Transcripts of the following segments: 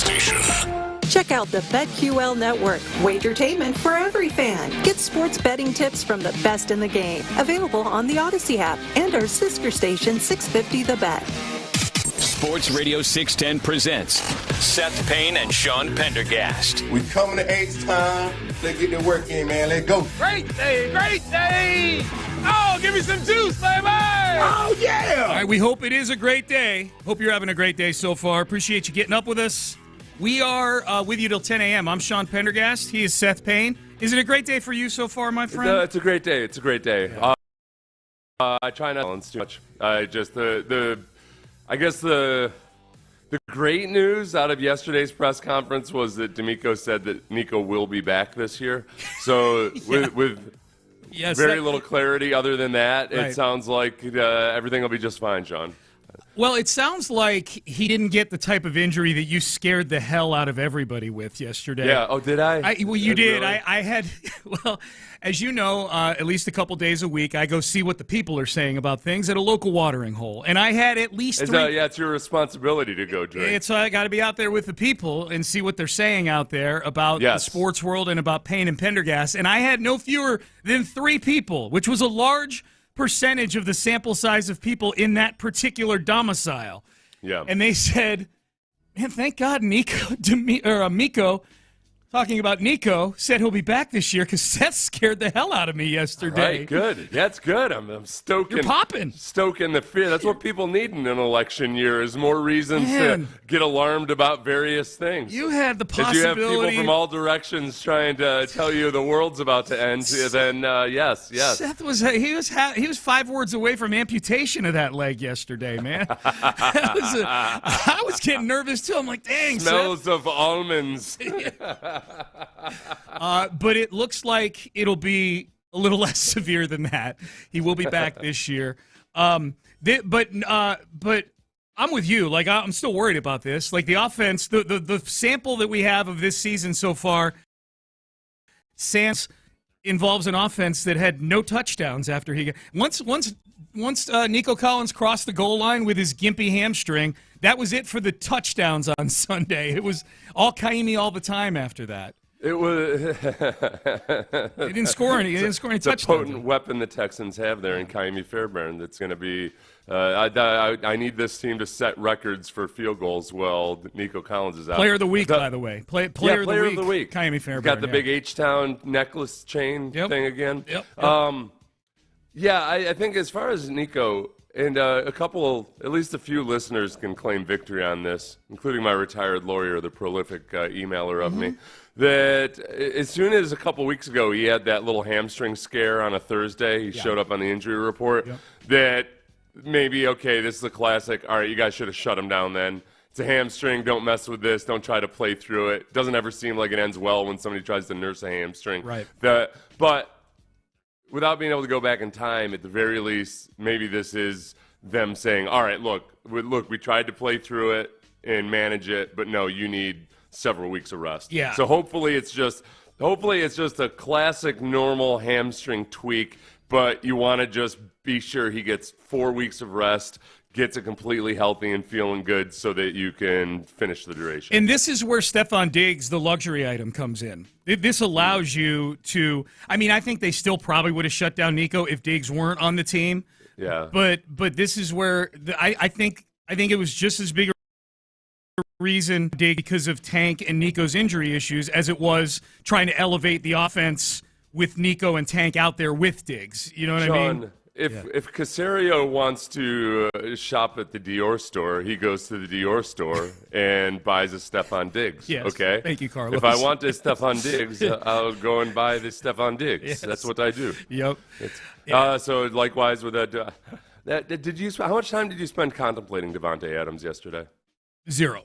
station. Check out the BetQL Network, wagertainment for every fan. Get sports betting tips from the best in the game. Available on the Odyssey app and our sister station, 650 The Bet. Sports Radio 610 presents Seth Payne and Sean Pendergast. We coming to H-Town. Let's get the work in, man. Let's go. Great day, great day. Oh, give me some juice, baby. Oh, yeah. All right, we hope it is a great day. Hope you're having a great day so far. Appreciate you getting up with us. We are with you till 10 a.m. I'm Sean Pendergast. He is Seth Payne. Is it a great day for you so far, my friend? It's a great day. It's a great day. I try not to balance too much. I guess the great news out of yesterday's press conference was that D'Amico said that Nico will be back this year. So with very little clarity other than that, right. It sounds like everything will be just fine, Sean. Well, it sounds like he didn't get the type of injury that you scared the hell out of everybody with yesterday. Yeah. Oh, did I? Well, you did. Really? I had, well, as you know, at least a couple days a week, I go see what the people are saying about things at a local watering hole. And I had at least three. It's your responsibility to go drink. I got to be out there with the people and see what they're saying out there about the sports world and about Payne and Pendergast. And I had no fewer than 3 people, which was a large percentage of the sample size of people in that particular domicile. Yeah. And they said, man, thank God Miko, talking about Nico, said he'll be back this year because Seth scared the hell out of me yesterday. Right, good. That's good. I'm stoking. You're popping. Stoking the fear. That's what people need in an election year is more reasons to get alarmed about various things. You had the possibility. If you have people from all directions trying to tell you the world's about to end, then yes. Seth was 5 words away from amputation of that leg yesterday, man. I was getting nervous too. I'm like, dang, smells Seth. of almonds. But it looks like it'll be a little less severe than that. He will be back this year. But I'm with you. Like, I'm still worried about this. Like, the offense, the sample that we have of this season so far, involves an offense that had no touchdowns after he got once Nico Collins crossed the goal line with his gimpy hamstring. That was it for the touchdowns on Sunday. It was all Kaimi all the time after that. It was. He didn't score any. He didn't score any touchdowns. It's a potent weapon the Texans have there in Kaimi Fairbairn. That's going to be. I need this team to set records for field goals while Nico Collins is out. Player of the week, by the way. Player of the week. Kaimi Fairbairn. Got the big H-Town necklace chain thing again. Yep. I think as far as Nico. And at least a few listeners can claim victory on this, including my retired lawyer, the prolific emailer of me, that as soon as a couple weeks ago he had that little hamstring scare on a Thursday, he showed up on the injury report, that maybe, okay, this is a classic. All right, you guys should have shut him down then. It's a hamstring. Don't mess with this. Don't try to play through it. Doesn't ever seem like it ends well when somebody tries to nurse a hamstring. Right. But without being able to go back in time, at the very least, maybe this is them saying, all right, look, we tried to play through it and manage it, but no, you need several weeks of rest. Yeah. So hopefully it's just a classic normal hamstring tweak, but you want to just be sure he gets 4 weeks of rest, gets it completely healthy and feeling good so that you can finish the duration. And this is where Stephon Diggs, the luxury item, comes in. This allows you to – I mean, I think they still probably would have shut down Nico if Diggs weren't on the team. Yeah. But this is where I think it was just as big a reason Diggs because of Tank and Nico's injury issues as it was trying to elevate the offense with Nico and Tank out there with Diggs. You know what I mean? If Caserio wants to shop at the Dior store, he goes to the Dior store and buys a Stephon Diggs. Yes. Okay. Thank you, Carlos. If I want a Stephon Diggs, I'll go and buy the Stephon Diggs. Yes. That's what I do. Yep. So likewise with that, how much time did you spend contemplating Devontae Adams yesterday? Zero.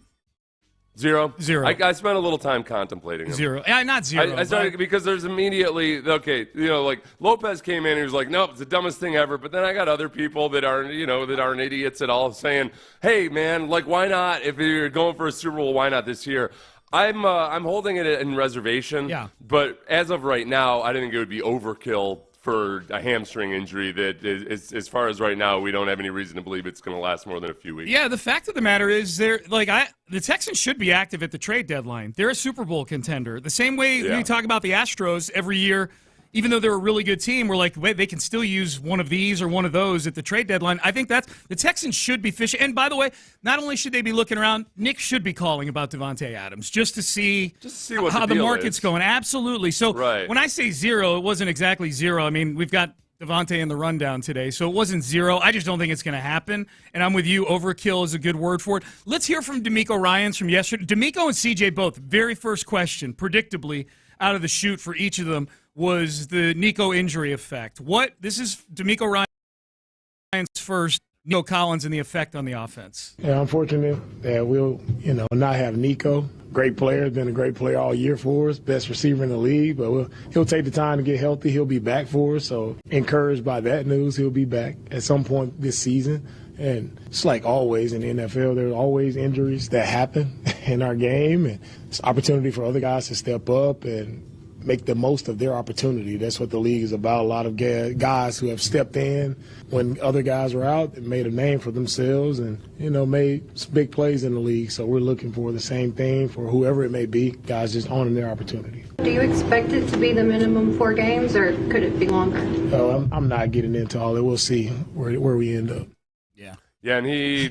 Zero? I spent a little time contemplating him. Zero. Not zero. I started because there's immediately, okay, like Lopez came in and he was like, nope, it's the dumbest thing ever. But then I got other people that aren't idiots at all saying, hey, man, like, why not? If you're going for a Super Bowl, why not this year? I'm holding it in reservation. Yeah. But as of right now, I didn't think it would be overkill for a hamstring injury that, is, as far as right now, we don't have any reason to believe it's going to last more than a few weeks. Yeah, the fact of the matter is, the Texans should be active at the trade deadline. They're a Super Bowl contender. The same way we talk about the Astros every year. Even though they're a really good team, we're like, wait, they can still use one of these or one of those at the trade deadline. I think the Texans should be fishing. And by the way, not only should they be looking around, Nick should be calling about Devontae Adams just to see what how the market's is. going. Absolutely. So when I say zero, it wasn't exactly zero. I mean, we've got Devontae in the rundown today, so it wasn't zero. I just don't think it's going to happen. And I'm with you. Overkill is a good word for it. Let's hear from D'Amico Ryans from yesterday. D'Amico and CJ both. Very first question, predictably, out of the chute for each of them was the Nico injury effect. This is D'Amico Ryans first, Nico Collins and the effect on the offense. Yeah, unfortunate that we'll, not have Nico. Great player, been a great player all year for us, best receiver in the league, but he'll take the time to get healthy. He'll be back for us, so encouraged by that news. He'll be back at some point this season. And it's like always in the NFL, there are always injuries that happen in our game, and it's an opportunity for other guys to step up and make the most of their opportunity. That's what the league is about. A lot of guys who have stepped in when other guys were out and made a name for themselves and, made some big plays in the league. So we're looking for the same thing for whoever it may be, guys just owning their opportunity. Do you expect it to be the minimum 4 games, or could it be longer? I'm not getting into all that. We'll see where we end up. Yeah, and he,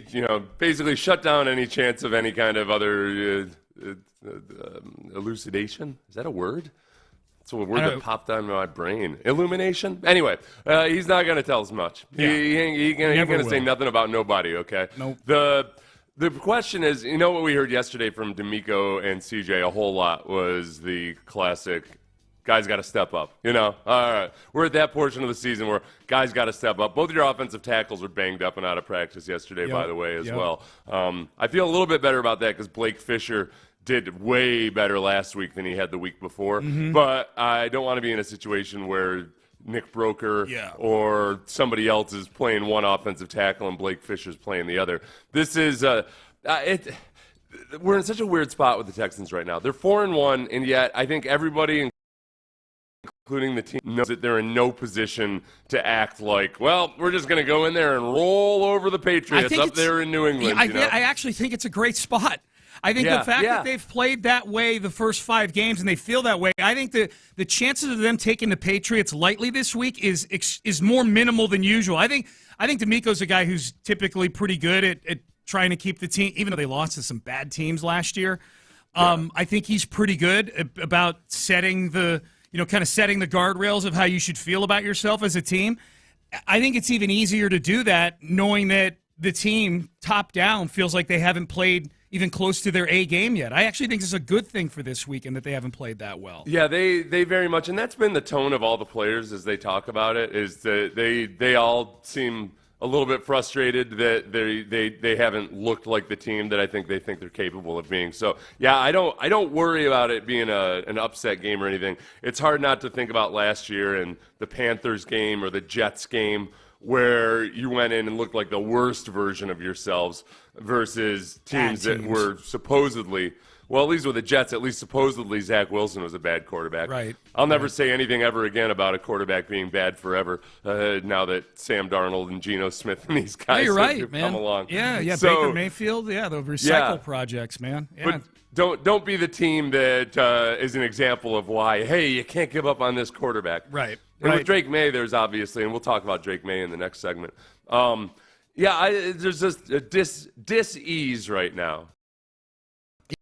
basically shut down any chance of any kind of other elucidation. Is that a word? It's a word that popped on my brain. Illumination? Anyway, he's not going to tell us much. Yeah. He ain't going to say nothing about nobody, okay? Nope. The question is, what we heard yesterday from D'Amico and CJ a whole lot was the classic, guys got to step up, All right, we're at that portion of the season where guys got to step up. Both of your offensive tackles were banged up and out of practice yesterday, by the way, as well. I feel a little bit better about that because Blake Fisher did way better last week than he had the week before. Mm-hmm. But I don't want to be in a situation where Nick Broker or somebody else is playing one offensive tackle and Blake Fisher's playing the other. This is we're in such a weird spot with the Texans right now. They're 4-1, and yet I think everybody, including the team, knows that they're in no position to act like, well, we're just going to go in there and roll over the Patriots up there in New England. I actually think it's a great spot. I think the fact that they've played that way the first 5 games and they feel that way, I think the chances of them taking the Patriots lightly this week is more minimal than usual. I think D'Amico's a guy who's typically pretty good at trying to keep the team, even though they lost to some bad teams last year. I think he's pretty good about setting the guardrails of how you should feel about yourself as a team. I think it's even easier to do that knowing that the team top down feels like they haven't played even close to their A game yet. I actually think this is a good thing for this weekend that they haven't played that well. Yeah, they very much, and that's been the tone of all the players as they talk about it, is that they all seem a little bit frustrated that they haven't looked like the team that I think they think they're capable of being. So yeah, I don't worry about it being an upset game or anything. It's hard not to think about last year and the Panthers game or the Jets game, where you went in and looked like the worst version of yourselves versus teams that were supposedly, well, at least with the Jets, at least supposedly Zach Wilson was a bad quarterback. Right. I'll never say anything ever again about a quarterback being bad forever now that Sam Darnold and Geno Smith and these guys have come along. Yeah, so, Baker Mayfield, the recycle projects, man. Yeah. But don't be the team that is an example of why, hey, you can't give up on this quarterback. Right. And with Drake Maye, there's obviously, and we'll talk about Drake Maye in the next segment. There's just a dis-ease right now.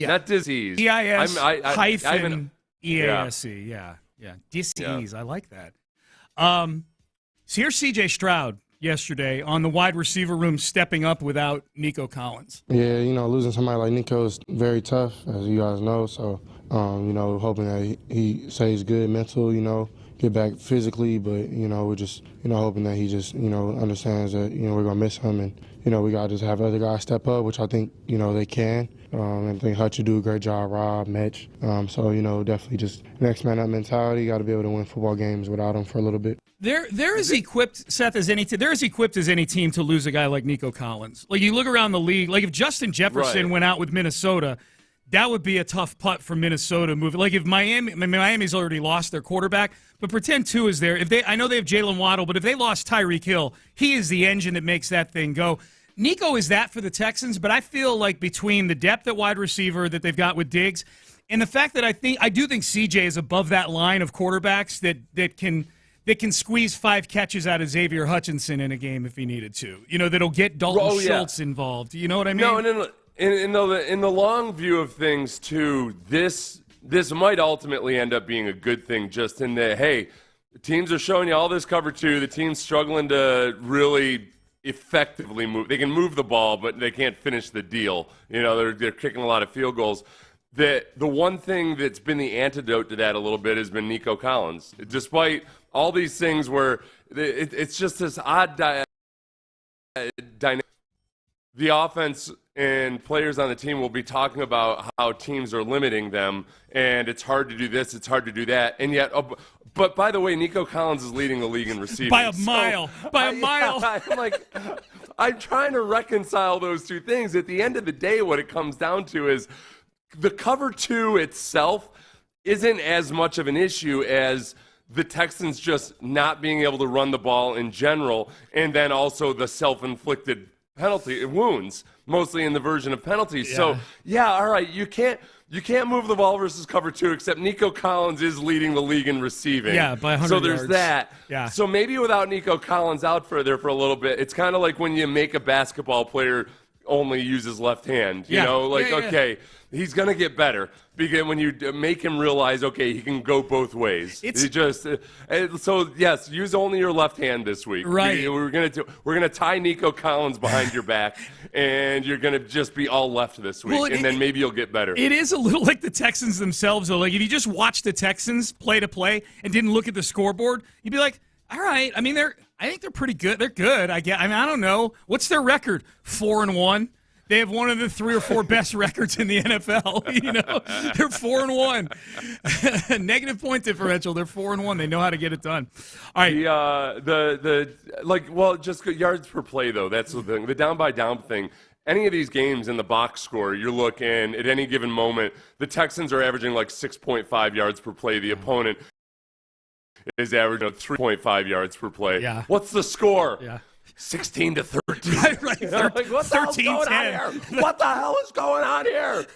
Yeah. Not disease. D-I-S hyphen E-A-S-E. Yeah. Dis-ease. I like that. So here's C.J. Stroud yesterday on the wide receiver room stepping up without Nico Collins. Yeah, losing somebody like Nico is very tough, as you guys know. So, hoping that he stays good mental, get back physically, but, we're just, hoping that he just, understands that, we're going to miss him and, we got to just have other guys step up, which I think, they can. I think Hutch will do a great job, Rob, Mitch. So, definitely just next man up mentality. Got to be able to win football games without him for a little bit. They're as equipped, Seth, as any team. They're as equipped as any team to lose a guy like Nico Collins. Like, you look around the league, like if Justin Jefferson went out with Minnesota, that would be a tough putt for Minnesota moving. Like if Miami's already lost their quarterback, but pretend Tua is there. I know they have Jalen Waddle, but if they lost Tyreek Hill, he is the engine that makes that thing go. Nico is that for the Texans, but I feel like between the depth at wide receiver that they've got with Diggs and the fact that I do think CJ is above that line of quarterbacks that can squeeze 5 catches out of Xavier Hutchinson in a game if he needed to. That'll get Dalton Schultz involved. You know what I mean? No, in the long view of things, too, this might ultimately end up being a good thing just in that, hey, the teams are showing you all this cover 2. The team's struggling to really effectively move. They can move the ball, but they can't finish the deal. They're kicking a lot of field goals. The one thing that's been the antidote to that a little bit has been Nico Collins. Despite all these things where it's just this odd dynamic. The offense and players on the team will be talking about how teams are limiting them, and it's hard to do this, it's hard to do that, and yet, but by the way, Nico Collins is leading the league in receiving. By a mile. I'm trying to reconcile those two things. At the end of the day, what it comes down to is the cover 2 itself isn't as much of an issue as the Texans just not being able to run the ball in general, and then also the self-inflicted penalty wounds, mostly in the version of penalties. Yeah. All right, you can't move the ball versus cover 2, except Nico Collins is leading the league in receiving. Yeah, by 100 So there's yards. that. Yeah. So maybe without Nico Collins out for a little bit, it's kind of like when you make a basketball player only use his left hand. Okay, he's going to get better because when you make him realize, okay, he can go both ways. So yes, use only your left hand this week. Right. We're gonna tie Nico Collins behind your back, and you're gonna just be all left this week, and then maybe you'll get better. It is a little like the Texans themselves, though. Like if you just watch the Texans play to play and didn't look at the scoreboard, you'd be like, all right. I think they're pretty good. They're good. I don't know. What's their record? 4-1. They have one of the 3 or 4 best records in the NFL. They're 4-1. Negative point differential. They're 4-1. They know how to get it done. All right. Just yards per play though. That's the thing. The down by down thing. Any of these games in the box score, you're looking at any given moment. The Texans are averaging like 6.5 yards per play. The opponent is averaging 3.5 yards per play. Yeah. What's the score? Yeah. 16-13. Right. What the hell's going on here? What the hell is going on here?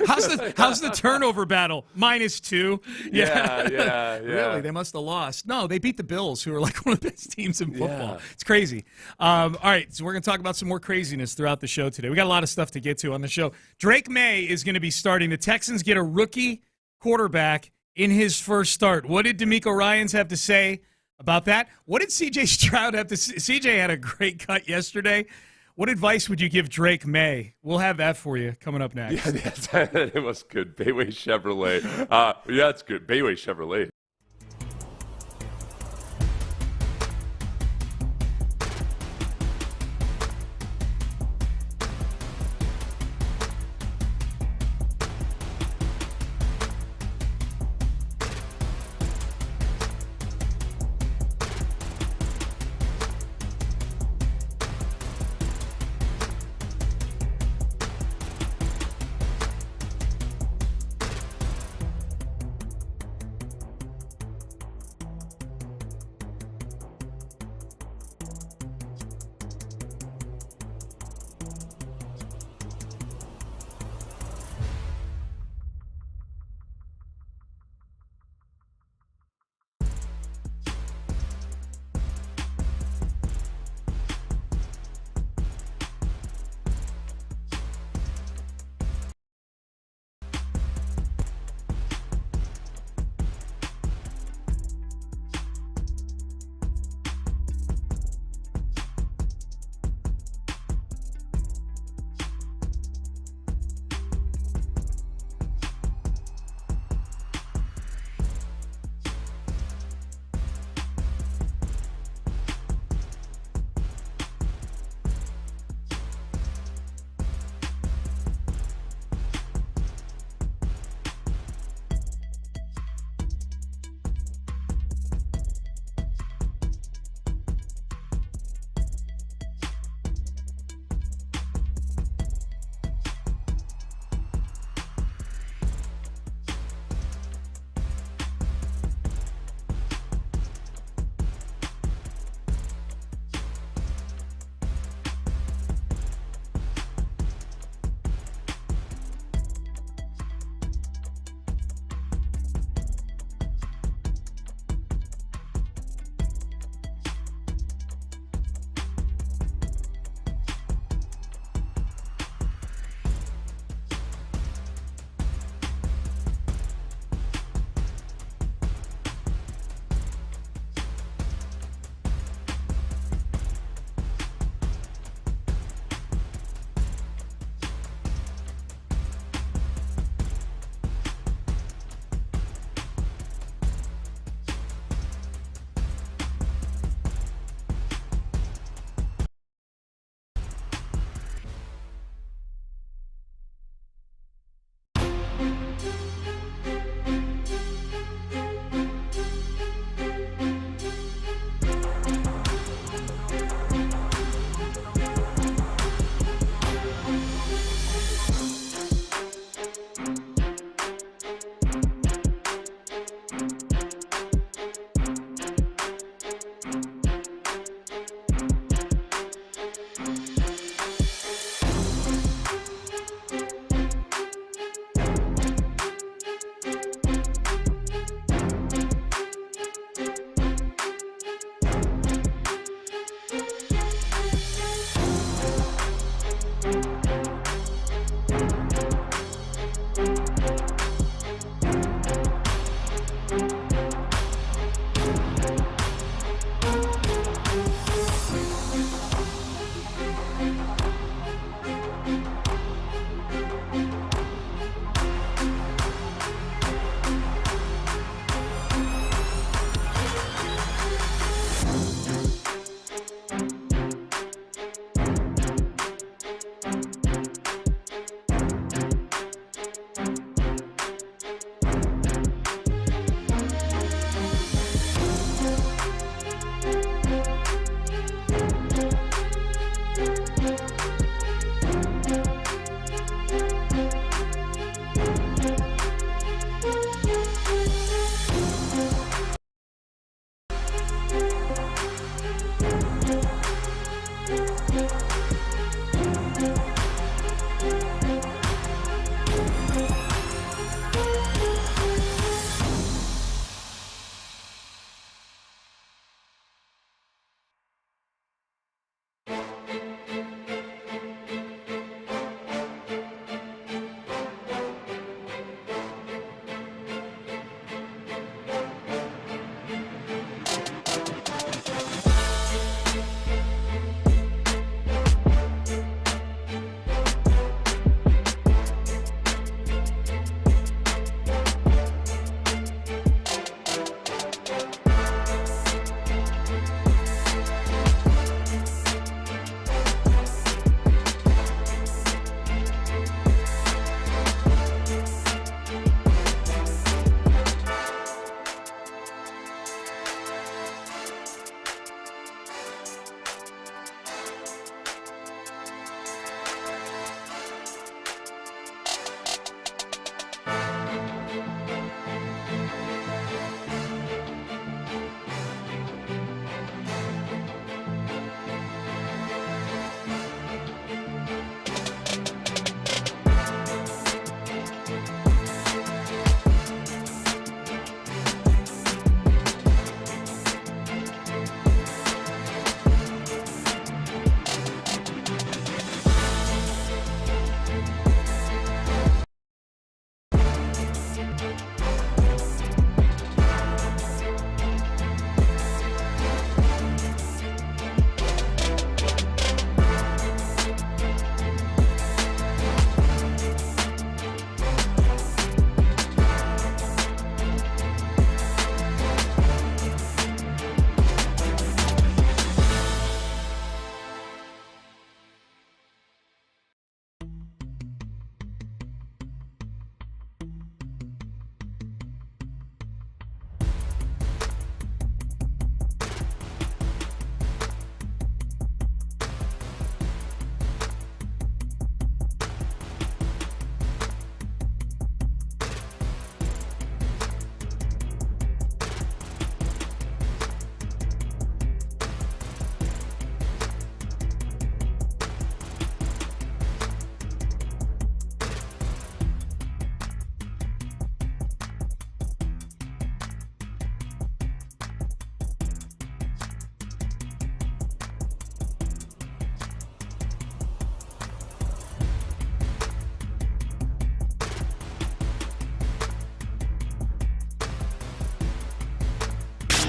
How's the turnover battle? -2. Yeah. Really? They must have lost. No, they beat the Bills, who are like one of the best teams in football. Yeah. It's crazy. All right, so we're going to talk about some more craziness throughout the show today. We got a lot of stuff to get to on the show. Drake Maye is going to be starting. The Texans get a rookie quarterback in his first start. What did DeMeco Ryans have to say about that? What did CJ Stroud have to say? CJ had a great cut yesterday. What advice would you give Drake Maye? We'll have that for you coming up next. Yeah, it was good. Bayway Chevrolet. It's good. Bayway Chevrolet.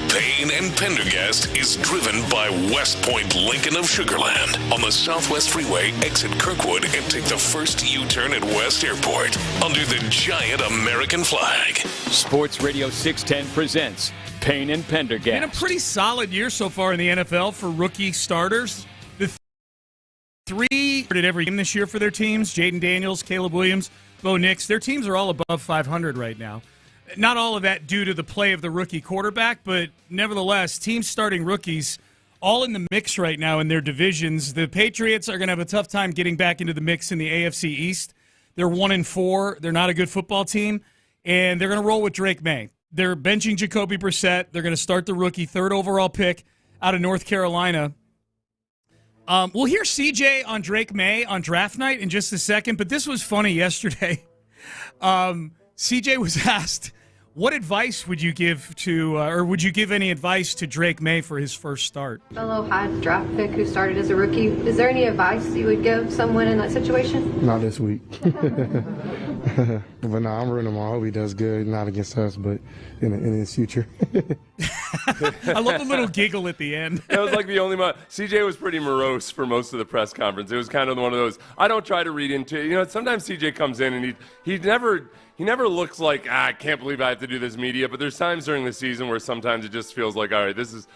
Payne and Pendergast is driven by West Point Lincoln of Sugar Land on the Southwest Freeway. Exit Kirkwood and take the first U-turn at West Airport under the giant American flag. Sports Radio 610 presents Payne and Pendergast. Been a pretty solid year so far in the NFL for rookie starters. The three started every game this year for their teams. Jaden Daniels, Caleb Williams, Bo Nix. Their teams are all above 500 right now. Not all of that due to the play of the rookie quarterback, but nevertheless, teams starting rookies all in the mix right now in their divisions. The Patriots are going to have a tough time getting back into the mix in the AFC East. They're 1-4. They're not a good football team, and they're going to roll with Drake Maye. They're benching Jacoby Brissett. They're going to start the rookie, third overall pick out of North Carolina. We'll hear CJ on Drake Maye on draft night in just a second, but this was funny yesterday. CJ was asked, what advice would you give to, or would you give any advice to Drake Maye for his first start? Fellow high draft pick who started as a rookie, is there any advice you would give someone in that situation? Not this week. But no, I'm rooting him on. I hope he does good, not against us, but in his future. I love the little giggle at the end. That was like the only CJ was pretty morose for most of the press conference. It was kind of one of those, I don't try to read into it. Sometimes CJ comes in and he never looks like, I can't believe I have to do this media, but there's times during the season where sometimes it just feels like, all right, this is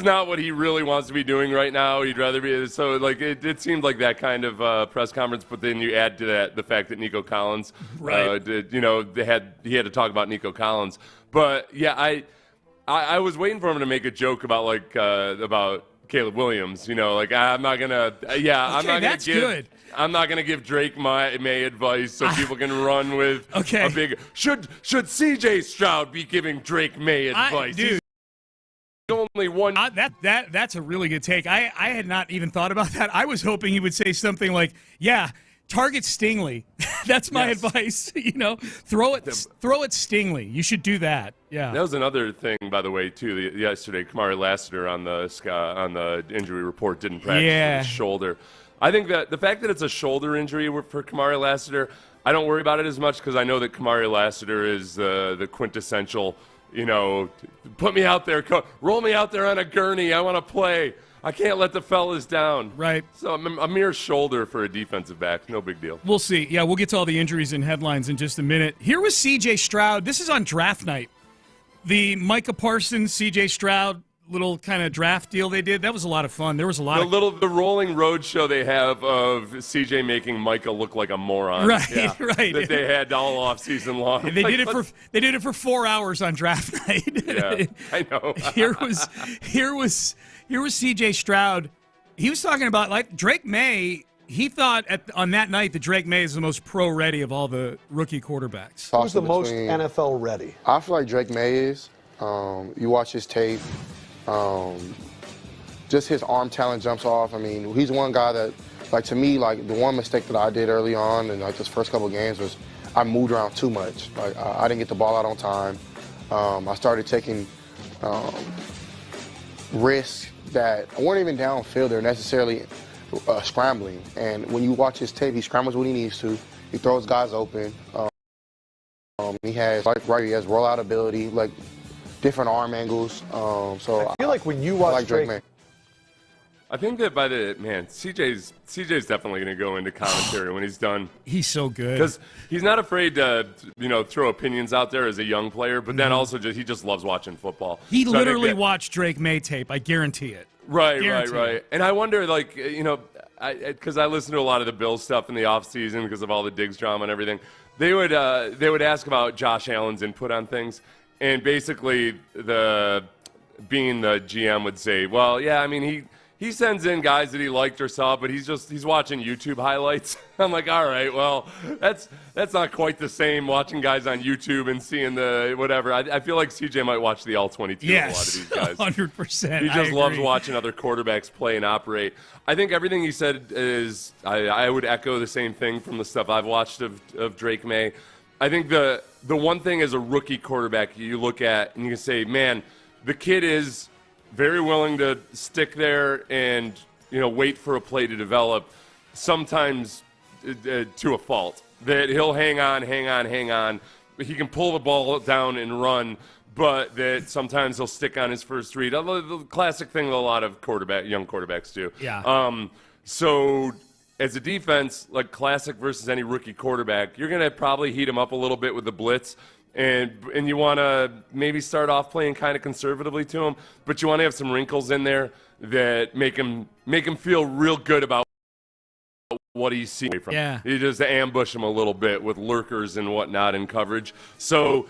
not what he really wants to be doing right now. He'd rather be, so like it seemed like that kind of press conference, but then you add to that the fact that Nico Collins, right. he had to talk about Nico Collins. But yeah, I was waiting for him to make a joke about Caleb Williams, I'm not gonna give Drake Maye advice so people can run with a big. Should CJ Stroud be giving Drake Maye advice? Dude, only one. That's a really good take. I had not even thought about that. I was hoping he would say something like, "Yeah, target Stingley." That's my advice. Throw it Stingley. You should do that. Yeah. That was another thing, by the way, too. Yesterday, Kamari Lassiter on the injury report didn't practice with his shoulder. I think that the fact that it's a shoulder injury for Kamari Lassiter, I don't worry about it as much because I know that Kamari Lassiter is the quintessential, put me out there, roll me out there on a gurney. I want to play. I can't let the fellas down. Right. So a mere shoulder for a defensive back, no big deal. We'll see. Yeah, we'll get to all the injuries and headlines in just a minute. Here was C.J. Stroud. This is on draft night. The Micah Parsons, C.J. Stroud little kind of draft deal they did. That was a lot of fun. There was a lot the rolling road show they have of CJ making Micah look like a moron. Right, yeah, right. That they had all off season long. They did it for 4 hours on draft night. Yeah, I know. Here was CJ Stroud. He was talking about like Drake Maye. He thought on that night that Drake Maye is the most pro-ready of all the rookie quarterbacks. Who's the most NFL ready? I feel like Drake Maye is. You watch his tape. Just his arm talent jumps off. I mean, he's one guy that, like, to me, like, the one mistake that I did early on in, like, this first couple of games was I moved around too much. Like, I didn't get the ball out on time. I started taking risks that weren't even downfield. They're necessarily scrambling. And when you watch his tape, he scrambles when he needs to. He throws guys open. He has, he has rollout ability, like, different arm angles. So I feel like when you watch Drake Maye. I think that CJ's definitely going to go into commentary when he's done. He's so good because he's not afraid to throw opinions out there as a young player, but then also he just loves watching football. He literally watched Drake Maye tape. I guarantee it. Right. And I wonder, because I listen to a lot of the Bills stuff in the offseason because of all the Diggs drama and everything. They would ask about Josh Allen's input on things. And basically, being the GM would say, well, yeah, I mean, he sends in guys that he liked or saw, but he's watching YouTube highlights. I'm like, all right, well, that's not quite the same watching guys on YouTube and seeing the whatever. I feel like CJ might watch the All-22 of a lot of these guys. 100%. He just loves watching other quarterbacks play and operate. I think everything he said is I would echo the same thing from the stuff I've watched of Drake Maye. I think the one thing as a rookie quarterback you look at and you can say, man, the kid is very willing to stick there and wait for a play to develop, sometimes to a fault. That he'll hang on. He can pull the ball down and run, but that sometimes he'll stick on his first read. The classic thing that a lot of young quarterbacks do. Yeah. So as a defense, like classic versus any rookie quarterback, you're going to probably heat him up a little bit with the blitz, and you want to maybe start off playing kind of conservatively to him, but you want to have some wrinkles in there that make him feel real good about what he's seeing from. Yeah. You just ambush him a little bit with lurkers and whatnot in coverage. So,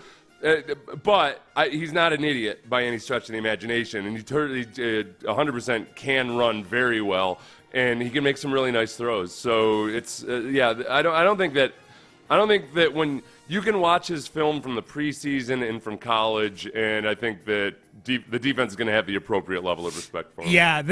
but he's not an idiot by any stretch of the imagination, and he 100% can run very well. And he can make some really nice throws. So it's I don't think that when you can watch his film from the preseason and from college, and I think that the defense is going to have the appropriate level of respect for him. Yeah,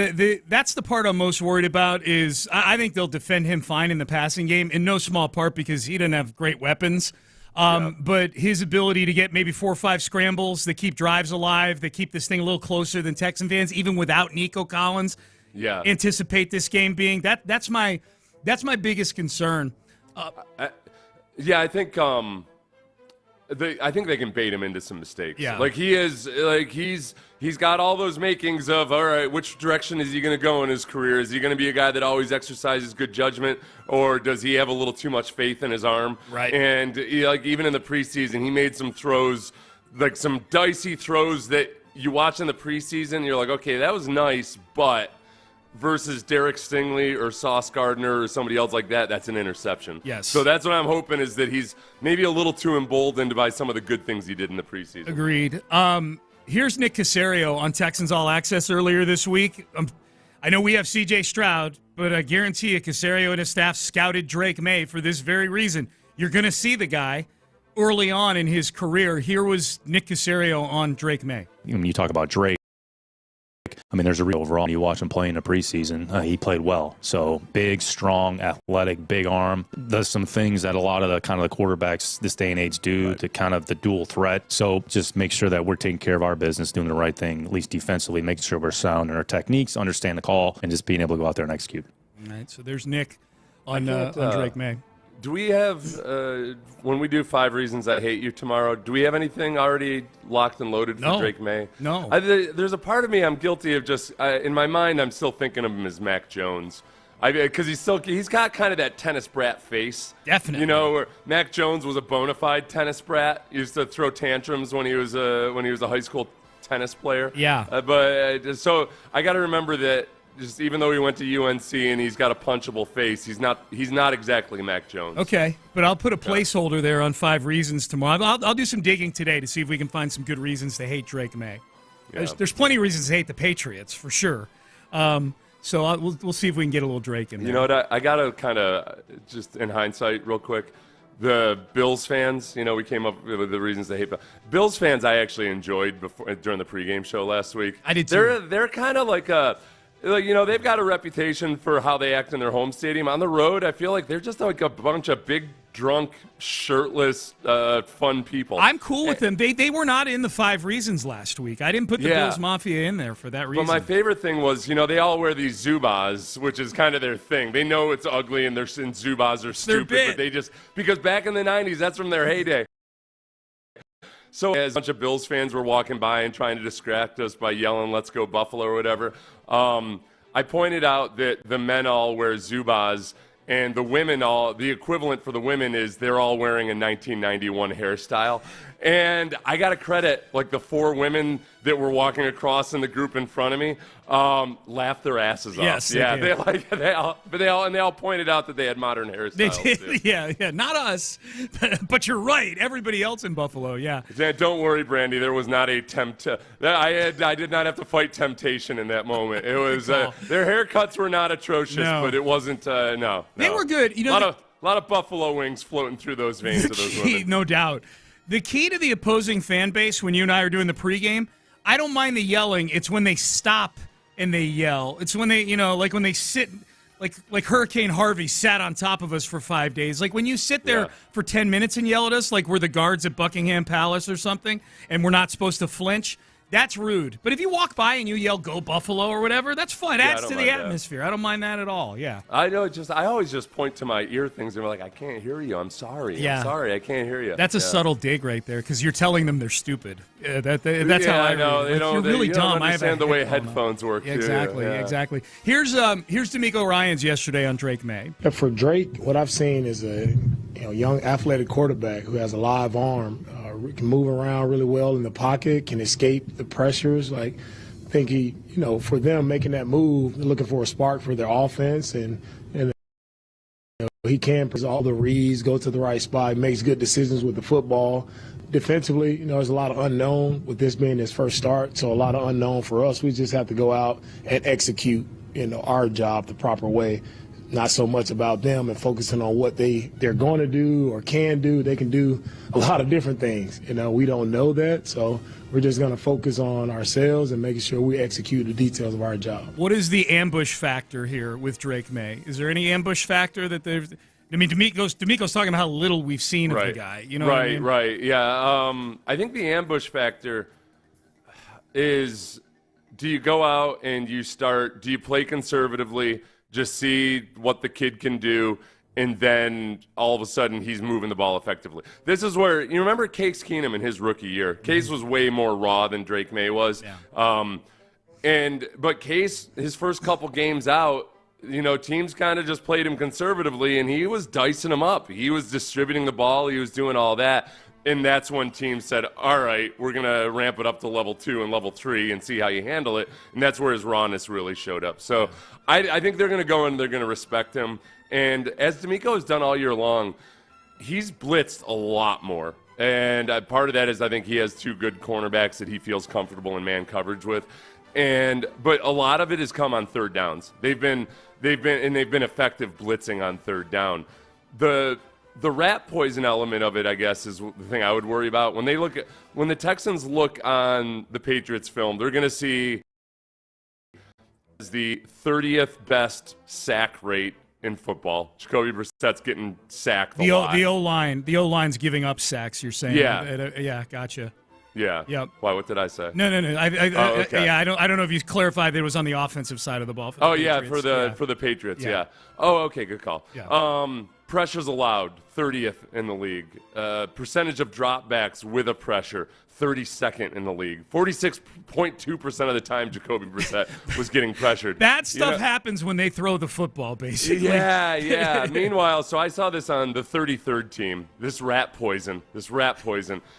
that's the part I'm most worried about. Is I think they'll defend him fine in the passing game, in no small part because he doesn't have great weapons. But his ability to get maybe 4 or 5 scrambles that keep drives alive, that keep this thing a little closer than Texan fans, even without Nico Collins. Yeah, anticipate this game being that's my biggest concern. I think they can bait him into some mistakes. Yeah, he's got all those makings of all right. Which direction is he going to go in his career? Is he going to be a guy that always exercises good judgment, or does he have a little too much faith in his arm? Right. And even in the preseason, he made some throws, like some dicey throws that you watch in the preseason. And you're like, okay, that was nice, but versus Derek Stingley or Sauce Gardner or somebody else like that, that's an interception. Yes. So that's what I'm hoping is that he's maybe a little too emboldened by some of the good things he did in the preseason. Agreed. Here's Nick Caserio on Texans All Access earlier this week. I know we have C.J. Stroud, but I guarantee you Caserio and his staff scouted Drake Maye for this very reason. You're going to see the guy early on in his career. Here was Nick Caserio on Drake Maye. When you talk about Drake, I mean, there's a real overall. You watch him play in the preseason, he played well. So big, strong, athletic, big arm. Does some things that a lot of the quarterbacks this day and age do to kind of the dual threat. So just make sure that we're taking care of our business, doing the right thing, at least defensively, making sure we're sound in our techniques, understand the call, and just being able to go out there and execute. All right, so there's Nick on Drake Maye. Do we have, when we do 5 Reasons I Hate You tomorrow, do we have anything already locked and loaded for Drake Maye? No. There's a part of me I'm guilty of just, in my mind, I'm still thinking of him as Mac Jones. Because he's got kind of that tennis brat face. Definitely. Where Mac Jones was a bona fide tennis brat. He used to throw tantrums when he was a high school tennis player. Yeah. So I got to remember that. Just even though he went to UNC and he's got a punchable face, he's not exactly Mac Jones. Okay, but I'll put a placeholder there on 5 Reasons tomorrow. I'll do some digging today to see if we can find some good reasons to hate Drake Maye. Yeah. There's plenty of reasons to hate the Patriots for sure. So we'll see if we can get a little Drake in there. You know what? I got to kind of just in hindsight, real quick. The Bills fans, we came up with the reasons they hate Bills fans. I actually enjoyed during the pregame show last week. I did too. They're kind of like they've got a reputation for how they act in their home stadium. On the road, I feel like they're just like a bunch of big, drunk, shirtless, fun people. I'm cool with them. They were not in the 5 Reasons last week. I didn't put the Bills Mafia in there for that reason. But my favorite thing was, they all wear these Zubaz, which is kind of their thing. They know it's ugly and Zubaz are stupid, but because back in the 90s, that's from their heyday. So as a bunch of Bills fans were walking by and trying to distract us by yelling, "Let's go Buffalo" or whatever, I pointed out that the men all wear Zubaz, and the women the equivalent for the women is they're all wearing a 1991 hairstyle. And I got to credit, the 4 women that were walking across in the group in front of me, laughed their asses off. Yes, yeah, they all pointed out that they had modern hairstyles. They did, too. yeah, not us, but you're right. Everybody else in Buffalo, yeah. Don't worry, Brandy. There was not a I did not have to fight temptation in that moment. It was their haircuts were not atrocious, but it wasn't. No, they were good. A lot of buffalo wings floating through those veins of those women. No doubt. The key to the opposing fan base when you and I are doing the pregame, I don't mind the yelling. It's when they stop and they yell. It's when they, when they sit, like Hurricane Harvey sat on top of us for 5 days. Like when you sit there for 10 minutes and yell at us like we're the guards at Buckingham Palace or something and we're not supposed to flinch, that's rude. But if you walk by and you yell "Go Buffalo" or whatever, that's fun. It adds to the atmosphere. I don't mind that at all. Yeah. I know. I always just point to my ear things and I'm like, I can't hear you. I'm sorry. Yeah. I'm sorry. I can't hear you. That's a subtle dig right there because you're telling them they're stupid. That's how I know. You're really dumb. Don't understand the way headphones work. Exactly. Too. Yeah. Exactly. Here's D'Amico Ryans yesterday on Drake Maye. For Drake, what I've seen is a young athletic quarterback who has a live arm, can move around really well in the pocket, can escape the pressures. I think he, for them making that move, they're looking for a spark for their offense, and he can press all the reads, go to the right spot, makes good decisions with the football. Defensively, there's a lot of unknown with this being his first start, so a lot of unknown for us. We just have to go out and execute, our job the proper way. Not so much about them and focusing on what they're going to do or can do. They can do a lot of different things. We don't know that, so we're just going to focus on ourselves and making sure we execute the details of our job. What is the ambush factor here with Drake Maye? Is there any ambush factor that there's? I mean, D'Amico's talking about how little we've seen of the guy. You know what I mean? Right. Yeah. I think the ambush factor is: do you go out and do you play conservatively? Just see what the kid can do, and then all of a sudden he's moving the ball effectively. This is where, you remember Case Keenum in his rookie year. Case was way more raw than Drake Maye was. Yeah. But Case, his first couple games out, teams kind of just played him conservatively, and he was dicing them up. He was distributing the ball. He was doing all that. And that's when teams said, all right, we're going to ramp it up to level 2 and level 3 and see how you handle it. And that's where his rawness really showed up. So I think they're going to go and they're going to respect him. And as D'Amico has done all year long, he's blitzed a lot more. And part of that is I think he has 2 good cornerbacks that he feels comfortable in man coverage with. But a lot of it has come on third downs. They've been effective blitzing on third down. The rat poison element of it, I guess, is the thing I would worry about. When the Texans look on the Patriots film, they're going to see the 30th best sack rate in football. Jacoby Brissett's getting sacked a lot. The O-line's giving up sacks, you're saying. Yeah. Yeah, gotcha. Yeah. Yep. Why? What did I say? No. Okay. Yeah, I don't know if you clarified that it was on the offensive side of the ball. For the Patriots. Yeah. Oh, okay. Good call. Yeah. Pressures allowed, 30th in the league. Percentage of dropbacks with a pressure, 32nd in the league. 46.2% of the time Jacoby Brissett was getting pressured. That stuff happens when they throw the football, basically. Yeah. Meanwhile, so I saw this on the 33rd team, this rat poison.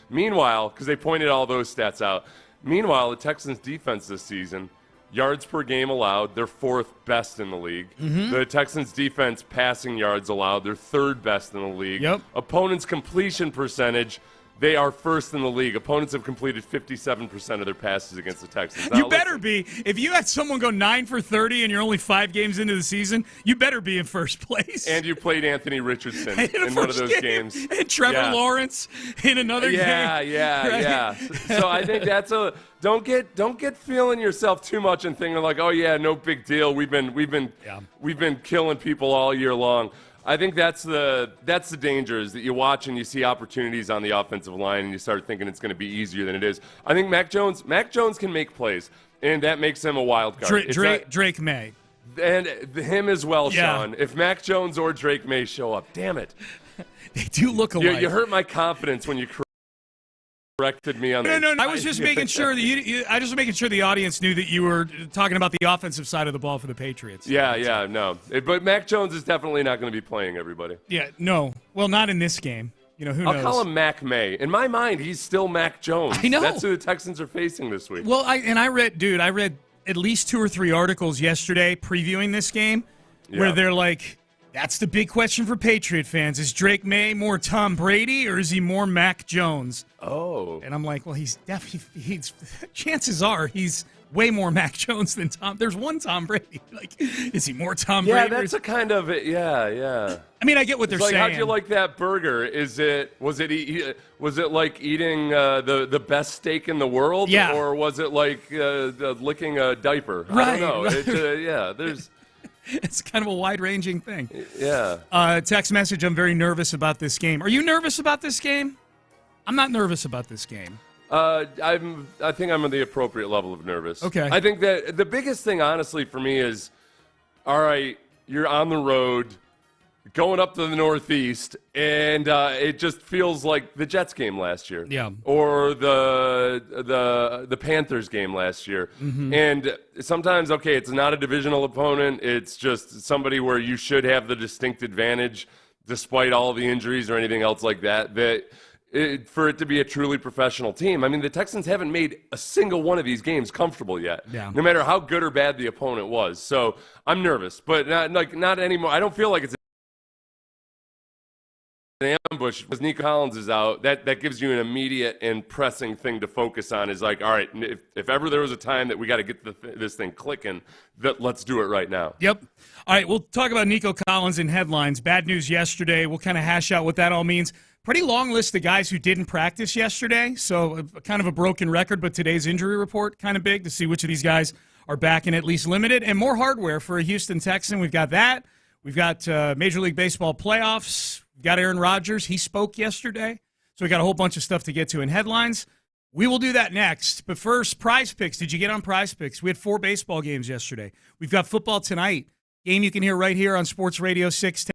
Meanwhile, because they pointed all those stats out, the Texans defense this season, yards per game allowed, they're 4th best in the league. Mm-hmm. The Texans defense passing yards allowed, they're 3rd best in the league. Yep. Opponents' completion percentage, they are 1st in the league. Opponents have completed 57% of their passes against the Texans. Now, you better be. If you had someone go 9 for 30 and you're only 5 games into the season, you better be in first place. And you played Anthony Richardson in one of those games. And Trevor Lawrence in another game. Yeah. So I think that's don't get feeling yourself too much and thinking like, oh yeah, no big deal. We've been killing people all year long. I think that's the danger, is that you watch and you see opportunities on the offensive line and you start thinking it's going to be easier than it is. I think Mac Jones can make plays, and that makes him a wild card. Drake Maye. And him as well, Sean. If Mac Jones or Drake Maye show up, damn it. They do look alike. You hurt my confidence when you corrected me on that. No. I was just making sure that making sure the audience knew that you were talking about the offensive side of the ball for the Patriots. Yeah, no. But Mac Jones is definitely not going to be playing, everybody. Yeah, no. Well, not in this game. Who knows? I'll call him Mac Maye. In my mind, he's still Mac Jones. I know. That's who the Texans are facing this week. Well, I read at least 2 or 3 articles yesterday previewing this game where they're like, that's the big question for Patriot fans. Is Drake Maye more Tom Brady or is he more Mac Jones? Oh. And I'm like, well, he's chances are he's way more Mac Jones than Tom. There's one Tom Brady. Like, is he more Tom Brady? Yeah, that's a kind of yeah. I mean, I get what they're saying. How'd you like that burger? Was it like eating the best steak in the world? Yeah. Or was it like licking a diaper? Right. I don't know. There's. It's kind of a wide-ranging thing. Yeah. Text message, I'm very nervous about this game. Are you nervous about this game? I'm not nervous about this game. I think I'm at the appropriate level of nervous. Okay. I think that the biggest thing, honestly, for me is, all right, you're on the road, going up to the Northeast, and it just feels like the Jets game last year. Yeah. Or the Panthers game last year. Mm-hmm. And sometimes, okay, it's not a divisional opponent. It's just somebody where you should have the distinct advantage despite all the injuries or anything else like that, for it to be a truly professional team. I mean, the Texans haven't made a single one of these games comfortable yet, no matter how good or bad the opponent was. So I'm nervous, but not anymore. I don't feel like it's an ambush because Nico Collins is out. That gives you an immediate and pressing thing to focus on. Is like, all right, if ever there was a time that we got to get this thing clicking, let's do it right now. Yep. All right, we'll talk about Nico Collins in headlines. Bad news yesterday. We'll kind of hash out what that all means. Pretty long list of guys who didn't practice yesterday, so kind of a broken record, but today's injury report kind of big to see which of these guys are back and at least limited. And more hardware for a Houston Texan. We've got that. We've got Major League Baseball playoffs. We've got Aaron Rodgers. He spoke yesterday. So we got a whole bunch of stuff to get to in headlines. We will do that next. But first, Prize Picks. Did you get on Prize Picks? We had 4 baseball games yesterday. We've got football tonight. Game you can hear right here on Sports Radio 610.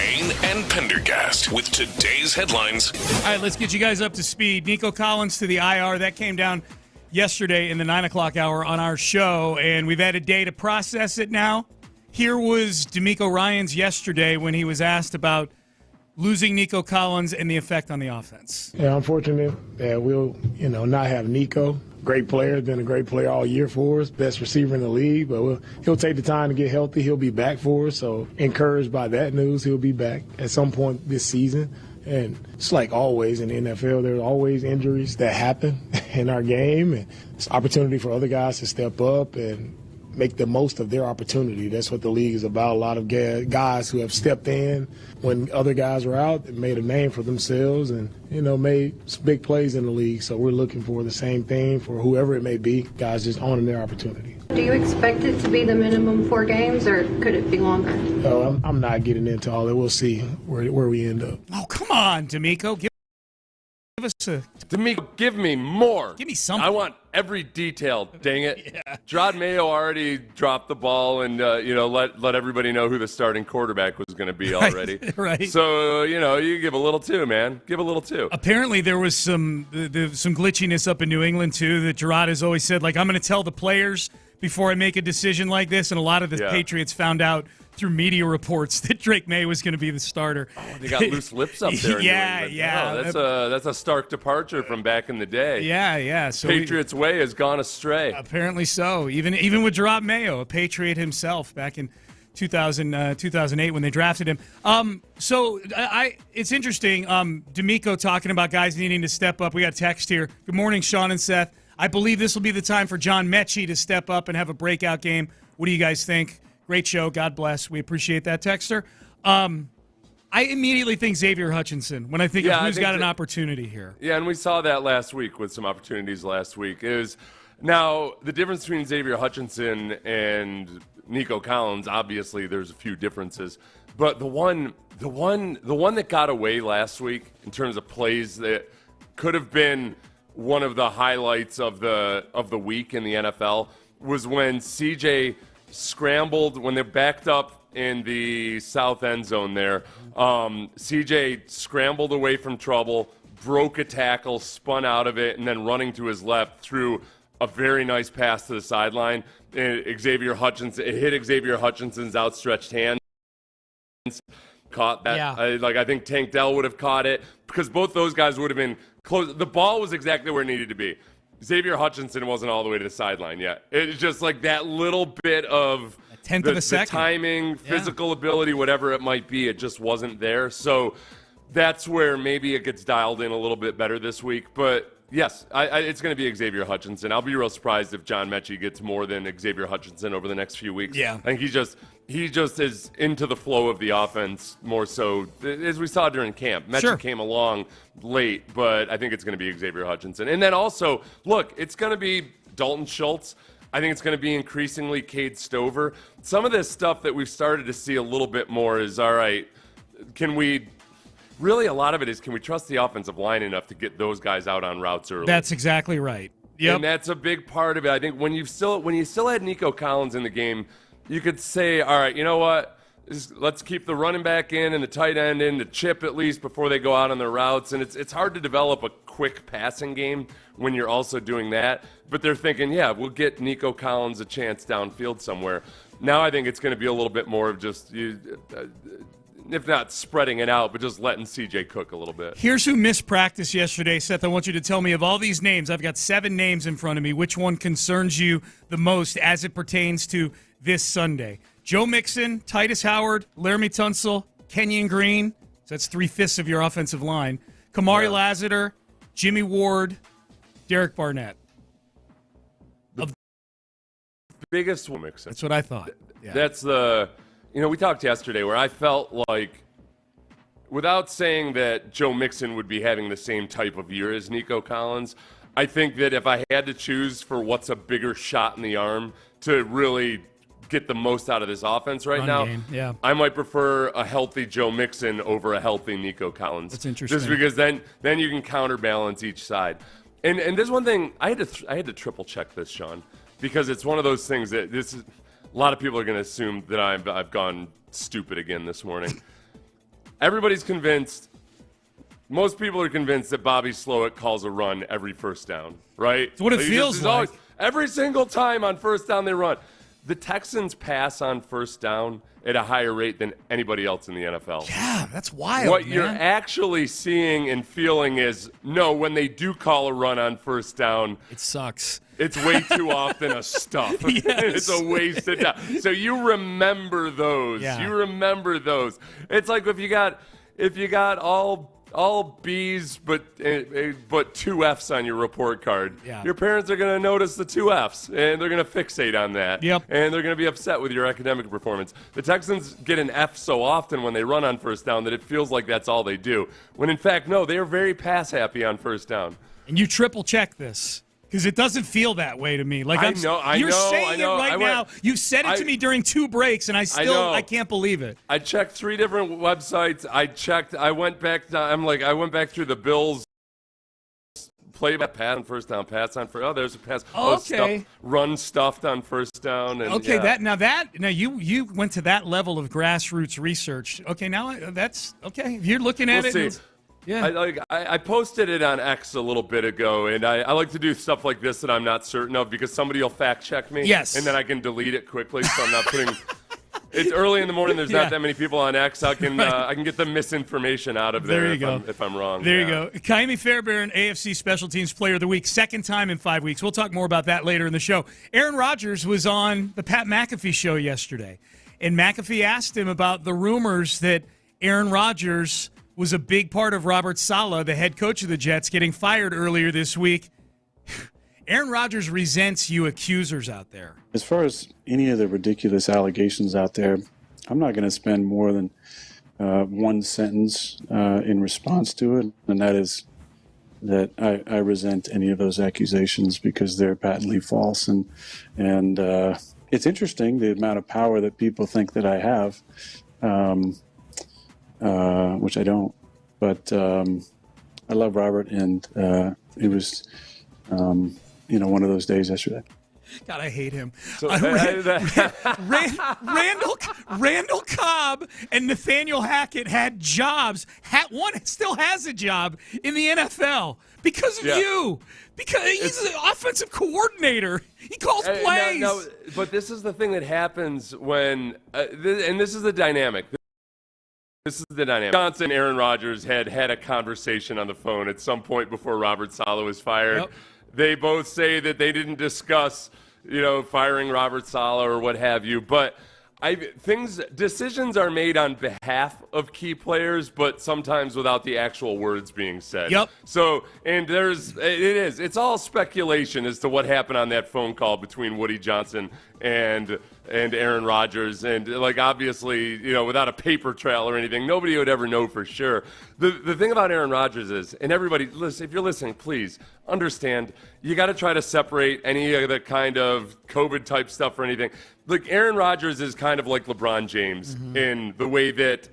Payne and Pendergast with today's headlines. All right, let's get you guys up to speed. Nico Collins to the IR. That came down yesterday in the 9 o'clock hour on our show, and we've had a day to process it now. Here was DeMeco Ryans yesterday when he was asked about losing Nico Collins and the effect on the offense. Yeah, unfortunate that we'll, not have Nico. Great player, been a great player all year for us, best receiver in the league. But he'll take the time to get healthy. He'll be back for us. So encouraged by that news, he'll be back at some point this season. And it's like always in the NFL, there's always injuries that happen in our game. And it's an opportunity for other guys to step up and make the most of their opportunity. That's what the league is about. A lot of guys who have stepped in when other guys were out and made a name for themselves and, made some big plays in the league. So we're looking for the same thing for whoever it may be, guys just owning their opportunity. Do you expect it to be the minimum 4 games, or could it be longer? I'm not getting into all that. We'll see where we end up. Oh, come on, D'Amico. Give us a... D'Amico, give me more. Give me something. I want every detail, dang it. Yeah. Gerard Mayo already dropped the ball and, let everybody know who the starting quarterback was going to be already. Right. So, you give a little too, man. Give a little too. Apparently there was some glitchiness up in New England, too, that Gerard has always said, I'm going to tell the players before I make a decision like this. And a lot of the Patriots found out through media reports that Drake Maye was going to be the starter. Oh, they got loose lips up there. Yeah. Oh, that's a stark departure from back in the day. Yeah. So Patriots way has gone astray. Apparently so. Even with Gerard Mayo, a Patriot himself, back in 2008 when they drafted him. It's interesting. D'Amico talking about guys needing to step up. We got a text here. Good morning, Sean and Seth. I believe this will be the time for John Mechie to step up and have a breakout game. What do you guys think? Great show. God bless. We appreciate that, texter. I immediately think Xavier Hutchinson when I think of who's got an opportunity here. Yeah, and we saw that last week with some opportunities last week. Now, the difference between Xavier Hutchinson and Nico Collins, obviously there's a few differences. But the one that got away last week in terms of plays that could have been one of the highlights of the week in the NFL was when CJ scrambled when they backed up in the south end zone there. CJ scrambled away from trouble, broke a tackle, spun out of it, and then running to his left threw a very nice pass to the sideline. It hit Xavier Hutchinson's outstretched hand. Caught that. Yeah. I think Tank Dell would have caught it because both those guys would have been close. The ball was exactly where it needed to be. Xavier Hutchinson wasn't all the way to the sideline yet. It's just like that little bit of the timing, physical ability, whatever it might be, it just wasn't there. So that's where maybe it gets dialed in a little bit better this week. But yes, it's going to be Xavier Hutchinson. I'll be real surprised if John Mechie gets more than Xavier Hutchinson over the next few weeks. Yeah. I think he just is into the flow of the offense more so, as we saw during camp. Mechie came along late, but I think it's going to be Xavier Hutchinson. And then also, look, it's going to be Dalton Schultz. I think it's going to be increasingly Cade Stover. Some of this stuff that we've started to see a little bit more is, all right, really a lot of it is, can we trust the offensive line enough to get those guys out on routes early? That's exactly right. Yep. And that's a big part of it. I think when you still had Nico Collins in the game, you could say, all right, you know what? Let's keep the running back in and the tight end in, the chip at least before they go out on their routes. And it's hard to develop a quick passing game when you're also doing that. But they're thinking, we'll get Nico Collins a chance downfield somewhere. Now I think it's going to be a little bit more of just, if not spreading it out, but just letting CJ cook a little bit. Here's who missed practice yesterday, Seth. I want you to tell me of all these names. I've got 7 names in front of me. Which one concerns you the most as it pertains to this Sunday? Joe Mixon, Titus Howard, Laramie Tunsil, Kenyon Green. So that's 3/5 of your offensive line. Kamari Lassiter, Jimmy Ward, Derek Barnett. Biggest one, Mixon. That's what I thought. Yeah. That's we talked yesterday where I felt like, without saying that Joe Mixon would be having the same type of year as Nico Collins, I think that if I had to choose for what's a bigger shot in the arm to really get the most out of this offense right now, I might prefer a healthy Joe Mixon over a healthy Nico Collins. That's interesting. Just because then you can counterbalance each side. And there's one thing I had to triple check this, Sean, because it's one of those things that a lot of people are going to assume that I've gone stupid again this morning. Everybody's convinced. Most people are convinced that Bobby Slowick calls a run every first down, right? It's what it feels like. Every single time on first down they run. the Texans pass on first down at a higher rate than anybody else in the NFL. Yeah, that's wild, What man. you're actually seeing and feeling is, no, when they do call a run on first down, it sucks. It's way too often a stuff. Yes. It's a wasted time. So you remember those. Yeah. You remember those. It's like if you got all B's but 2 F's on your report card. Yeah. Your parents are going to notice the 2 F's, and they're going to fixate on that. Yep. And they're going to be upset with your academic performance. The Texans get an F so often when they run on first down that it feels like that's all they do. When in fact, no, they are very pass happy on first down. And you triple check this. Because it doesn't feel that way to me. Like I know. You're saying it right now. You've said it to me during 2 breaks, and I can't believe it. I checked 3 different websites. I went back through the Bills play by pass on first down, pass on first. Oh, there's a pass. Okay. Stuffed on first down. And, okay, yeah. now you went to that level of grassroots research. Okay, now that's okay. If you're looking at We'll it. see. Yeah. I posted it on X a little bit ago, and I like to do stuff like this that I'm not certain of because somebody will fact check me. Yes. And then I can delete it quickly, so I'm not putting. It's early in the morning. There's not that many people on X. I can get the misinformation out of there. There you go. If I'm wrong. There you go. Kaimi Fairbairn, AFC Special Teams Player of the Week, second time in 5 weeks. We'll talk more about that later in the show. Aaron Rodgers was on the Pat McAfee show yesterday, and McAfee asked him about the rumors that Aaron Rodgers was a big part of Robert Saleh, the head coach of the Jets, getting fired earlier this week. Aaron Rodgers resents you accusers out there. As far as any of the ridiculous allegations out there, I'm not going to spend more than one sentence in response to it, and that is that I resent any of those accusations because they're patently false. And it's interesting the amount of power that people think that I have. Which I don't, but I love Robert, and it was, one of those days yesterday. God, I hate him. So, Randall Cobb and Nathaniel Hackett had jobs. One still has a job in the NFL because of you. Because he's an offensive coordinator. He calls plays. No, but this is the thing that happens when, and this is the dynamic. This is the dynamic. Johnson and Aaron Rodgers had a conversation on the phone at some point before Robert Saleh was fired. Yep. They both say that they didn't discuss, firing Robert Saleh or what have you. But decisions are made on behalf of key players, but sometimes without the actual words being said. Yep. So, and it's all speculation as to what happened on that phone call between Woody Johnson and Aaron Rodgers, and obviously, without a paper trail or anything, nobody would ever know for sure. The thing about Aaron Rodgers is, and everybody, listen, if you're listening, please understand, you got to try to separate any of the kind of COVID type stuff or anything. Aaron Rodgers is kind of like LeBron James in the way that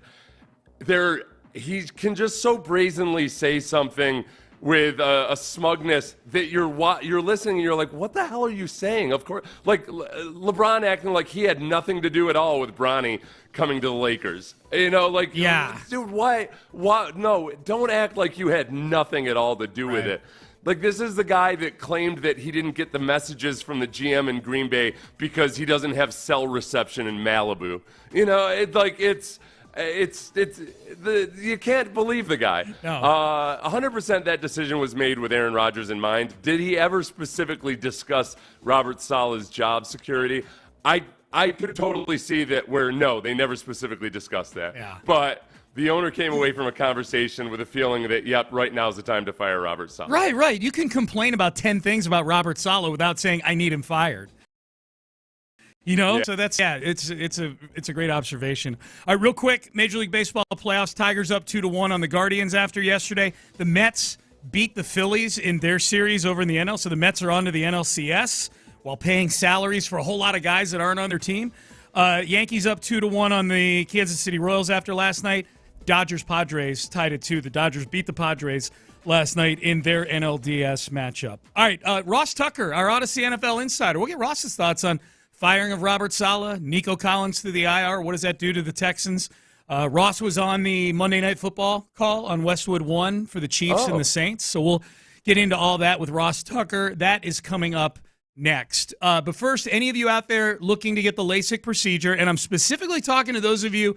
he can just so brazenly say something with a smugness that you're listening and you're like, what the hell are you saying? Of course, LeBron acting like he had nothing to do at all with Bronny coming to the Lakers. Yeah. Dude, why? No, don't act like you had nothing at all to do with it. This is the guy that claimed that he didn't get the messages from the GM in Green Bay because he doesn't have cell reception in Malibu. You can't believe the guy. No. 100% that decision was made with Aaron Rodgers in mind. Did he ever specifically discuss Robert Saleh's job security? I could totally see that no, they never specifically discussed that. Yeah. But the owner came away from a conversation with a feeling that, yep, right now's the time to fire Robert Saleh. Right. You can complain about 10 things about Robert Saleh without saying, I need him fired. So that's it's a great observation. All right, real quick, Major League Baseball playoffs. Tigers up 2-1 on the Guardians after yesterday. The Mets beat the Phillies in their series over in the NL, so the Mets are on to the NLCS while paying salaries for a whole lot of guys that aren't on their team. Yankees up 2-1 on the Kansas City Royals after last night. Dodgers-Padres tied at 2. The Dodgers beat the Padres last night in their NLDS matchup. All right, Ross Tucker, our Odyssey NFL insider. We'll get Ross's thoughts on firing of Robert Saleh, Nico Collins to the IR. What does that do to the Texans? Ross was on the Monday Night Football call on Westwood One for the Chiefs and the Saints. So we'll get into all that with Ross Tucker. That is coming up next. But first, any of you out there looking to get the LASIK procedure, and I'm specifically talking to those of you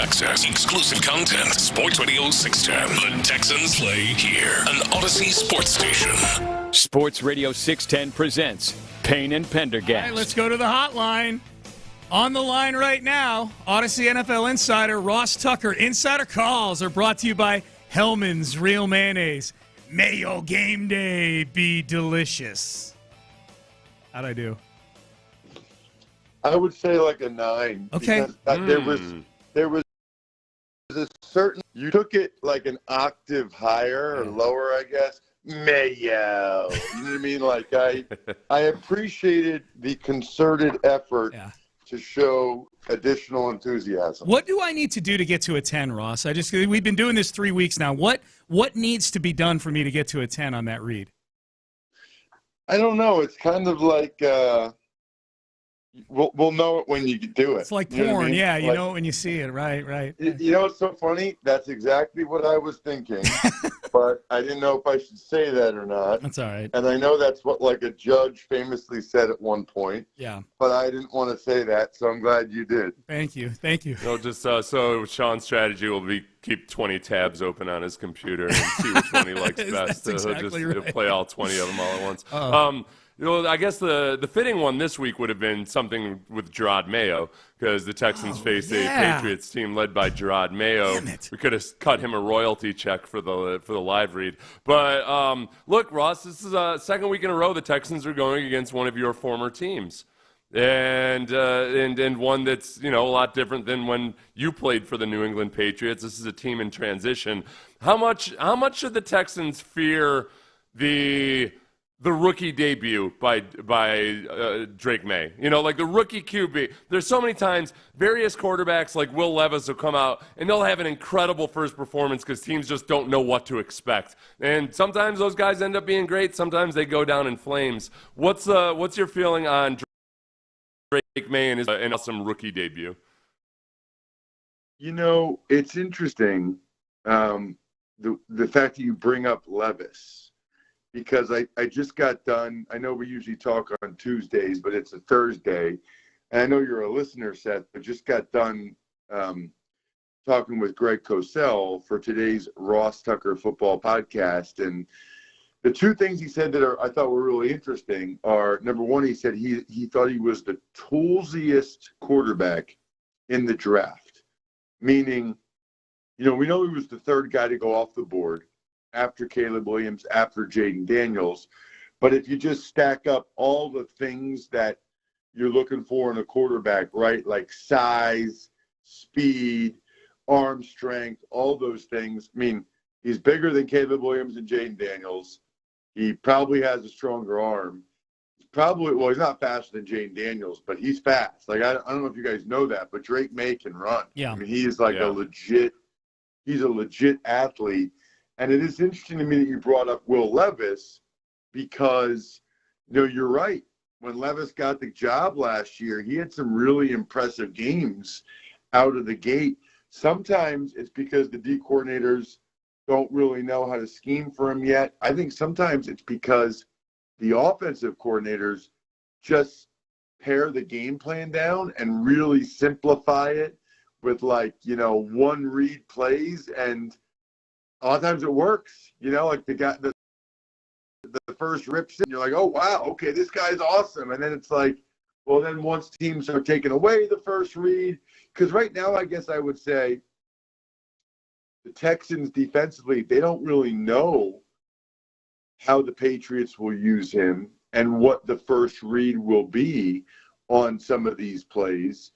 access, exclusive content. Sports Radio 610. The Texans play here. An Odyssey sports station. Sports Radio 610 presents Payne and Pendergast. All right, let's go to the hotline. On the line right now, Odyssey NFL insider Ross Tucker. Insider calls are brought to you by Hellman's Real Mayonnaise. May your game day be delicious. How'd I do? I would say like a 9. Okay. There was a certain, you took it like an octave higher or lower, I guess. Mayo. You know what I mean? Like I appreciated the concerted effort to show additional enthusiasm. What do I need to do to get to a 10, Ross? We've been doing this 3 weeks now. What needs to be done for me to get to a 10 on that read? I don't know. It's kind of like we'll know it when you do it. It's like You know what I porn. mean? Yeah, you Like, know it when you see it. Right. You know what's so funny? That's exactly what I was thinking, but I didn't know if I should say that or not. That's all right. And I know that's what like a judge famously said at one point. Yeah. But I didn't want to say that, so I'm glad you did. Thank you. No, just so Sean's strategy will be keep 20 tabs open on his computer and see which one he likes best. He'll play all 20 of them all at once. I guess the fitting one this week would have been something with Gerard Mayo, because the Texans face a Patriots team led by Gerard Mayo. We could have cut him a royalty check for the live read. But look, Ross, this is a second week in a row the Texans are going against one of your former teams. And one that's, a lot different than when you played for the New England Patriots. This is a team in transition. How much should the Texans fear the rookie debut by Drake Maye? Like the rookie QB. There's so many times various quarterbacks like Will Levis will come out and they'll have an incredible first performance because teams just don't know what to expect. And sometimes those guys end up being great. Sometimes they go down in flames. What's your feeling on Drake Maye and his awesome rookie debut? It's interesting, the fact that you bring up Levis. Because I just got done. I know we usually talk on Tuesdays, but it's a Thursday. And I know you're a listener, Seth, but just got done talking with Greg Cosell for today's Ross Tucker football podcast. And the two things he said that I thought were really interesting are, number one, he said he thought he was the toolsiest quarterback in the draft. Meaning, we know he was the third guy to go off the board after Caleb Williams, after Jaden Daniels. But if you just stack up all the things that you're looking for in a quarterback, right, like size, speed, arm strength, all those things, he's bigger than Caleb Williams and Jaden Daniels. He probably has a stronger arm. He's not faster than Jaden Daniels, but he's fast. Like, I don't know if you guys know that, but Drake Maye can run. Yeah. He is like he's a legit athlete. And it is interesting to me that you brought up Will Levis because, you're right. When Levis got the job last year, he had some really impressive games out of the gate. Sometimes it's because the D coordinators don't really know how to scheme for him yet. I think sometimes it's because the offensive coordinators just pare the game plan down and really simplify it with one read plays, and a lot of times it works, like the first rips in, you're like, oh, wow, okay, this guy's awesome. And then it's like, well, then once teams are taking away the first read, because right now I guess I would say the Texans defensively, they don't really know how the Patriots will use him and what the first read will be on some of these plays.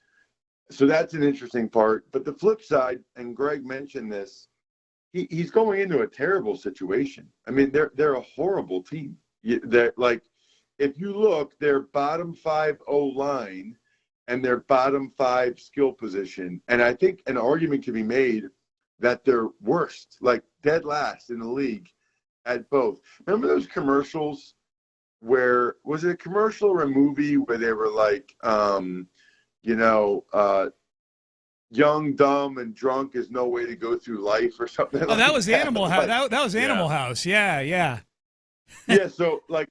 So that's an interesting part. But the flip side, and Greg mentioned this, he's going into a terrible situation. They're a horrible team. They're like, if you look, their bottom 5 O-line and their bottom 5 skill position, and I think an argument can be made that they're worst, like dead last in the league at both. Remember those commercials where, was it a commercial or a movie where they were like, young, dumb, and drunk is no way to go through life or something. Oh, that was Animal House. That was Animal House. Yeah. Yeah. So let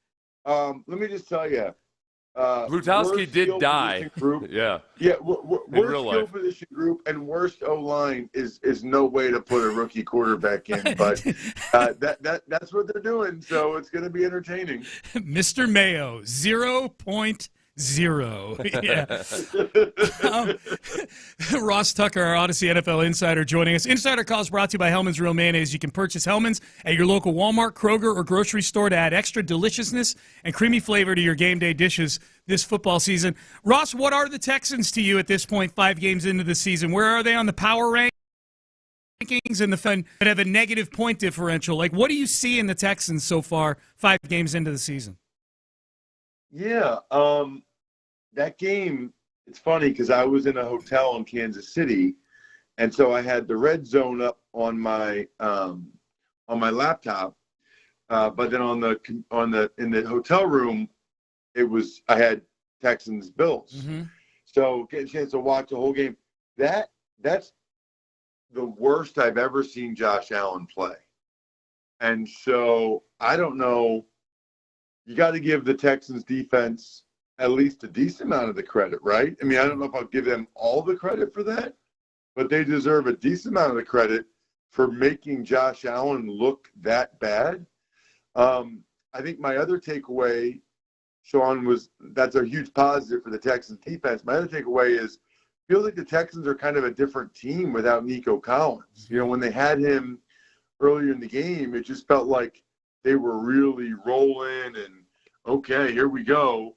me just tell you, Blutowski did die. Yeah. Yeah, worst skill position group and worst O-line is no way to put a rookie quarterback in, but that's what they're doing, so it's going to be entertaining. Mr. Mayo, 0.0. Yeah. Ross Tucker, our Odyssey NFL insider, joining us. Insider Calls brought to you by Hellman's Real Mayonnaise. You can purchase Hellman's at your local Walmart, Kroger, or grocery store to add extra deliciousness and creamy flavor to your game day dishes this football season. Ross, what are the Texans to you at this point, 5 games into the season? Where are they on the power rankings and the fun that have a negative point differential? Like, what do you see in the Texans so far, 5 games into the season? Yeah, that game, it's funny because I was in a hotel in Kansas City, and so I had the red zone up on my laptop, but then in the hotel room, I had Texans Bills. Mm-hmm. So get a chance to watch the whole game. That's the worst I've ever seen Josh Allen play, and so I don't know. You got to give the Texans defense at least a decent amount of the credit, right? I mean, I don't know if I'll give them all the credit for that, but they deserve a decent amount of the credit for making Josh Allen look that bad. I think my other takeaway, Sean, was that's a huge positive for the Texans defense. My other takeaway is I feel like the Texans are kind of a different team without Nico Collins. You know, when they had him earlier in the game, it just felt like they were really rolling and, okay, here we go.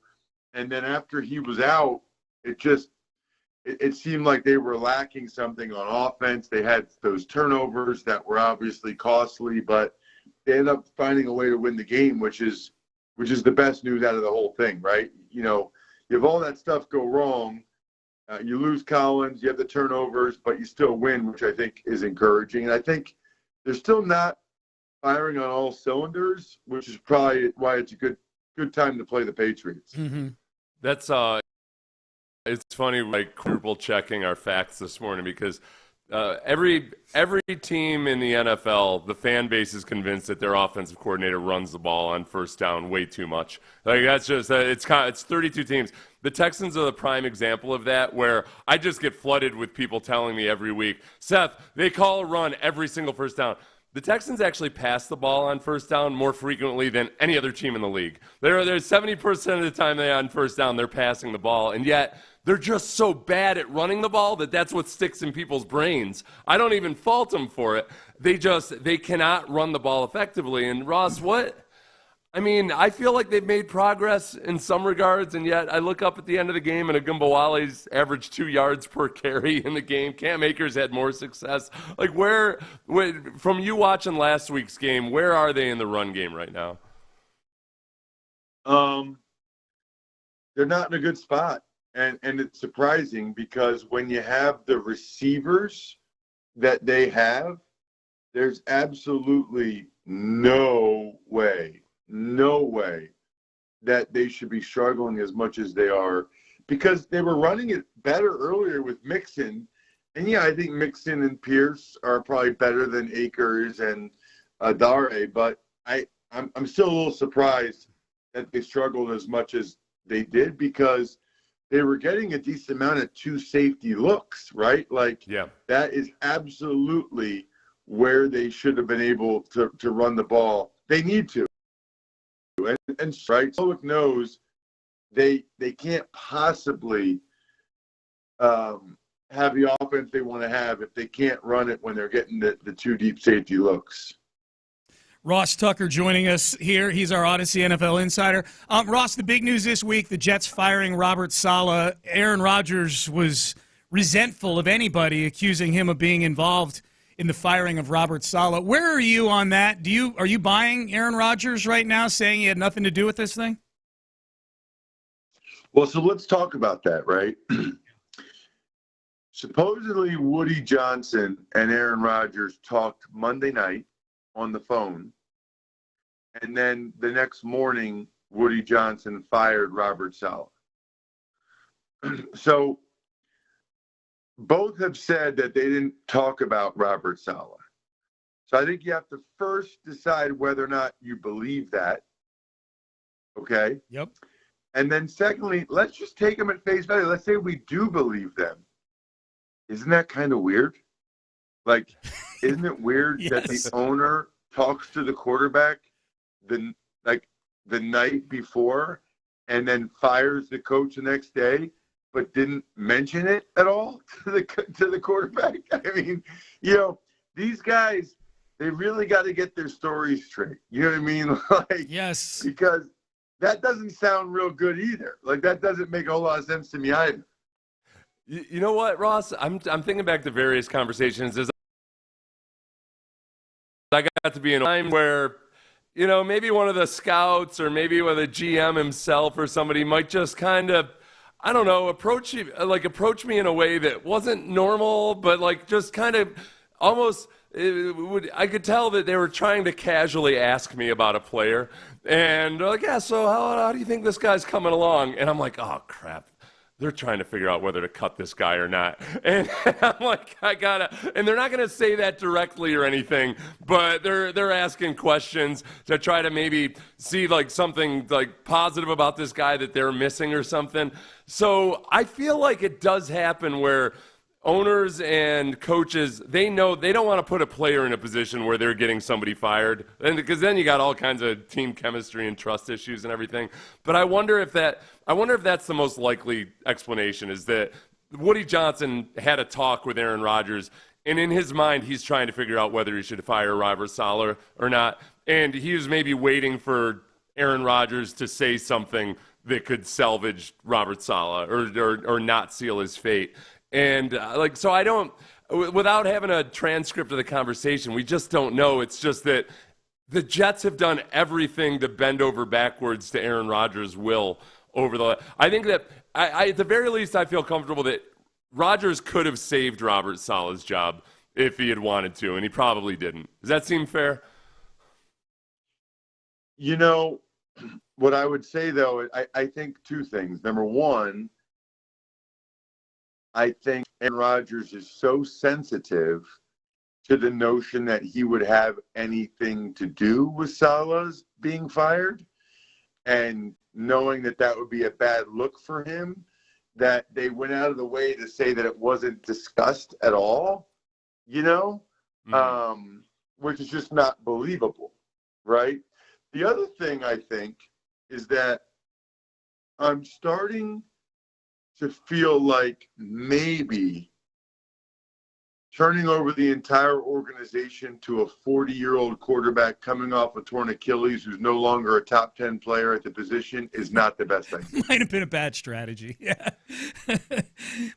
And then after he was out, it seemed like they were lacking something on offense. They had those turnovers that were obviously costly, but they ended up finding a way to win the game, which is the best news out of the whole thing, right? You know, you have all that stuff go wrong. You lose Collins, you have the turnovers, but you still win, which I think is encouraging. And I think they're still not firing on all cylinders, which is probably why it's a good time to play the Patriots. Mm-hmm. That's it's funny, like quadruple checking our facts this morning because every team in the NFL, the fan base is convinced that their offensive coordinator runs the ball on first down way too much. Like that's just it's 32 teams. The Texans are the prime example of that, where I just get flooded with people telling me every week, Seth, they call a run every single first down. The Texans actually pass the ball on first down more frequently than any other team in the league. They're 70% of the time they on first down, they're passing the ball, and yet they're just so bad at running the ball that's what sticks in people's brains. I don't even fault them for it. They cannot run the ball effectively. And Ross, I feel like they've made progress in some regards, and yet I look up at the end of the game and Agumbawale's averaged 2 yards per carry in the game. Cam Akers had more success. Like from you watching last week's game, where are they in the run game right now? They're not in a good spot, and it's surprising because when you have the receivers that they have, there's absolutely no way that they should be struggling as much as they are because they were running it better earlier with Mixon. And, yeah, I think Mixon and Pierce are probably better than Akers and Dare, but I'm still a little surprised that they struggled as much as they did because they were getting a decent amount of 2 safety looks, right? Like, yeah, that is absolutely where they should have been able to run the ball. They need to. And right, Slowick knows they can't possibly have the offense they want to have if they can't run it when they're getting the 2 deep safety looks. Ross Tucker joining us here. He's our Odyssey NFL insider. Ross, the big news this week, the Jets firing Robert Saleh. Aaron Rodgers was resentful of anybody accusing him of being involved in the firing of Robert Saleh. Where are you on that? Are you buying Aaron Rodgers right now, saying he had nothing to do with this thing? Well, so let's talk about that, right? Supposedly Woody Johnson and Aaron Rodgers talked Monday night on the phone, and then the next morning Woody Johnson fired Robert Saleh. So both have said that they didn't talk about Robert Saleh. So I think you have to first decide whether or not you believe that. Okay? Yep. And then secondly, let's just take them at face value. Let's say we do believe them. Isn't that kind of weird? Like, isn't it weird that the owner talks to the quarterback the night before and then fires the coach the next day, but didn't mention it at all to the quarterback? I mean, these guys, they really got to get their stories straight. You know what I mean? Like, yes. Because that doesn't sound real good either. Like, that doesn't make a whole lot of sense to me either. You know what, Ross? I'm thinking back to various conversations. I got to be in a time where, maybe one of the scouts or maybe with a GM himself or somebody might just kind of, I don't know, approach me in a way that wasn't normal, but like just kind of almost, I could tell that they were trying to casually ask me about a player. And they're like, yeah, so how do you think this guy's coming along? And I'm like, oh, crap. They're trying to figure out whether to cut this guy or not. And I'm like, and they're not going to say that directly or anything, but they're asking questions to try to maybe see like something like positive about this guy that they're missing or something. So I feel like it does happen where owners and coaches, they know they don't want to put a player in a position where they're getting somebody fired, and because then you got all kinds of team chemistry and trust issues and everything. But I wonder if that's the most likely explanation, is that Woody Johnson had a talk with Aaron Rodgers, and in his mind he's trying to figure out whether he should fire Robert Saleh or not, and he was maybe waiting for Aaron Rodgers to say something that could salvage Robert Saleh or not seal his fate. And so I don't, without having a transcript of the conversation, we just don't know. It's just that the Jets have done everything to bend over backwards to Aaron Rodgers' will I think that at the very least, I feel comfortable that Rodgers could have saved Robert Saleh's job if he had wanted to, and he probably didn't. Does that seem fair? What I would say, though, I think two things. Number one, I think Aaron Rodgers is so sensitive to the notion that he would have anything to do with Saleh's being fired, and knowing that would be a bad look for him, that they went out of the way to say that it wasn't discussed at all, which is just not believable, right? The other thing I think is that I'm starting to feel like maybe turning over the entire organization to a 40-year-old quarterback coming off a torn Achilles who's no longer a top 10 player at the position is not the best idea. Might have been a bad strategy. Yeah.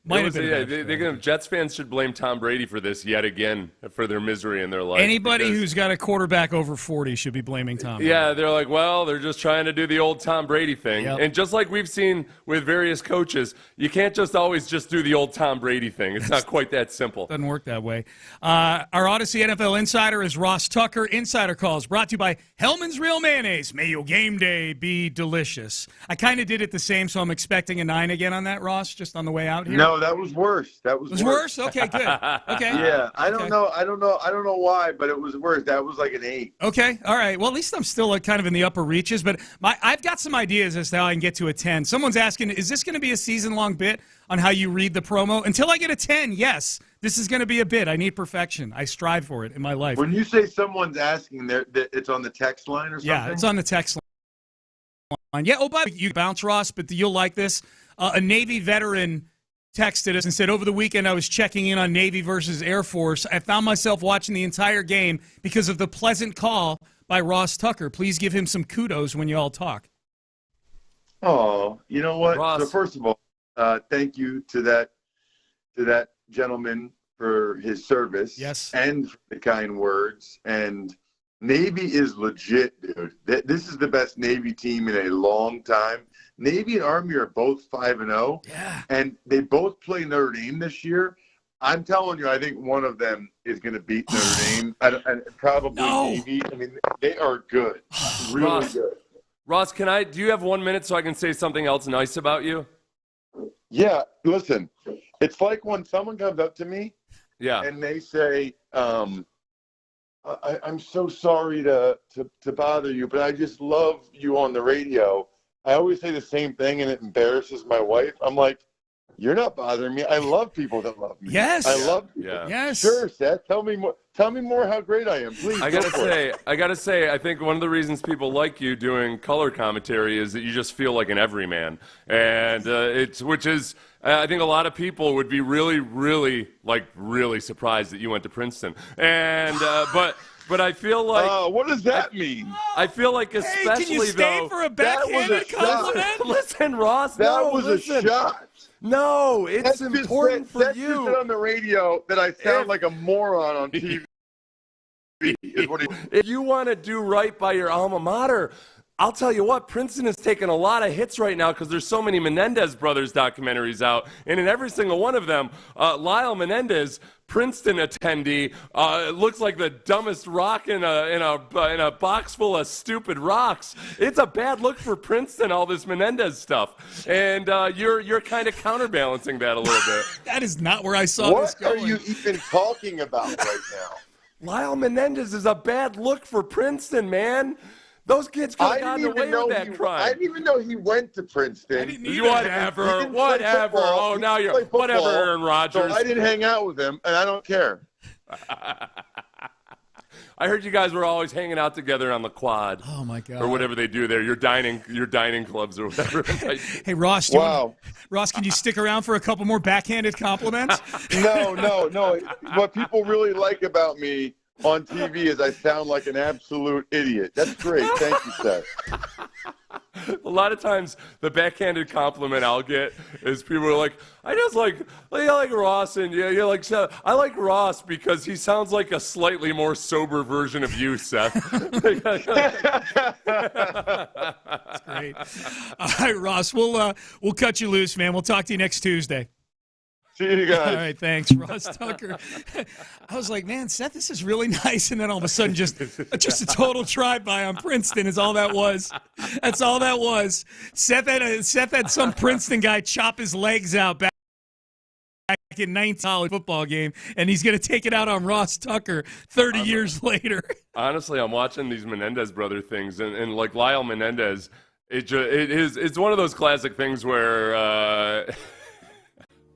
Might have been. Jets fans should blame Tom Brady for this yet again, for their misery in their life. Anybody who's got a quarterback over 40 should be blaming Tom Brady. Yeah, they're like, well, they're just trying to do the old Tom Brady thing. Yep. And just like we've seen with various coaches, you can't just always just do the old Tom Brady thing. It's not quite that simple. Doesn't work that way. Our Odyssey NFL insider is Ross Tucker. Insider Calls brought to you by Hellman's Real Mayonnaise. May your game day be delicious. I kind of did it the same, so I'm expecting a 9 again on that, Ross, just on the way out here. No, that was worse. That was worse. Okay, good. Okay. Yeah, I don't know why, but it was worse. That was like an 8. Okay, all right. Well, at least I'm still kind of in the upper reaches, but I've got some ideas as to how I can get to a 10. Someone's asking, is this going to be a season-long bit on how you read the promo? Until I get a 10, yes. This is going to be a bit. I need perfection. I strive for it in my life. When you say someone's asking, it's on the text line or something? Yeah, it's on the text line. Yeah, by the way, you bounce, Ross, but you'll like this. A Navy veteran texted us and said, over the weekend I was checking in on Navy versus Air Force. I found myself watching the entire game because of the pleasant call by Ross Tucker. Please give him some kudos when you all talk. Oh, you know what? Ross. So first of all, thank you to that gentleman for his service, yes, and for the kind words. And Navy is legit, dude. This is the best Navy team in a long time. Navy and Army are both 5-0, and they both play Notre Dame this year. I'm telling you, I think one of them is going to beat Notre Dame. Probably Navy. I mean, they are good, really good. Ross, do you have 1 minute so I can say something else nice about you? Yeah, listen, it's like when someone comes up to me and they say, I'm so sorry to bother you, but I just love you on the radio. I always say the same thing, and it embarrasses my wife. I'm like, you're not bothering me. I love people that love me. Yes. I love people. Yeah. Yes. Sure, Seth. Tell me more. Tell me more how great I am, please. I gotta say, I think one of the reasons people like you doing color commentary is that you just feel like an everyman, and I think a lot of people would be really, really, really surprised that you went to Princeton, and but I feel like what does that mean? I feel like especially hey, can you stay though, for a backhanded compliment? Listen, Ross, that was a shot. No, it's important for you. Just said on the radio that I sound like a moron on TV. If you want to do right by your alma mater, I'll tell you what, Princeton is taking a lot of hits right now because there's so many Menendez brothers documentaries out, and in every single one of them, Lyle Menendez, Princeton attendee, looks like the dumbest rock in a box full of stupid rocks. It's a bad look for Princeton, all this Menendez stuff, and you're kind of counterbalancing that a little bit. That is not where I saw this going. What are you even talking about right now? Lyle Menendez is a bad look for Princeton, man. Those kids could have gotten away with that crime. I didn't even know he went to Princeton. Whatever. Oh, now you're whatever, Aaron Rodgers. So I didn't hang out with him, and I don't care. I heard you guys were always hanging out together on the quad. Oh my God! Or whatever they do there, your dining clubs or whatever. Hey Ross, Ross, can you stick around for a couple more backhanded compliments? No. What people really like about me on TV is I sound like an absolute idiot. That's great. Thank you, Seth. A lot of times, the backhanded compliment I'll get is people are like, I like Ross, and you're like, I like Ross because he sounds like a slightly more sober version of you, Seth. That's great. All right, Ross, we'll cut you loose, man. We'll talk to you next Tuesday. See you guys. All right, thanks, Ross Tucker. I was like, man, Seth, this is really nice. And then all of a sudden, just a total drive-by on Princeton is all that was. That's all that was. Seth had some Princeton guy chop his legs out back in 19 college football game, and he's going to take it out on Ross Tucker 30 years later. Honestly, I'm watching these Menendez brother things, and like Lyle Menendez, it's one of those classic things where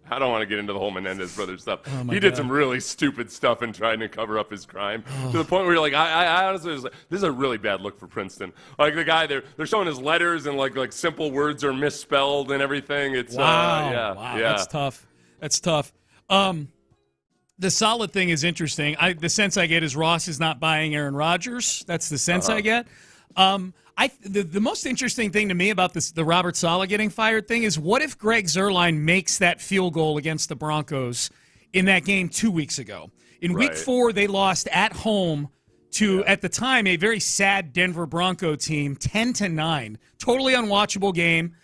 I don't want to get into the whole Menendez brothers stuff. He did some really stupid stuff in trying to cover up his crime to the point where you're like, I honestly was like, this is a really bad look for Princeton. Like the guy, they're showing his letters and like simple words are misspelled and everything. It's wow, that's tough. That's tough. The solid thing is interesting. The sense I get is Ross is not buying Aaron Rodgers. That's the sense I get. The most interesting thing to me about the Robert Saleh getting fired thing is what if Greg Zuerlein makes that field goal against the Broncos in that game 2 weeks ago? In Week 4, they lost at home to, at the time, a very sad Denver Bronco team, 10-9. Totally unwatchable game.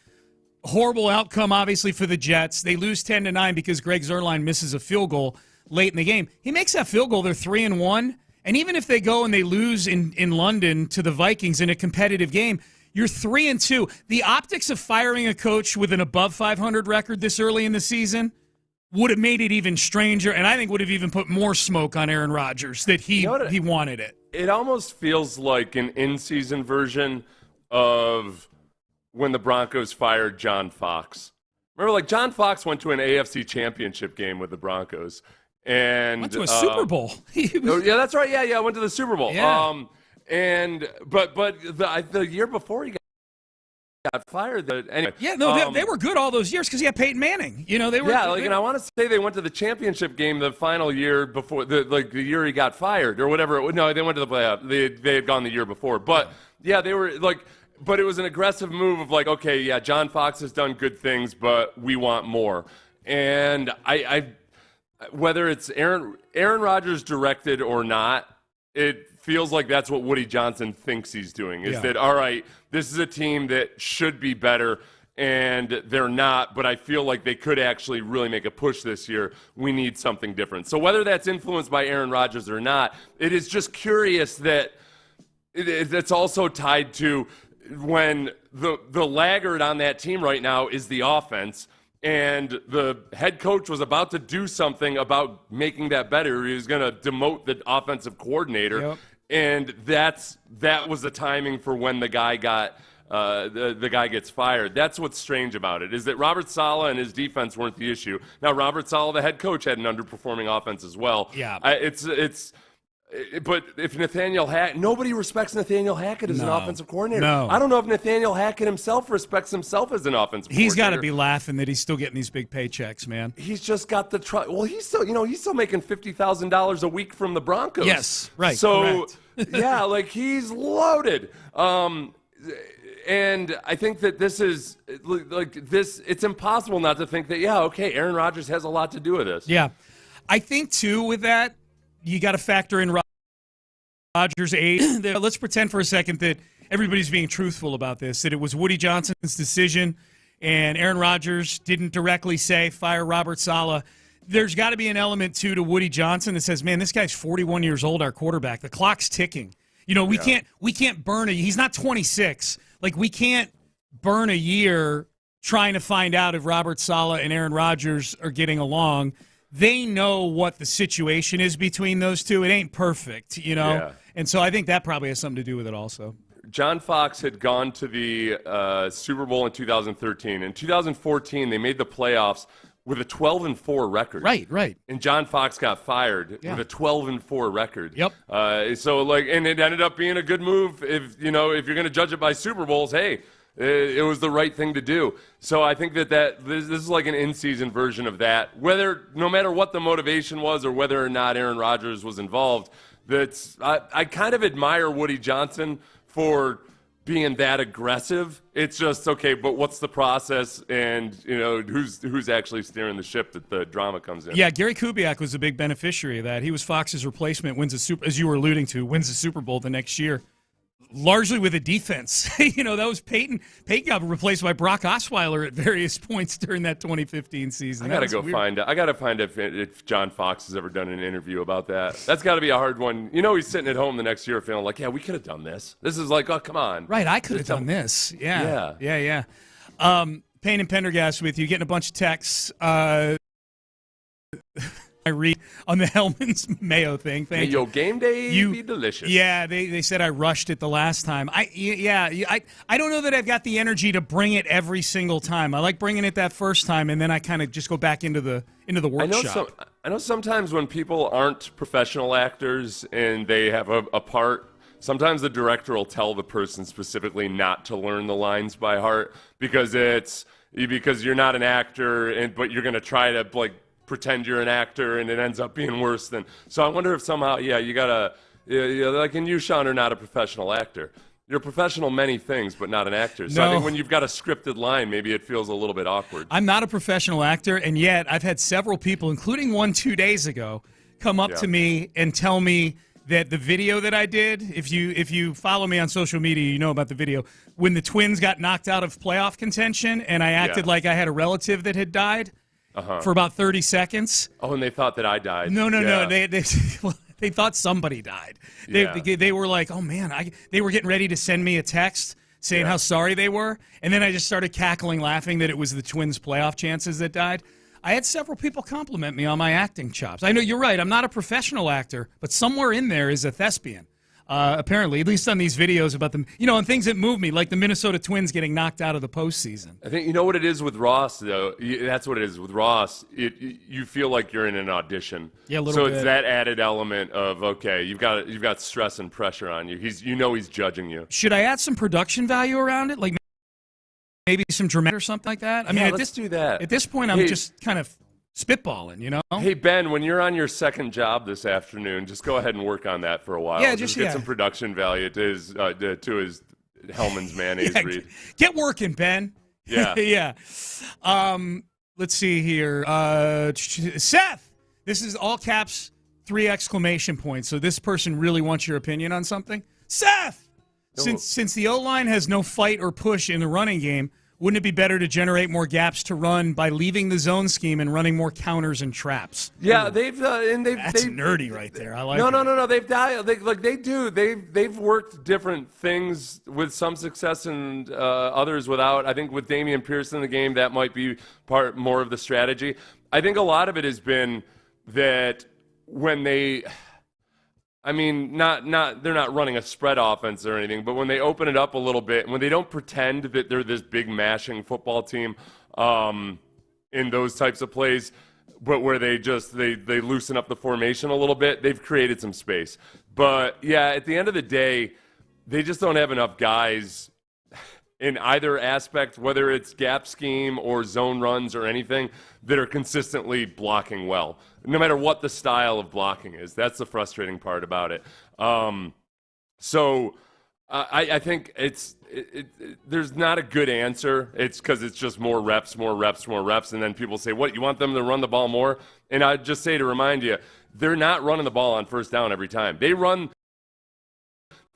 Horrible outcome, obviously, for the Jets. They lose 10-9 because Greg Zuerlein misses a field goal late in the game. He makes that field goal. They're 3-1. And even if they go and they lose in London to the Vikings in a competitive game, you're 3-2. The optics of firing a coach with an above 500 record this early in the season would have made it even stranger, and I think would have even put more smoke on Aaron Rodgers that he wanted it. It almost feels like an in-season version of when the Broncos fired John Fox. Remember, like John Fox went to an AFC Championship game with the Broncos. And went to a Super Bowl. Yeah, that's right. Yeah, went to the Super Bowl. Yeah. But the year before he got fired. Anyway, they were good all those years because he had Peyton Manning. You know, they were. Yeah, and I want to say they went to the championship game the final year before the year he got fired or whatever. No, they went to the playoff. They had gone the year before, but yeah, they were like. But it was an aggressive move of like, okay, yeah, John Fox has done good things, but we want more. And I whether it's Aaron Rodgers directed or not, it feels like that's what Woody Johnson thinks he's doing. Is that, all right, this is a team that should be better, and they're not, but I feel like they could actually really make a push this year. We need something different. So whether that's influenced by Aaron Rodgers or not, it is just curious that it's also tied to when the laggard on that team right now is the offense, and the head coach was about to do something about making that better. He was going to demote the offensive coordinator, and that was the timing for when the guy got the guy gets fired. That's what's strange about it, is that Robert Saleh and his defense weren't the issue. Now, Robert Saleh, the head coach, had an underperforming offense as well. Yeah. But if nobody respects Nathaniel Hackett as an offensive coordinator. No. I don't know if Nathaniel Hackett himself respects himself as an offensive coordinator. He's got to be laughing that he's still getting these big paychecks, man. He's just got the well, he's still making $50,000 a week from the Broncos. Yes, right. So yeah, like he's loaded. And I think that this is it's impossible not to think that Aaron Rodgers has a lot to do with this. Yeah. I think too with that, you got to factor in Rodgers' age. Let's pretend for a second that everybody's being truthful about this, that it was Woody Johnson's decision and Aaron Rodgers didn't directly say fire Robert Saleh. There's got to be an element too to Woody Johnson that says, man, this guy's 41 years old, our quarterback. The clock's ticking. We can't burn he's not 26. Like, we can't burn a year trying to find out if Robert Saleh and Aaron Rodgers are getting along. They know what the situation is between those two. It ain't perfect, Yeah. And so I think that probably has something to do with it also. John Fox had gone to the Super Bowl in 2013. In 2014, they made the playoffs with a 12-4 record. Right. And John Fox got fired with a 12-4 record. Yep. And it ended up being a good move. If you're going to judge it by Super Bowls, hey, it was the right thing to do. So I think that this is like an in-season version of that. No matter what the motivation was or whether or not Aaron Rodgers was involved, I kind of admire Woody Johnson for being that aggressive. It's just, okay, but what's the process, and who's actually steering the ship that the drama comes in? Yeah, Gary Kubiak was a big beneficiary of that. He was Fox's replacement, as you were alluding to, wins the Super Bowl the next year. Largely with a defense. That was Peyton. Peyton got replaced by Brock Osweiler at various points during that 2015 season. I got to find if John Fox has ever done an interview about that. That's got to be a hard one. He's sitting at home the next year feeling like, yeah, we could have done this. This is like, oh, come on. Right, I could have done this. Yeah. Payne and Pendergast with you, getting a bunch of texts. I read on the Hellman's Mayo thing. Thank you. Game day be delicious. Yeah, they said I rushed it the last time. I don't know that I've got the energy to bring it every single time. I like bringing it that first time, and then I kind of just go back into the workshop. I know sometimes when people aren't professional actors and they have a part, sometimes the director will tell the person specifically not to learn the lines by heart because you're not an actor, but you're going to try to pretend you're an actor, and it ends up being worse than. So I wonder if somehow, you gotta, like in you, Sean, are not a professional actor. You're a professional many things, but not an actor. So I think when you've got a scripted line, maybe it feels a little bit awkward. I'm not a professional actor, and yet I've had several people, including one 2 days ago, come up to me and tell me that the video that I did, if you follow me on social media, you know about the video, when the Twins got knocked out of playoff contention, and I acted like I had a relative that had died. For about 30 seconds. Oh, and they thought that I died. No. They thought somebody died. They were like, oh, man. They were getting ready to send me a text saying how sorry they were. And then I just started cackling, laughing that it was the Twins' playoff chances that died. I had several people compliment me on my acting chops. I know you're right. I'm not a professional actor, but somewhere in there is a thespian. Apparently, at least on these videos about them, and things that move me, like the Minnesota Twins getting knocked out of the postseason. I think what it is with Ross, though. That's what it is with Ross. You feel like you're in an audition. Yeah, a little bit. So it's that added element of you've got stress and pressure on you. He's judging you. Should I add some production value around it, like maybe some dramatic or something like that? Let's do that. At this point, I'm just kind of spitballing, Hey, Ben, when you're on your second job this afternoon, just go ahead and work on that for a while. Yeah, just get some production value to his Hellman's mayonnaise read. Get working, Ben. Yeah. Yeah. Let's see here. Seth, this is all caps, 3 exclamation points. So this person really wants your opinion on something. Seth, since the O-line has no fight or push in the running game, wouldn't it be better to generate more gaps to run by leaving the zone scheme and running more counters and traps? Yeah, that's nerdy right there. I like it. No. They've worked different things with some success and others without. I think with Damian Pierce in the game, that might be more of the strategy. I think a lot of it has been that when they I mean, they're not running a spread offense or anything, but when they open it up a little bit, when they don't pretend that they're this big mashing football team in those types of plays, but where they loosen up the formation a little bit, they've created some space. But yeah, at the end of the day, they just don't have enough guys in either aspect, whether it's gap scheme or zone runs or anything, that are consistently blocking well, no matter what the style of blocking is. That's the frustrating part about it. So I think there's not a good answer. It's because it's just more reps. And then people say, what, you want them to run the ball more? And I'd just say, to remind you, they're not running the ball on first down every time. They run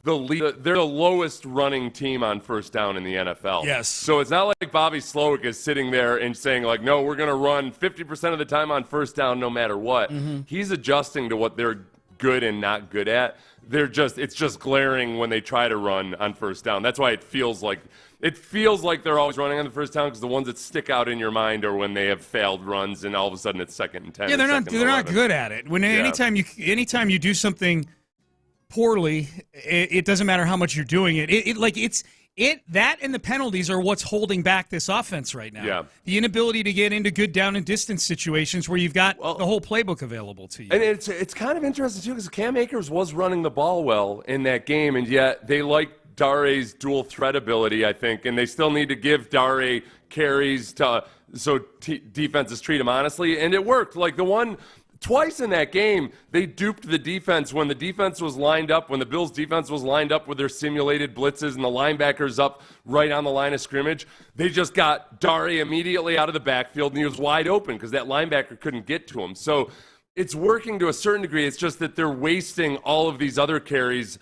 they're the lowest running team on first down in the NFL. Yes. So it's not like Bobby Slowick is sitting there and saying, like, no, we're going to run 50% of the time on first down no matter what. Mm-hmm. He's adjusting to what they're good and not good at. It's just glaring when they try to run on first down. That's why it feels like they're always running on the first down, because the ones that stick out in your mind are when they have failed runs and all of a sudden it's 2nd and 10. Yeah, they're not good at it. Anytime you do something poorly, it doesn't matter how much you're doing it. That and the penalties are what's holding back this offense right now. Yeah. The inability to get into good down and distance situations where you've got the whole playbook available to you. And it's kind of interesting too, because Cam Akers was running the ball well in that game, and yet they like Dare's dual threat ability, I think, and they still need to give Dare carries so defenses treat him honestly, and it worked. Like twice in that game, they duped the defense when the defense was lined up, when the Bills' defense was lined up with their simulated blitzes and the linebackers up right on the line of scrimmage. They just got Dare immediately out of the backfield, and he was wide open because that linebacker couldn't get to him. So it's working to a certain degree. It's just that they're wasting all of these other carries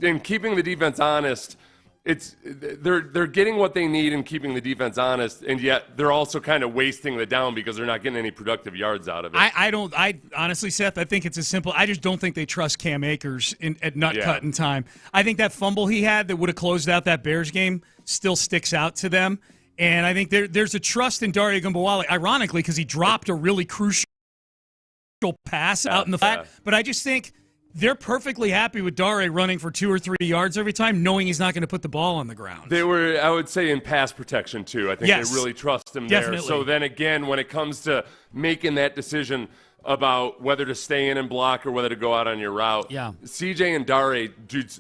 and keeping the defense honest. They're getting what they need and keeping the defense honest, and yet they're also kind of wasting the down because they're not getting any productive yards out of it. I honestly, Seth, I think it's as simple. I just don't think they trust Cam Akers at nut cutting time. I think that fumble he had that would have closed out that Bears game still sticks out to them, and I think there's a trust in Dare Ogunbowale, ironically, because he dropped a really crucial pass out in the flat. But I just think they're perfectly happy with Dare running for 2 or 3 yards every time, knowing he's not going to put the ball on the ground. They were, I would say, in pass protection, too. I think they really trust him definitely there. So then again, when it comes to making that decision about whether to stay in and block or whether to go out on your route, CJ and Dare,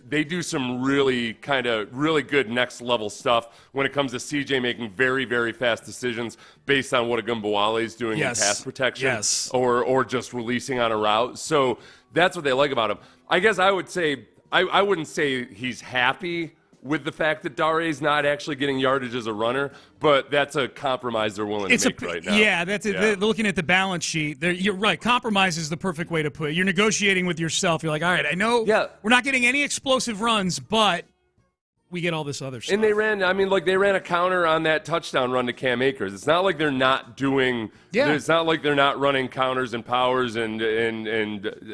they do some really good next-level stuff when it comes to CJ making very, very fast decisions based on what Ogunbowale is doing in pass protection or just releasing on a route. So that's what they like about him. I guess I would say I wouldn't say he's happy with the fact that Dare is not actually getting yardage as a runner, but that's a compromise they're willing to make right now. Yeah, they're looking at the balance sheet. You're right. Compromise is the perfect way to put it. You're negotiating with yourself. You're like, all right, I know we're not getting any explosive runs, but we get all this other stuff. And they ran a counter on that touchdown run to Cam Akers. It's not like they're not doing. It's not like they're not running counters and powers and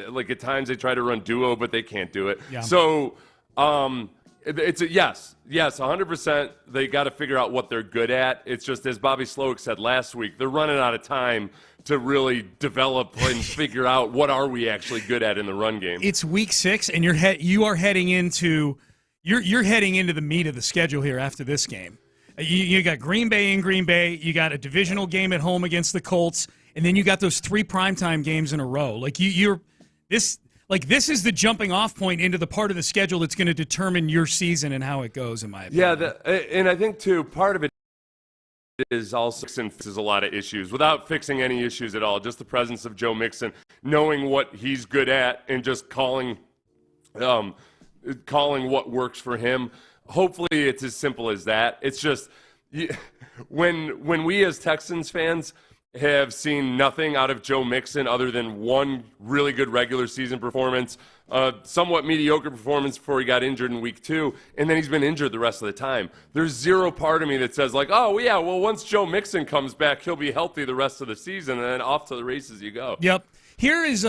like at times they try to run duo, but they can't do it. Yeah. So it's a yes, 100%. They got to figure out what they're good at. It's just, as Bobby Slowick said last week, they're running out of time to really develop and figure out what are we actually good at in the run game. It's week 6, and you are heading into. You're heading into the meat of the schedule here after this game. You got Green Bay in Green Bay. You got a divisional game at home against the Colts, and then you got those 3 primetime games in a row. Like this is the jumping off point into the part of the schedule that's going to determine your season and how it goes, in my opinion. Yeah, and I think too part of it is also fixes a lot of issues without fixing any issues at all. Just the presence of Joe Mixon, knowing what he's good at, and just calling what works for him. Hopefully it's as simple as that. It's just when we as Texans fans have seen nothing out of Joe Mixon other than one really good regular season performance, somewhat mediocre performance before he got injured in week 2, and then he's been injured the rest of the time. There's zero part of me that says like, oh yeah, well once Joe Mixon comes back, he'll be healthy the rest of the season, and then off to the races you go. Yep. Here is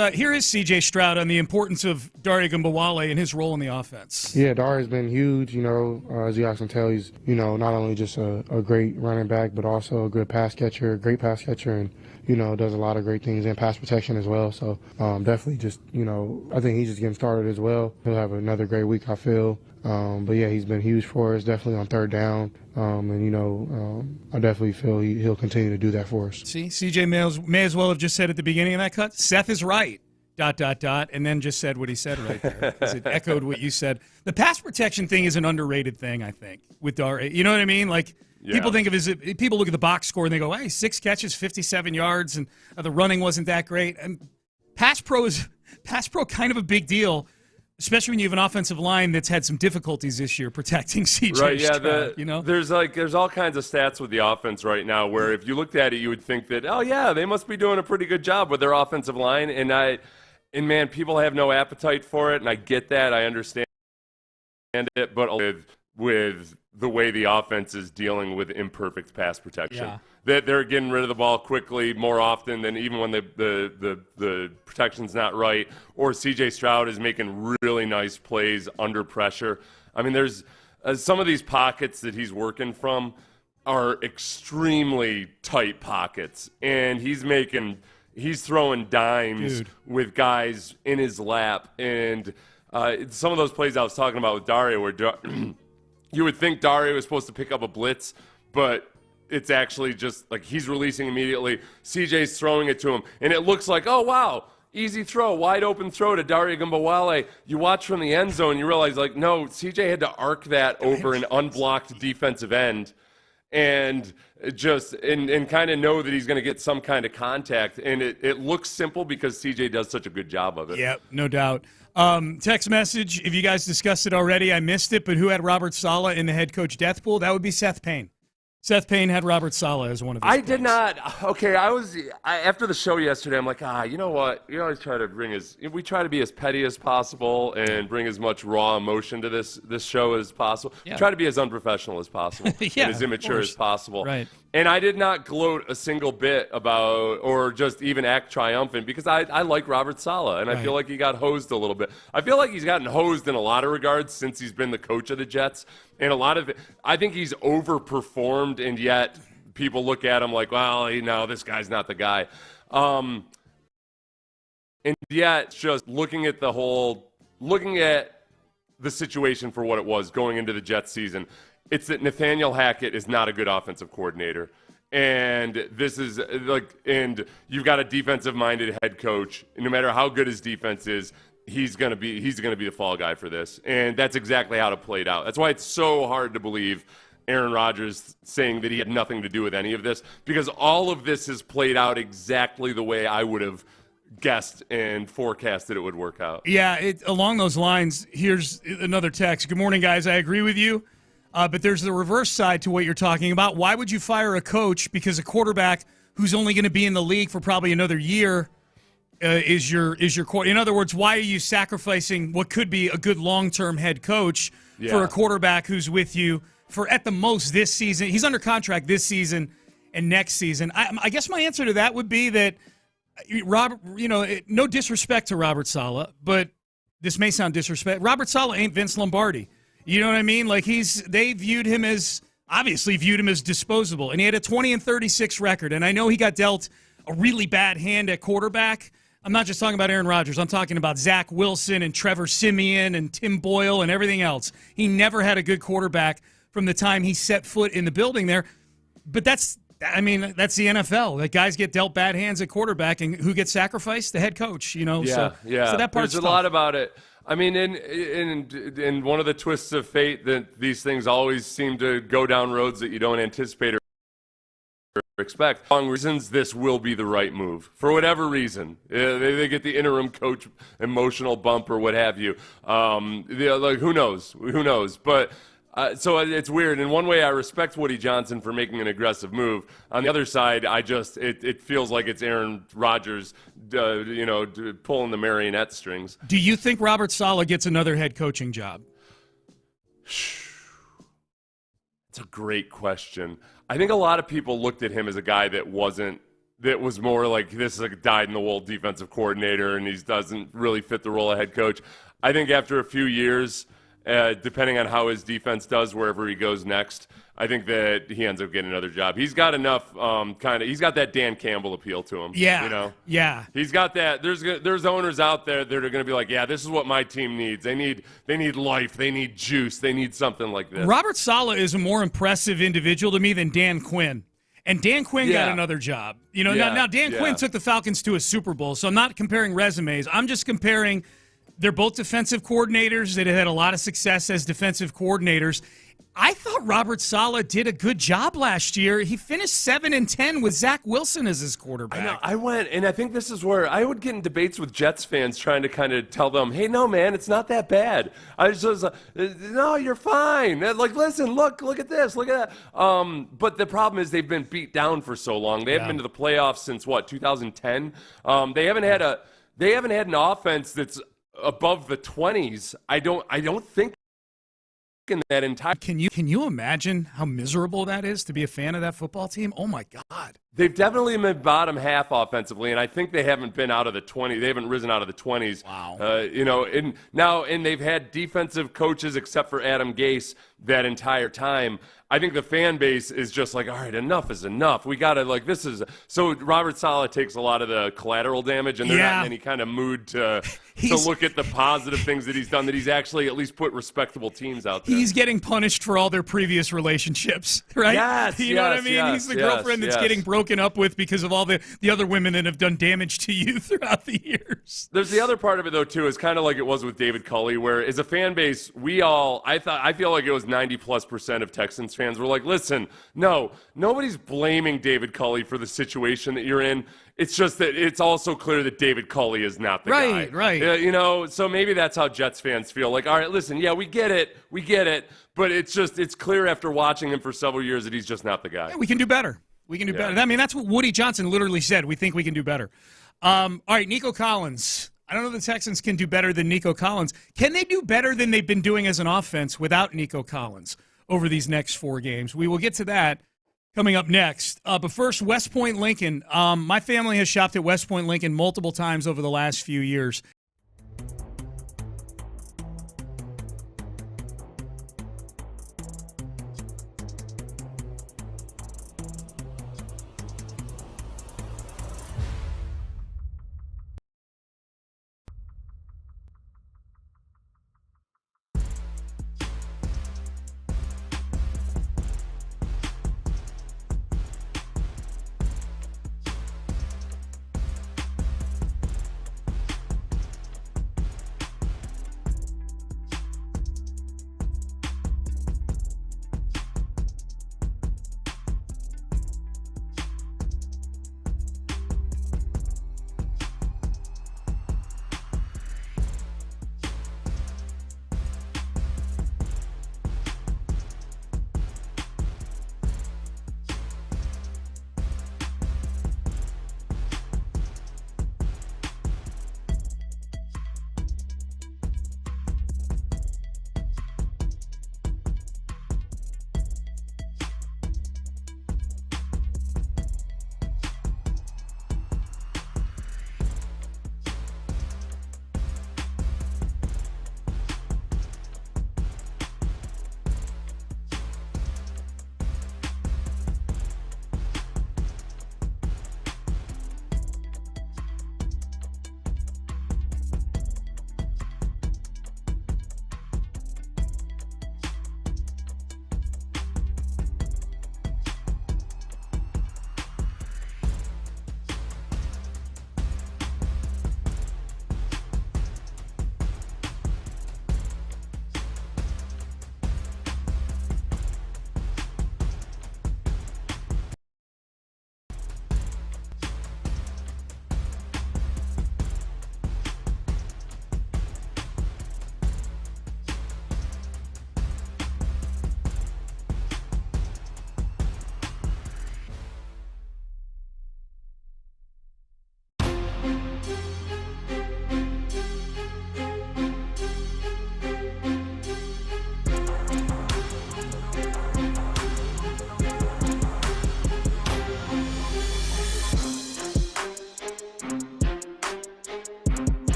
C.J. Stroud on the importance of Dare Gumbawale and his role in the offense. Yeah, Dare's been huge. As you guys can tell, he's not only just a great running back, but also a good pass catcher, and does a lot of great things in pass protection as well. So definitely just I think he's just getting started as well. He'll have another great week, I feel. But yeah, he's been huge for us, definitely on third down. I definitely feel he'll continue to do that for us. See, CJ may as well have just said at the beginning of that cut, Seth is right, ... and then just said what he said right there, because it echoed what you said. The pass protection thing is an underrated thing, I think, with Dare. You know what I mean? Like, people think of people look at the box score and they go, hey, 6 catches, 57 yards, and the running wasn't that great. And pass pro kind of a big deal, especially when you have an offensive line that's had some difficulties this year protecting CJ. Right, yeah. Stroud, There's all kinds of stats with the offense right now where if you looked at it, you would think that, oh yeah, they must be doing a pretty good job with their offensive line. And man, people have no appetite for it, and I get that, I understand it, but with the way the offense is dealing with imperfect pass protection, that they're getting rid of the ball quickly more often than even when the protection's not right, or C.J. Stroud is making really nice plays under pressure. I mean, there's some of these pockets that he's working from are extremely tight pockets, and he's throwing dimes with guys in his lap, and some of those plays I was talking about with Dare where you would think Dare was supposed to pick up a blitz, but it's actually just like he's releasing immediately. CJ's throwing it to him, and it looks like, oh, wow, easy throw, wide open throw to Dare Gumbawale. You watch from the end zone, you realize, like, no, CJ had to arc that over an unblocked defensive end and kind of know that he's going to get some kind of contact. And it looks simple because CJ does such a good job of it. Yep, no doubt. Text message, if you guys discussed it already, I missed it, but who had Robert Saleh in the head coach death pool? That would be Seth Payne. Seth Payne had Robert Saleh as one of his I did not. Okay, after the show yesterday, I'm like, you know what? We always try to we try to be as petty as possible and bring as much raw emotion to this show as possible. Yeah. We try to be as unprofessional as possible and as immature as possible. Right. And I did not gloat a single bit about or just even act triumphant because I like Robert Saleh, and I feel like he got hosed a little bit. I feel like he's gotten hosed in a lot of regards since he's been the coach of the Jets. And a lot of it, I think he's overperformed, and yet people look at him like, well, this guy's not the guy. And yet, just looking at the situation for what it was going into the Jets season, it's that Nathaniel Hackett is not a good offensive coordinator. And and you've got a defensive-minded head coach. And no matter how good his defense is, he's gonna be the fall guy for this. And that's exactly how it played out. That's why it's so hard to believe Aaron Rodgers saying that he had nothing to do with any of this, because all of this has played out exactly the way I would have guessed and forecasted it would work out. Yeah, along those lines, here's another text. Good morning, guys. I agree with you. But there's the reverse side to what you're talking about. Why would you fire a coach because a quarterback who's only going to be in the league for probably another year is your core? In other words, why are you sacrificing what could be a good long-term head coach for a quarterback who's with you for at the most this season? He's under contract this season and next season. I guess my answer to that would be that Robert, no disrespect to Robert Saleh, but this may sound disrespect. Robert Saleh ain't Vince Lombardi. You know what I mean? Like they obviously viewed him as disposable, and he had a 20-36 record. And I know he got dealt a really bad hand at quarterback. I'm not just talking about Aaron Rodgers. I'm talking about Zach Wilson and Trevor Siemian and Tim Boyle and everything else. He never had a good quarterback from the time he set foot in the building there. But that's the NFL. Like, guys get dealt bad hands at quarterback, and who gets sacrificed? The head coach. So that part's There's a lot about it. I mean, in one of the twists of fate, that these things always seem to go down roads that you don't anticipate or expect. For long reasons, this will be the right move. For whatever reason, they get the interim coach emotional bump or what have you. Who knows? Who knows? But so it's weird. In one way, I respect Woody Johnson for making an aggressive move. On the other side, it feels like it's Aaron Rodgers, pulling the marionette strings. Do you think Robert Saleh gets another head coaching job? It's a great question. I think a lot of people looked at him as a guy that wasn't that was more like this is a dyed-in-the-wool defensive coordinator and he doesn't really fit the role of head coach. I think after a few years, depending on how his defense does wherever he goes next, I think that he ends up getting another job. He's got enough he's got that Dan Campbell appeal to him. Yeah. You know? Yeah. He's got that. There's owners out there that are going to be like, yeah, this is what my team needs. They need life. They need juice. They need something like this. Robert Saleh is a more impressive individual to me than Dan Quinn. And Dan Quinn got another job. You know, now Dan Quinn took the Falcons to a Super Bowl, so I'm not comparing resumes. I'm just comparing they're both defensive coordinators that had a lot of success as defensive coordinators. I thought Robert Saleh did a good job last year. He finished 7-10 with Zach Wilson as his quarterback. I know. I went, and I think this is where I would get in debates with Jets fans trying to kind of tell them, hey, no, man, it's not that bad. I was just no, you're fine. Like, listen, look at this, look at that. But the problem is they've been beat down for so long. They haven't been to the playoffs since, 2010? They haven't had an offense that's above the 20s. I don't think in that entire. Can you imagine how miserable that is to be a fan of that football team? Oh my God. They've definitely been bottom half offensively, and I think they haven't been out of the 20s. They haven't risen out of the 20s. Wow. And they've had defensive coaches except for Adam Gase that entire time. I think the fan base is just like, all right, enough is enough. We got to, this is. So Robert Saleh takes a lot of the collateral damage, and they're not in any kind of mood to look at the positive things that he's done, that he's actually at least put respectable teams out there. He's getting punished for all their previous relationships, right? Yes, you know what I mean? He's the girlfriend that's getting broken up with because of all the other women that have done damage to you throughout the years. There's the other part of it, though, too, is kind of like it was with David Culley, where as a fan base, I feel like it was 90+% of Texans fans were like, listen, no, nobody's blaming David Culley for the situation that you're in. It's just that it's also clear that David Culley is not the guy. Right. So maybe that's how Jets fans feel. Like, all right, listen, we get it, but it's clear after watching him for several years that he's just not the guy. Yeah, we can do better. We can do better. I mean, that's what Woody Johnson literally said. We think we can do better. All right, Nico Collins. I don't know if the Texans can do better than Nico Collins. Can they do better than they've been doing as an offense without Nico Collins over these next 4 games? We will get to that coming up next. But first, West Point Lincoln. My family has shopped at West Point Lincoln multiple times over the last few years.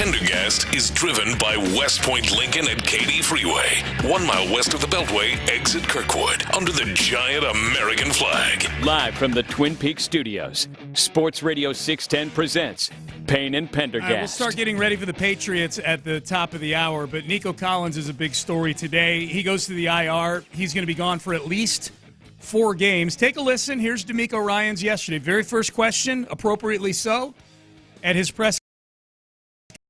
Pendergast is driven by West Point Lincoln at Katy Freeway, 1 mile west of the Beltway, exit Kirkwood, under the giant American flag. Live from the Twin Peaks studios, Sports Radio 610 presents Payne and Pendergast. We'll start getting ready for the Patriots at the top of the hour, but Nico Collins is a big story today. He goes to the IR. He's going to be gone for at least 4 games. Take a listen. Here's D'Amico Ryans yesterday. Very first question, appropriately so, at his press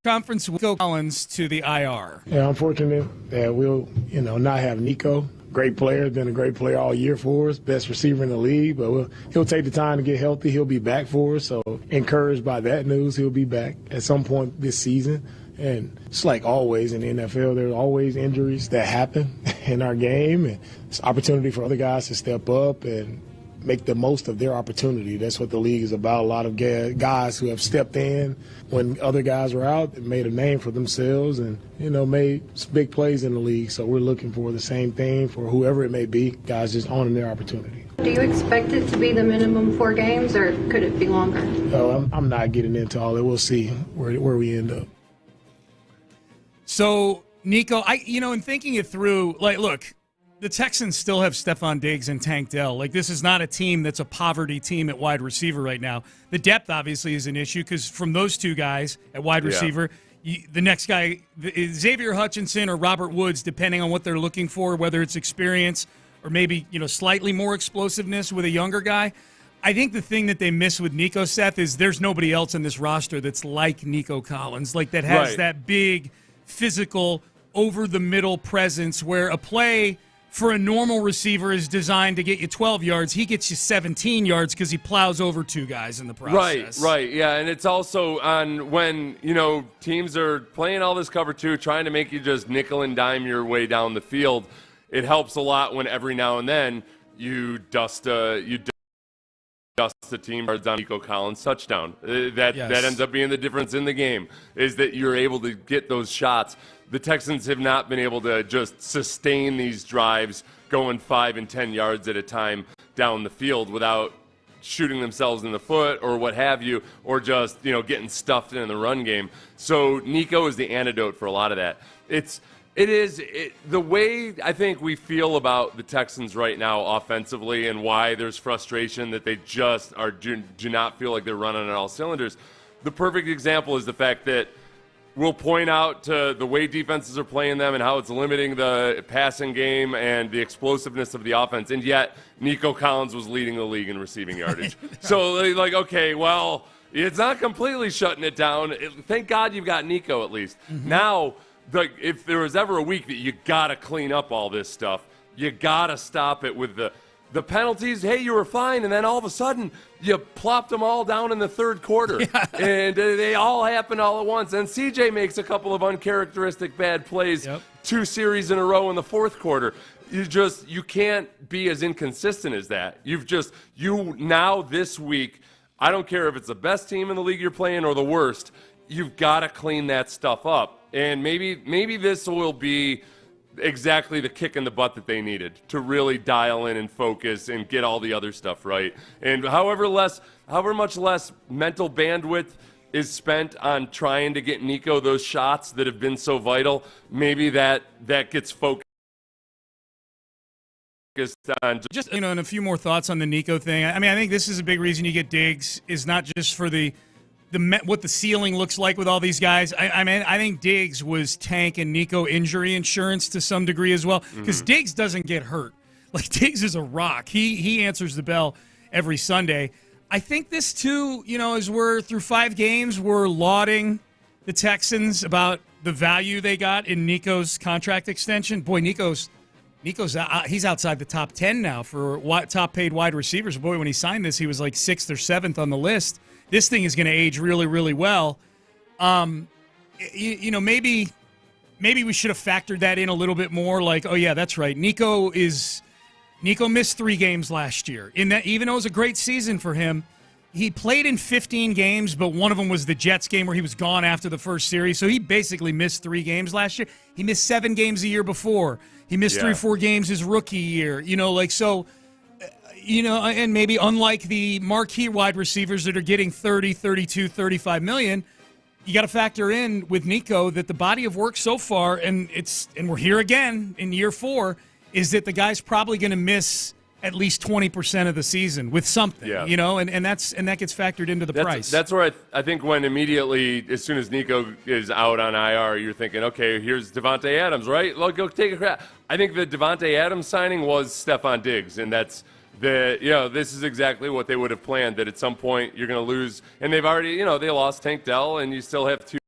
conference, Nico Collins to the IR. Yeah, I'm fortunate that we'll, not have Nico. Great player, been a great player all year for us, best receiver in the league, but he'll take the time to get healthy. He'll be back for us, so encouraged by that news. He'll be back at some point this season. And it's like always in the NFL, there's always injuries that happen in our game, and it's an opportunity for other guys to step up and make the most of their opportunity. That's what the league is about. A lot of guys who have stepped in when other guys were out and made a name for themselves and, made some big plays in the league. So we're looking for the same thing for whoever it may be, guys just owning their opportunity. Do you expect it to be the minimum 4 games, or could it be longer? No, I'm not getting into all that. We'll see where we end up. So, Nico, in thinking it through, look, the Texans still have Stephon Diggs and Tank Dell. This is not a team that's a poverty team at wide receiver right now. The depth obviously is an issue because from those 2 guys at wide receiver, the next guy, Xavier Hutchinson or Robert Woods, depending on what they're looking for, whether it's experience or maybe, slightly more explosiveness with a younger guy. I think the thing that they miss with Nico, Seth, is there's nobody else in this roster that's like Nico Collins, that has that big, physical, over-the-middle presence where a play – for a normal receiver is designed to get you 12 yards. He gets you 17 yards because he plows over 2 guys in the process. Right, yeah. And it's also on when, teams are playing all this cover 2, trying to make you just nickel and dime your way down the field. It helps a lot when every now and then you dust a team yards on Nico Collins touchdown. That ends up being the difference in the game, is that you're able to get those shots. The Texans have not been able to just sustain these drives going 5 and 10 yards at a time down the field without shooting themselves in the foot or what have you, or just, getting stuffed in the run game. So Nico is the antidote for a lot of that. The way I think we feel about the Texans right now offensively and why there's frustration that they just do not feel like they're running on all cylinders. The perfect example is the fact that we'll point out to the way defenses are playing them and how it's limiting the passing game and the explosiveness of the offense. And yet Nico Collins was leading the league in receiving yardage. So okay, well, it's not completely shutting it down. Thank God you've got Nico at least. Mm-hmm. Now, if there was ever a week that you got to clean up all this stuff, you got to stop it with the penalties. Hey, you were fine, and then all of a sudden you plopped them all down in the third quarter, and they all happen all at once. And CJ makes a couple of uncharacteristic bad plays 2 series in a row in the fourth quarter. You can't be as inconsistent as that. Now this week, I don't care if it's the best team in the league you're playing or the worst, you've got to clean that stuff up. And maybe this will be exactly the kick in the butt that they needed to really dial in and focus and get all the other stuff right. And however much less mental bandwidth is spent on trying to get Nico those shots that have been so vital, maybe that gets focused on. Just, and a few more thoughts on the Nico thing. I think this is a big reason you get Diggs, is not just for what the ceiling looks like with all these guys. I think Diggs was Tank and Nico injury insurance to some degree as well, because Diggs doesn't get hurt. Diggs is a rock. He answers the bell every Sunday. I think this too, as we're through 5 games, we're lauding the Texans about the value they got in Nico's contract extension. Boy, Nico's he's outside the top 10 now for top paid wide receivers. Boy, when he signed this, he was 6th or 7th on the list. This thing is going to age really, really well. Maybe we should have factored that in a little bit more. Oh yeah, that's right. Nico missed 3 games last year. Even though it was a great season for him, he played in 15 games, but one of them was the Jets game where he was gone after the first series. So he basically missed 3 games last year. He missed 7 games the year before. He missed 3 or 4 games his rookie year. And maybe unlike the marquee wide receivers that are getting 30, 32, 35 million, you got to factor in with Nico that the body of work so far, and we're here again in year 4, is that the guy's probably going to miss at least 20% of the season with something, and that gets factored into the price. That's where I think when immediately, as soon as Nico is out on IR, you're thinking, okay, here's Devontae Adams, right? Look, go take a crack. I think the Devontae Adams signing was Stephon Diggs, and that's this is exactly what they would have planned, that at some point you're going to lose, and they've already, they lost Tank Dell, and you still have 2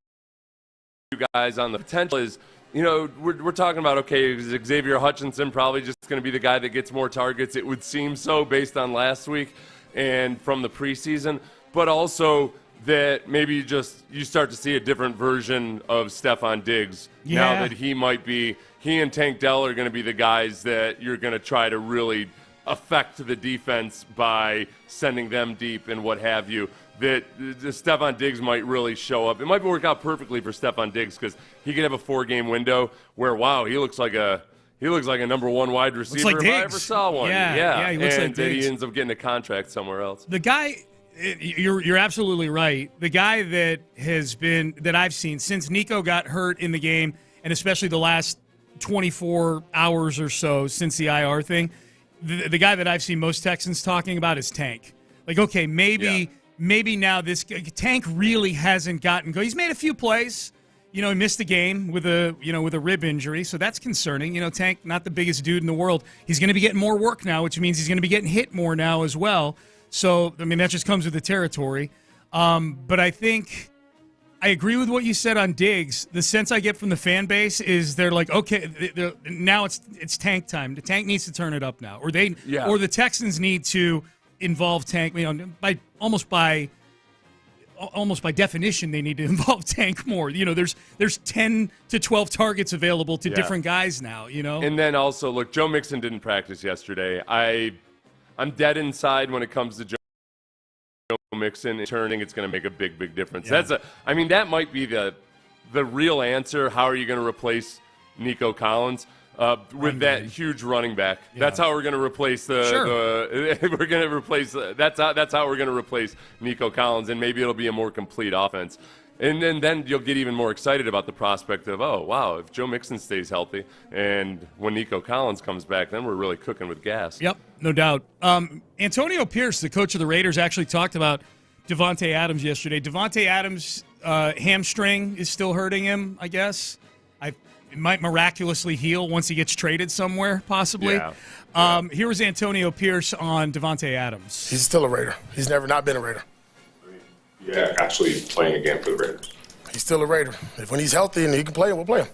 guys on the potential is, we're talking about, okay, is Xavier Hutchinson probably just going to be the guy that gets more targets? It would seem so based on last week and from the preseason, but also that maybe you start to see a different version of Stephon Diggs now that he and Tank Dell are going to be the guys that you're going to try to really affect the defense by sending them deep and what have you. That Stephon Diggs might really show up. It might work out perfectly for Stephon Diggs because he could have a 4-game window where, wow, he looks like a number 1 wide receiver if I ever saw one. Yeah, he looks and like he ends up getting a contract somewhere else. The guy, you're absolutely right. The guy that I've seen since Nico got hurt in the game, and especially the last 24 hours or so since the IR thing, the guy that I've seen most Texans talking about is Tank. Like, okay, maybe now this Tank really hasn't gotten go. He's made a few plays. He missed a game with a rib injury, so that's concerning. Tank, not the biggest dude in the world. He's going to be getting more work now, which means he's going to be getting hit more now as well. So, that just comes with the territory. But I think I agree with what you said on Diggs. The sense I get from the fan base is they're like, okay, now it's Tank time. The Tank needs to turn it up now, or the Texans need to involve Tank. Almost by definition, they need to involve Tank more. There's 10 to 12 targets available to different guys now. And then also, look, Joe Mixon didn't practice yesterday. I'm dead inside when it comes to Joe Mixon turning. It's going to make a big difference. Yeah. That might be the real answer. How are you going to replace Nico Collins? With that huge running back, that's how we're going to replace that's how we're going to replace Nico Collins, and maybe it'll be a more complete offense. And then you'll get even more excited about the prospect of, oh wow, if Joe Mixon stays healthy, and when Nico Collins comes back, then we're really cooking with gas. Yep, no doubt. Antonio Pierce, the coach of the Raiders, actually talked about Devontae Adams yesterday. Devontae Adams' hamstring is still hurting him, I guess. It might miraculously heal once he gets traded somewhere, possibly. Here was Antonio Pierce on Devontae Adams. He's still a Raider. He's never not been a Raider. Yeah, actually playing again for the Raiders. He's still a Raider. When he's healthy and he can play, we'll play him.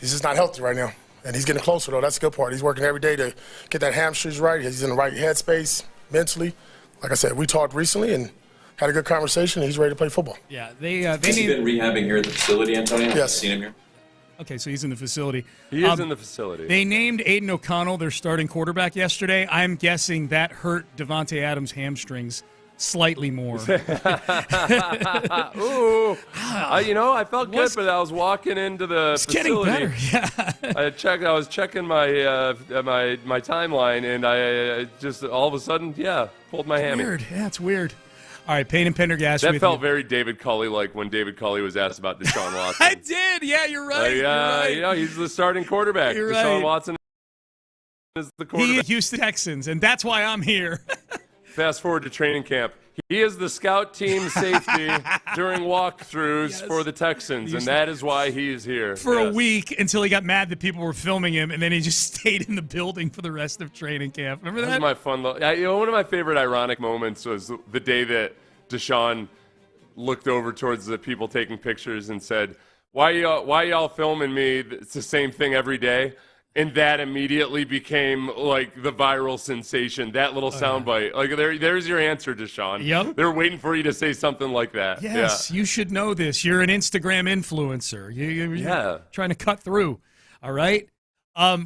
He's just not healthy right now. And he's getting closer, though. That's the good part. He's working every day to get that hamstrings right. He's in the right headspace mentally. Like I said, we talked recently and had a good conversation. And he's ready to play football. Yeah, Has he been rehabbing here at the facility, Antonio? Yes. Have you seen him here? Okay, so he's in the facility. He is in the facility. They named Aiden O'Connell their starting quarterback yesterday. I'm guessing that hurt Devontae Adams' hamstrings slightly more. Ooh. I felt good, but I was walking into the facility. It's getting better, I was checking my timeline, and I just all of a sudden, pulled my hammy. Weird. Yeah, it's weird. All right, Payne and Pendergast. That felt very David Culley-like when David Culley was asked about Deshaun Watson. I did. Yeah, you're right. You're right. He's the starting quarterback. You're Deshaun right. Watson is the quarterback. He Houston Texans, and that's why I'm here. Fast forward to training camp. He is the scout team safety during walkthroughs for the Texans, and that is why he is here. For a week until he got mad that people were filming him, and then he just stayed in the building for the rest of training camp. Remember that? That was my fun. One of my favorite ironic moments was the day that Deshaun looked over towards the people taking pictures and said, why y'all filming me? It's the same thing every day. And that immediately became like the viral sensation. That little soundbite, like there's your answer, Deshaun. Yep, they're waiting for you to say something like that. Yes, you should know this. You're an Instagram influencer. You're trying to cut through. All right.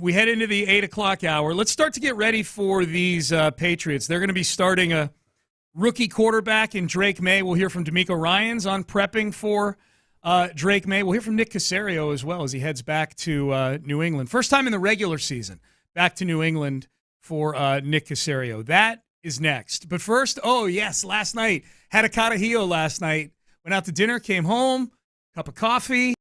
We head into the 8 o'clock hour. Let's start to get ready for these Patriots. They're going to be starting a rookie quarterback in Drake Maye. We'll hear from D'Amico Ryans on prepping for Drake Maye. We'll hear from Nick Caserio as well as he heads back to New England. First time in the regular season, back to New England for Nick Caserio. That is next. But first, last night, had a Carajillo last night Went out to dinner, came home, cup of coffee.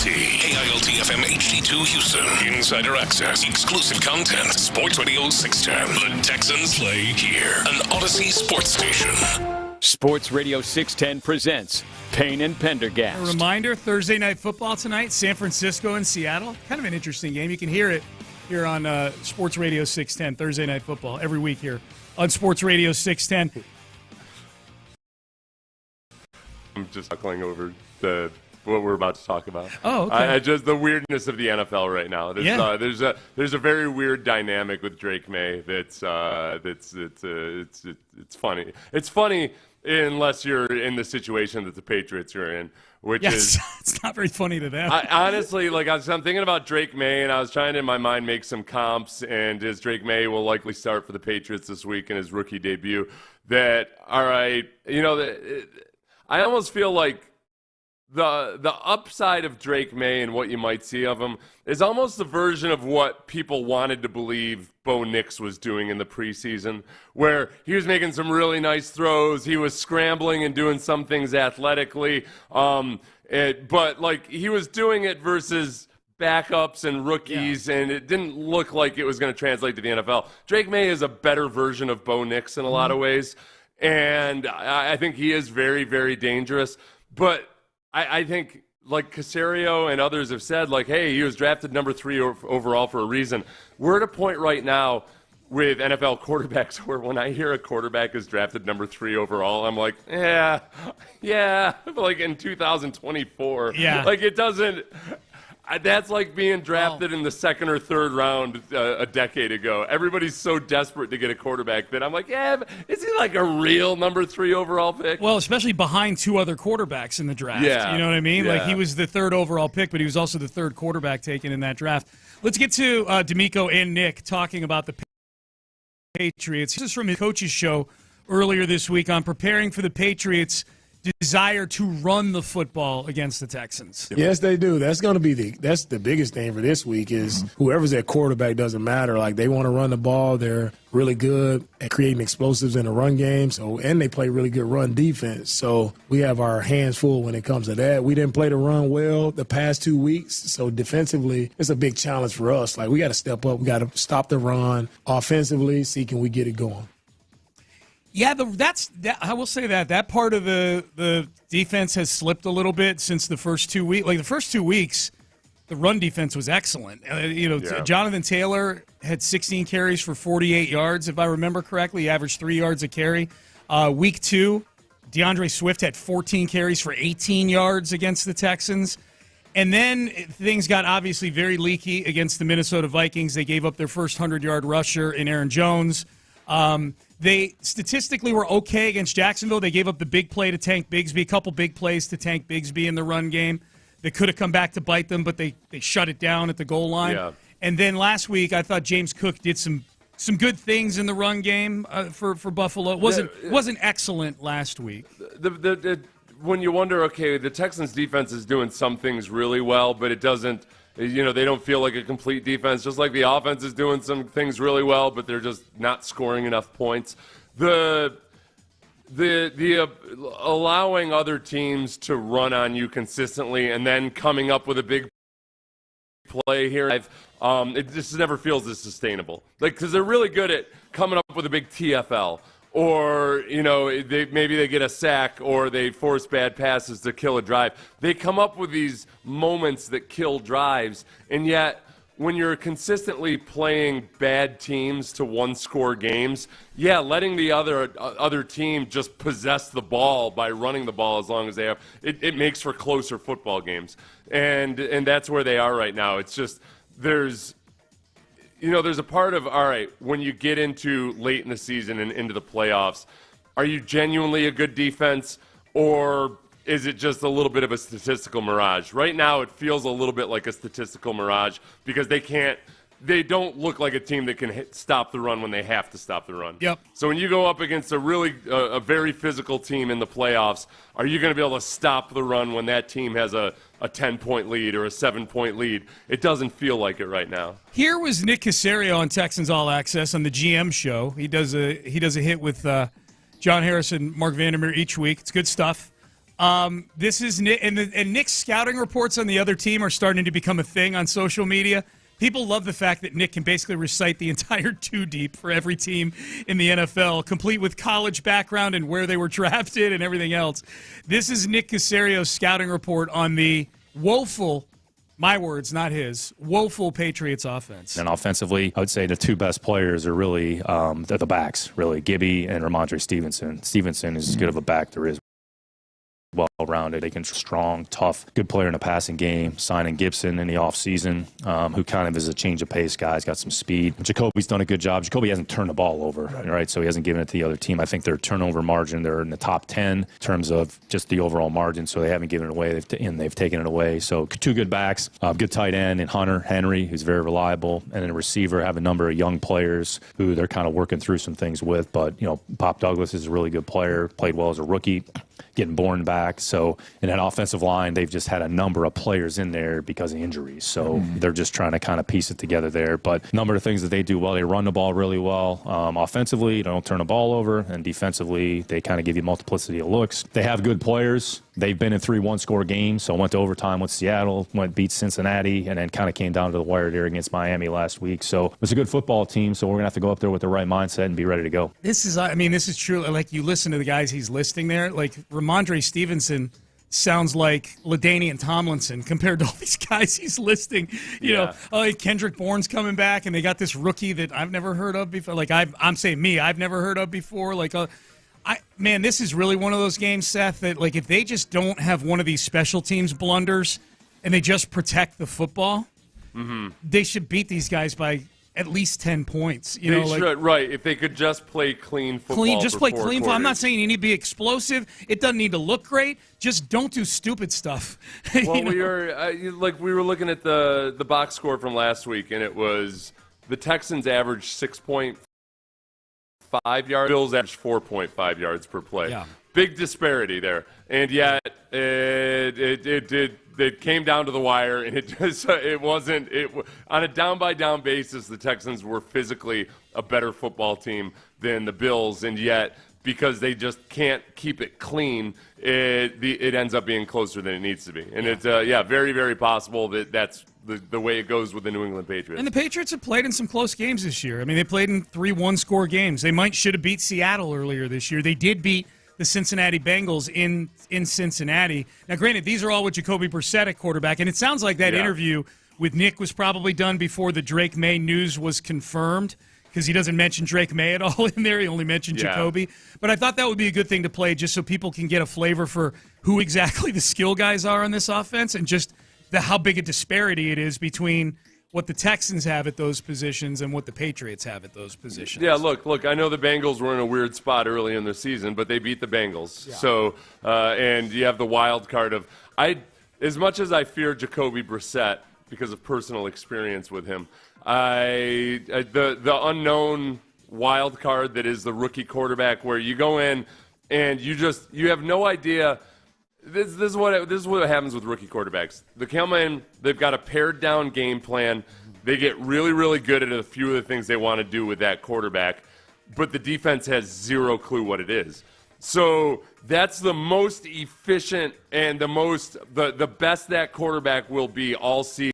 KILT-FM HD2 Houston. Insider access. Exclusive content. Sports Radio 610. The Texans play here. An Odyssey sports station. Sports Radio 610 presents Payne and Pendergast. A reminder, Thursday Night Football tonight, San Francisco and Seattle. Kind of an interesting game. You can hear it here on Sports Radio 610, Thursday Night Football, every week here on Sports Radio 610. I'm just chuckling over what we're about to talk about. Oh, okay. Just the weirdness of the NFL right now. There's a very weird dynamic with Drake Maye that's funny. It's funny unless you're in the situation that the Patriots are in, which is it's not very funny to them. Honestly, I'm thinking about Drake Maye, and I was trying to in my mind make some comps, and his Drake Maye will likely start for the Patriots this week in his rookie debut. That all right, I almost feel like the upside of Drake Maye and what you might see of him is almost the version of what people wanted to believe Bo Nix was doing in the preseason, where he was making some really nice throws, he was scrambling and doing some things athletically, but he was doing it versus backups and rookies, and it didn't look like it was going to translate to the NFL. Drake Maye is a better version of Bo Nix in a lot of ways, and I think he is very, very dangerous, but I think, like Caserio and others have said, hey, he was drafted number 3 overall for a reason. We're at a point right now with NFL quarterbacks where when I hear a quarterback is drafted number 3 overall, I'm like, yeah, like in 2024. Yeah. It doesn't... That's like being drafted in the 2nd or 3rd round a decade ago. Everybody's so desperate to get a quarterback that I'm like, is he like a real number 3 overall pick? Well, especially behind 2 other quarterbacks in the draft. Yeah. You know what I mean? Yeah. He was the 3rd overall pick, but he was also the 3rd quarterback taken in that draft. Let's get to D'Amico and Nick talking about the Patriots. This is from his coach's show earlier this week on preparing for the Patriots' desire to run the football against the Texans. Yes, they do. That's going to be that's the biggest thing for this week is whoever's at quarterback doesn't matter. They want to run the ball. They're really good at creating explosives in the run game. And they play really good run defense. So we have our hands full when it comes to that. We didn't play the run well the past 2 weeks. So defensively, it's a big challenge for us. We got to step up. We got to stop the run offensively. See, can we get it going? Yeah, I will say that part of the defense has slipped a little bit since the first 2 weeks. The first 2 weeks, the run defense was excellent. Jonathan Taylor had 16 carries for 48 yards, if I remember correctly. He averaged 3 yards a carry. Week 2, DeAndre Swift had 14 carries for 18 yards against the Texans. And then things got obviously very leaky against the Minnesota Vikings. They gave up their first 100-yard rusher in Aaron Jones. They statistically were okay against Jacksonville. They gave up the big play to Tank Bigsby, a couple big plays to Tank Bigsby in the run game. They could have come back to bite them, but they shut it down at the goal line. Yeah. And then last week, I thought James Cook did some good things in the run game for Buffalo. It wasn't excellent last week. When you wonder, okay, the Texans defense is doing some things really well, but it doesn't. They don't feel like a complete defense, just like the offense is doing some things really well, but they're just not scoring enough points. The allowing other teams to run on you consistently and then coming up with a big play here, it just never feels as sustainable. Because they're really good at coming up with a big TFL. Or, maybe they get a sack or they force bad passes to kill a drive. They come up with these moments that kill drives, and yet when you're consistently playing bad teams to one-score games, letting the other team just possess the ball by running the ball as long as they have, it makes for closer football games. And that's where they are right now. It's just there's a part of, all right, when you get into late in the season and into the playoffs, are you genuinely a good defense, or is it just a little bit of a statistical mirage? Right now, it feels a little bit like a statistical mirage because they don't look like a team that can stop the run when they have to stop the run. Yep. So when you go up against a very physical team in the playoffs, are you going to be able to stop the run when that team has a 10-point lead or a 7-point lead? It doesn't feel like it right now. Here was Nick Caserio on Texans All Access on the GM show. He does a hit with John Harris and Mark Vandermeer each week. It's good stuff. This is Nick, and Nick's scouting reports on the other team are starting to become a thing on social media. People love the fact that Nick can basically recite the entire two deep for every team in the NFL, complete with college background and where they were drafted and everything else. This is Nick Caserio's scouting report on the woeful, my words, not his, woeful Patriots offense. And offensively, I would say the two best players are really the backs, really, Gibby and Ramondre Stevenson. Stevenson is as good of a back there is. Well-rounded, they can strong, tough, good player in the passing game. Signing Gibson in the offseason, who kind of is a change of pace guy. He's got some speed. Jacoby's done a good job. Jacoby hasn't turned the ball over, right? So he hasn't given it to the other team. I think their turnover margin, they're in the top 10 in terms of just the overall margin, so they haven't given it away, they've taken it away. So two good backs, good tight end, and Hunter Henry, who's very reliable, and then a receiver, have a number of young players who they're kind of working through some things with. But, Pop Douglas is a really good player, played well as a rookie, getting born back. So in that offensive line, they've just had a number of players in there because of injuries. So they're just trying to kind of piece it together there. But a number of things that they do well, they run the ball really well. Offensively, they don't turn the ball over. And defensively, they kind of give you multiplicity of looks. They have good players. They've been in 3 one-score games, so went to overtime with Seattle, beat Cincinnati, and then kind of came down to the wire there against Miami last week. So it's a good football team, so we're going to have to go up there with the right mindset and be ready to go. This is true. Like, you listen to the guys he's listing there, like Ramondre Stevenson sounds like LaDainian Tomlinson compared to all these guys he's listing. You know, Kendrick Bourne's coming back, and they got this rookie that I've never heard of before. Like, I'm saying I've never heard of before. Like, man, this is really one of those games, Seth, that, like, if they just don't have one of these special teams blunders and they just protect the football, they should beat these guys by at least 10 points. They should, right. If they could just play clean football. Just play clean football. I'm not saying you need to be explosive. It doesn't need to look great. Just don't do stupid stuff. Well, we were looking at the box score from last week, and it was the Texans averaged 6.5 yards. Bills averaged 4.5 yards per play. Yeah. Big disparity there. And yet it came down to the wire, and it wasn't on a down-by-down basis, the Texans were physically a better football team than the Bills, and yet because they just can't keep it clean, it ends up being closer than it needs to be. And it's very, very possible that that's the way it goes with the New England Patriots. And the Patriots have played in some close games this year. I mean, they played in 3 one-score games. They should have beat Seattle earlier this year. They did beat the Cincinnati Bengals in Cincinnati. Now, granted, these are all with Jacoby Brissett at quarterback, and it sounds like that interview with Nick was probably done before the Drake Maye news was confirmed, because he doesn't mention Drake Maye at all in there. He only mentioned Jacoby. But I thought that would be a good thing to play just so people can get a flavor for who exactly the skill guys are on this offense and just how big a disparity it is between what the Texans have at those positions and what the Patriots have at those positions. Yeah, look, I know the Bengals were in a weird spot early in the season, but they beat the Bengals. Yeah. So, and you have the wild card of as much as I fear Jacoby Brissett because of personal experience with him, the unknown wild card that is the rookie quarterback, where you go in and you have no idea. This is what happens with rookie quarterbacks. They come in, they've got a pared down game plan. They get really, really good at a few of the things they want to do with that quarterback, but the defense has zero clue what it is. So that's the most efficient and the best that quarterback will be all season.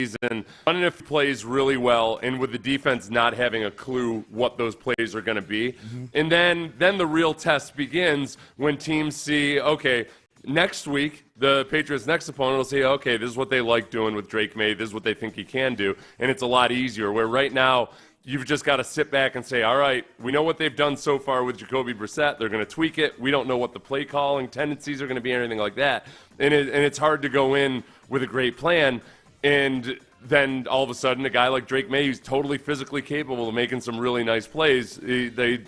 If he plays really well, and with the defense not having a clue what those plays are going to be. And then the real test begins when teams see, okay, next week, the Patriots' next opponent will say, okay, this is what they like doing with Drake Maye, this is what they think he can do, and it's a lot easier, where right now you've just got to sit back and say, all right, we know what they've done so far with Jacoby Brissett, they're going to tweak it, we don't know what the play calling tendencies are going to be or anything like that, and it's hard to go in with a great plan. And then all of a sudden, a guy like Drake Maye, who's totally physically capable of making some really nice plays, they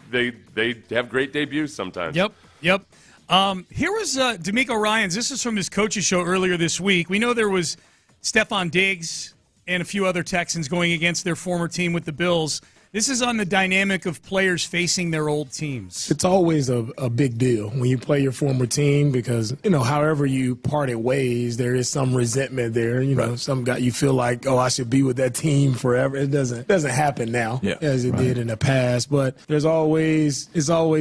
have great debuts sometimes. Yep. Here was D'Amico Ryans. This is from his coach's show earlier this week. We know there was Stephon Diggs and a few other Texans going against their former team with the Bills. This is on the dynamic of players facing their old teams. It's always a big deal when you play your former team because, however you parted ways, there is some resentment there. Some guy you feel like, I should be with that team forever. It doesn't happen now as it did in the past, but there's always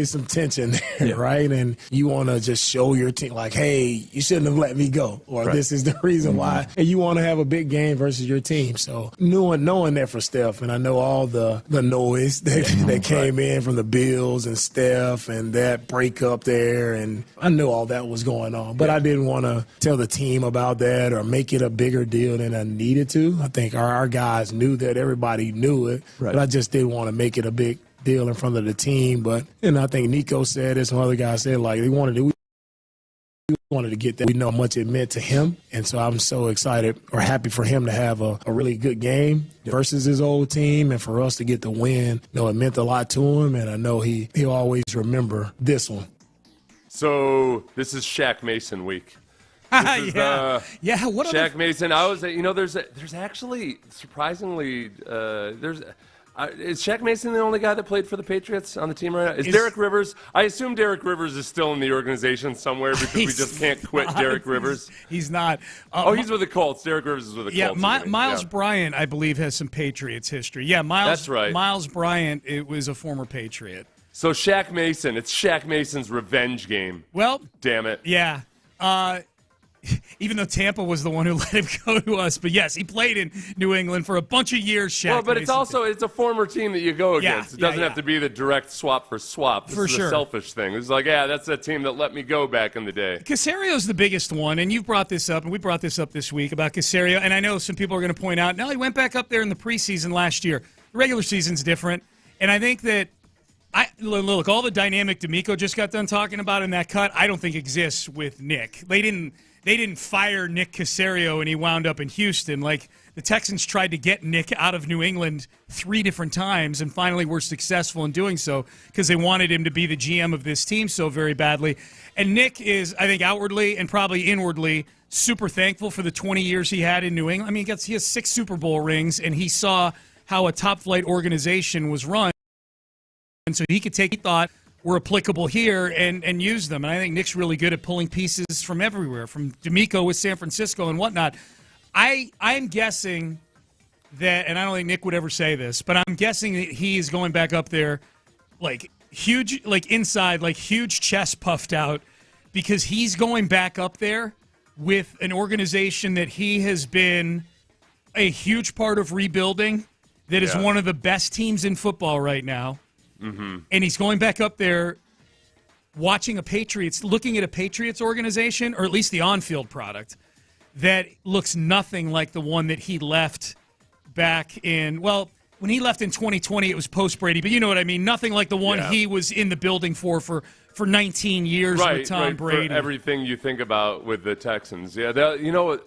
some tension there, right? And you want to just show your team like, hey, you shouldn't have let me go, or this is the reason why. And you want to have a big game versus your team. So knowing that for Steph, and I know all the noise that came in from the Bills and Steph and that breakup there, and I knew all that was going on, but I didn't want to tell the team about that or make it a bigger deal than I needed to. I think our guys knew that, everybody knew it, but I just didn't want to make it a big deal in front of the team. But I think Nico said it, some other guys said, like, we wanted to get that. We know how much it meant to him, and so I'm so excited or happy for him to have a really good game versus his old team, and for us to get the win. It meant a lot to him, and I know he'll always remember this one. So this is Shaq Mason week. What Shaq Mason. I was, there's actually surprisingly is Shaq Mason the only guy that played for the Patriots on the team right now? Is Derek Rivers? I assume Derek Rivers is still in the organization somewhere because we just can't quit Derek Rivers. He's not. He's with the Colts. Derek Rivers is with the Colts. Miles Bryant, I believe, has some Patriots history. Yeah, That's right. Miles Bryant, it was a former Patriot. So Shaq Mason, it's Shaq Mason's revenge game. Well, damn it. Yeah. Even though Tampa was the one who let him go to us. But, yes, he played in New England for a bunch of years, Shaq. Well, but it's a former team that you go against. It doesn't have to be the direct swap for swap. This is a selfish thing. It's like, that's a team that let me go back in the day. Casario's the biggest one, and you've brought this up, and we brought this up this week about Casario. And I know some people are going to point out, no, he went back up there in the preseason last year. The regular season's different. And I think that look, all the dynamic D'Amico just got done talking about in that cut, I don't think exists with Nick. They didn't fire Nick Casario and he wound up in Houston. Like, the Texans tried to get Nick out of New England 3 different times and finally were successful in doing so because they wanted him to be the GM of this team so very badly. And Nick is, I think, outwardly and probably inwardly super thankful for the 20 years he had in New England. I mean, he has 6 Super Bowl rings, and he saw how a top-flight organization was run. And so he thought were applicable here and use them. And I think Nick's really good at pulling pieces from everywhere, from D'Amico with San Francisco and whatnot. I'm guessing that, and I don't think Nick would ever say this, but I'm guessing that he is going back up there like huge, like inside, like huge chest puffed out, because he's going back up there with an organization that he has been a huge part of rebuilding, that is one of the best teams in football right now. Mm-hmm. And he's going back up there looking at a Patriots organization, or at least the on-field product, that looks nothing like the one that he left back in, when he left in 2020, it was post-Brady, but you know what I mean. Nothing like the one he was in the building for 19 years with Tom Brady. For everything you think about with the Texans. Yeah,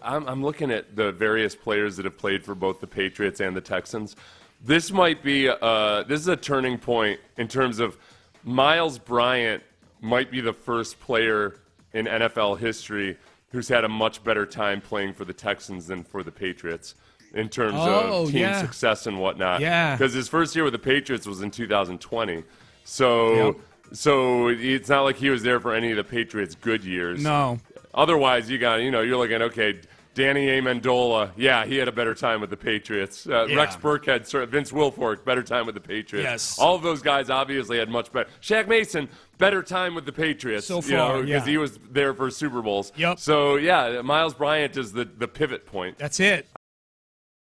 I'm looking at the various players that have played for both the Patriots and the Texans. This might be this is a turning point in terms of Miles Bryant might be the first player in NFL history who's had a much better time playing for the Texans than for the Patriots in terms of team success and whatnot. Yeah. Because his first year with the Patriots was in 2020. So it's not like he was there for any of the Patriots' good years. No. Otherwise, you're looking, okay, Danny Amendola, he had a better time with the Patriots. Rex Burkhead, Vince Wilfork, better time with the Patriots. Yes. All of those guys obviously had much better. Shaq Mason, better time with the Patriots. So far, because he was there for Super Bowls. Yep. So, Miles Bryant is the pivot point. That's it.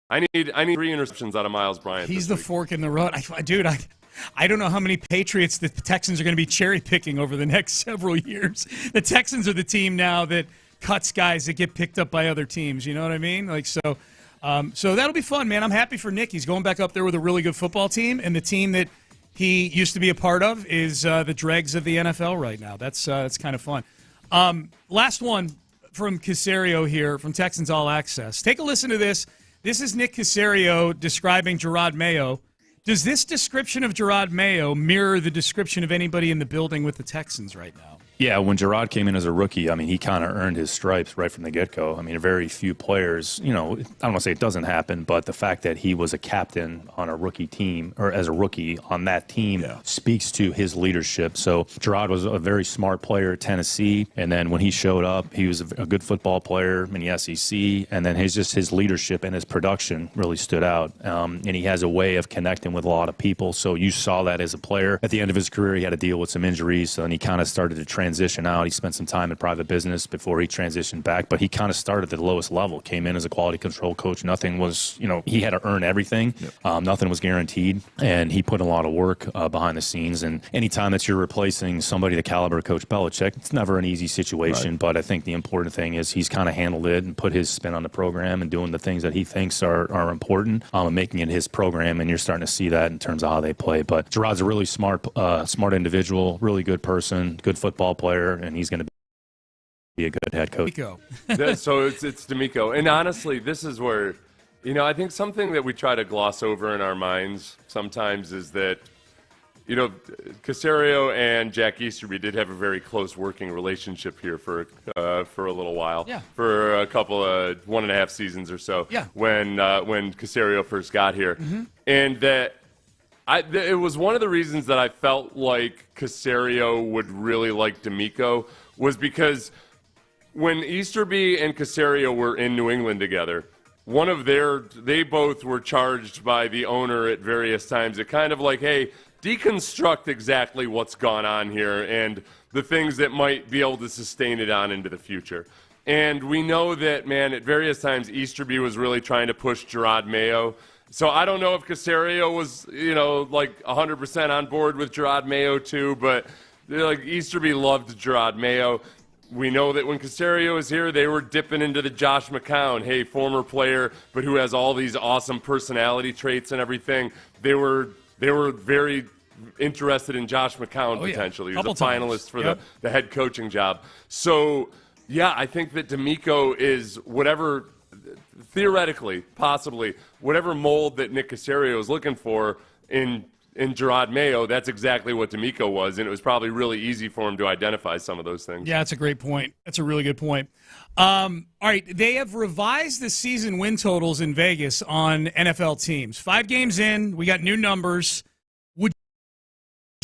I need 3 interceptions out of Miles Bryant. He's the fork in the road. I don't know how many Patriots the Texans are going to be cherry-picking over the next several years. The Texans are the team now that cuts guys that get picked up by other teams. You know what I mean? So that'll be fun, man. I'm happy for Nick. He's going back up there with a really good football team, and the team that he used to be a part of is the dregs of the NFL right now. That's kind of fun. Last one from Casario here from Texans All Access. Take a listen to this. This is Nick Casario describing Gerard Mayo. Does this description of Gerard Mayo mirror the description of anybody in the building with the Texans right now? Yeah, when Gerard came in as a rookie, I mean, he kind of earned his stripes right from the get-go. I mean, very few players, I don't want to say it doesn't happen, but the fact that he was a captain on a rookie team, or as a rookie on that team, speaks to his leadership. So Gerard was a very smart player at Tennessee, and then when he showed up, he was a good football player in the SEC, and then his leadership and his production really stood out. And he has a way of connecting with a lot of people, so you saw that as a player. At the end of his career, he had to deal with some injuries, so then he kind of started to transition out. He spent some time in private business before he transitioned back, but he kind of started at the lowest level, came in as a quality control coach. Nothing was, he had to earn everything. Nothing was guaranteed, and he put a lot of work behind the scenes. And anytime that you're replacing somebody the caliber of Coach Belichick, it's never an easy situation, but I think the important thing is he's kind of handled it and put his spin on the program and doing the things that he thinks are important and making it his program, and you're starting to see that in terms of how they play. But Gerard's a really smart individual, really good person, good football player, and he's going to be a good head coach. So it's D'Amico. And honestly, this is where, I think something that we try to gloss over in our minds sometimes is that, Caserio and Jack Easterby did have a very close working relationship here for a little while. Yeah. For a couple of 1.5 seasons or so. Yeah. When Caserio first got here. Mm-hmm. And that it was one of the reasons that I felt like Caserio would really like D'Amico was because when Easterby and Caserio were in New England together, they both were charged by the owner at various times at kind of like, hey, deconstruct exactly what's gone on here and the things that might be able to sustain it on into the future. And we know that, man, at various times Easterby was really trying to push Gerard Mayo. So I don't know if Caserio was, like 100% on board with Gerard Mayo too, but Easterby loved Gerard Mayo. We know that when Caserio was here, they were dipping into the Josh McCown, hey, former player, but who has all these awesome personality traits and everything. They were very interested in Josh McCown potentially. He was a finalist for the head coaching job. So, yeah, I think that D'Amico is whatever, theoretically, possibly, whatever mold that Nick Caserio is looking for in Gerard Mayo, that's exactly what D'Amico was, and it was probably really easy for him to identify some of those things. Yeah, that's a great point. That's a really good point. All right, they have revised the season win totals in Vegas on NFL teams. 5 games in, we got new numbers. Would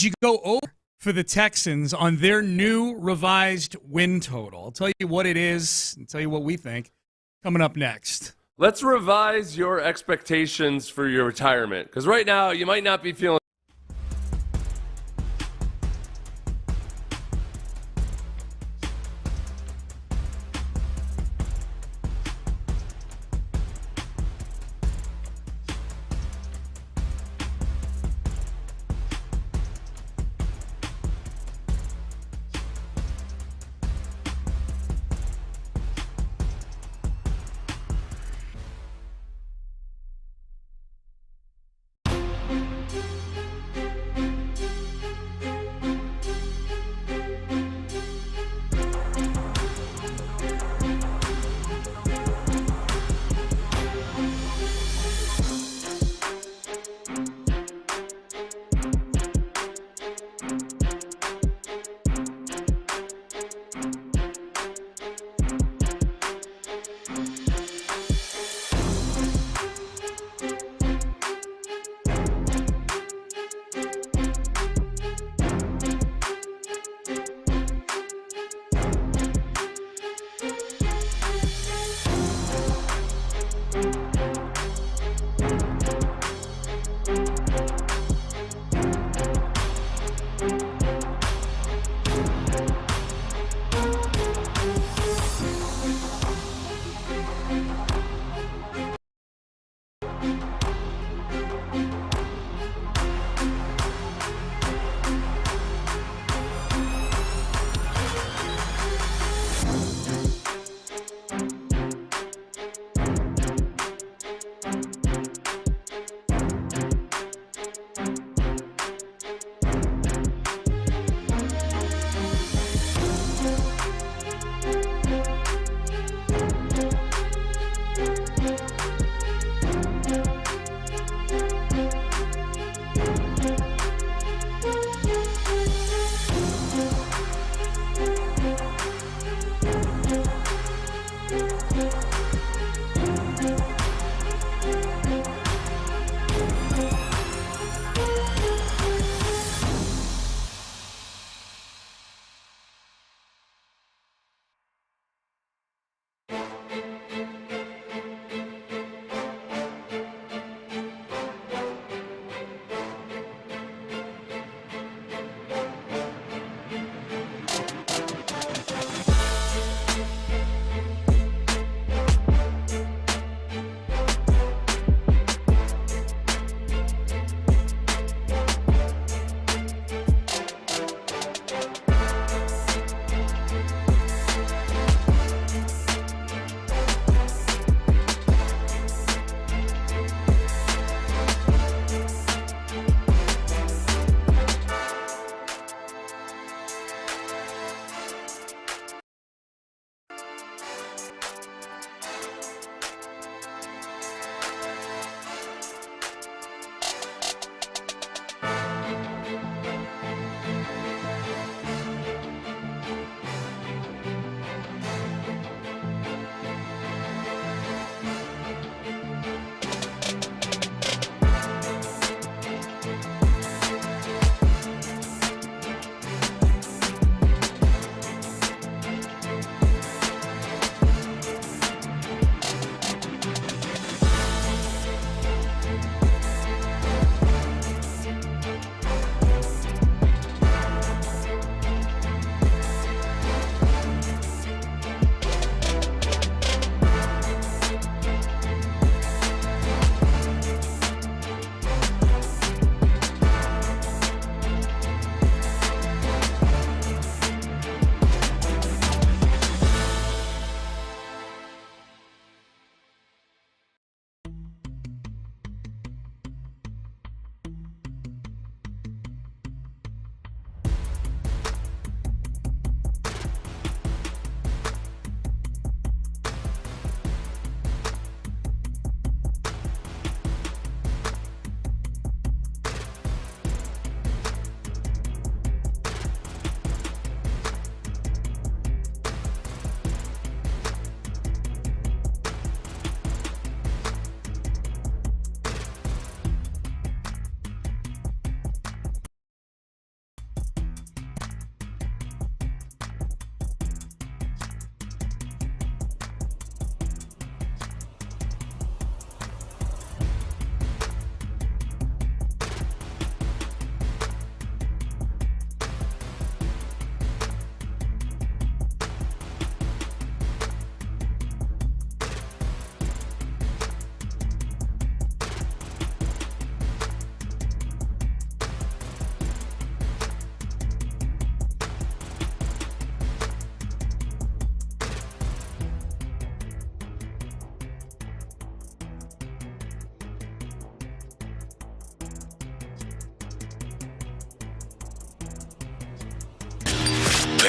you go over for the Texans on their new revised win total? I'll tell you what it is and tell you what we think coming up next. Let's revise your expectations for your retirement, because right now you might not be feeling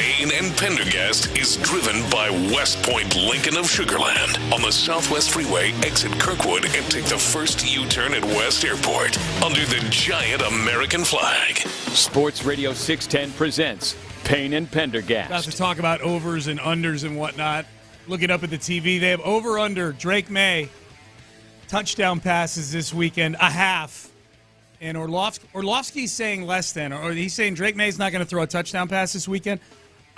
Payne and Pendergast is driven by West Point Lincoln of Sugar Land on the Southwest Freeway. Exit Kirkwood and take the first U-turn at West Airport under the giant American flag. Sports Radio 610 presents Payne and Pendergast. About to talk about overs and unders and whatnot. Looking up at the TV, they have over-under Drake Maye touchdown passes this weekend, a half. And Orlovsky's saying less than, or he's saying Drake May's not going to throw a touchdown pass this weekend.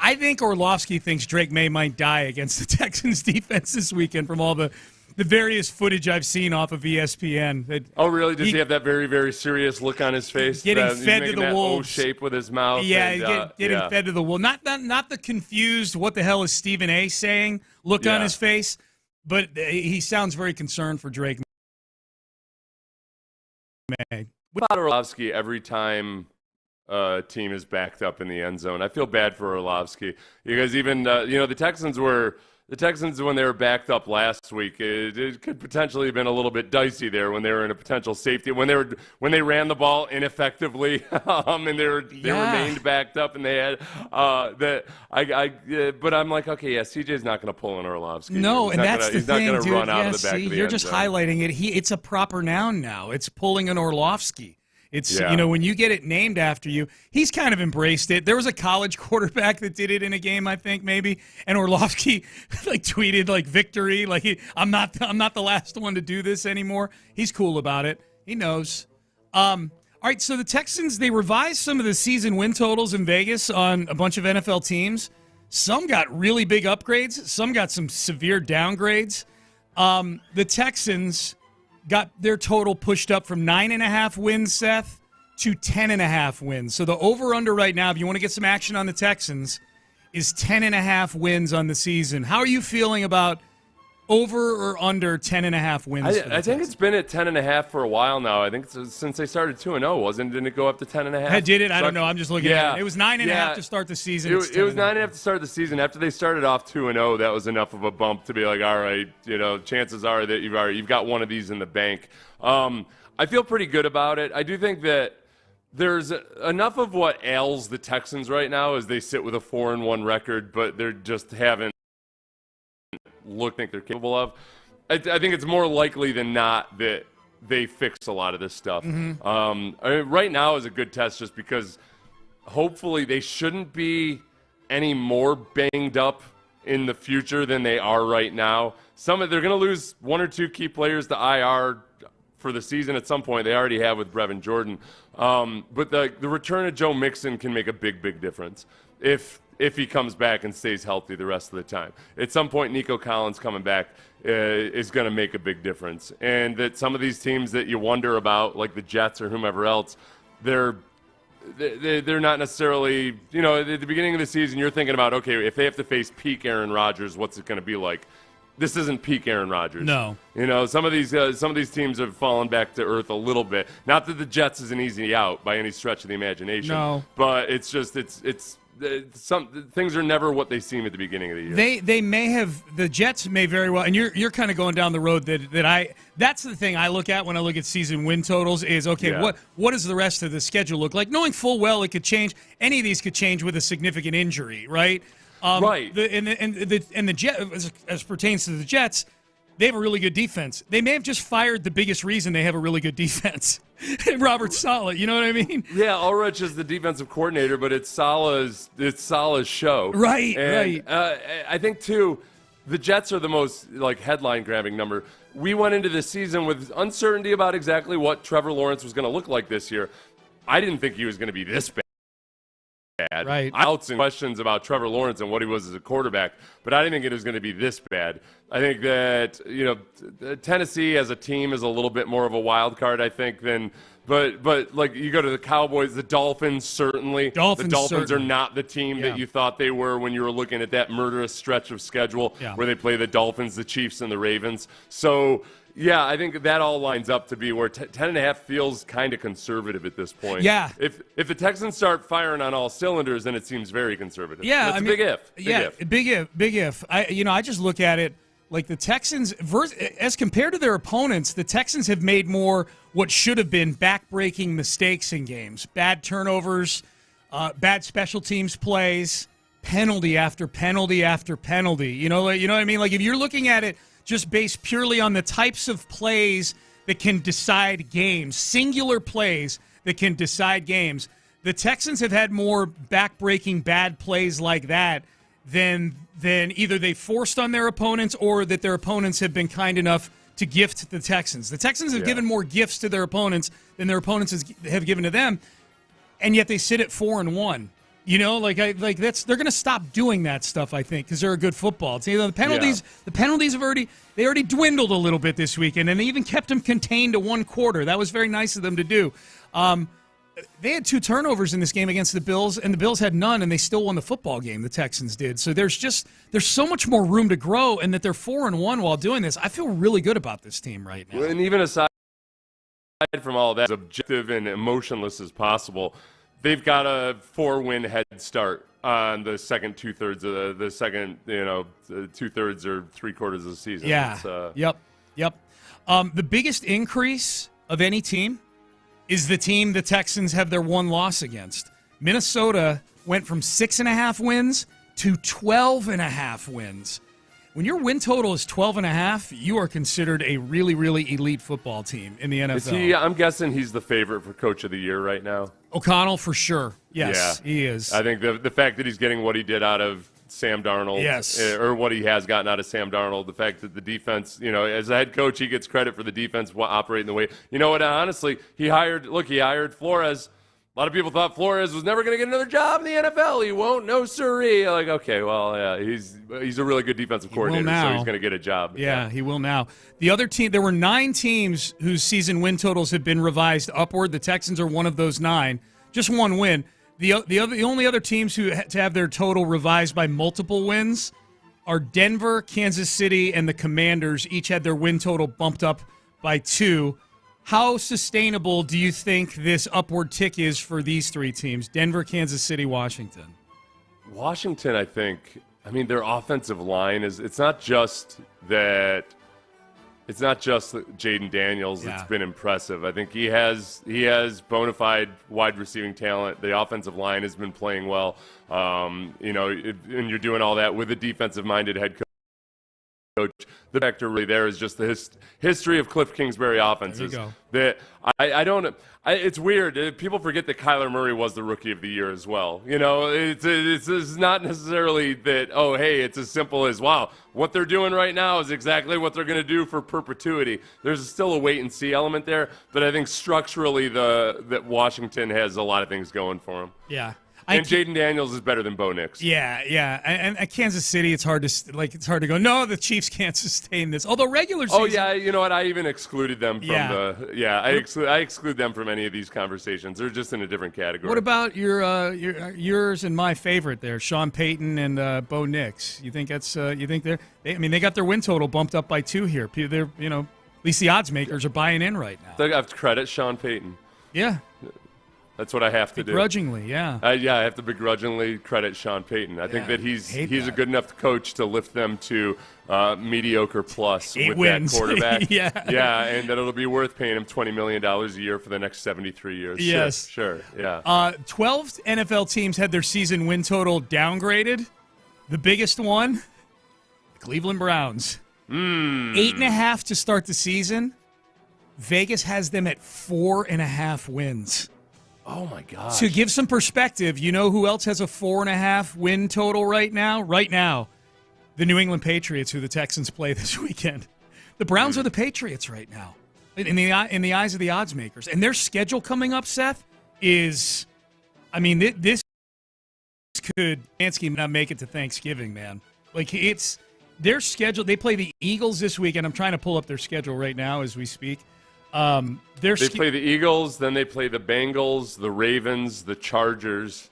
I think Orlovsky thinks Drake Maye might die against the Texans defense this weekend from all the various footage I've seen off of ESPN. Oh, really? Does he have that very, very serious look on his face? Getting fed to the that wolves. O shape with his mouth. Yeah, and, getting fed to the wolves. Not the confused, what the hell is Stephen A. saying look on his face, but he sounds very concerned for Drake Maye. About Orlovsky every time a team is backed up in the end zone. I feel bad for Orlovsky because even the Texans, when they were backed up last week, it could potentially have been a little bit dicey there when they were in a potential safety. When they ran the ball ineffectively, and they remained backed up, and they had but I'm like, okay, yeah, CJ's not going to pull an Orlovsky. No, and that's the thing, he's not going to dude. run out of the back of the you're end just zone. highlighting it. It's a proper noun now. It's pulling an Orlovsky. It's, when you get it named after you, he's kind of embraced it. There was a college quarterback that did it in a game, I think, maybe, and Orlovsky tweeted victory, I'm not the last one to do this anymore. He's cool about it. He knows. All right, so the Texans, they revised some of the season win totals in Vegas on a bunch of NFL teams. Some got really big upgrades. Some got some severe downgrades. The Texans got their total pushed up from 9.5 wins, Seth, to 10.5 wins. So the over-under right now, if you want to get some action on the Texans, is 10.5 wins on the season. How are you feeling about over or under 10.5 wins? I think it's been at 10.5 for a while now. I think since they started 2-0, didn't it go up to 10.5? Did it? I don't know. I'm just looking at it. It was 9.5 to start the season. It was 9.5 to start the season. After they started off 2-0, that was enough of a bump to be like, all right, chances are that you've got one of these in the bank. I feel pretty good about it. I do think that there's enough of what ails the Texans right now as they sit with a 4-1 record, but they're just haven't think they're capable of. I think it's more likely than not that they fix a lot of this stuff. Right now is a good test just because hopefully they shouldn't be any more banged up in the future than they are right now. They're going to lose one or two key players to IR for the season at some point. They already have with Brevin Jordan. But the return of Joe Mixon can make a big, big difference if he comes back and stays healthy the rest of the time. At some point, Nico Collins coming back is going to make a big difference. And that some of these teams that you wonder about, like the Jets or whomever else, they're not necessarily, at the beginning of the season, you're thinking about, okay, if they have to face peak Aaron Rodgers, what's it going to be like? This isn't peak Aaron Rodgers. No. Some of these teams have fallen back to earth a little bit. Not that the Jets is an easy out by any stretch of the imagination. No. But it's just some things are never what they seem at the beginning of the year. They may have, the Jets may very well, and you're kind of going down the road that's the thing I look at when I look at season win totals is, okay, what does the rest of the schedule look like? Knowing full well it could change. Any of these could change with a significant injury, right? Right. The Jets, as pertains to the Jets, they have a really good defense. They may have just fired the biggest reason they have a really good defense. Robert Saleh, you know what I mean? Yeah, Ulrich is the defensive coordinator, but it's Saleh's show. Right, and, I think, too, the Jets are the most headline-grabbing number. We went into this season with uncertainty about exactly what Trevor Lawrence was going to look like this year. I didn't think he was going to be this bad. Right. Outs and questions about Trevor Lawrence and what he was as a quarterback, but I didn't think it was going to be this bad. I think that Tennessee as a team is a little bit more of a wild card, I think, than but you go to the Cowboys, the Dolphins certainly. The Dolphins are not the team that you thought they were when you were looking at that murderous stretch of schedule where they play the Dolphins, the Chiefs, and the Ravens. So. Yeah, I think that all lines up to be where 10.5 feels kind of conservative at this point. Yeah. If the Texans start firing on all cylinders, then it seems very conservative. Yeah, That's a big if. Big if. I just look at it like the Texans, as compared to their opponents, the Texans have made more what should have been back-breaking mistakes in games. Bad turnovers, bad special teams plays. penalty after penalty after penalty. You know what I mean? Like if you're looking at it just based purely on the types of plays that can decide games, singular plays that can decide games, the Texans have had more back-breaking bad plays like that than either they forced on their opponents or that their opponents have been kind enough to gift the Texans. The Texans have given more gifts to their opponents than their opponents have given to them, and yet they sit at 4-1. You know, they're going to stop doing that stuff, I think, because they're a good football team. The penalties have already dwindled a little bit this weekend, and they even kept them contained to one quarter. That was very nice of them to do. They had 2 turnovers in this game against the Bills, and the Bills had none, and they still won the football game. The Texans did. So there's so much more room to grow, and that they're 4-1 while doing this. I feel really good about this team right now. And even aside from all that, as objective and emotionless as possible, they've got a 4-win head start on the second 2/3 of the second, 2/3 or 3/4 of the season. Yeah. Yep. The biggest increase of any team is the team the Texans have their one loss against. Minnesota went from 6.5 wins to 12.5 wins. When your win total is 12.5, you are considered a really, really elite football team in the NFL. I'm guessing he's the favorite for Coach of the Year right now. O'Connell, for sure. Yes, he is. I think the fact that he's getting what he did out of Sam Darnold, or what he has gotten out of Sam Darnold, the fact that the defense, as a head coach, he gets credit for the defense operating the way. You know what, honestly, he hired Flores. A lot of people thought Flores was never going to get another job in the NFL. He won't. No, sirree. Like, okay, well, yeah, he's a really good defensive coordinator, so he's going to get a job. Yeah, he will now. The other team, there were 9 teams whose season win totals have been revised upward. The Texans are one of those 9. Just 1 win. The only other teams who to have their total revised by multiple wins are Denver, Kansas City, and the Commanders. Each had their win total bumped up by 2. How sustainable do you think this upward tick is for these 3 teams, Denver, Kansas City, Washington? Washington, I think, their offensive line it's not just Jaden Daniels that's been impressive. I think he has bona fide wide receiving talent. The offensive line has been playing well. And you're doing all that with a defensive-minded head coach. The factor really there is just the history of Cliff Kingsbury offenses. That it's weird. People forget that Kyler Murray was the Rookie of the Year as well. It's not necessarily that, oh, hey, it's as simple as, wow, what they're doing right now is exactly what they're going to do for perpetuity. There's still a wait-and-see element there, but I think structurally that Washington has a lot of things going for them. Yeah. And Jaden Daniels is better than Bo Nix. Yeah. And at Kansas City, it's hard to go, no, the Chiefs can't sustain this. Although regular season. Oh, yeah, you know what? I even excluded them from I exclude them from any of these conversations. They're just in a different category. What about yours and my favorite there, Sean Payton and Bo Nix? You think that's they got their win total bumped up by 2 here. They're, at least the odds makers are buying in right now. I have to credit Sean Payton. Yeah. That's what I have to do. Begrudgingly, yeah. I have to begrudgingly credit Sean Payton. I think that he's a good enough coach to lift them to mediocre plus 8 with wins. That quarterback. Yeah, and that it'll be worth paying him $20 million a year for the next 73 years. Yes. Sure, yeah. 12 NFL teams had their season win total downgraded. The biggest one, the Cleveland Browns. 8.5 to start the season. Vegas has them at 4.5 wins. Oh, my God. To give some perspective, you know who else has a 4.5 win total right now? Right now, the New England Patriots, who the Texans play this weekend. The Browns are the Patriots right now, in the eyes of the odds makers. And their schedule coming up, Seth, is, this could Stefanski not make it to Thanksgiving, man. It's their schedule. They play the Eagles this weekend. I'm trying to pull up their schedule right now as we speak. They play the Eagles, then they play the Bengals, the Ravens, the Chargers.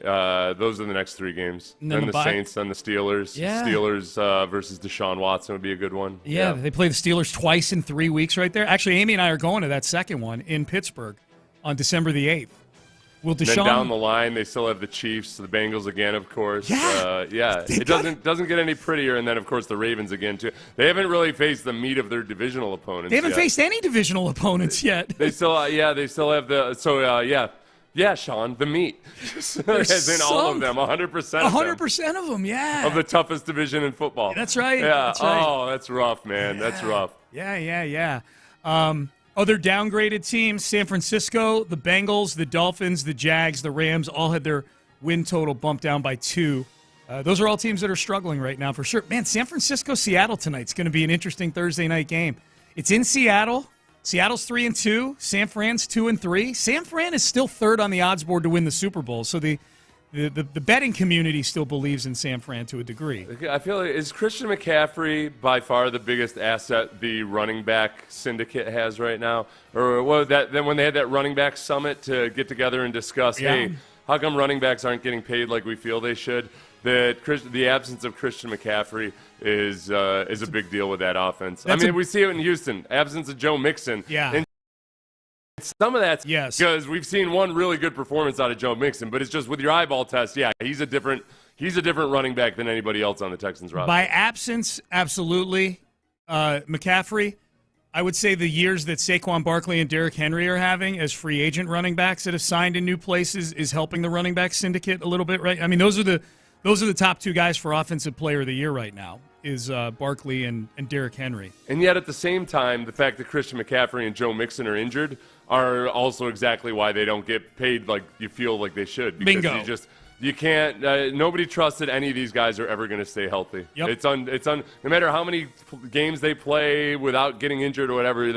Those are the next 3 games. Then the Saints, then the Steelers. Yeah. Steelers versus Deshaun Watson would be a good one. Yeah, they play the Steelers twice in 3 weeks right there. Actually, Amy and I are going to that second one in Pittsburgh on December the 8th. Then down the line, they still have the Chiefs, the Bengals again, of course. It doesn't get any prettier. And then, of course, the Ravens again, too. They haven't really faced the meat of their divisional opponents. They haven't faced any divisional opponents yet. They still have the Yeah, Sean, the meat. As in all of them, 100% of them. 100% of them, yeah. Of the toughest division in football. That's right. Yeah. That's right. Oh, that's rough, man. That's rough. Yeah. Other downgraded teams, San Francisco, the Bengals, the Dolphins, the Jags, the Rams, all had their win total bumped down by 2. Those are all teams that are struggling right now for sure. Man, San Francisco, Seattle tonight's going to be an interesting Thursday night game. It's in Seattle. Seattle's 3-2. San Fran's 2-3. San Fran is still third on the odds board to win the Super Bowl. So the betting community still believes in San Fran to a degree. I feel like, is Christian McCaffrey by far the biggest asset the running back syndicate has right now? Or then when they had that running back summit to get together and discuss, hey, how come running backs aren't getting paid like we feel they should? The absence of Christian McCaffrey is a big deal with that offense. We see it in Houston. Absence of Joe Mixon. Yeah. And some of that's because we've seen one really good performance out of Joe Mixon, but it's just with your eyeball test. Yeah, he's a different running back than anybody else on the Texans roster. By absence, absolutely. McCaffrey, I would say the years that Saquon Barkley and Derrick Henry are having as free agent running backs that have signed in new places is helping the running back syndicate a little bit, right? I mean, those are the top 2 guys for Offensive Player of the Year right now, is Barkley and Derrick Henry. And yet at the same time, the fact that Christian McCaffrey and Joe Mixon are injured are also exactly why they don't get paid like you feel like they should. Because Bingo. You can't. Nobody trusts that any of these guys are ever going to stay healthy. Yep. It's no matter how many games they play without getting injured or whatever,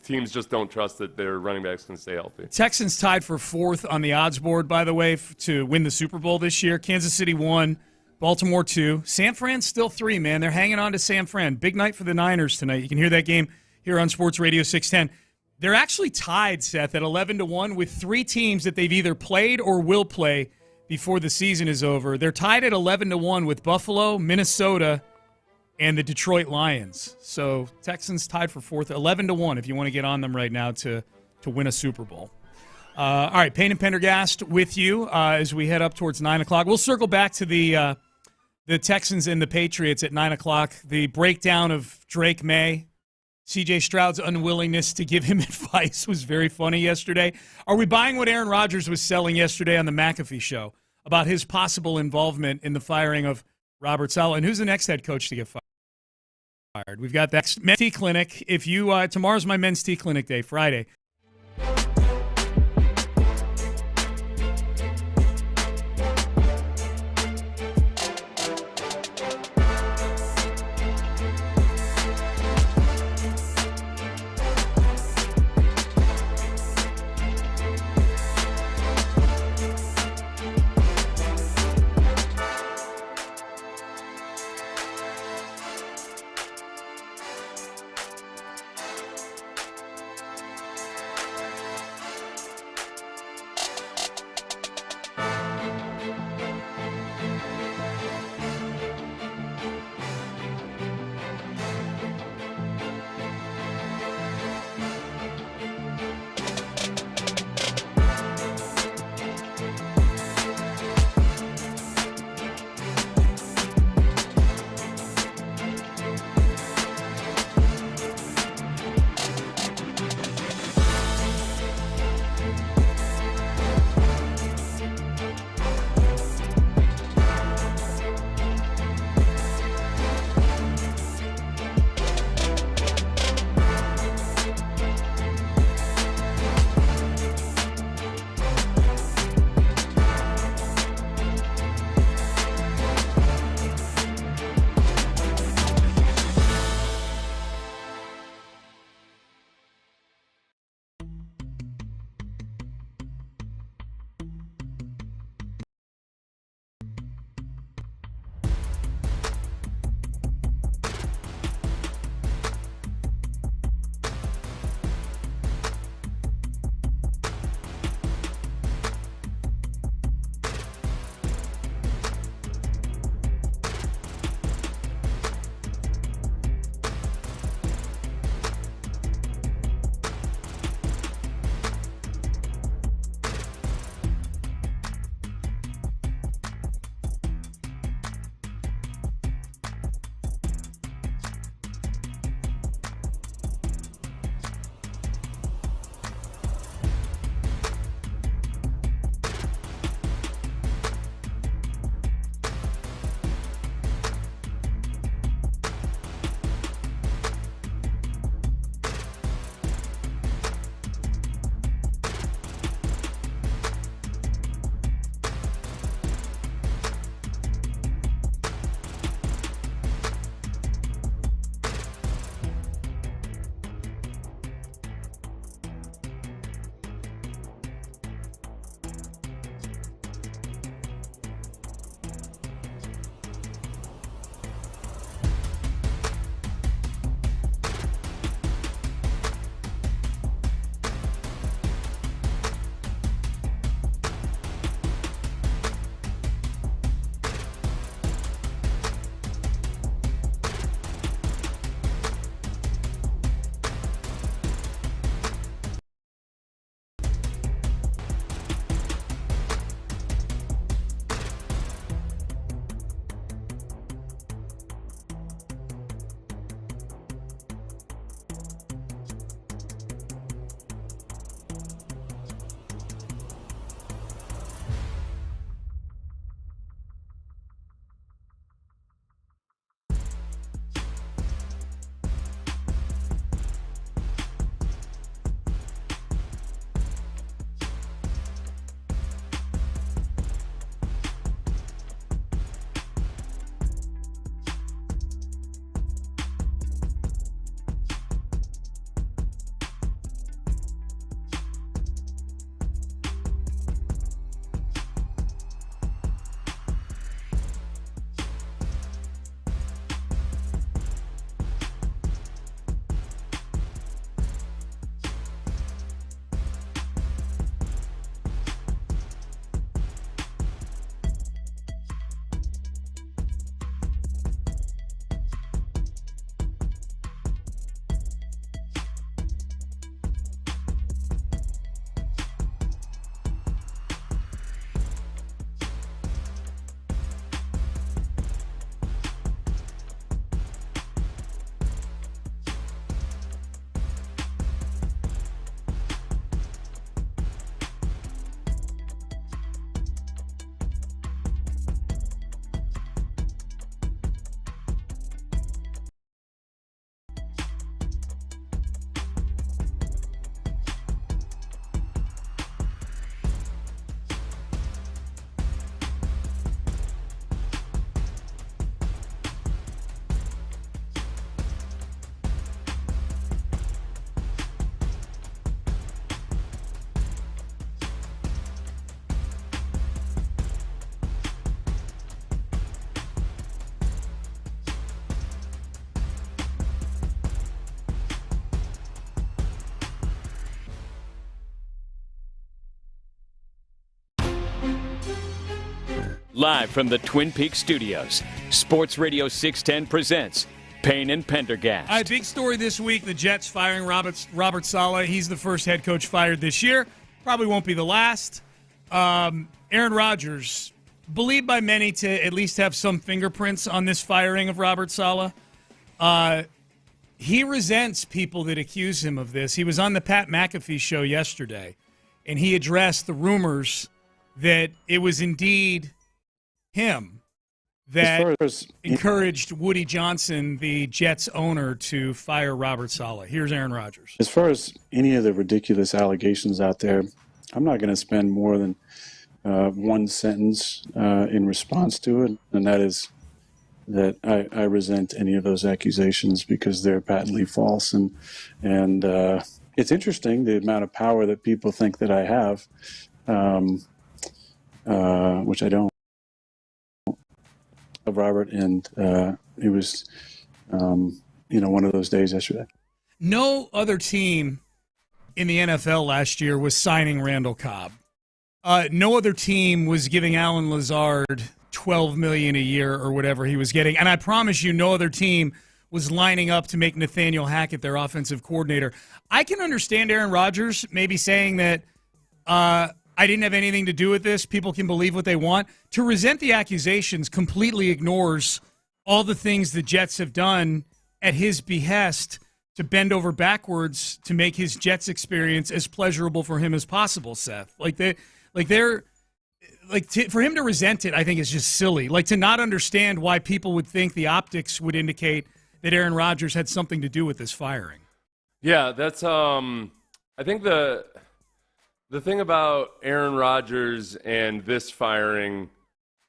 teams just don't trust that their running backs can stay healthy. Texans tied for 4th on the odds board, by the way, to win the Super Bowl this year. Kansas City 1, Baltimore 2. San Fran's still 3, man. They're hanging on to San Fran. Big night for the Niners tonight. You can hear that game here on Sports Radio 610. They're actually tied, Seth, at 11-1 with 3 teams that they've either played or will play before the season is over. They're tied at 11-1 with Buffalo, Minnesota, and the Detroit Lions. So Texans tied for 4th, 11-1 if you want to get on them right now to win a Super Bowl. All right, Payne and Pendergast with you as we head up towards 9 o'clock. We'll circle back to the Texans and the Patriots at 9 o'clock. The breakdown of Drake Maye, C.J. Stroud's unwillingness to give him advice was very funny yesterday. Are we buying what Aaron Rodgers was selling yesterday on the McAfee show about his possible involvement in the firing of Robert Saleh? And who's the next head coach to get fired? We've got that men's tea clinic. If you tomorrow's my men's tea clinic day, Friday. Live from the Twin Peaks studios, Sports Radio 610 presents Payne and Pendergast. All right, big story this week. The Jets firing Robert Saleh. He's the first head coach fired this year. Probably won't be the last. Aaron Rodgers, believed by many to at least have some fingerprints on this firing of Robert Saleh. He resents people that accuse him of this. He was on the Pat McAfee show yesterday, and he addressed the rumors that it was indeed him that encouraged Woody Johnson, the Jets owner, to fire Robert Saleh. Here's Aaron Rodgers. As far as any of the ridiculous allegations out there, I'm not going to spend more than one sentence in response to it, and that is that I resent any of those accusations because they're patently false. And it's interesting the amount of power that people think that I have, which I don't. Of Robert, and it was, one of those days yesterday. No other team in the NFL last year was signing Randall Cobb. No other team was giving Alan Lazard $12 million a year or whatever he was getting, and I promise you, no other team was lining up to make Nathaniel Hackett their offensive coordinator. I can understand Aaron Rodgers maybe saying that. I didn't have anything to do with this. People can believe what they want. To resent the accusations completely ignores all the things the Jets have done at his behest to bend over backwards to make his Jets experience as pleasurable for him as possible, Seth. For him to resent it, I think is just silly. Like, to not understand why people would think the optics would indicate that Aaron Rodgers had something to do with this firing. Yeah, that's I think the thing about Aaron Rodgers and this firing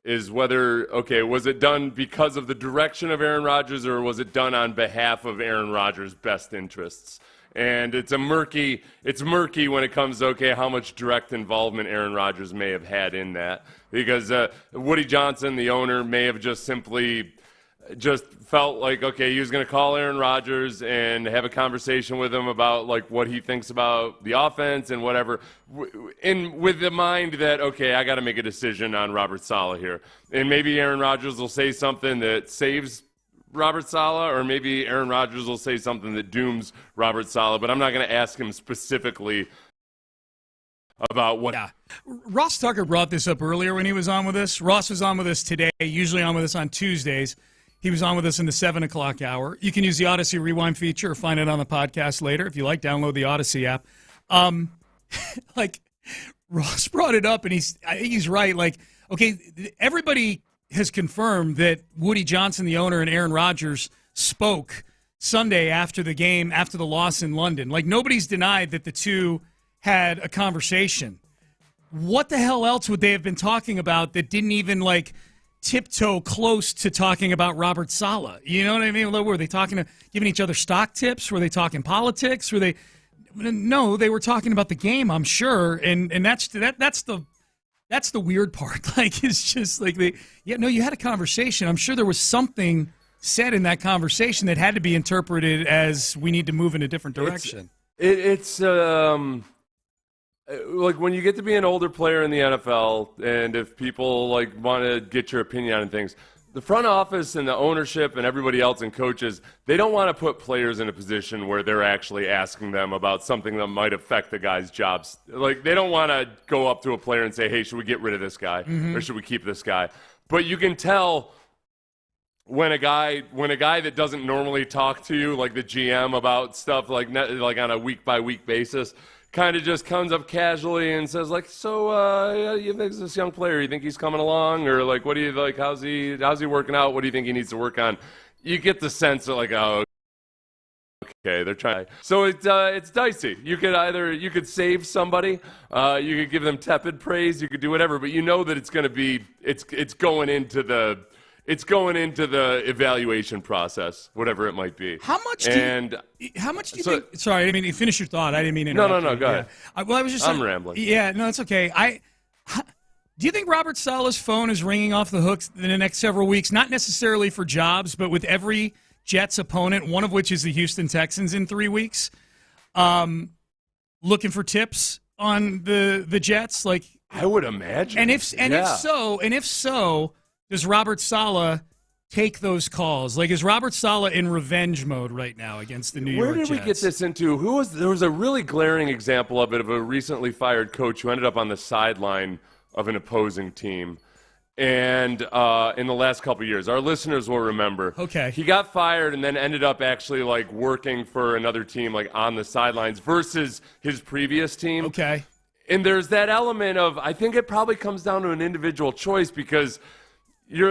is whether, was it done because of the direction of Aaron Rodgers or was it done on behalf of Aaron Rodgers' best interests? And it's murky when it comes to, how much direct involvement Aaron Rodgers may have had in that. Because Woody Johnson, the owner, may have just felt like, he was going to call Aaron Rodgers and have a conversation with him about, what he thinks about the offense and whatever, with the mind that, I got to make a decision on Robert Saleh here. And maybe Aaron Rodgers will say something that saves Robert Saleh, or maybe Aaron Rodgers will say something that dooms Robert Saleh, but I'm not going to ask him specifically about what. Yeah. Ross Tucker brought this up earlier when he was on with us. Ross was on with us today, usually on with us on Tuesdays. He was on with us in the 7 o'clock hour. You can use the Odyssey Rewind feature or find it on the podcast later. If you like, download the Odyssey app. Ross brought it up, and I think he's right. Everybody has confirmed that Woody Johnson, the owner, and Aaron Rodgers spoke Sunday after the game, after the loss in London. Nobody's denied that the two had a conversation. What the hell else would they have been talking about that didn't even, tiptoe close to talking about Robert Saleh? You know what I mean? Were they giving each other stock tips? Were they talking politics? No, they were talking about the game, I'm sure. And that's the weird part. It's just you had a conversation. I'm sure there was something said in that conversation that had to be interpreted as we need to move in a different direction. It's when you get to be an older player in the NFL, and if people want to get your opinion on things, the front office and the ownership and everybody else and coaches, they don't want to put players in a position where they're actually asking them about something that might affect the guy's jobs. They don't want to go up to a player and say, hey, should we get rid of this guy or should we keep this guy? But you can tell when a guy that doesn't normally talk to you, like the GM, about stuff like on a week-by-week basis, kind of just comes up casually and says, you think this young player, you think he's coming along? Or, what do you, how's he working out? What do you think he needs to work on? You get the sense that, okay, they're trying. So it's dicey. You could save somebody. You could give them tepid praise. You could do whatever. But you know that it's going to be, it's going into the evaluation process, whatever it might be. How much do you think? Sorry, I didn't mean to finish your thought. I didn't mean to interrupt. No, go ahead. I'm rambling. Yeah, no, it's okay. Do you think Robert Saleh's phone is ringing off the hooks in the next several weeks? Not necessarily for jobs, but with every Jets opponent, one of which is the Houston Texans in 3 weeks, looking for tips on the Jets? I would imagine. And if so, does Robert Saleh take those calls? Like, is Robert Saleh in revenge mode right now against the New York Jets? Where did we get this into? There was a really glaring example of it, of a recently fired coach who ended up on the sideline of an opposing team. And in the last couple of years, our listeners will remember. Okay. He got fired and then ended up actually like working for another team, like on the sidelines versus his previous team. Okay. And there's that element of, I think it probably comes down to an individual choice, because these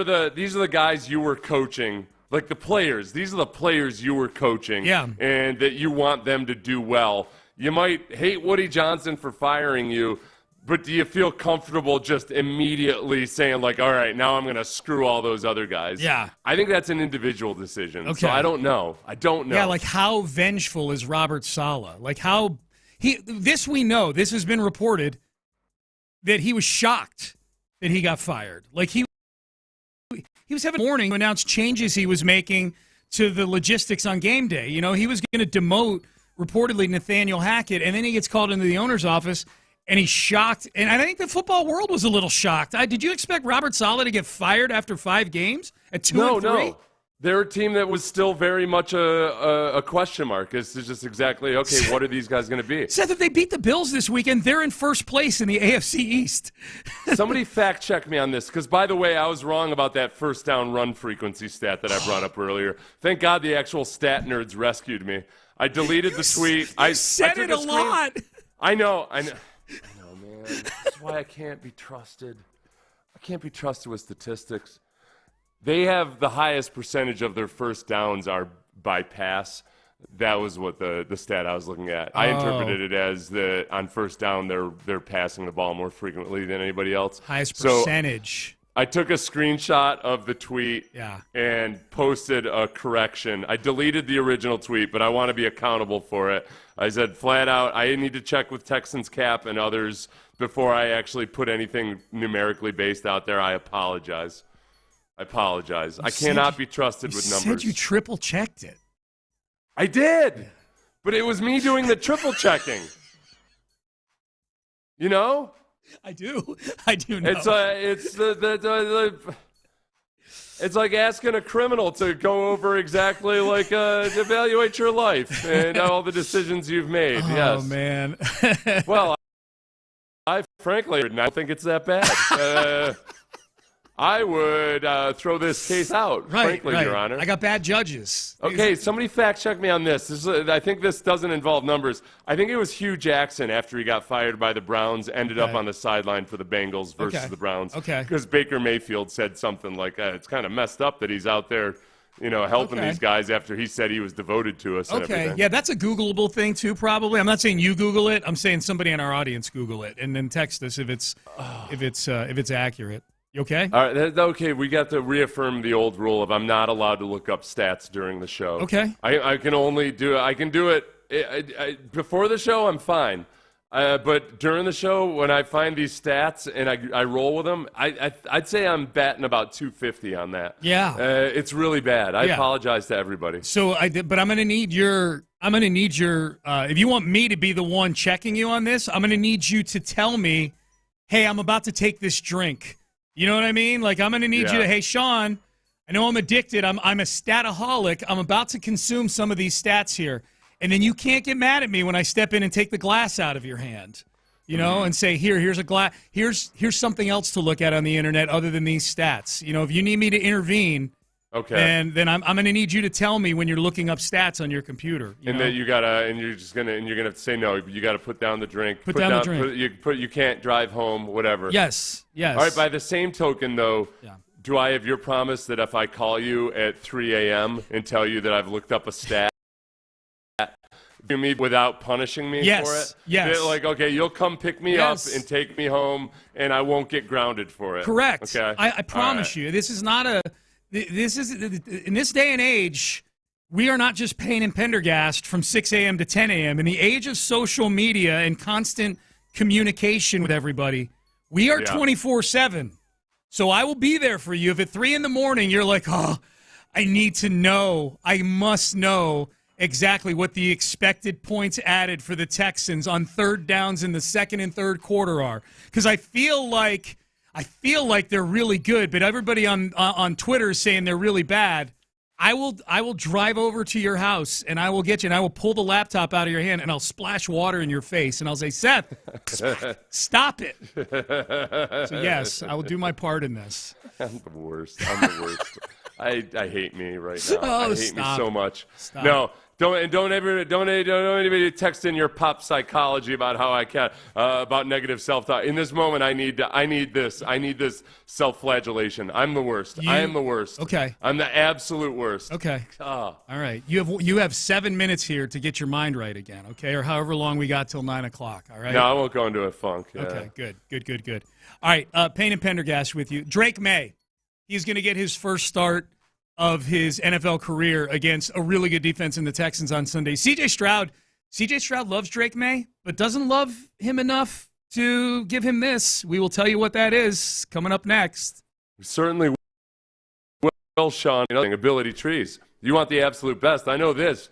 are the guys you were coaching, like the players. These are the players you were coaching, and that you want them to do well. You might hate Woody Johnson for firing you, but do you feel comfortable just immediately saying, like, all right, now I'm going to screw all those other guys? Yeah. I think that's an individual decision. Okay. So I don't know. Yeah, like how vengeful is Robert Saleh? Like how we know, this has been reported, that he was shocked that he got fired. Like he was having a warning to announce changes he was making to the logistics on game day. You know, he was going to demote reportedly Nathaniel Hackett, and then he gets called into the owner's office, and he's shocked. And I think the football world was a little shocked. Did you expect Robert Saleh to get fired after 5 games at 2-3? No. They're a team that was still very much a question mark. It's just exactly, okay, what are these guys going to be? Seth, if they beat the Bills this weekend, they're in first place in the AFC East. Somebody fact check me on this, because, by the way, I was wrong about that first down run frequency stat that I brought up earlier. Thank God the actual stat nerds rescued me. I deleted the tweet. I said it a lot. I know, man. That's why I can't be trusted. I can't be trusted with statistics. They have the highest percentage of their first downs are by pass. That was what the stat I was looking at. I interpreted it as on first down they're passing the ball more frequently than anybody else. Highest percentage. I took a screenshot of the tweet and posted a correction. I deleted the original tweet, but I want to be accountable for it. I said flat out, I need to check with Texans Cap and others before I actually put anything numerically based out there. I apologize. I cannot be trusted with numbers. You said you triple checked it. I did, but it was me doing the triple checking. You know? I do know. It's like asking a criminal to go over exactly like evaluate your life and all the decisions you've made. Oh man. Well, I frankly don't think it's that bad. I would throw this case out, frankly, Your Honor. I got bad judges. Okay, somebody fact check me on this. I think this doesn't involve numbers. I think it was Hugh Jackson, after he got fired by the Browns, ended up on the sideline for the Bengals versus the Browns. Okay. Because Baker Mayfield said something like, it's kind of messed up that he's out there, helping these guys after he said he was devoted to us. And everything. Yeah, that's a Googleable thing too, probably. I'm not saying you Google it. I'm saying somebody in our audience Google it and then text us if it's accurate. You okay? All right. Okay, we got to reaffirm the old rule of I'm not allowed to look up stats during the show. Okay. I can only do it before the show. I'm fine, but during the show, when I find these stats and I roll with them, I'd say I'm batting about 250 on that. Yeah. It's really bad. I apologize to everybody. So but I'm going to need your. If you want me to be the one checking you on this, I'm going to need you to tell me, hey, I'm about to take this drink. You know what I mean? Like, I'm going to need you to, hey, Sean, I know I'm addicted. I'm a stataholic. I'm about to consume some of these stats here. And then you can't get mad at me when I step in and take the glass out of your hand, and say, here's a glass. Here's something else to look at on the internet other than these stats. If you need me to intervene, then I'm going to need you to tell me when you're looking up stats on your computer. Then you're gonna have to say no. You got to put down the drink. Put down the drink. You can't drive home. Whatever. Yes. All right. By the same token, though, do I have your promise that if I call you at 3 a.m. and tell you that I've looked up a stat, do me without punishing me for it? Yes. Like, okay, you'll come pick me up and take me home, and I won't get grounded for it. Correct. Okay. I promise you, this is not a. This is in this day and age, we are not just Payne and Pendergast from 6 a.m. to 10 a.m. In the age of social media and constant communication with everybody, we are 24/7. So I will be there for you. If at 3 a.m. you're like, oh, I need to know, I must know, exactly what the expected points added for the Texans on third downs in the second and third quarter are, because I feel like they're really good, but everybody on Twitter is saying they're really bad. I will drive over to your house and I will get you and I will pull the laptop out of your hand and I'll splash water in your face and I'll say, Seth, stop it. So yes, I will do my part in this. I'm the worst. I hate me right now. Oh, I hate me so much. Stop. No. Don't anybody text in your pop psychology about how I can about negative self-talk. In this moment, I need this self-flagellation. I'm the worst. I am the worst. Okay. I'm the absolute worst. Okay. All right. You have 7 minutes here to get your mind right again. Okay, or however long we got till 9 o'clock. All right. No, I won't go into a funk. Yeah. Okay. Good. All right. Payne and Pendergast with you. Drake Maye. He's going to get his first start of his NFL career against a really good defense in the Texans on Sunday. CJ Stroud loves Drake Maye, but doesn't love him enough to give him this. We will tell you what that is coming up next. We certainly will, Sean. Ability trees. You want the absolute best. I know this.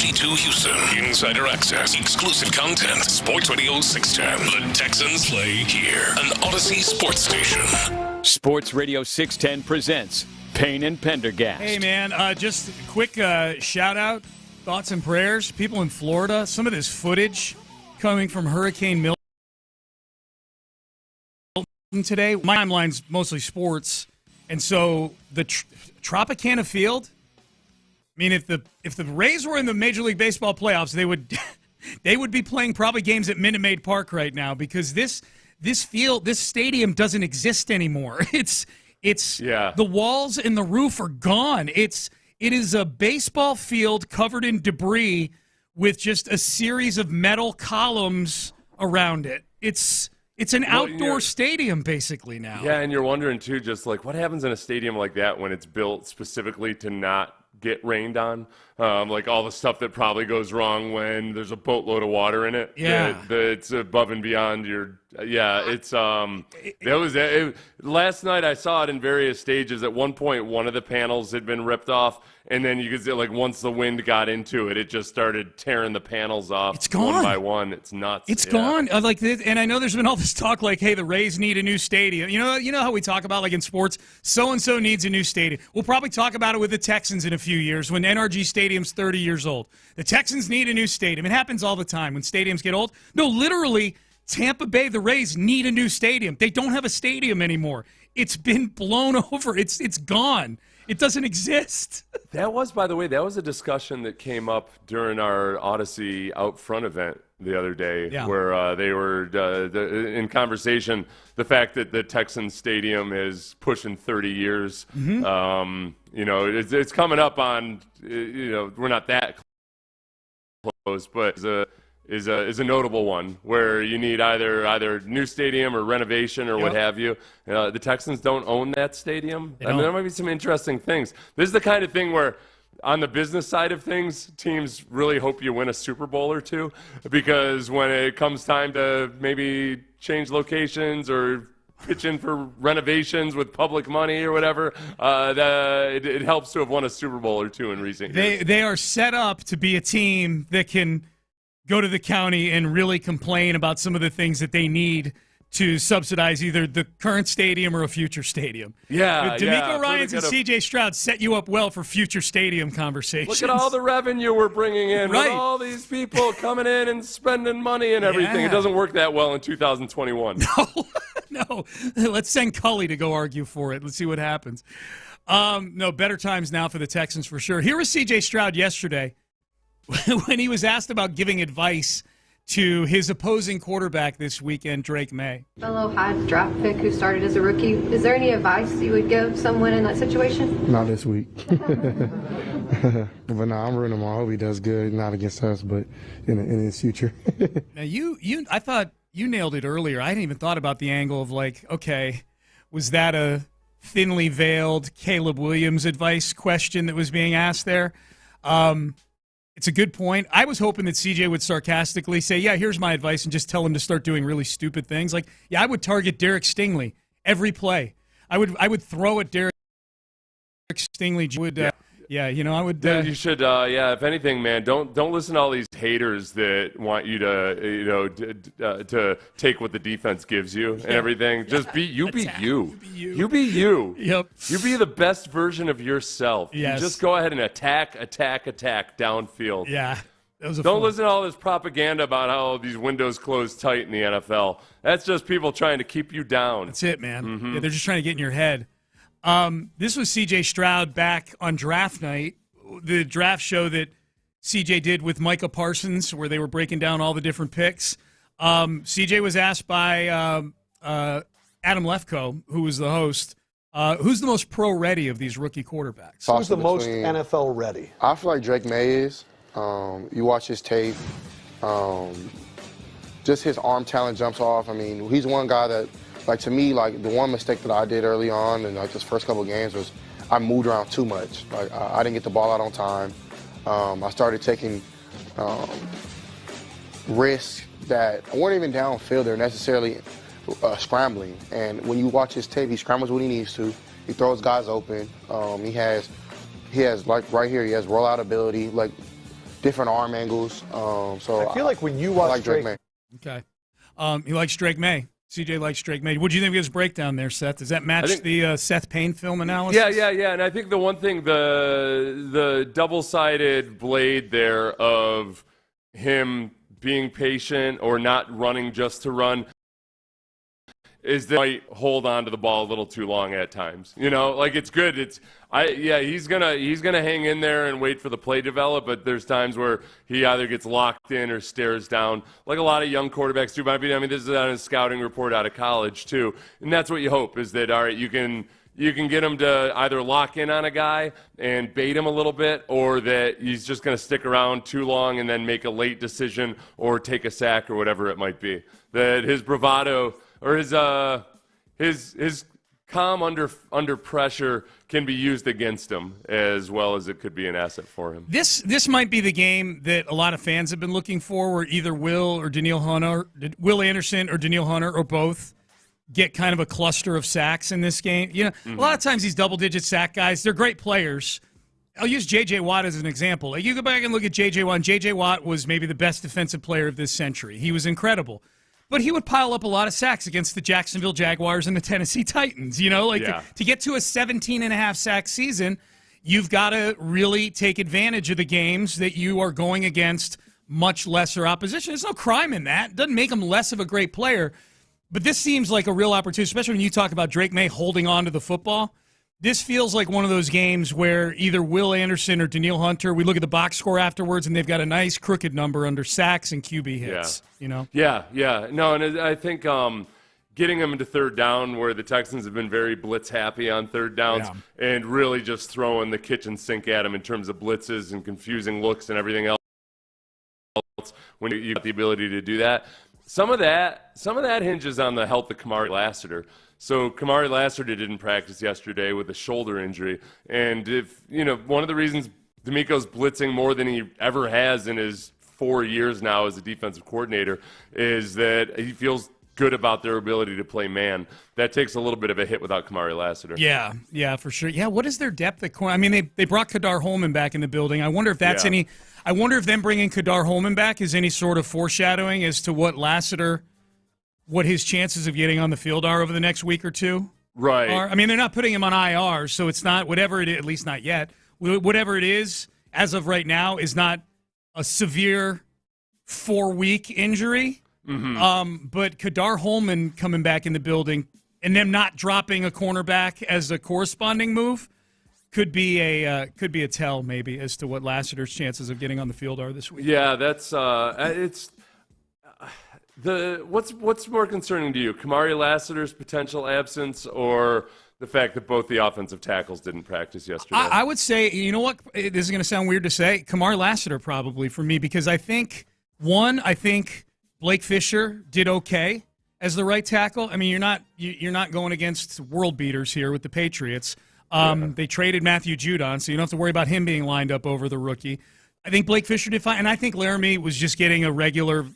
HD2 Houston. Insider access. Exclusive content. Sports Radio 610. The Texans play here. An Odyssey sports station. Sports Radio 610 presents Payne and Pendergast. Hey, man, just a quick shout-out, thoughts and prayers. People in Florida, some of this footage coming from Hurricane Milton today. My timeline's mostly sports, and so the Tropicana Field, I mean, if the Rays were in the Major League Baseball playoffs, they would be playing probably games at Minute Maid Park right now because this stadium doesn't exist anymore. It's the walls and the roof are gone. It is a baseball field covered in debris with just a series of metal columns around it. It's an outdoor stadium basically now. Yeah, and you're wondering too, just like what happens in a stadium like that when it's built specifically to not get rained on, like all the stuff that probably goes wrong when there's a boatload of water in it. Yeah, it's above and beyond your. Yeah, it's last night I saw it in various stages. At one point, one of the panels had been ripped off, and then you could see like once the wind got into it, it just started tearing the panels off. It's gone one by one. It's nuts. It's gone. And I know there's been all this talk like, hey, the Rays need a new stadium. You know how we talk about like in sports, so and so needs a new stadium. We'll probably talk about it with the Texans in a few years when NRG Stadium's 30 years old. The Texans need a new stadium. It happens all the time when stadiums get old. No, literally, Tampa Bay, the Rays need a new stadium. They don't have a stadium anymore. It's been blown over. It's gone. It doesn't exist. That was, by the way, that was a discussion that came up during our Odyssey Out Front event the other day, where they were in conversation. The fact that the Texans Stadium is pushing 30 years. Mm-hmm. It's coming up on. We're not that close, but is a notable one where you need either new stadium or renovation or what have you. The Texans don't own that stadium. I mean, there might be some interesting things. This is the kind of thing where, on the business side of things, teams really hope you win a Super Bowl or two, because when it comes time to maybe change locations or pitch in for renovations with public money or whatever, it helps to have won a Super Bowl or two in recent years. They are set up to be a team that can go to the county and really complain about some of the things that they need to subsidize either the current stadium or a future stadium. Yeah, D'Amico Ryans and C.J. Stroud set you up well for future stadium conversations. Look at all the revenue we're bringing in with all these people coming in and spending money and everything. It doesn't work that well in 2021. No. Let's send Cully to go argue for it. Let's see what happens. No, better times now for the Texans for sure. Here was C.J. Stroud yesterday when he was asked about giving advice to his opposing quarterback this weekend, Drake Maye. Fellow high draft pick who started as a rookie, is there any advice you would give someone in that situation? Not this week. But no, I'm rooting him on. I hope he does good, not against us, but in his future. Now, I thought you nailed it earlier. I hadn't even thought about the angle of like, okay, was that a thinly veiled Caleb Williams advice question that was being asked there? It's a good point. I was hoping that CJ would sarcastically say, yeah, here's my advice, and just tell him to start doing really stupid things. Like, yeah, I would target Derek Stingley every play. I would throw at Derek Stingley. I would. You should, if anything, man, don't listen to all these haters that want you to take what the defense gives you and everything. Just be you. You be you. Yep. You be the best version of yourself. Yes. You just go ahead and attack downfield. Yeah. Don't listen to all this propaganda about how these windows close tight in the NFL. That's just people trying to keep you down. That's it, man. Mm-hmm. Yeah, they're just trying to get in your head. This was C.J. Stroud back on draft night, the draft show that C.J. did with Micah Parsons, where they were breaking down all the different picks. C.J. was asked by Adam Lefkoe, who was the host, who's the most pro-ready of these rookie quarterbacks? Who's the most NFL ready? I feel like Drake Maye is. You watch his tape, just his arm talent jumps off. I mean, he's one guy that, like, to me, like, the one mistake that I did early on in, like, this first couple of games was I moved around too much. Like, I didn't get the ball out on time. I started taking risks that weren't even downfield. They're necessarily scrambling. And when you watch his tape, he scrambles when he needs to. He throws guys open. He has like right here, he has rollout ability. Like, different arm angles. So I feel like when you watch Drake Maye. Okay. He likes Drake Maye. CJ likes Drake Maye. What do you think of his breakdown there, Seth? Does that match the Seth Payne film analysis? Yeah. And I think the one thing, the double-sided blade there of him being patient or not running just to run is that he might hold on to the ball a little too long at times. Like it's good. He's gonna hang in there and wait for the play to develop, but there's times where he either gets locked in or stares down, like a lot of young quarterbacks do. I mean, this is on his scouting report out of college too, and that's what you hope is that all right, you can get him to either lock in on a guy and bait him a little bit, or that he's just going to stick around too long and then make a late decision or take a sack or whatever it might be. That his bravado or his calm under pressure can be used against him as well as it could be an asset for him. This might be the game that a lot of fans have been looking for, where either Will Anderson or Danielle Hunter or both get kind of a cluster of sacks in this game. A lot of times these double-digit sack guys, they're great players. I'll use J.J. Watt as an example. You go back and look at J.J. Watt. J.J. Watt was maybe the best defensive player of this century. He was incredible. But he would pile up a lot of sacks against the Jacksonville Jaguars and the Tennessee Titans. To get to a 17.5 sack season, you've got to really take advantage of the games that you are going against much lesser opposition. There's no crime in that. It doesn't make him less of a great player. But this seems like a real opportunity, especially when you talk about Drake Maye holding on to the football. This feels like one of those games where either Will Anderson or Danielle Hunter, we look at the box score afterwards, and they've got a nice crooked number under sacks and QB hits. Yeah. No, and I think getting them into third down, where the Texans have been very blitz happy on third downs, and really just throwing the kitchen sink at them in terms of blitzes and confusing looks and everything else. When you got the ability to do that, some of that hinges on the health of Kamari Lassiter. So Kamari Lassiter didn't practice yesterday with a shoulder injury, and if one of the reasons D'Amico's blitzing more than he ever has in his 4 years now as a defensive coordinator is that he feels good about their ability to play man. That takes a little bit of a hit without Kamari Lassiter. Yeah, for sure. Yeah, what is their depth at corner? I mean, they brought Kadar Holman back in the building. I wonder if that's any. I wonder if them bringing Kadar Holman back is any sort of foreshadowing as to what his chances of getting on the field are over the next week or two. Right. I mean, they're not putting him on IR, so it's not whatever it is. At least not yet. Whatever it is, as of right now, is not a severe 4-week injury. Mm-hmm. But Kadar Holman coming back in the building and them not dropping a cornerback as a corresponding move could be a tell maybe as to what Lassiter's chances of getting on the field are this week. Yeah, that's it's what's more concerning to you, Kamari Lassiter's potential absence or the fact that both the offensive tackles didn't practice yesterday? I would say, you know what, this is going to sound weird to say, Kamari Lassiter probably for me, because I think Blake Fisher did okay as the right tackle. I mean, you're not going against world beaters here with the Patriots. They traded Matthew Judon, so you don't have to worry about him being lined up over the rookie. I think Blake Fisher did fine, and I think Laramie was just getting a regular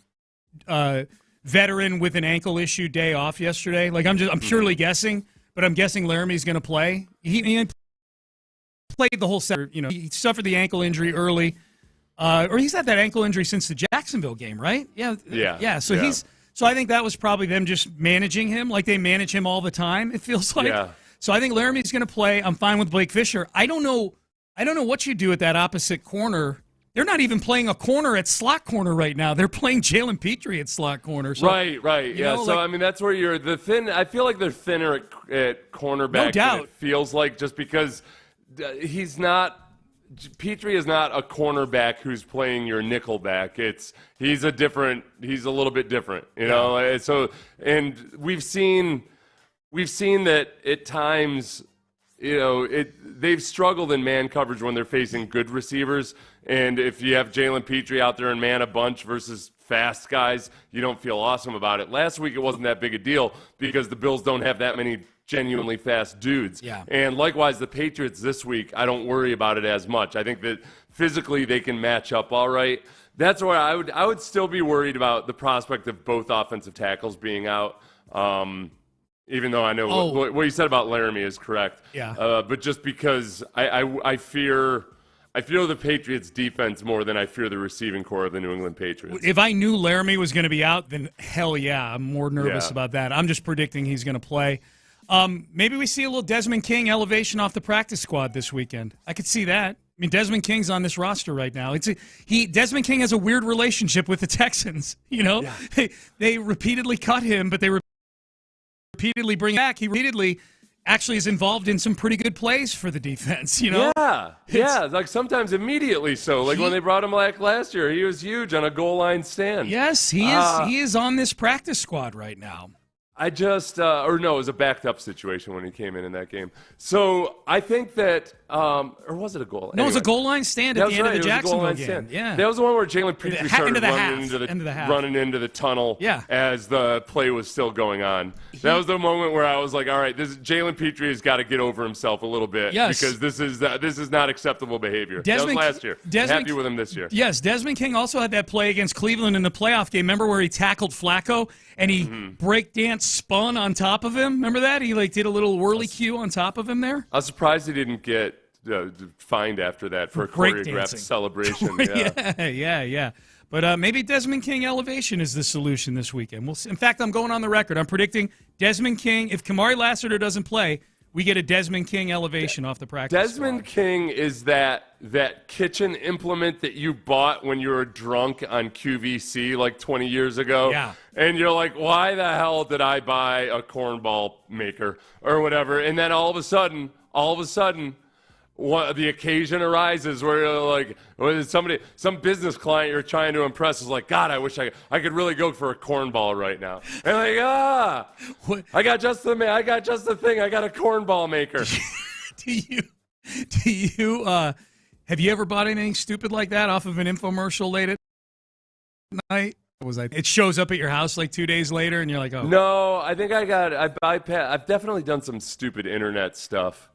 veteran with an ankle issue day off yesterday. Like I'm purely guessing, but I'm guessing Laramie's going to play. He played the whole set. He suffered the ankle injury early. Or he's had that ankle injury since the Jacksonville game, right? Yeah. So I think that was probably them just managing him like they manage him all the time, it feels like. Yeah. So I think Laramie's going to play. I'm fine with Blake Fisher. I don't know what you do at that opposite corner. They're not even playing a corner at slot corner right now. They're playing Jalen Petrie at slot corner. So, right. Yeah. So I mean, that's where you're the thin. I feel like they're thinner at cornerback. No doubt. Than it feels like, just because he's not. Petrie is not a cornerback who's playing your nickel back. He's a little bit different, you know. So, and we've seen that at times, they've struggled in man coverage when they're facing good receivers. And if you have Jalen Petrie out there and man a bunch versus fast guys, you don't feel awesome about it. Last week it wasn't that big a deal because the Bills don't have that many genuinely fast dudes. Yeah. And likewise, the Patriots this week, I don't worry about it as much. I think that physically they can match up all right. That's where I would still be worried about the prospect of both offensive tackles being out. Even though I know what you said about Laramie is correct. Yeah. But just because I fear I fear the Patriots defense more than I fear the receiving core of the New England Patriots. If I knew Laramie was going to be out, then hell yeah, I'm more nervous about that. I'm just predicting he's going to play. Maybe we see a little Desmond King elevation off the practice squad this weekend. I could see that. I mean, Desmond King's on this roster right now. Desmond King has a weird relationship with the Texans. They repeatedly cut him, but they repeatedly bring him back. He repeatedly actually is involved in some pretty good plays for the defense, Yeah, like sometimes immediately so. Like when they brought him back last year, he was huge on a goal line stand. Yes, he is on this practice squad right now. It was a backed up situation when he came in that game. So I think that, or was it a goal? No, it was a goal line stand at the end of the Jacksonville game. Stand. Yeah. That was the one where Jalen Petrie started running into the tunnel as the play was still going on. That was the moment where I was like, all right, Jalen Petrie has got to get over himself a little bit because this is not acceptable behavior. That was last year. Happy with him this year. Yes, Desmond King also had that play against Cleveland in the playoff game. Remember where he tackled Flacco and he breakdance spun on top of him? Remember that? He did a little whirly cue on top of him there? I was surprised he didn't get fined after that for a choreographed celebration. Yeah. But maybe Desmond King elevation is the solution this weekend. We'll see. In fact, I'm going on the record. I'm predicting Desmond King, if Kamari Lassiter doesn't play, we get a Desmond King elevation off the practice Desmond squad. King is that kitchen implement that you bought when you were drunk on QVC like 20 years ago. Yeah. And you're like, why the hell did I buy a cornball maker or whatever? And then all of a sudden, the occasion arises where you're like, some business client you're trying to impress is like, God, I wish I could really go for a cornball right now. And I got just the thing. I got a cornball maker. Do you have you ever bought anything stupid like that off of an infomercial late at night? It shows up at your house like 2 days later, and you're like, oh. No, I think I've definitely done some stupid internet stuff.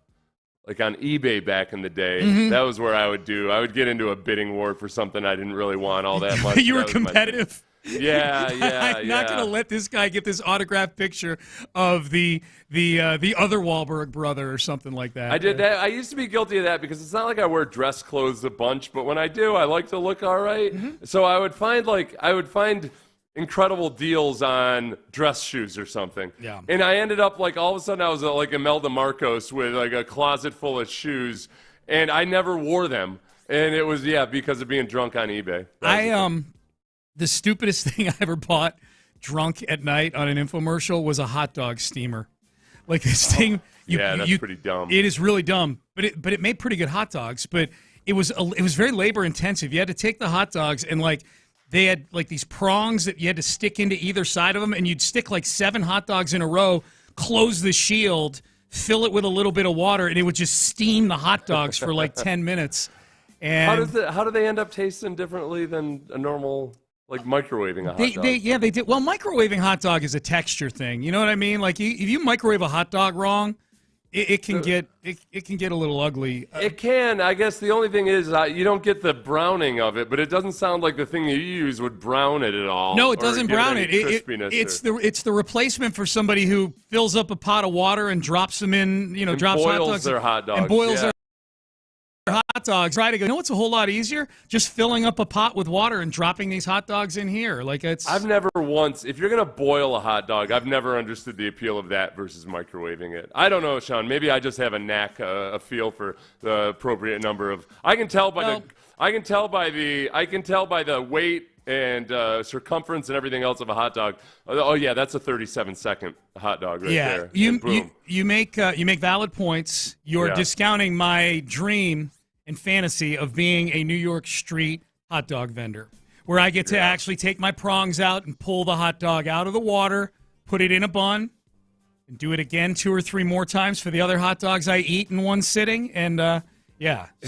Like on eBay back in the day, that was where I would get into a bidding war for something I didn't really want all that much. You were competitive. Yeah. I'm not going to let this guy get this autographed picture of the other Wahlberg brother or something like that. I did that. I used to be guilty of that because it's not like I wear dress clothes a bunch, but when I do, I like to look all right. So I would find incredible deals on dress shoes or something. Yeah. And I ended up all of a sudden I was like Imelda Marcos with like a closet full of shoes, and I never wore them. And it was because of being drunk on eBay. The stupidest thing I ever bought drunk at night on an infomercial was a hot dog steamer. Like this thing. That's pretty dumb. It is really dumb, but it made pretty good hot dogs. But it was very labor intensive. You had to take the hot dogs and they had these prongs that you had to stick into either side of them, and you'd stick 7 hot dogs in a row, close the shield, fill it with a little bit of water, and it would just steam the hot dogs for 10 minutes. And how do they end up tasting differently than a normal microwaving a hot dog? They did. Well, microwaving hot dog is a texture thing. You know what I mean? If you microwave a hot dog wrong, it can get a little ugly. It can. I guess the only thing is you don't get the browning of it, but it doesn't sound like the thing you use would brown it at all. No, it doesn't brown it. It's the replacement for somebody who fills up a pot of water and drops them in. Drops hot dogs their hot dogs and boils their hot dogs. Try to go. What's a whole lot easier? Just filling up a pot with water and dropping these hot dogs in here. I've never once. If you're gonna boil a hot dog, I've never understood the appeal of that versus microwaving it. I don't know, Sean. Maybe I just have a knack, a feel for the appropriate number of. I can tell by the weight and circumference and everything else of a hot dog. Oh yeah, that's a 37-second hot dog right there. You make valid points. You're discounting my dream and fantasy of being a New York street hot dog vendor, where I get to actually take my prongs out and pull the hot dog out of the water, put it in a bun, and do it again 2 or 3 more times for the other hot dogs I eat in one sitting. And so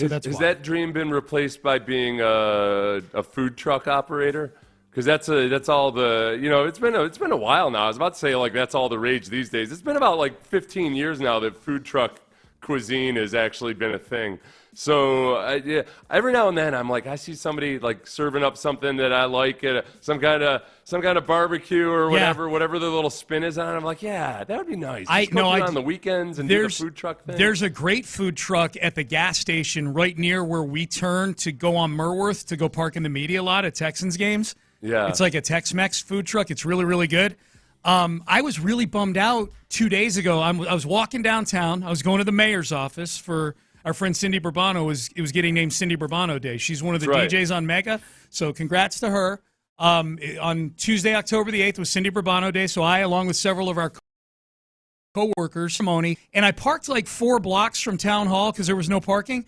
that's has that dream been replaced by being a food truck operator? Because that's all the it's been a while now. I was about to say that's all the rage these days. It's been about 15 years now that food truck cuisine has actually been a thing. So yeah, every now and then I'm like, I see somebody like serving up something that I like at some kind of barbecue or whatever the little spin is on. I'm like, yeah, that would be nice. I on the weekends and do the food truck thing. There's a great food truck at the gas station right near where we turn to go on Merworth to go park in the media lot at Texans games. Yeah, it's like a Tex-Mex food truck. It's really, really good. I was really bummed out 2 days ago. I was walking downtown. I was going to the mayor's office for our friend Cindy Bourbano. It was getting named Cindy Bourbano Day. She's one of the DJs on Mega, so congrats to her. On Tuesday, October the 8th was Cindy Bourbano Day, so I, along with several of our co-workers, and I parked like 4 blocks from Town Hall because there was no parking.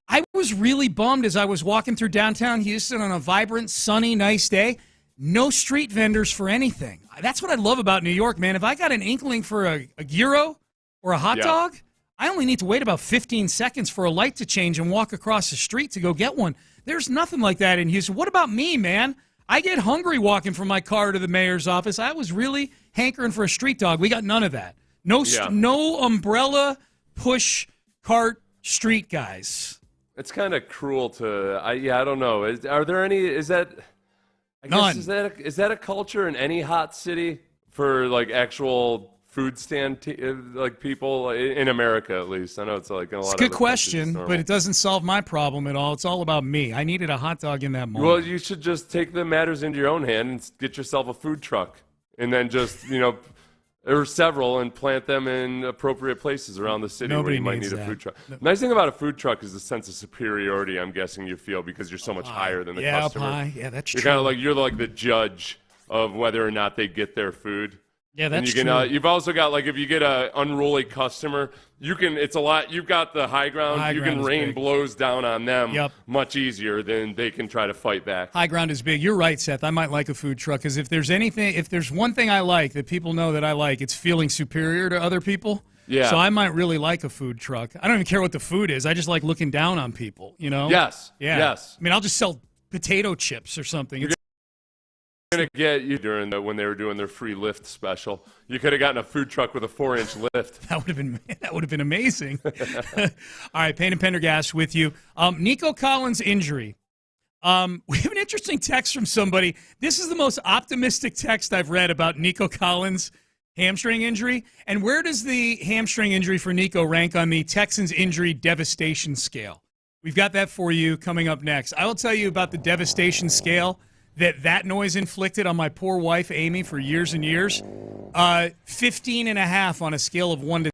I was really bummed as I was walking through downtown Houston on a vibrant, sunny, nice day. No street vendors for anything. That's what I love about New York, man. If I got an inkling for a gyro or a hot dog, I only need to wait about 15 seconds for a light to change and walk across the street to go get one. There's nothing like that in Houston. What about me, man? I get hungry walking from my car to the mayor's office. I was really hankering for a street dog. We got none of that. No umbrella push cart street guys. It's kind of cruel to. I don't know. Are there any? Is that? I None. Guess, is that a culture in any hot city for like actual food stand like people in America at least? I know it's like in a lot of. It's a good question, but it doesn't solve my problem at all. It's all about me. I needed a hot dog in that moment. Well, you should just take the matters into your own hand and get yourself a food truck, and then just or several, and plant them in appropriate places around the city where you might need a food truck. No. Nice thing about a food truck is the sense of superiority, I'm guessing you feel, because you're so much higher than the customer. Up high. Yeah, that's true. You're like the judge of whether or not they get their food. Yeah, that's true. You've also got, like, if you get an unruly customer, it's a lot. You've got the high ground. You can rain blows down on them much easier than they can try to fight back. High ground is big. You're right, Seth. I might like a food truck because if there's one thing I like that people know that I like, it's feeling superior to other people. Yeah. So I might really like a food truck. I don't even care what the food is. I just like looking down on people, Yes. Yeah. Yes. I mean, I'll just sell potato chips or something. Going to get you when they were doing their free lift special. You could have gotten a food truck with a 4-inch lift. That would have been amazing. All right, Payne and Pendergast with you. Nico Collins injury. We have an interesting text from somebody. This is the most optimistic text I've read about Nico Collins' hamstring injury. And where does the hamstring injury for Nico rank on the Texans injury devastation scale? We've got that for you coming up next. I will tell you about the devastation scale that noise inflicted on my poor wife, Amy, for years and years. 15.5 on a scale of 1 to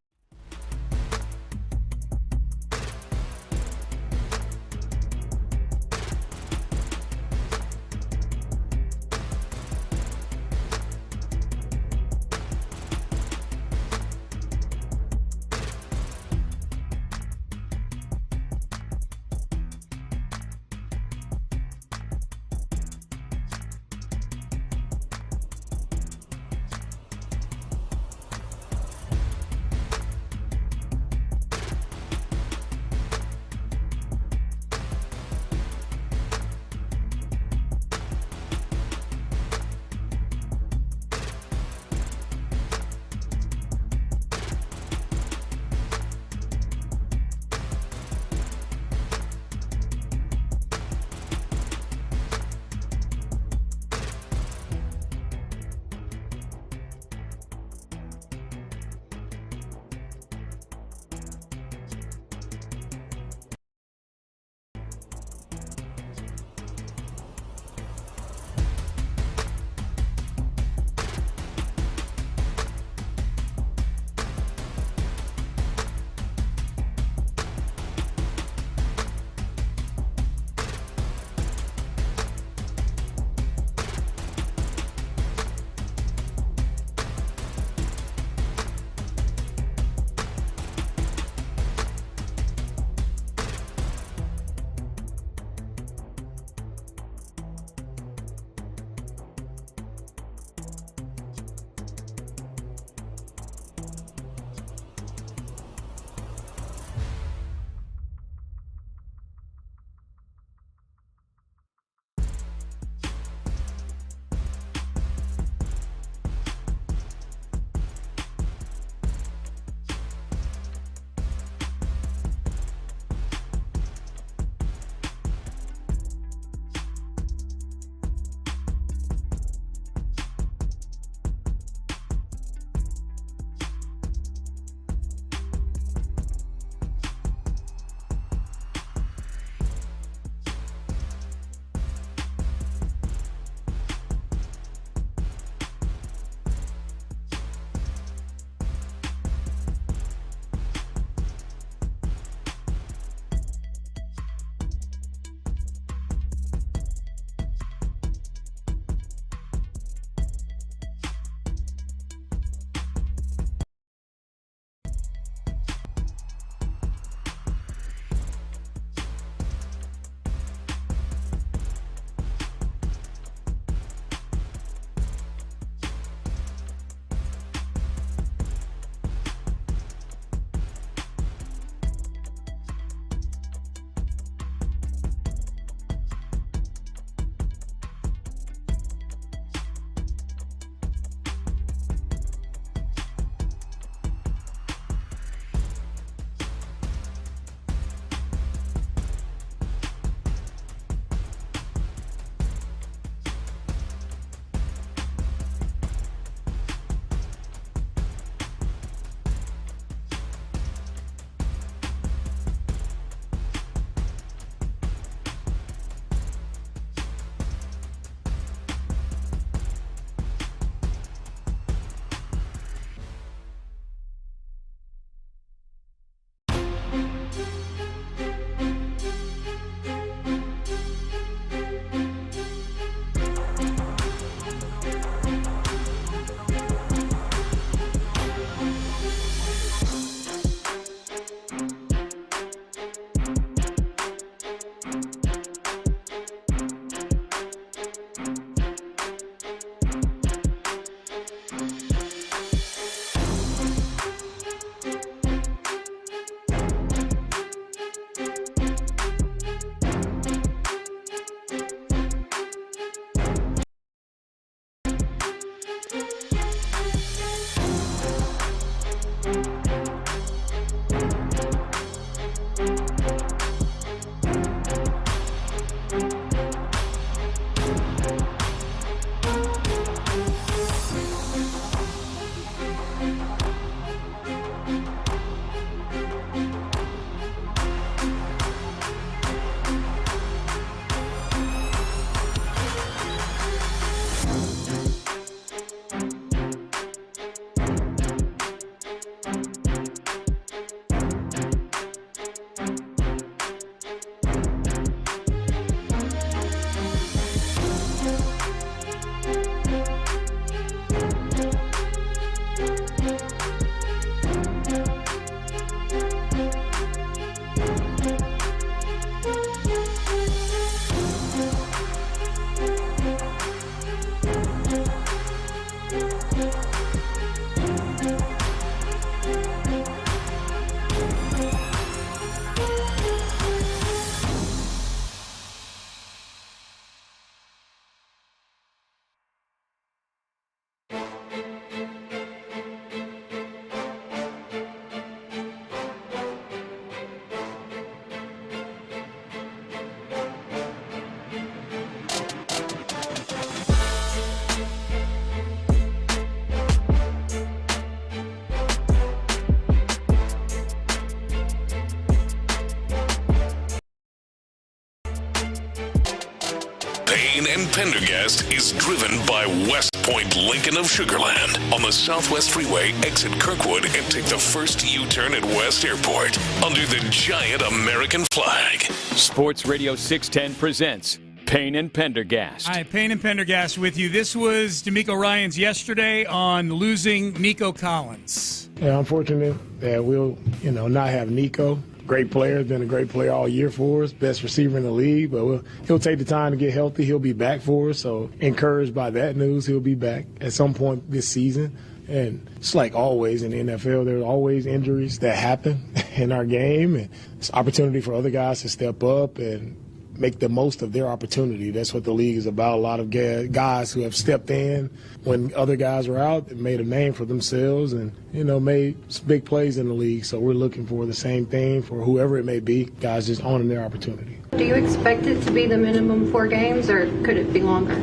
Payne and Pendergast is driven by West Point Lincoln of Sugar Land on the Southwest Freeway. Exit Kirkwood and take the first U-turn at West Airport under the giant American flag. Sports Radio 610 presents Payne and Pendergast. Hi, Payne and Pendergast with you. This was D'Amico Ryan's yesterday on losing Nico Collins. Yeah, unfortunate that we'll, not have Nico. Great player, been a great player all year for us, best receiver in the league, but he'll take the time to get healthy. He'll be back for us, so encouraged by that news. He'll be back at some point this season. And it's like always in the NFL, there are always injuries that happen in our game, and it's opportunity for other guys to step up and make the most of their opportunity. That's what the league is about. A lot of guys who have stepped in when other guys were out and made a name for themselves and, made some big plays in the league. So we're looking for the same thing for whoever it may be, guys just owning their opportunity. Do you expect it to be the minimum 4 games, or could it be longer?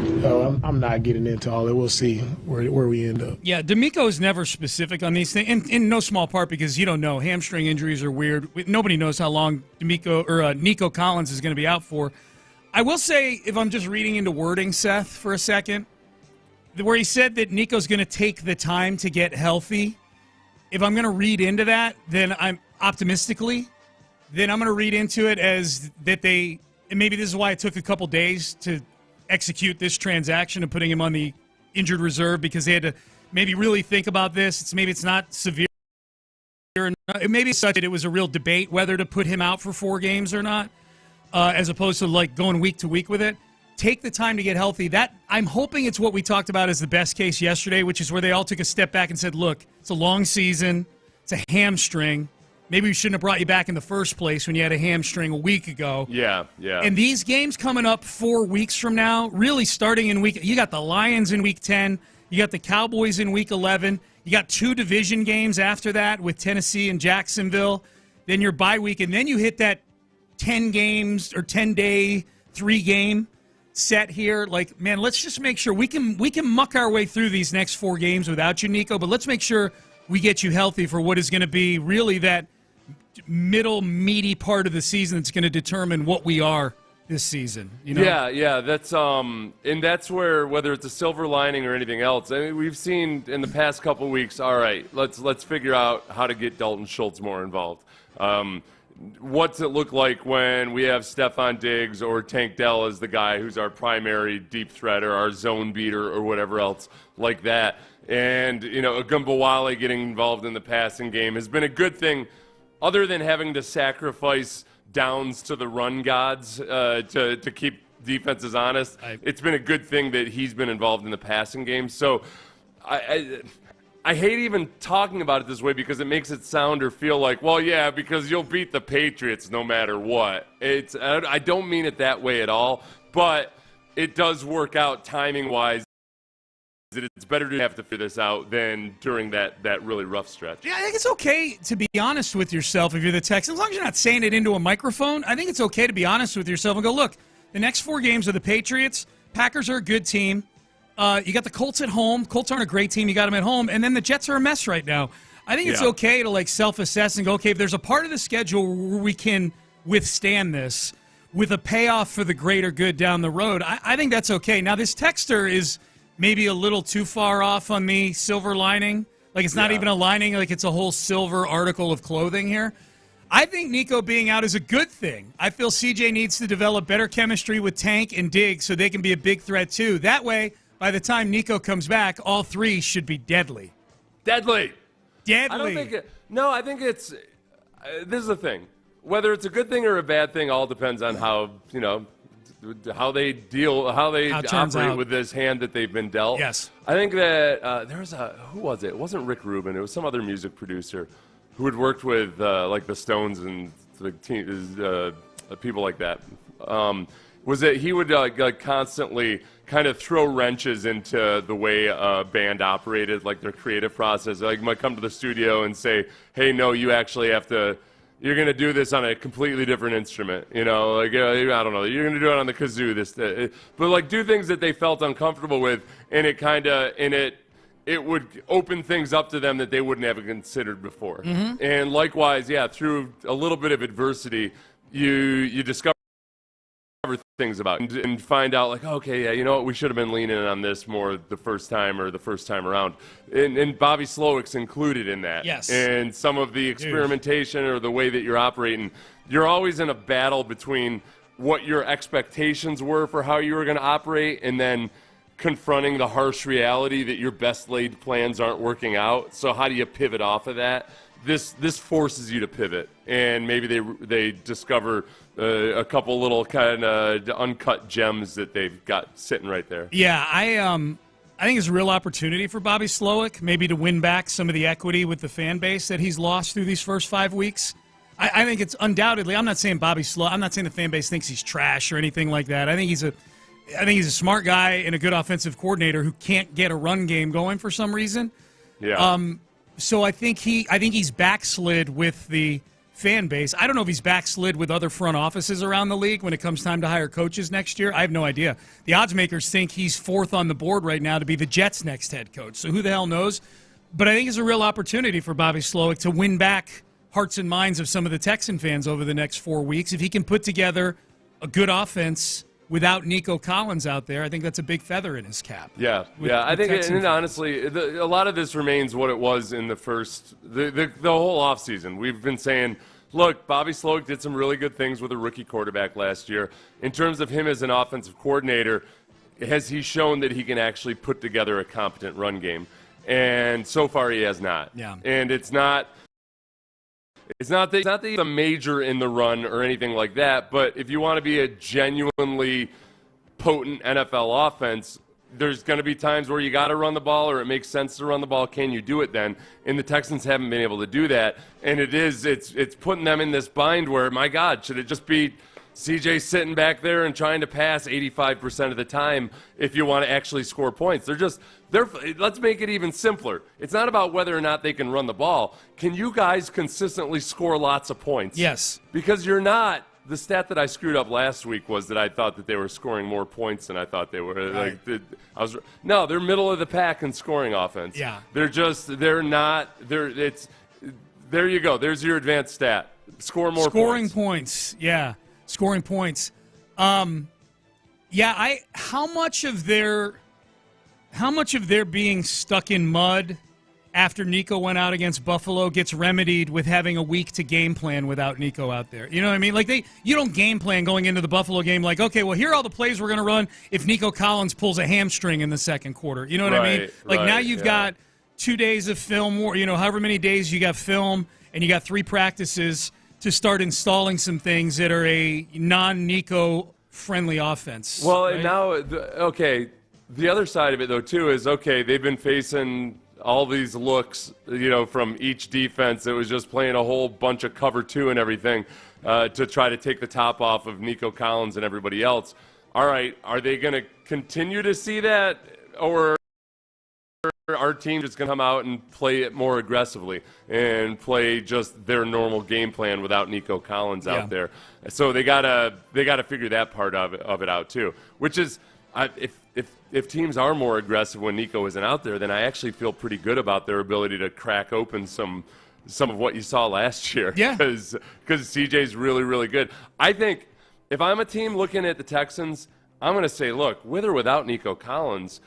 I'm not getting into all that. We'll see where we end up. Yeah, D'Amico is never specific on these things, in no small part because you don't know. Hamstring injuries are weird. Nobody knows how long Nico Collins is going to be out for. I will say, if I'm just reading into wording, Seth, for a second, where he said that Nico's going to take the time to get healthy, if I'm going to read into that, then I'm optimistically, then I'm going to read into it as that and maybe this is why it took a couple days to execute this transaction of putting him on the injured reserve, because they had to maybe really think about this. Maybe it's not severe. Maybe it's such that it was a real debate whether to put him out for 4 games or not, as opposed to like going week to week with it. Take the time to get healthy. That I'm hoping it's what we talked about as the best case yesterday, which is where they all took a step back and said, look, it's a long season. It's a hamstring. Maybe we shouldn't have brought you back in the first place when you had a hamstring a week ago. Yeah. And these games coming up 4 weeks from now, really starting in you got the Lions in week 10. You got the Cowboys in week 11. You got 2 division games after that with Tennessee and Jacksonville. Then your bye week, and then you hit that 10 games or 10-day, 3-game set here. Like, man, let's just make sure we can muck our way through these next 4 games without you, Nico, but let's make sure we get you healthy for what is going to be really that middle, meaty part of the season that's going to determine what we are this season. Yeah, that's and that's where, whether it's a silver lining or anything else, I mean, we've seen in the past couple weeks, all right, let's figure out how to get Dalton Schultz more involved. What's it look like when we have Stephon Diggs or Tank Dell as the guy who's our primary deep threat or our zone beater or whatever else like that? And, Agumbawale getting involved in the passing game has been a good thing, other than having to sacrifice downs to the run gods to keep defenses honest. It's been a good thing that he's been involved in the passing game. So I hate even talking about it this way because it makes it sound or feel like, well, yeah, because you'll beat the Patriots no matter what. I don't mean it that way at all, but it does work out timing-wise. It's better to have to figure this out than during that really rough stretch. Yeah, I think it's okay to be honest with yourself if you're the Texans. As long as you're not saying it into a microphone, I think it's okay to be honest with yourself and go, look, the next 4 games are the Patriots. Packers are a good team. You got the Colts at home. Colts aren't a great team. You got them at home. And then the Jets are a mess right now. I think it's okay to self-assess and go, okay, if there's a part of the schedule where we can withstand this with a payoff for the greater good down the road, I think that's okay. Now, this texter is maybe a little too far off on the silver lining. Like, it's not even a lining. Like, it's a whole silver article of clothing here. I think Nico being out is a good thing. I feel CJ needs to develop better chemistry with Tank and Diggs so they can be a big threat, too. That way, by the time Nico comes back, all 3 should be deadly. Deadly. I think it's this is the thing. Whether it's a good thing or a bad thing all depends on how they operate with this hand that they've been dealt. Yes. I think that there was who was it? It wasn't Rick Rubin. It was some other music producer who had worked with like the Stones and the people like that. Was that he would constantly kind of throw wrenches into the way a band operated, like their creative process. Like, might come to the studio and say, hey, no, you actually have to, you're going to do this on a completely different instrument. I don't know, you're going to do it on the kazoo. But do things that they felt uncomfortable with, and it would open things up to them that they wouldn't have considered before. Mm-hmm. And likewise, through a little bit of adversity, you discover things about and find out like, okay, yeah, you know what, we should have been leaning on this more the first time around. And Bobby Slowick's included in that. Yes. And some of the experimentation or the way that you're operating, you're always in a battle between what your expectations were for how you were going to operate and then confronting the harsh reality that your best laid plans aren't working out. So how do you pivot off of that? This forces you to pivot, and maybe they discover a couple little kind of uncut gems that they've got sitting right there. Yeah, I think it's a real opportunity for Bobby Slowick maybe to win back some of the equity with the fan base that he's lost through these first 5 weeks. I think it's undoubtedly. I'm not saying I'm not saying the fan base thinks he's trash or anything like that. I think he's a smart guy and a good offensive coordinator who can't get a run game going for some reason. Yeah. So I think he's backslid with the fan base. I don't know if he's backslid with other front offices around the league when it comes time to hire coaches next year. I have no idea. The odds makers think he's fourth on the board right now to be the Jets' next head coach. So who the hell knows? But I think it's a real opportunity for Bobby Slowick to win back hearts and minds of some of the Texan fans over the next 4 weeks. If he can put together a good offense without Nico Collins out there, I think that's a big feather in his cap. I think, and honestly, a lot of this remains what it was in the whole offseason. We've been saying, look, Bobby Slowick did some really good things with a rookie quarterback last year. In terms of him as an offensive coordinator, has he shown that he can actually put together a competent run game? And so far he has not. Yeah. And it's not that he's a major in the run or anything like that, but if you want to be a genuinely potent NFL offense, there's going to be times where you got to run the ball or it makes sense to run the ball. Can you do it then? And the Texans haven't been able to do that, and it's putting them in this bind where, my God, should it just be CJ sitting back there and trying to pass 85% of the time if you want to actually score points? Let's make it even simpler. It's not about whether or not they can run the ball. Can you guys consistently score lots of points? Yes. Because you're not. The stat that I screwed up last week was that I thought that they were scoring more points than I thought they were. Right. No, they're middle of the pack in scoring offense. Yeah. There you go. There's your advanced stat. Score more Scoring points. Yeah. Scoring points. How much of their being stuck in mud after Nico went out against Buffalo gets remedied with having a week to game plan without Nico out there? You know what I mean? Like you don't game plan going into the Buffalo game like, okay, well, here are all the plays we're going to run if Nico Collins pulls a hamstring in the second quarter. You know what I mean? Like now you've got 2 days of film, or however many days you got film, and you got 3 practices to start installing some things that are a non-Nico friendly offense. Well, right? And now, the other side of it, though, too, is, they've been facing all these looks, from each defense that was just playing a whole bunch of cover 2 and everything to try to take the top off of Nico Collins and everybody else. All right, are they going to continue to see that, or our team just going to come out and play it more aggressively and play just their normal game plan without Nico Collins out there? So they gotta figure that part of it out too. Which is, if teams are more aggressive when Nico isn't out there, then I actually feel pretty good about their ability to crack open some of what you saw last year. Yeah, because CJ's really, really good. I think if I'm a team looking at the Texans, I'm going to say, look, with or without Nico Collins,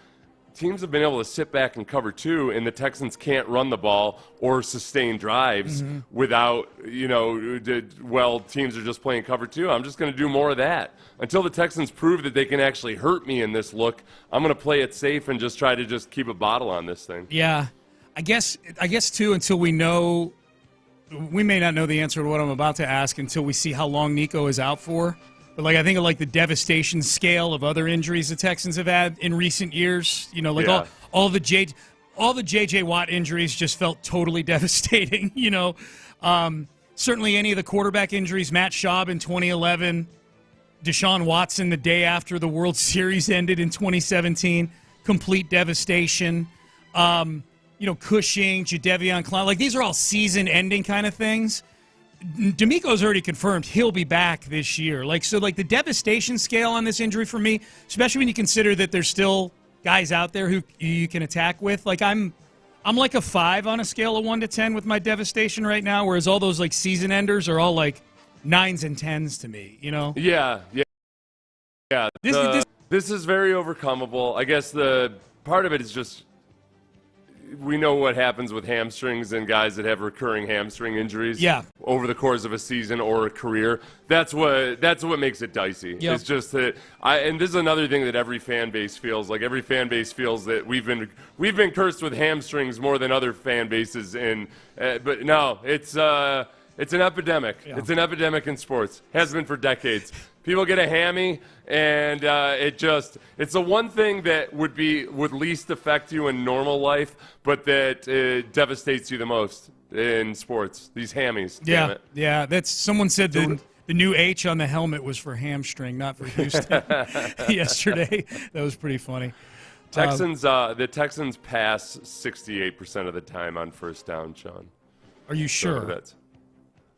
teams have been able to sit back and cover 2, and the Texans can't run the ball or sustain drives without, teams are just playing cover 2. I'm just going to do more of that. Until the Texans prove that they can actually hurt me in this look, I'm going to play it safe and just try to just keep a bottle on this thing. Yeah. I guess too, until we know, we may not know the answer to what I'm about to ask until we see how long Nico is out for. But I think of the devastation scale of other injuries the Texans have had in recent years. All the J.J. Watt injuries just felt totally devastating. Certainly any of the quarterback injuries, Matt Schaub in 2011, Deshaun Watson the day after the World Series ended in 2017, complete devastation. Cushing, Jadeveon Clowney, these are all season-ending kind of things. D'Amico's already confirmed he'll be back this year. The devastation scale on this injury for me, especially when you consider that there's still guys out there who you can attack with. I'm like a 5 on a scale of 1 to 10 with my devastation right now, whereas all those season enders are all 9s and 10s to me. Yeah. Yeah, this is very overcomable. I guess the part of it is just we know what happens with hamstrings and guys that have recurring hamstring injuries over the course of a season or a career. That's what makes it dicey. Yep. It's just that and this is another thing that every fan base feels. Like every fan base feels that we've been cursed with hamstrings more than other fan bases. But no, it's an epidemic. Yeah. It's an epidemic in sports. Has been for decades. People get a hammy, and it's the one thing that would least affect you in normal life, but that devastates you the most in sports. These hammies. Yeah, damn it. Yeah. That's someone said the new H on the helmet was for hamstring, not for Houston. Yesterday, that was pretty funny. The Texans pass 68% of the time on first down, Sean. Are you sure?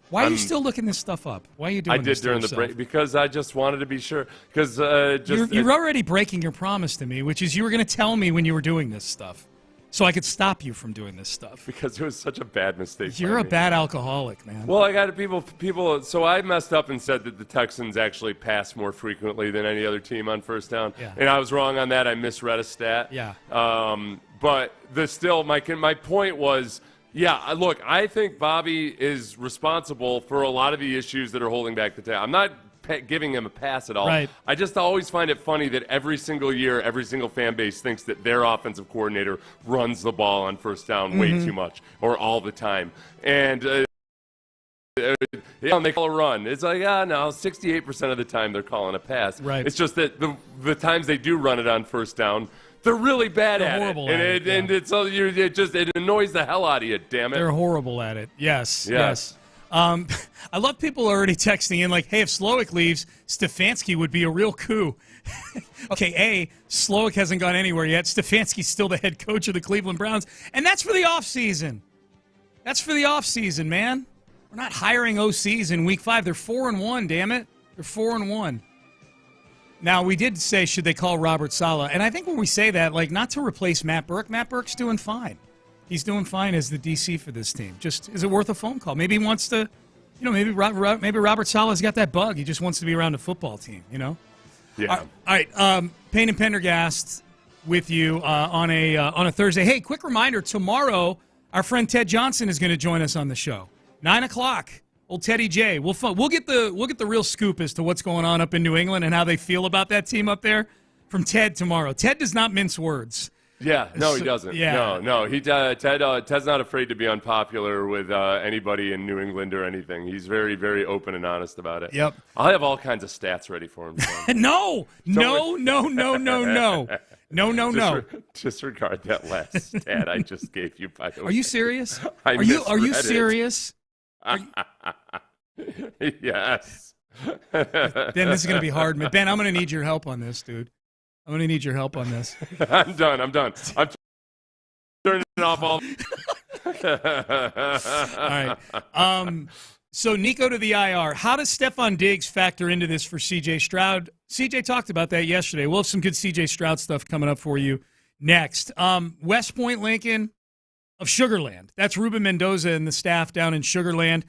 Why are you still looking this stuff up? Why are you doing this? I did during the break because I just wanted to be sure. Because you're already breaking your promise to me, which is you were going to tell me when you were doing this stuff, so I could stop you from doing this stuff. Because it was such a bad mistake. You're a bad alcoholic, man. Well, I got people. So I messed up and said that the Texans actually pass more frequently than any other team on first down, and I was wrong on that. I misread a stat. Yeah. But my point was. Yeah, look, I think Bobby is responsible for a lot of the issues that are holding back the team. I'm not giving him a pass at all. Right. I just always find it funny that every single year, every single fan base thinks that their offensive coordinator runs the ball on first down way too much or all the time. And they call a run. It's like, no, 68% of the time they're calling a pass. Right. It's just that the times they do run it on first down, they're really bad at horrible it. It annoys the hell out of you, damn it. They're horrible at it. Yes. I love people already texting in like, hey, if Slowick leaves, Stefanski would be a real coup. Okay, Slowick hasn't gone anywhere yet. Stefanski's still the head coach of the Cleveland Browns. And that's for the offseason. That's for the offseason, man. We're not hiring OCs in Week 5. They're 4-1, damn it. They're 4-1. Now, we did say, should they call Robert Saleh? And I think when we say that, like, not to replace Matt Burke. Matt Burke's doing fine. He's doing fine as the DC for this team. Just, is it worth a phone call? Maybe he wants to, maybe Robert Saleh's got that bug. He just wants to be around the football team, Yeah. All right. Payne and Pendergast with you on a Thursday. Hey, quick reminder, tomorrow, our friend Ted Johnson is going to join us on the show. 9 o'clock. Old Teddy J. We'll get the real scoop as to what's going on up in New England and how they feel about that team up there from Ted tomorrow. Ted does not mince words. Yeah, no, he doesn't. Yeah. No. Ted's not afraid to be unpopular with anybody in New England or anything. He's very, very open and honest about it. Yep. I'll have all kinds of stats ready for him. No. Disregard that last stat I just gave you. By the way. Are you serious? Are you serious? Yes. Ben, this is going to be hard. Ben, I'm going to need your help on this, dude. I'm going to need your help on this. I'm done. I'm turning off all. All right. So Nico to the IR. How does Stephon Diggs factor into this for C.J. Stroud? C.J. talked about that yesterday. We'll have some good C.J. Stroud stuff coming up for you next. West Point Lincoln of Sugar Land. That's Ruben Mendoza and the staff down in Sugar Land.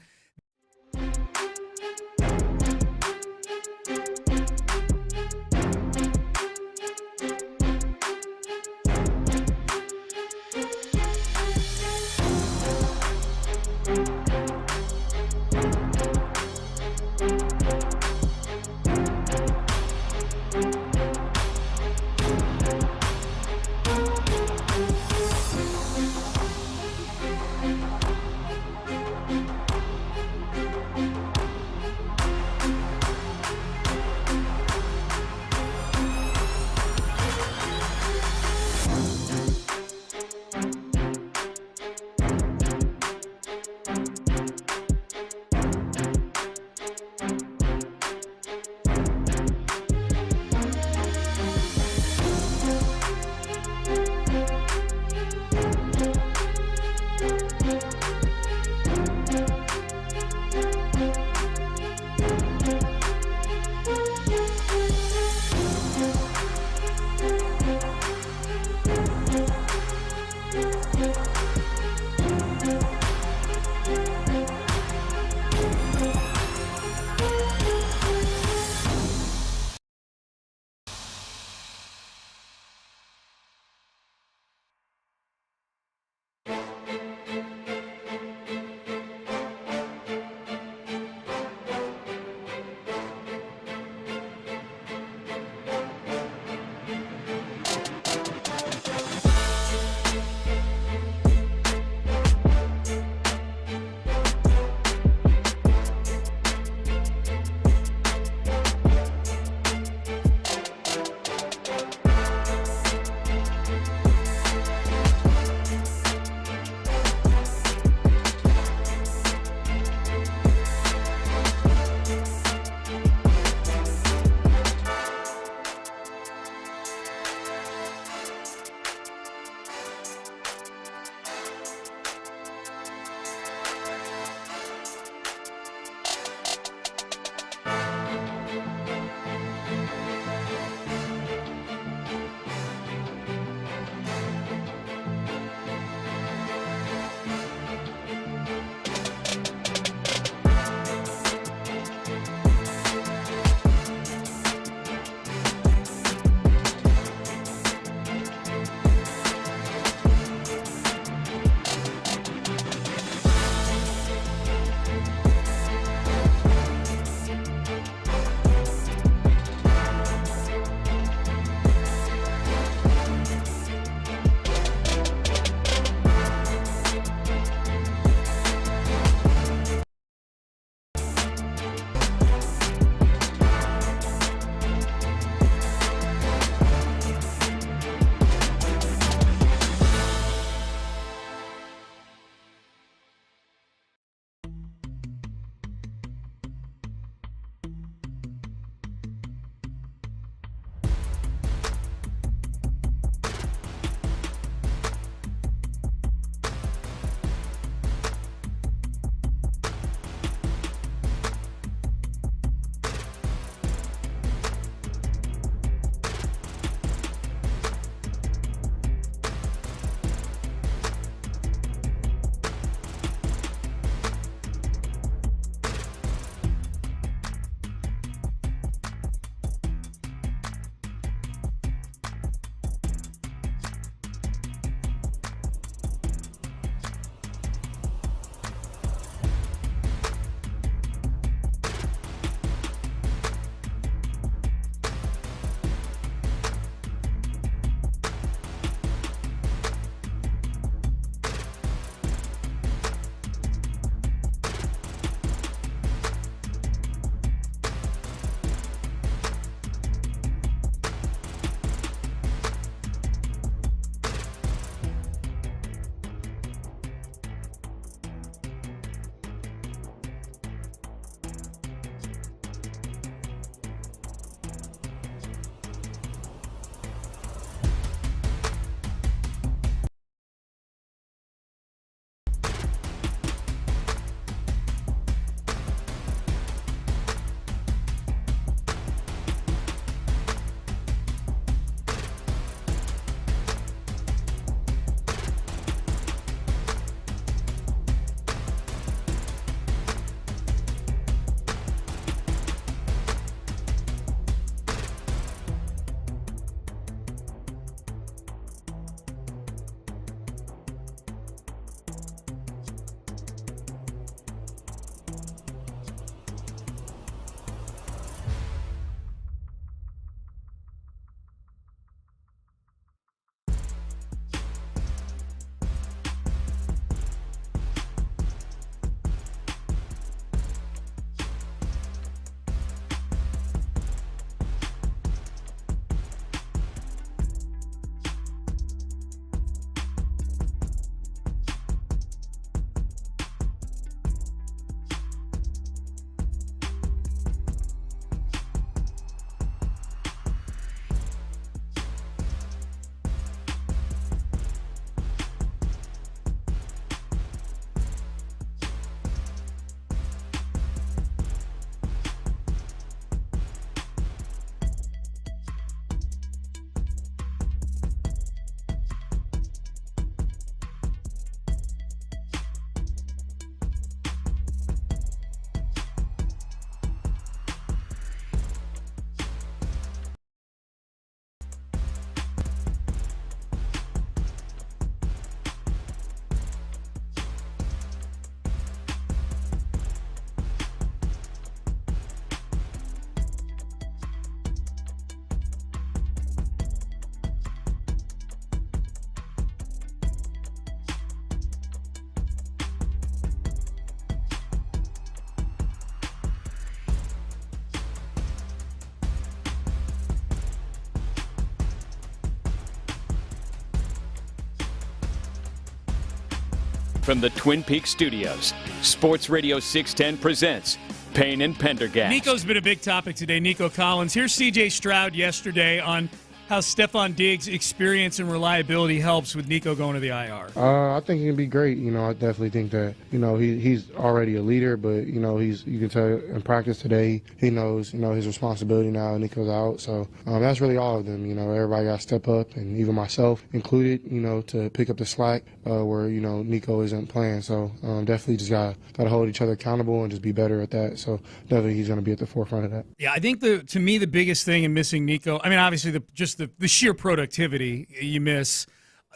from the Twin Peaks studios, Sports Radio 610 presents Payne and Pendergast. Nico's been a big topic today, Nico Collins. Here's C.J. Stroud yesterday on how Stephon Diggs' experience and reliability helps with Nico going to the IR. I think he can be great. I definitely think that, he's already a leader, but, you can tell in practice today, he knows, his responsibility now. Nico's out. So that's really all of them. Everybody got to step up, and even myself included, to pick up the slack where, Nico isn't playing. So definitely just got to hold each other accountable and just be better at that. So definitely he's going to be at the forefront of that. Yeah, I think to me, the biggest thing in missing Nico, I mean, obviously the sheer productivity you miss.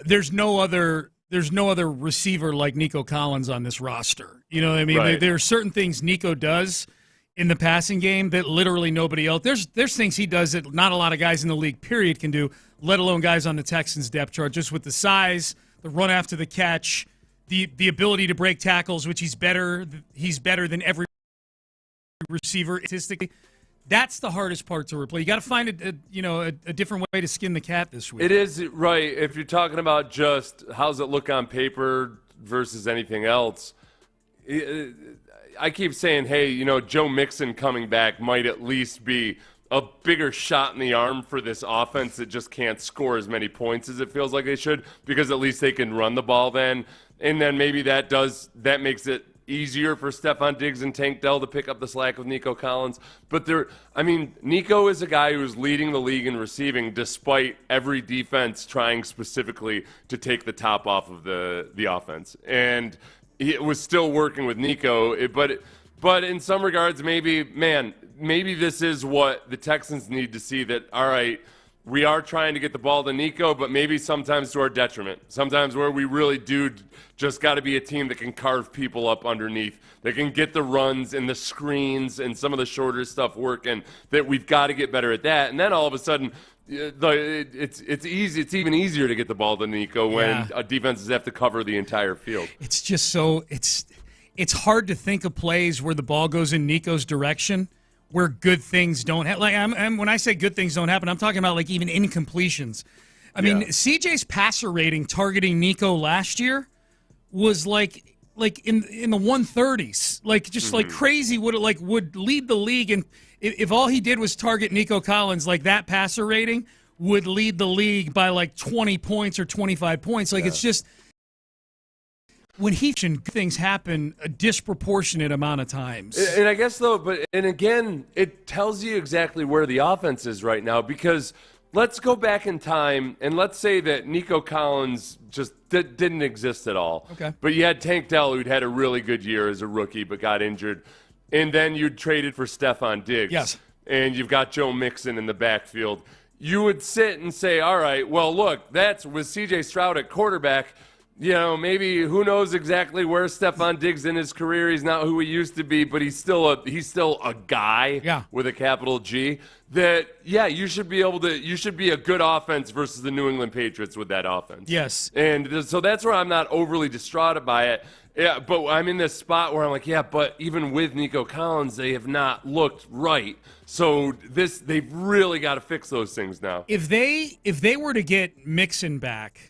There's no other receiver like Nico Collins on this roster. You know what I mean? Right. There are certain things Nico does in the passing game that literally nobody else. There's things he does that not a lot of guys in the league period can do, let alone guys on the Texans depth chart, just with the size, the run after the catch, the ability to break tackles, which he's better than every receiver statistically. That's the hardest part to replace. You got to find a different way to skin the cat this week. It is, right. If you're talking about just how's it look on paper versus anything else, I keep saying, hey, Joe Mixon coming back might at least be a bigger shot in the arm for this offense that just can't score as many points as it feels like they should, because at least they can run the ball then. And then maybe that makes it easier for Stephon Diggs and Tank Dell to pick up the slack with Nico Collins. But Nico is a guy who's leading the league in receiving despite every defense trying specifically to take the top off of the offense. And it was still working with Nico, but in some regards, maybe this is what the Texans need to see, that, all right, we are trying to get the ball to Nico, but maybe sometimes to our detriment. Sometimes where we really do just got to be a team that can carve people up underneath, that can get the runs and the screens and some of the shorter stuff working, that we've got to get better at that. And then all of a sudden, it's easy. It's even easier to get the ball to Nico when defenses have to cover the entire field. It's just it's hard to think of plays where the ball goes in Nico's direction where good things don't happen. When I say good things don't happen, I'm talking about like even incompletions. I mean, CJ's passer rating targeting Nico last year was like in the 130s, like crazy. Would lead the league, and if all he did was target Nico Collins, like that passer rating would lead the league by like 20 points or 25 points. It's just when things happen a disproportionate amount of times. And I guess again, it tells you exactly where the offense is right now, because let's go back in time and let's say that Nico Collins just didn't exist at all. Okay. But you had Tank Dell, who'd had a really good year as a rookie but got injured. And then you'd traded for Stephon Diggs. Yes. And you've got Joe Mixon in the backfield. You would sit and say, all right, well, look, that's with C.J. Stroud at quarterback. Maybe who knows exactly where Stephon Diggs in his career. He's not who he used to be, but he's still a guy with a capital G. That you should be a good offense versus the New England Patriots with that offense. Yes. And so that's where I'm not overly distraught by it. Yeah, but I'm in this spot where I'm like, but even with Nico Collins, they have not looked right. So they've really got to fix those things now. If they were to get Mixon back.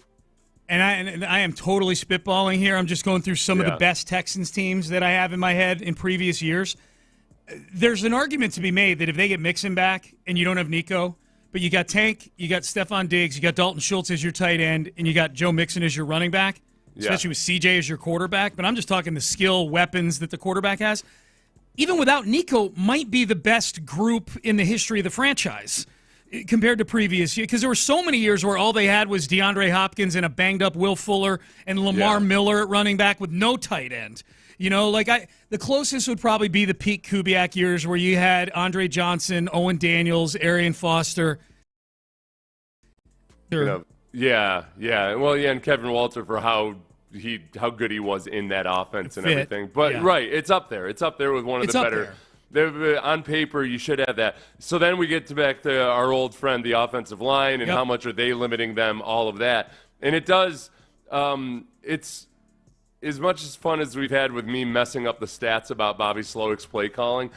And I am totally spitballing here. I'm just going through some of the best Texans teams that I have in my head in previous years. There's an argument to be made that if they get Mixon back and you don't have Nico, but you got Tank, you got Stephon Diggs, you got Dalton Schultz as your tight end, and you got Joe Mixon as your running back, especially with CJ as your quarterback. But I'm just talking the skill weapons that the quarterback has. Even without Nico, might be the best group in the history of the franchise compared to previous years, because there were so many years where all they had was DeAndre Hopkins and a banged-up Will Fuller and Lamar Miller at running back with no tight end. The closest would probably be the Pete Kubiak years where you had Andre Johnson, Owen Daniels, Arian Foster. Well, and Kevin Walter for how good he was in that offense and everything. But it's up there. It's up there with one of the better. On paper, you should have that. So then we get back to our old friend, the offensive line, and how much are they limiting them, all of that. And it does, it's as much as fun as we've had with me messing up the stats about Bobby Slowick's play calling,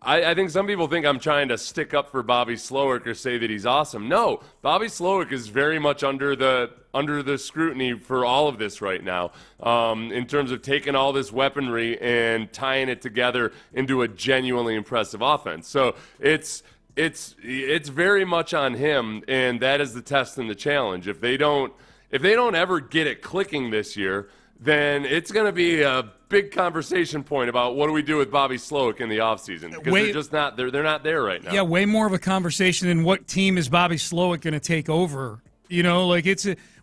I think some people think I'm trying to stick up for Bobby Slowick or say that he's awesome. No, Bobby Slowick is very much under the scrutiny for all of this right now, in terms of taking all this weaponry and tying it together into a genuinely impressive offense. So it's very much on him, and that is the test and the challenge. If they don't ever get it clicking this year, then it's going to be a big conversation point about what do we do with Bobby Slowick in the offseason, because they're just not they're not there right now. Yeah, way more of a conversation than what team is Bobby Slowick going to take over. You know, like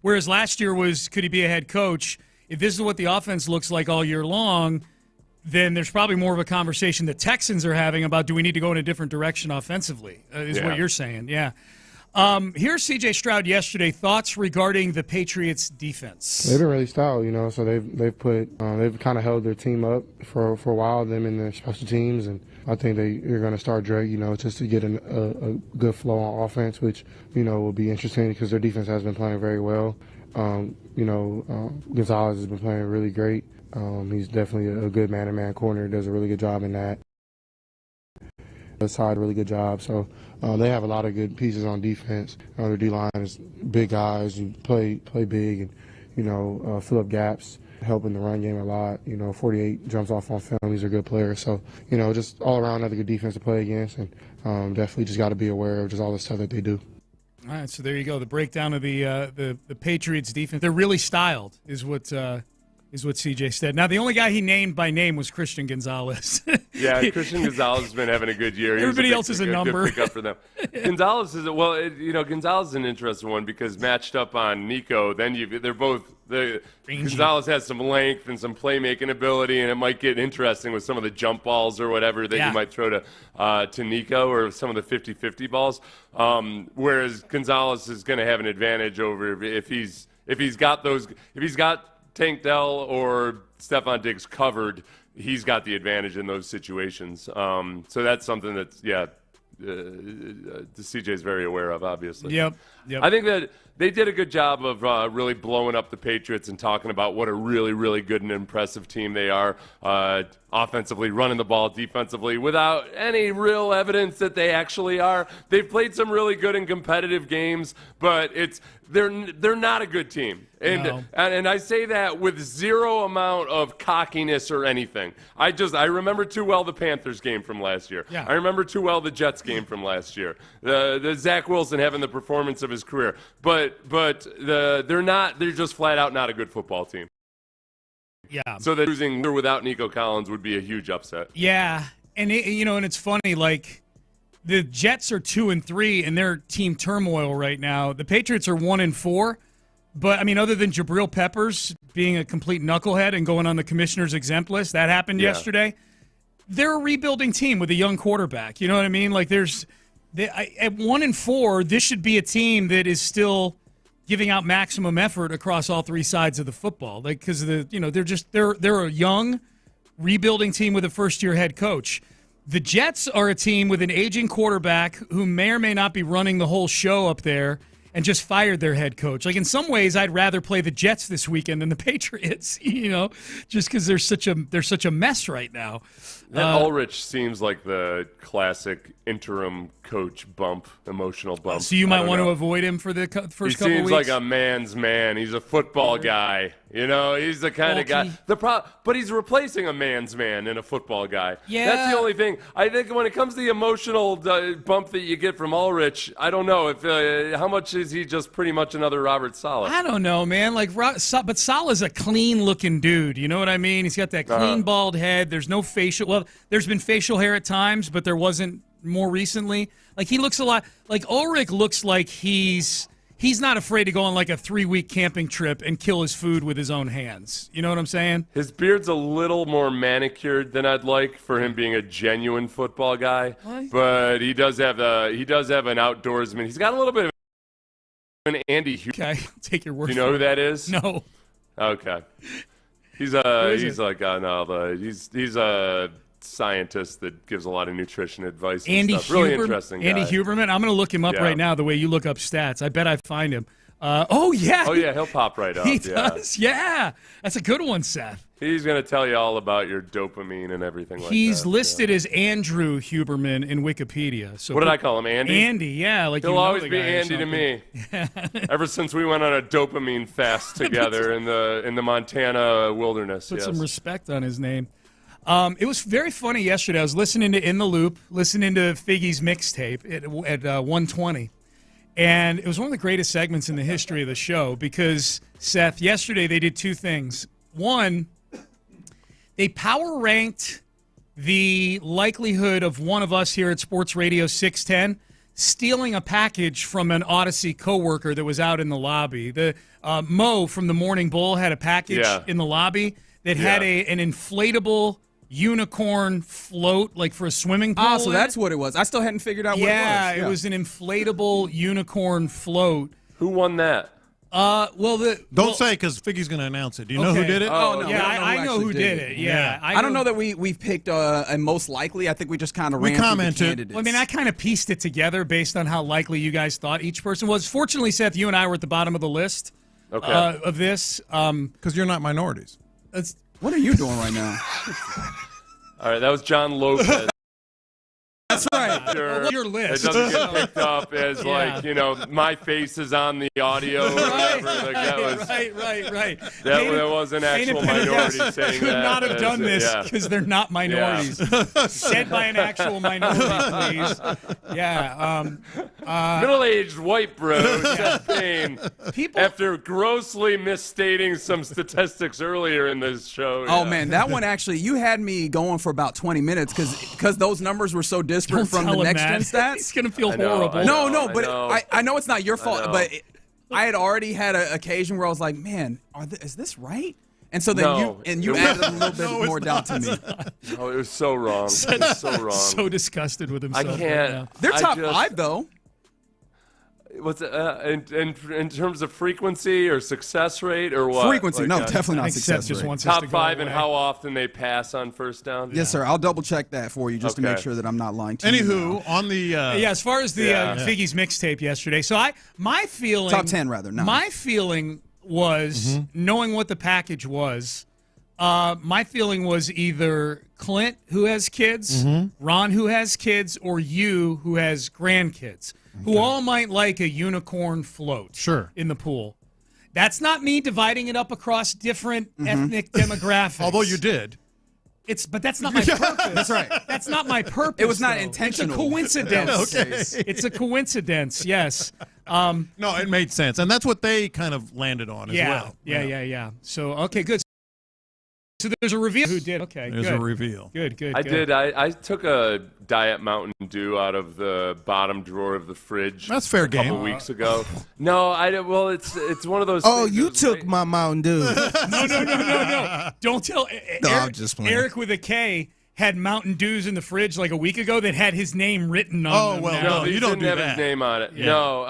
whereas last year was, could he be a head coach? If this is what the offense looks like all year long, then there's probably more of a conversation the Texans are having about, do we need to go in a different direction offensively, is what you're saying. Yeah. Here's C.J. Stroud yesterday. Thoughts regarding the Patriots' defense? They've been really stout, you know. So they've kind of held their team up for a while. Them and their special teams, and I think they're going to start Drake, you know, just to get a good flow on offense, which will be interesting because their defense has been playing very well. Gonzalez has been playing really great. He's definitely a good man-to-man corner. Does a really good job in that. The side, really good job. So they have a lot of good pieces on defense. Their D-line is big guys who play big and, fill up gaps, help in the run game a lot. 48 jumps off on film. He's a good player. So, just all around another good defense to play against, and definitely just got to be aware of just all the stuff that they do. All right, so there you go. The breakdown of the Patriots defense. They're really styled, is what CJ said. Now, the only guy he named by name was Christian Gonzalez. Yeah, Christian Gonzalez has been having a good year. Everybody else is a number. Good pickup for them. Gonzalez is Gonzalez is an interesting one because matched up on Nico, then Gonzalez has some length and some playmaking ability, and it might get interesting with some of the jump balls or whatever that you might throw to Nico, or some of the 50-50 balls. Whereas Gonzalez is going to have an advantage over if he's got Tank Dell or Stephon Diggs covered, he's got the advantage in those situations. So that's something that's, CJ is very aware of, obviously. Yep. I think that they did a good job of really blowing up the Patriots and talking about what a really, really good and impressive team they are, offensively, running the ball, defensively, without any real evidence that they actually are. They've played some really good and competitive games, but they're not a good team. And I say that with zero amount of cockiness or anything. I remember too well the Panthers game from last year. Yeah. I remember too well the Jets game from last year. The Zach Wilson having the performance of his career. But they're just flat out not a good football team. Yeah. So that losing without Nico Collins would be a huge upset. Yeah. And and it's funny, like, the Jets are 2-3 in their team turmoil right now. The Patriots are 1-4. But, I mean, other than Jabril Peppers being a complete knucklehead and going on the commissioner's exempt list, that happened yesterday, they're a rebuilding team with a young quarterback. You know what I mean? Like, at 1-4, this should be a team that is still giving out maximum effort across all three sides of the football. Like, because they're a young, rebuilding team with a first-year head coach. The Jets are a team with an aging quarterback who may or may not be running the whole show up there, and just fired their head coach. Like, in some ways, I'd rather play the Jets this weekend than the Patriots, just because they're such a mess right now. Ulrich seems like the classic interim coach emotional bump. So you might want to avoid him for the first couple weeks? He seems like a man's man. He's a football guy. He's the kind of guy. But he's replacing a man's man in a football guy. Yeah. That's the only thing. I think when it comes to the emotional bump that you get from Ulrich, I don't know if how much is he just pretty much another Robert Saleh? I don't know, man. But Saleh's a clean-looking dude. You know what I mean? He's got that clean, bald head. There's no facial. Well, there's been facial hair at times, but there wasn't more recently. Like, he looks a lot like Ulrich. Looks like he's not afraid to go on like a 3-week camping trip and kill his food with his own hands. You know what I'm saying? His beard's a little more manicured than I'd like for him being a genuine football guy. What? But he does have an outdoorsman. He's got a little bit of an Andy Hughes. Okay, take your word. Do you know who that is? No. Okay. He's a scientist that gives a lot of nutrition advice and stuff. Really interesting guy. Andy Huberman. I'm going to look him up right now the way you look up stats. I bet I find him. Oh, yeah. Oh, yeah, he'll pop right up. He does, yeah. That's a good one, Seth. He's going to tell you all about your dopamine and everything like that. He's listed as Andrew Huberman in Wikipedia. So what did I call him, Andy? Andy, yeah. Like he'll always be Andy to me. Ever since we went on a dopamine fast together in the Montana wilderness. Put some respect on his name. It was very funny yesterday. I was listening to In the Loop, listening to Figgy's mixtape at 1:20. And it was one of the greatest segments in the history of the show because, Seth, yesterday they did two things. One, they power ranked the likelihood of one of us here at Sports Radio 610 stealing a package from an Odyssey coworker that was out in the lobby. The Mo from the Morning Bull had a package in the lobby that had an inflatable unicorn float, like for a swimming pool. So that's what it was. I still hadn't figured out what it was. Yeah, it was an inflatable unicorn float. Who won that? Don't say because Figgy's going to announce it. Do you know who did it? Oh, no. Yeah, I know who did it. Yeah. I don't know that we've picked a most likely. I think we just kind of ran through the candidates. Well, I mean, I kind of pieced it together based on how likely you guys thought each person was. Fortunately, Seth, you and I were at the bottom of the list of this. Because you're not minorities. What are you doing right now? All right, that was John Lopez. That's right. Sure. Your list. It doesn't get picked up as my face is on the audio or whatever. Like that was, right. That was an actual minority saying could that. not have done this because they're not minorities. Said by an actual minority, please. Yeah. Middle-aged white bro, Seth Payne, after grossly misstating some statistics earlier in this show. Oh, man, that one actually, you had me going for about 20 minutes because those numbers were so disparate from the next-gen stats. He's going to feel horrible. I know it's not your fault, but I had already had an occasion where I was like, man, is this right? And so then you added a little bit more doubt to me. Oh, it was so wrong. It was so wrong. So disgusted with himself. I can't. Right now. They're top 5, though. What's in terms of frequency or success rate or what? Frequency, no, definitely not success rate. Top 5 and how often they pass on first down? Yes, sir. I'll double check that for you just to make sure that I'm not lying to you. Anywho, on the as far as the Figgy's mixtape yesterday, so my feeling top 10 rather. No. My feeling was knowing what the package was. My feeling was either Clint, who has kids, Ron, who has kids, or you, who has grandkids, who all might like a unicorn float in the pool. That's not me dividing it up across different ethnic demographics. Although you did. But that's not my purpose. That's right. That's not my purpose. It was not intentional. It's a coincidence. Okay. It's a coincidence, yes. No, it made sense. And that's what they kind of landed on as well. Yeah. So, okay, good. So there's a reveal. Who did? Okay, There's a reveal. Good. I did. I took a Diet Mountain Dew out of the bottom drawer of the fridge. That's fair game. A couple weeks ago. No, well, it's one of those. Oh, things you took my Mountain Dew. No. Don't tell. I'm just playing. Eric with a K had Mountain Dews in the fridge like a week ago that had his name written on them. Well, no, you don't didn't have his name on it. Yeah. No,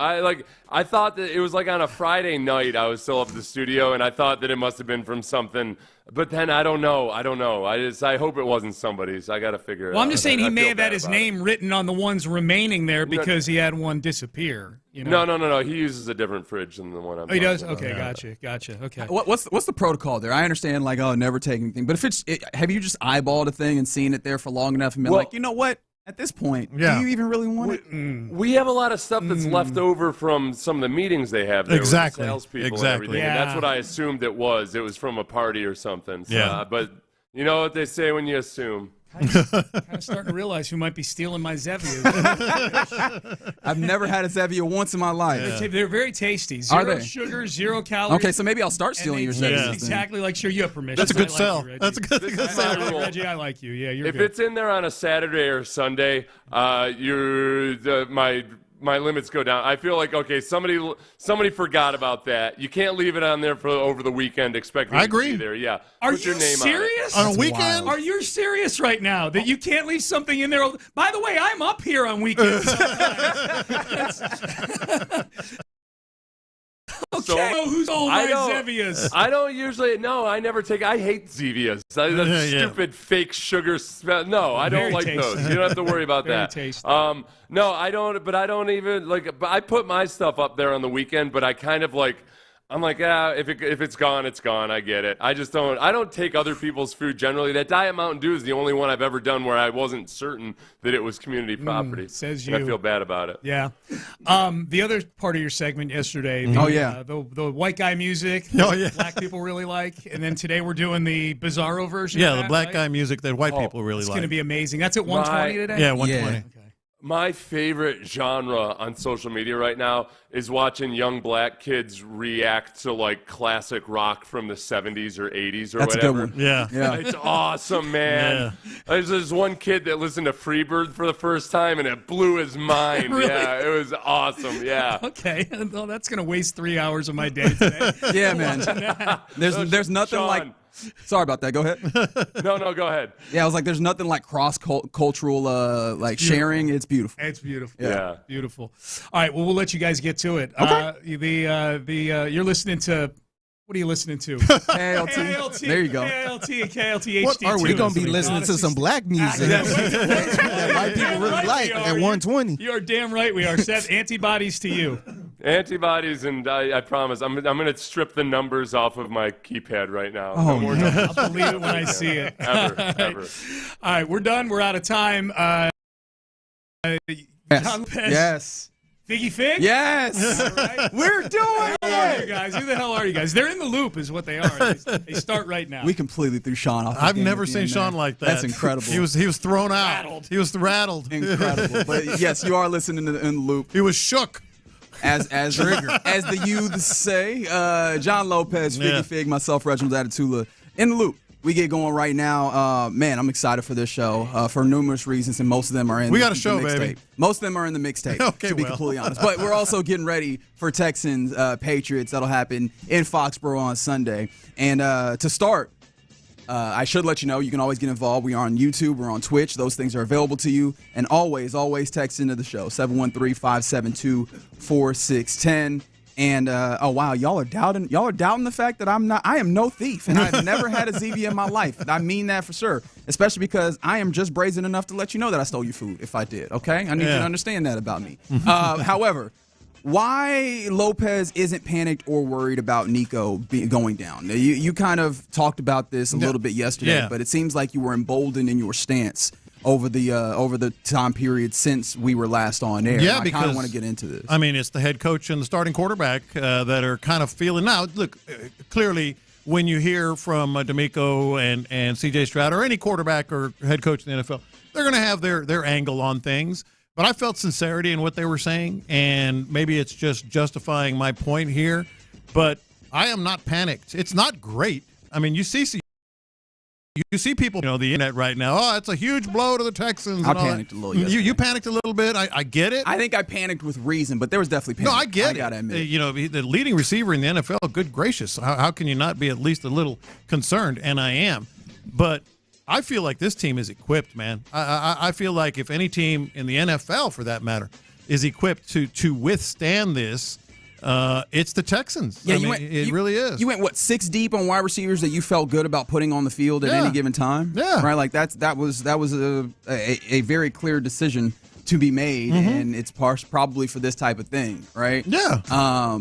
I thought that it was like on a Friday night. I was still up at the studio, and I thought that it must have been from something. But then I don't know. I hope it wasn't somebody's. I got to figure it out. Well, I'm just saying he may have had his name written on the ones remaining there because he had one disappear. You know? No. He uses a different fridge than the one I'm. Oh, he does. About. Okay, gotcha. Okay. What's the protocol there? I understand, never take anything. But if have you just eyeballed a thing and seen it there for long enough and been like, you know what? At this point, do you even really want it? We have a lot of stuff that's left over from some of the meetings they have there with the salespeople and everything. And that's what I assumed it was. It was from a party or something. So, but you know what they say when you assume. Kind of starting to realize who might be stealing my Zevia. I've never had a Zevia once in my life. They're very tasty. Zero sugar, 0 calories. Okay, so maybe I'll start stealing your Zevias. Exactly like sure you have permission. That's a good sell. That's a good sell. Reggie, I like you. Yeah, you're if good. It's in there on a Saturday or Sunday, my limits go down. I feel like, okay, somebody forgot about that. You can't leave it on there for over the weekend expecting it to be there. Yeah. Are Put you your name serious? On a weekend? Wild. Are you serious right now that you can't leave something in there? By the way, I'm up here on weekends. Okay. Who's all my Zevias? I don't usually. No, I never take. I hate Zevias. That stupid fake sugar smell. No, I don't like those. You don't have to worry about that. Tasty. No, I don't. But I don't even like. But I put my stuff up there on the weekend. But I kind of like. I'm like, if it's gone, it's gone. I get it. I just don't. I don't take other people's food generally. That Diet Mountain Dew is the only one I've ever done where I wasn't certain that it was community property. Says and you. I feel bad about it. Yeah. The other part of your segment yesterday. The white guy music. That Black people really like, and then today we're doing the Bizarro version. Yeah, the black guy music that white people really like. It's going to be amazing. That's at 120 today. Yeah, 120. Okay. My favorite genre on social media right now is watching young black kids react to like classic rock from the 70s or 80s or That's whatever. a good one. Yeah. It's awesome, man. There's this one kid that listened to Freebird for the first time and it blew his mind. Really? Yeah, it was awesome. Yeah. Okay. Well, that's going to waste 3 hours of my day today. Yeah, man. There's nothing Sean. like. Sorry about that. Go ahead. No, go ahead. Yeah, I was like, there's nothing like cross-cultural like sharing. It's beautiful. It's beautiful. Yeah. Beautiful. All right. Well, we'll let you guys get to it. Okay. You're listening to. What are you listening to? KLT. There you go. KLT and KLT What HD2. are we going to be listening to some black music that white people really like at 120? You are damn right we are. Seth, antibodies to you. Antibodies, and I promise I'm going to strip the numbers off of my keypad right now. Oh, no more numbers. I'll believe it when I see it. Ever. All right, we're done. We're out of time. John Lopez. Yes. Figgy Fig? Yes. All right. We're doing Who are you guys? Who the hell are you guys? They're in the loop is what they are. They start right now. We completely threw Sean off. I've never seen Sean like that. That's incredible. He was thrown out. He was rattled. Incredible. But yes, you are listening in the loop. He was shook. As the youths say, John Lopez, Figgy Fig, myself, Reginald Atatula, in the loop. We get going right now. Man, I'm excited for this show for numerous reasons, and most of them are in got a show, the mixtape. baby. Most of them are in the mixtape, to be completely honest. But we're also getting ready for Texans Patriots. That'll happen in Foxborough on Sunday. And to start, I should let you know, you can always get involved. We are on YouTube. We're on Twitch. Those things are available to you. And always text into the show, 713-572-4610. And oh wow, y'all are doubting the fact that I am no thief, and I've never had a Zevia in my life. I mean that for sure, especially because I am just brazen enough to let you know that I stole your food if I did. Okay, I need you to understand that about me. However, why Lopez isn't panicked or worried about Nico going down? You kind of talked about this a little bit yesterday, but it seems like you were emboldened in your stance over the time period since we were last on air. Yeah, I kind of want to get into this. I mean, it's the head coach and the starting quarterback that are kind of feeling. Now, look, clearly when you hear from D'Amico and C.J. Stroud or any quarterback or head coach in the NFL, they're going to have their angle on things. But I felt sincerity in what they were saying, and maybe it's just justifying my point here. But I am not panicked. It's not great. I mean, you see people, the internet right now. Oh, it's a huge blow to the Texans. I panicked a little. You panicked a little bit. I get it. I think I panicked with reason, but there was definitely panic. No, I get it. I gotta admit. The leading receiver in the NFL. Good gracious, how can you not be at least a little concerned? And I am, but I feel like this team is equipped, man. I feel like if any team in the NFL, for that matter, is equipped to withstand this. It's the Texans. Yeah, it really is. You went 6 deep on wide receivers that you felt good about putting on the field at any given time. Yeah, right. Like that was a very clear decision to be made, and it's probably for this type of thing, right? Yeah.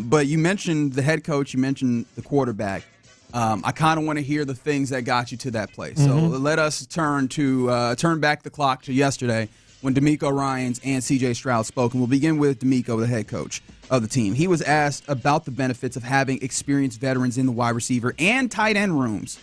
But you mentioned the head coach. You mentioned the quarterback. I kind of want to hear the things that got you to that place. So let us turn back the clock to yesterday when D'Amico Ryans and C.J. Stroud spoke. And we'll begin with D'Amico, the head coach of the team. He was asked about the benefits of having experienced veterans in the wide receiver and tight end rooms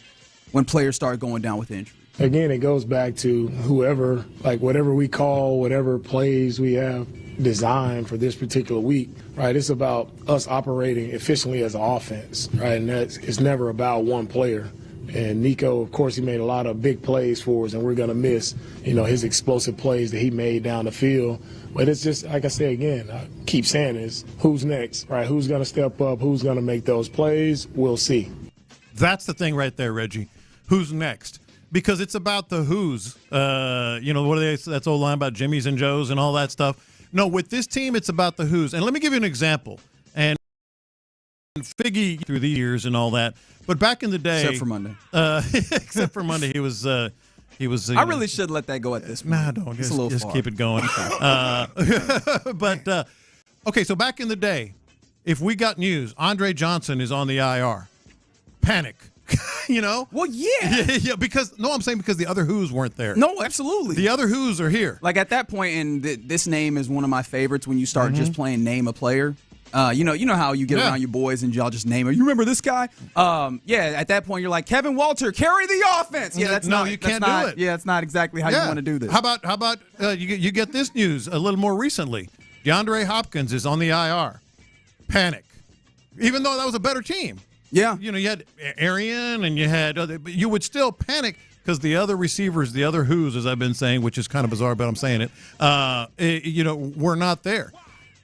when players start going down with injury. Again, it goes back to whatever we call, whatever plays we have designed for this particular week, right? It's about us operating efficiently as an offense, right? And it's never about one player. And Nico, of course, he made a lot of big plays for us, and we're going to miss, his explosive plays that he made down the field. But it's just, like I say again, I keep saying this, who's next, right? Who's going to step up? Who's going to make those plays? We'll see. That's the thing right there, Reggie. Who's next? Because it's about the who's. What are they? That's old line about Jimmys and Joes and all that stuff. No, with this team, it's about the who's. And let me give you an example. And Figgy through the years and all that. But back in the day, Except for Monday. Except for Monday, he was. I really should let that go at this point. Nah, don't. Just keep it going. But okay, so back in the day, if we got news, Andre Johnson is on the IR, panic. You know? Well, yeah. Yeah, because I'm saying because the other Who's weren't there. No, absolutely. The other Who's are here. Like at that point, and this name is one of my favorites when you start just playing name a player. You know how you get around your boys and y'all just name it. You remember this guy? Yeah. At that point, you're like Kevin Walter, carry the offense. Yeah, you can't do it. Yeah, that's not exactly how you want to do this. How about you get this news a little more recently? DeAndre Hopkins is on the IR. Panic. Even though that was a better team. Yeah. You had Arian and you had other, but you would still panic because the other receivers, the other Who's, as I've been saying, which is kind of bizarre, but I'm saying it, were not there.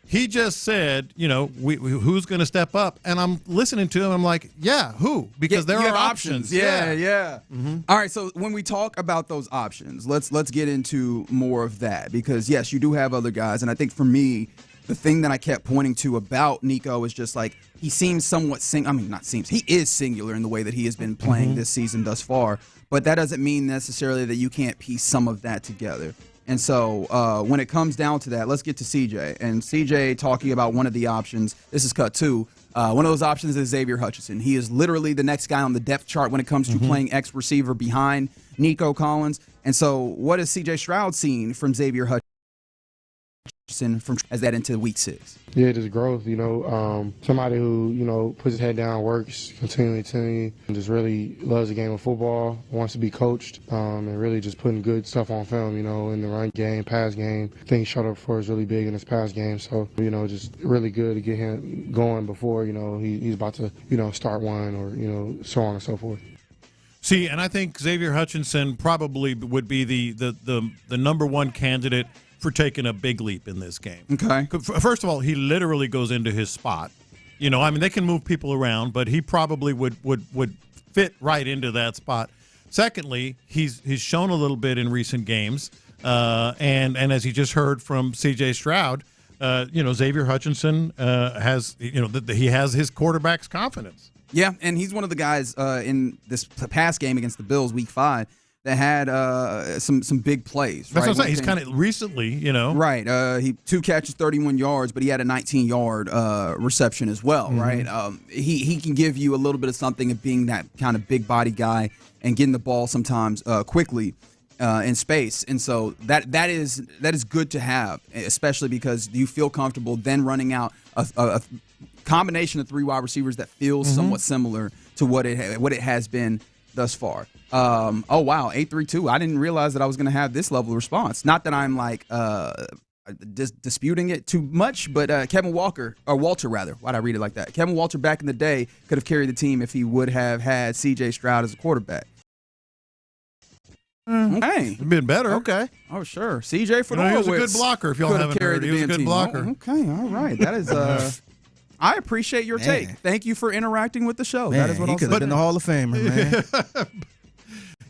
He just said, who's going to step up? And I'm listening to him. I'm like, yeah, who? Because there are options. Yeah. All right, so when we talk about those options, let's get into more of that because, yes, you do have other guys. And I think for me, the thing that I kept pointing to about Nico is just like he seems somewhat he is singular in the way that he has been playing this season thus far, but that doesn't mean necessarily that you can't piece some of that together. And so when it comes down to that, let's get to CJ. And CJ talking about one of the options, this is cut two. One of those options is Xavier Hutchinson. He is literally the next guy on the depth chart when it comes to playing X receiver behind Nico Collins. And so what has CJ Stroud seen from Xavier Hutchinson as that into week 6? Yeah, just growth, somebody who, puts his head down, works continually, and just really loves the game of football, wants to be coached, and really just putting good stuff on film, in the run game, pass game. I think shut up for is really big in his pass game, so, just really good to get him going before, he's about to, start one or, so on and so forth. See, and I think Xavier Hutchinson probably would be the number one candidate for taking a big leap in this game. Okay. First of all, he literally goes into his spot. They can move people around, but he probably would fit right into that spot. Secondly, he's shown a little bit in recent games, and as you just heard from C.J. Stroud, Xavier Hutchinson has he has his quarterback's confidence. Yeah, and he's one of the guys in this past game against the Bills, Week 5. That had some big plays. That's what I'm saying. He's kind of recently, Right. He 2 catches, 31 yards, but he had a 19-yard reception as well, right? He can give you a little bit of something of being that kind of big body guy and getting the ball sometimes quickly in space. And so that is good to have, especially because you feel comfortable then running out a combination of 3 wide receivers that feels somewhat similar to what it has been thus far. Oh wow, 832. I didn't realize that I was going to have this level of response. Not that I'm like disputing it too much, but Kevin Walter. Why'd I read it like that? Kevin Walter back in the day could have carried the team if he would have had C.J. Stroud as a quarterback. Okay, it'd been better. Okay, oh sure. C.J. for the he was a good blocker. If y'all haven't heard, he was a good blocker. Oh, okay, all right. That is. I appreciate your take. Thank you for interacting with the show. That is what he could have been the Hall of Famer, man.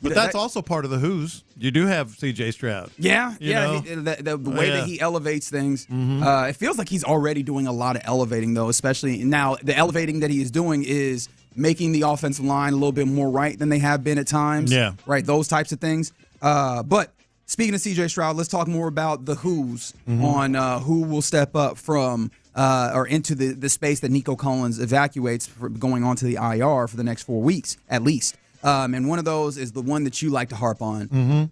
But that's also part of the Who's. You do have C.J. Stroud. Yeah, the way that he elevates things. It feels like he's already doing a lot of elevating, though, especially now. The elevating that he is doing is making the offensive line a little bit more right than they have been at times. Yeah. Right, those types of things. But speaking of C.J. Stroud, let's talk more about the Who's on who will step up from or into the space that Nico Collins evacuates for going on to the IR for the next 4 weeks, at least. And one of those is the one that you like to harp on.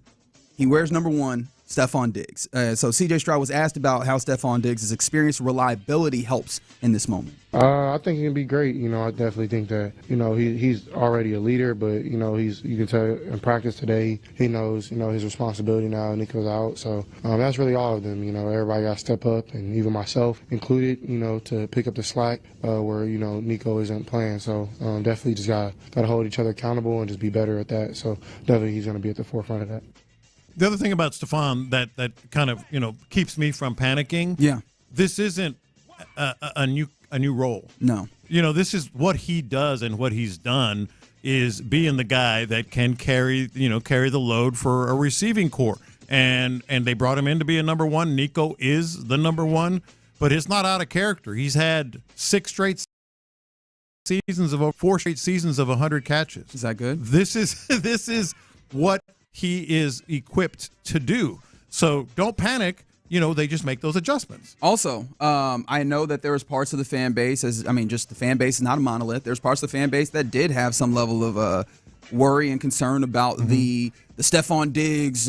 He wears number 1, Stephon Diggs. So C.J. Stroud was asked about how Stephon Diggs' experience reliability helps in this moment. I think he can be great. I definitely think that, he's already a leader, but, you can tell in practice today, he knows, his responsibility now, Nico's out. So that's really all of them. Everybody got to step up, and even myself included, to pick up the slack where, Nico isn't playing. So definitely just got to hold each other accountable and just be better at that. So definitely he's going to be at the forefront of that. The other thing about Stephon that kind of keeps me from panicking. Yeah, this isn't a new role. No, this is what he does, and what he's done is being the guy that can carry the load for a receiving core. And they brought him in to be a number 1. Nico is the number 1, but it's not out of character. He's had 6 straight seasons of 4 straight seasons of 100 catches. Is that good? This is what he is equipped to do. So don't panic. They just make those adjustments. Also, I know that there was parts of the fan base, just the fan base is not a monolith. There's parts of the fan base that did have some level of worry and concern about the Stephon Diggs,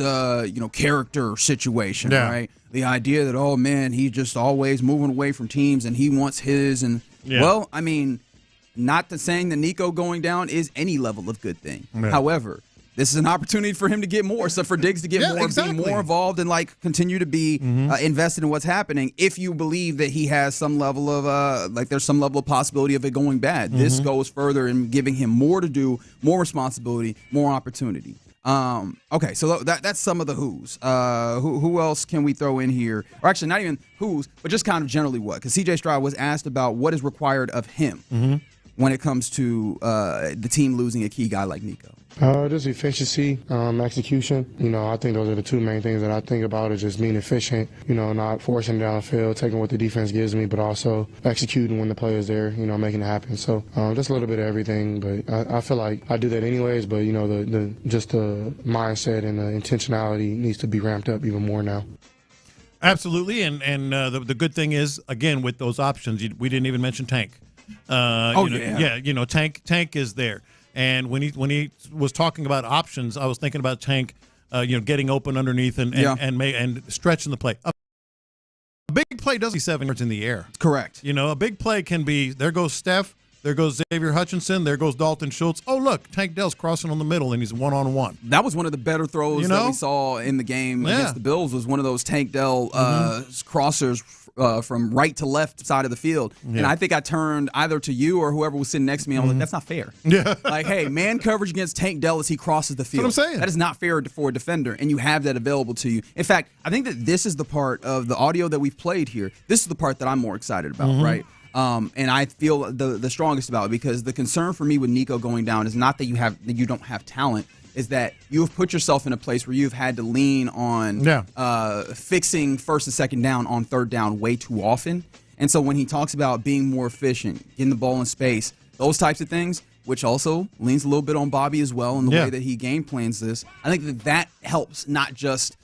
character situation, right? The idea that, oh, man, he's just always moving away from teams and he wants his. And, well, I mean, not saying that Nico going down is any level of good thing. Yeah. However, this is an opportunity for him to get more, so for Diggs to get more, be more involved, and continue to be invested in what's happening. If you believe that he has some level of there's some level of possibility of it going bad, this goes further in giving him more to do, more responsibility, more opportunity. Okay, so that's some of the who's. Who else can we throw in here? Or actually, not even who's, but just kind of generally what? Because C.J. Stroud was asked about what is required of him when it comes to the team losing a key guy like Nico. Just efficiency, execution. I think those are the two main things that I think about, is just being efficient, not forcing downfield, taking what the defense gives me, but also executing when the play is there, making it happen. So just a little bit of everything, but I feel like I do that anyways, but, the mindset and the intentionality needs to be ramped up even more now. Absolutely, and the good thing is, again, with those options, we didn't even mention Tank. Tank is there. And when he was talking about options, I was thinking about Tank, getting open underneath and stretching the play. A big play doesn't be 7 yards in the air. Correct. A big play can be, there goes Steph, there goes Xavier Hutchinson, there goes Dalton Schultz. Oh, look, Tank Dell's crossing on the middle, and he's one-on-one. That was one of the better throws that we saw in the game against the Bills, was one of those Tank Dell crossers from right to left side of the field. And I think I turned either to you or whoever was sitting next to me. I was like, that's not fair. Yeah. Hey, man coverage against Tank Dell as he crosses the field. That's what I'm saying. That is not fair for a defender, and you have that available to you. In fact, I think that this is the part of the audio that we've played here. This is the part that I'm more excited about, right? And I feel the strongest about it, because the concern for me with Nico going down is not that you don't have talent, is that you have put yourself in a place where you've had to lean on fixing first and second down on third down way too often. And so when he talks about being more efficient, getting the ball in space, those types of things, which also leans a little bit on Bobby as well in the way that he game plans this, I think that helps not just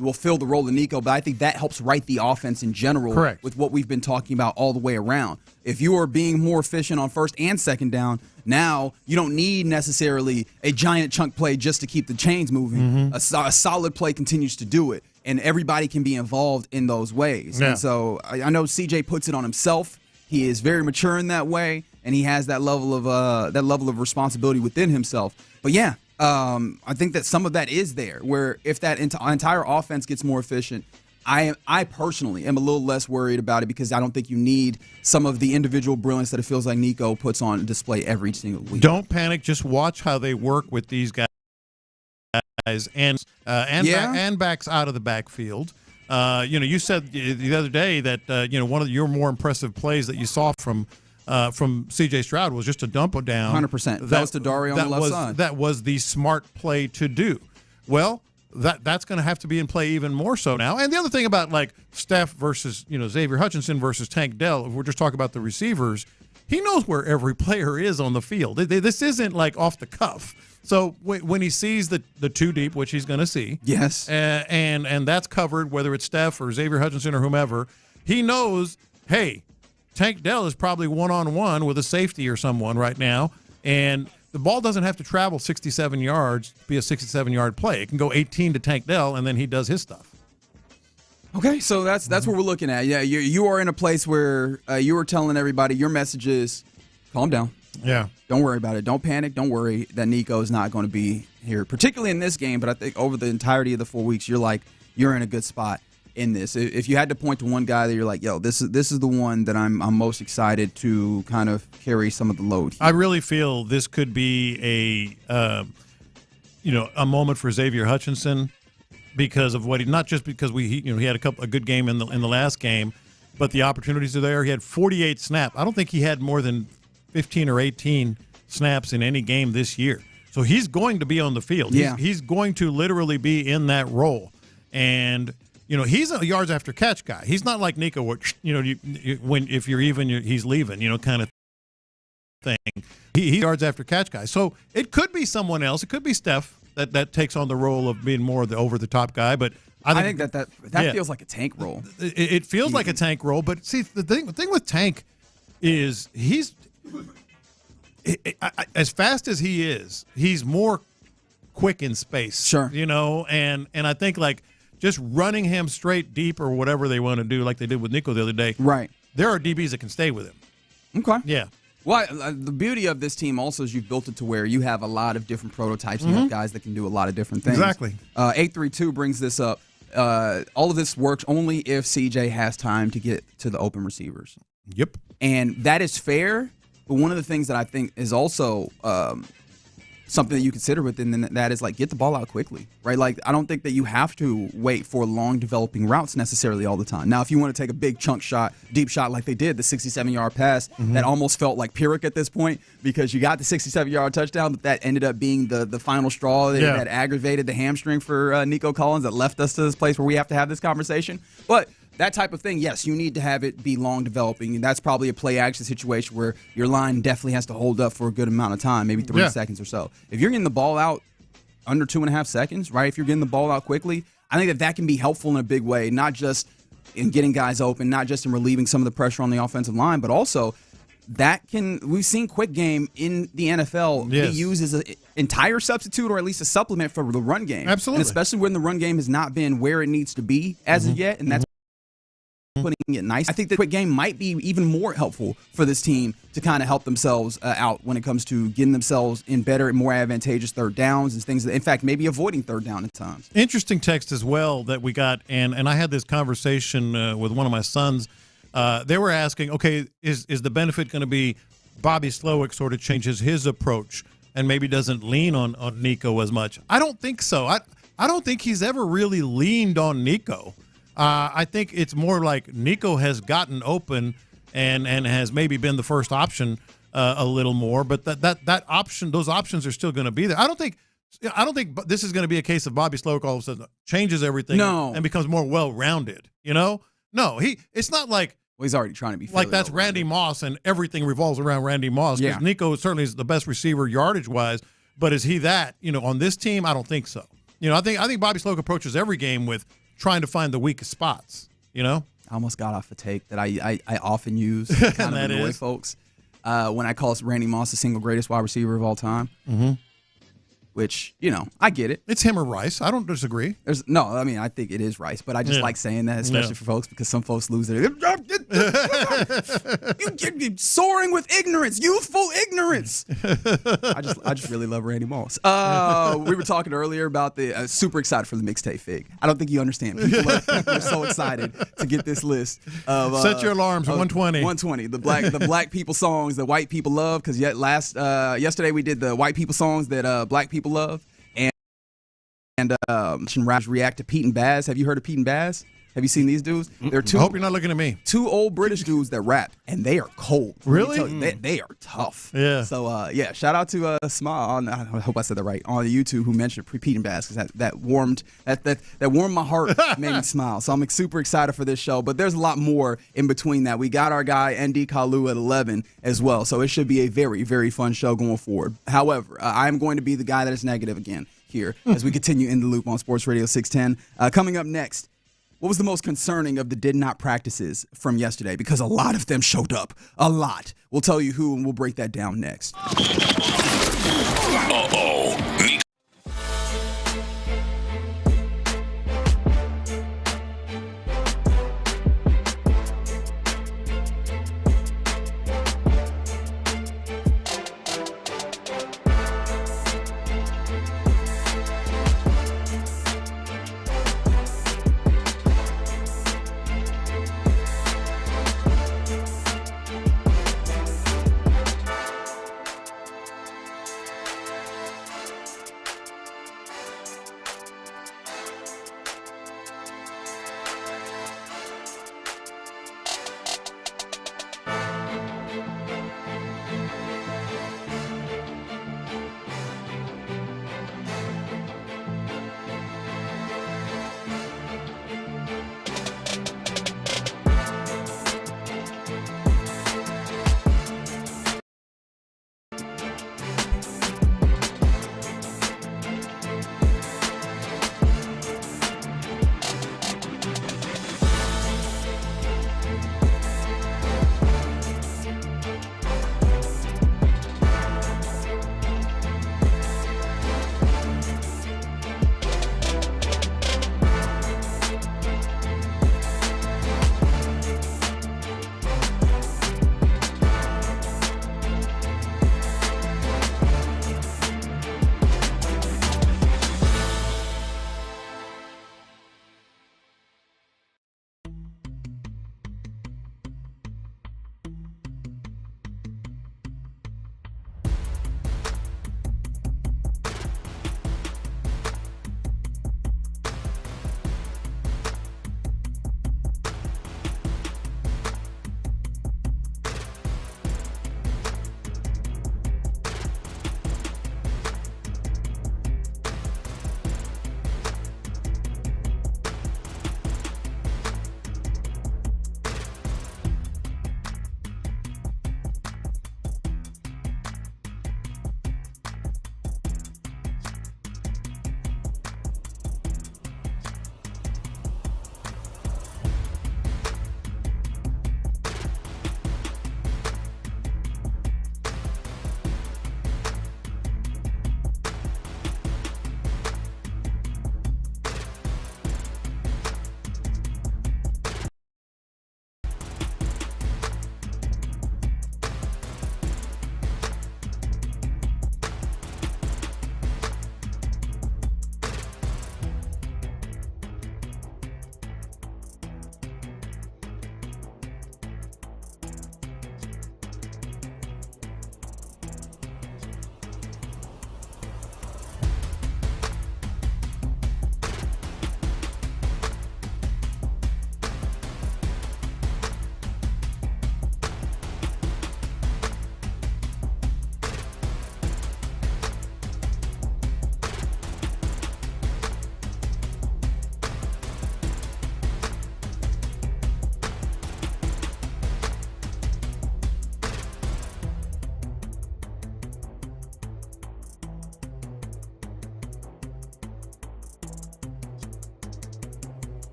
will fill the role of Nico, but I think that helps right the offense in general. Correct. With what we've been talking about all the way around. If you are being more efficient on first and second down, now you don't need necessarily a giant chunk play just to keep the chains moving. A solid play continues to do it, and everybody can be involved in those ways. And so I know CJ puts it on himself. He is very mature in that way, and he has that level of responsibility within himself. But I think that some of that is there, where if that entire offense gets more efficient, I personally am a little less worried about it, because I don't think you need some of the individual brilliance that it feels like Nico puts on display every single week. Don't panic. Just watch how they work with these guys and backs out of the backfield. You said the other day that one of your more impressive plays that you saw from C.J. Stroud was just a dump down. 100%. That was to Dario on the left side. That was the smart play to do. Well, that's going to have to be in play even more so now. And the other thing about Steph versus Xavier Hutchinson versus Tank Dell, if we're just talking about the receivers, he knows where every player is on the field. This isn't off the cuff. So when he sees the two deep, which he's going to see, yes, and that's covered, whether it's Steph or Xavier Hutchinson or whomever, he knows, hey, Tank Dell is probably one-on-one with a safety or someone right now, and the ball doesn't have to travel 67 yards to be a 67-yard play. It can go 18 to Tank Dell, and then he does his stuff. Okay, so that's what we're looking at. Yeah, you are in a place where you are telling everybody your message is calm down. Yeah. Don't worry about it. Don't panic. Don't worry that Nico is not going to be here, particularly in this game. But I think over the entirety of the 4 weeks, you're in a good spot in this. If you had to point to one guy that you're like, yo, this is the one that I'm most excited to kind of carry some of the load here. I really feel this could be a moment for Xavier Hutchinson because of what not just because he had a good game in the last game, but the opportunities are there. He had 48 snaps. I don't think he had more than 15 or 18 snaps in any game this year. So he's going to be on the field. Yeah. He's going to literally be in that role. And he's a yards after catch guy. He's not like Nico, where, if you're even, he's leaving, kind of thing. He yards after catch guy. So it could be someone else. It could be Steph that takes on the role of being more of the over-the-top guy. But I think that feels like a Tank role. It feels like a Tank role. But see, the thing with Tank is as fast as he is, he's more quick in space. Sure. And I think like just running him straight deep or whatever they want to do, like they did with Nico the other day. Right. There are DBs that can stay with him. Okay. Yeah. Well, the beauty of this team also is you've built it to where you have a lot of different prototypes. You have guys that can do a lot of different things. Exactly. 832 brings this up. All of this works only if CJ has time to get to the open receivers. Yep. And that is fair, but one of the things that I think is also something that you consider within that is like get the ball out quickly, right? Like I don't think that you have to wait for long developing routes necessarily all the time. Now, if you want to take a big chunk shot, deep shot like they did, the 67-yard pass that almost felt like Pyrrhic at this point because you got the 67-yard touchdown, but that ended up being the final straw that aggravated the hamstring for Nico Collins that left us to this place where we have to have this conversation. But that type of thing, yes, you need to have it be long developing, and that's probably a play-action situation where your line definitely has to hold up for a good amount of time, maybe 3 seconds or so. If you're getting the ball out under 2.5 seconds, right, if you're getting the ball out quickly, I think that can be helpful in a big way, not just in getting guys open, not just in relieving some of the pressure on the offensive line, but also we've seen quick game in the NFL be used as an entire substitute or at least a supplement for the run game. Absolutely. And especially when the run game has not been where it needs to be as of yet, and that's putting it nice. I think the quick game might be even more helpful for this team to kind of help themselves out when it comes to getting themselves in better and more advantageous third downs and things that, in fact, maybe avoiding third down at times. Interesting text as well that we got, and I had this conversation with one of my sons. They were asking, okay, is the benefit going to be Bobby Slowick sort of changes his approach and maybe doesn't lean on Nico as much? I don't think so. I don't think he's ever really leaned on Nico. I think it's more like Nico has gotten open and has maybe been the first option a little more, but that option, those options are still going to be there. I don't think this is going to be a case of Bobby Slowick all of a sudden changes everything and becomes more well-rounded. No, it's not like he's already trying to be like that's Randy Moss and everything revolves around Randy Moss. Because Nico certainly is the best receiver yardage-wise, but is he that? On this team, I don't think so. I think Bobby Slowick approaches every game with trying to find the weakest spots, I almost got off a take that I often use to kind of annoy folks when I call Randy Moss the single greatest wide receiver of all time. Mm-hmm. Which, I get it. It's him or Rice. I don't disagree. I think it is Rice, but I just like saying that, especially for folks, because some folks lose it. You're soaring with ignorance, youthful ignorance. I just really love Randy Moss. We were talking earlier about the super excited for the mixtape fig. I don't think you understand. People are so excited to get this list of set your alarms 120. 120. The black people songs that white people love. Because yesterday we did the white people songs that black people love, and react to Pete and Baz. Have you heard of Pete and Baz? Have you seen these dudes? They're I hope you're not looking at me. Two old British dudes that rap, and they are cold. Really? They are tough. Yeah. So, shout out to Smile. I hope I said that right. On YouTube, who mentioned Pete and Baz, because that warmed my heart, made me smile. So I'm super excited for this show. But there's a lot more in between that. We got our guy ND Kalu at 11 as well. So it should be a very, very fun show going forward. However, I'm going to be the guy that is negative again here as we continue in the loop on Sports Radio 610. Coming up next, what was the most concerning of the did not practices from yesterday? Because a lot of them showed up. A lot. We'll tell you who, and we'll break that down next.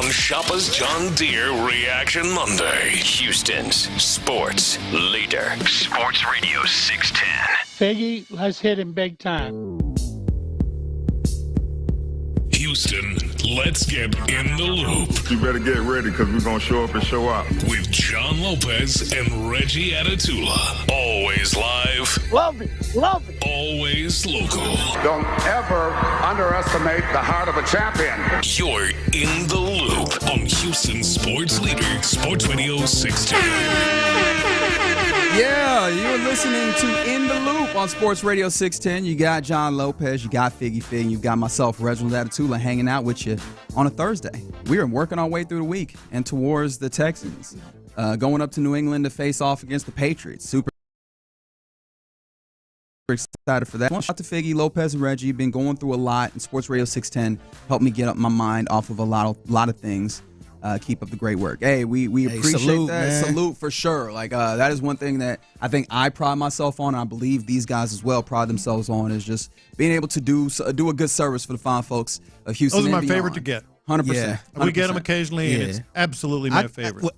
on Shoppa's John Deere Reaction Monday. Houston's sports leader. Sports Radio 610. Figgy has hit him big time. Houston, let's get in the loop. You better get ready because we're going to show up and show out. With John Lopez and Reggie Atatula. Always live. Love it. Love it. Always local. Don't ever underestimate the heart of a champion. You're in the loop on Houston Sports Leader, Sports Radio 610. Yeah, you're listening to In the Loop on Sports Radio 610. You got John Lopez, you got Figgy Fig, you got myself, Reginald Atatula, hanging out with you on a Thursday. We are working our way through the week and towards the Texans, going up to New England to face off against the Patriots. Super excited for that. Shout out to Figgy, Lopez, and Reggie. Been going through a lot, and Sports Radio 610 helped me get up my mind off of a lot of things. Keep up the great work. Hey, we appreciate salute, that. Man. Salute for sure. Like that is one thing that I think I pride myself on, and I believe these guys as well pride themselves on, is just being able to do a good service for the fine folks of Houston. Those are my and favorite beyond. to get. 100%. Yeah. 100%. We get them occasionally, and it's absolutely my favorite.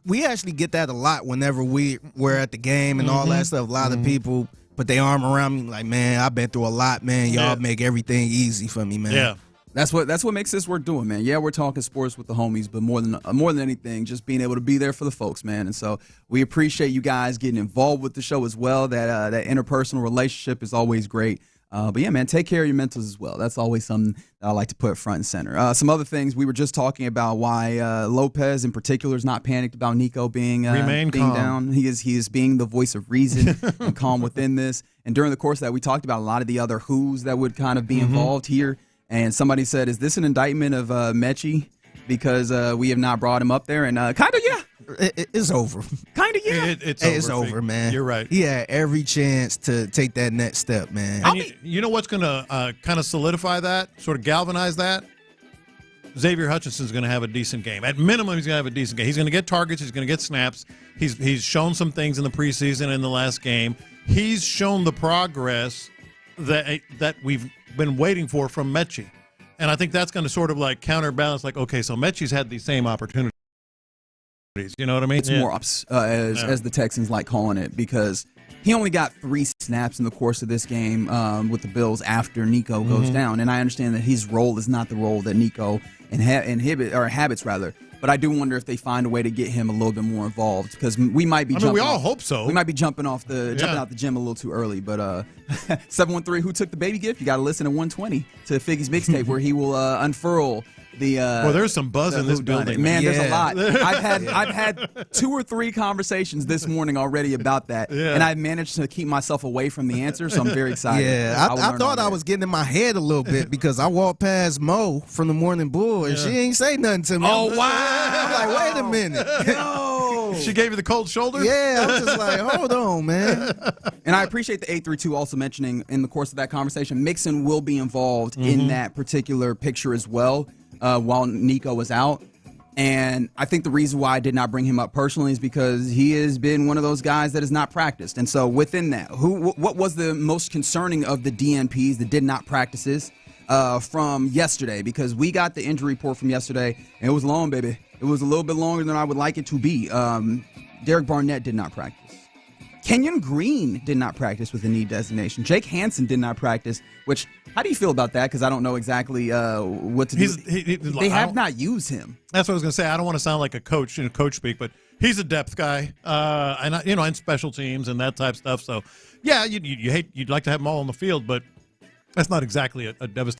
We actually get that a lot whenever we're at the game and all that stuff. A lot of people put their arm around me like, man, I've been through a lot, man. Y'all make everything easy for me, man. Yeah. That's what makes this worth doing, man. Yeah, we're talking sports with the homies, but more than anything, just being able to be there for the folks, man. And so we appreciate you guys getting involved with the show as well. That interpersonal relationship is always great. But yeah, man, take care of your mentals as well. That's always something that I like to put front and center. Some other things, we were just talking about why Lopez in particular is not panicked about Nico being calm. Down. He is being the voice of reason and calm within this. And during the course of that, we talked about a lot of the other who's that would kind of be involved here. And somebody said, is this an indictment of Mechie because we have not brought him up there? And kind of, yeah. It's over. Kind of, yeah. It's over, man. You're right. He had every chance to take that next step, man. And you know what's going to kind of solidify that, sort of galvanize that? Xavier Hutchinson's going to have a decent game. At minimum, he's going to have a decent game. He's going to get targets. He's going to get snaps. He's shown some things in the preseason and in the last game. He's shown the progress that we've been waiting for from Mechie. And I think that's going to sort of like counterbalance, like, okay, so Mechie's had the same opportunities. You know what I mean? It's more ups, as the Texans like calling it, because he only got 3 snaps in the course of this game with the Bills after Nico goes down. And I understand that his role is not the role that Nico inhabits, but I do wonder if they find a way to get him a little bit more involved, because we might be. We all hope so. We might be jumping out the gym a little too early. But 713, who took the baby gift? You got to listen at 120 to Figgy's mixtape where he will unfurl the. Well, there's some buzz in this building, man. There's a lot. I've had 2 or 3 conversations this morning already about that, and I've managed to keep myself away from the answer. So I'm very excited. Yeah, I thought I was getting in my head a little bit because I walked past Mo from the Morning Bull and she ain't say nothing to me. Oh wow! I'm like, wait a minute. No. She gave you the cold shoulder? Yeah, I was just like, hold on, man. And I appreciate the 832 also mentioning in the course of that conversation, Mixon will be involved in that particular picture as well while Nico was out. And I think the reason why I did not bring him up personally is because he has been one of those guys that has not practiced. And so within that, what was the most concerning of the DNPs that did not practices from yesterday? Because we got the injury report from yesterday, and it was long, baby. It was a little bit longer than I would like it to be. Derek Barnett did not practice. Kenyon Green did not practice with a knee designation. Jake Hansen did not practice, which, how do you feel about that? Because I don't know exactly what to do. They have not used him. That's what I was going to say. I don't want to sound like a coach, coach speak, but he's a depth guy, and in special teams and that type of stuff. So, yeah, you'd like to have them all on the field, but that's not exactly a devastating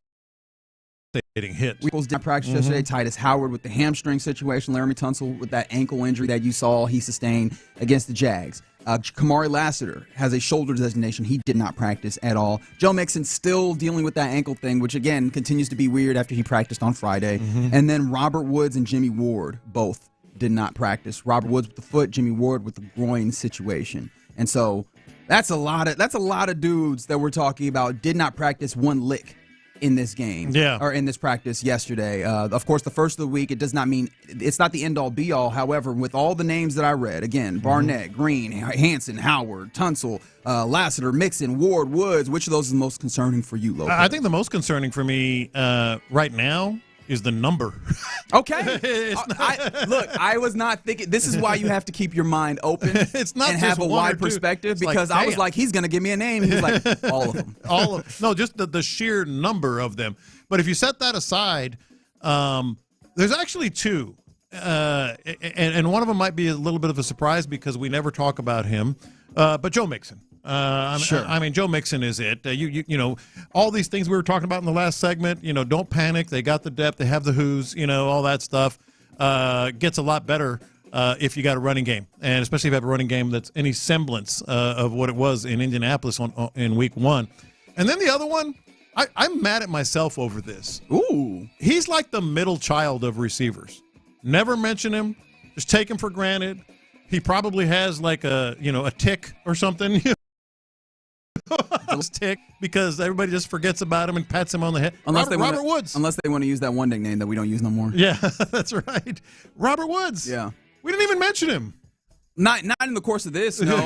hit. Eagles did practice yesterday. Titus Howard with the hamstring situation. Laramie Tunsil with that ankle injury that you saw he sustained against the Jags. Kamari Lassiter has a shoulder designation. He did not practice at all. Joe Mixon still dealing with that ankle thing, which, again, continues to be weird after he practiced on Friday. And then Robert Woods and Jimmy Ward both did not practice. Robert Woods with the foot, Jimmy Ward with the groin situation. And so that's a lot of dudes that we're talking about did not practice one lick in this game, or in this practice yesterday. Of course, the first of the week, it does not mean it's not the end-all, be-all. However, with all the names that I read, again, Barnett, Green, Hansen, Howard, Tunsil, Lassiter, Mixon, Ward, Woods, which of those is the most concerning for you, Lopez? I think the most concerning for me right now is the number. Okay. I was not thinking. This is why you have to keep your mind open it's not and just have a one wide or two. perspective, It's because like, I was damn. like, he's going to give me a name. He was like, all of them. No, just the sheer number of them. But if you set that aside, there's actually two. And one of them might be a little bit of a surprise because we never talk about him. But Joe Mixon. Sure. I mean, Joe Mixon is it. You know, all these things we were talking about in the last segment, you know, don't panic. They got the depth. They have the who's, you know, all that stuff gets a lot better if you got a running game. And especially if you have a running game that's any semblance of what it was in Indianapolis in week 1. And then the other one, I'm mad at myself over this. Ooh. He's like the middle child of receivers. Never mention him. Just take him for granted. He probably has like a tick or something. Tick because everybody just forgets about him and pats him on the head. Robert Woods. Unless they want to use that one nickname that we don't use no more. Yeah, that's right. Robert Woods. Yeah. We didn't even mention him. Not in the course of this, no.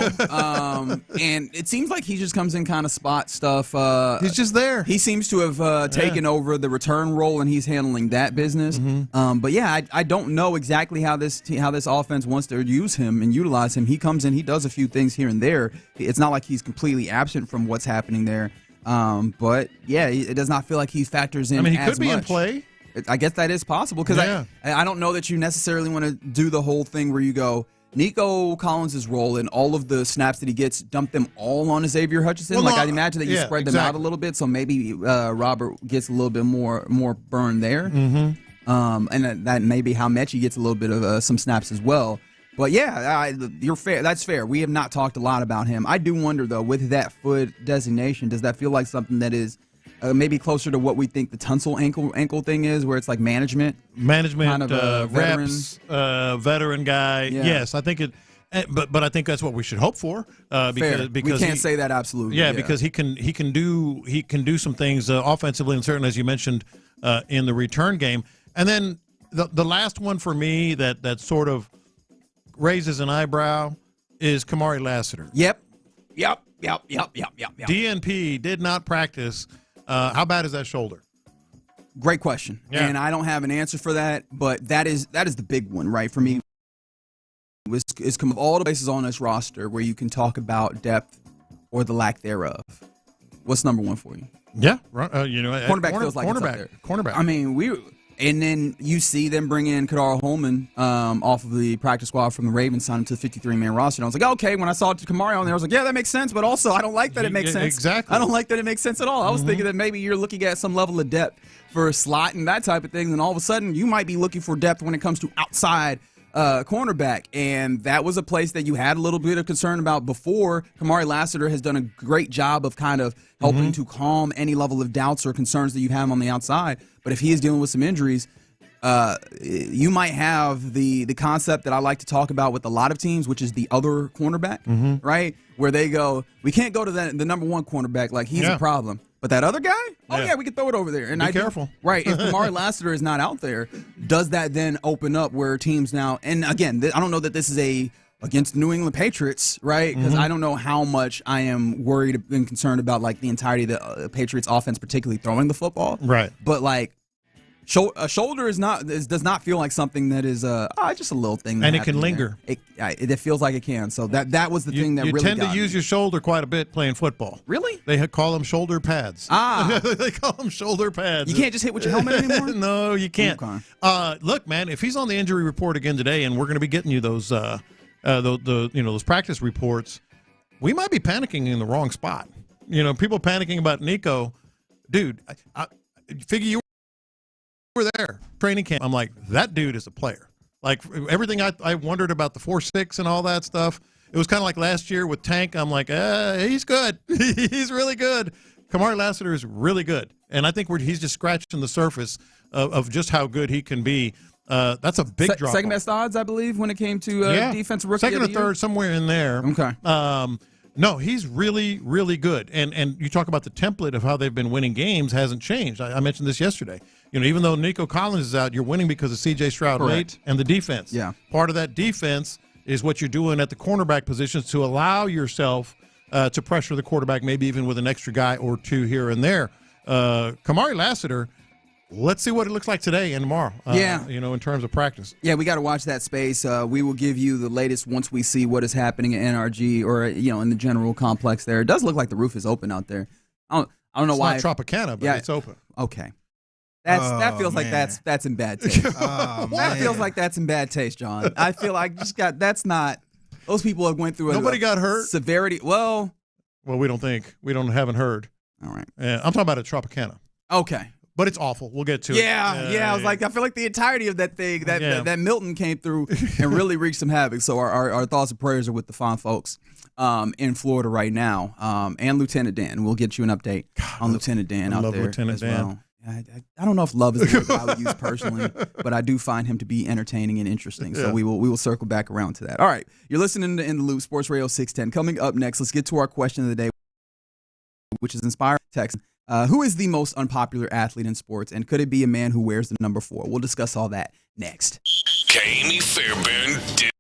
And it seems like he just comes in kind of spot stuff. He's just there. He seems to have taken over the return role, and he's handling that business. Mm-hmm. But yeah, I don't know exactly how this offense wants to use him and utilize him. He comes in, he does a few things here and there. It's not like he's completely absent from what's happening there. But yeah, it does not feel like he factors in. I mean, he as could be in much. play. I guess that is possible because I don't know that you necessarily want to do the whole thing where you go, Nico Collins' role and all of the snaps that he gets, dump them all on Xavier Hutchinson. Well, I imagine that you spread them out a little bit, so maybe Robert gets a little bit more burn there. Mm-hmm. And that may be how Mechie gets a little bit of some snaps as well. But yeah, you're fair. That's fair. We have not talked a lot about him. I do wonder though, with that foot designation, does that feel like something that is maybe closer to what we think the Tunsil ankle thing is, where it's like management kind of reps, veteran guy. Yeah. Yes, I think it. But I think that's what we should hope for. Because we can't say that absolutely. Yeah, because he can do some things offensively, and certainly as you mentioned in the return game. And then the last one for me that sort of raises an eyebrow is Kamari Lassiter. Yep. DNP did not practice. How bad is that shoulder? Great question. Yeah. And I don't have an answer for that, but that is the big one, right? For me, is come all the places on this roster where you can talk about depth or the lack thereof. What's number one for you? Yeah, cornerback feels like it's up there. Cornerback. I mean, and then you see them bring in Kadar Holman off of the practice squad from the Ravens, sign him to the 53-man roster. And I was like, okay, when I saw Kamari on there, I was like, yeah, that makes sense, but also I don't like that it makes sense. Exactly. I don't like that it makes sense at all. I was thinking that maybe you're looking at some level of depth for a slot and that type of thing, and all of a sudden you might be looking for depth when it comes to outside cornerback, and that was a place that you had a little bit of concern about before. Kamari Lassiter has done a great job of kind of helping to calm any level of doubts or concerns that you have on the outside. But if he is dealing with some injuries, you might have the concept that I like to talk about with a lot of teams, which is the other cornerback, right? Where they go, we can't go to the number one cornerback, like he's a problem. But that other guy, we can throw it over there. And Be careful. Right, if Kamari Lassiter is not out there, does that then open up where teams now, and again, I don't know that this is against the New England Patriots, right? Because I don't know how much I am worried and concerned about like the entirety of the Patriots offense, particularly throwing the football. Right. But like, a shoulder does not feel like something that is just a little thing. And it can linger. It feels like it can. So that was the thing that really tend to use your shoulder quite a bit playing football. Really? They call them shoulder pads. They call them shoulder pads. You can't just hit with your helmet anymore? No, you can't. Okay. Look, man, if he's on the injury report again today, and we're going to be getting you those those practice reports, we might be panicking in the wrong spot. People panicking about Nico. Dude, I figure you were there training camp. I'm like, that dude is a player. Like everything I wondered about the 4.6 and all that stuff. It was kind of like last year with Tank. I'm like, he's good. He's really good. Kamari Lassiter is really good, and I think he's just scratching the surface of just how good he can be. That's a big drop. Second best odds, I believe, when it came to defensive rookie. Second of or the third, year? somewhere in there. Okay. No, he's really, really good. And you talk about the template of how they've been winning games hasn't changed. I mentioned this yesterday. Even though Nico Collins is out, you're winning because of C.J. Stroud late and the defense. Yeah. Part of that defense is what you're doing at the cornerback positions to allow yourself to pressure the quarterback, maybe even with an extra guy or two here and there. Kamari Lassiter, let's see what it looks like today and tomorrow. In terms of practice. Yeah, we got to watch that space. We will give you the latest once we see what is happening at NRG or in the general complex there. It does look like the roof is open out there. I don't know it's why. It's not Tropicana, but it's open. Okay. That feels like that's in bad taste. That feels like that's in bad taste, John. I feel like that's not. Those people have went through. Nobody got hurt. Severity. Well, we haven't heard. All right. I'm talking about a Tropicana. Okay. But it's awful. We'll get to it. Yeah. I was like, I feel like the entirety of that thing, that Milton came through and really wreaked some havoc. So our thoughts and prayers are with the fine folks in Florida right now, and Lieutenant Dan. We'll get you an update on Lieutenant Dan out there Lieutenant as Dan. well. I don't know if love is the word that I would use personally, but I do find him to be entertaining and interesting. So we will circle back around to that. All right, you're listening to In the Loop, Sports Radio 610. Coming up next, let's get to our question of the day, which is inspired Texan. Who is the most unpopular athlete in sports, and could it be a man who wears the number 4? We'll discuss all that next. Amy Fairbairn did.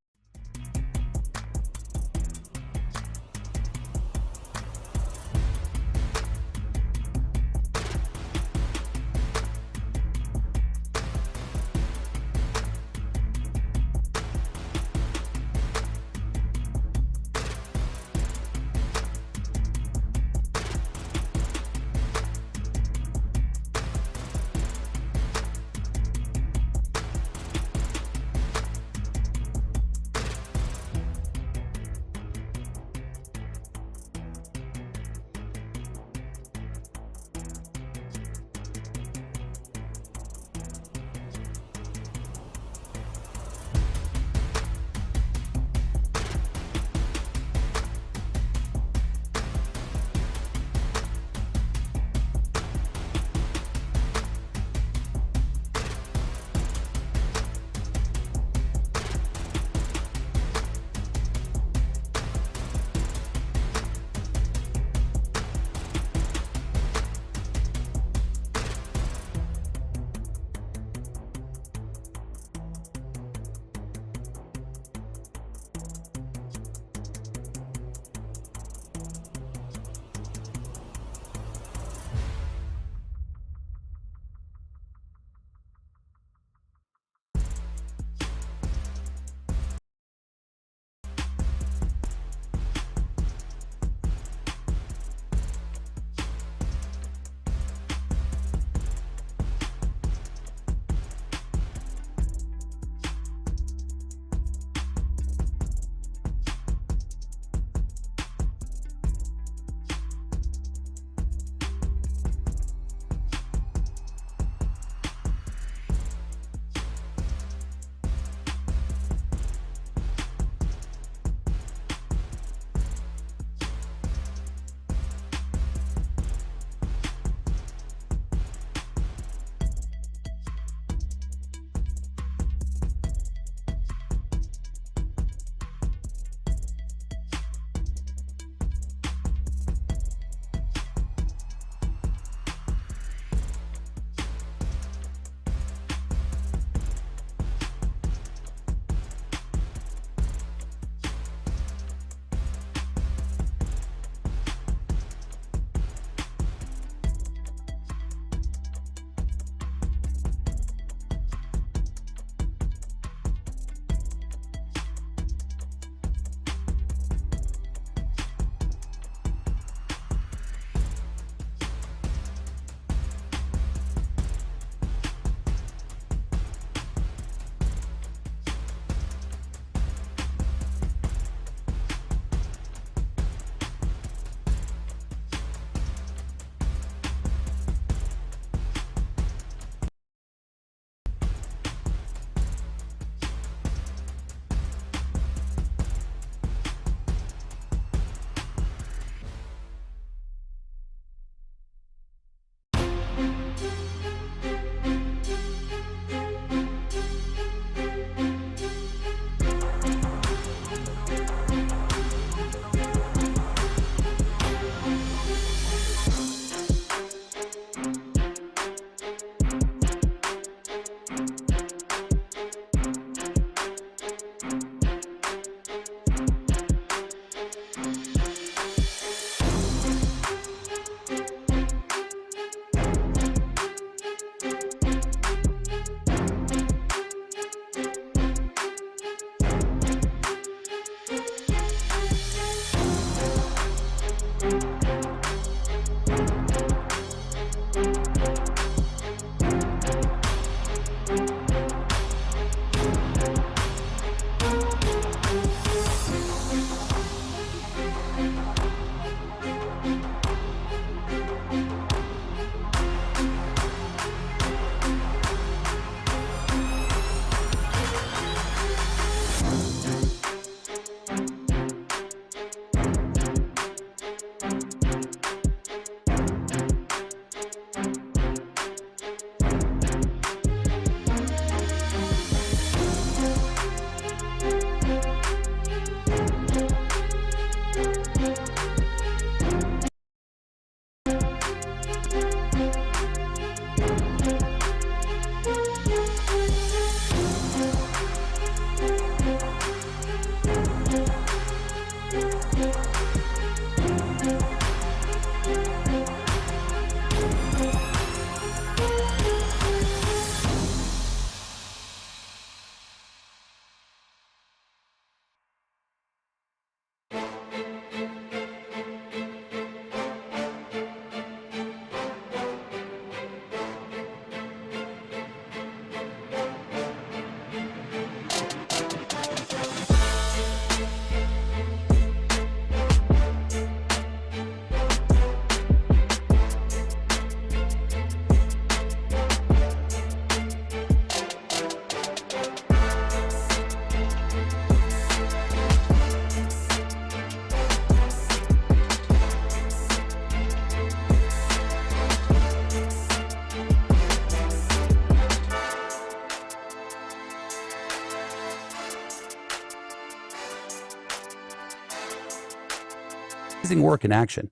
work in action.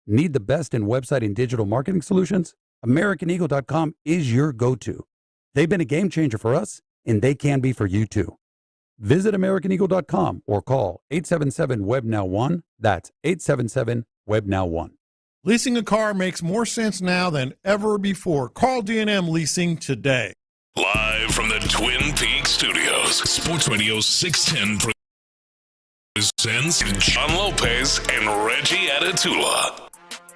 Need the best in website and digital marketing solutions? AmericanEagle.com is your go-to. They've been a game changer for us, and they can be for you too. Visit AmericanEagle.com or call 877-WEB-NOW-1. That's 877-WEB-NOW-1. Leasing a car makes more sense now than ever before. Call D&M Leasing today. Live from the Twin Peaks studios, Sports Radio 610 presents John Lopez and Reggie Atatula.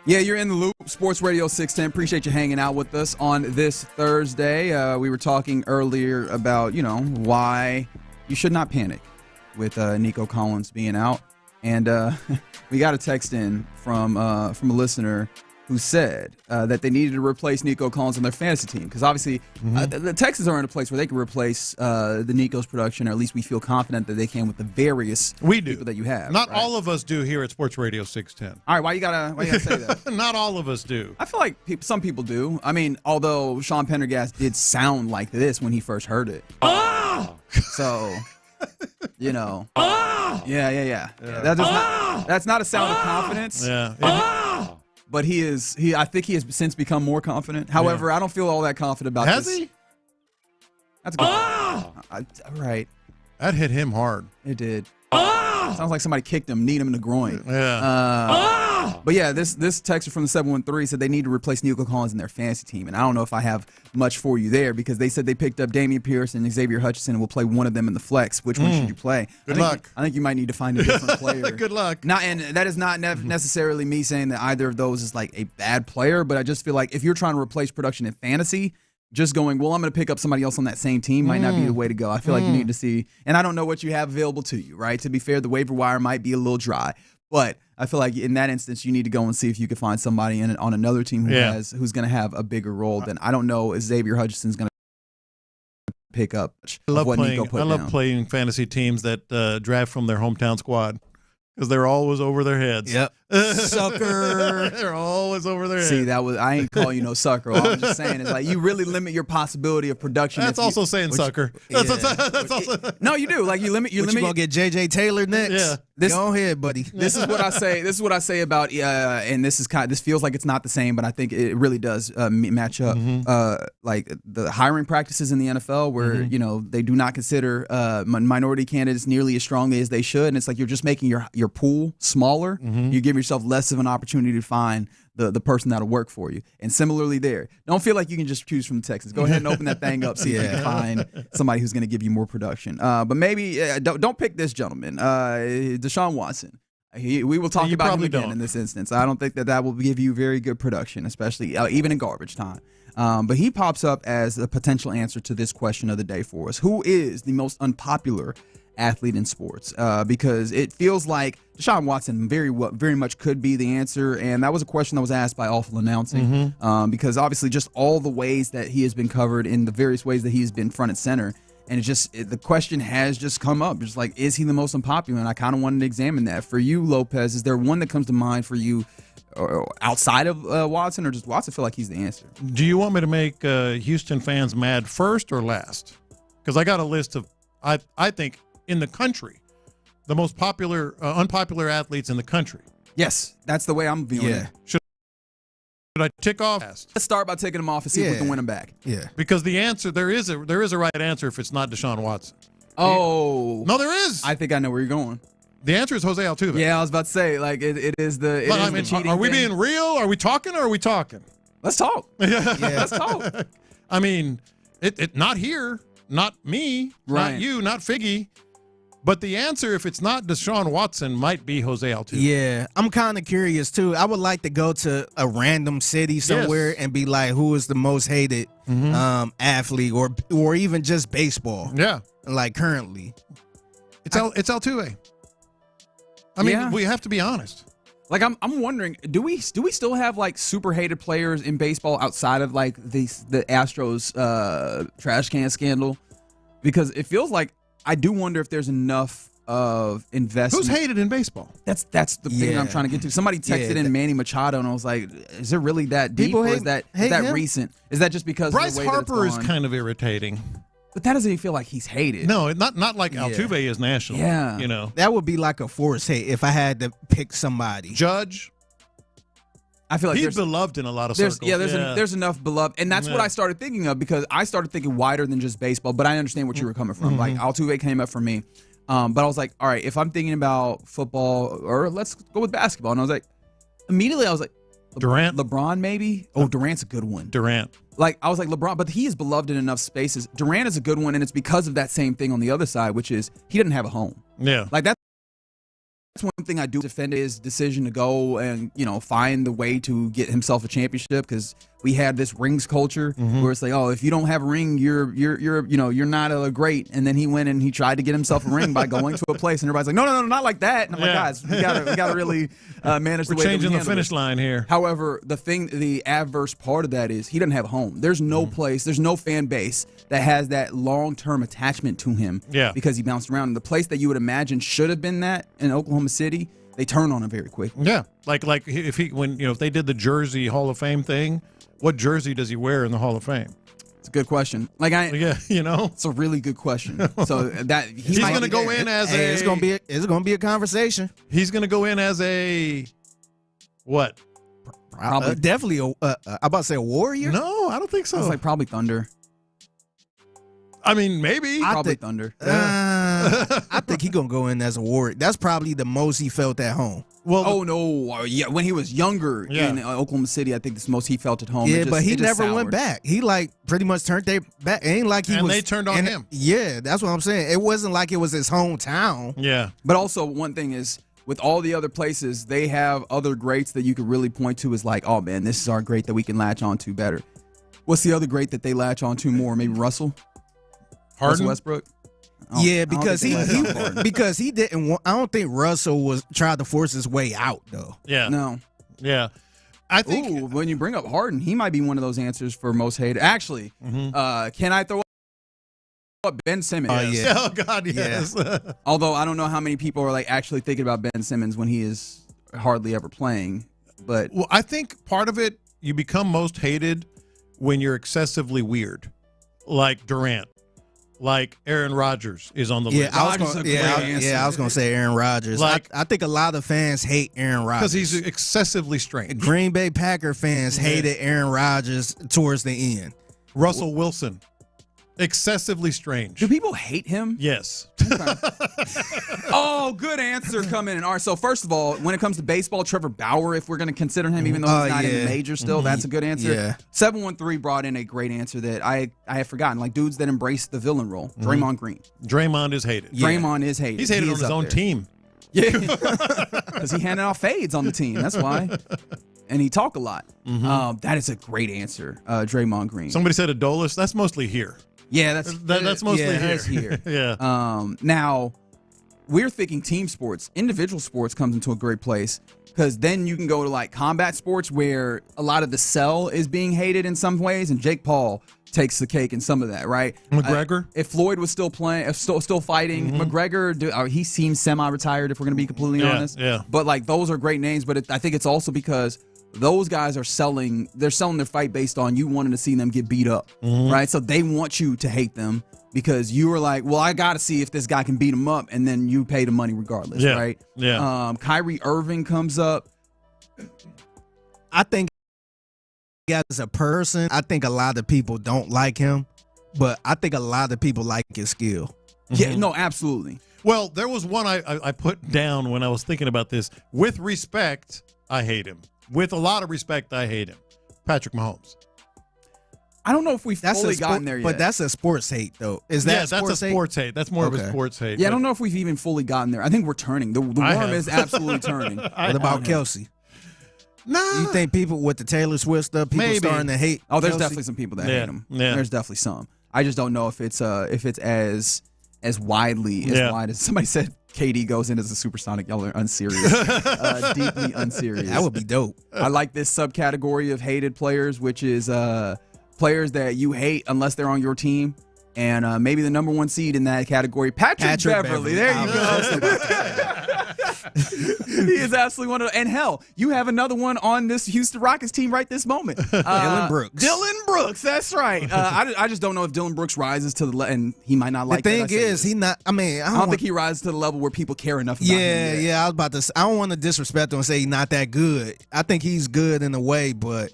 Yeah, you're in the loop. Sports Radio 610. Appreciate you hanging out with us on this Thursday. We were talking earlier about, why you should not panic with Nico Collins being out. And we got a text in from a listener who said that they needed to replace Nico Collins on their fantasy team. Because obviously the Texans are in a place where they can replace the Nico's production, or at least we feel confident that they can with the various people that you have. Not all of us do here at Sports Radio 610. All right, why you gotta say that? Not all of us do. I feel like some people do. I mean, although Sean Pendergast did sound like this when he first heard it. So, Yeah. That's not a sound of confidence. Yeah. But I think he has since become more confident. However, I don't feel all that confident about this. Has he? That's good. Right. That hit him hard. It did. Sounds like somebody kicked him, kneed him in the groin. Yeah. But yeah, this texter from the 713 said they need to replace Nico Collins in their fantasy team. And I don't know if I have much for you there, because they said they picked up Dameon Pierce and Xavier Hutchinson and will play one of them in the flex. Which one should you play? Good luck. I think you might need to find a different player. Good luck. And that is not necessarily me saying that either of those is like a bad player, but I just feel like if you're trying to replace production in fantasy, just going, well, I'm going to pick up somebody else on that same team might not be the way to go. I feel like you need to see, and I don't know what you have available to you, right? To be fair, the waiver wire might be a little dry, but I feel like in that instance, you need to go and see if you can find somebody on another team who's going to have a bigger role than, I don't know, if Xavier Hutchinson's going to pick up what Nico put down. I love playing fantasy teams that draft from their hometown squad, because they're always over their heads. Yep. Sucker. They're always over their heads. See, I ain't calling you no sucker. All I'm just saying is, like, you really limit your possibility of production. That's also saying sucker. That's also. No, you do. Like, you limit. You gonna get J.J. Taylor next? Yeah. Go ahead, buddy. This is what I say. This is what I say about. And this feels like it's not the same, but I think it really does match up. Like the hiring practices in the NFL, where they do not consider minority candidates nearly as strongly as they should, and it's like you're just making your pool smaller. You give yourself less of an opportunity to find the person that'll work for you. And similarly there, don't feel like you can just choose from the Texans. Go ahead and open that thing up, see if you can find somebody who's going to give you more production. But maybe don't pick this gentleman, Deshaun Watson. We will talk about him again in this instance. I don't think that will give you very good production, especially even in garbage time. But he pops up as a potential answer to this question of the day for us. Who is the most unpopular athlete in sports? Because it feels like Deshaun Watson very much could be the answer, and that was a question that was asked by Awful Announcing, because obviously just all the ways that he has been covered in the various ways that he's been front and center, and the question has just come up, just like, is he the most unpopular? And I kind of wanted to examine that. For you, Lopez, is there one that comes to mind for you outside of Watson, or does Watson feel like he's the answer? Do you want me to make Houston fans mad first or last? Because I got a list of, I think, in the country, the most popular, unpopular athletes in the country. Yes, that's the way I'm viewing it. Should I tick off? Let's start by taking them off and see if we can win them back. Yeah. Because the answer, there is a right answer if it's not Deshaun Watson. Oh. No, there is. I think I know where you're going. The answer is Jose Altuve. Yeah, I was about to say, like, it is the cheating Are we thing. being real? Are we talking or are we talking? Let's talk. Let's talk. I mean, it not here, not me, Right. not you, not Figgy. But the answer, if it's not Deshaun Watson, might be Jose Altuve. Yeah, I'm kind of curious, too. I would like to go to a random city somewhere and be like, who is the most hated athlete or even just baseball? Yeah. Like currently. It's Altuve. I mean, we have to be honest. Like, I'm wondering, do we still have, like, super hated players in baseball outside of, like, the Astros trash can scandal? Because it feels like, I do wonder if there's enough of investment. Who's hated in baseball? That's the thing I'm trying to get to. Somebody texted in Manny Machado, and I was like, is it really that deep, or is that recent? Is that just because Bryce of the way Harper that it's is gone? kind of irritating. But that doesn't even feel like he's hated. No, not like Altuve is national. Yeah. You know. That would be like a forced hate if I had to pick somebody. Judge. I feel like he's beloved in a lot of circles. circles. There's enough beloved, and that's what I started thinking of because I started thinking wider than just baseball. But I understand what you were coming from. Like Altuve came up for me, but I was like, all right, if I'm thinking about football, or let's go with basketball, and I was like, immediately I was like, Durant, LeBron, maybe. Oh, Durant's a good one. Durant. Like I was like LeBron, but he is beloved in enough spaces. Durant is a good one, and it's because of that same thing on the other side, which is he didn't have a home. Yeah, like that's one thing I do defend his decision to go and find the way to get himself a championship because we had this rings culture where it's like, oh, if you don't have a ring, you're not a great. And then he went and he tried to get himself a ring by going to a place, and everybody's like, no, not like that. And I'm like, guys, we gotta really manage the way. We're changing the finish line here. However, the adverse part of that is he doesn't have a home. There's no place, there's no fan base that has that long-term attachment to him. Yeah, because he bounced around. And the place that you would imagine should have been that in Oklahoma City, they turn on him very quickly. Yeah, like if they did the Jersey Hall of Fame thing, what jersey does he wear in the Hall of Fame? It's a good question. It's a really good question. So that he's going to go in as it's going to be a conversation. He's going to go in as a what? Probably definitely I'm about to say a Warrior. No, I don't think so. I was like probably Thunder. I mean, maybe. Probably Thunder. I think he's going to go in as a Warrior. That's probably the most he felt at home. Well, yeah, when he was younger in Oklahoma City, I think it's the most he felt at home. Yeah, but he never went back. He pretty much turned their back. It ain't like he was. And they turned on him. Yeah, that's what I'm saying. It wasn't like it was his hometown. Yeah. But also, one thing is, with all the other places, they have other greats that you could really point to as like, oh man, this is our great that we can latch on to better. What's the other great that they latch on to more? Maybe Russell? Harden? Russell Westbrook? Yeah, because he didn't want. I don't think Russell tried to force his way out though. Yeah. No. Yeah. I think when you bring up Harden, he might be one of those answers for most hated. Actually, can I throw up Ben Simmons? Yeah. Oh God, yes. Yeah. Although I don't know how many people are like actually thinking about Ben Simmons when he is hardly ever playing. But I think part of it, you become most hated when you're excessively weird, like Durant. Like Aaron Rodgers is on the list. I was going to say Aaron Rodgers. I think a lot of fans hate Aaron Rodgers. Because he's excessively strange. Green Bay Packer fans hated Aaron Rodgers towards the end. Russell Wilson. Excessively strange. Do people hate him? Yes. Okay. Oh, good answer coming in. All right, so first of all, when it comes to baseball, Trevor Bauer, if we're going to consider him, even though he's not in the major still, that's a good answer. Yeah. 713 brought in a great answer that I had forgotten, like dudes that embrace the villain role. Draymond Green. Draymond is hated. Draymond is hated. He's hated on his own team. Yeah, because he handed out fades on the team. That's why. And he talk a lot. That is a great answer, Draymond Green. Somebody said Adolis. That's mostly here. Yeah, that's mostly here. Yeah. Now, we're thinking team sports. Individual sports comes into a great place because then you can go to like combat sports where a lot of the sell is being hated in some ways, and Jake Paul takes the cake in some of that, right? McGregor? If Floyd was still playing, still fighting, McGregor, he seems semi-retired if we're going to be completely honest. Yeah. But like those are great names, but I think it's also because those guys are selling their fight based on you wanting to see them get beat up, right? So they want you to hate them because you were like, well, I got to see if this guy can beat him up, and then you pay the money regardless, right? Yeah. Kyrie Irving comes up. I think as a person, I think a lot of people don't like him, but I think a lot of people like his skill. Yeah, no, absolutely. Well, there was one I put down when I was thinking about this. With respect, I hate him. With a lot of respect, I hate him. Patrick Mahomes. I don't know if we've fully gotten there yet. But that's a sports hate, though. Is that that's a sports hate? That's more of a sports hate. Yeah, I don't know if we've even fully gotten there. I think we're turning. The worm is absolutely turning. What about Kelsey? Nah. You think people with the Taylor Swift stuff, people starting to hate? Oh, there's Kelsey? definitely some people that hate him. Yeah. There's definitely some. I just don't know if it's as widely wide as somebody said. KD goes in as a supersonic. Y'all are unserious. Deeply unserious. That would be dope. I like this subcategory of hated players, which is players that you hate unless they're on your team. And maybe the number one seed in that category, Patrick Beverley. There you go. He is absolutely one of the, and hell, you have another one on this Houston Rockets team right this moment. Dylan Brooks. Dylan Brooks, that's right. I just don't know if Dylan Brooks rises to the level, and he might not like the thing is, he not. I mean, I don't think he rises to the level where people care enough about him yet. Yeah. I was about to. I don't want to disrespect him and say he's not that good. I think he's good in a way, but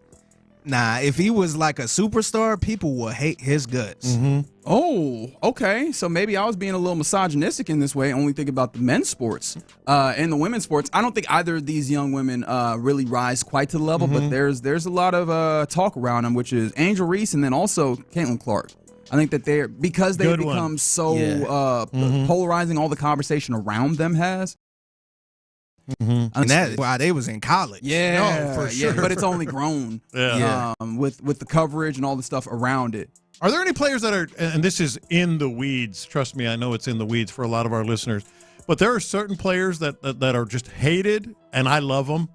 nah. If he was like a superstar, people would hate his guts. Mm-hmm. Oh, okay. So maybe I was being a little misogynistic in this way, only thinking about the men's sports and the women's sports. I don't think either of these young women really rise quite to the level, but there's a lot of talk around them, which is Angel Reese and then also Caitlin Clark. I think that they've become so polarizing, all the conversation around them has. And that's why they was in college. Yeah, for sure. But it's only grown with the coverage and all the stuff around it. Are there any players that are, and this is in the weeds, trust me, I know it's in the weeds for a lot of our listeners, but there are certain players that are just hated, and I love them.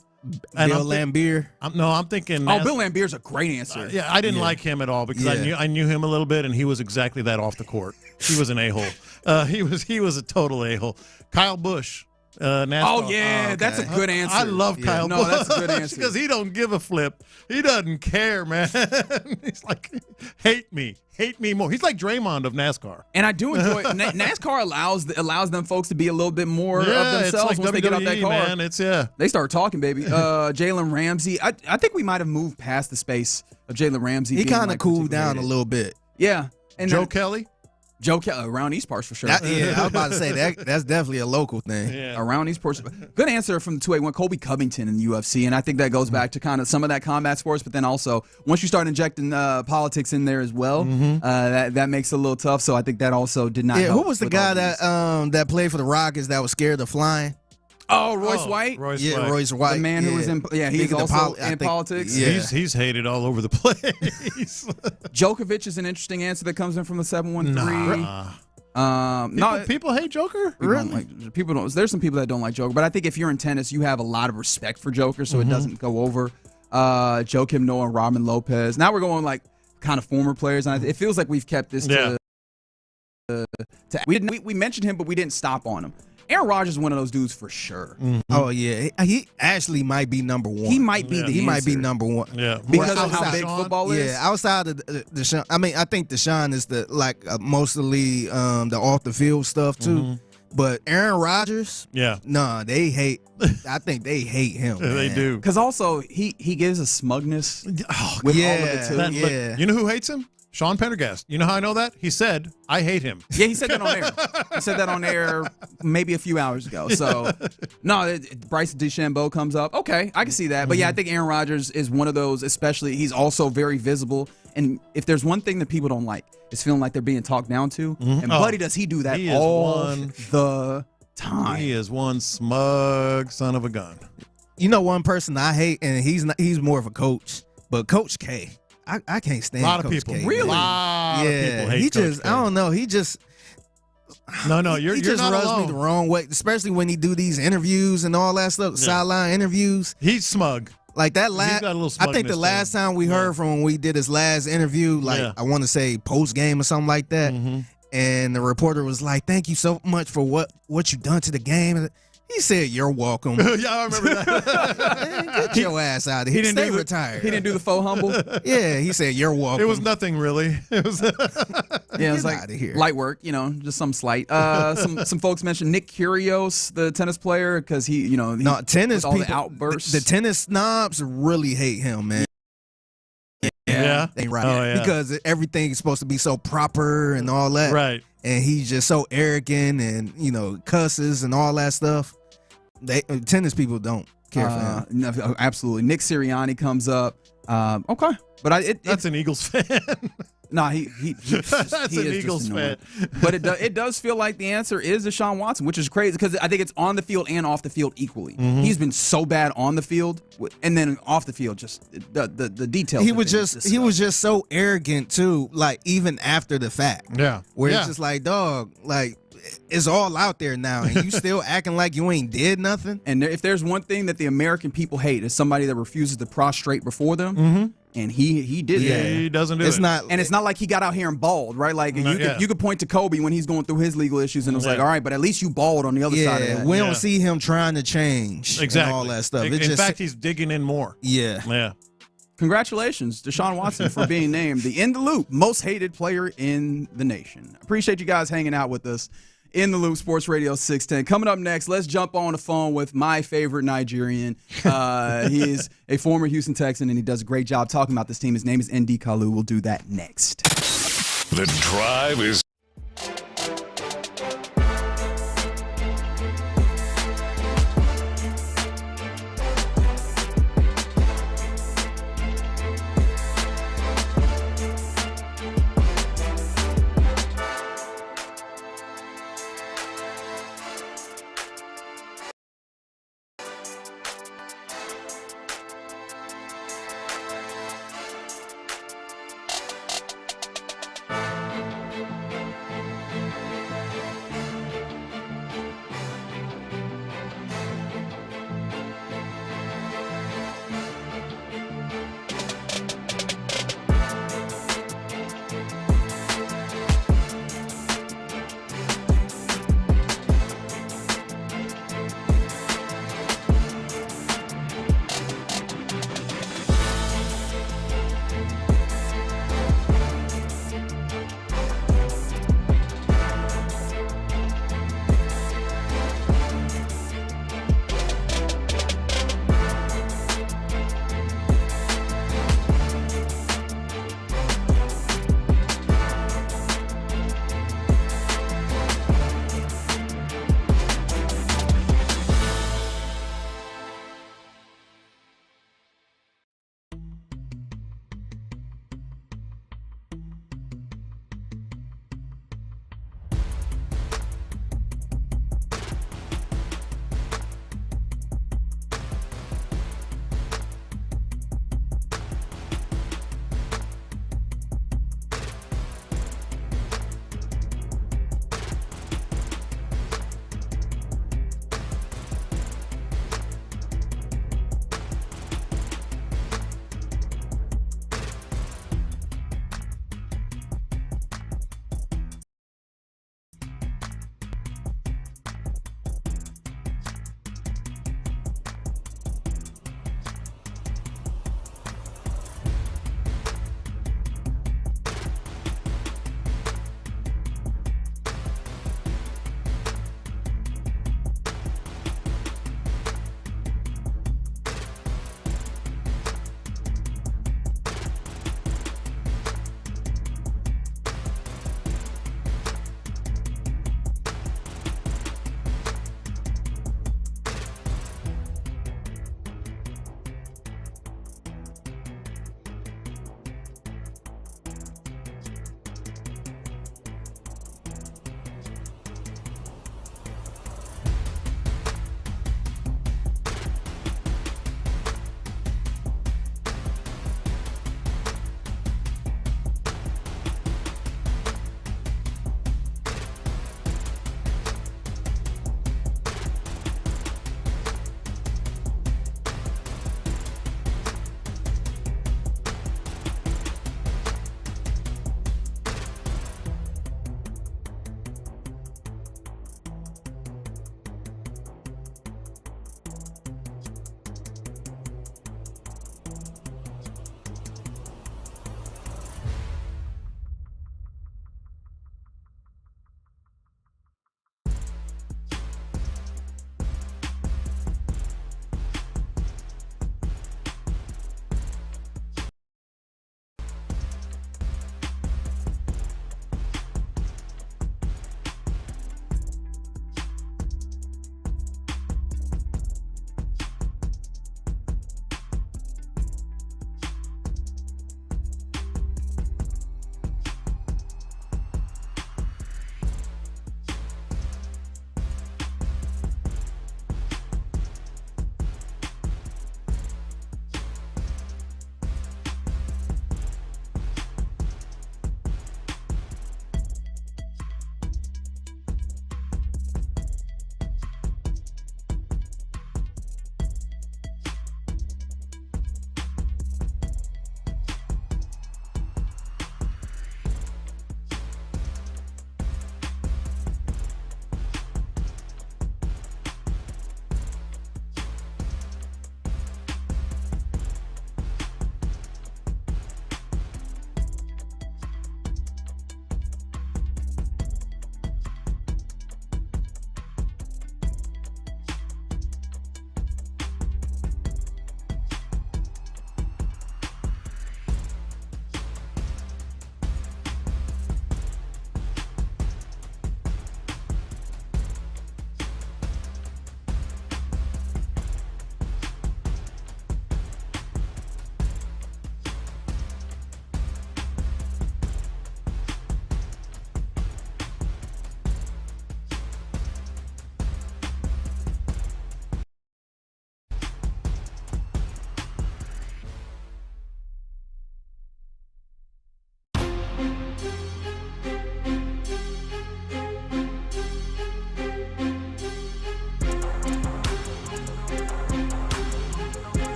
And Bill Laimbeer? I'm thinking. Bill Laimbeer's a great answer. I didn't like him at all because I knew him a little bit, and he was exactly that off the court. He was an a-hole. He was a total a-hole. Kyle Busch. NASCAR. Oh yeah, that's a good answer. I love Kyle Busch. No, that's a good answer because he don't give a flip. He doesn't care, man. He's like, hate me more. He's like Draymond of NASCAR. And I do enjoy NASCAR allows them folks to be a little bit more of themselves it's like once they get out that car. Man. It's they start talking, baby. Jalen Ramsey. I think we might have moved past the space of Jalen Ramsey. He kind of cooled down a little bit. Yeah. And Joe Kelly. Around East Parts for sure. I was about to say that's definitely a local thing. Yeah. Around East Parts. Good answer from the 281, Colby Covington in the UFC, and I think that goes back to kind of some of that combat sports, but then also once you start injecting politics in there as well, that makes it a little tough. So I think that also did not. Yeah, who was the guy that played for the Rockets that was scared of flying? Oh, Royce White? Royce White. The man who was in he's also in politics. Yeah. He's hated all over the place. Djokovic is an interesting answer that comes in from the 713. People hate Joker? People don't. There's some people that don't like Joker, but I think if you're in tennis, you have a lot of respect for Joker, so it doesn't go over. Joakim Noah and Robin Lopez. Now we're going like kind of former players, and it feels like we've kept this we mentioned him, but we didn't stop on him. Aaron Rodgers is one of those dudes for sure. Oh yeah, he actually might be number one. He might be he might be number one. Yeah, because of how big football is. Yeah, outside of Deshaun, I mean, I think Deshaun is mostly the off the field stuff too. But Aaron Rodgers, they hate. I think they hate him. They do. Because also he gives a smugness. With all of it too. Look, you know who hates him? Sean Pendergast. You know how I know that? He said, I hate him. Yeah, he said that on air. He said that on air maybe a few hours ago. So, no, Bryce DeChambeau comes up. Okay, I can see that. But yeah, I think Aaron Rodgers is one of those, especially, he's also very visible. And if there's one thing that people don't like, it's feeling like they're being talked down to. And buddy, does he do that all the time. He is one smug son of a gun. You know one person I hate, and he's more of a coach, but Coach K. I can't stand a lot of Coach people. K. Really? A lot of people hate he Coach just K. I don't know. He just you're just not rubs alone. me the wrong way, especially when he do these interviews and all that stuff, sideline interviews. He's smug. Like that last, I think the last time we heard from when we did his last interview, I want to say post game or something like that, and the reporter was like, "Thank you so much for what you done to the game." He said, "You're welcome." Yeah, I remember that. Get your ass out of here. Stay retired. He didn't do the faux humble. Yeah, he said, "You're welcome." It was nothing really. It was. Yeah, it was like light work, just some slight. Some folks mentioned Nick Kyrgios, the tennis player, because tennis all people, the outbursts. The tennis snobs really hate him, man. Yeah. Right. Because everything is supposed to be so proper and all that. Right. And he's just so arrogant and cusses and all that stuff. Tennis people don't care for him. No, absolutely. Nick Sirianni comes up. Okay, but that's an Eagles fan. No, he that's an Eagles fan. But it does feel like the answer is Deshaun Watson, which is crazy because I think it's on the field and off the field equally. He's been so bad on the field, and then off the field, just the details. He was just so arrogant too. Like even after the fact. Yeah. Where it's just like, dog, like. It's all out there now, and you still acting like you ain't did nothing. And if there's one thing that the American people hate, is somebody that refuses to prostrate before them. And he did that. He doesn't do it's it. Not, and it's not like he got out here and balled, right? Like you could point to Kobe when he's going through his legal issues, and it was like, all right, but at least you balled on the other side of that. We don't see him trying to change and all that stuff. In fact, he's digging in more. Yeah. Congratulations, Deshaun Watson, for being named the In the Loop most hated player in the nation. Appreciate you guys hanging out with us. In the Loop, Sports Radio 610. Coming up next, let's jump on the phone with my favorite Nigerian. He is a former Houston Texan, and he does a great job talking about this team. His name is Nd Kalu. We'll do that next. The Drive is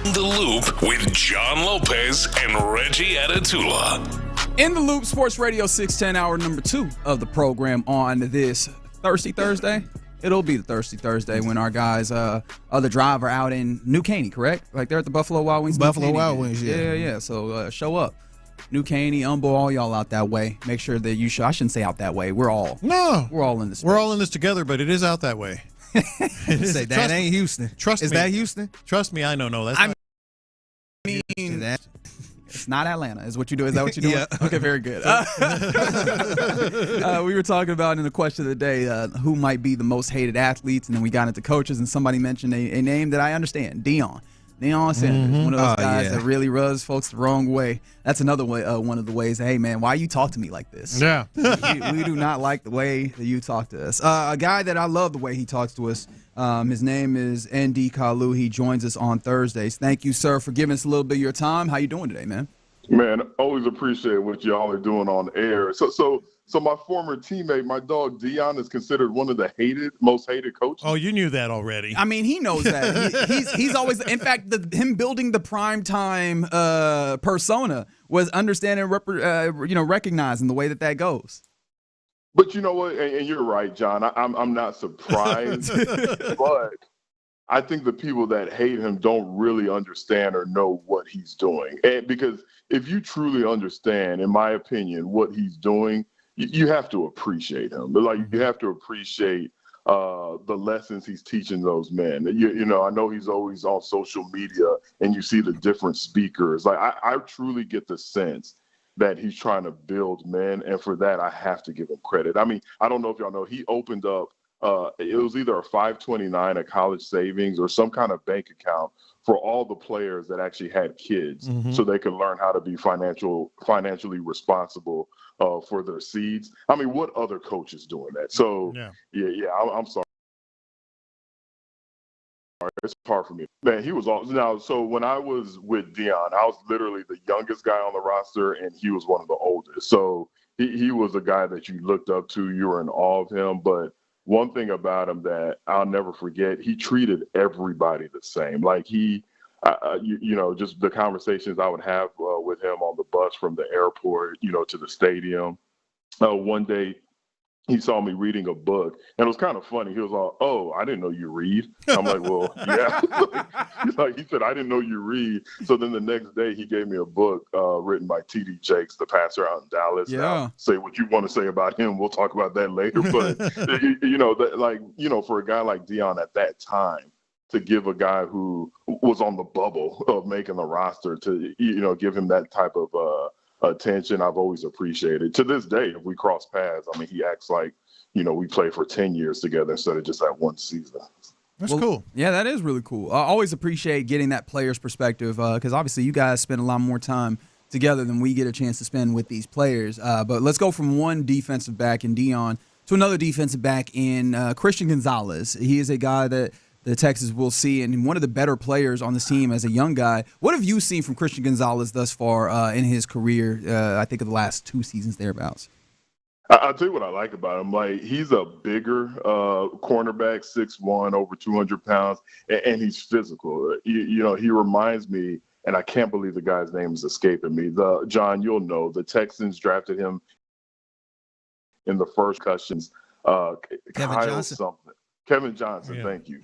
The Loop with John Lopez and Reggie Atatula. In the Loop, Sports Radio 610, hour number 2 of the program on this Thursday. It'll be the Thursday when our guys, other drive are out in New Caney, correct? Like they're at the Buffalo Wild Wings. Buffalo Wild Wings, yeah. Yeah. So show up. New Caney, Humble, all y'all out that way. Make sure that you show. I shouldn't say out that way. We're all in this. We're all in this together, but it is out that way. Say that ain't Houston. Trust me. Is that Houston? Trust me, I know. No, that's I not. mean, it's not Atlanta, is what you do. Is that what you're doing? Yeah. Okay, very good. We were talking about in the question of the day who might be the most hated athletes, and then we got into coaches, and somebody mentioned a name that I understand, Deion Sanders, one of those guys that really rubs folks the wrong way. That's another way. One of the ways. Hey, man, why you talk to me like this? Yeah, we do not like the way that you talk to us. A guy that I love the way he talks to us. His name is Nico Collins. He joins us on Thursdays. Thank you, sir, for giving us a little bit of your time. How you doing today, man? Man, always appreciate what y'all are doing on air. So my former teammate, my dog Deion, is considered one of the most hated coaches. Oh, you knew that already. I mean, he knows that. He's always, in fact, him building the primetime persona was understanding, recognizing the way that goes. But you know what? And you're right, John. I'm not surprised, but I think the people that hate him don't really understand or know what he's doing. And because if you truly understand, in my opinion, what he's doing, you have to appreciate him. Like you have to appreciate the lessons he's teaching those men. You know, I know he's always on social media, and you see the different speakers. Like I truly get the sense that he's trying to build men, and for that I have to give him credit. I mean, I don't know if y'all know, he opened up it was either a 529, a college savings, or some kind of bank account for all the players that actually had kids, so they could learn how to be financially responsible for their seeds. I mean, what other coach is doing that? So yeah, I'm sorry. It's hard for me. Man, he was awesome. Now, so when I was with Deion, I was literally the youngest guy on the roster, and he was one of the oldest. So he was a guy that you looked up to. You were in awe of him. But one thing about him that I'll never forget, he treated everybody the same. Like just the conversations I would have with him on the bus from the airport, to the stadium. One day, he saw me reading a book, and it was kind of funny. He was like, "Oh, I didn't know you read." I'm like, "Well, yeah." He said, "I didn't know you read." So then the next day, he gave me a book written by T.D. Jakes, the pastor out in Dallas. Yeah. Now, say what you want to say about him. We'll talk about that later. But for a guy like Deion at that time, to give a guy who was on the bubble of making the roster to give him that type of attention, I've always appreciated. To this day, if we cross paths, I mean, he acts like, we played for 10 years together instead of just that one season. That's cool. Yeah, that is really cool. I always appreciate getting that player's perspective because obviously you guys spend a lot more time together than we get a chance to spend with these players. But let's go from one defensive back in Deion to another defensive back in Christian Gonzalez. He is a guy that the Texans will see, and one of the better players on this team as a young guy. What have you seen from Christian Gonzalez thus far in his career, I think of the last 2 seasons thereabouts? I'll tell you what I like about him. Like, he's a bigger cornerback, 6'1", over 200 pounds, and he's physical. He reminds me, and I can't believe the guy's name is escaping me. John, you'll know, the Texans drafted him in the first concussions. Kevin Johnson, yeah. Thank you.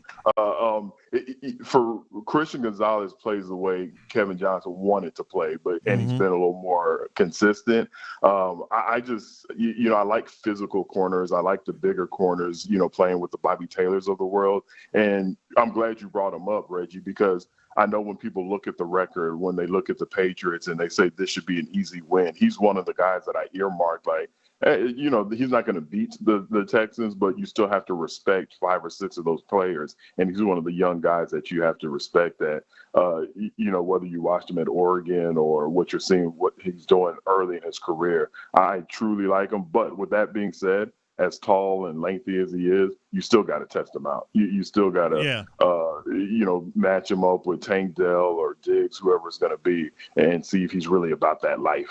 For Christian Gonzalez plays the way Kevin Johnson wanted to play, and he's been a little more consistent. I like physical corners. I like the bigger corners, playing with the Bobby Taylors of the world. And I'm glad you brought him up, Reggie, because I know when people look at the record, when they look at the Patriots and they say this should be an easy win, he's one of the guys that I earmarked, like, he's not going to beat the Texans, but you still have to respect 5 or 6 of those players. And he's one of the young guys that you have to respect that, whether you watched him at Oregon or what you're seeing, what he's doing early in his career. I truly like him. But with that being said, as tall and lengthy as he is, you still got to test him out. You still got to, match him up with Tank Dell or Diggs, whoever it's going to be, and see if he's really about that life.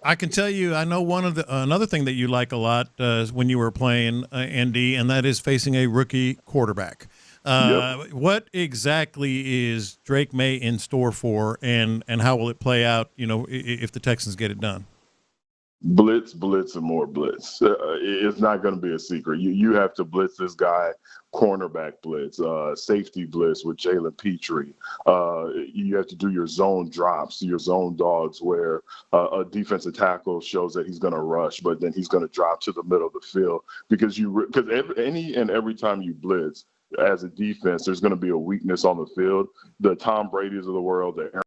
I can tell you, I know another thing that you like a lot when you were playing ND, and that is facing a rookie quarterback. What exactly is Drake Maye in store for, and how will it play out, if the Texans get it done? Blitz, and more blitz. It's not going to be a secret. You have to blitz this guy, cornerback blitz, safety blitz with Jalen Petrie. You have to do your zone drops, your zone dogs, where a defensive tackle shows that he's going to rush, but then he's going to drop to the middle of the field because every time you blitz as a defense, there's going to be a weakness on the field. The Tom Brady's of the world, the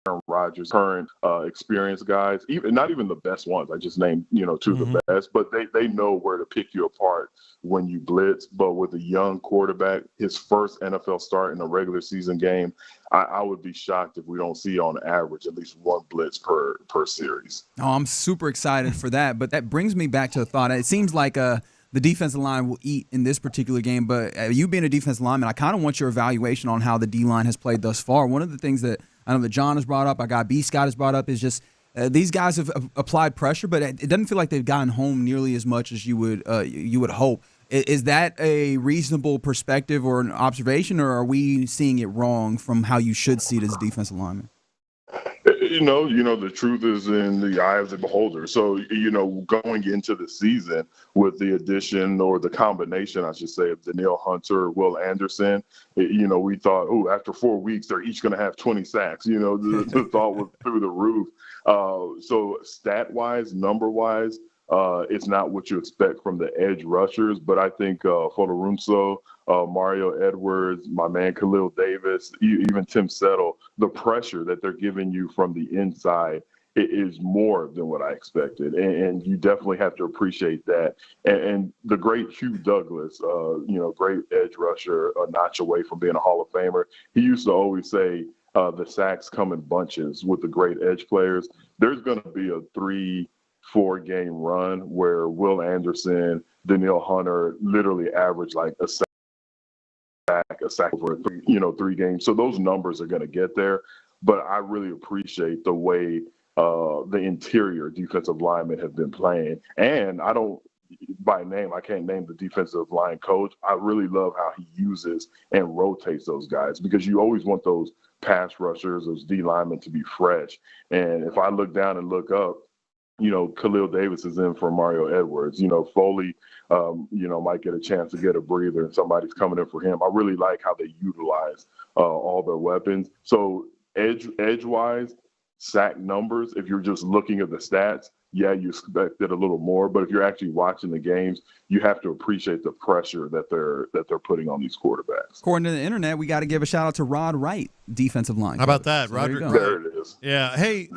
Aaron Rodgers, current experienced guys, not even the best ones. I just named, two of the best, but they know where to pick you apart when you blitz. But with a young quarterback, his first NFL start in a regular season game, I would be shocked if we don't see on average at least one blitz per series. Oh, I'm super excited for that. But that brings me back to a thought. It seems like the defensive line will eat in this particular game, but you being a defensive lineman, I kind of want your evaluation on how the D-line has played thus far. One of the things that I know that John has brought up, our guy B. Scott has brought up, is just these guys have applied pressure, but it doesn't feel like they've gotten home nearly as much as you would hope. Is that a reasonable perspective or an observation, or are we seeing it wrong from how you should see it as a defensive lineman? The truth is in the eye of the beholder. So, going into the season with the addition or the combination, I should say, of Danielle Hunter, Will Anderson, we thought, after 4 weeks, they're each going to have 20 sacks. The thought was through the roof. So stat-wise, number-wise, it's not what you expect from the edge rushers, but I think Fotorunso, Mario Edwards, my man Khalil Davis, even Tim Settle, the pressure that they're giving you from the inside is more than what I expected, and you definitely have to appreciate that. And the great Hugh Douglas, great edge rusher, a notch away from being a Hall of Famer, he used to always say the sacks come in bunches with the great edge players. There's going to be a 3-4 game run where Will Anderson, Danielle Hunter literally average like a sack over 3 games. So those numbers are going to get there. But I really appreciate the way the interior defensive linemen have been playing. And I can't name the defensive line coach. I really love how he uses and rotates those guys, because you always want those pass rushers, those D linemen to be fresh. And if I look down and look up, Khalil Davis is in for Mario Edwards. Foley, might get a chance to get a breather, and somebody's coming in for him. I really like how they utilize all their weapons. So edge-wise, sack numbers, if you're just looking at the stats, you expected a little more. But if you're actually watching the games, you have to appreciate the pressure that they're putting on these quarterbacks. According to the internet, we got to give a shout out to Rod Wright, defensive line. How about that, Roderick Wright? There it is. Yeah. Hey,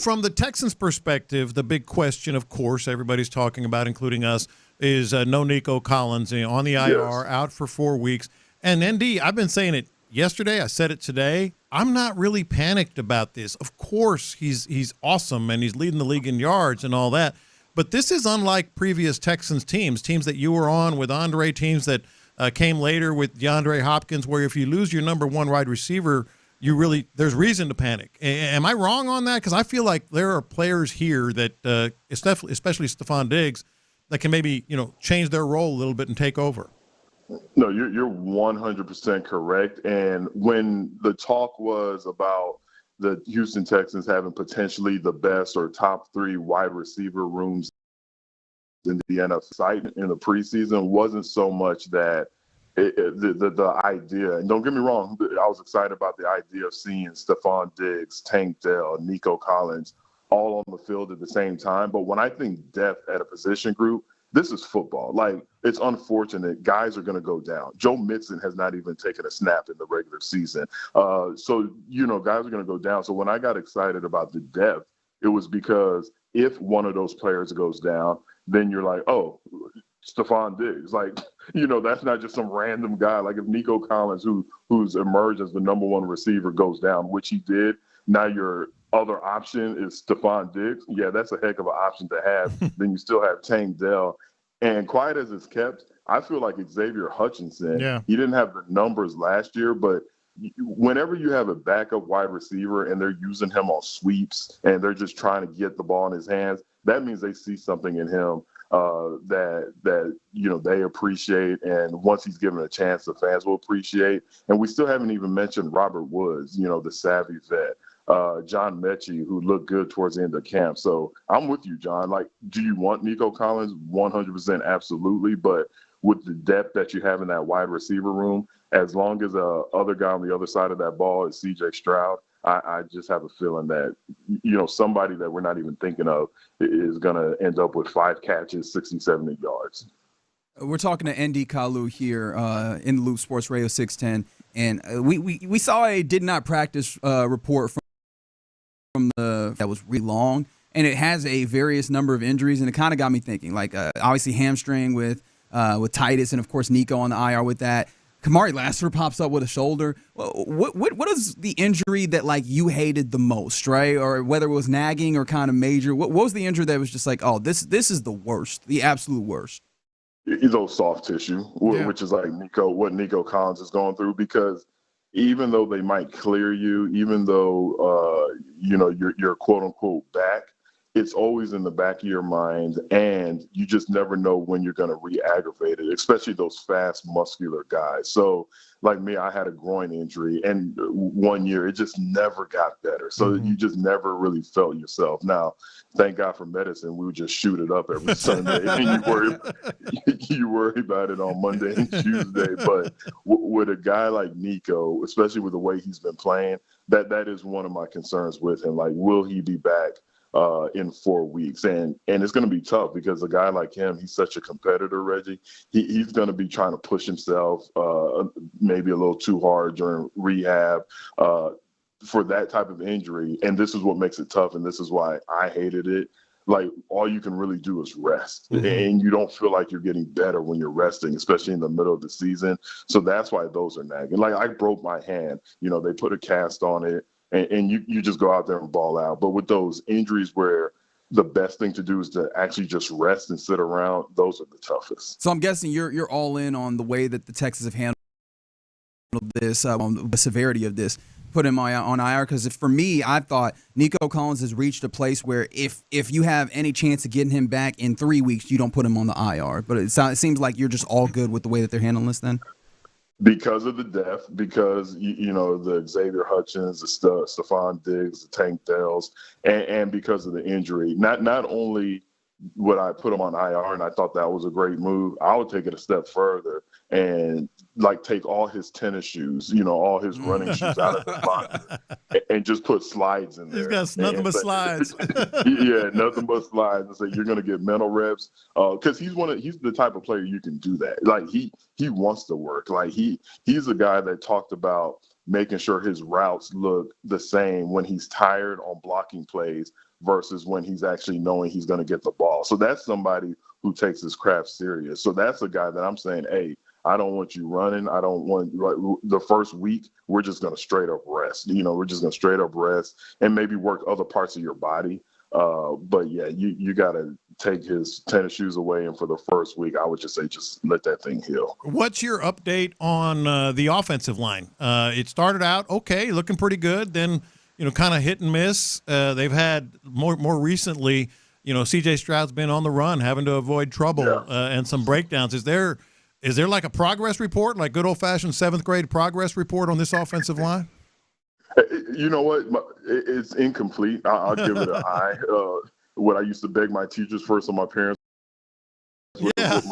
from the Texans' perspective, the big question, of course, everybody's talking about, including us, is no Nico Collins on the IR, out for 4 weeks. And ND, I've been saying it yesterday, I said it today. I'm not really panicked about this. Of course, he's awesome, and he's leading the league in yards and all that. But this is unlike previous Texans teams that you were on with Andre, teams that came later with DeAndre Hopkins, where if you lose your number one wide receiver, there's reason to panic. Am I wrong on that? Because I feel like there are players here that, especially Stephon Diggs, that can maybe change their role a little bit and take over. No, you're 100% correct. And when the talk was about the Houston Texans having potentially the best or top 3 wide receiver rooms in the NFL in the preseason, wasn't so much that the idea, and don't get me wrong, I was excited about the idea of seeing Stephon Diggs, Tank Dell, Nico Collins all on the field at the same time. But when I think depth at a position group, this is football. Like, it's unfortunate. Guys are going to go down. Joe Mixon has not even taken a snap in the regular season. So, guys are going to go down. So when I got excited about the depth, it was because if one of those players goes down, then you're like, oh, Stephon Diggs. Like, that's not just some random guy. Like, if Nico Collins, who's emerged as the number 1 receiver, goes down, which he did, now your other option is Stephon Diggs. Yeah, that's a heck of an option to have. Then you still have Tank Dell. And quiet as it's kept, I feel like Xavier Hutchinson, he didn't have the numbers last year, but whenever you have a backup wide receiver and they're using him on sweeps and they're just trying to get the ball in his hands, that means they see something in him that they appreciate, and once he's given a chance, the fans will appreciate. And we still haven't even mentioned Robert Woods, the savvy vet. John Mechie, who looked good towards the end of camp. So I'm with you, John. Like, do you want Nico Collins? 100% absolutely. But with the depth that you have in that wide receiver room, as long as the other guy on the other side of that ball is C.J. Stroud, I just have a feeling that, somebody that we're not even thinking of is going to end up with 5 catches, 60, 70 yards. We're talking to ND Kalu here in the Loop Sports Radio 610, and we saw a did not practice report from that was really long, and it has a various number of injuries, and it kind of got me thinking, like obviously hamstring with Titus, and of course Nico on the IR with that. Kamari Lassiter pops up with a shoulder. What is the injury that like you hated the most, right? Or whether it was nagging or kind of major. What was the injury that was just like, oh, this is the worst, the absolute worst? Those soft tissue, which is like what Nico Collins is going through, because even though they might clear you, even though you're quote unquote back, it's always in the back of your mind, and you just never know when you're going to re-aggravate it, especially those fast, muscular guys. So, like me, I had a groin injury, and one year it just never got better. So you just never really felt yourself. Now, thank God for medicine, we would just shoot it up every Sunday, and you worry about it on Monday and Tuesday. But with a guy like Nico, especially with the way he's been playing, that is one of my concerns with him. Like, will he be back in 4 weeks? And it's going to be tough, because a guy like him, he's such a competitor, Reggie. He's going to be trying to push himself maybe a little too hard during rehab for that type of injury. And this is what makes it tough, and this is why I hated it. Like, all you can really do is rest, and you don't feel like you're getting better when you're resting, especially in the middle of the season. So that's why those are nagging. Like, I broke my hand. They put a cast on it, and you just go out there and ball out. But with those injuries where the best thing to do is to actually just rest and sit around, those are the toughest. So I'm guessing you're all in on the way that the Texans have handled this, on the severity of this, put him on IR. Because for me, I thought Nico Collins has reached a place where if you have any chance of getting him back in 3 weeks, you don't put him on the IR. But it seems like you're just all good with the way that they're handling this then. Because of the depth, because, the Xavier Hutchins, the Stephon Diggs, the Tank Dells, and because of the injury. Not only would I put him on IR, and I thought that was a great move, I would take it a step further and, like, take all his tennis shoes, all his running shoes out of his body and just put slides in there. He's got nothing but slides. Yeah, nothing but slides, and say you're going to get mental reps, because he's the type of player you can do that. Like, he wants to work. Like, he's a guy that talked about making sure his routes look the same when he's tired on blocking plays versus when he's actually knowing he's going to get the ball. So that's somebody who takes his craft serious. So that's a guy that I'm saying, hey, I don't want you running. I don't want, like, the first week, we're just going to straight up rest. We're just going to straight up rest and maybe work other parts of your body. But yeah, you got to take his tennis shoes away. And for the first week, I would just say, just let that thing heal. What's your update on the offensive line? It started out okay, looking pretty good. Then, kind of hit and miss. They've had more recently, C.J. Stroud's been on the run, having to avoid trouble and some breakdowns. Is there like a progress report, like good old-fashioned 7th grade progress report on this offensive line? You know what? It's incomplete. I'll give it an I. What I used to beg my teachers for, so my parents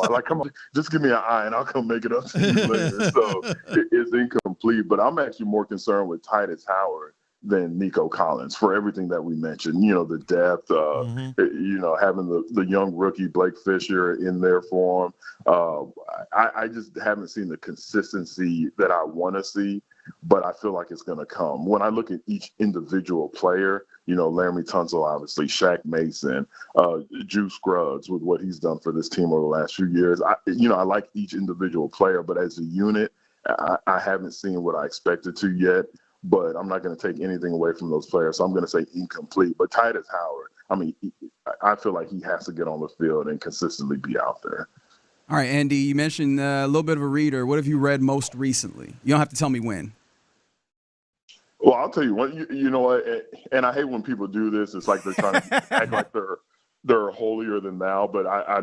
like, come on, just give me an I and I'll come make it up to you later. So it's incomplete. But I'm actually more concerned with Titus Howard than Nico Collins for everything that we mentioned. The depth, having the young rookie Blake Fisher in there for him. I just haven't seen the consistency that I want to see, but I feel like it's going to come. When I look at each individual player, Laramie Tunsil, obviously, Shaq Mason, Juice Scruggs, with what he's done for this team over the last few years. I like each individual player, but as a unit, I haven't seen what I expected to yet. But I'm not going to take anything away from those players, so I'm going to say incomplete. But Titus Howard, I feel like he has to get on the field and consistently be out there. All right, Andy, you mentioned a little bit of a reader. What have you read most recently? You don't have to tell me when. Well, I'll tell you what, you know what, and I hate when people do this. It's like they're trying to act like they're they're holier than thou, but I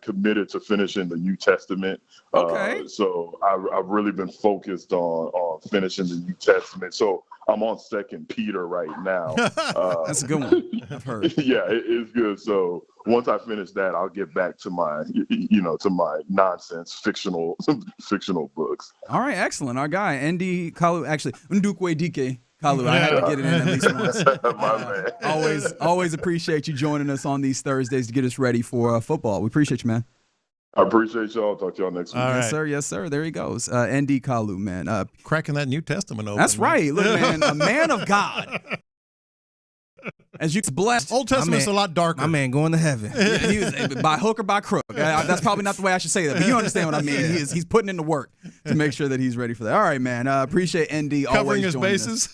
committed to finishing the New Testament. Okay. So I've really been focused on finishing the New Testament. So I'm on 2 Peter right now. That's a good one. I've heard. Yeah, it's good. So once I finish that, I'll get back to my, to my nonsense fictional books. All right, excellent. Our guy, Andy Kalu, actually, Ndukwe Dike Kalu. I had to get it in at least once. Always appreciate you joining us on these Thursdays to get us ready for football. We appreciate you, man. I appreciate y'all. Talk to y'all next week. All right. Yes, sir. Yes, sir. There he goes. Andy Kalu, man. Cracking that New Testament open. That's right. Look, man, a man of God. As you blessed. Old Testament's a lot darker. My man going to heaven. Yeah, he was by hook or by crook. That's probably not the way I should say that, but you understand what I mean. He's putting in the work to make sure that he's ready for that. All right, man. Appreciate ND Covering always his bases.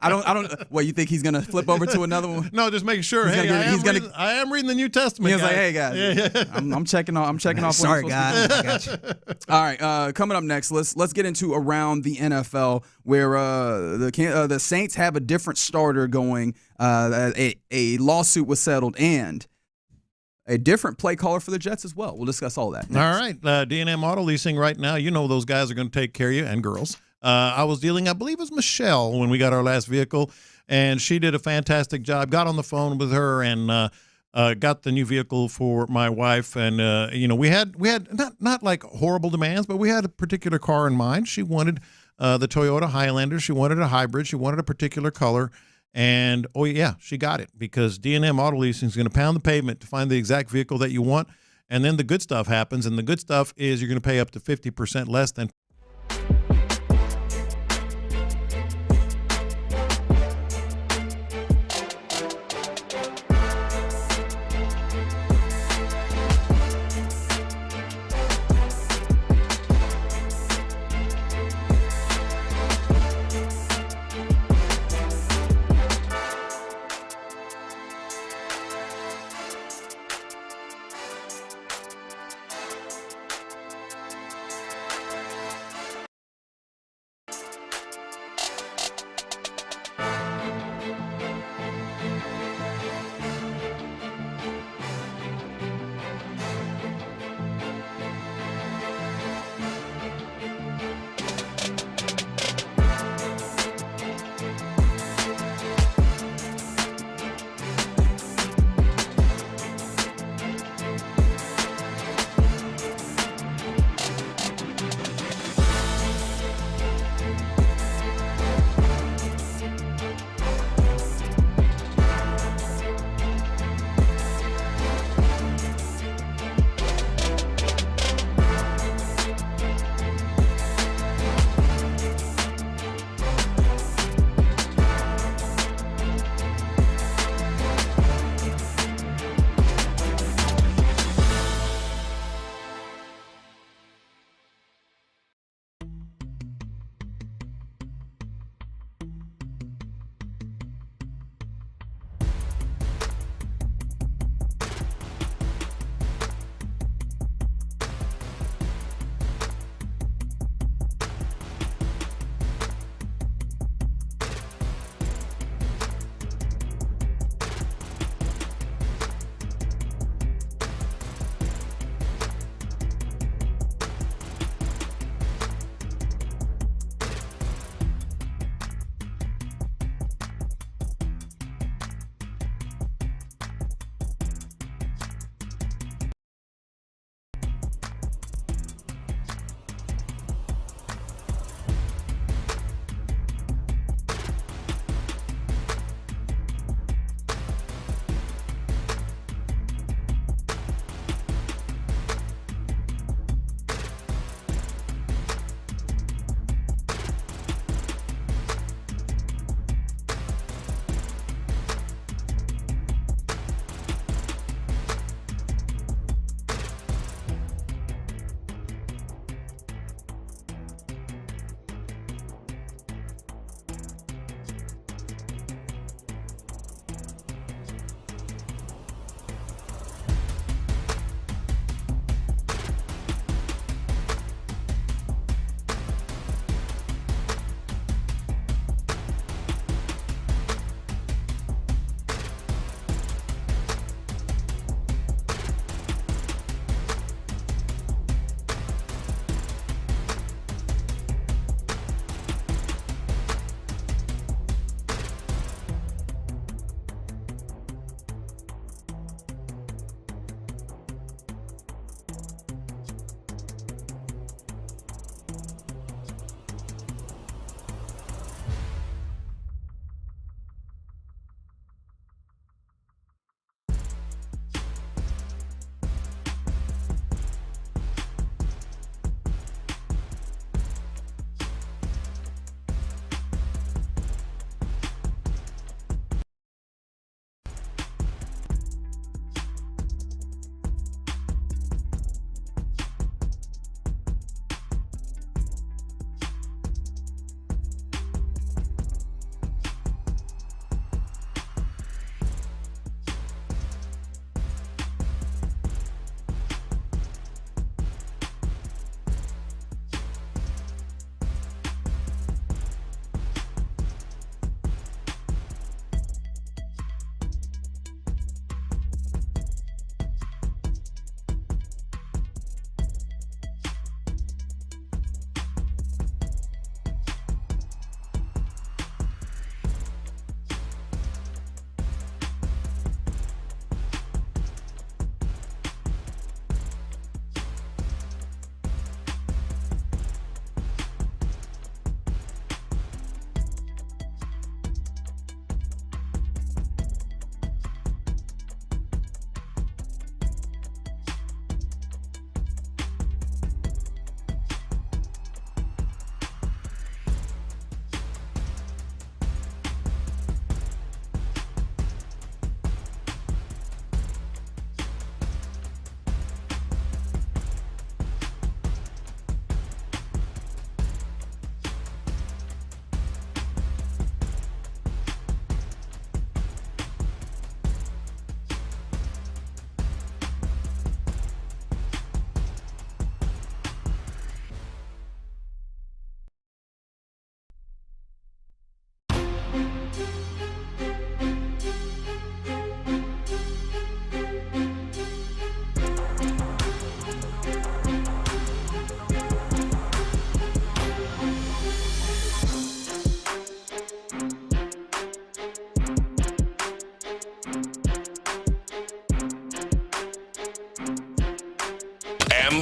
I don't. What, you think he's gonna flip over to another one? No, just making sure. I am reading the New Testament. He was like, hey guys, I'm checking off. Sorry, guys. I got you. All right, coming up next, let's get into around the NFL, where the Saints have a different starter going. A lawsuit was settled, and a different play caller for the Jets as well. We'll discuss all that next. All right, D&M Auto Leasing right now. You know those guys are going to take care of you, and girls. I was dealing, I believe it was Michelle when we got our last vehicle, and she did a fantastic job. Got on the phone with her and got the new vehicle for my wife, and we had not like horrible demands, but we had a particular car in mind. She wanted the Toyota Highlander. She wanted a hybrid. She wanted a particular color. And, oh, yeah, she got it, because D&M Auto Leasing is going to pound the pavement to find the exact vehicle that you want. And then the good stuff happens. And the good stuff is you're going to pay up to 50% less than.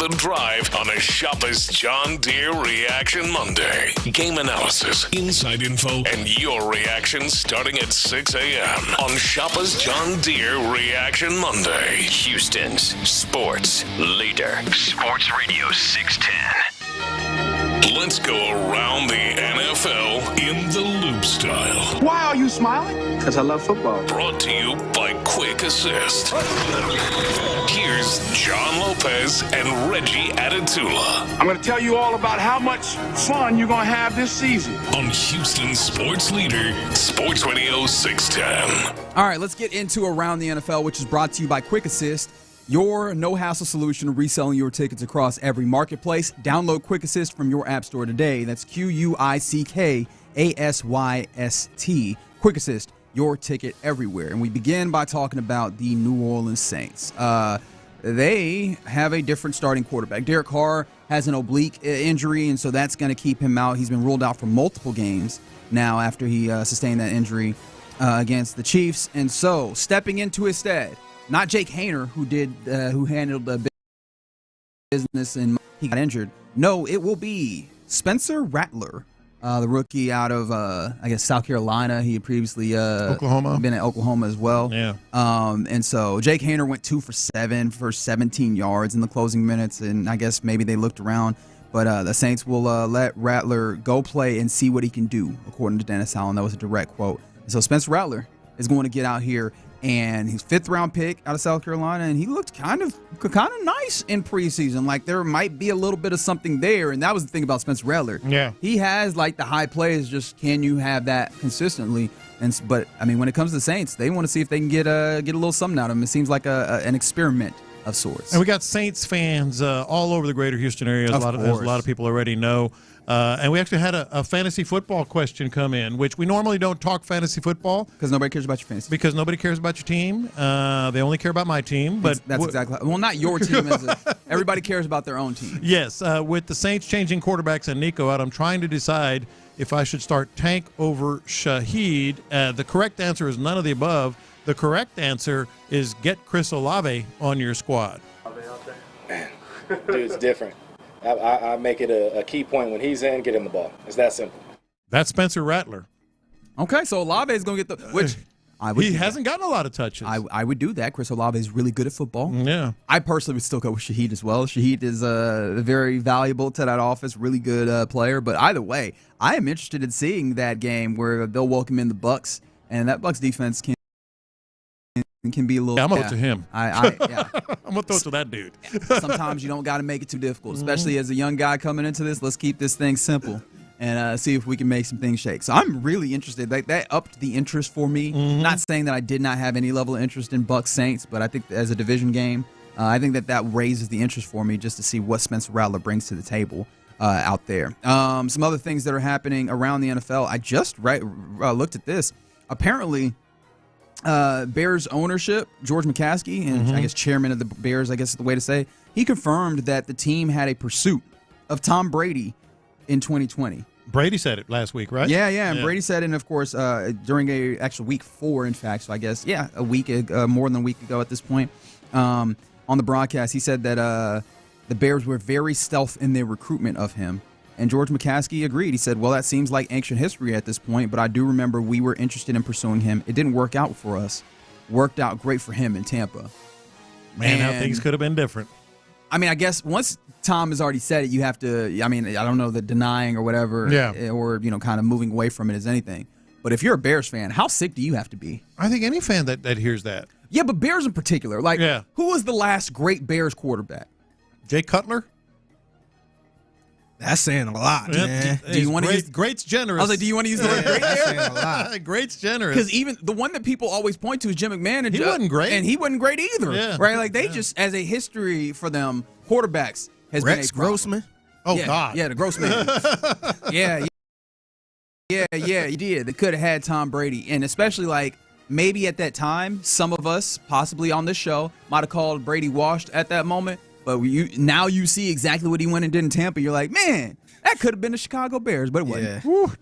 The Drive on a Shopper's John Deere Reaction Monday. Game analysis, inside info, and your reaction starting at 6 a.m. on Shopper's John Deere Reaction Monday. Houston's sports leader. Sports Radio 610. Let's go around the NFL in the loop style. Why are you smiling? Because I love football. Brought to you by Quick Assist. Here's John Lopez and Reggie Atatula. I'm going to tell you all about how much fun you're going to have this season. On Houston's sports leader, Sports Radio 610. All right, let's get into Around the NFL, which is brought to you by Quick Assist, your no-hassle solution to reselling your tickets across every marketplace. Download Quick Assist from your app store today. That's QuickAssist. Quick Assist, your ticket everywhere. And we begin by talking about the New Orleans Saints. They have a different starting quarterback. Derek Carr has an oblique injury, and so that's going to keep him out. He's been ruled out for multiple games now after he sustained that injury against the Chiefs. And so, stepping into his stead, not Jake Haener, who handled the business and he got injured. No, it will be Spencer Rattler, the rookie out of South Carolina. He had previously Oklahoma, been at Oklahoma as well. Yeah. And so Jake Haener went 2 for 7 for 17 yards in the closing minutes, and I guess maybe they looked around. But the Saints will let Rattler go play and see what he can do, according to Dennis Allen. That was a direct quote. And so Spencer Rattler is going to get out here. And he's 5th-round pick out of South Carolina, and he looked kind of nice in preseason. Like there might be a little bit of something there, and that was the thing about Spencer Rattler. Yeah, he has like the high plays. Just can you have that consistently? But I mean, when it comes to the Saints, they want to see if they can get a little something out of him. It seems like an experiment of sorts. And we got Saints fans all over the greater Houston area, as a lot of people already know. And we actually had a fantasy football question come in, which we normally don't talk fantasy football. Because nobody cares about your fantasy. Because nobody cares about your team. They only care about my team. But that's exactly. Well, not your team. Everybody cares about their own team. Yes. With the Saints changing quarterbacks and Nico out, I'm trying to decide if I should start Tank over Shaheed. The correct answer is none of the above. The correct answer is get Chris Olave on your squad. Man, dude's different. I make it a key point when he's in, get him the ball. It's that simple. That's Spencer Rattler. Okay, so Olave is going to get the – which he hasn't gotten a lot of touches. I would do that. Chris Olave is really good at football. Yeah. I personally would still go with Shaheed as well. Shaheed is very valuable to that offense, really good player. But either way, I am interested in seeing that game where they'll welcome in the Bucs, and that Bucs defense can be a little. Yeah, I'm going to throw it to him. I'm going to throw it to that dude. Sometimes you don't got to make it too difficult, especially as a young guy coming into this. Let's keep this thing simple and see if we can make some things shake. So I'm really interested. That upped the interest for me. Not saying that I did not have any level of interest in Bucs Saints, but I think as a division game, I think that raises the interest for me just to see what Spencer Rattler brings to the table out there. Some other things that are happening around the NFL. I just looked at this. Apparently, Bears ownership, George McCaskey, and I guess chairman of the Bears, I guess is the way to say, he confirmed that the team had a pursuit of Tom Brady in 2020. Brady said it last week, right? Yeah. And Brady said it, and of course, during actual week 4, in fact, so I guess, a week, more than a week ago at this point, on the broadcast, he said that the Bears were very stealth in their recruitment of him. And George McCaskey agreed. He said, well, that seems like ancient history at this point, but I do remember we were interested in pursuing him. It didn't work out for us. Worked out great for him in Tampa. Man, how things could have been different. I mean, I guess once Tom has already said it, you have to, I mean, I don't know, the denying or whatever, or, kind of moving away from it is anything. But if you're a Bears fan, how sick do you have to be? I think any fan that hears that. Yeah, but Bears in particular. Who was the last great Bears quarterback? Jay Cutler? That's saying a lot, man. Do you want to use great's generous? I was like, do you want to use the word great there? That's saying a lot. Great's generous. Because even the one that people always point to is Jim McMahon, and he wasn't great, and he wasn't great either. Right? Like they just, as a history for them, quarterbacks has Rex been a Grossman. Oh God, the Grossman. Yeah, you did. They could have had Tom Brady, and especially maybe at that time, some of us possibly on this show might have called Brady washed at that moment. But now you see exactly what he went and did in Tampa. You're like, man, That could have been the Chicago Bears, but it wasn't. Woo,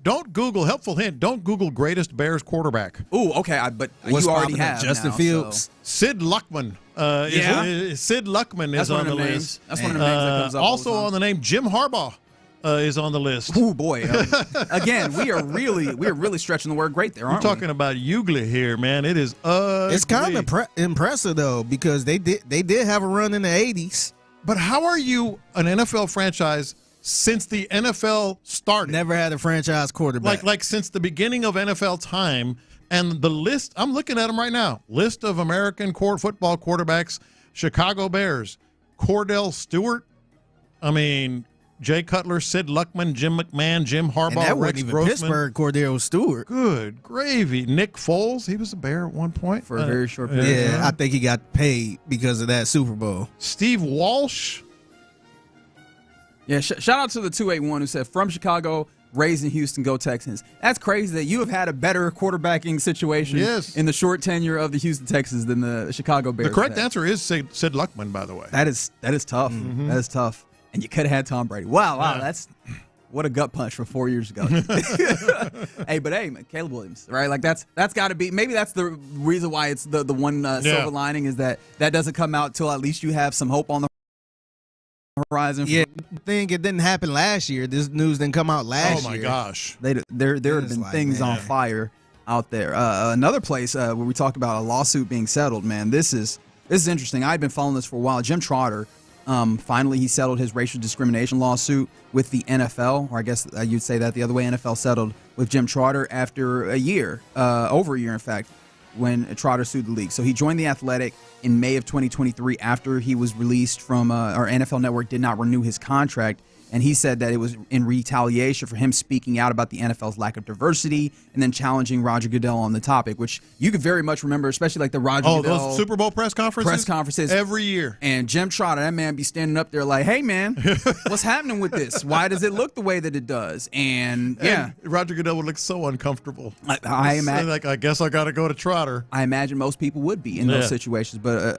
don't Google, helpful hint, don't Google greatest Bears quarterback. Ooh, okay, but you already have Justin now, Fields. So. Sid Luckman. Sid Luckman is on the list. That's one of the names that comes up. Also on the name, Jim Harbaugh is on the list. Oh boy! Again, we are really stretching the word great there, aren't We're talking about Hughley here, man. It is It's kind of impressive though, because they did have a run in the 80s. But how are you an NFL franchise since the NFL started? Never had a franchise quarterback. Like since the beginning of NFL time. And the list, I'm looking at them right now. List of American football quarterbacks: Chicago Bears, Cordell Stewart. Jay Cutler, Sid Luckman, Jim McMahon, Jim Harbaugh, and that wasn't Rex even Grossman. Pittsburgh. Cordell Stewart. Good gravy. Nick Foles, he was a Bear at one point for a very short period. Yeah, I think he got paid because of that Super Bowl. Steve Walsh. Yeah, shout out to the 281 who said, from Chicago, raised in Houston, go Texans. That's crazy that you have had a better quarterbacking situation in the short tenure of the Houston Texans than the Chicago Bears. The correct answer is Sid Luckman, by the way. That is tough. Mm-hmm. That is tough. And you could have had Tom Brady. Wow, that's what a gut punch from 4 years ago. Hey, man, Caleb Williams, right? Like that's got to be. Maybe that's the reason why it's the one silver lining is that doesn't come out till at least you have some hope on the horizon. Yeah, I think it didn't happen last year. This news didn't come out last year. Oh my gosh, there have been things on fire out there. Another place where we talked about a lawsuit being settled. Man, this is interesting. I've been following this for a while. Jim Trotter. Finally, he settled his racial discrimination lawsuit with the NFL, or I guess you'd say that the other way. NFL settled with Jim Trotter after a year, over a year, in fact, when Trotter sued the league. So he joined the Athletic in May of 2023 after he was released from, or NFL Network did not renew his contract. And he said that it was in retaliation for him speaking out about the NFL's lack of diversity and then challenging Roger Goodell on the topic, which you could very much remember, especially like the Roger Goodell. Those Super Bowl press conferences? Every year. And Jim Trotter, that man be standing up there like, hey, man, what's happening with this? Why does it look the way that it does? And Roger Goodell would look so uncomfortable. I imagine. Like, I guess I got to go to Trotter. I imagine most people would be in those situations. But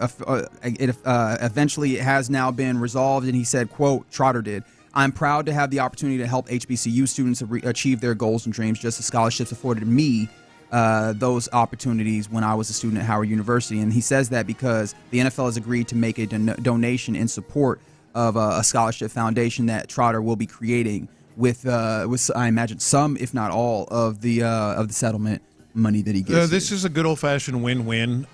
eventually it has now been resolved. And he said, quote, Trotter did, I'm proud to have the opportunity to help HBCU students achieve their goals and dreams, just as scholarships afforded me those opportunities when I was a student at Howard University. And he says that because the NFL has agreed to make a donation in support of a scholarship foundation that Trotter will be creating with I imagine some, if not all, of the settlement money that he gets. This is a good old-fashioned win-win.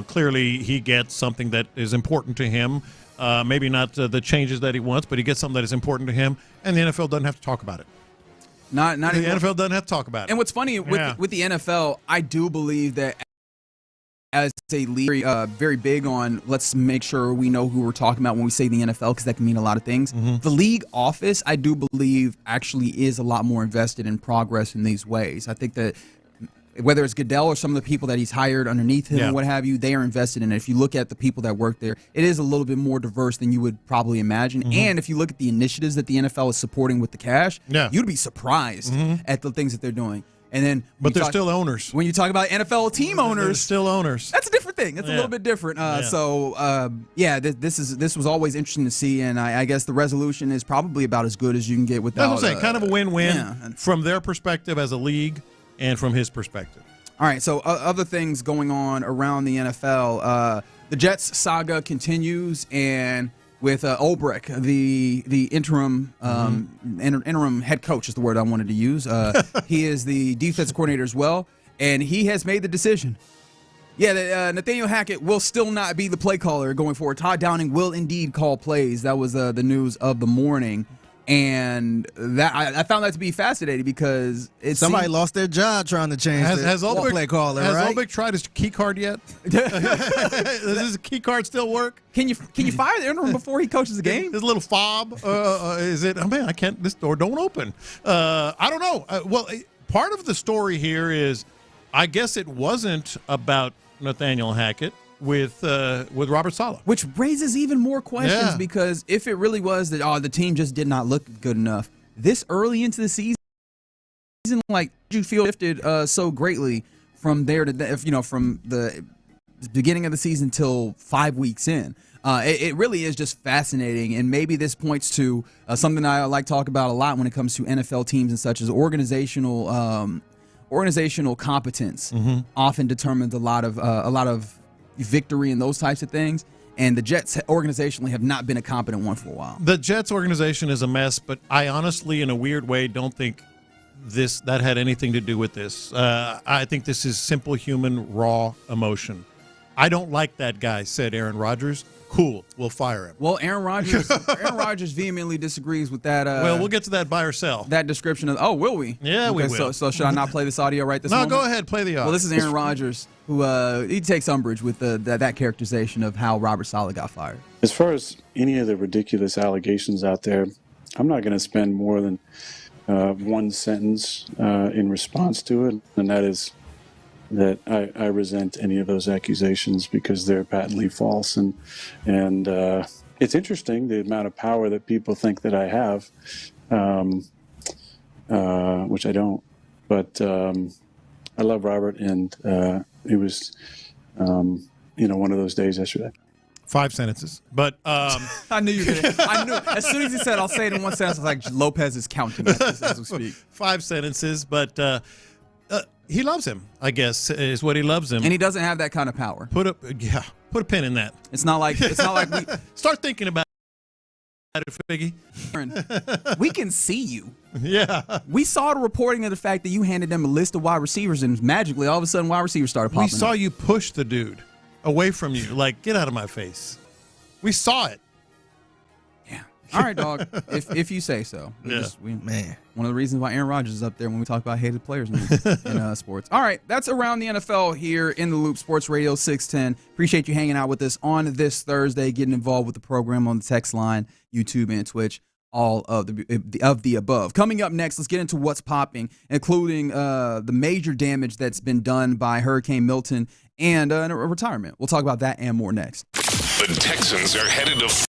Clearly he gets something that is important to him. Maybe not the changes that he wants, but he gets something that is important to him, and the NFL doesn't have to talk about it. Not the NFL doesn't have to talk about it. And what's funny with the NFL, I do believe that as a league, very big on let's make sure we know who we're talking about when we say the NFL, because that can mean a lot of things. Mm-hmm. The league office, I do believe, actually is a lot more invested in progress in these ways. I think that whether it's Goodell or some of the people that he's hired underneath him or what have you, they are invested in it. If you look at the people that work there, it is a little bit more diverse than you would probably imagine. Mm-hmm. And if you look at the initiatives that the NFL is supporting with the cash, you'd be surprised at the things that they're doing. And then, but they're still owners. When you talk about NFL team owners, they're still owners. That's a different thing. It's a little bit different. This was always interesting to see, and I guess the resolution is probably about as good as you can get without. That's what I'm saying. Kind of a win-win from their perspective as a league, and from his perspective. All right. So other things going on around the NFL, the Jets saga continues, and with Ulbrich, the interim interim head coach is the word I wanted to use. He is the defensive coordinator as well, and he has made the decision. Nathaniel Hackett will still not be the play caller going forward. Todd Downing will indeed call plays. That was the news of the morning. And that I found that to be fascinating because somebody lost their job trying to change has play caller. Has Ulbrich tried his key card yet? Does his key card still work? Can you fire the interim before he coaches the game? His little fob is it? Oh man, I can't. This door don't open. I don't know. Part of the story here is, I guess it wasn't about Nathaniel Hackett with Robert Saleh, which raises even more questions because if it really was that the team just did not look good enough this early into the season, like you feel shifted so greatly from there to from the beginning of the season till 5 weeks in. It really is just fascinating, and maybe this points to something I like to talk about a lot when it comes to NFL teams and such as organizational competence. Often determines a lot of victory and those types of things. And the Jets organizationally have not been a competent one for a while. The Jets organization is a mess, but I honestly, in a weird way, don't think that had anything to do with this. I think this is simple human raw emotion. I don't like that guy, said Aaron Rodgers. Cool, we'll fire him. Well, Aaron Rodgers vehemently disagrees with that. Well, we'll get to that buy or sell. That description of, will we? Yeah, we will. So should I not play this audio right this moment? No, go ahead, play the audio. Well, this is Aaron Rodgers, who he takes umbrage with that characterization of how Robert Saleh got fired. As far as any of the ridiculous allegations out there, I'm not going to spend more than one sentence in response to it, and that is that I resent any of those accusations because they're patently false. And it's interesting the amount of power that people think that I have, which I don't. But I love Robert, and it was, one of those days yesterday. 5 sentences, but I knew you were gonna. I knew as soon as he said, "I'll say it in one sentence." I was like, Lopez is counting as we speak. 5 sentences, but he loves him. I guess is what he loves him, and he doesn't have that kind of power. Put a pin in that. It's not like we start thinking about it, Figgy. We can see you. Yeah, we saw the reporting of the fact that you handed them a list of wide receivers, and magically, all of a sudden, wide receivers started popping. We saw you push the dude away from you, like, get out of my face. We saw it. Yeah. All right, dog. if you say so. Man. One of the reasons why Aaron Rodgers is up there when we talk about hated players in sports. All right, that's Around the NFL here in the Loop, Sports Radio 610. Appreciate you hanging out with us on this Thursday, getting involved with the program on the text line, YouTube, and Twitch. All of the above. Coming up next, let's get into what's popping, including the major damage that's been done by Hurricane Milton and a retirement. We'll talk about that and more next. The Texans are headed to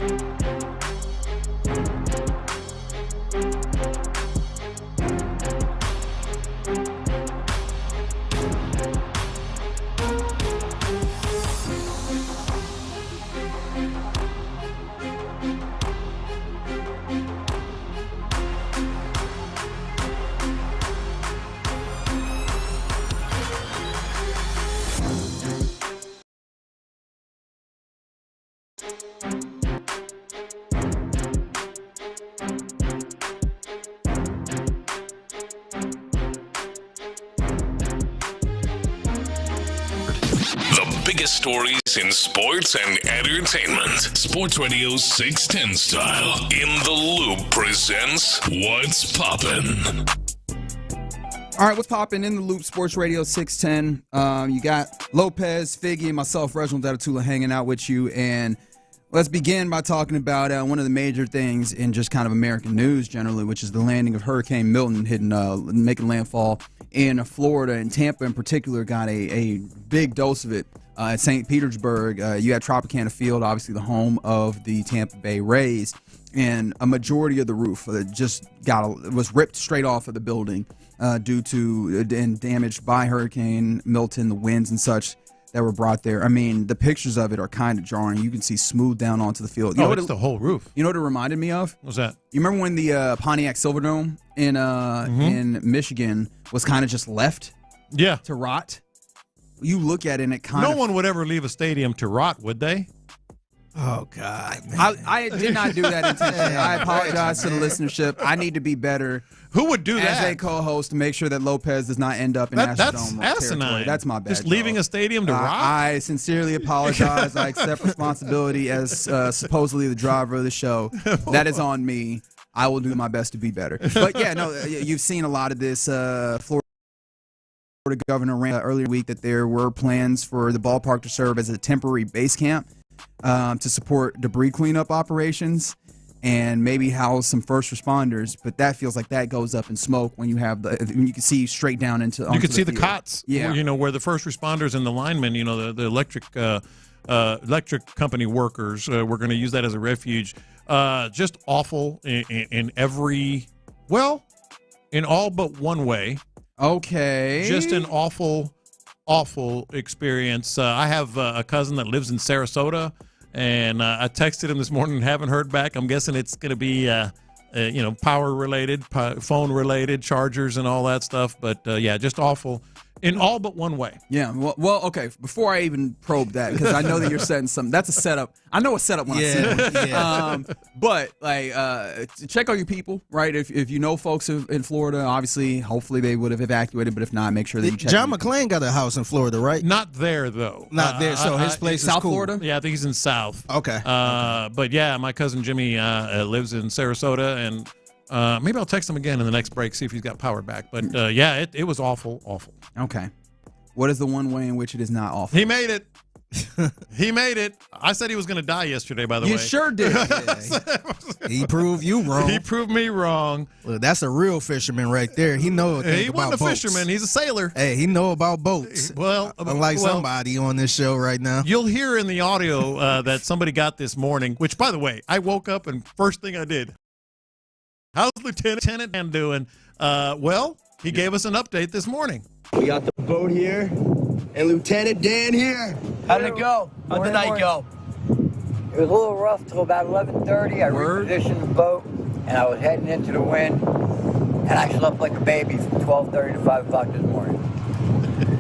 The biggest stories in sports and entertainment. Sports Radio 610 style. In the Loop presents What's Poppin'. All right, what's popping in the Loop? Sports Radio 610. You got Lopez, Figgy, and myself, Reginald Datatula, hanging out with you. And let's begin by talking about one of the major things in just kind of American news generally, which is the landing of Hurricane Milton making landfall in Florida. And Tampa in particular got a big dose of it. At St. Petersburg, you had Tropicana Field, obviously the home of the Tampa Bay Rays, and a majority of the roof was ripped straight off of the building due to and damaged by Hurricane Milton, the winds and such that were brought there. I mean, the pictures of it are kind of jarring. You can see smooth down onto the field. You know it's the whole roof. You know what it reminded me of? What's that? You remember when the Pontiac Silverdome in Michigan was kind of just left to rot? You look at it and it kind of... No one would ever leave a stadium to rot, would they? Oh, God. I did not do that intentionally. I apologize to the listenership. I need to be better. Who would do that? As a co-host to make sure that Lopez does not end up in Astrodome That's asinine. territory. That's my bad. Just leaving a stadium to rot? I sincerely apologize. I accept responsibility as supposedly the driver of the show. That is on me. I will do my best to be better. But, yeah, no, you've seen a lot of this. Florida governor ran earlier week that there were plans for the ballpark to serve as a temporary base camp to support debris cleanup operations and maybe house some first responders. But that feels like that goes up in smoke when you have when you can see straight down into. You can see the field. cots. Yeah, where the first responders and the linemen. The electric company workers. We're going to use that as a refuge. Just awful in every in all but one way. Okay. Just an awful experience. I have a cousin that lives in Sarasota, and I texted him this morning and haven't heard back. I'm guessing it's going to be, power-related, phone-related, chargers and all that stuff. But, just awful in all but one way. Yeah. Well, okay. Before I even probe that, because I know that you're setting something. That's a setup. I know a setup when I see one. Yeah. But check on your people, right? If you know folks in Florida, obviously, hopefully they would have evacuated. But if not, make sure that you check. John McClain got a house in Florida, right? Not there though. Not there. So his place is South cool. Florida. Yeah, I think he's in South. Okay. But yeah, my cousin Jimmy lives in Sarasota, and maybe I'll text him again in the next break, see if he's got power back. But it was awful. Okay. What is the one way in which it is not awful? He made it. He made it. I said he was going to die yesterday, by the way. You sure did. He proved you wrong. He proved me wrong. Look, that's a real fisherman right there. He knows He about wasn't a boats. fisherman. He's a sailor. Hey, he know about boats. Unlike somebody on this show right now. You'll hear in the audio that somebody got this morning, which, by the way, I woke up and first thing I did, how's Lieutenant Dan doing? He gave us an update this morning. We got the boat here and Lieutenant Dan here. How'd it go? How'd the night go? It was a little rough till about 11:30. I repositioned the boat and I was heading into the wind, and I slept like a baby from 12:30 to 5 o'clock this morning.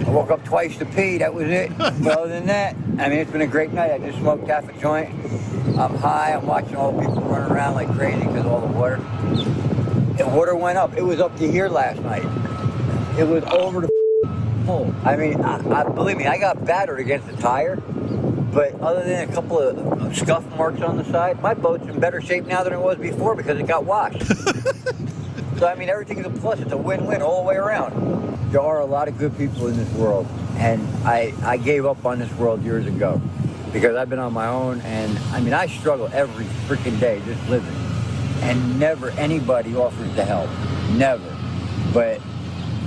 I woke up twice to pee, that was it. But other than that, it's been a great night. I just smoked half a joint. I'm high, I'm watching all the people running around like crazy because of all the water. The water went up. It was up to here last night. It was over the hole. I believe me, I got battered against the tire, but other than a couple of scuff marks on the side, my boat's in better shape now than it was before because it got washed. So, everything is a plus. It's a win-win all the way around. There are a lot of good people in this world, and I gave up on this world years ago because I've been on my own, and I struggle every freaking day just living, and never anybody offers to help. Never. But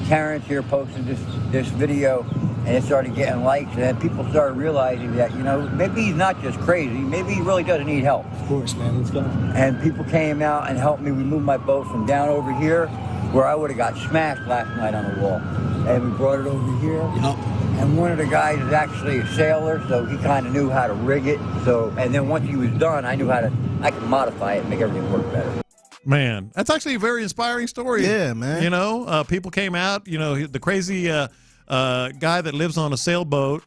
Terrence here posted this video and it started getting likes, and then people started realizing that, maybe he's not just crazy, maybe he really doesn't need help. Of course, man, let's go. And people came out and helped me remove my boat from down over here, where I would have got smashed last night on the wall. And we brought it over here. Yep. And one of the guys is actually a sailor, so he kind of knew how to rig it. And then once he was done, I could modify it and make everything work better. Man, that's actually a very inspiring story. Yeah, man. People came out, the crazy guy that lives on a sailboat,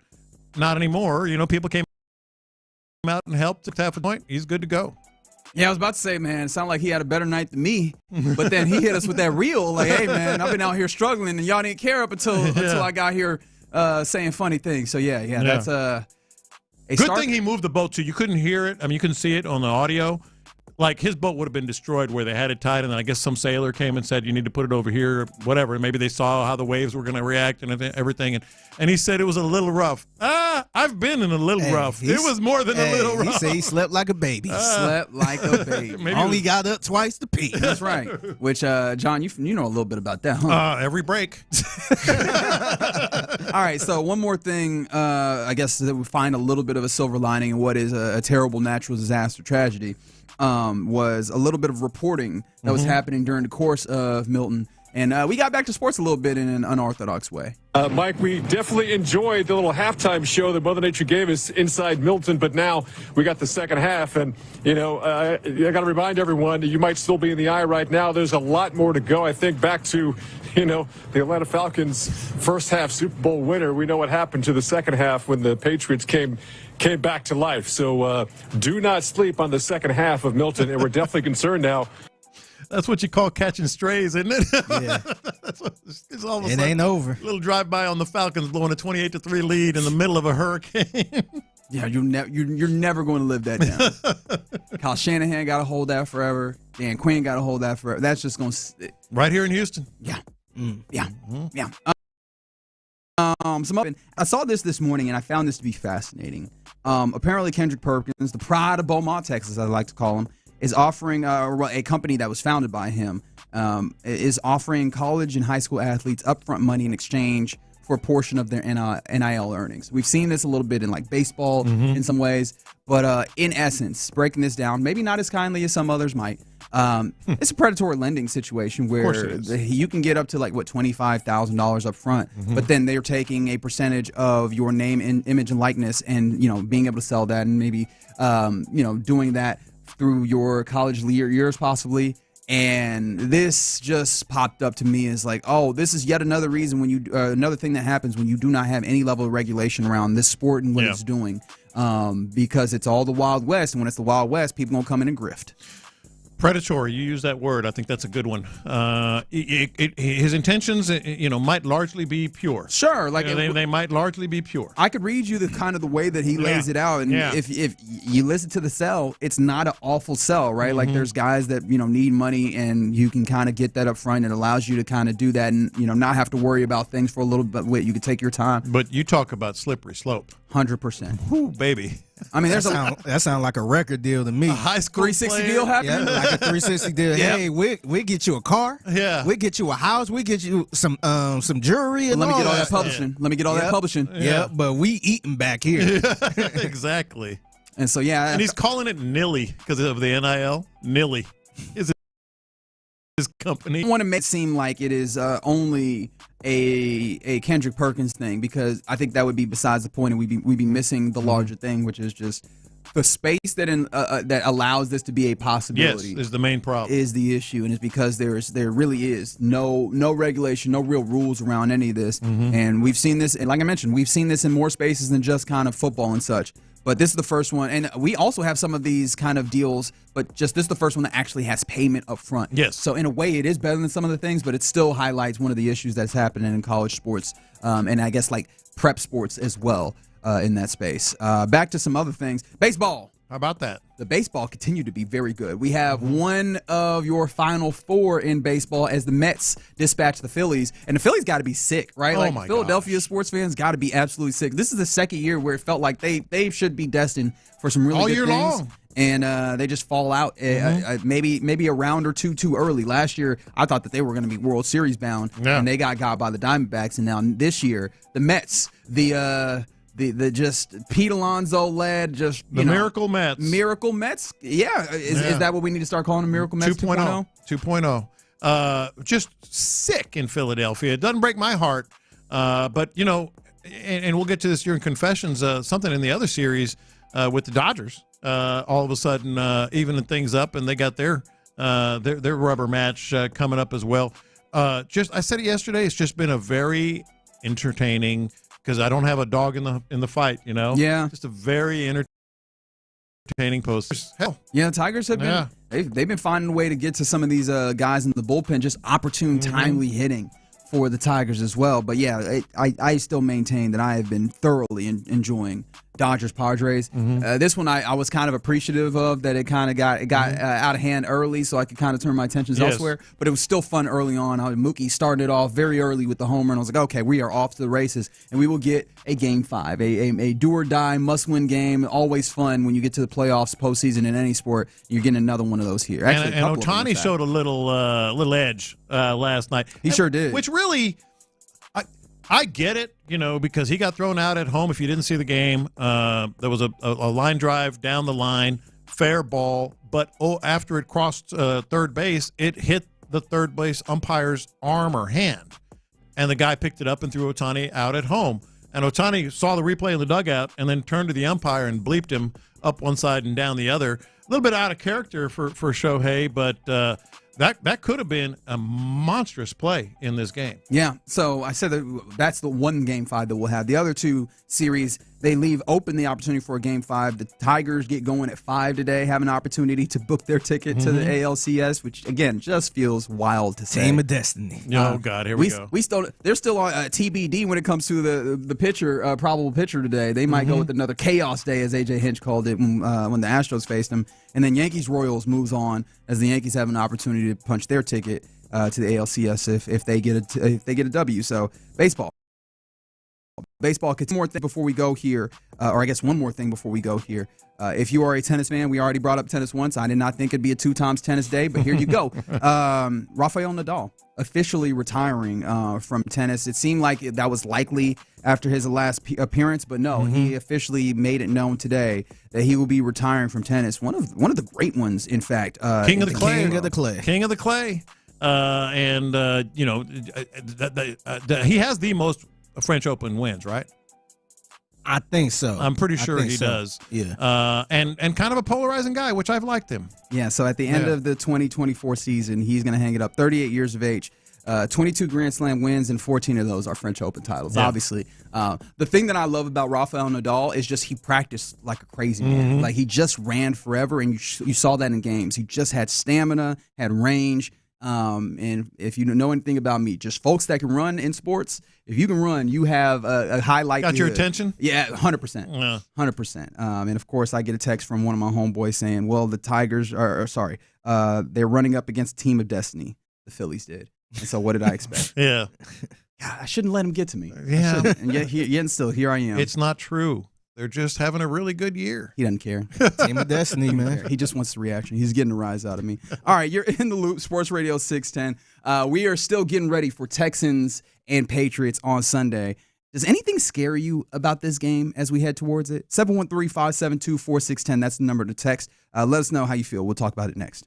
not anymore. People came out and helped at half a point. He's good to go. Yeah, I was about to say, man, it sounded like he had a better night than me. But then he hit us with that reel, like, hey, man, I've been out here struggling, and y'all didn't care up until I got here saying funny things. So, yeah, that's good thing he moved the boat, too. You couldn't hear it. I mean, you couldn't see it on the audio. Like, his boat would have been destroyed where they had it tied, and then I guess some sailor came and said, you need to put it over here, or whatever. And maybe they saw how the waves were going to react and everything. And he said it was a little rough. I've been in a little rough. It was more than a little rough. He said he slept like a baby. Slept like a baby. Only got up twice to pee. That's right. Which, John, you know a little bit about that, huh? Every break. All right, so one more thing, I guess, that we find a little bit of a silver lining in what is a terrible natural disaster tragedy. Was a little bit of reporting that was happening during the course of Milton. And we got back to sports a little bit in an unorthodox way. Mike, we definitely enjoyed the little halftime show that Mother Nature gave us inside Milton, but now we got the second half. And, I got to remind everyone that you might still be in the eye right now. There's a lot more to go. I think back to, the Atlanta Falcons first half Super Bowl winner. We know what happened to the second half when the Patriots came back to life. So do not sleep on the second half of Milton, and we're definitely concerned now. That's what you call catching strays, isn't it? Yeah. It's almost it ain't over. A little drive-by on the Falcons blowing a 28-3 lead in the middle of a hurricane. Yeah, you're never going to live that down. Kyle Shanahan got to hold that forever. Dan Quinn got to hold that forever. That's just going to right here in Houston. Yeah. Yeah. I saw this morning, and I found this to be fascinating. Apparently, Kendrick Perkins, the pride of Beaumont, Texas, I like to call him, is offering a company that was founded by him is offering college and high school athletes upfront money in exchange for a portion of their NIL earnings. We've seen this a little bit in like baseball in some ways, but in essence, breaking this down, maybe not as kindly as some others might. It's a predatory lending situation where you can get up to $25,000 up front, but then they're taking a percentage of your name and image and likeness and, being able to sell that and maybe, doing that through your college years possibly. And this just popped up to me as like, oh, this is yet another reason when another thing that happens when you do not have any level of regulation around this sport and what it's doing, because it's all the Wild West, and when it's the Wild West, people gonna come in and grift. Predatory, you use that word. I think that's a good one. His intentions, might largely be pure. Sure, they might largely be pure. I could read you the way that he lays it out, and if you listen to the sell, it's not an awful sell, right? Like there's guys that need money, and you can kind of get that up front. It allows you to kind of do that, and not have to worry about things for a little bit. You could take your time. But you talk about slippery slope. 100%. Whoo, baby. I mean, that sounds like a record deal to me. A high school 360 deal happening? Yeah, like a 360 deal. Yep. Hey, we get you a car. Yeah. We get you a house. We get you some jewelry. And let me all get all that that publishing. Let me get all that publishing. Yeah, but we eating back here. Exactly. And so, yeah. And he's calling it Nilly because of the NIL. Nilly is his company. I want to make it seem like it is only a Kendrick Perkins thing, because I think that would be besides the point, and we'd be missing the larger thing, which is just the space that that allows this to be a possibility. Yes, is the main problem. Is the issue, and it's because there really is no regulation, no real rules around any of this, and we've seen this, and like I mentioned, we've seen this in more spaces than just kind of football and such. But this is the first one, and we also have some of these kind of deals, but just this is the first one that actually has payment up front. Yes. So in a way, it is better than some of the things, but it still highlights one of the issues that's happening in college sports, and I guess like prep sports as well in that space. Back to some other things. Baseball. How about that? The baseball continued to be very good. We have one of your Final Four in baseball as the Mets dispatch the Phillies. And the Phillies got to be sick, right? Oh my Philadelphia sports fans got to be absolutely sick. This is the second year where it felt like they should be destined for some really all good year things. long. and they just fall out maybe a round or two too early. Last year, I thought that they were going to be World Series bound, and they got by the Diamondbacks. And now this year, the Mets, the just Pete Alonso led, just Miracle Mets. Miracle Mets. Yeah. Is that what we need to start calling them, Miracle Mets 2.0? 2.0. Just sick in Philadelphia. It doesn't break my heart, but and we'll get to this during confessions. Something in the other series with the Dodgers, all of a sudden evening things up, and they got their rubber match coming up as well. I said it yesterday. It's just been a very entertaining, because I don't have a dog in the fight. Yeah, just a very entertaining post. Hell, yeah, the Tigers have been they've been finding a way to get to some of these guys in the bullpen, just opportune, timely hitting for the Tigers as well. But yeah, I still maintain that I have been thoroughly enjoying Dodgers Padres. This one I was kind of appreciative of, that it kind of got out of hand early, so I could kind of turn my attentions elsewhere. But it was still fun early on. Mookie started it off very early with the homer, and I was like, okay, we are off to the races, and we will get a Game 5, a do or die must-win game. Always fun when you get to the playoffs, postseason in any sport. You're getting another one of those here. Actually, and Ohtani showed a little edge last night. He sure did. Which really, I get it, because he got thrown out at home. If you didn't see the game, there was a line drive down the line, fair ball, but after it crossed third base, it hit the third base umpire's arm or hand, and the guy picked it up and threw Ohtani out at home. And Ohtani saw the replay in the dugout and then turned to the umpire and bleeped him up one side and down the other. A little bit out of character for Shohei, but that could have been a monstrous play in this game. Yeah, so I said that's the one Game 5 that we'll have. The other two series, they leave open the opportunity for a Game 5. The Tigers get going at 5 today, have an opportunity to book their ticket to the ALCS, which, again, just feels wild to say. Team of destiny. Oh, God, here we go. They're still on TBD when it comes to the pitcher, probable pitcher today. They might go with another chaos day, as A.J. Hinch called it when the Astros faced them. And then Yankees-Royals moves on, as the Yankees have an opportunity to punch their ticket to the ALCS if they get a W. So baseball. One more thing before we go here, or I guess one more thing before we go here. If you are a tennis fan, we already brought up tennis once. I did not think it'd be a 2x tennis day, but here you go. Rafael Nadal officially retiring from tennis. It seemed like that was likely after his last appearance, but no, he officially made it known today that he will be retiring from tennis. One of the great ones, in fact. King of the clay. King of the clay. He has the most French Open wins, right? I think so. I'm pretty sure he does. Yeah. And kind of a polarizing guy, which I've liked him. Yeah, so at the end of the 2024 season, he's going to hang it up. 38 years of age, 22 Grand Slam wins, and 14 of those are French Open titles, obviously. The thing that I love about Rafael Nadal is just he practiced like a crazy man. Like, he just ran forever, and you saw that in games. He just had stamina, had range. And if you know anything about me, just folks that can run in sports, if you can run, you have a high likelihood. Got your attention? Yeah, 100%. 100%. And of course, I get a text from one of my homeboys saying, well, the Tigers they're running up against a team of destiny. The Phillies did. And so what did I expect? Yeah. God, I shouldn't let him get to me. Yeah. And yet still, here I am. It's not true. They're just having a really good year. He doesn't care. Team of destiny, man. He just wants the reaction. He's getting a rise out of me. All right, you're in the loop. Sports Radio 610. We are still getting ready for Texans and Patriots on Sunday. Does anything scare you about this game as we head towards it? 713-572-4610. That's the number to text. Let us know how you feel. We'll talk about it next.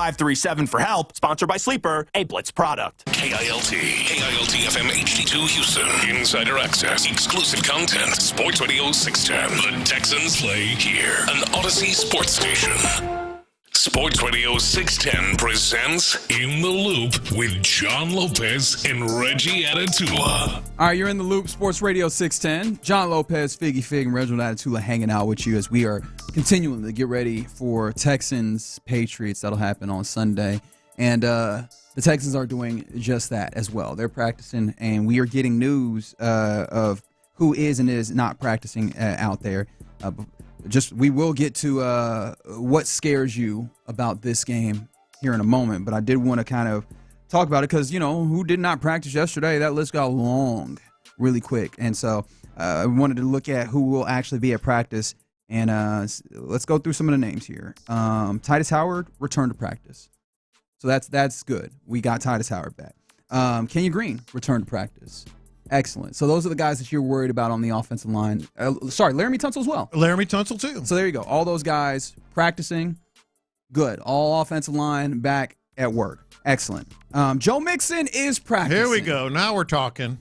537 for help, sponsored by Sleeper, a Blitz product. KILT FM HD2 Houston. Insider access, exclusive content. Sports Radio 610. The Texans play here. An Odyssey sports station. Sports Radio 610 presents In the Loop with John Lopez and Reggie Atatula. All right, you're in the loop, Sports Radio 610. John Lopez, Figgy Fig, and Reginald Atatula hanging out with you as we are continuing to get ready for Texans Patriots. That'll happen on Sunday. And the Texans are doing just that as well. They're practicing, and we are getting news of who is and is not practicing out there. We will get to what scares you about this game here in a moment, but I did want to kind of talk about it because, who did not practice yesterday? That list got long really quick. And so I wanted to look at who will actually be at practice. And let's go through some of the names here. Titus Howard returned to practice. So that's good. We got Titus Howard back. Kenyon Green returned to practice. Excellent. So those are the guys that you're worried about on the offensive line. Laramie Tunsil as well. Laramie Tunsil too. So there you go. All those guys practicing. Good. All offensive line back at work. Excellent. Joe Mixon is practicing. Here we go. Now we're talking.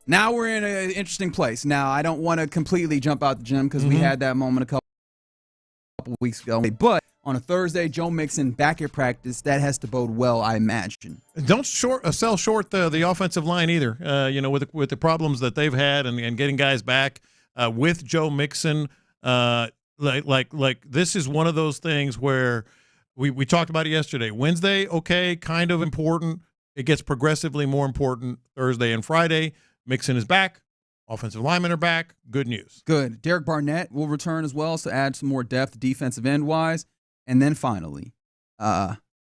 Now we're in an interesting place. Now, I don't want to completely jump out the gym because we had that moment a couple weeks ago. But on a Thursday, Joe Mixon back at practice. That has to bode well, I imagine. Don't sell short the offensive line either. With the problems that they've had and getting guys back with Joe Mixon, like this is one of those things where we talked about it yesterday. Wednesday, okay, kind of important. It gets progressively more important Thursday and Friday. Mixon is back. Offensive linemen are back. Good news. Good. Derek Barnett will return as well, so add some more depth defensive end-wise. And then finally, I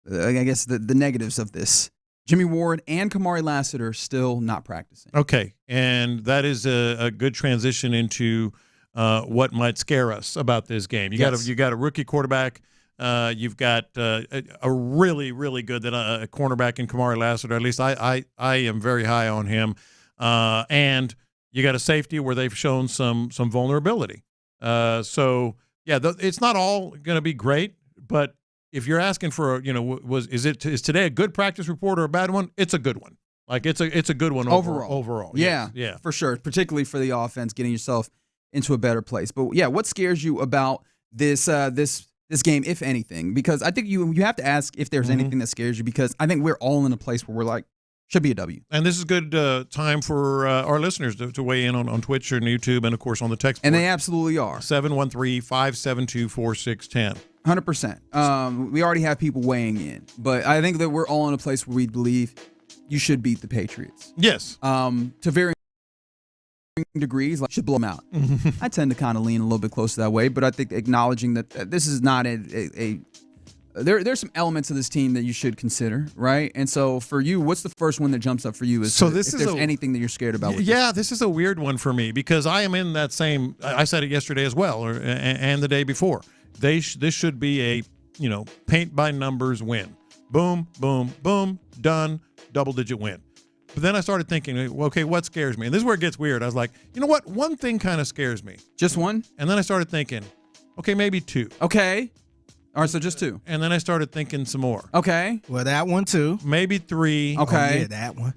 guess the negatives of this. Jimmy Ward and Kamari Lassiter still not practicing. Okay, and that is a good transition into what might scare us about this game. You got a rookie quarterback. You've got a really, really good cornerback in Kamari Lassiter. At least I am very high on him. And you got a safety where they've shown some vulnerability. It's not all going to be great, but if you're asking for is today a good practice report or a bad one? It's a good one. Like it's a good one overall. Yeah, yes, for sure. Particularly for the offense, getting yourself into a better place. But yeah, what scares you about this game, if anything? Because I think you have to ask if there's anything that scares you, because I think we're all in a place where we're like, should be a W. And this is good time for our listeners to weigh in on Twitch and YouTube and, of course, on the text board. And they absolutely are. 713-572-4610. 100%. We already have people weighing in. But I think that we're all in a place where we believe you should beat the Patriots. Yes. To varying degrees, should blow them out. I tend to kind of lean a little bit closer that way, but I think acknowledging that this is not there's some elements of this team that you should consider, right? And so for you, what's the first one that jumps up for you? If there's anything that you're scared about? This is a weird one for me because I am in that same. I said it yesterday as well, and the day before. This should be a paint by numbers win. Boom, boom, boom, done, double-digit win. But then I started thinking, okay, what scares me? And this is where it gets weird. I was like, you know what? One thing kind of scares me. Just one? And then I started thinking, okay, maybe two. Okay. All right, so just two. And then I started thinking some more. Okay. Well, that one too. Maybe three. Okay. Oh, yeah, that one.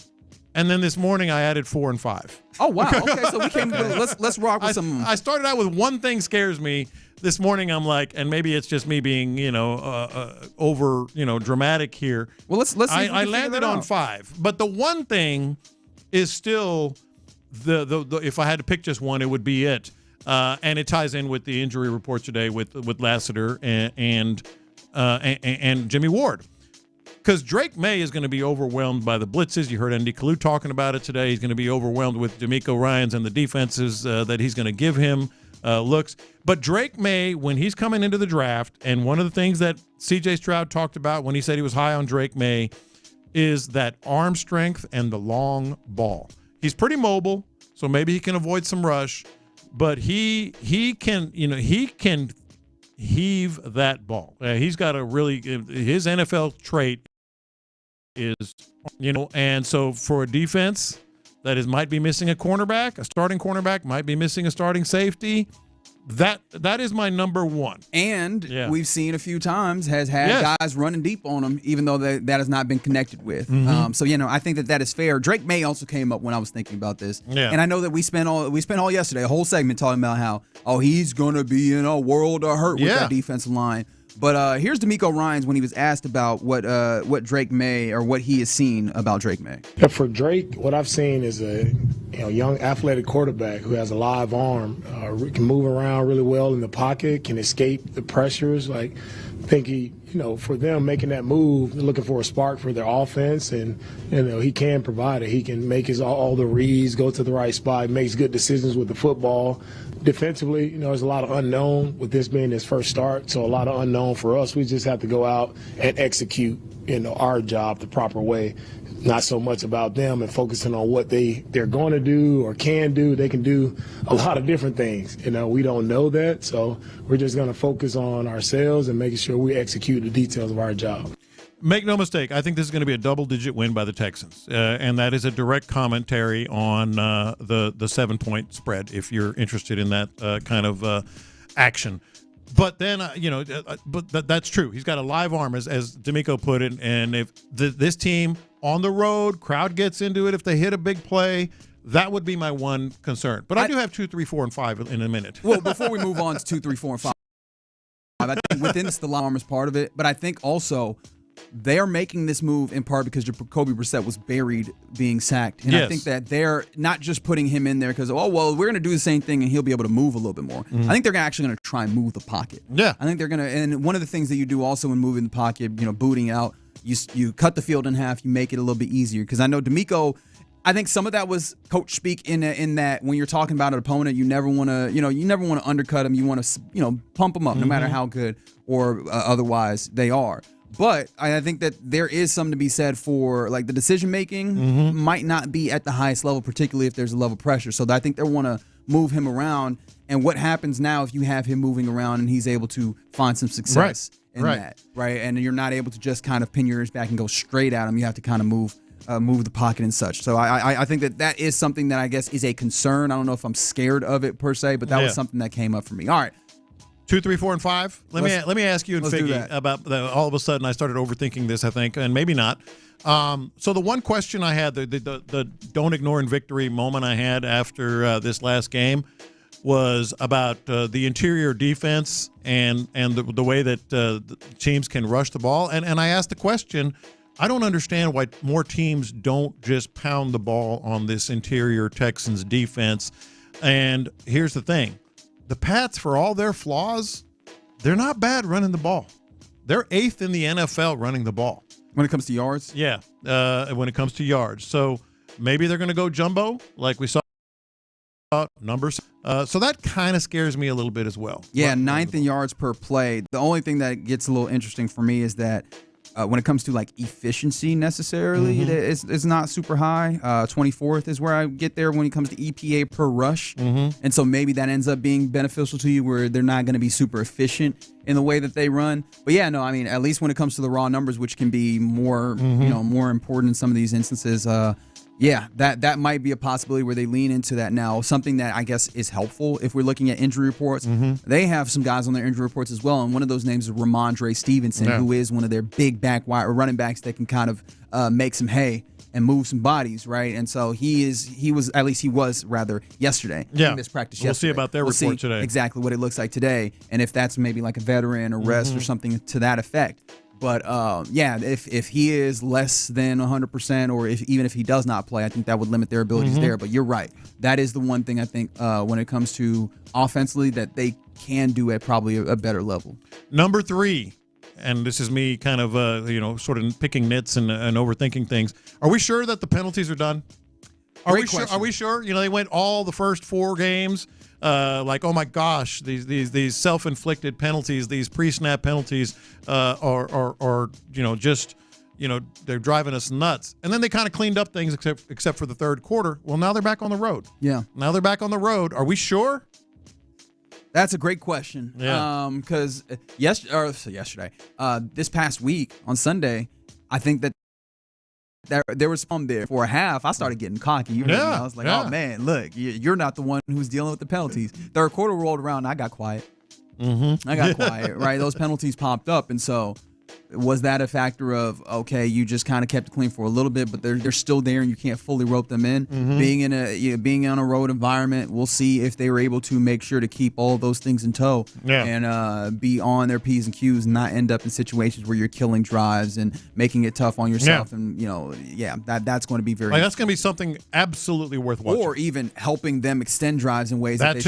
And then this morning I added 4 and 5. Oh, wow. Okay, so we can let's rock with some. I started out with one thing scares me. This morning I'm like, and maybe it's just me being, over, dramatic here. Well, let's see. I landed on 5. But the one thing is still the if I had to pick just one, it would be it. And it ties in with the injury report today with Lassiter and Jimmy Ward. Because Drake Maye is going to be overwhelmed by the blitzes. You heard Andy Kalu talking about it today. He's going to be overwhelmed with D'Amico Ryans and the defenses that he's going to give him looks. But Drake Maye, when he's coming into the draft, and one of the things that C.J. Stroud talked about when he said he was high on Drake Maye is that arm strength and the long ball. He's pretty mobile, so maybe he can avoid some rush. But he can heave that ball. He's got his NFL trait is, and so for a defense that might be missing a cornerback, a starting cornerback, might be missing a starting safety, that is my number one. And we've seen a few times has had guys running deep on him, even though that has not been connected with. So I think that is fair. Drake Maye also came up when I was thinking about this, and I know that we spent all yesterday, a whole segment talking about how he's gonna be in a world of hurt with that defensive line. But here's D'Amico Ryans when he was asked about what Drake Maye or what he has seen about Drake Maye. Yeah, for Drake, what I've seen is a young athletic quarterback who has a live arm, can move around really well in the pocket, can escape the pressures. Like, I think for them making that move, they're looking for a spark for their offense, and he can provide it. He can make all the reads, go to the right spot, makes good decisions with the football. Defensively, there's a lot of unknown with this being his first start, so a lot of unknown for us. We just have to go out and execute, our job the proper way. not so much about them and focusing on what they're going to do or can do. They can do a lot of different things. We don't know that, so we're just going to focus on ourselves and making sure we execute the details of our job. Make no mistake, I think this is going to be a double-digit win by the Texans, and that is a direct commentary on the 7-point spread, if you're interested in that kind of action. But then, but that's true. He's got a live arm, as D'Amico put it, and if this team on the road, crowd gets into it, if they hit a big play, that would be my one concern. But I do have 2, 3, 4, and 5 in a minute. Well, before we move on to 2, 3, 4, and 5, I think within the live arm is part of it, but I think also – they're making this move in part because Jacoby Brissett was buried being sacked. And I think that they're not just putting him in there because, we're going to do the same thing and he'll be able to move a little bit more. I think they're actually going to try and move the pocket. Yeah. I think they're going to, and one of the things that you do also when moving the pocket, booting out, you cut the field in half, you make it a little bit easier. Because I know D'Amico, I think some of that was coach speak in that when you're talking about an opponent, you never want to undercut them. You want to, pump them up no matter how good or otherwise they are. But I think that there is something to be said for, like, the decision-making might not be at the highest level, particularly if there's a level of pressure. So I think they want to move him around. And what happens now if you have him moving around and he's able to find some success in that, right? And you're not able to just kind of pin your ears back and go straight at him. You have to kind of move the pocket and such. So I think that is something that I guess is a concern. I don't know if I'm scared of it per se, but that was something that came up for me. All right. 2, 3, 4, and 5. Let me ask you and Figgy about all of a sudden I started overthinking this, I think, and maybe not. So the one question I had, the don't ignore in victory moment I had after this last game was about the interior defense and the way that the teams can rush the ball. And I asked the question, I don't understand why more teams don't just pound the ball on this interior Texans defense. And here's the thing. The Pats, for all their flaws, they're not bad running the ball. They're 8th in the NFL running the ball. When it comes to yards? Yeah, when it comes to yards. So maybe they're going to go jumbo like we saw numbers. So that kind of scares me a little bit as well. Yeah, 9th in yards per play. The only thing that gets a little interesting for me is that when it comes to like efficiency necessarily, it's not super high. 24th is where I get there when it comes to EPA per rush. And so maybe that ends up being beneficial to you where they're not going to be super efficient in the way that they run. But yeah, no, I mean, at least when it comes to the raw numbers, which can be more, more important in some of these instances, yeah, that might be a possibility where they lean into that now. Something that I guess is helpful if we're looking at injury reports. They have some guys on their injury reports as well, and one of those names is Ramondre Stevenson, who is one of their big back wide or running backs that can kind of make some hay and move some bodies, right? And so he was yesterday. Yeah, in this practice we'll see about their report today. Exactly what it looks like today, and if that's maybe like a veteran or rest or something to that effect. But, yeah, if he is less than 100% or even if he does not play, I think that would limit their abilities there. But you're right. That is the one thing I think when it comes to offensively that they can do at probably a better level. Number 3, and this is me kind of, sort of picking nits and overthinking things. Are we sure that the penalties are done? Are we sure? They went all the first 4 games. Like, oh my gosh, these self-inflicted penalties, these pre-snap penalties, are they're driving us nuts. And then they kind of cleaned up things except for the third quarter. Well, now they're back on the road. Yeah. Now they're back on the road. Are we sure? That's a great question. Yeah. Because yesterday, this past week on Sunday, I think that there was some there for a half. I started getting cocky. I was like, oh, man, look, you're not the one who's dealing with the penalties. Third quarter rolled around, and I got quiet. I got quiet, right? Those penalties popped up, and so was that a factor of, okay, you just kind of kept it clean for a little bit, but they're still there and you can't fully rope them in? Being on a road environment, we'll see if they were able to make sure to keep all those things in tow and be on their P's and Q's and not end up in situations where you're killing drives and making it tough on yourself. And, that's going to be very that's going to be something absolutely worth watching. Or even helping them extend drives in ways that they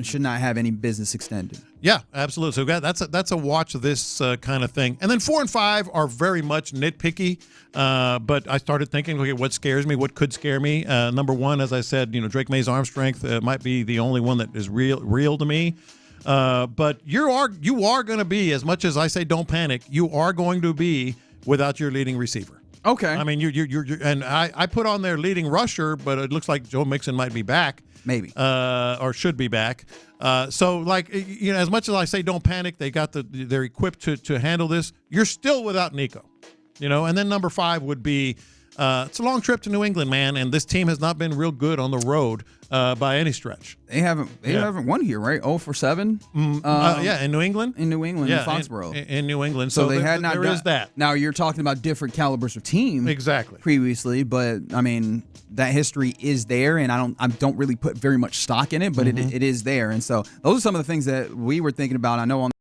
should not have any business extended. Yeah, absolutely. So that's a watch of this kind of thing. And then 4 and 5 are very much nitpicky. But I started thinking, okay, what scares me? What could scare me? Number 1, as I said, Drake Maye's arm strength might be the only one that is real to me. But you are going to be, as much as I say don't panic, you are going to be without your leading receiver. Okay. I mean, you're and I put on their leading rusher, but it looks like Joe Mixon might be back. Maybe. Or should be back. So, like, as much as I say don't panic, they're equipped to handle this. You're still without Nico, And then number 5 would be it's a long trip to New England, man, and this team has not been real good on the road by any stretch. They haven't won here, right? 0-for-7 in New England. In Foxborough. In New England. So they had not there done, is that. Now you're talking about different calibers of team. Exactly. Previously, but I mean that history is there, and I don't really put very much stock in it, but it is there, and so those are some of the things that we were thinking about. I know on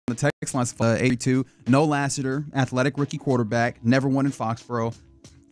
the text line 82, no Lassiter, athletic rookie quarterback, never won in Foxborough.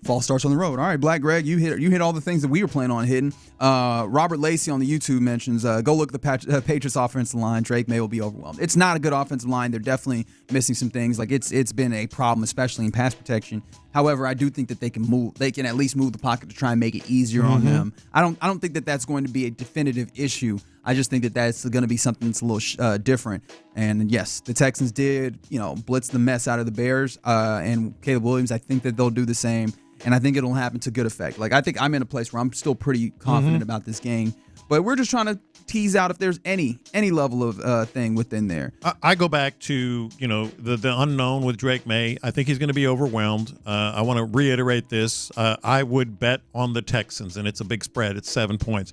Fall starts on the road. All right, Black Greg, you hit all the things that we were planning on hitting. Robert Lacey on the YouTube mentions, go look at the Patriots offensive line. Drake Maye will be overwhelmed. It's not a good offensive line. They're definitely missing some things. Like it's been a problem, especially in pass protection. However, I do think that they can move. They can at least move the pocket to try and make it easier on them. I don't think that that's going to be a definitive issue. I just think that that's going to be something that's a little different. And yes, the Texans did, blitz the mess out of the Bears and Caleb Williams. I think that they'll do the same. And I think it'll happen to good effect. Like, I think I'm in a place where I'm still pretty confident about this game. But we're just trying to tease out if there's any level of thing within there. I go back to, the unknown with Drake Maye. I think he's going to be overwhelmed. I want to reiterate this. I would bet on the Texans, and it's a big spread. It's 7 points.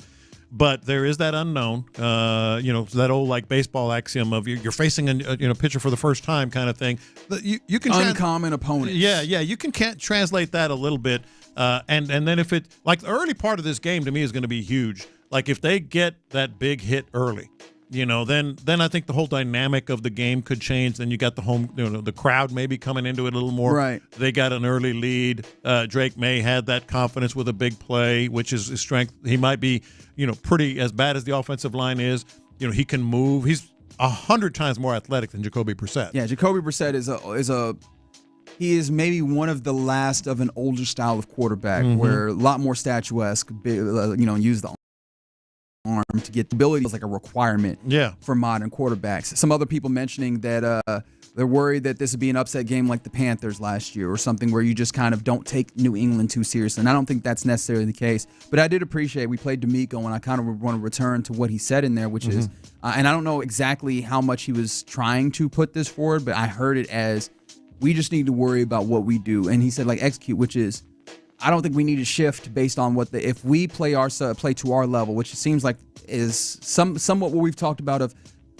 But there is that unknown, that old like baseball axiom of you're facing a pitcher for the first time kind of thing. You can uncommon opponents. Yeah, you can't translate that a little bit, and then if it like the early part of this game to me is going to be huge. Like if they get that big hit early, then I think the whole dynamic of the game could change. Then you got the home, the crowd maybe coming into it a little more. Right. They got an early lead. Drake Maye had that confidence with a big play, which is his strength. He might be, pretty as bad as the offensive line is. He can move. He's 100 times more athletic than Jacoby Brissett. Yeah, Jacoby Brissett he is maybe one of the last of an older style of quarterback where a lot more statuesque, use the arm to get the ability is like a requirement for modern quarterbacks. Some other people mentioning that they're worried that this would be an upset game like the Panthers last year or something where you just kind of don't take New England too seriously. And I don't think that's necessarily the case. But I did appreciate we played D'Amico, and I kind of want to return to what he said in there, which is, and I don't know exactly how much he was trying to put this forward, but I heard it as we just need to worry about what we do. And he said like execute, which is I don't think we need to shift based on if we play to our level, which it seems like is somewhat what we've talked about of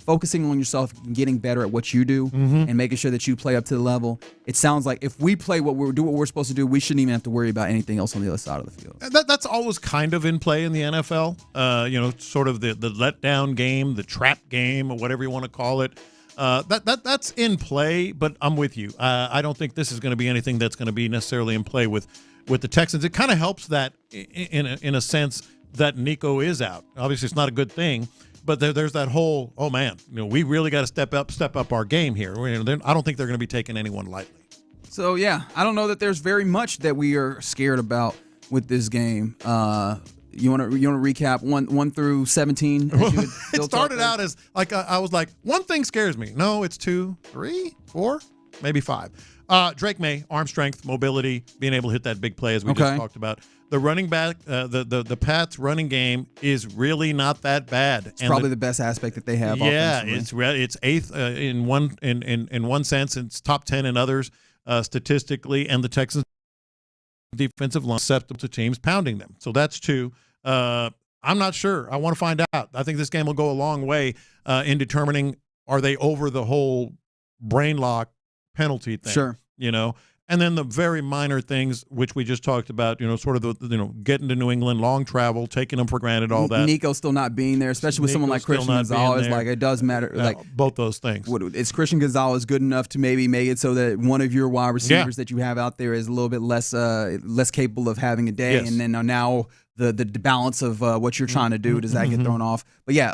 focusing on yourself and getting better at what you do and making sure that you play up to the level. It sounds like if we play what we're supposed to do, we shouldn't even have to worry about anything else on the other side of the field. That's always kind of in play in the NFL. Sort of the letdown game, the trap game, or whatever you want to call it. That's in play, but I'm with you. I don't think this is going to be anything that's going to be necessarily in play with the Texans. It kind of helps that in a sense that Nico is out. Obviously, it's not a good thing, but there's that whole, oh man, we really got to step up our game here. I don't think they're going to be taking anyone lightly. So yeah, I don't know that there's very much that we are scared about with this game. You want to recap 1 through 17? It started out as like I was like, one thing scares me. No, it's 2, 3, 4, maybe 5. Drake Maye, arm strength, mobility, being able to hit that big play as we just talked about. The running back, the Pats running game is really not that bad. It's probably the best aspect that they have. Yeah, it's eighth in one sense. It's top 10 in others statistically, and the Texans defensive line susceptible to teams pounding them. So that's 2. I'm not sure. I want to find out. I think this game will go a long way in determining are they over the whole brain lock penalty thing. Sure. And then the very minor things, which we just talked about, sort of the getting to New England, long travel, taking them for granted, all that. Nico still not being there, especially with someone like Christian Gonzalez. Like, it does matter. Like both those things. Is Christian Gonzalez good enough to maybe make it so that one of your wide receivers that you have out there is a little bit less capable of having a day? Yes. And then now the balance of what you're trying to do, does that get thrown off? But yeah,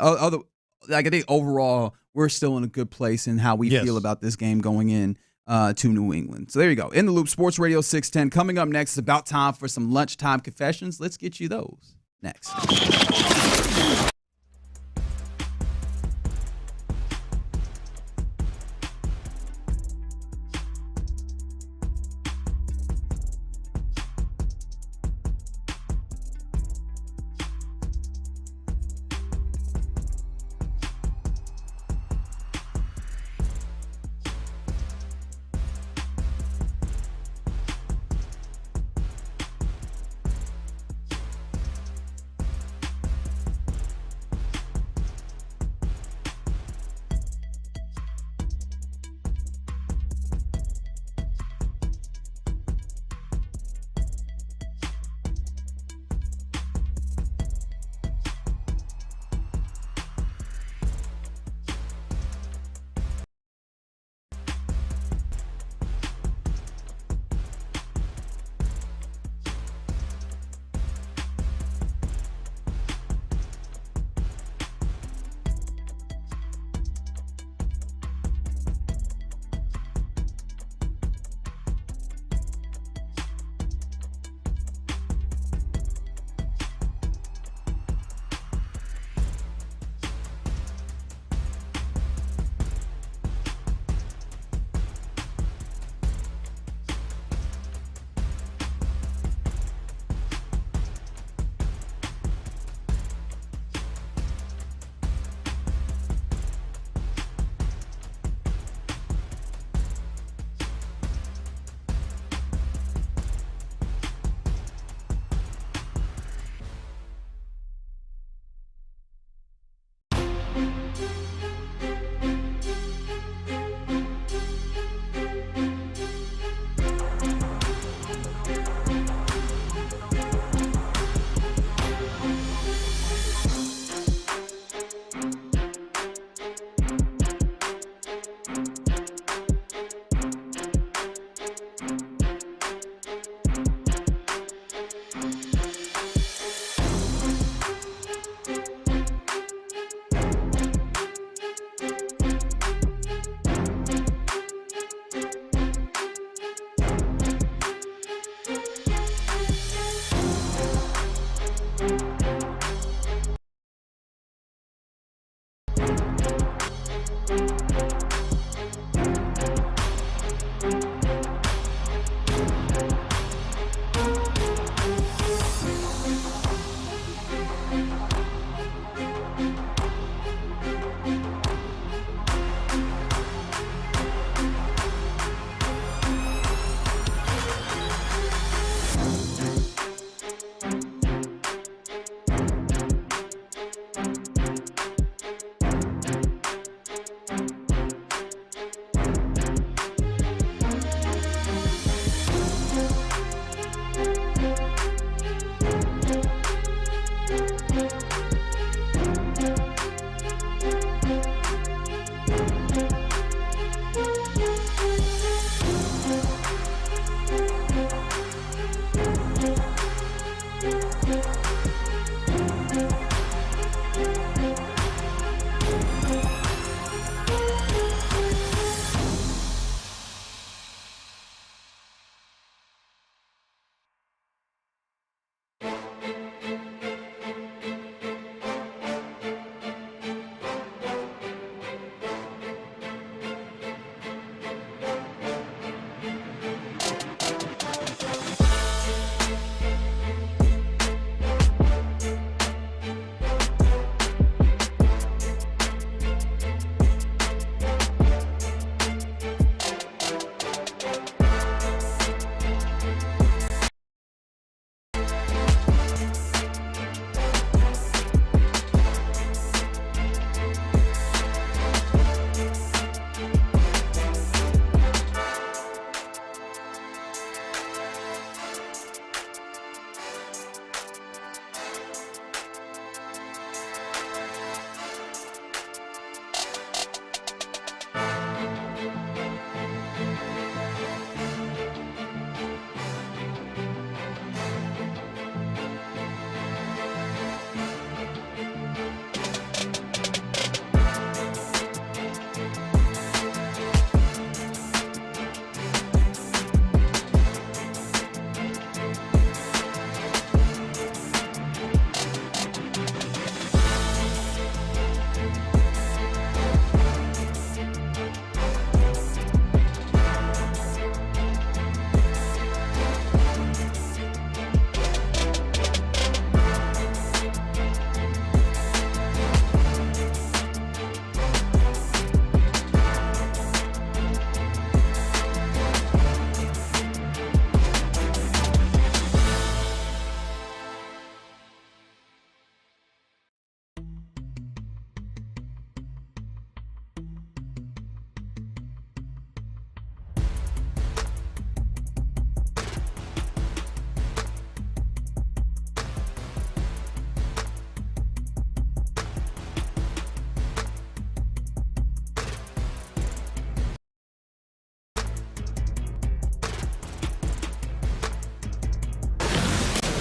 I think overall we're still in a good place in how we feel about this game going in to New England. So there you go. In the Loop, Sports Radio 610. Coming up next, it's about time for some lunchtime confessions. Let's get you those next.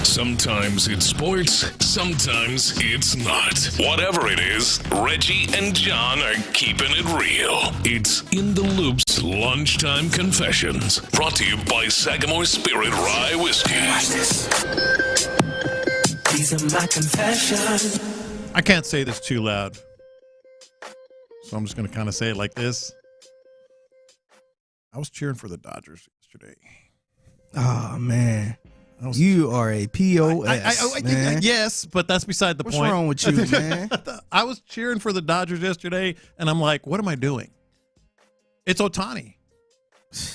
Sometimes it's sports, sometimes it's not. Whatever it is, Reggie and John are keeping it real. It's In the Loop's Lunchtime Confessions, brought to you by Sagamore Spirit Rye Whiskey. These are my confessions. I can't say this too loud, so I'm just going to kind of say it like this. I was cheering for the Dodgers yesterday. Oh, man. You are a POS, man. Yes, but that's beside the point. What's wrong with you, man? I was cheering for the Dodgers yesterday, and I'm like, what am I doing? It's Ohtani.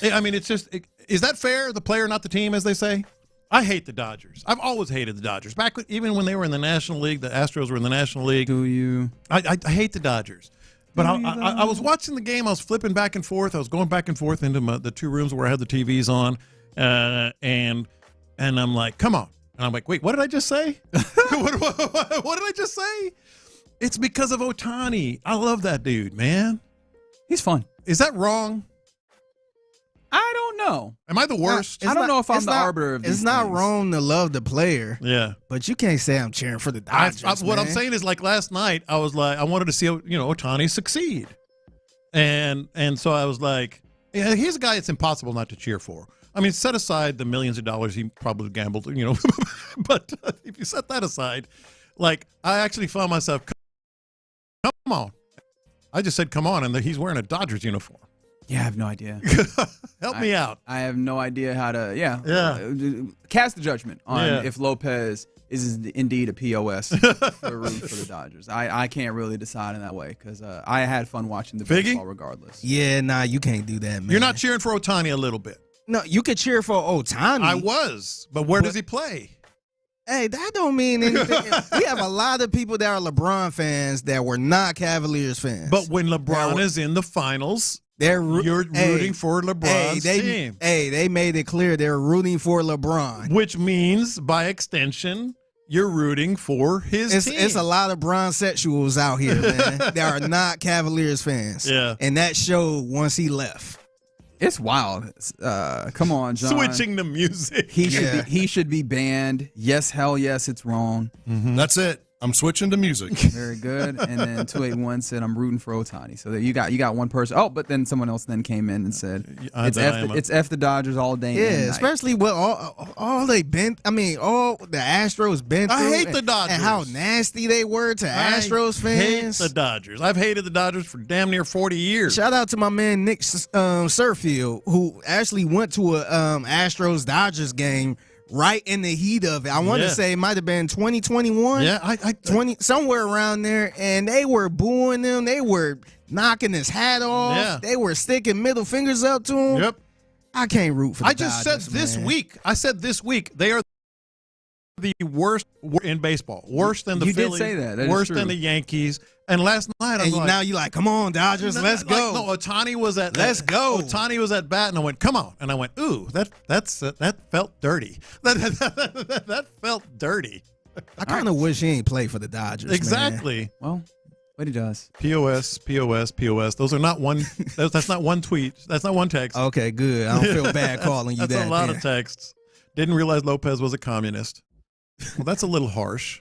I mean, it's just, is that fair, the player, not the team, as they say? I hate the Dodgers. I've always hated the Dodgers. Even when they were in the National League, the Astros were in the National League. Do you? I hate the Dodgers. But I was watching the game. I was flipping back and forth. I was going back and forth into the two rooms where I had the TVs on, and I'm like, come on. And I'm like, wait, what did I just say? what did I just say? It's because of Ohtani. I love that dude, man. He's fun. Is that wrong? I don't know. Am I the worst? I don't know if I'm the arbiter of these It's not things. wrong to love the player. Yeah. But you can't say I'm cheering for the Dodgers, What I'm man. saying is, like last night, I was like, I wanted to see, Ohtani succeed. And so I was like, yeah, he's a guy it's impossible not to cheer for. I mean, set aside the millions of dollars he probably gambled, but if you set that aside, like, I actually found myself, come on. I just said, come on, and he's wearing a Dodgers uniform. Yeah, I have no idea. Help me out. I have no idea how to, cast the judgment on if Lopez is indeed a POS for rooting for the Dodgers. I can't really decide in that way because I had fun watching the baseball regardless. Yeah, nah, you can't do that, man. You're not cheering for Ohtani a little bit. No, you could cheer for Ohtani. I was, but where does he play? Hey, that don't mean anything. We have a lot of people that are LeBron fans that were not Cavaliers fans. But when LeBron is in the finals, you're rooting for LeBron's team. Hey, they made it clear they're rooting for LeBron. Which means, by extension, you're rooting for his team. It's a lot of bronsexuals out here, man, that are not Cavaliers fans. Yeah. And that showed once he left. It's wild. Come on, John. Switching the music. He should be banned. Yes, hell yes, it's wrong. That's it. I'm switching to music. Very good. And then 281 said, I'm rooting for Ohtani. So you got one person. Oh, but then someone else then came in and said, it's F the Dodgers all day. Yeah, especially with all they been. I mean, all the Astros been through. I hate the Dodgers. And how nasty they were to Astros fans. I hate the Dodgers. I've hated the Dodgers for damn near 40 years. Shout out to my man Nick Surfield, who actually went to a Astros-Dodgers game right in the heat of it. I want to say it might have been 2021. Yeah, 20 somewhere around there, and they were booing him. They were knocking his hat off. Yeah. They were sticking middle fingers up to him. Yep. I can't root for the Dodgers, Dodgers, said this man. week. I said this week they are the worst in baseball. Worse than the You Phillies. did say that. That is worse true. than the Yankees. And last night, now you're like, come on, Dodgers, let's go. No, Ohtani was at Let's go. Ohtani was at bat, and I went, come on, and I went, ooh, that felt dirty. That felt dirty. I kind of wish he ain't play for the Dodgers. Exactly. Man. Well, but he does. POS. Those are not one. That's not one tweet. That's not one text. Okay, good. I don't feel bad calling you that's that. a lot of texts. Didn't realize Lopez was a communist. Well, that's a little harsh.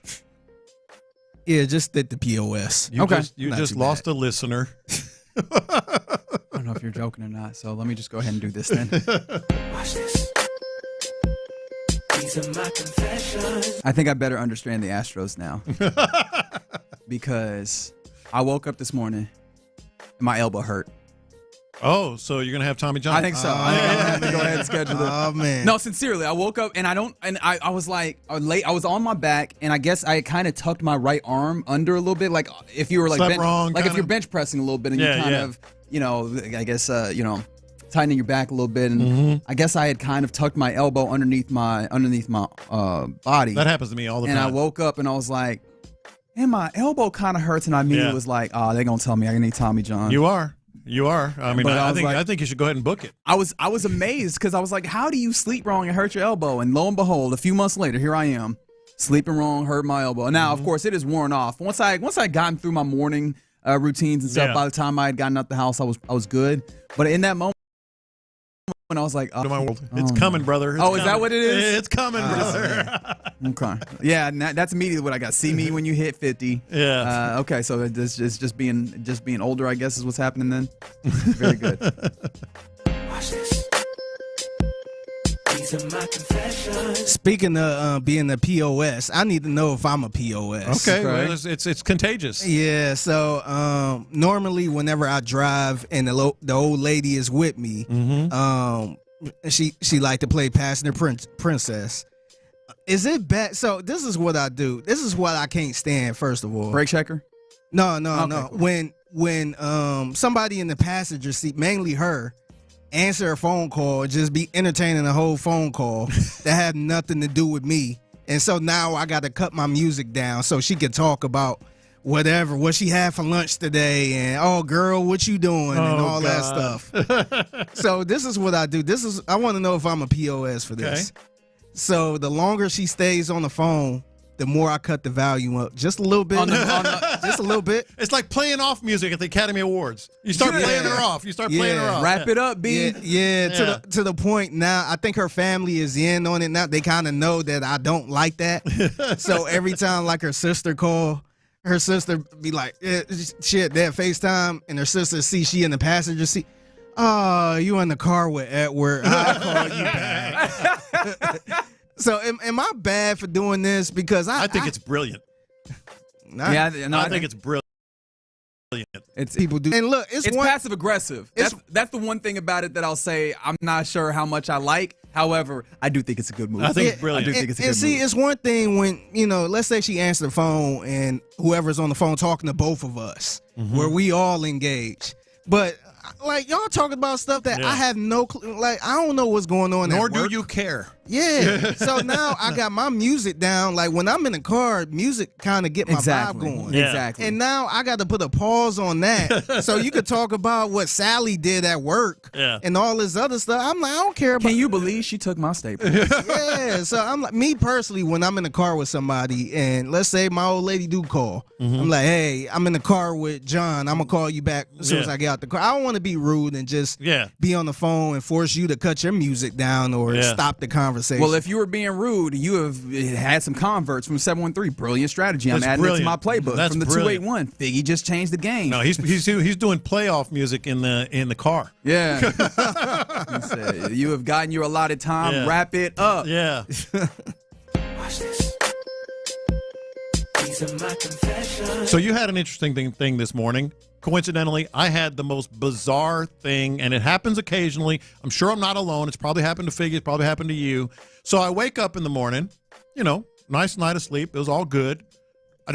Yeah, just at the POS. You just lost a listener. I don't know if you're joking or not, so let me just go ahead and do this then. Watch this. These are my confessions. I think I better understand the Astros now. Because I woke up this morning and my elbow hurt. Oh, so you're gonna have Tommy John? I think so. I think I'm gonna have to go ahead and schedule it. Oh man. No, sincerely, I woke up and I was like I was on my back and I guess I kind of tucked my right arm under a little bit, like if you were like if you're bench pressing a little bit and you kind of I guess tightening your back a little bit, and I guess I had kind of tucked my elbow underneath my body. That happens to me all the time. And I woke up and I was like, man, my elbow kind of hurts, and I immediately was like, oh, they're gonna tell me I need Tommy John. You are. I mean, I think you should go ahead and book it. I was amazed because I was like, how do you sleep wrong and hurt your elbow? And lo and behold, a few months later, here I am, sleeping wrong, hurt my elbow. Now, of course, it is worn off. Once I gotten through my morning routines and stuff, by the time I had gotten out the house, I was good. But in that moment, when I was like, it's coming, brother. Is that what it is? It's coming, brother. Okay. Yeah, that's immediately what I got. See me when you hit 50. Yeah. Okay, so it's just being older, I guess, is what's happening then. Very good. Watch this. These are my confessions. Speaking of being a POS, I need to know if I'm a POS. Okay. Well, it's contagious. Yeah. So normally, whenever I drive and the old lady is with me, she like to play Passenger Princess. Is it bad? So this is what I do. This is what I can't stand. First of all, brake checker. No. Cool. When somebody in the passenger seat, mainly her, answer a phone call and just be entertaining the whole phone call that had nothing to do with me, and so now I got to cut my music down so she can talk about what she had for lunch today, and oh girl, what you doing, and all that stuff. So this is what I do. I want to know if I'm a POS for this. Okay. So the longer she stays on the phone, the more I cut the volume up. Just a little bit. Just a little bit. It's like playing off music at the Academy Awards. You start playing her off. Playing her off. Wrap it up, B. Yeah. To the point now, I think her family is in on it now. They kind of know that I don't like that. So every time like her sister call, her sister be like, shit, they have FaceTime, and her sister see she in the passenger seat. Oh, you in the car with Edward. I'll call you back. So am I bad for doing this? Because I think it's brilliant. I think it's brilliant. It's people do, and look, it's passive aggressive. That's the one thing about it that I'll say I'm not sure how much I like. However, I do think it's a good move. I think it's brilliant. I do think it's a good move. See, it's one thing when let's say she answered the phone and whoever's on the phone talking to both of us, where we all engage, but. Like, y'all talking about stuff that I have no clue. Like, I don't know what's going on. Nor do you care. Yeah. So now I got my music down. Like when I'm in the car, music kind of get my vibe going. Yeah. Exactly. And now I got to put a pause on that. So you could talk about what Sally did at work and all this other stuff. I'm like, I don't care about. Can you believe she took my staple? Yeah. So I'm like, me personally, when I'm in the car with somebody and let's say my old lady do call, I'm like, hey, I'm in the car with John. I'm going to call you back as soon as I get out the car. I don't want to be rude and just be on the phone and force you to cut your music down or stop the conversation. Well, if you were being rude, you have had some converts from 713. Brilliant strategy. I'm That's adding brilliant. it to my playbook. That's from the brilliant. 281. Figgy just changed the game. No, he's doing playoff music in the car. Yeah. He said, you have gotten your allotted time. Yeah. Wrap it up. Yeah. Watch this. These are my confessions. So you had an interesting thing this morning. Coincidentally, I had the most bizarre thing, and it happens occasionally. I'm sure I'm not alone. It's probably happened to Figgy. It's probably happened to you. So I wake up in the morning, nice night of sleep. It was all good. I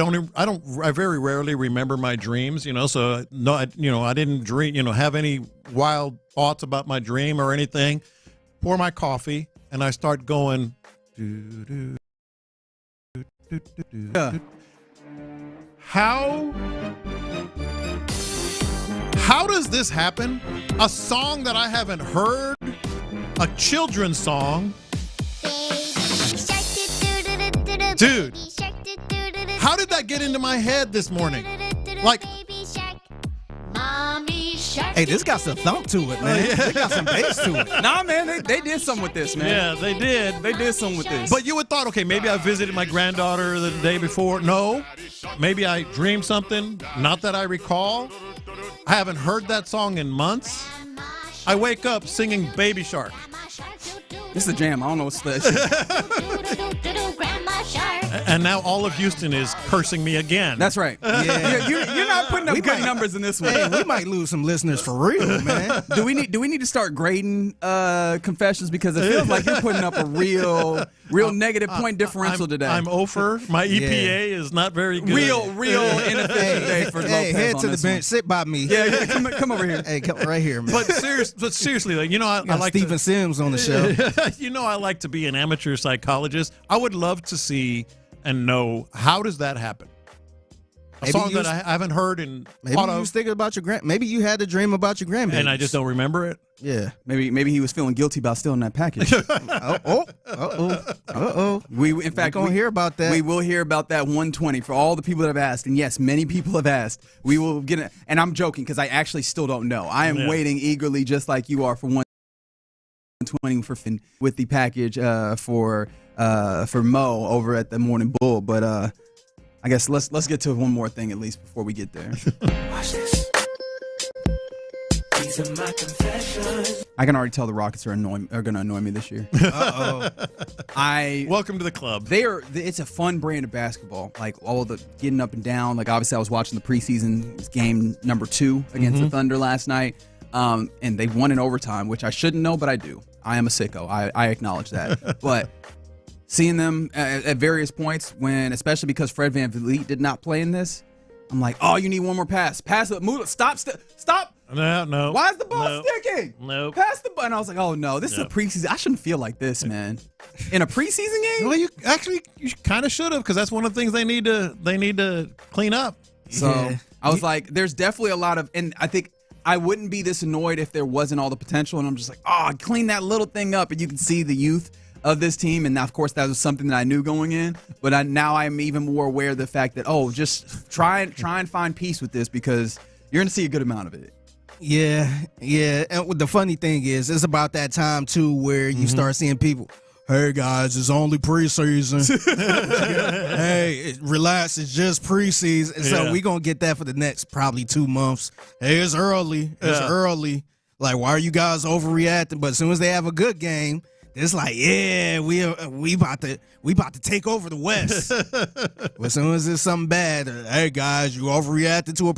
very rarely remember my dreams, so no, I didn't dream, have any wild thoughts about my dream or anything. Pour my coffee, and I start going, How does this happen? A song that I haven't heard, a children's song. Dude, how did that get into my head this morning? Like, hey, this got some thump to it, man. They got some bass to it. Nah, man, they did something with this, man. Yeah, they did. They did something with this. But you would thought, okay, maybe I visited my granddaughter the day before. No, maybe I dreamed something, not that I recall. I haven't heard that song in months. I wake up singing Baby Shark. This is a jam. I don't know what's this. And now all of Houston is cursing me again. That's right. Yeah. You're not putting up good numbers in this one. Hey, we might lose some listeners for real, man. Do we need to start grading confessions, because it feels like you're putting up a real negative point differential today. I'm over. My EPA is not very good. Real inefficient day for Lopez. Hey, head on to the this bench. one. Sit by me. Yeah, come over here. Hey, come right here, man. But seriously, like, I like Stephen Sims on the show. I like to be an amateur psychologist. I would love to see and know, how does that happen? A song that I haven't heard and maybe thought you of. was thinking about your maybe you had a dream about your grandbaby, And I just don't remember it. Yeah. Maybe he was feeling guilty about stealing that package. We in fact gonna hear about that. We will hear about that 120 for all the people that have asked, and yes, many people have asked. We will get it, and I'm joking because I actually still don't know. I am waiting eagerly, just like you are, for 120 for Finn with the package for Mo over at the Morning Bull. But I guess let's get to one more thing at least before we get there. Watch this. These are my confessions. I can already tell the Rockets are going to annoy me this year. Welcome to the club. It's a fun brand of basketball. Like all the getting up and down. Like obviously I was watching the preseason game number 2 against the Thunder last night. And they won in overtime, which I shouldn't know, but I do. I am a sicko. I acknowledge that. But seeing them at various points, especially because Fred VanVleet did not play in this, I'm like, oh, you need one more pass. Pass it. Move it. Stop. No. Why is the ball sticking? No. Pass the ball. And I was like, oh, no. This is a preseason. I shouldn't feel like this, man. In a preseason game? Well, you kind of should have, because that's one of the things they need to clean up. So I was like, there's definitely a lot of, and I think I wouldn't be this annoyed if there wasn't all the potential. And I'm just like, clean that little thing up. And you can see the youth of this team. And now, of course, that was something that I knew going in. But now I'm even more aware of the fact that, just try and find peace with this, because you're going to see a good amount of it. Yeah. And the funny thing is, it's about that time, too, where you start seeing people, hey, guys, it's only preseason. Hey, relax, it's just preseason. So we're going to get that for the next probably 2 months. Hey, it's early. It's early. Like, why are you guys overreacting? But as soon as they have a good game, it's like, we about to take over the West. But as soon as it's something bad, hey, guys, you overreacted to a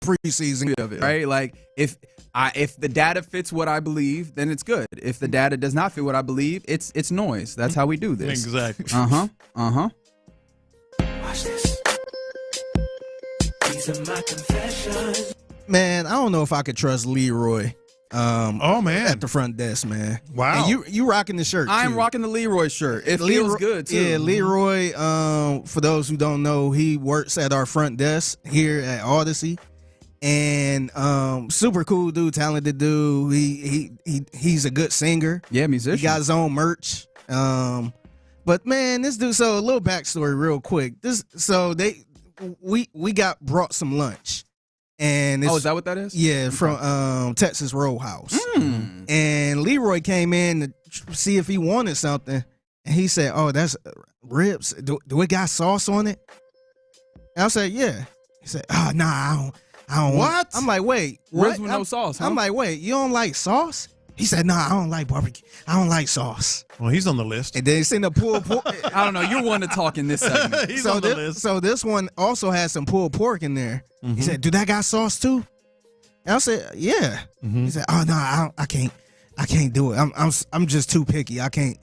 preseason of it, right? Like if the data fits what I believe, then it's good. If the data does not fit what I believe, it's noise. That's how we do this. Exactly. Watch this. These are my confessions. Man, I don't know if I could trust Leroy Oh man, at the front desk, man. Wow. And you rocking the shirt? I'm too. rocking the Leroy shirt. It feels good too. Yeah, Leroy. For those who don't know, he works at our front desk here at Odyssey, and super cool dude, talented dude. He's a good singer. Yeah, musician. He got his own merch. But man, this dude. So a little backstory, real quick. We got brought some lunch. And is that what that is? Yeah, from Texas Roadhouse. And Leroy came in to see if he wanted something, and he said, "Oh, that's ribs. Do it got sauce on it?" And I said, "Yeah." He said, "Oh, nah, I don't. What?" I'm like, "Wait, ribs what? with no sauce?" Huh? I'm like, "Wait, you don't like sauce?" He said, "Nah, I don't like barbecue. I don't like sauce." Well, he's on the list. And then he seen the pulled pork. I don't know. You're one to talk in this segment. He's on the list. So this one also has some pulled pork in there. He said, "Do that got sauce too?" And I said, "Yeah." He said, "Oh no, I can't do it. I'm just too picky. I can't."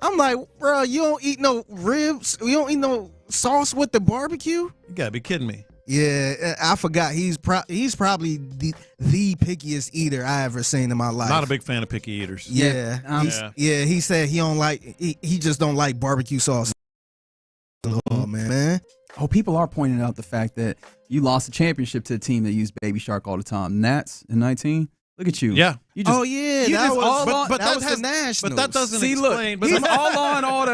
I'm like, "Bro, you don't eat no ribs. You don't eat no sauce with the barbecue." You gotta be kidding me. Yeah, I forgot. He's probably the pickiest eater I ever seen in my life. Not a big fan of picky eaters. Yeah, he said he don't like. He just don't like barbecue sauce. Oh man. Oh, people are pointing out the fact that you lost a championship to a team that used Baby Shark all the time. Nats in 19. Look at you. Yeah. You just, oh yeah, you that just was, all on, but that was the Nationals. But that doesn't See, explain. look, he's all on all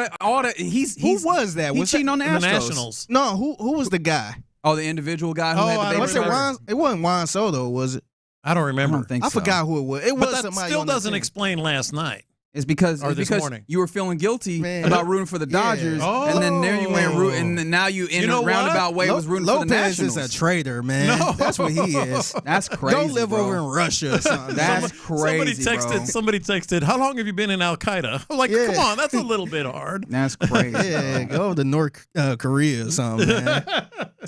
the. He's who was that? He's cheating on the the Astros. Nationals. No, who was the guy? Oh, the individual guy who Oh, had the I baby. Was it remember. Juan? It wasn't Juan Soto, was it? I don't remember. I don't think I so. forgot who it was. It But was that somebody still on the doesn't team. explain last night. It's because Or this morning. you were feeling guilty Man. about rooting for the Dodgers, and then there you went rooting, and now you in You know a what? roundabout way was rooting for the Lopez Nationals. is a traitor, man. No. That's what he is. That's crazy. Go live bro. over in Russia or something. That's crazy, Somebody texted, "How long have you been in Al Qaeda?" I'm like, Yeah. come on, that's a little bit hard. That's crazy. Yeah, go to North Korea or something, man.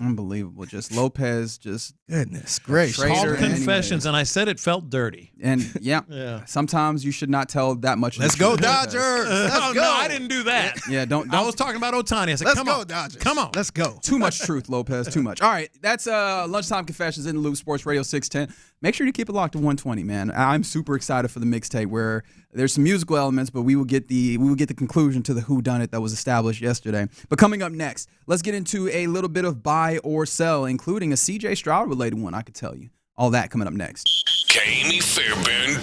Unbelievable. Just Lopez, just Goodness gracious. Traitor. Called Anyway. confessions, and I said it felt dirty. and yeah, Yeah. sometimes you should not tell that much. of the Let's go, truth. Dodgers. Let's Oh, go. no, I didn't do that. Yeah, don't. I was talking about Ohtani. I said, Let's come go, on, Dodgers. come on. Let's go. Too much truth, Lopez. Too much. All right, that's Lunchtime Confessions in the Loop, Sports Radio 610. Make sure you keep it locked to 120, man. I'm super excited for the mixtape where there's some musical elements, but we will get the conclusion to the whodunit that was established yesterday. But coming up next, let's get into a little bit of buy or sell, including a CJ Stroud related one. I could tell you all that coming up next. Amy Fairbairn.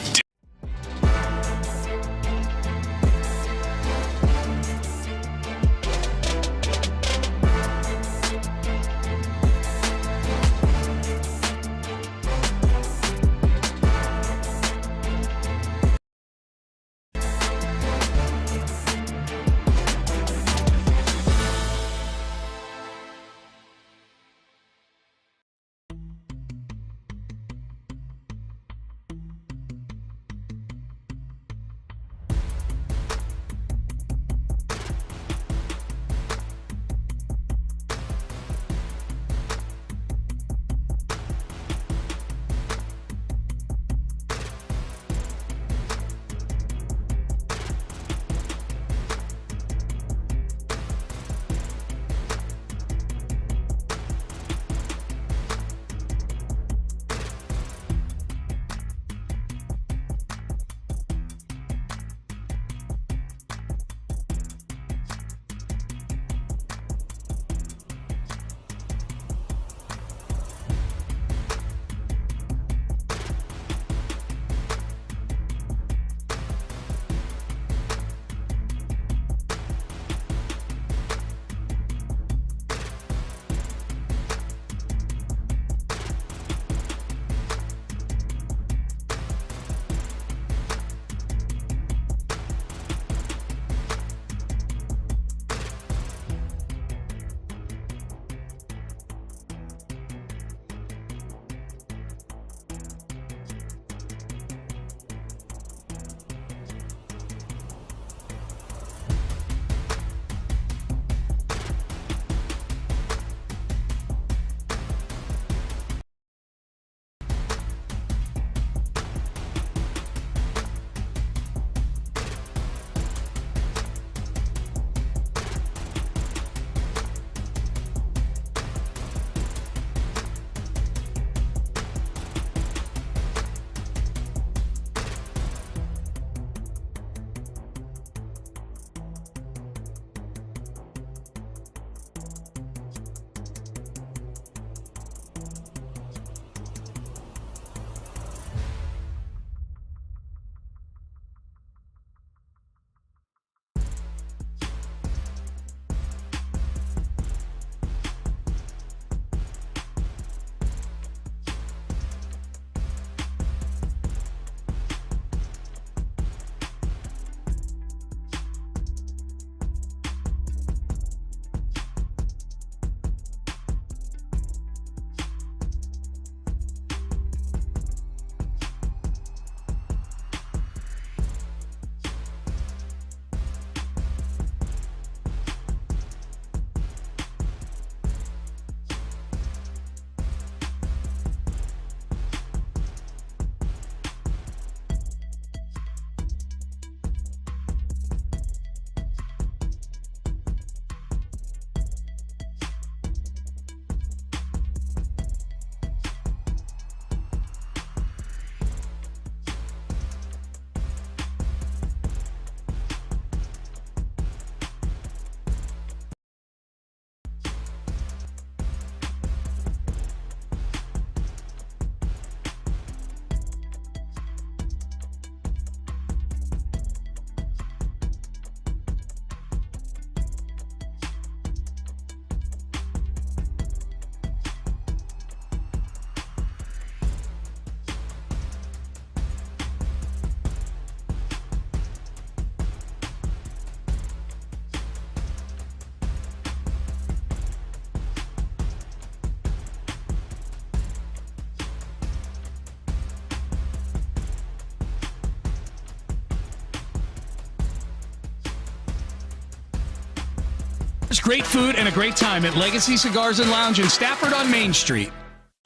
There's great food and a great time at Legacy Cigars and Lounge in Stafford on Main Street.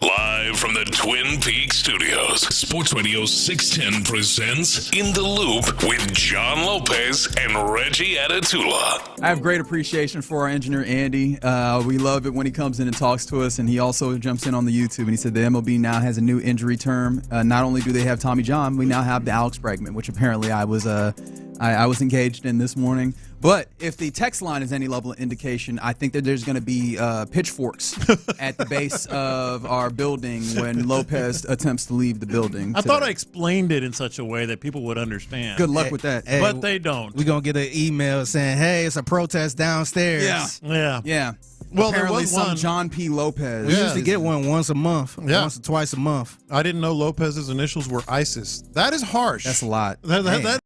Live from the Twin Peaks studios, Sports Radio 610 presents In the Loop with John Lopez and Reggie Atatula. I have great appreciation for our engineer, Andy. We love it when he comes in and talks to us, and he also jumps in on the YouTube, and he said the MLB now has a new injury term. Not only do they have Tommy John, we now have the Alex Bregman, which apparently I was engaged in this morning. But if the text line is any level of indication, I think that there's going to be pitchforks at the base of our building when Lopez attempts to leave the building. I thought I explained it in such a way that people would understand. Good luck with that. But they don't. We're going to get an email saying, hey, it's a protest downstairs. Yeah. Well, apparently there was some one. John P. Lopez. We used to get one once a month, once or twice a month. I didn't know Lopez's initials were ISIS. That is harsh. That's a lot. That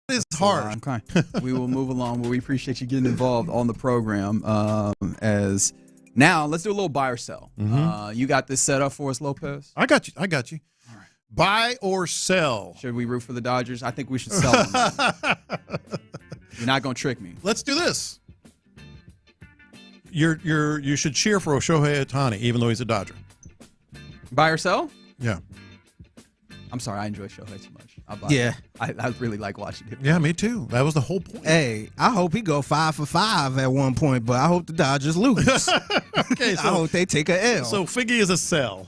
is harsh. Okay. We will move along, but we appreciate you getting involved on the program. As now, let's do a little buy or sell. You got this set up for us, Lopez? I got you. All right. Buy or sell? Should we root for the Dodgers? I think we should sell them. You're not going to trick me. Let's do this. You should cheer for Shohei Ohtani, even though he's a Dodger. Buy or sell? Yeah. I'm sorry, I enjoy Shohei too much. Yeah. I really like watching him. Yeah, me too. That was the whole point. Hey, I hope he go 5 for 5 at one point, but I hope the Dodgers lose. Okay, I hope they take a L. So Figgy is a sell.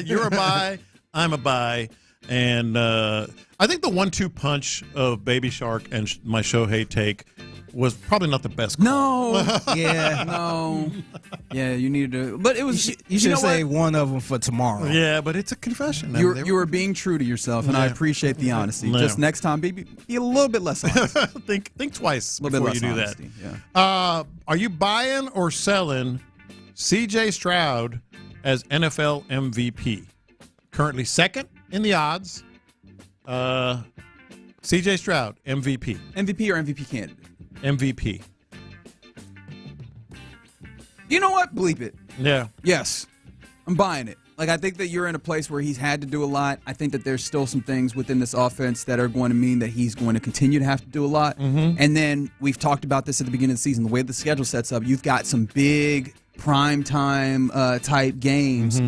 You're a buy. I'm a buy. And I think the 1-2 punch of Baby Shark and my Shohei take was probably not the best call. No. Yeah, you needed to. But it was. You should say one of them for tomorrow. Yeah, but it's a confession. You were being true to yourself, and I appreciate the honesty. Yeah. Just next time, be a little bit less honest. think twice a little before bit you less do honesty. that. Yeah. Are you buying or selling C.J. Stroud as NFL MVP? Currently second in the odds. C.J. Stroud, MVP. MVP or MVP candidate? MVP. You know what? Bleep it. Yeah. Yes. I'm buying it. Like, I think that you're in a place where he's had to do a lot. I think that there's still some things within this offense that are going to mean that he's going to continue to have to do a lot. Mm-hmm. And then we've talked about this at the beginning of the season. The way the schedule sets up, you've got some big prime time type games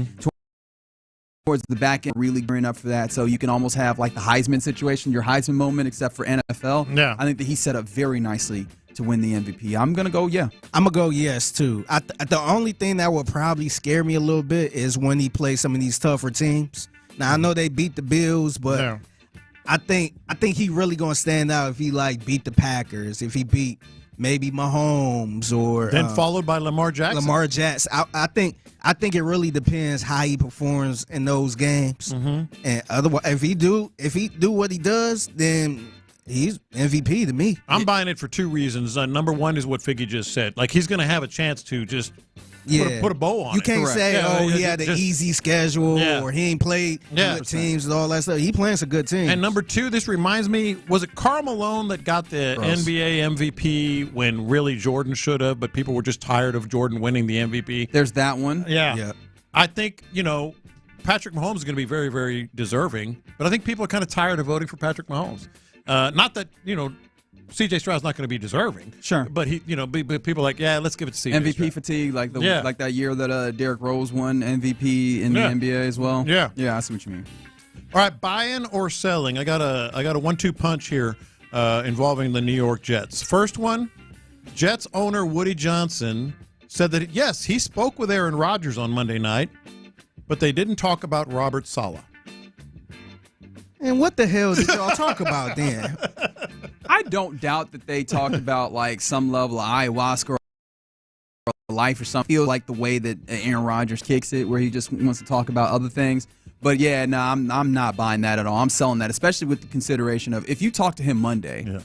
towards the back end, really gearing up for that. So you can almost have like the Heisman situation, your Heisman moment, except for NFL. Yeah. I think that he's set up very nicely to win the MVP. I'm going to go, yeah. I'm going to go yes, too. The only thing that would probably scare me a little bit is when he plays some of these tougher teams. Now, I know they beat the Bills, but I think he really going to stand out if he, beat the Packers, if he beat maybe Mahomes or then followed by Lamar Jackson. I think it really depends how he performs in those games. Mm-hmm. And otherwise, if he do what he does, then he's MVP to me. I'm buying it for two reasons. Number one is what Figgy just said. Like, he's going to have a chance to just put a bow on it. You can't say, he had an easy schedule or he ain't played good teams and all that stuff. He playing some good teams. And number two, this reminds me, was it Karl Malone that got the NBA MVP when really Jordan should have, but people were just tired of Jordan winning the MVP? There's that one. Yeah. I think, Patrick Mahomes is going to be very, very deserving, but I think people are kind of tired of voting for Patrick Mahomes. Not that, C.J. Stroud's not going to be deserving. Sure. But people are like, let's give it to C.J. MVP Stroud. fatigue, like that year that Derrick Rose won MVP in the NBA as well. Yeah. Yeah, I see what you mean. All right, buying or selling. I got a 1-2 punch here involving the New York Jets. First one, Jets owner Woody Johnson said that, yes, he spoke with Aaron Rodgers on Monday night, but they didn't talk about Robert Saleh. And what the hell did y'all talk about then? I don't doubt that they talked about some level of ayahuasca or life or something. I feel like the way that Aaron Rodgers kicks it, where he just wants to talk about other things. But yeah, no, I'm not buying that at all. I'm selling that, especially with the consideration of if you talk to him Monday,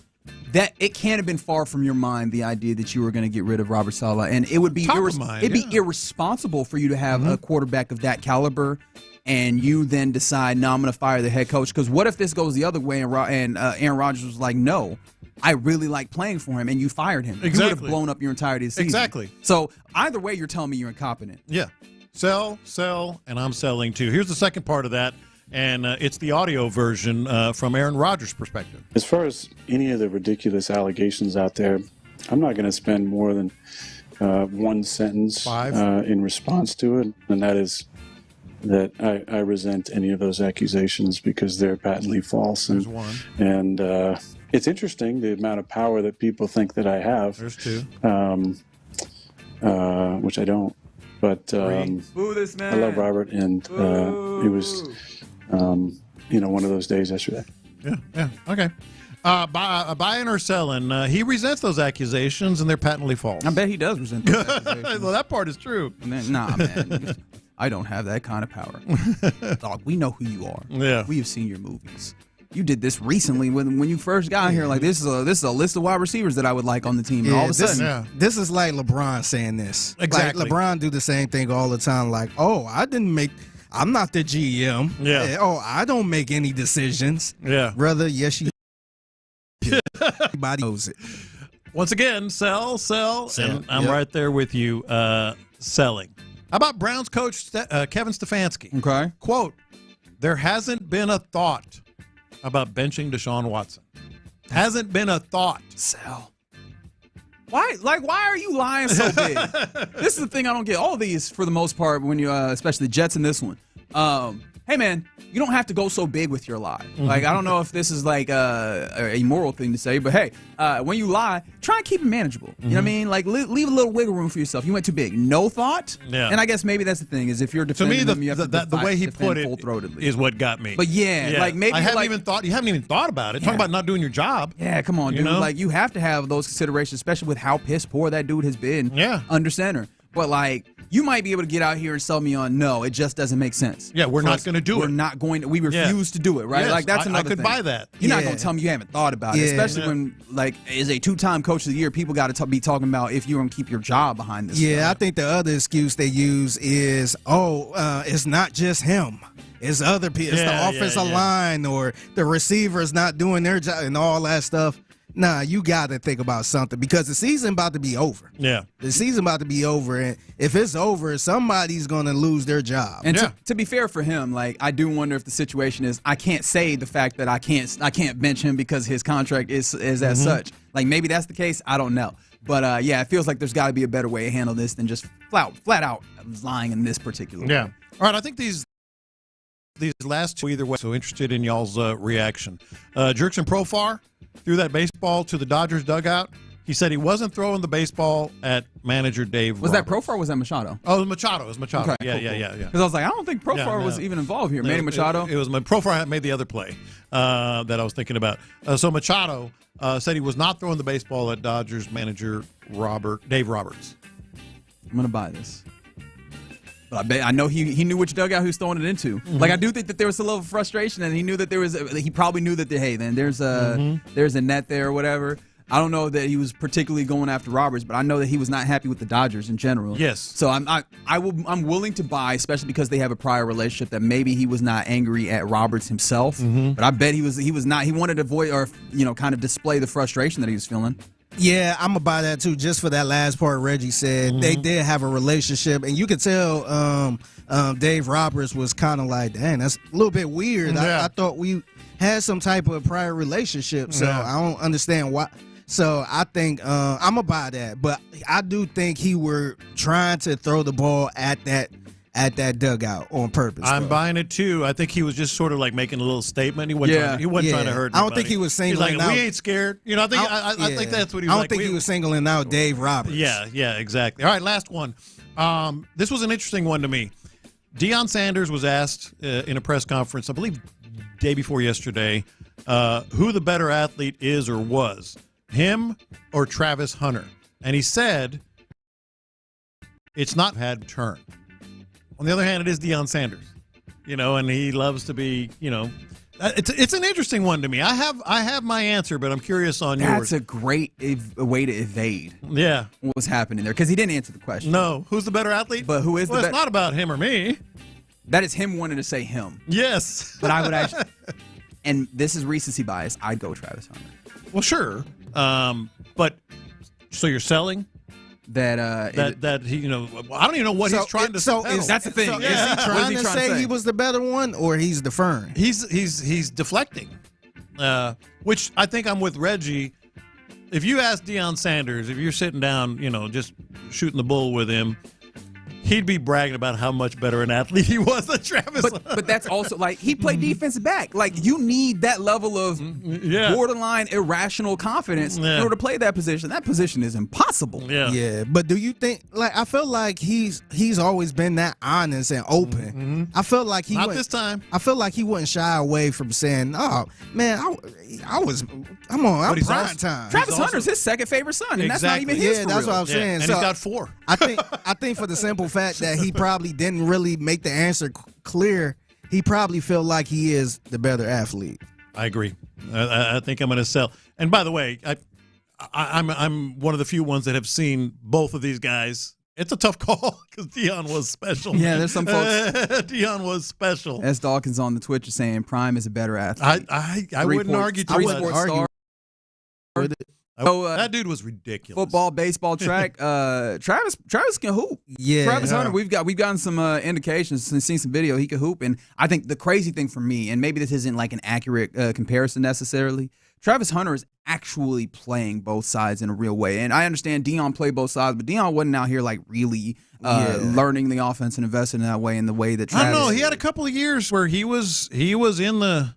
that it can't have been far from your mind the idea that you were going to get rid of Robert Saleh, and it would be be irresponsible for you to have a quarterback of that caliber. And you then decide, no, I'm going to fire the head coach. Because what if this goes the other way and Aaron Rodgers was like, no, I really like playing for him, and you fired him. Exactly. You would have blown up your entire season. Exactly. So either way, you're telling me you're incompetent. Yeah. Sell, and I'm selling too. Here's the second part of that, and it's the audio version from Aaron Rodgers' perspective. As far as any of the ridiculous allegations out there, I'm not going to spend more than one sentence in response to it, and that is that I resent any of those accusations because they're patently false. And, it's interesting the amount of power that people think that I have. There's two. Which I don't. But Boo this man. I love Robert, and it was, one of those days yesterday. Yeah. Okay. Buying or selling, he resents those accusations, and they're patently false. I bet he does resent those accusations. Well, that part is true. Nah, man. I don't have that kind of power. Dog, we know who you are. Yeah. We have seen your movies. You did this recently when you first got here. Like, this is a list of wide receivers that I would like on the team. And all of a sudden, this is like LeBron saying this. Exactly. Like LeBron do the same thing all the time. Like, I'm not the GM. Yeah. Oh, I don't make any decisions. Yeah. Brother, yes, you. Everybody knows it. Once again, sell. And I'm right there with you, selling. How about Browns coach Kevin Stefanski? Okay. Quote, there hasn't been a thought about benching Deshaun Watson. Hasn't been a thought. Sell. Why are you lying so big? This is the thing I don't get. All of these, for the most part, when you, especially the Jets in this one. Hey, man, you don't have to go so big with your lie. Like, I don't know if this is like a moral thing to say, but hey, when you lie, try and keep it manageable. You know what I mean? Like, leave a little wiggle room for yourself. You went too big. No thought? Yeah. And I guess maybe that's the thing, is if you're defending them, you have to the way he put it full-throatedly. is what got me. But yeah, like maybe you haven't even thought about it. Talk about not doing your job. Yeah, come on, dude. Like, you have to have those considerations, especially with how piss poor that dude has been under center. But, like, you might be able to get out here and sell me on, no, it just doesn't make sense. Yeah, we're not going to do it. We're not going to. We refuse to do it, right? Yes, like, that's another thing. I could buy that. You're not going to tell me you haven't thought about it, especially when, like, as a two-time coach of the year, people got to be talking about if you're going to keep your job behind this. Yeah, I think the other excuse they use is, it's not just him. It's other people. It's the offensive line or the receivers not doing their job and all that stuff. Nah, you got to think about something because the season about to be over. Yeah. The season about to be over, and if it's over, somebody's going to lose their job. And to be fair for him, like, I do wonder if the situation is I can't say the fact that I can't bench him because his contract is as such. Like, maybe that's the case. I don't know. But, it feels like there's got to be a better way to handle this than just flat out lying in this particular way. Yeah. All right, I think these last two either way, so interested in y'all's reaction. Jerkson Profar threw that baseball to the Dodgers dugout. He said he wasn't throwing the baseball at manager Dave Was Roberts. that Profar or was that Machado? Oh, it was Machado. Okay, Yeah. Because I was like, I don't think Profar was even involved here. Manny Machado? It was Profar made the other play that I was thinking about. So Machado said he was not throwing the baseball at Dodgers manager Dave Roberts. I'm going to buy this. But I know he knew which dugout he was throwing it into. Like, I do think that there was a little frustration, and he knew that he probably knew that there's a net there or whatever. I don't know that he was particularly going after Roberts, but I know that he was not happy with the Dodgers in general. Yes. So I'm willing to buy, especially because they have a prior relationship, that maybe he was not angry at Roberts himself, but I bet he was not. He wanted to avoid or kind of display the frustration that he was feeling. Yeah, I'm going to buy that, too, just for that last part Reggie said. They did have a relationship, and you could tell Dave Roberts was kind of like, dang, that's a little bit weird. Yeah. I thought we had some type of prior relationship, so I don't understand why. So I think I'm going to buy that, but I do think he were trying to throw the ball at that dugout on purpose. I'm buying it too. I think he was just sort of like making a little statement. He wasn't trying to hurt anybody. I don't think he was singling out. We ain't scared. I think that's what he was like. I don't think he was singling out Dave Roberts. Yeah, exactly. All right, last one. This was an interesting one to me. Deion Sanders was asked in a press conference, I believe day before yesterday, who the better athlete is or was, him or Travis Hunter. And he said, it's not had turn. On the other hand, it is Deion Sanders, and he loves to be, it's an interesting one to me. I have my answer, but I'm curious on yours. That's a great way to evade. Yeah, what was happening there? Because he didn't answer the question. No, who's the better athlete? But who is the better? It's not about him or me. That is him wanting to say him. Yes, but I would actually, and this is recency bias. I'd go Travis Hunter. Well, sure, but so you're selling. That he, I don't even know what he's trying to say. That's the thing. So is he trying to say he was the better one, or he's deferring? He's deflecting, which I think I'm with Reggie. if you ask Deion Sanders, if you're sitting down, just shooting the bull with him, he'd be bragging about how much better an athlete he was than Travis. But that's also like he played defensive back. Like you need that level of borderline irrational confidence in order to play that position. That position is impossible. Yeah. But do you think I feel like he's always been that honest and open. I feel like Not this time. I feel like he wouldn't shy away from saying, "Oh man, I'm prime time." Travis Hunter's his second favorite son, and that's not even his. Yeah, that's what I'm saying. And so he's got 4. I think for the simple fact that he probably didn't really make the answer clear, he probably felt like he is the better athlete. I agree. I think I'm going to sell. And by the way, I'm one of the few ones that have seen both of these guys. It's a tough call because Deion was special. Yeah, there's some folks. Deion was special. S. Dawkins on the Twitch is saying Prime is a better athlete. I wouldn't argue. That dude was ridiculous. Football, baseball, track. Travis can hoop. Yeah, Travis Hunter. We've gotten some indications and seen some video. He can hoop, and I think the crazy thing for me, and maybe this isn't like an accurate comparison necessarily. Travis Hunter is actually playing both sides in a real way, and I understand Deion played both sides, but Deion wasn't out here like really learning the offense and investing in that way. In the way that Travis, I don't know. He had a couple of years where he was in the.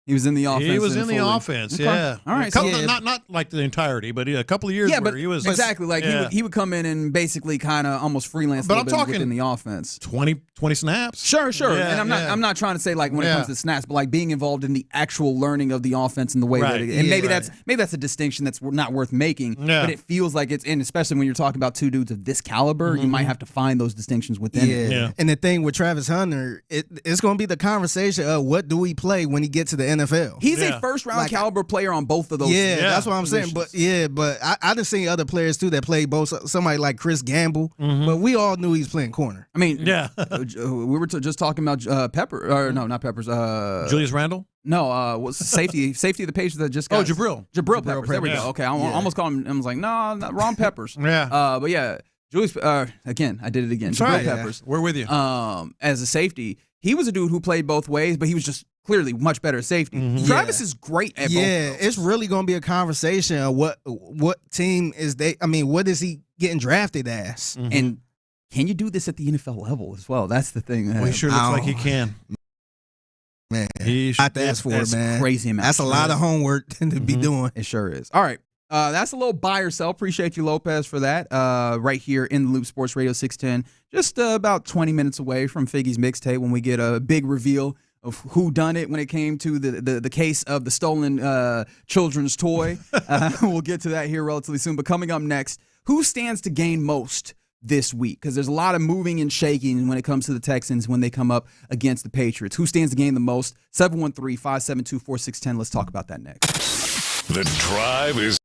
He was in the offense. He was in the offense, okay. yeah. All right. Not like the entirety, but a couple of years where he was. Exactly. Like he would come in and basically kind of almost freelance but a I'm little bit talking within the offense. 20 snaps. Sure. Yeah, and I'm not trying to say like when it comes to snaps, but like being involved in the actual learning of the offense and the way that it, and maybe that's a distinction that's not worth making. Yeah. But it feels like it's, and especially when you're talking about two dudes of this caliber, you might have to find those distinctions within it. Yeah. And the thing with Travis Hunter, it's going to be the conversation of what do we play when he gets to the NFL. He's a first-round caliber player on both of those. Yeah, that's what I'm saying. But I done seen other players too that played both. Somebody like Chris Gamble, but we all knew he's playing corner. I mean, we were just talking about Pepper, or no, not Peppers. Julius Randle. No, was safety of the page that just got. Jabril Peppers. There we go. Okay, I almost called him. I was like, no, not wrong Peppers. But yeah, Julius. Again, I did it again. Jabril Peppers. We're with you. As a safety, he was a dude who played both ways, but he was just clearly much better at safety. Travis is great at both. Yeah, it's really going to be a conversation of what team is they. I mean, what is he getting drafted as? And can you do this at the NFL level as well? That's the thing. Well, he sure looks like he can. Man, I have to ask for it, man. Crazy amount. That's a lot of homework to be doing. It sure is. All right. That's a little buy or sell. Appreciate you, Lopez, for that. Right here in the Loop Sports Radio 610. Just about 20 minutes away from Figgy's mixtape when we get a big reveal of who done it when it came to the case of the stolen children's toy. We'll get to that here relatively soon. But coming up next, who stands to gain most this week? Because there's a lot of moving and shaking when it comes to the Texans when they come up against the Patriots. Who stands to gain the most? 713-572-4610. Let's talk about that next. The Drive is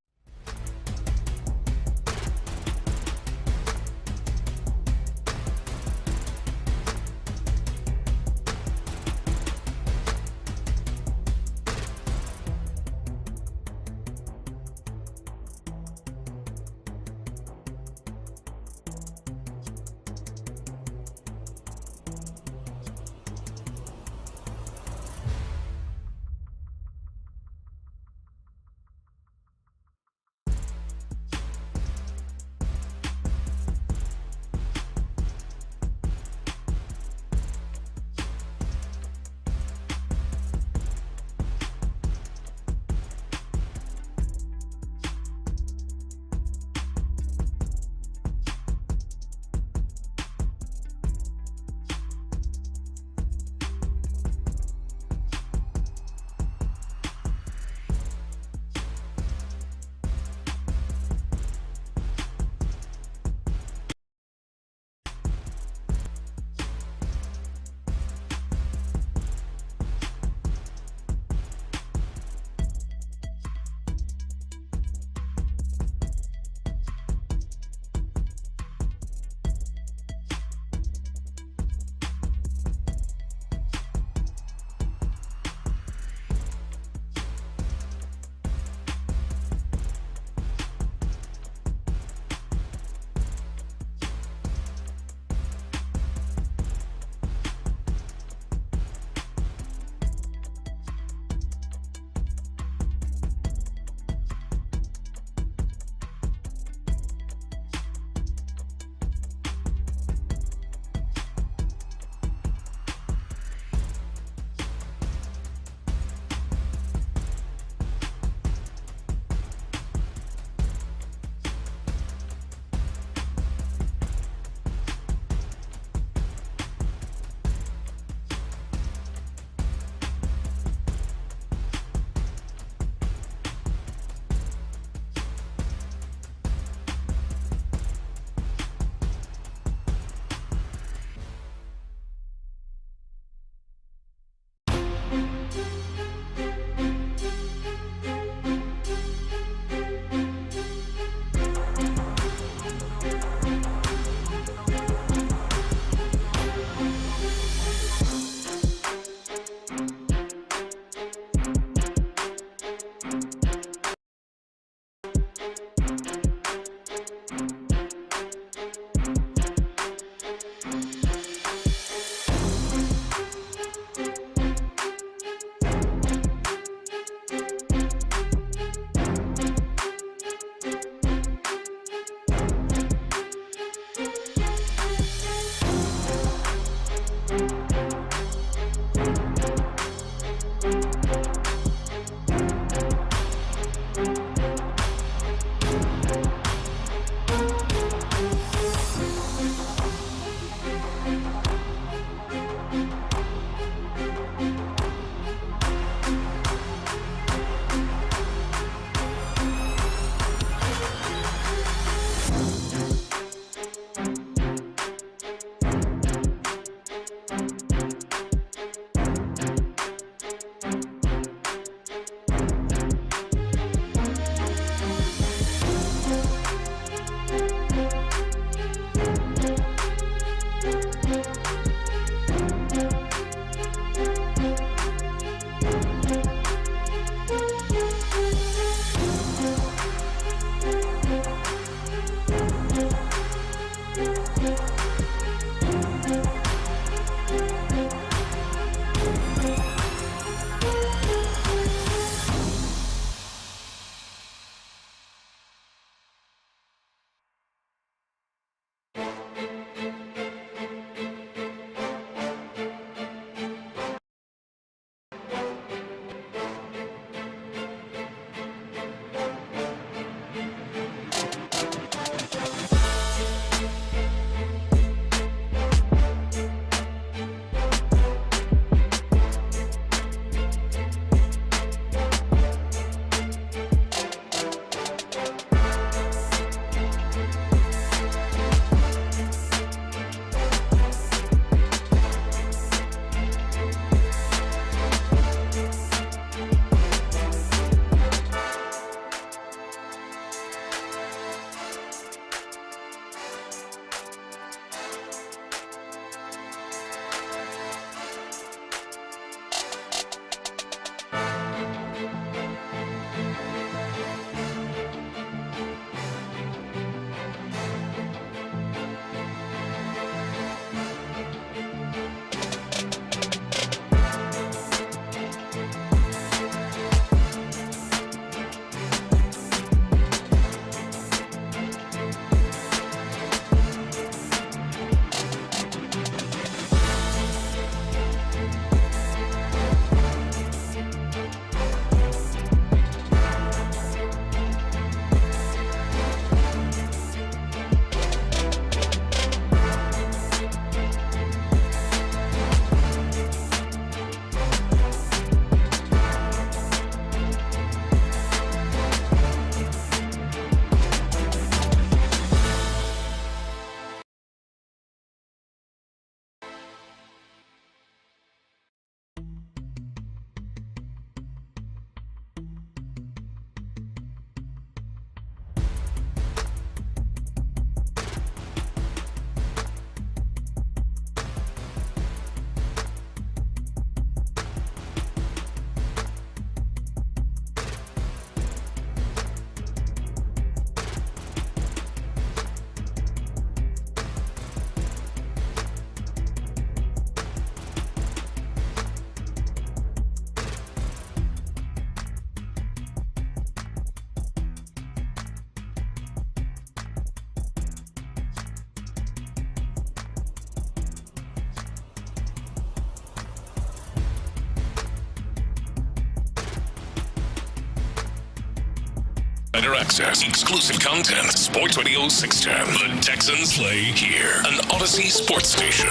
Better access, exclusive content. Sports Radio 610. The Texans play here. An Odyssey sports station.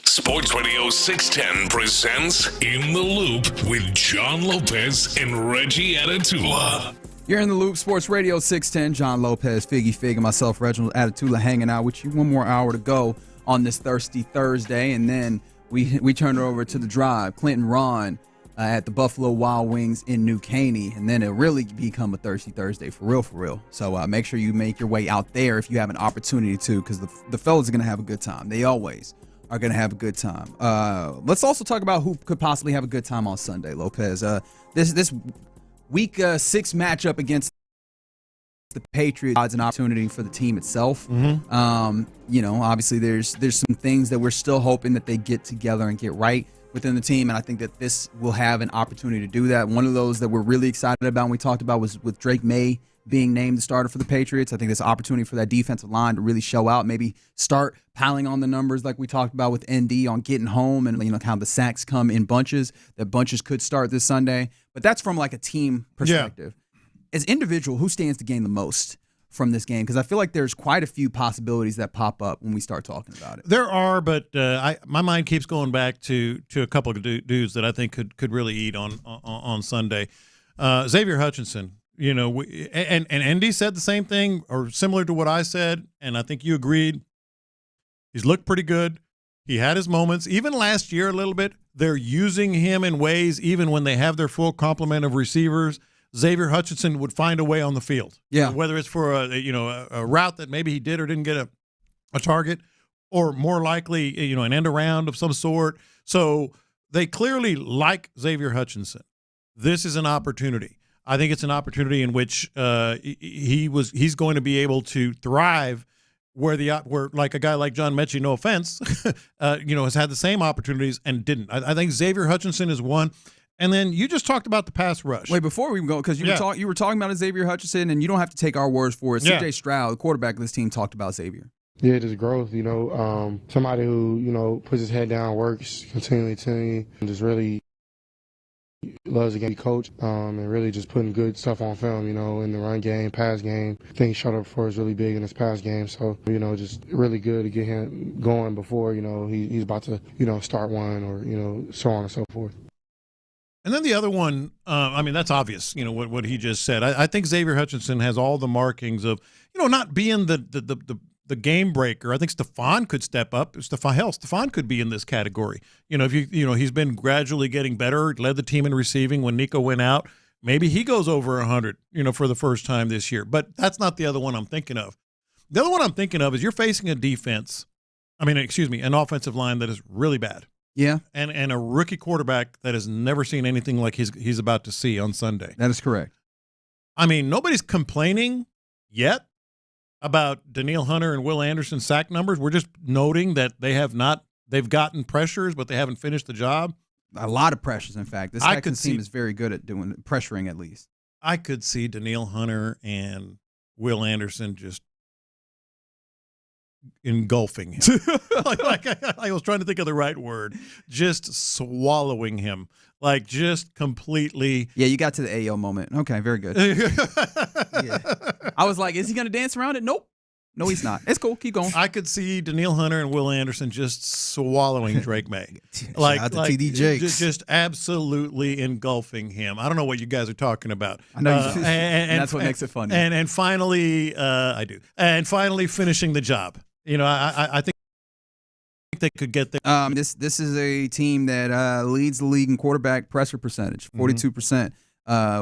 Sports Radio 610 presents In the Loop with John Lopez and Reggie Atatula. You're in the Loop, Sports Radio 610. John Lopez, Figgy Fig, and myself, Reginald Atatula, hanging out with you. One more hour to go on this Thirsty Thursday, and then we turn it over to the drive. Clinton Ron at the Buffalo Wild Wings in New Caney, and then it'll really become a Thirsty Thursday for real. So make sure you make your way out there if you have an opportunity to, because the fellas are going to have a good time. They always are going to have a good time. Let's also talk about who could possibly have a good time on Sunday, Lopez. This Week 6 matchup against the Patriots is an opportunity for the team itself. Obviously there's some things that we're still hoping that they get together and get right within the team, and I think that this will have an opportunity to do that. One of those that we're really excited about and we talked about was with Drake Maye being named the starter for the Patriots. I think there's an opportunity for that defensive line to really show out, maybe start piling on the numbers like we talked about with ND on getting home, and how the sacks come in bunches, that bunches could start this Sunday. But that's from like a team perspective. Yeah. As individual, who stands to gain the most from this game? Because I feel like there's quite a few possibilities that pop up when we start talking about it. There are, but my mind keeps going back to a couple of dudes that I think could really eat on Sunday. Xavier Hutchinson. And Andy said the same thing or similar to what I said, and I think you agreed. He's looked pretty good. He had his moments. Even last year a little bit, they're using him in ways, even when they have their full complement of receivers, Xavier Hutchinson would find a way on the field. Yeah. Whether it's for a route that maybe he did or didn't get a target, or more likely, an end around of some sort. So they clearly like Xavier Hutchinson. This is an opportunity. I think it's an opportunity in which he's going to be able to thrive where like a guy like John Mechie, no offense, has had the same opportunities and didn't. I think Xavier Hutchinson is one. And then you just talked about the pass rush. Wait, before we go, because you were talking about Xavier Hutchinson, and you don't have to take our words for it. CJ Stroud, the quarterback of this team, talked about Xavier. Yeah, just growth, somebody who, puts his head down, works continually, and just really loves the game, coach, and really just putting good stuff on film, in the run game, pass game. I think shut up for is really big in his pass game. So, just really good to get him going before, he's about to, start one or, so on and so forth. And then the other one, that's obvious, what he just said. I think Xavier Hutchinson has all the markings of, not being the game breaker. I think Stephon could step up. Stephon could be in this category. He's been gradually getting better, led the team in receiving when Nico went out. Maybe he goes over 100, for the first time this year. But that's not the other one I'm thinking of. The other one I'm thinking of is you're facing an offensive line that is really bad. Yeah. And a rookie quarterback that has never seen anything like he's about to see on Sunday. That is correct. Nobody's complaining yet about Danielle Hunter and Will Anderson's sack numbers. We're just noting that they've gotten pressures, but they haven't finished the job. A lot of pressures, in fact. This Texans team is very good at doing pressuring, at least. I could see Danielle Hunter and Will Anderson just engulfing him. I was trying to think of the right word. Just swallowing him. Just completely. Yeah, you got to the AO moment. Okay, very good. Yeah. I was like, is he going to dance around it? Nope. No, he's not. It's cool. Keep going. I could see Danielle Hunter and Will Anderson just swallowing Drake Maye. Shout out to TD Jakes. Just absolutely engulfing him. I don't know what you guys are talking about. I know and that's what makes it funny. And finally, I do. And finally finishing the job. I think they could get there. This is a team that leads the league in quarterback pressure percentage, 42%.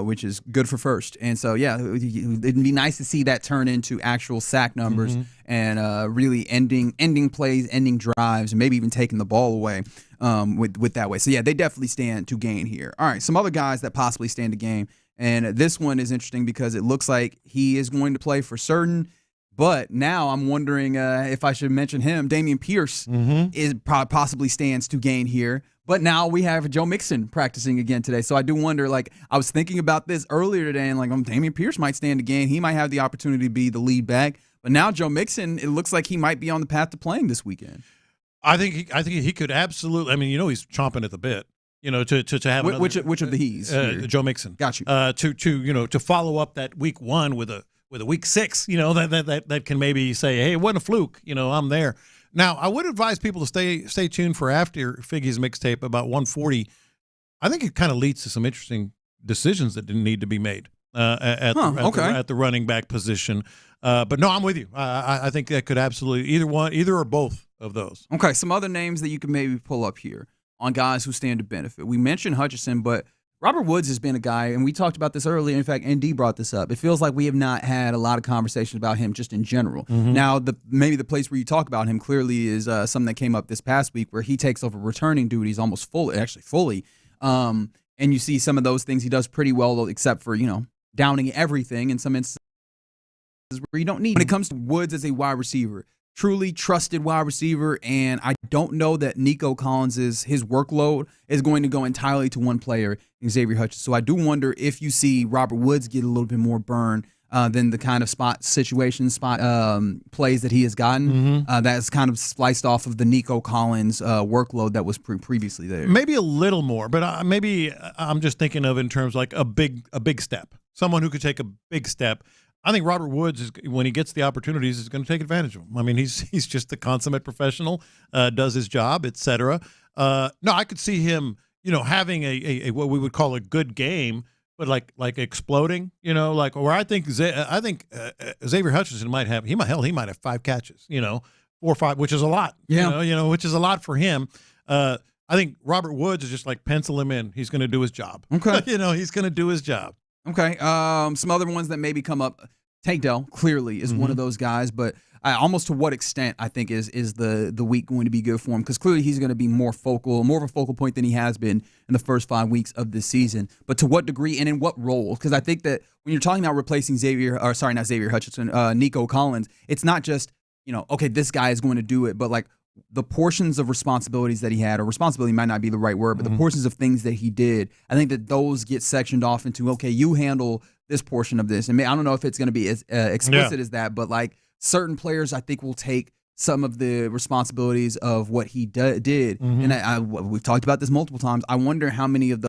Which is good for first. And so, it'd be nice to see that turn into actual sack numbers and really ending plays, ending drives, and maybe even taking the ball away with that way. So, they definitely stand to gain here. All right, some other guys that possibly stand to gain. And this one is interesting because it looks like he is going to play for certain. But now I'm wondering if I should mention him. Dameon Pierce is possibly stands to gain here. But now we have Joe Mixon practicing again today. So I do wonder, I was thinking about this earlier today, and Dameon Pierce might stand to gain. He might have the opportunity to be the lead back. But now Joe Mixon, it looks like he might be on the path to playing this weekend. I think he could absolutely. He's chomping at the bit. to have which of the he's Joe Mixon. Got you. To follow up that week 1 with a week 6, that can maybe say, hey, it wasn't a fluke. I'm there. Now, I would advise people to stay tuned for after Figgy's mixtape about 140. I think it kind of leads to some interesting decisions that didn't need to be made at the running back position. But no, I'm with you. I think that could absolutely either or both of those. Okay, some other names that you can maybe pull up here on guys who stand to benefit. We mentioned Hutchinson, but Robert Woods has been a guy, and we talked about this earlier. In fact, ND brought this up. It feels like we have not had a lot of conversations about him just in general. Mm-hmm. Now, maybe the place where you talk about him clearly is something that came up this past week where he takes over returning duties almost fully. And you see some of those things he does pretty well, except for, downing everything in some instances where you don't need. When it comes to Woods as a wide receiver, truly trusted wide receiver, and I don't know that Nico Collins his workload is going to go entirely to one player, Xavier Hutchinson. So I do wonder if you see Robert Woods get a little bit more burn than the kind of spot plays that he has gotten. That's kind of spliced off of the Nico Collins workload that was previously there. Maybe a little more, but maybe I'm just thinking of in terms like a big step. Someone who could take a big step. I think Robert Woods, when he gets the opportunities, is going to take advantage of them. I mean, he's just the consummate professional, does his job, etc. No, I could see him, having a what we would call a good game, but like exploding, where I think Xavier Hutchinson might have 5 catches, 4 or 5, which is a lot. Yeah. Which is a lot for him. I think Robert Woods is just like pencil him in. He's going to do his job. Okay. He's going to do his job. Okay. Some other ones that maybe come up. Tank Dell clearly is one of those guys, but almost to what extent I think is the week going to be good for him, because clearly he's going to be more of a focal point than he has been in the first 5 weeks of this season. But to what degree and in what roles? Because I think that when you're talking about replacing Nico Collins, it's not just okay, this guy is going to do it, but like the portions of responsibilities that he had, or responsibility might not be the right word, but the portions of things that he did, I think that those get sectioned off into, okay, you handle this portion of this. And I don't know if it's going to be as explicit as that, but like certain players I think will take some of the responsibilities of what he did. And we've talked about this multiple times. I wonder how many of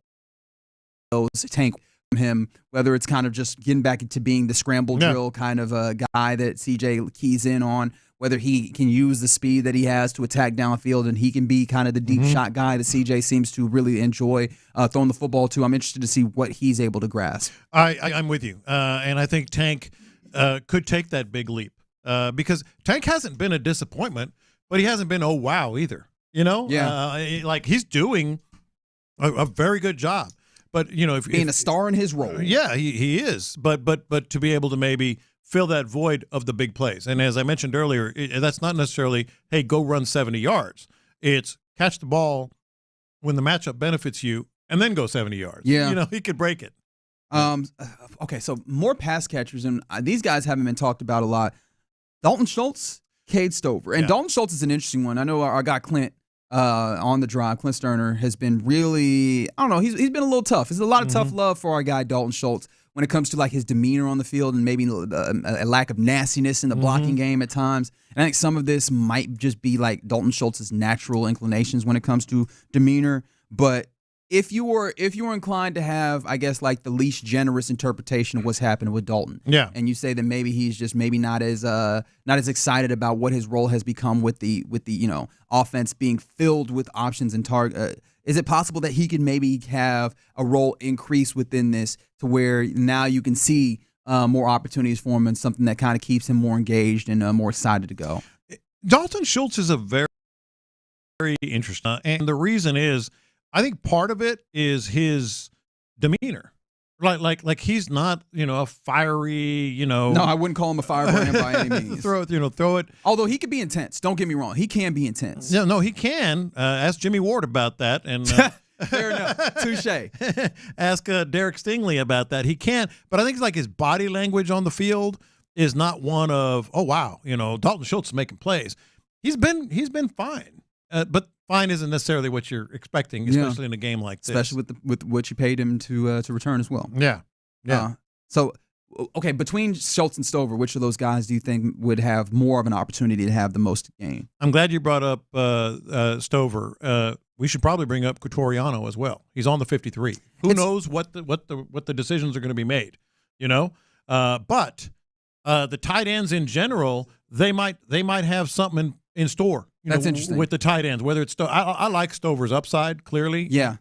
those Tank from him, whether it's kind of just getting back into being the scramble drill kind of a guy that CJ keys in on, whether he can use the speed that he has to attack downfield, and he can be kind of the deep shot guy that CJ seems to really enjoy throwing the football to. I'm interested to see what he's able to grasp. I'm with you. And I think Tank could take that big leap because Tank hasn't been a disappointment, but he hasn't been, oh, wow, either. Like he's doing a very good job. But, if being a star in his role. Yeah, he is. But to be able to maybe fill that void of the big plays. And as I mentioned earlier, that's not necessarily, hey, go run 70 yards. It's catch the ball when the matchup benefits you and then go 70 yards. Yeah. He could break it. Okay, so more pass catchers, and these guys haven't been talked about a lot. Dalton Schultz, Cade Stover. And Dalton Schultz is an interesting one. I know our guy Clint on the drive, Clint Stoerner, has been really, I don't know, he's been a little tough. There's a lot of tough love for our guy Dalton Schultz when it comes to like his demeanor on the field and maybe a lack of nastiness in the blocking game at times. And I think some of this might just be like Dalton Schultz's natural inclinations when it comes to demeanor. But if you were inclined to have, I guess, like the least generous interpretation of what's happening with Dalton, and you say that maybe he's just maybe not as excited about what his role has become with the offense being filled with options and target. Is it possible that he could maybe have a role increase within this to where now you can see more opportunities for him and something that kind of keeps him more engaged and more excited to go? Dalton Schultz is a very, very interesting, and the reason is I think part of it is his demeanor. Like he's not, a fiery, No, I wouldn't call him a firebrand by any means. Throw it. Although he could be intense. Don't get me wrong. He can be intense. No, he can. Ask Jimmy Ward about that. And fair enough. Touche. Ask Derek Stingley about that. He can. But I think like his body language on the field is not one of, oh, wow, Dalton Schultz is making plays. He's been fine. But fine isn't necessarily what you're expecting, especially in a game like this. Especially with what you paid him to return as well. Yeah. So, okay, between Schultz and Stover, which of those guys do you think would have more of an opportunity to have the most gain? I'm glad you brought up Stover. we should probably bring up Cotoriano as well. He's on the 53. Who knows what the decisions are going to be made, you know? But the tight ends in general, they might have something in store. That's interesting with the tight ends. Whether it's I like Stover's upside clearly. Yeah,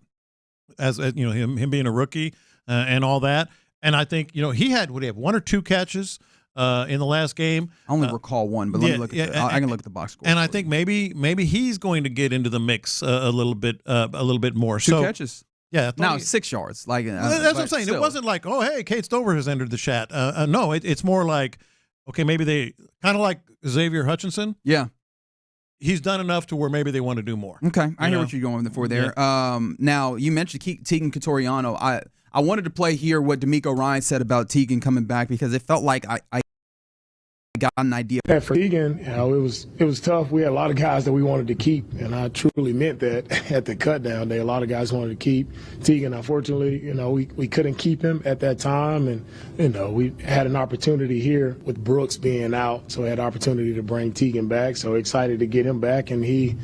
as you know, him being a rookie and all that. And I think he had one or two catches in the last game. I only recall one, but let me look at I can look at the box score. And I think maybe he's going to get into the mix a little bit more. Two catches. Yeah. Now 6 yards. Like that's what I'm saying. Still. It wasn't like, oh, hey, Kate Stover has entered the chat. No, it's more like, okay, maybe they kind of like Xavier Hutchinson. Yeah. He's done enough to where maybe they want to do more. Okay, I hear what you're going for there. Yeah. Now, you mentioned Tegan Cotoriano. I wanted to play here what D'Amico Ryan said about Tegan coming back because it felt like I got an idea. Yeah, for Tegan, it was tough. We had a lot of guys that we wanted to keep, and I truly meant that at the cut down day. A lot of guys wanted to keep Tegan. Unfortunately, we couldn't keep him at that time, and we had an opportunity here with Brooks being out, so we had an opportunity to bring Tegan back. So excited to get him back, and he,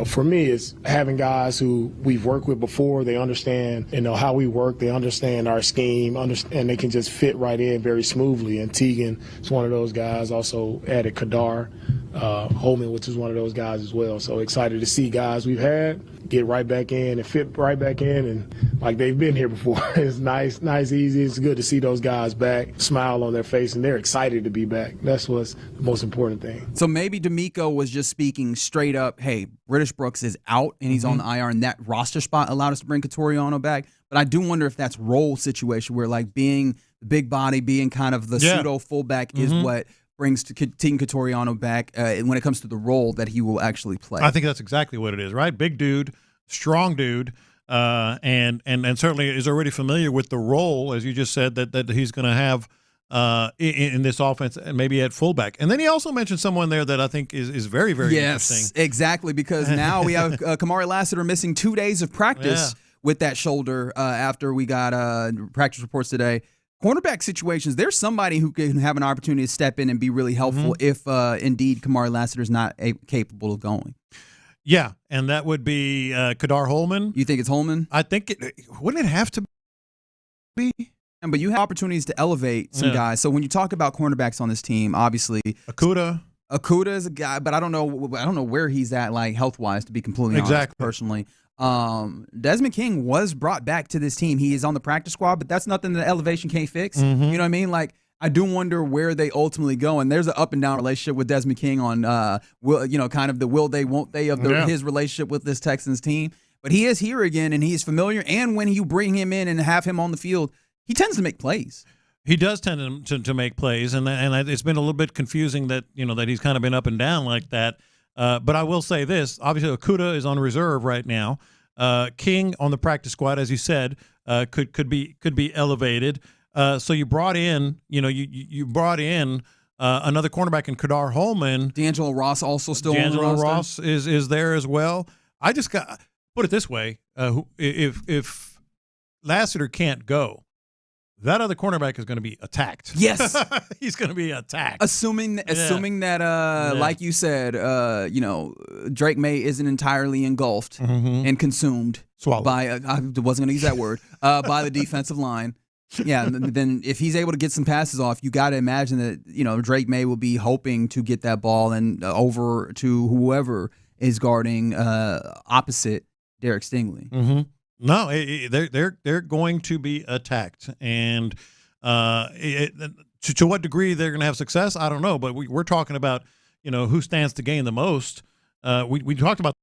for me, is having guys who we've worked with before. They understand, how we work. They understand our scheme, and they can just fit right in very smoothly. And Tegan is one of those guys. Also added Kadar Holman, which is one of those guys as well. So excited to see guys we've had get right back in and fit right back in, and like they've been here before. It's nice, easy. It's good to see those guys back, smile on their face, and they're excited to be back. That's what's the most important thing. So maybe D'Amico was just speaking straight up, hey, British Brooks is out, and he's on the IR, and that roster spot allowed us to bring Cotoriano back. But I do wonder if that's role situation where, like, being the big body, being kind of the pseudo fullback is what brings Tegan Cotoriano back when it comes to the role that he will actually play. I think that's exactly what it is, right? Big dude, strong dude, and certainly is already familiar with the role, as you just said, that he's going to have in this offense, and maybe at fullback. And then he also mentioned someone there that I think is very, very interesting. Yes, exactly, because now we have Kamari Lassiter missing 2 days of practice with that shoulder after we got practice reports today. Cornerback situations, there's somebody who can have an opportunity to step in and be really helpful if indeed Kamari Lassiter is not capable of going. Yeah, and that would be Kadar Holman. You think it's Holman? I think wouldn't it have to be? But you have opportunities to elevate some guys. So when you talk about cornerbacks on this team, obviously Akuda is a guy, but I don't know where he's at, like, health wise, to be completely honest, personally. Desmond King was brought back to this team. He is on the practice squad, but that's nothing that elevation can't fix. You know what I mean? Like, I do wonder where they ultimately go, and there's an up and down relationship with Desmond King on, kind of the will they, won't they of his relationship with this Texans team. But he is here again, and he is familiar. And when you bring him in and have him on the field, he tends to make plays. He does tend to make plays, and it's been a little bit confusing that that he's kind of been up and down like that. But I will say this: obviously, Akuda is on reserve right now. King on the practice squad, as you said, could be elevated. So you brought in, you brought in another cornerback in Kadar Holman. D'Angelo Ross also still on the roster. D'Angelo Ross is there as well. I just got put it this way: if Lassiter can't go, that other cornerback is going to be attacked. Yes, he's going to be attacked. Assuming that, like you said, Drake Maye isn't entirely engulfed and consumed by I wasn't going to use that word by the defensive line. Yeah, then if he's able to get some passes off, you got to imagine that Drake Maye will be hoping to get that ball and over to whoever is guarding opposite Derek Stingley. No, they're going to be attacked, and to what degree they're going to have success, I don't know. But we're talking about who stands to gain the most. We talked about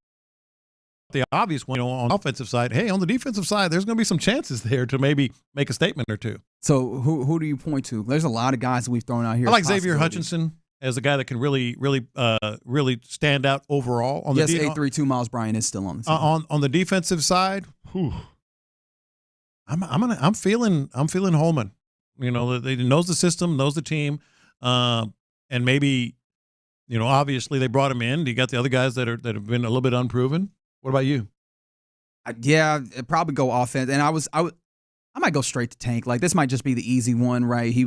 the obvious one on the offensive side. Hey, on the defensive side, there's going to be some chances there to maybe make a statement or two. So who do you point to? There's a lot of guys that we've thrown out here. I like Xavier Hutchinson as a guy that can really stand out overall. On yes, 832 Miles Bryant is still on the team. On the defensive side. I'm feeling Holman. He knows the system, knows the team, and maybe obviously they brought him in. You got the other guys that have been a little bit unproven. What about you? Yeah, it'd probably go offense. And I might go straight to Tank. Like, this might just be the easy one, right? He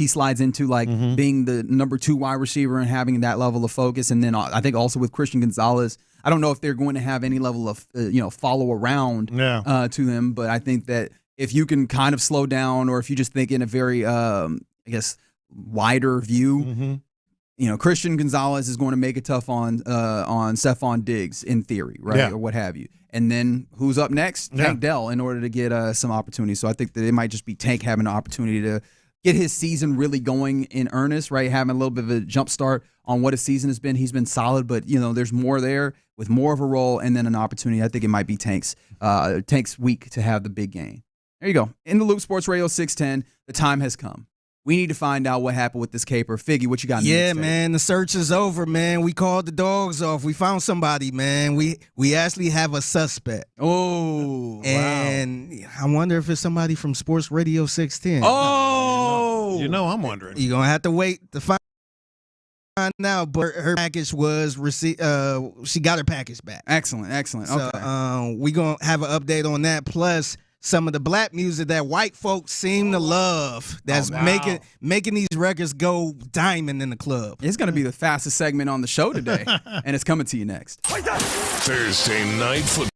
slides into like being the number 2 wide receiver and having that level of focus. And then I think also with Christian Gonzalez, I don't know if they're going to have any level of follow around to them, but I think that if you can kind of slow down, or if you just think in a very wider view, Christian Gonzalez is going to make it tough on Stephon Diggs in theory, right, or what have you. And then who's up next? Tank Dell, in order to get some opportunities. So I think that it might just be Tank having an opportunity to get his season really going in earnest, right? Having a little bit of a jump start on what his season has been. He's been solid, but there's more there with more of a role and then an opportunity. I think it might be Tank's week to have the big game. There you go. In the Loop, Sports Radio 610. The time has come. We need to find out what happened with this caper. Figgy, what you got? Yeah, man, the search is over, man. We called the dogs off. We found somebody, man. We actually have a suspect. Oh, and wow. I wonder if it's somebody from Sports Radio 610. Oh, I'm wondering. You're gonna have to wait to find out. But her package was received. She got her package back. Excellent. So, okay. We gonna have an update on that. Plus, some of the black music that white folks seem to love that's making these records go diamond in the club. It's going to be the fastest segment on the show today, and it's coming to you next. Thursday Night Football.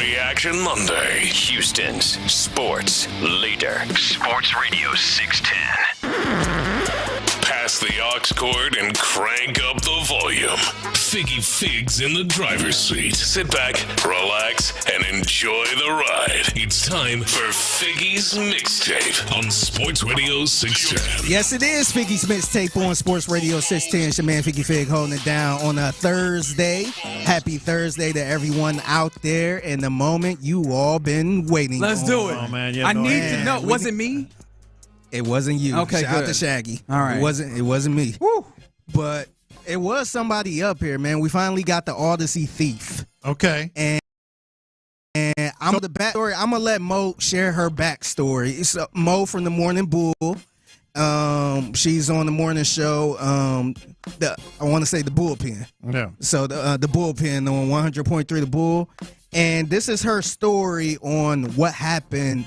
Reaction Monday. Houston's sports leader. Sports Radio 610. Pass the aux cord and crank up the volume. Figgy Figs in the driver's seat. Sit back, relax, and enjoy the ride. It's time for Figgy's Mixtape on Sports Radio 610. Yes, it is Figgy's Mixtape on Sports Radio 610. It's your man Figgy Fig holding it down on a Thursday. Happy Thursday to everyone out there in the moment you all been waiting Let's on. do it. Oh, man. I need to know. Was it me? It wasn't you. Okay, Shout out good. to Shaggy. All right. It wasn't me. Woo. But it was somebody up here, man. We finally got the Odyssey thief. Okay. And I'm the backstory. I'm gonna let Mo share her backstory. It's Mo from the Morning Bull. She's on the morning show. I want to say the Bullpen. Yeah. So the Bullpen on 100.3 The Bull, and this is her story on what happened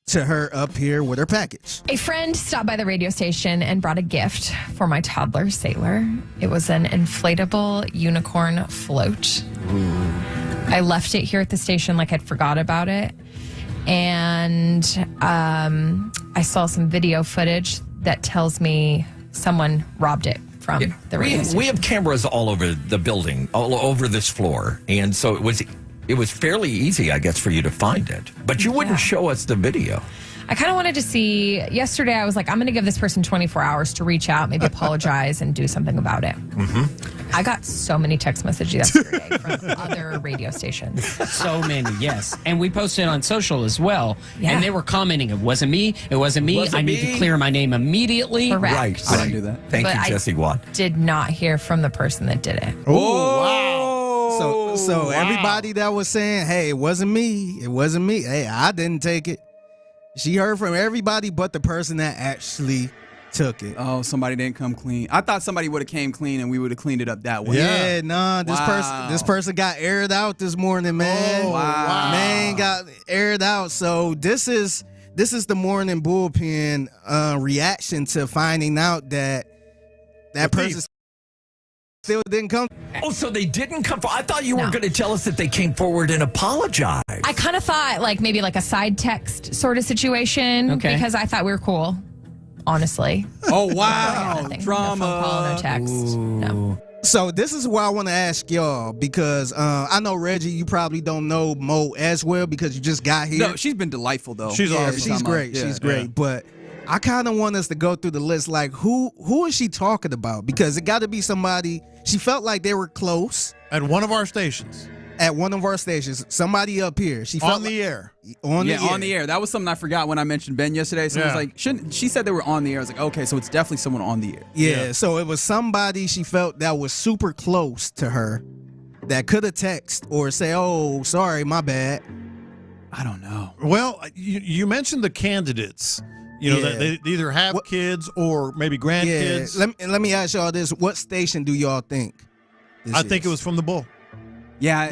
to her up here with her package. A friend stopped by the radio station and brought a gift for my toddler, Sailor. It was an inflatable unicorn float. Ooh. I left it here at the station like I'd forgot about it. And I saw some video footage that tells me someone robbed it from the radio station. We have cameras all over the building, all over this floor. And so it was fairly easy, I guess, for you to find it. But you wouldn't show us the video. I kind of wanted to see. Yesterday, I was like, I'm going to give this person 24 hours to reach out, maybe apologize, and do something about it. Mm-hmm. I got so many text messages yesterday from other radio stations. So many, yes. And we posted on social as well. Yeah. And they were commenting, it wasn't me. It wasn't me. I need to clear my name immediately. Correct. Right. I didn't do that. Thank you, Jesse Watt. Did not hear from the person that did it. Oh, wow. So everybody that was saying, hey, it wasn't me. Hey, I didn't take it. She heard from everybody but the person that actually took it. Oh, somebody didn't come clean. I thought somebody would have came clean and we would have cleaned it up that way. Yeah, nah, this person got aired out this morning, man. Oh, wow. Man got aired out. So this is the Morning Bullpen reaction to finding out that person still didn't come. Oh, so they didn't come forward. I thought you were going to tell us that they came forward and apologized. I kind of thought maybe a side text sort of situation because I thought we were cool, honestly. Oh, wow. Drama. No phone call, no text. No. So this is what I want to ask y'all because I know, Reggie, you probably don't know Mo as well because you just got here. No, she's been delightful, though. She's awesome. She's great. Yeah, she's great. Yeah. But I kind of want us to go through the list. Like, who is she talking about? Because it got to be somebody. She felt like they were close. At one of our stations. Somebody up here. She felt on the air. On the air. That was something I forgot when I mentioned Ben yesterday. So it was like, she said they were on the air. I was like, okay, so it's definitely someone on the air. Yeah, so it was somebody she felt that was super close to her that could have texted or say, oh, sorry, my bad. I don't know. Well, you mentioned the candidates. That they either have kids or maybe grandkids. Yeah. Let me ask y'all this. What station do y'all think I think it was from the Bull. Yeah,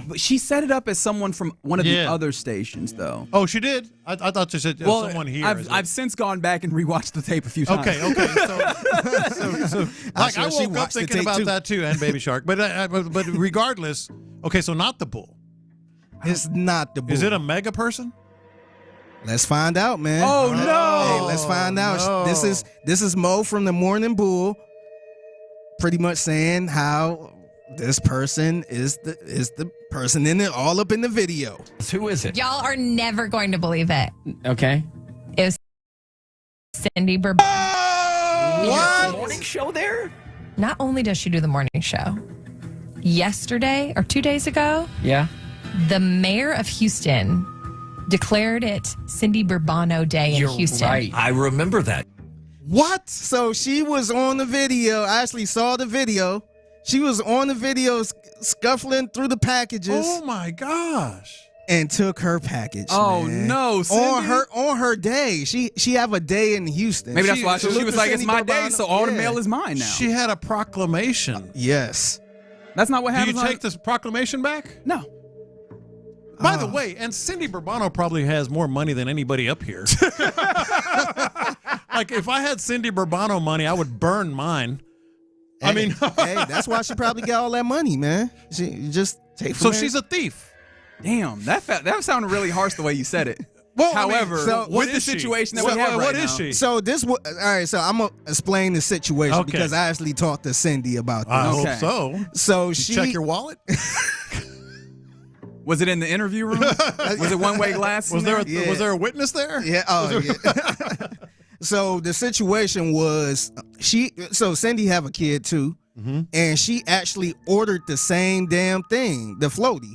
but she set it up as someone from one of the other stations, though. Oh, she did? I thought she said someone here. I've since gone back and rewatched the tape a few times. Okay. So I woke up thinking about that too, and Baby Shark. But regardless, okay, so not the Bull. It's not the Bull. Is it a mega person? Let's find out, man. Oh no! Hey, let's find out. No. This is Mo from the Morning Bull, pretty much saying how this person is the person in it, all up in the video. Who is it? Y'all are never going to believe it. Okay. It was Cindy Bourbon. What? The morning show there? Not only does she do the morning show, yesterday or 2 days ago, the mayor of Houston declared it Cindy Bourbon Day in Houston. Right. I remember that. What? So she was on the video. I actually saw the video. She was on the video scuffling through the packages. Oh my gosh. And took her package. Oh man. No, Cindy. On her day. She have a day in Houston. Maybe that's why she was like, it's my day, so all the mail is mine now. She had a proclamation. Yes. That's not what happens. Do you take this proclamation back? No. By the way, and Cindy Bourbon probably has more money than anybody up here. Like, if I had Cindy Bourbon money, I would burn mine. Hey, that's why she probably got all that money, man. She just take from So her. she's a thief. Damn, that sounded really harsh the way you said it. Well, however, so with the situation that we have right what now. is she? So all right. So I'm gonna explain the situation because I actually talked to Cindy about this. I hope so. So you check your wallet. Was it in the interview room? Was it one-way glass? Was there a witness there? Yeah. Oh, yeah. So the situation was Cindy have a kid too, and she actually ordered the same damn thing, the floaty.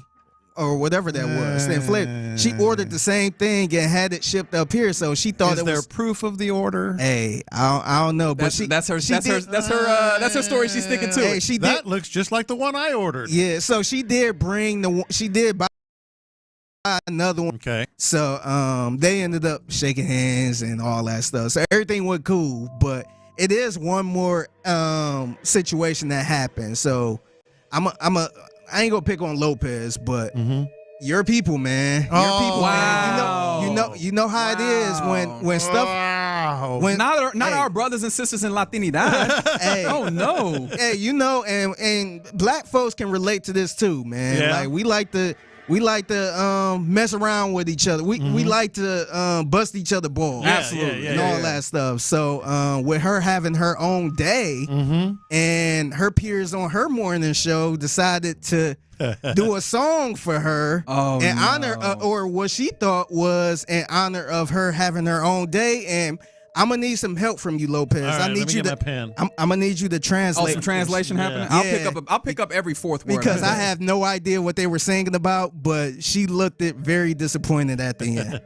Or whatever that was. Then she ordered the same thing and had it shipped up here. So she thought Is there proof of the order? Hey, I don't know, but that's her story. She's sticking to it. That looks just like the one I ordered. Yeah, so she did buy another one. Okay. So they ended up shaking hands and all that stuff. So everything went cool, but it is one more situation that happened. So I ain't gonna pick on Lopez, but your people, man. Your people, man. You know how it is when stuff. When not our brothers and sisters in Latinidad. Hey, oh no. Hey, and black folks can relate to this too, man. Yeah. Like we like to mess around with each other. We like to bust each other balls. Absolutely. And all that stuff. So with her having her own day and her peers on her morning show decided to do a song for her in honor of, or what she thought was in honor of her having her own day. And I'm gonna need some help from you, Lopez. All right, I need let me you get to. my pen. I'm gonna need you to translate. Some translation happening. Yeah. I'll pick up every fourth word because I have no idea what they were singing about, but she looked very disappointed at the end.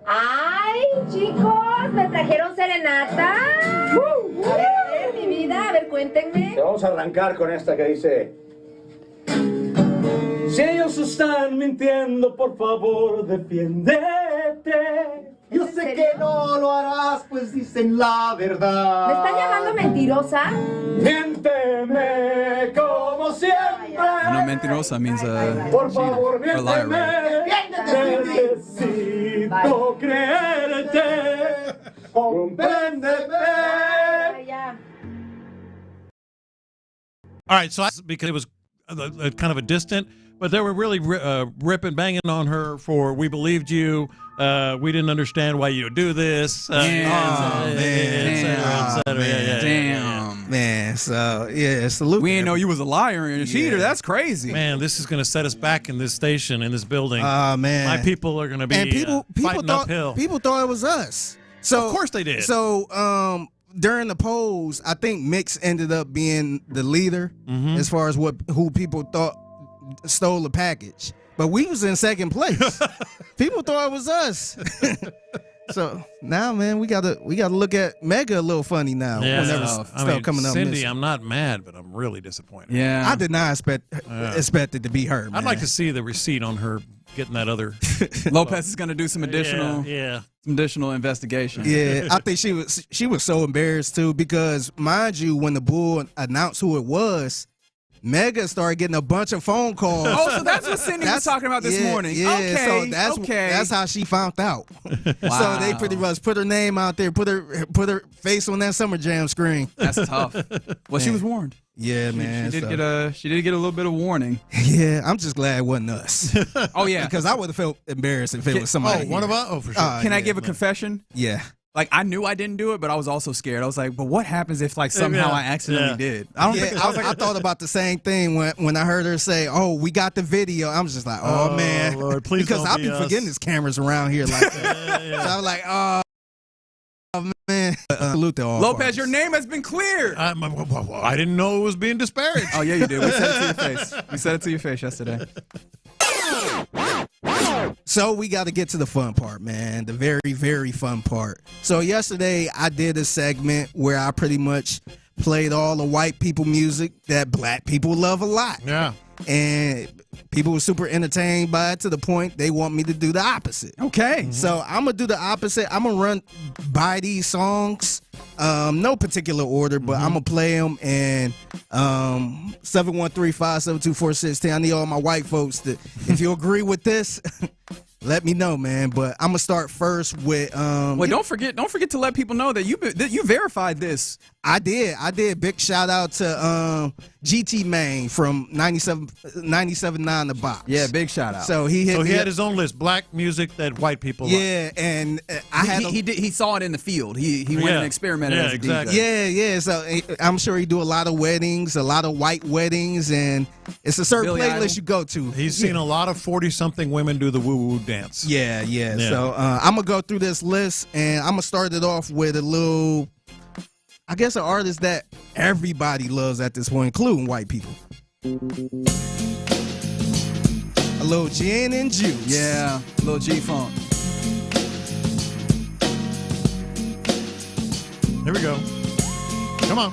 Ay, chicos, me trajeron serenata. A ver, mi vida, a ver, cuéntenme. Vamos a arrancar con esta que dice: si ellos están mintiendo, por favor, defiéndete. Yo sé que no lo harás, pues dicen la verdad. ¿Me están llamando mentirosa? Miénteme como siempre. No, mentirosa means por favor, a liar, miénteme. Necesito creerte. Compréndeme. All right, so because it was kind of a distant, but they were really ripping, banging on her for "We believed you." We didn't understand why you would do this. Man. So salute. We didn't know you was a liar and a cheater. That's crazy. Man, this is going to set us back in this station, in this building. Man, my people are going to be fighting uphill. People thought it was us. So of course they did. So during the polls, I think Mix ended up being the leader as far as who people thought stole the package. But we was in second place. People thought it was us. So now, man, we gotta look at Mega a little funny now. Yeah, whenever stuff coming up. Cindy, I'm not mad, but I'm really disappointed. Yeah, I did not expect it to be her. Man. I'd like to see the receipt on her getting that other. Lopez is going to do some additional, some additional investigation. Yeah, I think she was so embarrassed too because, mind you, when the Bull announced who it was, Mega started getting a bunch of phone calls. Oh, so that's what Cindy was talking about this morning. Yeah, okay, so that's how she found out. Wow. So they pretty much put her name out there, put her face on that Summer Jam screen. That's tough. Well, she was warned. Yeah, man. She did get a little bit of warning. Yeah, I'm just glad it wasn't us. Oh yeah, because I would have felt embarrassed if it was somebody. Oh, one of us. Oh, for sure. Can I give a confession? Yeah. Like, I knew I didn't do it, but I was also scared. I was like, but what happens if, like, somehow I accidentally did? I thought about the same thing when I heard her say, "Oh, we got the video." I'm just like, "Oh man, Lord, please because don't I'll be us. forgetting there's cameras around here like that." So I was like, "Oh man." Salute to all Lopez, parties. your name has been cleared. I didn't know it was being disparaged. Oh yeah, you did. We said it to your face. We said it to your face yesterday. So we got to get to the fun part, man. The very, very fun part. So yesterday I did a segment where I pretty much played all the white people music that black people love a lot. Yeah. And people were super entertained by it to the point they want me to do the opposite. Okay. So I'm going to do the opposite. I'm going to run by these songs. No particular order, but I'm going to play them. And 713-572-4610. I need all my white folks to, if you agree with this, let me know, man. But I'm gonna start first with. Wait, don't forget to let people know that you verified this I did. Big shout out to GT Maine from 97.9 The Box. Yeah, big shout out. So he had his own list, black music that white people like. Yeah, and he saw it in the field. He went and experimented as a DJ. Yeah. So I'm sure he do a lot of weddings, a lot of white weddings, and it's a certain Billy playlist Idol. you go to. He's seen a lot of 40-something women do the woo-woo dance. Yeah. So I'm going to go through this list, and I'm going to start it off with a little, I guess, an artist that everybody loves at this point, including white people. A little gin and juice. Yeah, a little G-Funk. Here we go. Come on.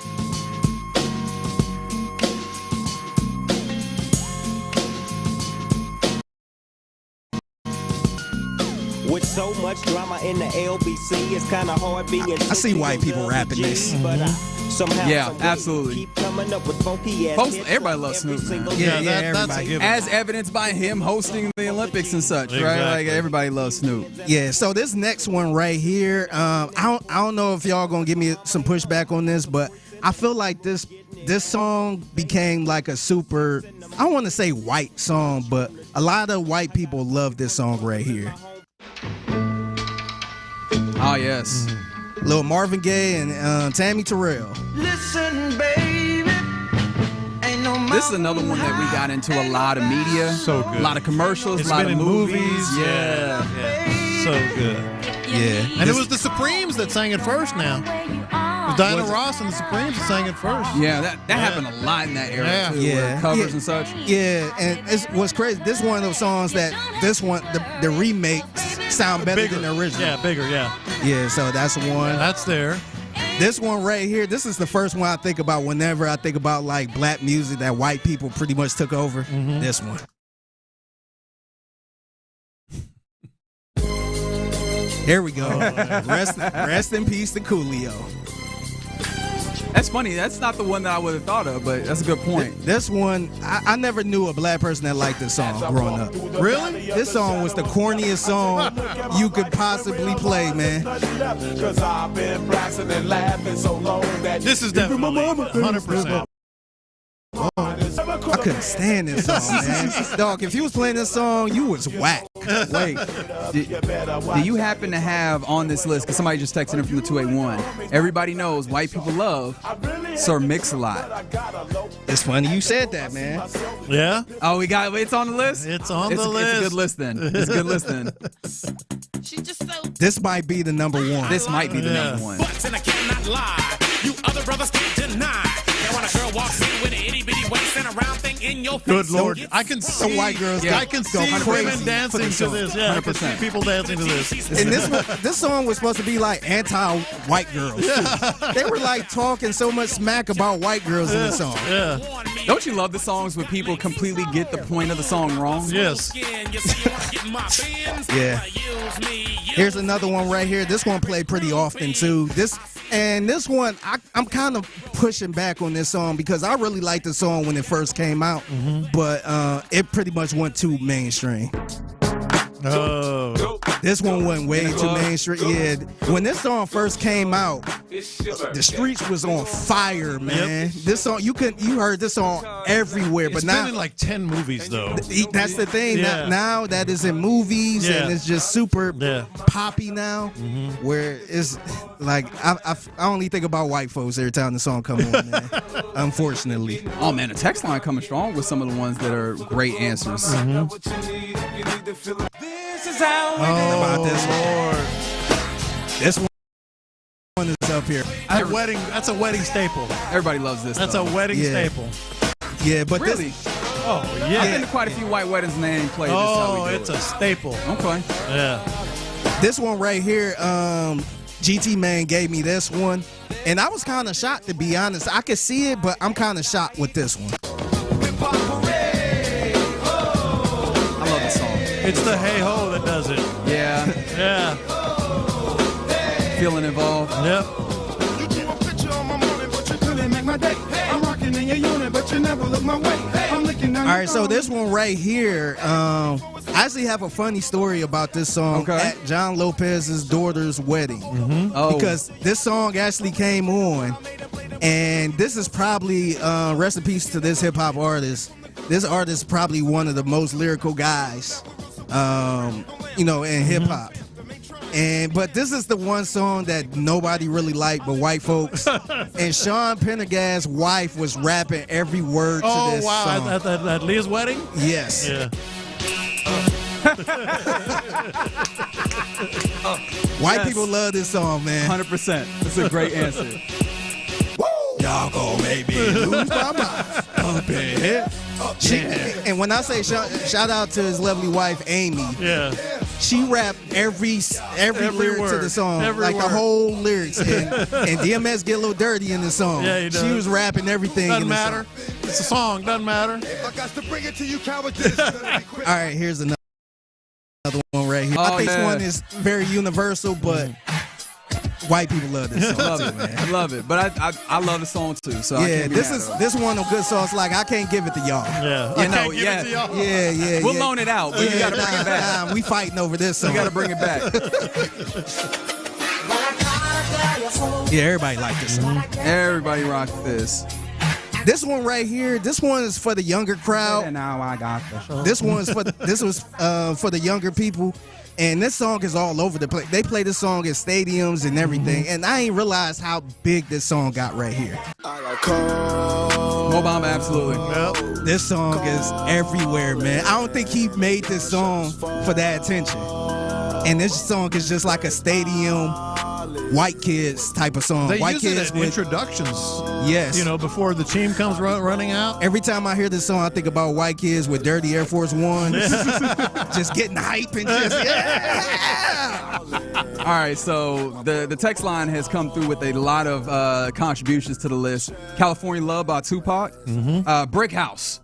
With so much drama in the LBC, it's kind of hard being. I see white people rapping this. But somehow, Yeah, absolutely. Keep coming up with funky ass Folks, hits everybody loves Snoop, man. That's a given. As evidenced by him hosting the Olympics and such, right? Like Exactly. everybody loves Snoop. Yeah, so this next one right here, I don't know if y'all gonna give me some pushback on this, but I feel like this song became like a super, I don't want to say white song, but a lot of white people love this song right here. Oh yes, Lil Marvin Gaye and Tammy Terrell. Listen, baby. Ain't no this is another one that we got into a lot of media, So good. a lot of commercials, It's a lot been of in movies. Yeah. So good. Yeah. And it was the Supremes that sang it first now. It was Diana Ross and the Supremes that sang it first. Yeah, that happened a lot in that era Yeah. too. Yeah. where covers Yeah. and such. Yeah, and what's crazy, this is one of those songs that the remakes sound better Bigger. than the original. Yeah, bigger, yeah. Yeah, so that's one. That's there. This one right here, this is the first one I think about whenever I think about like black music that white people pretty much took over. This one. There we go. Rest in peace to Coolio. That's funny. That's not the one that I would have thought of, but that's a good point. This one, I never knew a black person that liked this song growing up. Really? This song was the corniest song you could possibly play, man. This is definitely 100%. I couldn't stand this song, man. Dog, if you was playing this song, you was whack. Wait, do you happen to have on this list, because somebody just texted in from the 281, everybody knows white people love Sir Mix-a-Lot. It's funny you said that, man. Yeah? Oh, it's on the list? It's on the list. It's a good list then. It's a good list then. This might be the number one. This might be the number one. And I cannot lie. You other brothers can't deny. And when a girl walks in with an itty bitty waist and a round thing in your face. Good Lord. I can see white girls I can see women dancing to this. Yeah, I can see 100%. people dancing to this. And this song was supposed to be like anti-white girls. Too. They were like talking so much smack about white girls in the song. Yeah. Don't you love the songs where people completely get the point of the song wrong? Yes. Yeah. Here's another one right here. This one played pretty often too. This one, I'm kind of pushing back on this song because I really liked the song when it first came out, but it pretty much went too mainstream. Oh. This one went way too mainstream. Yeah, when this song first came out, the streets was on fire, man. This song, you heard this song everywhere, but It's now been in like 10 movies though. that's the thing. Yeah. Now that is in movies Yeah. and it's just super poppy now. Where it's like I only think about white folks every time the song come on, man. Unfortunately. Oh man, the text line coming strong with some of the ones that are great answers. This is how How about this one? This one is up here. That's a wedding staple. Everybody loves this. That's though. a wedding staple. Yeah, but Really? Oh, yeah. I've been to quite a few white weddings and they ain't played this. Oh, how we do it's it. a staple. Okay. Yeah. this one right here, GT Man gave me this one, and I was kind of shocked, to be honest. I could see it, but I'm kind of shocked with this one. I love this song. It's the hey ho that does it. Yeah. Yeah. Feeling involved. Yep. All right, so this one right here, I actually have a funny story about this song at John Lopez's daughter's wedding. Oh. Because this song actually came on, And this is probably rest in peace to this hip hop artist. This artist is probably one of the most lyrical guys, in hip hop. But this is the one song that nobody really liked but white folks. And Sean Pendergast's wife was rapping every word to this song. Oh, wow. At Leah's wedding? Yes. Yeah. White people love this song, man. 100%. That's a great answer. Y'all gon' make me lose my mind. Up in here. And when I say shout out to his lovely wife, Amy. Yeah. She rapped every lyric word, to the song, every like word. the whole lyrics. And DMS get a little dirty in the song. Yeah, he does. She was rapping everything. Doesn't in the matter. Song. It's a song. Doesn't matter. I got to bring it to you, cowards. All right, here's another one right here. I think this one is very universal, but white people love this song. Love it, man. I love it. But I love the song too. So yeah, this one of them good songs. Like I can't give it to y'all. Yeah, I can't give it to y'all. Yeah. We'll loan it out, but you got to bring it back. We fighting over this song. You got to bring it back. Yeah, everybody like this song. Everybody rock this. This one right here, this one is for the younger crowd. Now I got the show. This was for the younger people, and this song is all over the place. They play this song at stadiums and everything, and I ain't realized how big this song got right here. Mo Bamba, absolutely. Yep. This song is everywhere, man. I don't think he made this song for that attention, and this song is just like a stadium white kids type of song. They white use kids it at with introductions. Yes. Before the team comes running out. Every time I hear this song, I think about white kids with dirty Air Force Ones, just getting hype and just yeah. All right, so the text line has come through with a lot of contributions to the list. California Love by Tupac. Brick House.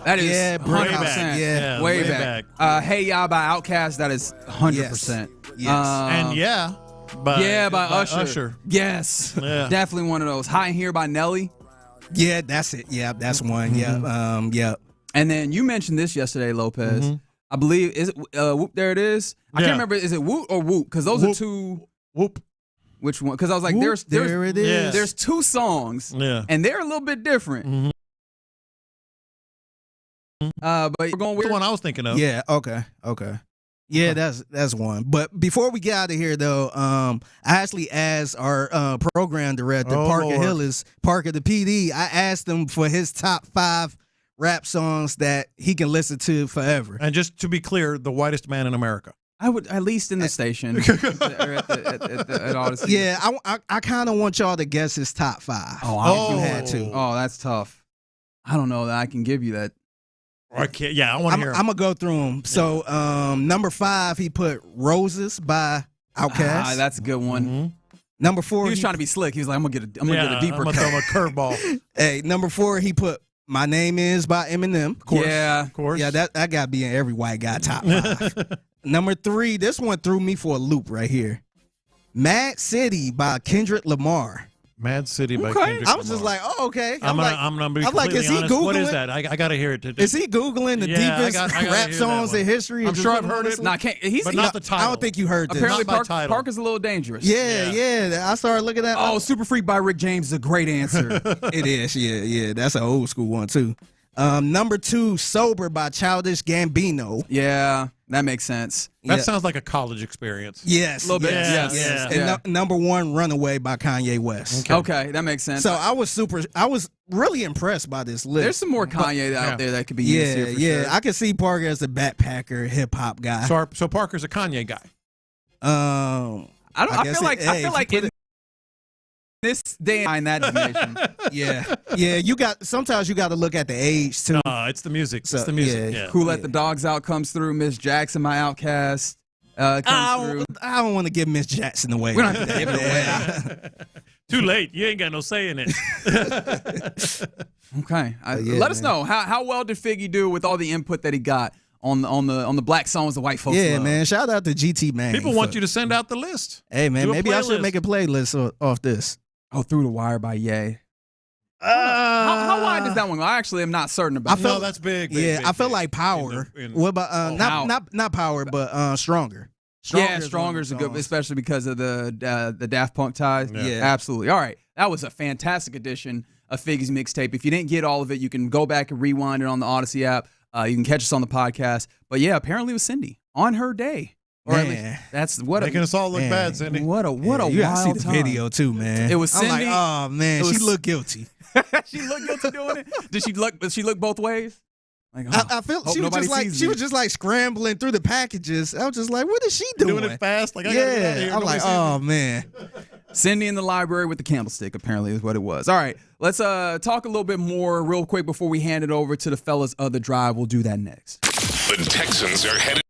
That is 100%. Yeah, way back. Hey Ya by Outkast. That is 100%. Yes. And by Usher. Yes. Yeah. Definitely one of those. Hot in Here by Nelly. Yeah, that's it. Yeah, that's one. Yeah. And then you mentioned this yesterday, Lopez. I believe, is it Whoop, There It Is? I can't remember, is it Woot or Whoop? Because those are two. Whoop. Which one? Because I was like, Whoop, there it is. There's two songs, and they're a little bit different. But we're going with the one I was thinking of. Yeah, okay. Yeah, that's one. But before we get out of here, though, I actually asked our program director, Parker Hillis, Parker the PD, I asked him for his top 5 rap songs that he can listen to forever. And just to be clear, the whitest man in America. I would, at least in the station, at Odyssey. Yeah, I kind of want y'all to guess his top 5. Oh, if you had to. Oh, that's tough. I don't know that I can give you that. I can't. Yeah, I want to hear. I'm gonna go through them. So, number 5, he put "Roses" by Outkast. That's a good one. Number 4, he was trying to be slick. He was like, "I'm gonna get a deeper I'm cut." gonna throw him a curveball. Hey, number 4, he put "My Name Is" by Eminem. Of course, of course. Yeah, that gotta be in every white guy top 5. Number 3, this one threw me for a loop right here. "Mad City" by Kendrick Lamar. Mad City by Kendrick I was just like, oh, okay. I'm gonna be completely is he honest. Googling? What is that? I got to hear it. Is he Googling the deepest I gotta rap hear songs that in history? I'm sure I've heard it, but not the title. I don't think you heard this. Apparently, Not by title. Parker's a little dangerous. Yeah. I started looking at. Oh, Super Freak by Rick James is a great answer. It is. Yeah. That's an old school one too. Number 2, "Sober" by Childish Gambino. Yeah, that makes sense. That sounds like a college experience. Yes, a little bit. Yes. And number 1, "Runaway" by Kanye West. Okay, that makes sense. So I was really impressed by this list. There's some more Kanye out there that could be used here for sure. I could see Parker as a backpacker hip hop guy. So Parker's a Kanye guy. I feel like in this day and that generation. Yeah. Sometimes you got to look at the age too. No, it's the music. It's the music. Yeah. Who Let the Dogs Out comes through. Miss Jackson, my Outkast. I don't want to give Miss Jackson away. We don't have to give it away. Too late. You ain't got no say in it. Okay. Let us know how well did Figgy do with all the input that he got on the black songs the white folks love. Man. Shout out to GT Man. People want you to send out the list. Hey man, maybe I should make a playlist off this. Oh, Through the Wire by Ye. How wide is that one? I actually am not certain about. No, that's big. I felt like Power. What about not Power, but Stronger. Stronger is a good, especially because of the Daft Punk ties. Yeah. Absolutely. All right. That was a fantastic edition of Figgy's Mixtape. If you didn't get all of it, you can go back and rewind it on the Odyssey app. You can catch us on the podcast. But yeah, apparently it was Cindy on her day. Or at least that's what making us all look bad, Cindy. What a you wild gotta see the time. video too, man. It was Cindy. I'm like, oh man, she looked guilty. She looked guilty doing it. Did she look both ways? Like, I feel she was just like scrambling through the packages. I was just like, what is she doing? Doing it fast, like I gotta get out of here. I'm like, oh man. Cindy in the library with the candlestick, apparently, is what it was. All right, let's talk a little bit more real quick before we hand it over to the fellas of the drive. We'll do that next. The Texans are headed.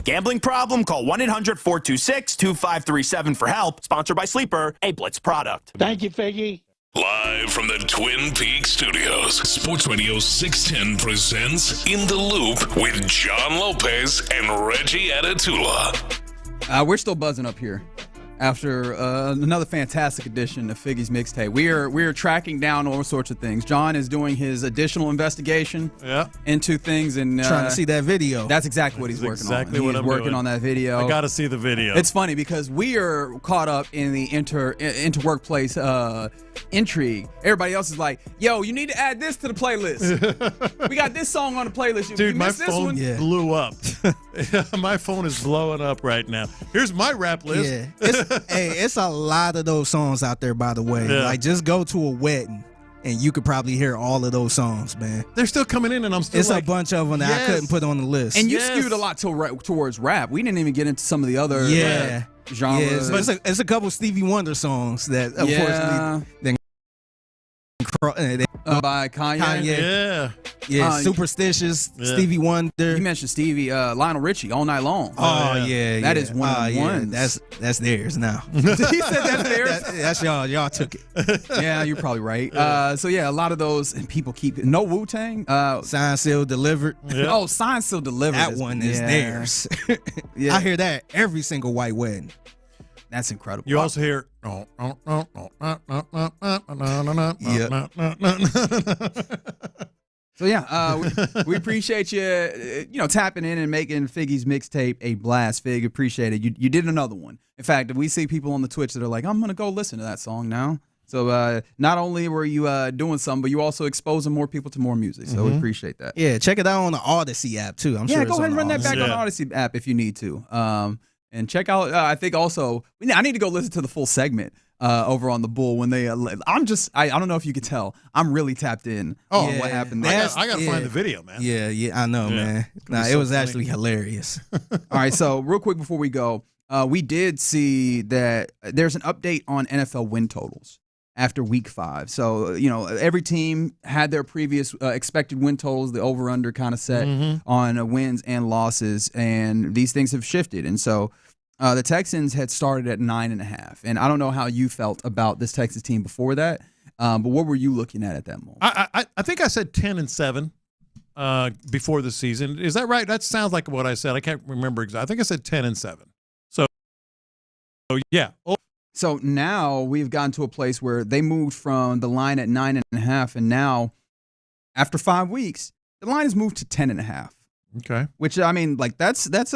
Gambling problem? Call 1-800-426-2537 for help. Sponsored by Sleeper, a Blitz product. Thank you, Figgy. Live from the Twin Peaks studios, Sports Radio 610 presents In the Loop with John Lopez and Reggie Atatula. We're still buzzing up here after another fantastic edition of Figgy's Mixtape. We are tracking down all sorts of things. John is doing his additional investigation into things and trying to see that video. That's exactly what he's working on. He's working on that video. I got to see the video. It's funny because we are caught up in the inter-workplace intrigue. Everybody else is like, yo, you need to add this to the playlist. We got this song on the playlist. Dude, my phone blew up. My phone is blowing up right now. Here's my rap list. Yeah. It's a lot of those songs out there, by the way. Yeah. Like, just go to a wedding, and you could probably hear all of those songs, man. They're still coming in, and I'm still It's a bunch of them that I couldn't put on the list. And you skewed a lot towards rap. We didn't even get into some of the other genres. Yeah, it's a couple Stevie Wonder songs that, unfortunately, by Kanye. Yeah, Superstitious, Stevie Wonder. You mentioned Stevie, Lionel Richie, All Night Long. That is one of the ones. That's theirs now. He said that's theirs? That's y'all. Y'all took it. Yeah, you're probably right. So yeah, a lot of those, and people keep it. No Wu-Tang. Signed, Sealed, Delivered. Oh, Signed, Sealed, Delivered. That one is theirs. I hear that every single white wedding. That's incredible. You also hear. So yeah, we appreciate you, tapping in and making Figgy's Mixtape a blast. Fig, appreciate it. You did another one. In fact, we see people on the Twitch that are like, I'm gonna go listen to that song now. So not only were you doing something, but you also exposing more people to more music. So we appreciate that. Yeah, check it out on the Odyssey app too. I'm sure. Go ahead and run that back on the Odyssey app if you need to. And check out. I think also I need to go listen to the full segment over on the Bull when they. I don't know if you could tell. I'm really tapped in on what happened there. I got to find the video, man. Yeah, I know, man. It was actually hilarious. All right, so real quick before we go, we did see that there's an update on NFL win totals after Week 5. So every team had their previous expected win totals, the over/under kind of set on wins and losses, and these things have shifted. And so the Texans had started at 9.5, and I don't know how you felt about this Texas team before that, but what were you looking at that moment? I think I said 10-7 before the season. Is that right? That sounds like what I said. I can't remember exactly. I think I said 10-7. So yeah. So now we've gotten to a place where they moved from the line at 9.5, and now after 5 weeks, the line has moved to 10.5. Okay. Which that's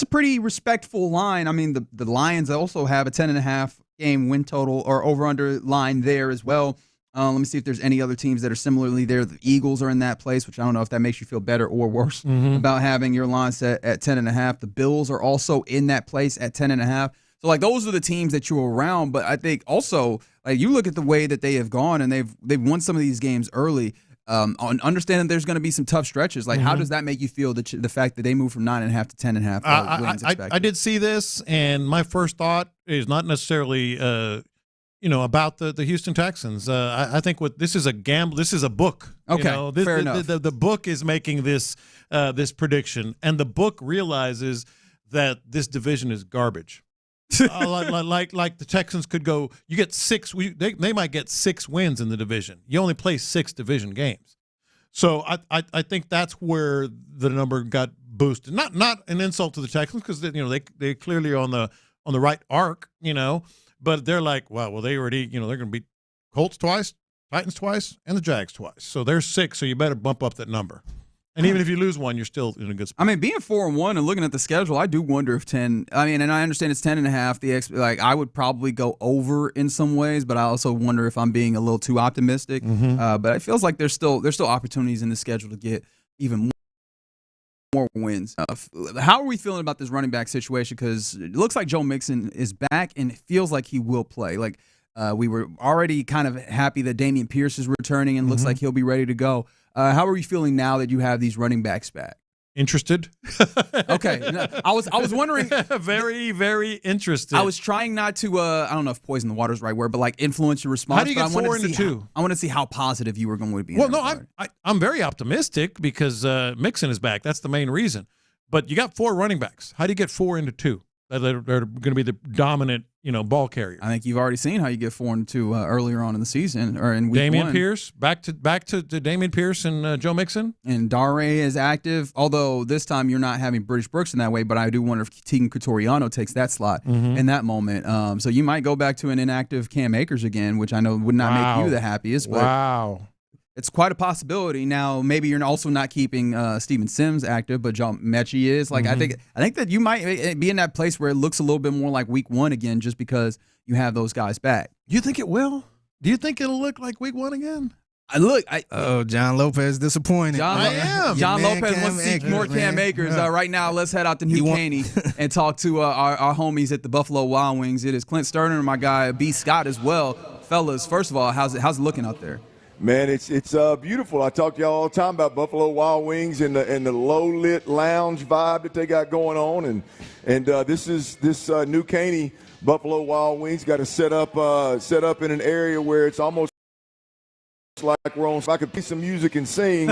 a pretty respectful line. I mean, the Lions also have a 10.5 game win total or over under line there as well. Let me see if there's any other teams that are similarly there. The Eagles are in that place, which I don't know if that makes you feel better or worse about having your line set at 10.5. The Bills are also in that place at 10.5. So those are the teams that you're around, but I think also you look at the way that they have gone and they've won some of these games early. On understanding there's going to be some tough stretches. How does that make you feel? The fact that they moved from 9.5 to 10.5 wins expected? I did see this, and my first thought is not necessarily about the Houston Texans. I think this is a gamble. This is a book. Okay, fair enough. The book is making this prediction, and the book realizes that this division is garbage. Like the Texans could go. You get 6. They might get 6 wins in the division. You only play 6 division games, so I think that's where the number got boosted. Not an insult to the Texans because they clearly are on the right arc. But they're like, well, they already they're going to beat Colts twice, Titans twice, and the Jags twice. So they're 6. So you better bump up that number. And even if you lose one, you're still in a good spot. I mean, being 4-1 and looking at the schedule, I do wonder if 10. I mean, and I understand it's 10.5. I would probably go over in some ways, but I also wonder if I'm being a little too optimistic. But it feels like there's still opportunities in the schedule to get even more wins. How are we feeling about this running back situation? Because it looks like Joe Mixon is back, and it feels like he will play. We were already kind of happy that Dameon Pierce is returning and looks like he'll be ready to go. How are you feeling now that you have these running backs back? Interested. Okay. No, I was wondering. Very, very interested. I was trying not to, I don't know if poison the water is the right word, but influence your response. How do you get 4 into 2? I want to see how positive you were going to be. Well, no, I'm very optimistic because Mixon is back. That's the main reason. But you got 4 running backs. How do you get 4 into 2? They're going to be the dominant, ball carrier. I think you've already seen how you get 4 into 2 earlier on in the season or in week 1. Damian Pierce, back to Damian Pierce and Joe Mixon. And Dare is active, although this time you're not having British Brooks in that way, but I do wonder if Tegan Couturiano takes that slot in that moment. So you might go back to an inactive Cam Akers again, which I know would not make you the happiest. But it's quite a possibility. Now, maybe you're also not keeping Steven Sims active, but John Mechie is. Like I think that you might be in that place where it looks a little bit more like week 1 again, just because you have those guys back. You think it will? Do you think it'll look like week 1 again? John Lopez disappointed. John Lopez wants to see more Cam Akers. Right now, let's head out to New Caney and talk to our homies at the Buffalo Wild Wings. It is Clint Stoerner and my guy B. Scott as well. Fellas, first of all, how's it looking out there? Man, it's beautiful. I talk to y'all all the time about Buffalo Wild Wings and the low lit lounge vibe that they got going on, and this New Caney Buffalo Wild Wings got to set up in an area where it's almost like we're on. If I could play some music and sing,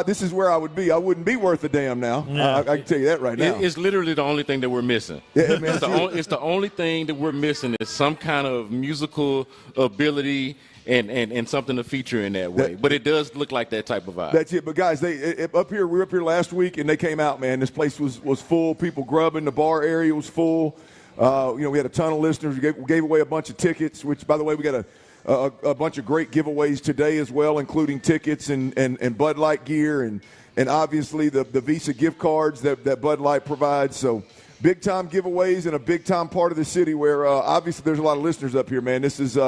this is where I would be. I wouldn't be worth a damn now. Yeah. I can tell you that right now. It's literally the only thing that we're missing. Yeah, man, it's the only thing that we're missing is some kind of musical ability. And something to feature in that way. But it does look like that type of vibe. That's it. But, guys, we were up here last week, and they came out, man. This place was full. People grubbing. The bar area was full. We had a ton of listeners. We gave away a bunch of tickets, which, by the way, we got a bunch of great giveaways today as well, including tickets and Bud Light gear and obviously the Visa gift cards that Bud Light provides. So big-time giveaways in a big-time part of the city where obviously there's a lot of listeners up here, man. This is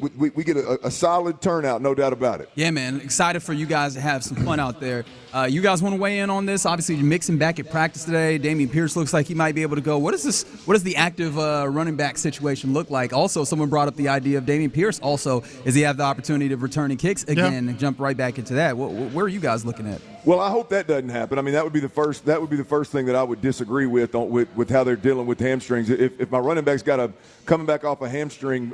we get a solid turnout, no doubt about it. Yeah, man. Excited for you guys to have some fun out there. You guys want to weigh in on this? Obviously, you're mixing back at practice today. Damian Pierce looks like he might be able to go. What does the active running back situation look like? Also, someone brought up the idea of Damian Pierce. Also, does he have the opportunity to return and kicks again and jump right back into that? Where are you guys looking at? Well, I hope that doesn't happen. I mean, that would be the first thing that I would disagree with how they're dealing with hamstrings. If my running back's got coming back off a hamstring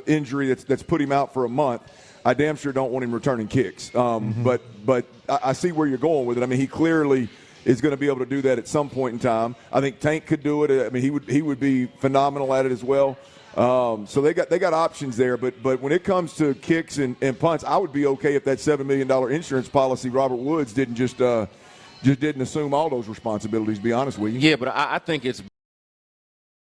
injury that's put him out for a month, I damn sure don't want him returning kicks. But I see where you're going with it. I mean, he clearly is going to be able to do that at some point in time. I think Tank could do it. I mean, he would be phenomenal at it as well. So they got options there. But when it comes to kicks and punts, I would be okay if that $7 million insurance policy, Robert Woods didn't just didn't assume all those responsibilities. To be honest with you. Yeah, but I think it's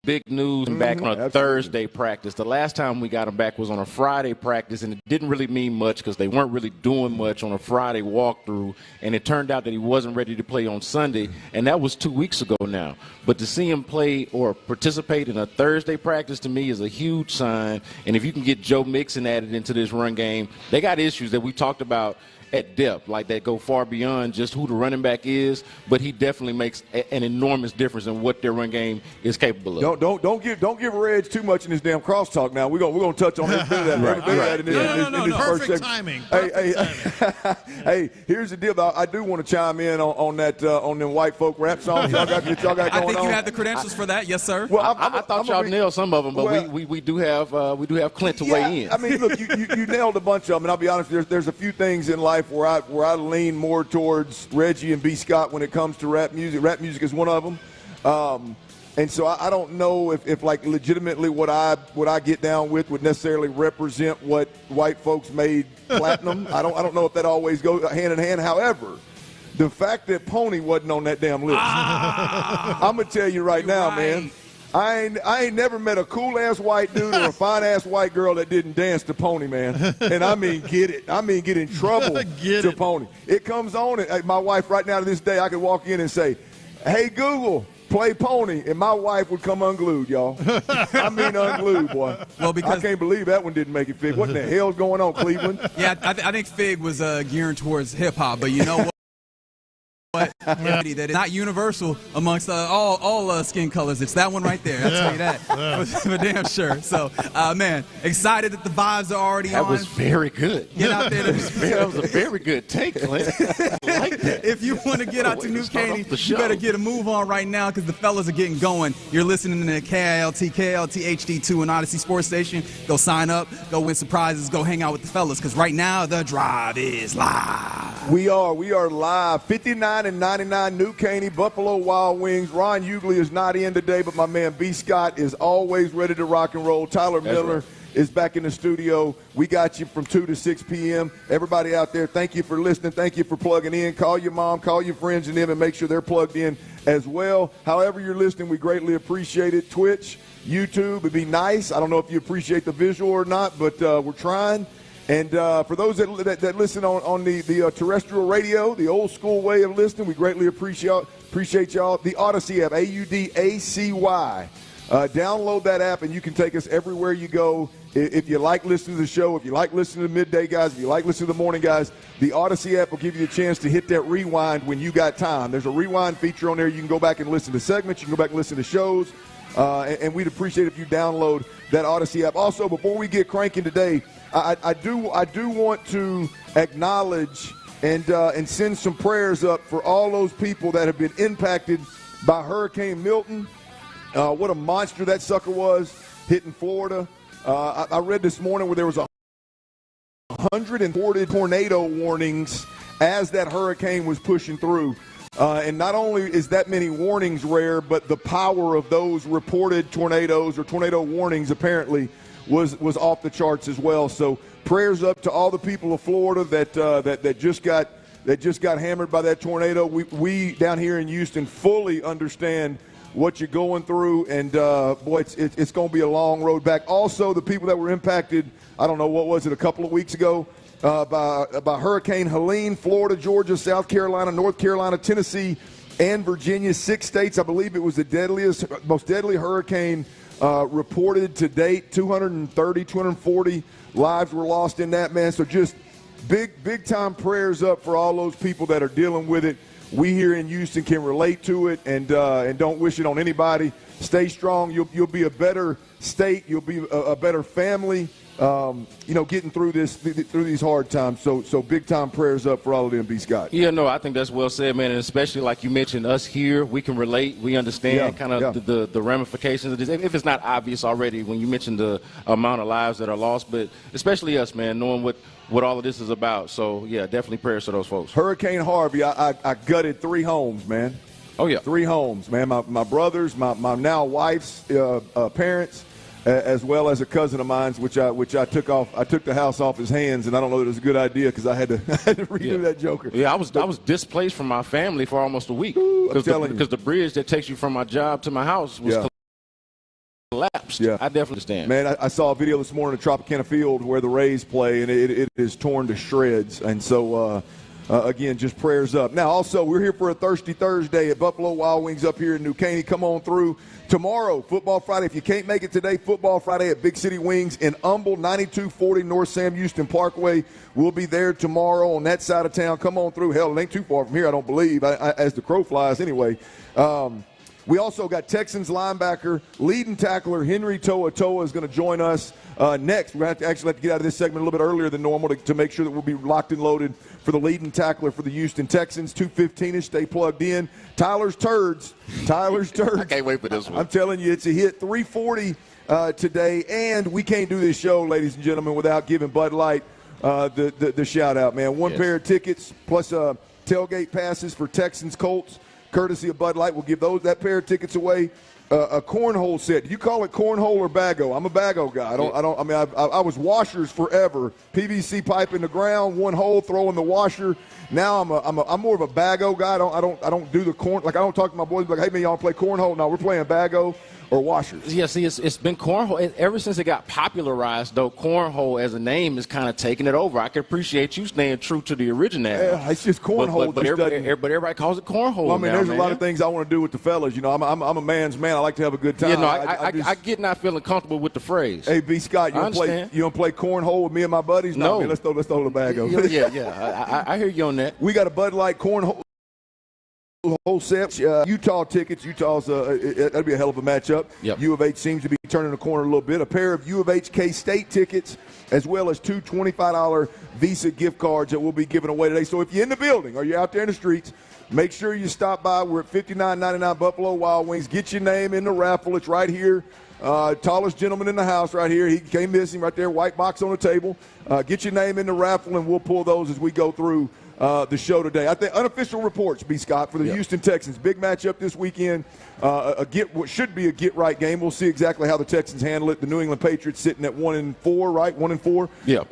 big news back on a Thursday practice. The last time we got him back was on a Friday practice, and it didn't really mean much because they weren't really doing much on a Friday walkthrough, and it turned out that he wasn't ready to play on Sunday, and that was 2 weeks ago now. But to see him play or participate in a Thursday practice to me is a huge sign, and if you can get Joe Mixon added into this run game, they got issues that we talked about at depth, like that go far beyond just who the running back is, but he definitely makes an enormous difference in what their run game is capable of. Don't give Reg too much in this damn crosstalk now. We're gonna touch on every bit of that. No. Perfect timing. Hey, here's the deal. I do want to chime in on that on them white folk rap songs y'all got going on. I think you have the credentials for that, yes, sir. Well, I thought y'all nailed some of them, but we do have Clint to weigh in. I mean, look, you nailed a bunch of them, and I'll be honest. There's a few things in life where I lean more towards Reggie and B. Scott when it comes to rap music. Rap music is one of them. And so I don't know if like legitimately what I get down with would necessarily represent what white folks made platinum. I don't know if that always goes hand in hand. However, the fact that Pony wasn't on that damn list, I'm gonna tell you right now, man. I ain't never met a cool-ass white dude or a fine-ass white girl that didn't dance to Pony, man. And I mean get it. I mean get in trouble to Pony. It comes on, and my wife right now to this day, I could walk in and say, hey, Google, play Pony, and my wife would come unglued, y'all. I mean unglued, boy. Well, because I can't believe that one didn't make it, Fig. What the hell's going on, Cleveland? Yeah, I think Fig was gearing towards hip-hop, but you know what? That is not universal amongst all skin colors. It's that one right there. I'll tell you that for damn sure. So, man, excited that the vibes are already on. That was very good. Get out there. That was a very good take, Clint. I like that. If you want to get out to New Caney, you better get a move on right now because the fellas are getting going. You're listening to KILT HD2 and Odyssey Sports Station. Go sign up. Go win some prizes. Go hang out with the fellas because right now the drive is live. We are live. 59 $59.99 New Caney, Buffalo Wild Wings. Ron Hughley is not in today, but my man B. Scott is always ready to rock and roll. Tyler Miller is back in the studio. We got you from 2 to 6 p.m. Everybody out there, thank you for listening. Thank you for plugging in. Call your mom, call your friends and them, and make sure they're plugged in as well. However you're listening, we greatly appreciate it. Twitch, YouTube, it'd be nice. I don't know if you appreciate the visual or not, but we're trying. And for those that listen on the terrestrial radio, the old school way of listening, we greatly appreciate y'all. The Odyssey app, AUDACY. Download that app, and you can take us everywhere you go. If you like listening to the show, if you like listening to the midday guys, if you like listening to the morning guys, the Odyssey app will give you a chance to hit that rewind when you got time. There's a rewind feature on there. You can go back and listen to segments. You can go back and listen to shows. And we'd appreciate if you download that Odyssey app. Also, before we get cranking today, I do want to acknowledge and send some prayers up for all those people that have been impacted by Hurricane Milton. What a monster that sucker was hitting Florida. I read this morning where there was 140 tornado warnings as that hurricane was pushing through. And not only is that many warnings rare, but the power of those reported tornadoes or tornado warnings apparently was off the charts as well. So prayers up to all the people of Florida that just got hammered by that tornado. We down here in Houston fully understand what you're going through, and boy, it's going to be a long road back. Also, the people that were impacted, I don't know, what was it, a couple of weeks ago, by Hurricane Helene, Florida, Georgia, South Carolina, North Carolina, Tennessee, and Virginia, 6 states. I believe it was the most deadly hurricane reported to date. 240 lives were lost in that, man. So just big time prayers up for all those people that are dealing with it. We here in Houston can relate to it and don't wish it on anybody. Stay strong. You'll be a better state. You'll be a better family. Getting through these hard times. So big time prayers up for all of them, B. Scott. Yeah, no, I think that's well said, man. And especially like you mentioned, us here, we can relate. We understand the ramifications of this. If it's not obvious already when you mentioned the amount of lives that are lost, but especially us, man, knowing what all of this is about. So, yeah, definitely prayers to those folks. Hurricane Harvey, I gutted 3 homes, man. Oh, yeah. 3 homes, man. My brothers, my now wife's parents, as well as a cousin of mine, which I took off. I took the house off his hands, and I don't know that it was a good idea because I had to redo that joker. Yeah, I was displaced from my family for almost a week because the bridge that takes you from my job to my house was collapsed. Yeah, I definitely understand. Man, I saw a video this morning of Tropicana Field where the Rays play, and it is torn to shreds. And so, again, just prayers up. Now, also, we're here for a Thirsty Thursday at Buffalo Wild Wings up here in New Caney. Come on through. Tomorrow, Football Friday. If you can't make it today, Football Friday at Big City Wings in Humble, 9240 North Sam Houston Parkway. We'll be there tomorrow on that side of town. Come on through. Hell, it ain't too far from here, I don't believe, as the crow flies anyway. We also got Texans linebacker, leading tackler Henry Toa is going to join us next. We're going to have to get out of this segment a little bit earlier than normal to make sure that we'll be locked and loaded for the leading tackler for the Houston Texans. 2:15-ish, stay plugged in. Tyler's Turds. I can't wait for this one. I'm telling you, it's a hit. 340 today, and we can't do this show, ladies and gentlemen, without giving Bud Light the shout-out, man. One pair of tickets plus tailgate passes for Texans Colts. Courtesy of Bud Light, we'll give that pair of tickets away. A cornhole set. Do you call it cornhole or bago? I'm a bago guy. I was washers forever. PVC pipe in the ground, one hole, throw in the washer. Now I'm more of a bago guy. I don't do the corn. Like I don't talk to my boys like, hey man, y'all play cornhole? No, we're playing bago or washers. Yeah, see, it's been cornhole ever since it got popularized. Though cornhole as a name is kind of taking it over. I can appreciate you staying true to the original. Yeah, it's just cornhole. But everybody calls it cornhole. Well, I mean, there's a lot of things I want to do with the fellas. You know, I'm a man's man. I like to have a good time. Yeah, no, I get not feeling comfortable with the phrase. Hey, B. Scott, you don't play cornhole with me and my buddies? No, man, let's throw the bago. Yeah. I hear you on that. We got a Bud Light cornhole whole set. Utah tickets. Utah's that'd be a hell of a matchup. Yep. U of H seems to be turning the corner a little bit. A pair of U of H K-State tickets, as well as 2 $25 Visa gift cards that we'll be giving away today. So if you're in the building or you're out there in the streets, make sure you stop by. We're at $59.99 Buffalo Wild Wings. Get your name in the raffle. It's right here. Tallest gentleman in the house right here. He can't miss him right there. White box on the table. Get your name in the raffle, and we'll pull those as we go through the show today. I think unofficial reports, B. Scott, for the Houston Texans. Big matchup this weekend. What should be a get-right game. We'll see exactly how the Texans handle it. The New England Patriots sitting at 1-4, right? 1-4. Yeah.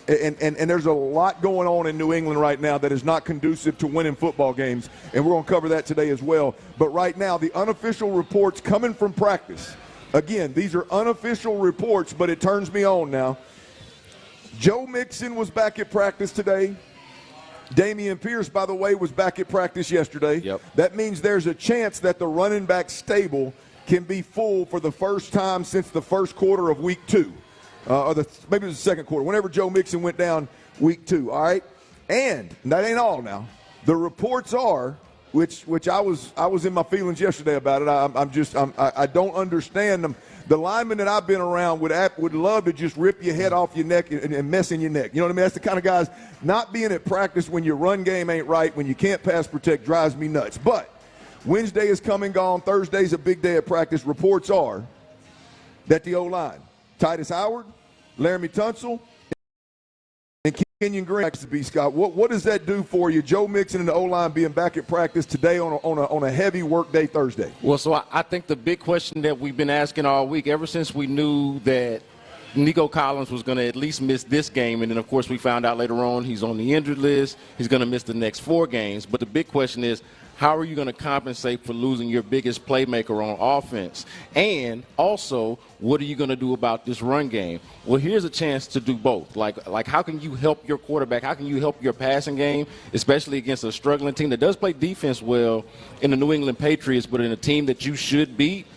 And there's a lot going on in New England right now that is not conducive to winning football games, and we're going to cover that today as well. But right now, the unofficial reports coming from practice. Again, these are unofficial reports, but it turns me on now. Joe Mixon was back at practice today. Dameon Pierce, by the way, was back at practice yesterday. Yep. That means there's a chance that the running back stable can be full for the first time since the first quarter of week 2. Maybe it was the second quarter, whenever Joe Mixon went down week 2, all right? And that ain't all now. The reports are, which I was in my feelings yesterday about it. I don't understand them. The linemen that I've been around would love to just rip your head off your neck and mess in your neck. You know what I mean? That's the kind of guys not being at practice when your run game ain't right, when you can't pass protect, drives me nuts. But Wednesday is come and gone. Thursday's a big day at practice. Reports are that the O-line, Titus Howard, Laramie Tunsil, and Kenyon Green, B. Scott, what does that do for you? Joe Mixon and the O-line being back at practice today on a heavy work day Thursday. Well, so I think the big question that we've been asking all week, ever since we knew that Nico Collins was going to at least miss this game, and then, of course, we found out later on he's on the injured list. He's going to miss the next 4 games. But the big question is, how are you going to compensate for losing your biggest playmaker on offense? And also, what are you going to do about this run game? Well, here's a chance to do both. Like how can you help your quarterback? How can you help your passing game, especially against a struggling team that does play defense well in the New England Patriots, but in a team that you should beat?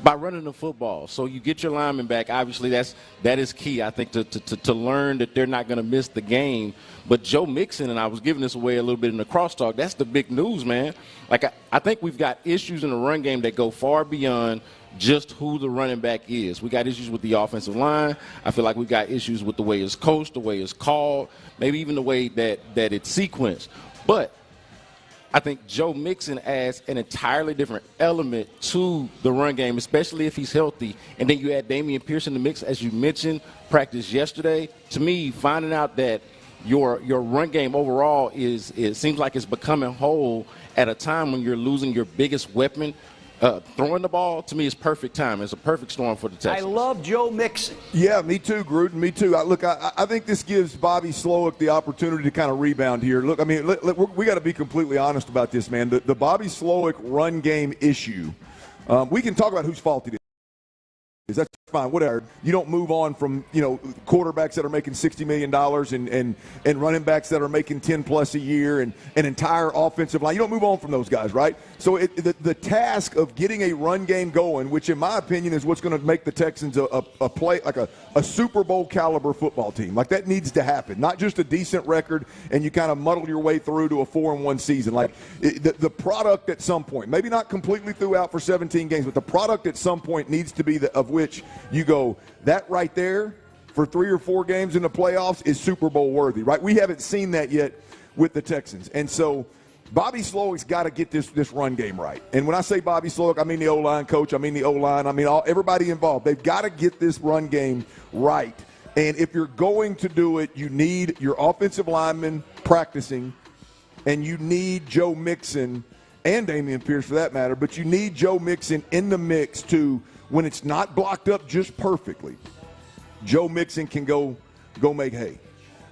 By running the football. So you get your linemen back. Obviously, that is key, I think, to learn that they're not going to miss the game. But Joe Mixon, and I was giving this away a little bit in the crosstalk, that's the big news, man. Like, I think we've got issues in the run game that go far beyond just who the running back is. We got issues with the offensive line. I feel like we got issues with the way it's coached, the way it's called, maybe even the way that it's sequenced. But I think Joe Mixon adds an entirely different element to the run game, especially if he's healthy. And then you add Dameon Pierce in the mix, as you mentioned, practice yesterday. To me, finding out that your run game overall it seems like it's becoming whole at a time when you're losing your biggest weapon. Throwing the ball, to me, is perfect time. It's a perfect storm for the Texans. I love Joe Mixon. Yeah, me too, Gruden. Me too. I think this gives Bobby Slowick the opportunity to kind of rebound here. Look, I mean, we got to be completely honest about this, man. The Bobby Slowick run game issue, we can talk about whose fault it is. That's fine, whatever. You don't move on from, quarterbacks that are making $60 million and running backs that are making 10+ a year and an entire offensive line. You don't move on from those guys, right? So the task of getting a run game going, which in my opinion is what's going to make the Texans a play like a Super Bowl caliber football team. Like, that needs to happen. Not just a decent record and you kind of muddle your way through to a 4-1 season. Like, the product at some point, maybe not completely throughout for 17 games, but the product at some point needs to be of which you go, that right there for 3 or 4 games in the playoffs is Super Bowl worthy, right? We haven't seen that yet with the Texans. And so Bobby Slowick's got to get this run game right. And when I say Bobby Slowick, I mean the O-line coach, I mean the O-line, I mean everybody involved. They've got to get this run game right. And if you're going to do it, you need your offensive linemen practicing, and you need Joe Mixon and Dameon Pierce for that matter, but you need Joe Mixon in the mix to, when it's not blocked up just perfectly, Joe Mixon can go make hay,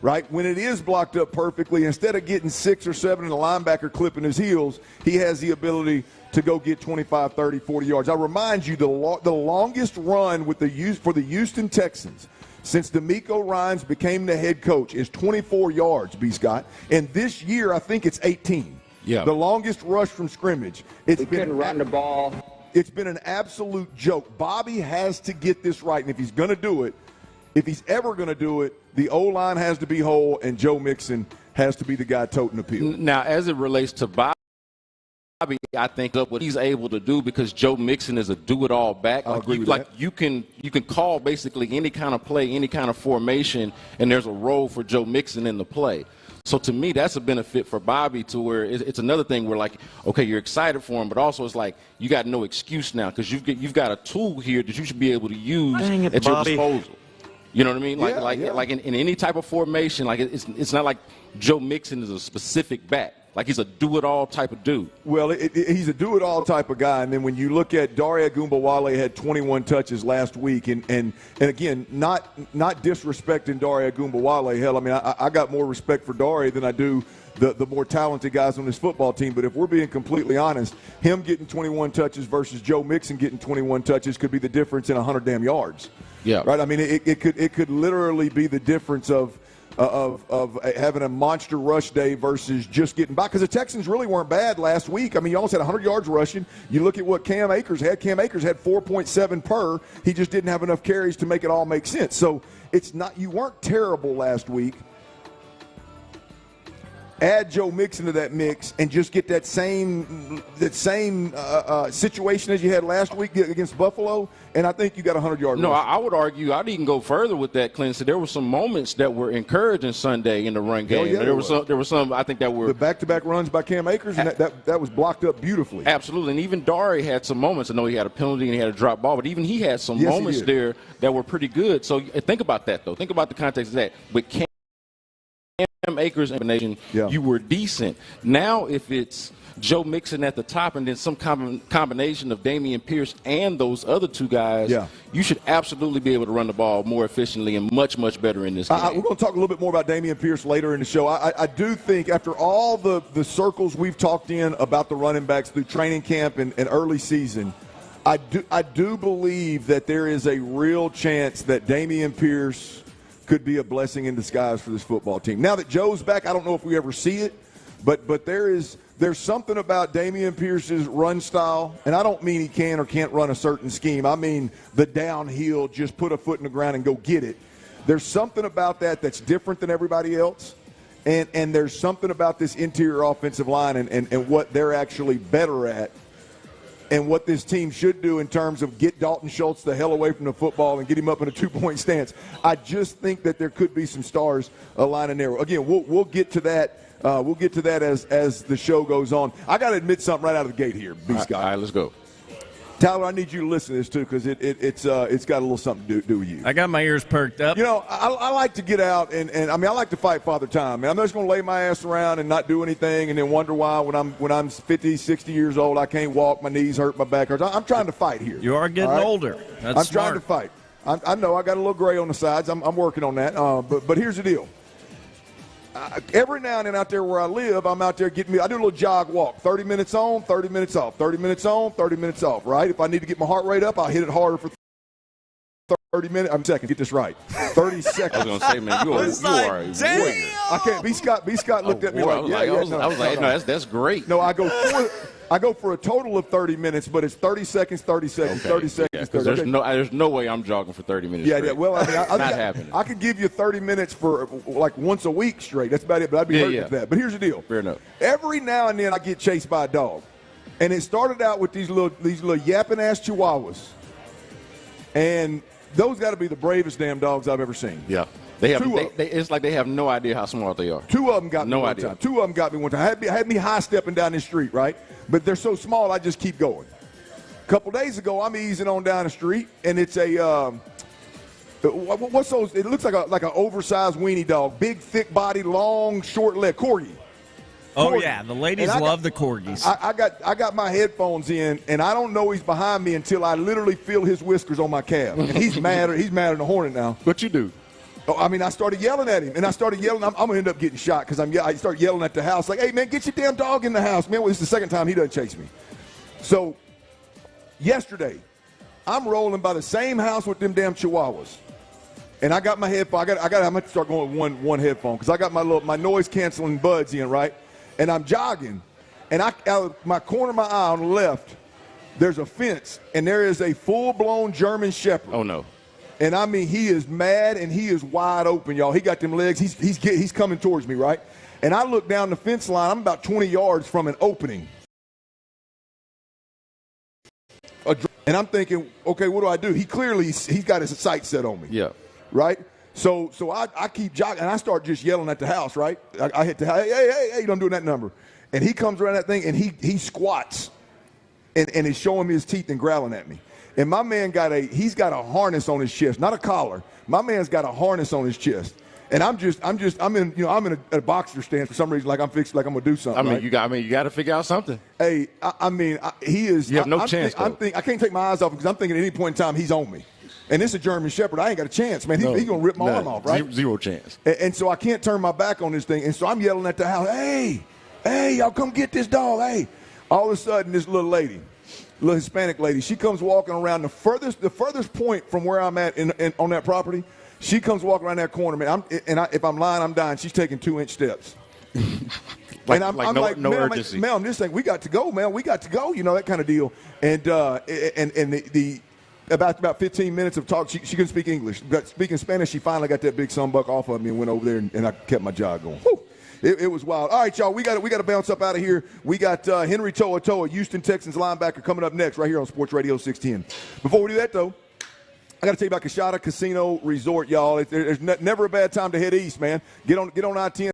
right? When it is blocked up perfectly, instead of getting 6 or 7 and the linebacker clipping his heels, he has the ability to go get 25, 30, 40 yards. I remind you, the longest run for the Houston Texans since D'Amico Ryans became the head coach is 24 yards, B. Scott. And this year, I think it's 18. Yeah. The longest rush from scrimmage. He couldn't run the ball. It's been an absolute joke. Bobby has to get this right, and if he's going to do it, if he's ever going to do it, the O-line has to be whole, and Joe Mixon has to be the guy toting the pill. Now, as it relates to Bobby, I think of what he's able to do, because Joe Mixon is a do-it-all back. I agree with that. You can call basically any kind of play, any kind of formation, and there's a role for Joe Mixon in the play. So to me, that's a benefit for Bobby, to where it's another thing where, like, okay, you're excited for him, but also it's like you got no excuse now, because you've got a tool here that you should be able to use at your disposal. You know what I mean? Like in any type of formation, like it's not like Joe Mixon is a specific back. Like he's a do-it-all type of dude. Well, he's a do-it-all type of guy. And then when you look at Dare Ogunbowale had 21 touches last week, and again, not disrespecting Dare Ogunbowale. Hell, I mean, I got more respect for Dare than I do the more talented guys on this football team. But if we're being completely honest, him getting 21 touches versus Joe Mixon getting 21 touches could be the difference in 100 damn yards. Yeah. Right. I mean, it could literally be the difference of having a monster rush day versus just getting by. Because the Texans really weren't bad last week. I mean, you almost had 100 yards rushing. You look at what Cam Akers had. Cam Akers had 4.7 per. He just didn't have enough carries to make it all make sense. So it's not, you weren't terrible last week. Add Joe Mixon to that mix and just get that same situation as you had last week against Buffalo, and I think you got 100-yard. No, I would argue I'd even go further with that, Clint. So there were some moments that were encouraging Sunday in the run game. Yeah, there were some I think that were the back-to-back runs by Cam Akers, and that was blocked up beautifully. Absolutely, and even Dare had some moments. I know he had a penalty and he had a drop ball, but even he had some moments there that were pretty good. So think about that, though. Think about the context of that. With Cam Akers combination, you were decent. Now, if it's Joe Mixon at the top and then some combination of Dameon Pierce and those other two guys, you should absolutely be able to run the ball more efficiently and much, much better in this game. We're going to talk a little bit more about Dameon Pierce later in the show. I do think after all the circles we've talked in about the running backs through training camp and early season, I do believe that there is a real chance that Dameon Pierce could be a blessing in disguise for this football team. Now that Joe's back, I don't know if we ever see it, but there's something about Dameon Pierce's run style, and I don't mean he can or can't run a certain scheme. I mean the downhill, just put a foot in the ground and go get it. There's something about that that's different than everybody else, and there's something about this interior offensive line and what they're actually better at, and what this team should do in terms of get Dalton Schultz the hell away from the football and get him up in a two-point stance. I just think that there could be some stars aligning there. Again, we'll get to that. We'll get to that as the show goes on. I got to admit something right out of the gate here, B. Scott. All right, let's go. Tyler, I need you to listen to this, too, because it's got a little something to do with you. I got my ears perked up. You know, I like to get out, and I mean, I like to fight Father Time. I'm not just going to lay my ass around and not do anything and then wonder why when I'm 50, 60 years old, I can't walk, my knees hurt, my back hurts. I'm trying to fight here. You are getting older. That's I'm smart. trying to fight. I know I got a little gray on the sides. I'm working on that. But here's the deal. Every now and then out there where I live, I'm out there I do a little jog walk, 30 minutes on, 30 minutes off, 30 minutes on, 30 minutes off, right? If I need to get my heart rate up, I'll hit it harder for 30 minutes. I'm second. Get this right. 30 seconds. I was going to say, man, you are a warrior. I can't. B. Scott looked at me like, no, that's great. No, I go for a total of 30 minutes, but it's 30 seconds, 30 seconds, okay. 30 seconds. Yeah, 30. There's no way I'm jogging for 30 minutes straight. Yeah, well, I mean, not happening. I could give you 30 minutes for like once a week straight. That's about it, but I'd be hurting for that. But here's the deal. Fair enough. Every now and then I get chased by a dog. And it started out with these little yapping-ass chihuahuas. And those got to be the bravest damn dogs I've ever seen. Yeah. It's like they have no idea how smart they are. Two of them got me one idea. time. Two of them got me one time. Had me high-stepping down the street, right? But they're so small, I just keep going. A couple days ago, I'm easing on down the street, and it's a what's those? It looks like an oversized weenie dog, big, thick body, long, short leg, corgi. Oh yeah, the ladies love the corgis. I got my headphones in, and I don't know he's behind me until I literally feel his whiskers on my calf. And he's mad. He's mad at the hornet now. What you do? Oh, I mean, I started yelling at him, and I started yelling. I'm going to end up getting shot because I start yelling at the house like, "Hey man, get your damn dog in the house, man!" Well, it's the second time he doesn't chase me. So yesterday, I'm rolling by the same house with them damn chihuahuas. And I got my headphone. I'm going to start going with one headphone because I got my noise canceling buds in, right? And I'm jogging, and out of my corner of my eye on the left, there's a fence, and there is a full-blown German Shepherd. Oh no! And I mean, he is mad and he is wide open, y'all. He got them legs. He's coming towards me, right? And I look down the fence line. I'm about 20 yards from an opening. And I'm thinking, okay, what do I do? He's got his sights set on me. Yeah. Right? So I keep jogging, and I start just yelling at the house, right? I hit the house, hey, don't do that number. And he comes around that thing, and he squats and is showing me his teeth and growling at me. And my man he's got a harness on his chest, not a collar. My man's got a harness on his chest. And I'm in a boxer stance for some reason, like I'm gonna do something. You got to figure out something. Hey, he is. You have no chance. I can't take my eyes off him because I'm thinking at any point in time he's on me. And this is a German Shepherd. I ain't got a chance, man. He's gonna rip my arm off, right? Zero chance. And so I can't turn my back on this thing. And so I'm yelling at the house, hey, y'all come get this dog, hey. All of a sudden, this little Hispanic lady, she comes walking around the furthest point from where I'm at on that property. She comes walking around that corner, man. If I'm lying, I'm dying. She's taking 2-inch steps. I'm like, no urgency. Ma'am, this thing, we got to go, man. We got to go, that kind of deal. And about 15 minutes of talk, she couldn't speak English. But speaking Spanish, she finally got that big sunbuck off of me and went over there, and I kept my jaw going. Whew. It was wild. All right, y'all, we got to bounce up out of here. We got Henry To'oTo'o, Houston Texans linebacker, coming up next right here on Sports Radio 610. Before we do that, though, I got to tell you about Kashada Casino Resort, y'all. There's never a bad time to head east, man. Get on I-10.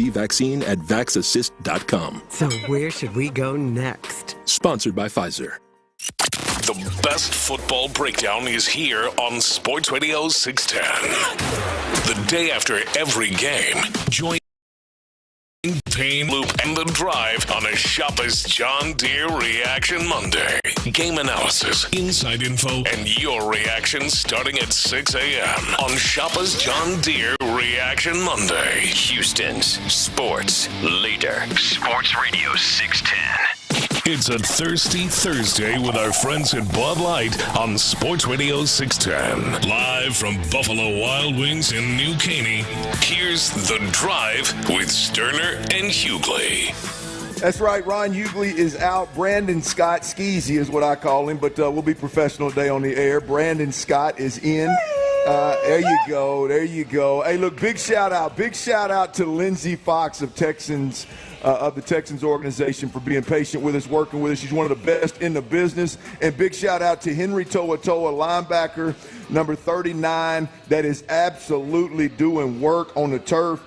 vaccine at vaxassist.com. So where should we go next? Sponsored by Pfizer. The best football breakdown is here on Sports Radio 610. The day after every game, join Payne, Loop, and The Drive on a Shopper's John Deere Reaction Monday. Game analysis, inside info, and your reaction starting at 6 a.m. on Shopper's John Deere Reaction Monday. Houston's sports leader. Sports Radio 610. It's a Thirsty Thursday with our friends at Bud Light on Sports Radio 610. Live from Buffalo Wild Wings in New Caney, here's The Drive with Stoerner and Hughley. That's right. Ron Hughley is out. Brandon Scott, Skeezy is what I call him, but we'll be professional today on the air. Brandon Scott is in. There you go. There you go. Hey, look, big shout out. Big shout out to Lindsey Fox of Texans. Of the Texans organization for being patient with us, working with us. She's one of the best in the business. And big shout out to Henry To'oTo'o, linebacker, number 39, that is absolutely doing work on the turf,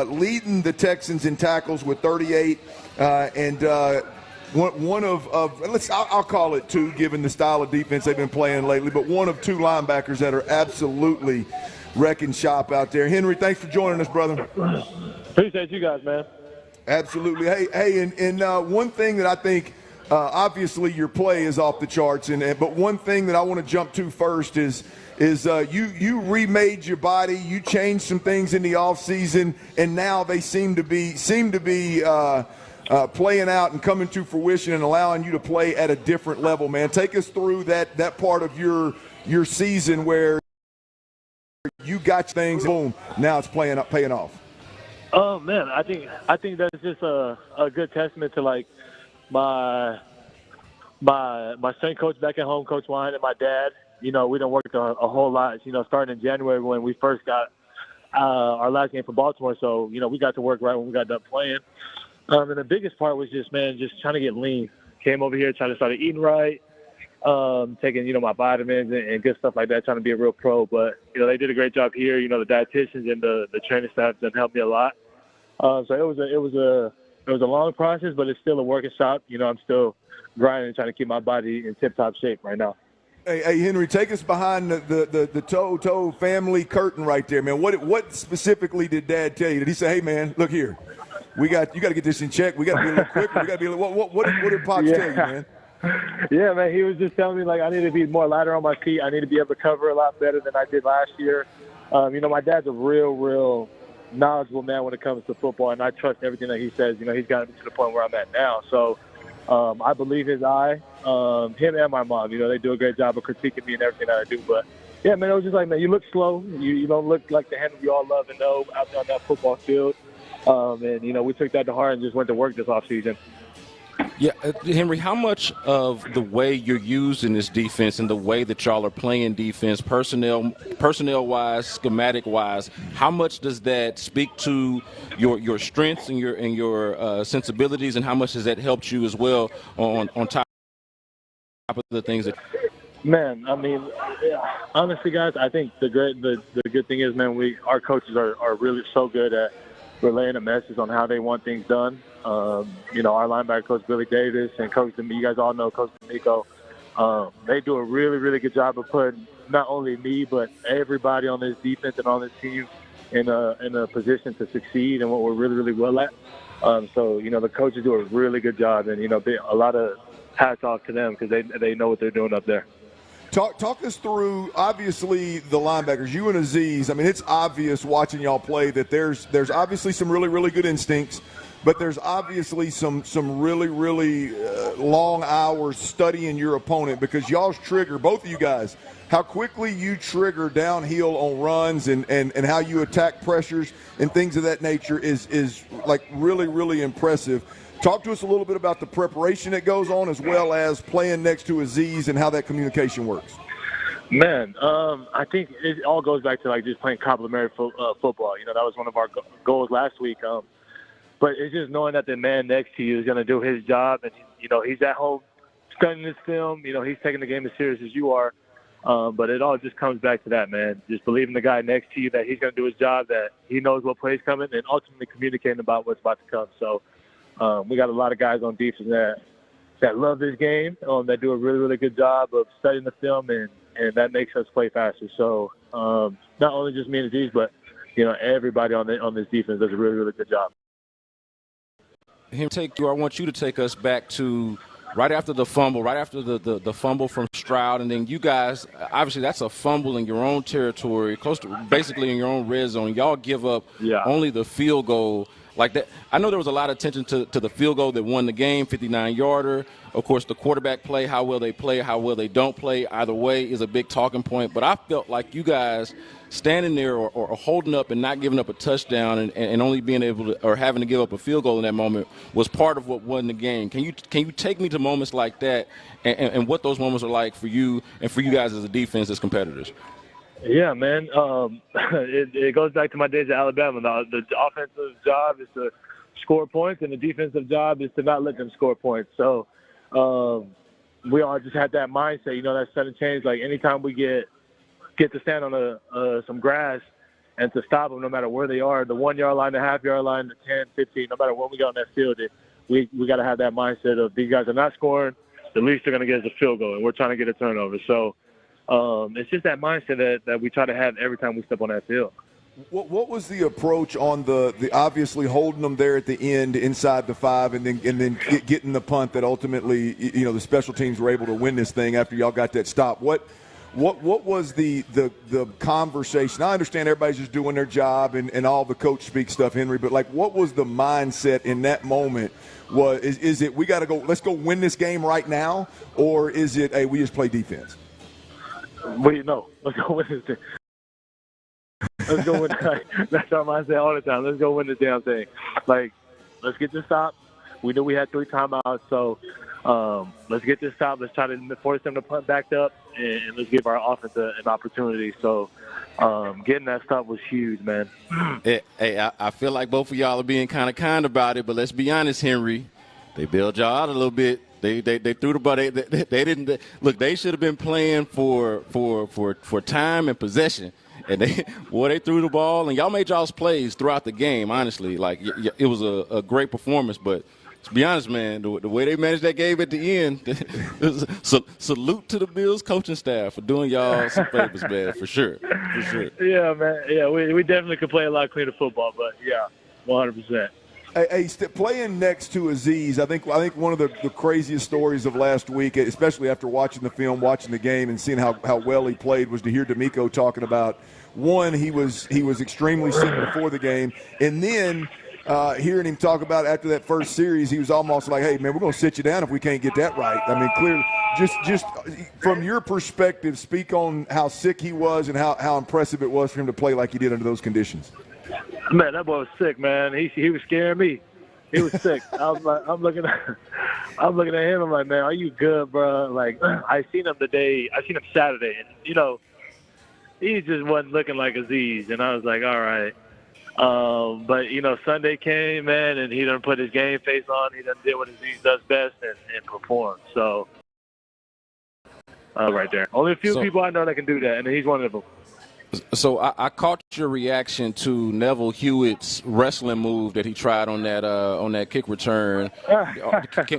leading the Texans in tackles with 38. One of I'll call it two, given the style of defense they've been playing lately, but one of two linebackers that are absolutely wrecking shop out there. Henry, thanks for joining us, brother. Appreciate you guys, man. Absolutely. Hey, and one thing that I think, obviously your play is off the charts, but one thing that I want to jump to first is you remade your body, you changed some things in the offseason, and now they seem to be playing out and coming to fruition and allowing you to play at a different level, man. Take us through that part of your season where you got things, boom, now it's paying off. Oh man, I think that's just a good testament to like my strength coach back at home, Coach Wine, and my dad. You know, we done worked a whole lot. You know, starting in January when we first got our last game for Baltimore. So you know, we got to work right when we got done playing. And the biggest part was just trying to get lean. Came over here trying to start eating right, taking my vitamins and good stuff like that, trying to be a real pro. But they did a great job here. The dietitians and the training staff done helped me a lot. So it was a long process, but it's still a working shop. I'm still grinding and trying to keep my body in tip-top shape right now. Hey, Henry, take us behind the To'oTo'o family curtain right there, man. What specifically did Dad tell you? Did he say, "Hey, man, look here, you got to get this in check. We got to be a little quicker. We got to be a little." What did Pops tell you, man? Yeah, man, he was just telling me, like, I need to be more lighter on my feet. I need to be able to cover a lot better than I did last year. My dad's a real knowledgeable man when it comes to football, and I trust everything that he says. He's gotten me to the point where I'm at now. So I believe his eye, him and my mom. They do a great job of critiquing me and everything that I do. But, yeah, man, it was just like, man, you look slow. You don't look like the Henry we all love and know out there on that football field. And, we took that to heart and just went to work this offseason. Yeah, Henry, how much of the way you're used in this defense and the way that y'all are playing defense, personnel-wise, schematic-wise, how much does that speak to your strengths and your sensibilities, and how much has that helped you as well on top of the things that? Man, I mean, honestly, guys, I think the good thing is, man, our coaches are really so good at relaying a message on how they want things done. Our linebacker coach Billy Davis and you guys all know Coach Nico. They do a really, really good job of putting not only me but everybody on this defense and on this team in a position to succeed and what we're really, really well at. So the coaches do a really good job, and a lot of hats off to them because they know what they're doing up there. Talk us through, obviously, the linebackers, you and Aziz. I mean, it's obvious watching y'all play that there's obviously some really, really good instincts, but there's obviously some really, really long hours studying your opponent because y'all's trigger, both of you guys, how quickly you trigger downhill on runs and how you attack pressures and things of that nature is like really, really impressive. Talk to us a little bit about the preparation that goes on as well as playing next to Aziz and how that communication works. Man, I think it all goes back to, like, just playing complementary football. That was one of our goals last week. But it's just knowing that the man next to you is going to do his job. And, he's at home studying his film. He's taking the game as serious as you are. But it all just comes back to that, man. Just believing the guy next to you that he's going to do his job, that he knows what play's coming, and ultimately communicating about what's about to come. So we got a lot of guys on defense that love this game, that do a really, really good job of studying the film, and that makes us play faster. So not only just me and Aziz, but everybody on this defense does a really, really good job. I want you to take us back to right after the fumble, right after the fumble from Stroud, and then you guys, obviously that's a fumble in your own territory, close to basically in your own red zone. Y'all give up only the field goal. Like that, I know there was a lot of attention to the field goal that won the game, 59-yarder. Of course, the quarterback play, how well they play, how well they don't play, either way is a big talking point. But I felt like you guys standing there or holding up and not giving up a touchdown and only being able to, or having to give up a field goal in that moment was part of what won the game. Can you take me to moments like that and what those moments are like for you and for you guys as a defense, as competitors? Yeah, man. It goes back to my days at Alabama. The offensive job is to score points, and the defensive job is to not let them score points. So we all just had that mindset, that sudden change. Like anytime we get to stand on some grass and to stop them, no matter where they are, the 1 yard line, the half yard line, the 10, 15, no matter when we get on that field, we got to have that mindset of these guys are not scoring. The least they're going to get is a field goal, and we're trying to get a turnover. So it's just that mindset that we try to have every time we step on that field. What was the approach on the obviously holding them there at the end inside the 5 and then getting the punt that ultimately the special teams were able to win this thing after y'all got that stop? What was the conversation? I understand everybody's just doing their job and all the coach speak stuff, Henry, but what was the mindset in that moment? Is it we got to go, let's go win this game right now, or is it, hey, we just play defense? Let's go win this thing. Let's go win. That's our mindset all the time. Let's go win this damn thing. Let's get this stop. We knew we had 3 timeouts, so let's get this stop. Let's try to force them to punt back up, and let's give our offense an opportunity. So getting that stop was huge, man. Hey, I feel like both of y'all are being kind about it, but let's be honest, Henry. They bailed y'all out a little bit. They threw the ball. They didn't look. They should have been playing for time and possession, and they threw the ball, and y'all made y'all's plays throughout the game. Honestly, it was a great performance. But to be honest, man, the way they managed that game at the end, salute to the Bills coaching staff for doing y'all some favors, man, for sure. Yeah, man. Yeah, we definitely could play a lot cleaner football, but yeah, 100%. Hey, playing next to Aziz, I think one of the craziest stories of last week, especially after watching the film, watching the game, and seeing how well he played, was to hear D'Amico talking about, one, he was extremely sick before the game, and then hearing him talk about after that first series, he was almost like, hey, man, we're going to sit you down if we can't get that right. I mean, clearly, just from your perspective, speak on how sick he was and how impressive it was for him to play like he did under those conditions. Man, that boy was sick, man. He was scaring me. He was sick. I'm looking at him. I'm like, man, are you good, bro? I seen him Saturday, and he just wasn't looking like Aziz, and I was like, all right. But Sunday came, man, and he done put his game face on. He done did what Aziz does best and performed. So right there, only a few people I know that can do that, and he's one of them. So I caught your reaction to Neville Hewitt's wrestling move that he tried on that kick return.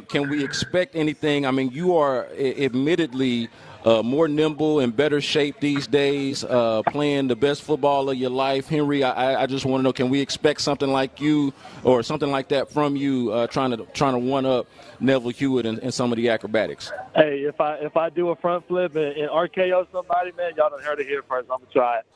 Can we expect anything? I mean, you are admittedly more nimble and better shape these days, playing the best football of your life. Henry, I just want to know, can we expect something like you or something like that from you, trying to one up Neville Hewitt and some of the acrobatics? Hey, if I do a front flip and RKO somebody, man, y'all done heard it here first. I'm gonna try it.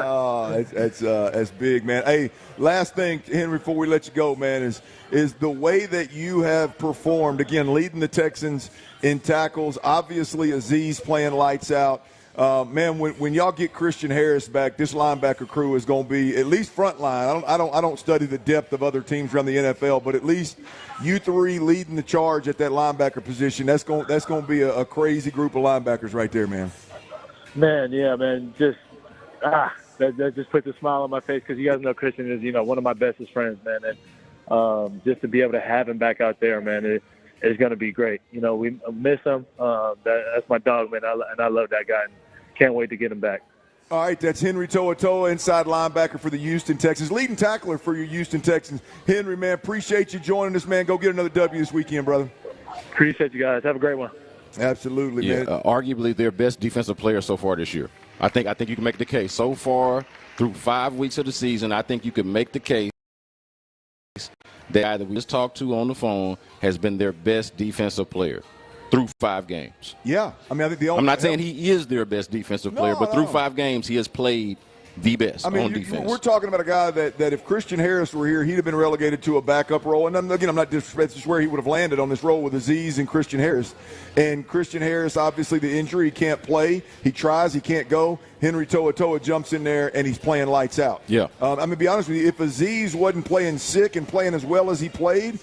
Oh, that's big, man. Hey, last thing, Henry, before we let you go, man, is the way that you have performed, again, leading the Texans in tackles. Obviously, Aziz playing lights out. Man, when y'all get Christian Harris back, this linebacker crew is going to be at least front line. I don't study the depth of other teams around the NFL, but at least you three leading the charge at that linebacker position. That's going to be a crazy group of linebackers right there, man. Man, yeah, man, that just puts a smile on my face because you guys know Christian is one of my bestest friends, man, and just to be able to have him back out there, man, is going to be great. You know, we miss him. That's my dog, man, and I love that guy. And can't wait to get him back. All right, that's Henry To'oTo'o, inside linebacker for the Houston Texans, leading tackler for your Houston Texans. Henry, man, appreciate you joining us, man. Go get another W this weekend, brother. Appreciate you guys. Have a great one. Absolutely, yeah, man. Arguably their best defensive player so far this year. I think you can make the case. So far, through 5 weeks of the season, I think you can make the case that guy that we just talked to on the phone has been their best defensive player through 5 games. Yeah. I mean, I think I'm not saying he is their best defensive player, but through 5 games, he has played the best on defense. We're talking about a guy that if Christian Harris were here, he'd have been relegated to a backup role. And again, I'm not disrespecting where he would have landed on this role with Azeez and Christian Harris. And Christian Harris, obviously the injury, he can't play. He tries, he can't go. Henry To'oTo'o jumps in there, and he's playing lights out. Yeah. I'm going to be honest with you. If Azeez wasn't playing sick and playing as well as he played,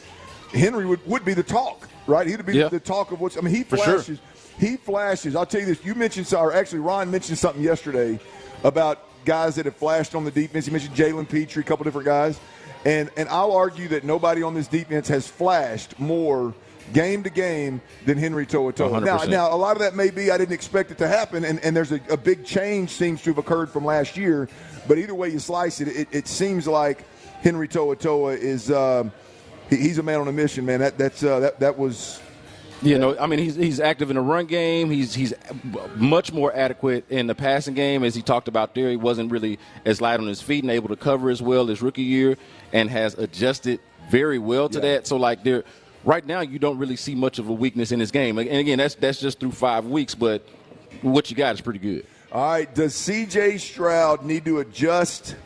Henry would be the talk, right? He'd be the talk of what's – I mean, he flashes. Sure. He flashes. I'll tell you this. You mentioned – or actually, Ron mentioned something yesterday about – guys that have flashed on the defense. He mentioned Jalen Petrie, a couple different guys. And I'll argue that nobody on this defense has flashed more game to game than Henry To'oTo'o. Now, a lot of that may be I didn't expect it to happen, and there's a big change seems to have occurred from last year. But either way you slice it, it seems like Henry To'oTo'o is he's a man on a mission, man. That was – you know, I mean, he's active in the run game. He's much more adequate in the passing game, as he talked about there. He wasn't really as light on his feet and able to cover as well as rookie year, and has adjusted very well to that. So, like, right now you don't really see much of a weakness in his game. And again, that's just through 5 weeks, but what you got is pretty good. All right, does C.J. Stroud need to adjust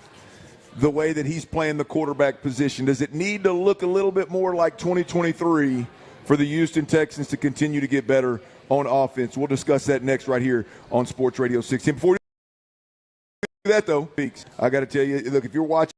the way that he's playing the quarterback position? Does it need to look a little bit more like 2023? For the Houston Texans to continue to get better on offense? We'll discuss that next right here on Sports Radio 16. Before we do that, though, I got to tell you, look, if you're watching,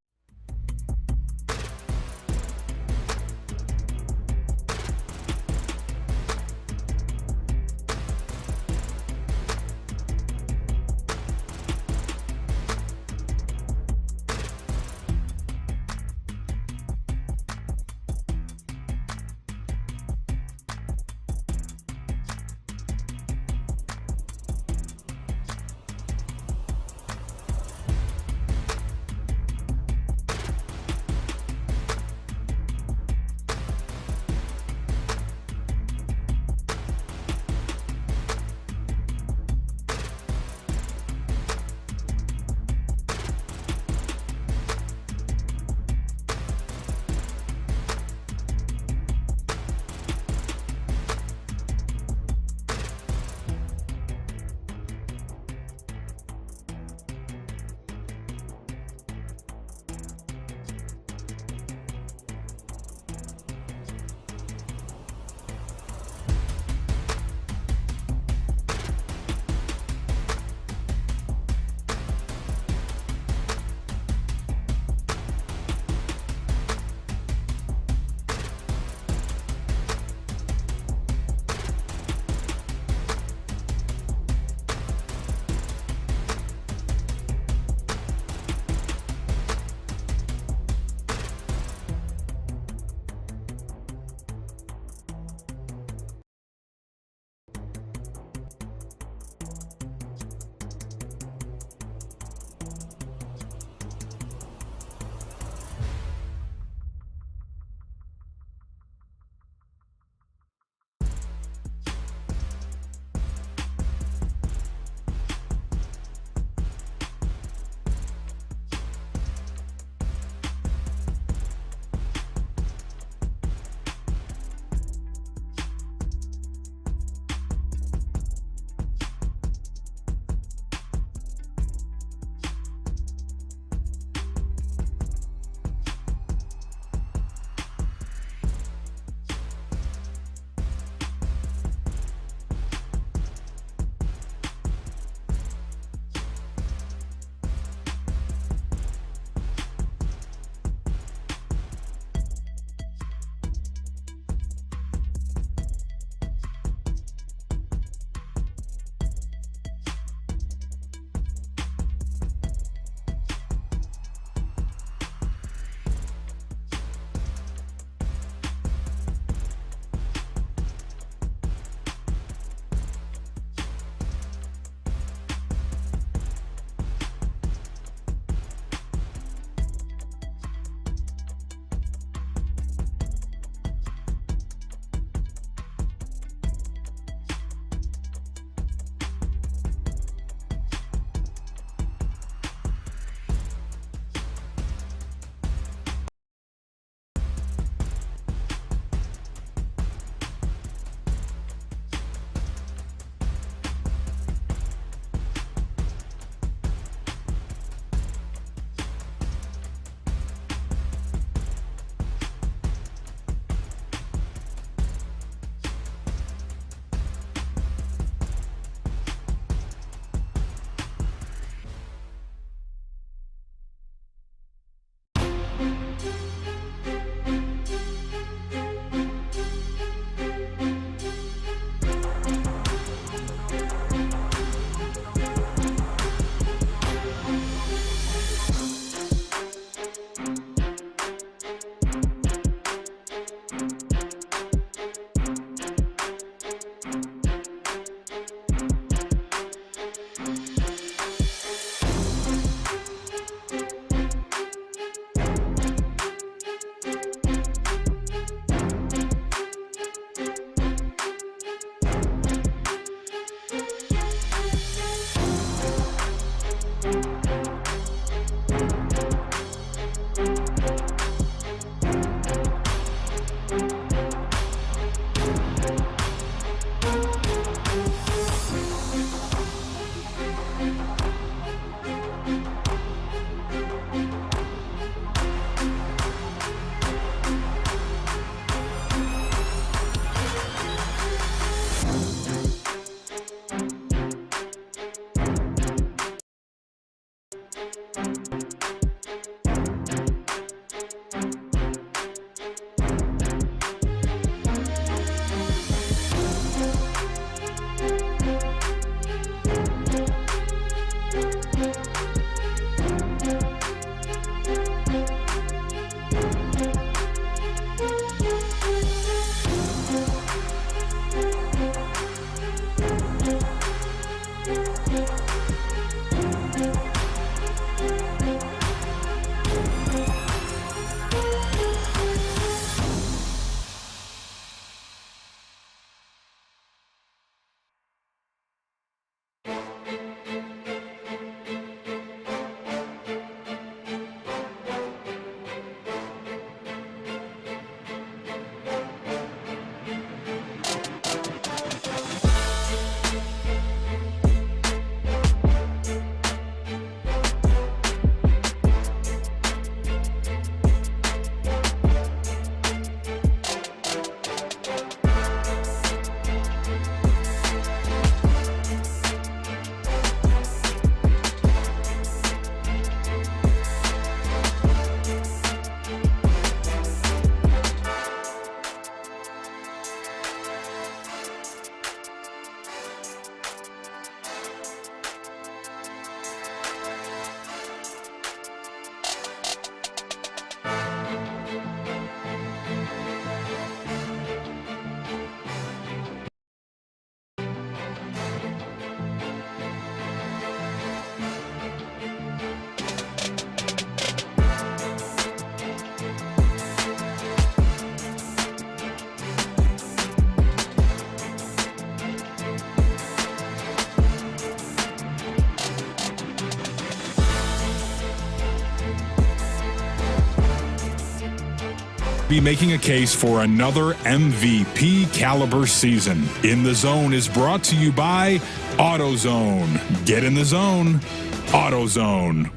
be making a case for another MVP caliber season. In the Zone is brought to you by AutoZone. Get in the zone. AutoZone.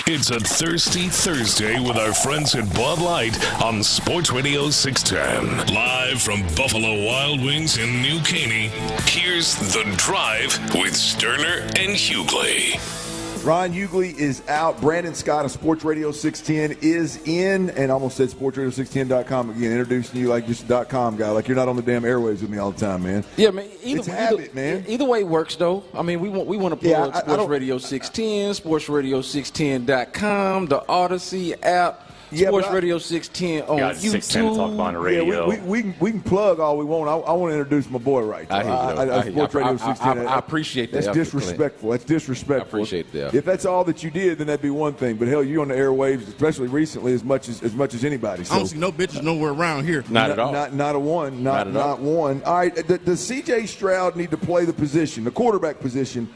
It's a Thirsty Thursday with our friends at Bud Light on Sports Radio 610. Live from Buffalo Wild Wings in New Caney, here's The Drive with Stoerner and Hughley. Ryan Hughley is out. Brandon Scott of Sports Radio 610 is in, and almost said sportsradio610.com again, introducing you like just a .com guy, like you're not on the damn airwaves with me all the time, man. Yeah, man. Either way works, though. I mean, we want to plug Sports Radio 610, sportsradio610.com, the Odyssey app. Sports Radio 610 on YouTube. 610 talk about on the radio. Yeah, we can plug all we want. I want to introduce my boy right now. Sports Radio 610. I appreciate that. That's disrespectful. That's disrespectful. I appreciate that. If that's all that you did, then that'd be one thing. But hell, you're on the airwaves, especially recently, as much as anybody. So, I don't see no bitches nowhere around here. Not at all. Not a one. Not one. All right. Does C.J. Stroud need to play the position, the quarterback position,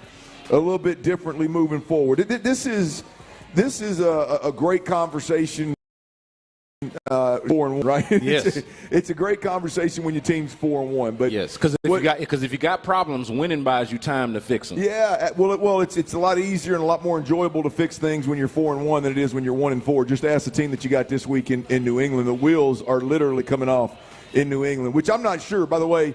a little bit differently moving forward? This is a great conversation. 4-1, right? Yes, it's a great conversation when your team's 4-1. But yes, because if you got problems, winning buys you time to fix them. Yeah, well, it's a lot easier and a lot more enjoyable to fix things when you're 4-1 than it is when you're 1-4. Just ask the team that you got this week in New England. The wheels are literally coming off in New England, which I'm not sure. By the way,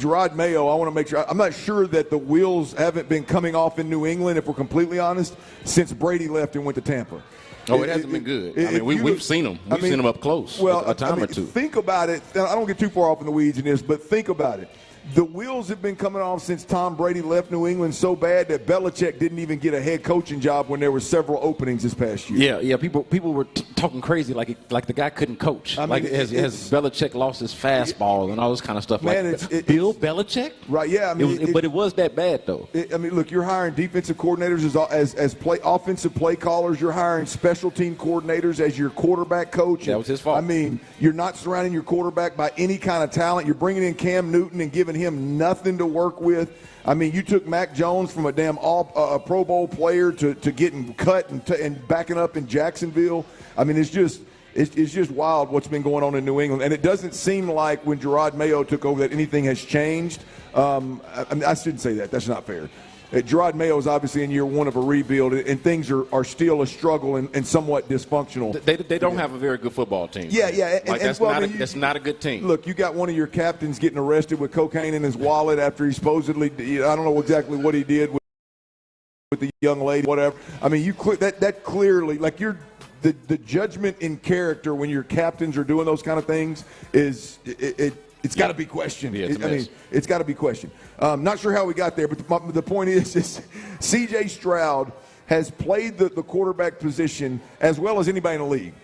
Gerard Mayo, I want to make sure. I'm not sure that the wheels haven't been coming off in New England, if we're completely honest, since Brady left and went to Tampa. Oh, it hasn't been good. I mean, we've seen them. We've seen them up close a time or two. Think about it. I don't get too far off in the weeds in this, but think about it. The wheels have been coming off since Tom Brady left New England so bad that Belichick didn't even get a head coaching job when there were several openings this past year. Yeah. People were talking crazy like the guy couldn't coach. I mean, has Belichick lost his fastball and all this kind of stuff? Man, Bill Belichick? Right. Yeah. I mean, but it was that bad though. Look, you're hiring defensive coordinators as offensive play callers. You're hiring special team coordinators as your quarterback coach. That was his fault. I mean, you're not surrounding your quarterback by any kind of talent. You're bringing in Cam Newton and giving him nothing to work with. I mean, you took Mac Jones from a damn Pro Bowl player to getting cut and backing up in Jacksonville. I mean, it's just wild what's been going on in New England. And it doesn't seem like when Gerard Mayo took over that anything has changed. I shouldn't say that. That's not fair. Gerard Mayo is obviously in year one of a rebuild, and things are still a struggle and somewhat dysfunctional. They don't have a very good football team. Yeah. That's not a good team. Look, you got one of your captains getting arrested with cocaine in his wallet after he supposedly, I don't know exactly what he did with the young lady, whatever. I mean, that clearly, like the judgment in character when your captains are doing those kind of things is it's got to be questioned. Yeah, it's got to be questioned. Not sure how we got there, but the point is C.J. Stroud has played the quarterback position as well as anybody in the league.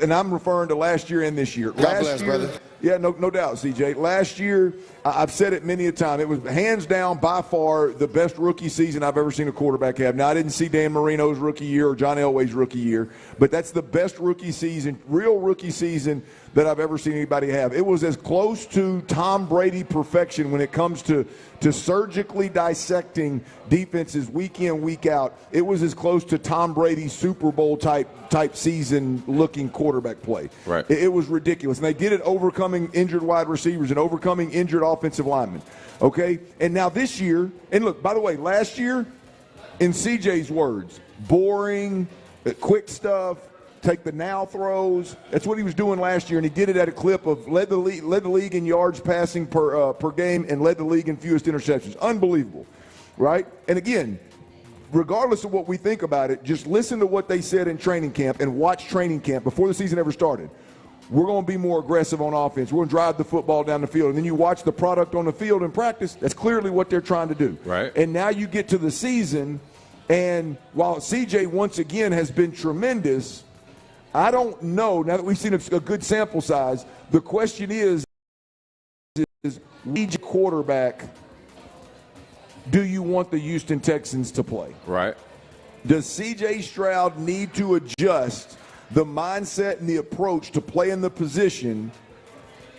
And I'm referring to last year and this year. God bless, brother. Yeah, no doubt, CJ. Last year, I've said it many a time, it was hands down by far the best rookie season I've ever seen a quarterback have. Now, I didn't see Dan Marino's rookie year or John Elway's rookie year, but that's the best rookie season, real rookie season that I've ever seen anybody have. It was as close to Tom Brady perfection when it comes to surgically dissecting defenses week in, week out. It was as close to Tom Brady's Super Bowl type season looking quarterback play. Right. It was ridiculous. And they did it overcoming injured wide receivers and overcoming injured offensive linemen. Okay? And now this year, and look, by the way, last year, in CJ's words, boring, quick stuff, take the now throws. That's what he was doing last year, and he did it at a clip of led the league in yards passing per game and led the league in fewest interceptions. Unbelievable, right? And again, regardless of what we think about it, just listen to what they said in training camp and watch training camp before the season ever started. We're going to be more aggressive on offense. We're going to drive the football down the field. And then you watch the product on the field in practice. That's clearly what they're trying to do. Right. And now you get to the season, and while CJ once again has been tremendous, I don't know, now that we've seen a good sample size, the question is which quarterback do you want the Houston Texans to play? Right. Does C.J. Stroud need to adjust the mindset and the approach to play in the position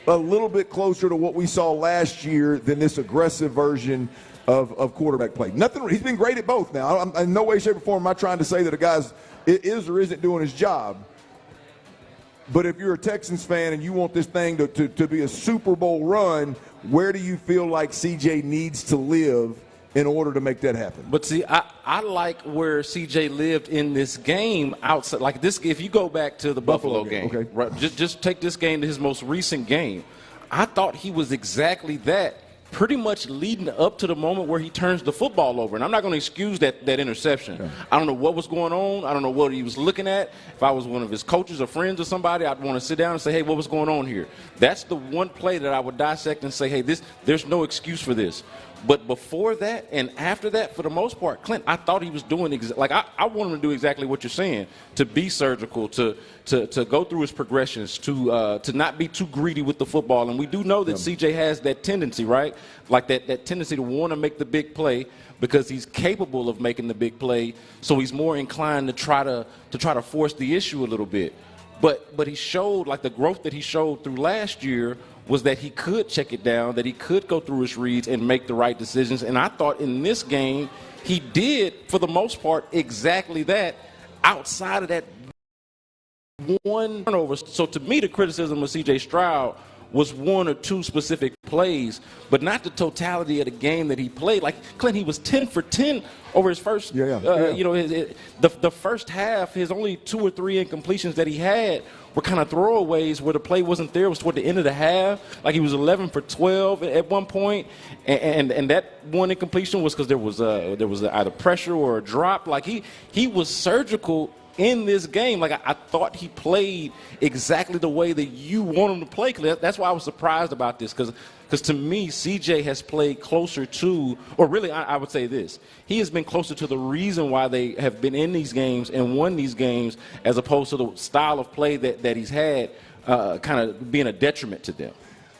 a little bit closer to what we saw last year than this aggressive version of quarterback play. Nothing. He's been great at both. Now, I'm, in no way, shape, or form am I trying to say that a guy's is or isn't doing his job. But if you're a Texans fan and you want this thing to be a Super Bowl run, where do you feel like CJ needs to live in order to make that happen? But see, I like where CJ lived in this game outside. Like this, if you go back to the Buffalo game, okay. Right? Just take this game to his most recent game. I thought he was exactly that, pretty much leading up to the moment where he turns the football over. And I'm not going to excuse that interception. Okay. I don't know what was going on. I don't know what he was looking at. If I was one of his coaches or friends or somebody, I'd want to sit down and say, hey, what was going on here? That's the one play that I would dissect and say, hey, there's no excuse for this. But before that and after that, for the most part, Clint, I thought he was doing I want him to do exactly what you're saying, to be surgical, to go through his progressions, to not be too greedy with the football. And we do know that CJ has that tendency, right? Like that tendency to want to make the big play because he's capable of making the big play. So he's more inclined to try to force the issue a little bit. But he showed, like the growth that he showed through last year was that he could check it down, that he could go through his reads and make the right decisions. And I thought in this game he did, for the most part, exactly that outside of that one turnover. So to me, the criticism of C.J. Stroud was one or two specific plays, but not the totality of the game that he played. Like, Clint, he was 10 for 10 over his first, you know, the first half, his only 2 or 3 incompletions that he had were kind of throwaways where the play wasn't there. It was toward the end of the half. Like, he was 11 for 12 at one point, and that one incompletion was because there was either pressure or a drop. Like, he was surgical in this game. Like, I thought he played exactly the way that you want him to play. That's why I was surprised about this, because to me, CJ has played closer to, or really, I would say this, he has been closer to the reason why they have been in these games and won these games, as opposed to the style of play that he's had kind of being a detriment to them.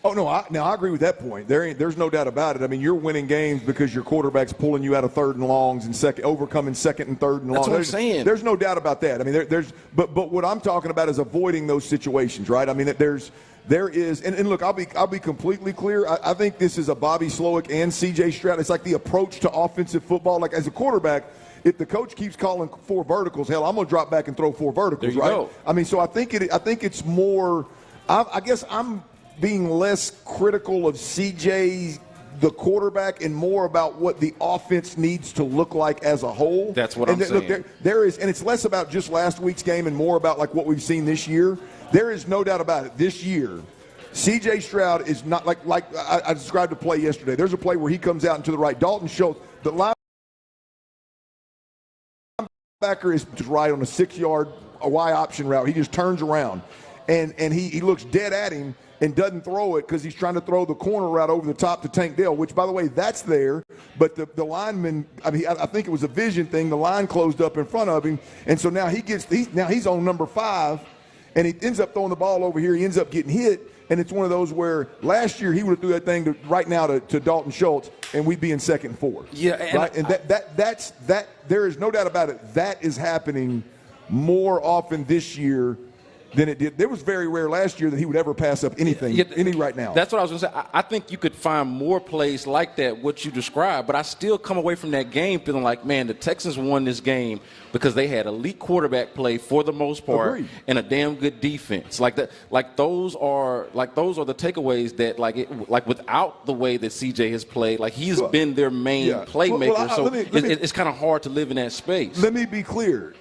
Oh, no, I agree with that point. There's no doubt about it. I mean, you're winning games because your quarterback's pulling you out of third and longs and overcoming second and third and longs. That's what I'm saying. There's no doubt about that. I mean, but what I'm talking about is avoiding those situations, right? I mean, there is, and look, I'll be completely clear. I think this is a Bobby Slowick and C.J. Stroud. It's like the approach to offensive football. Like, as a quarterback, if the coach keeps calling 4 verticals, hell, I'm going to drop back and throw 4 verticals, right? Go. I mean, so I think it's more. I guess I'm being less critical of CJ, the quarterback, and more about what the offense needs to look like as a whole. That's what I'm saying. Look, there is, and it's less about just last week's game and more about like what we've seen this year. There is no doubt about it. This year, CJ Stroud is not like I described a play yesterday. There's a play where he comes out and to the right. Dalton Schultz, the linebacker is right on a 6-yard Y option route. He just turns around, and he looks dead at him and doesn't throw it because he's trying to throw the corner route over the top to Tank Dell, which, by the way, that's there. But the lineman, I mean, I think it was a vision thing. The line closed up in front of him, and so now he's on number 5, and he ends up throwing the ball over here. He ends up getting hit, and it's one of those where last year he would have threw that thing right now to Dalton Schultz, and we'd be in 2nd and 4. Yeah, and right? And that's there is no doubt about it. That is happening more often this year than it did. It was very rare last year that he would ever pass up anything, right now. That's what I was going to say. I think you could find more plays like that, what you described, but I still come away from that game feeling like, man, the Texans won this game because they had elite quarterback play for the most part. Agreed. And a damn good defense. Like those are the takeaways that like without the way that CJ has played, like he's been their main playmaker. It's kind of hard to live in that space. Let me be clear.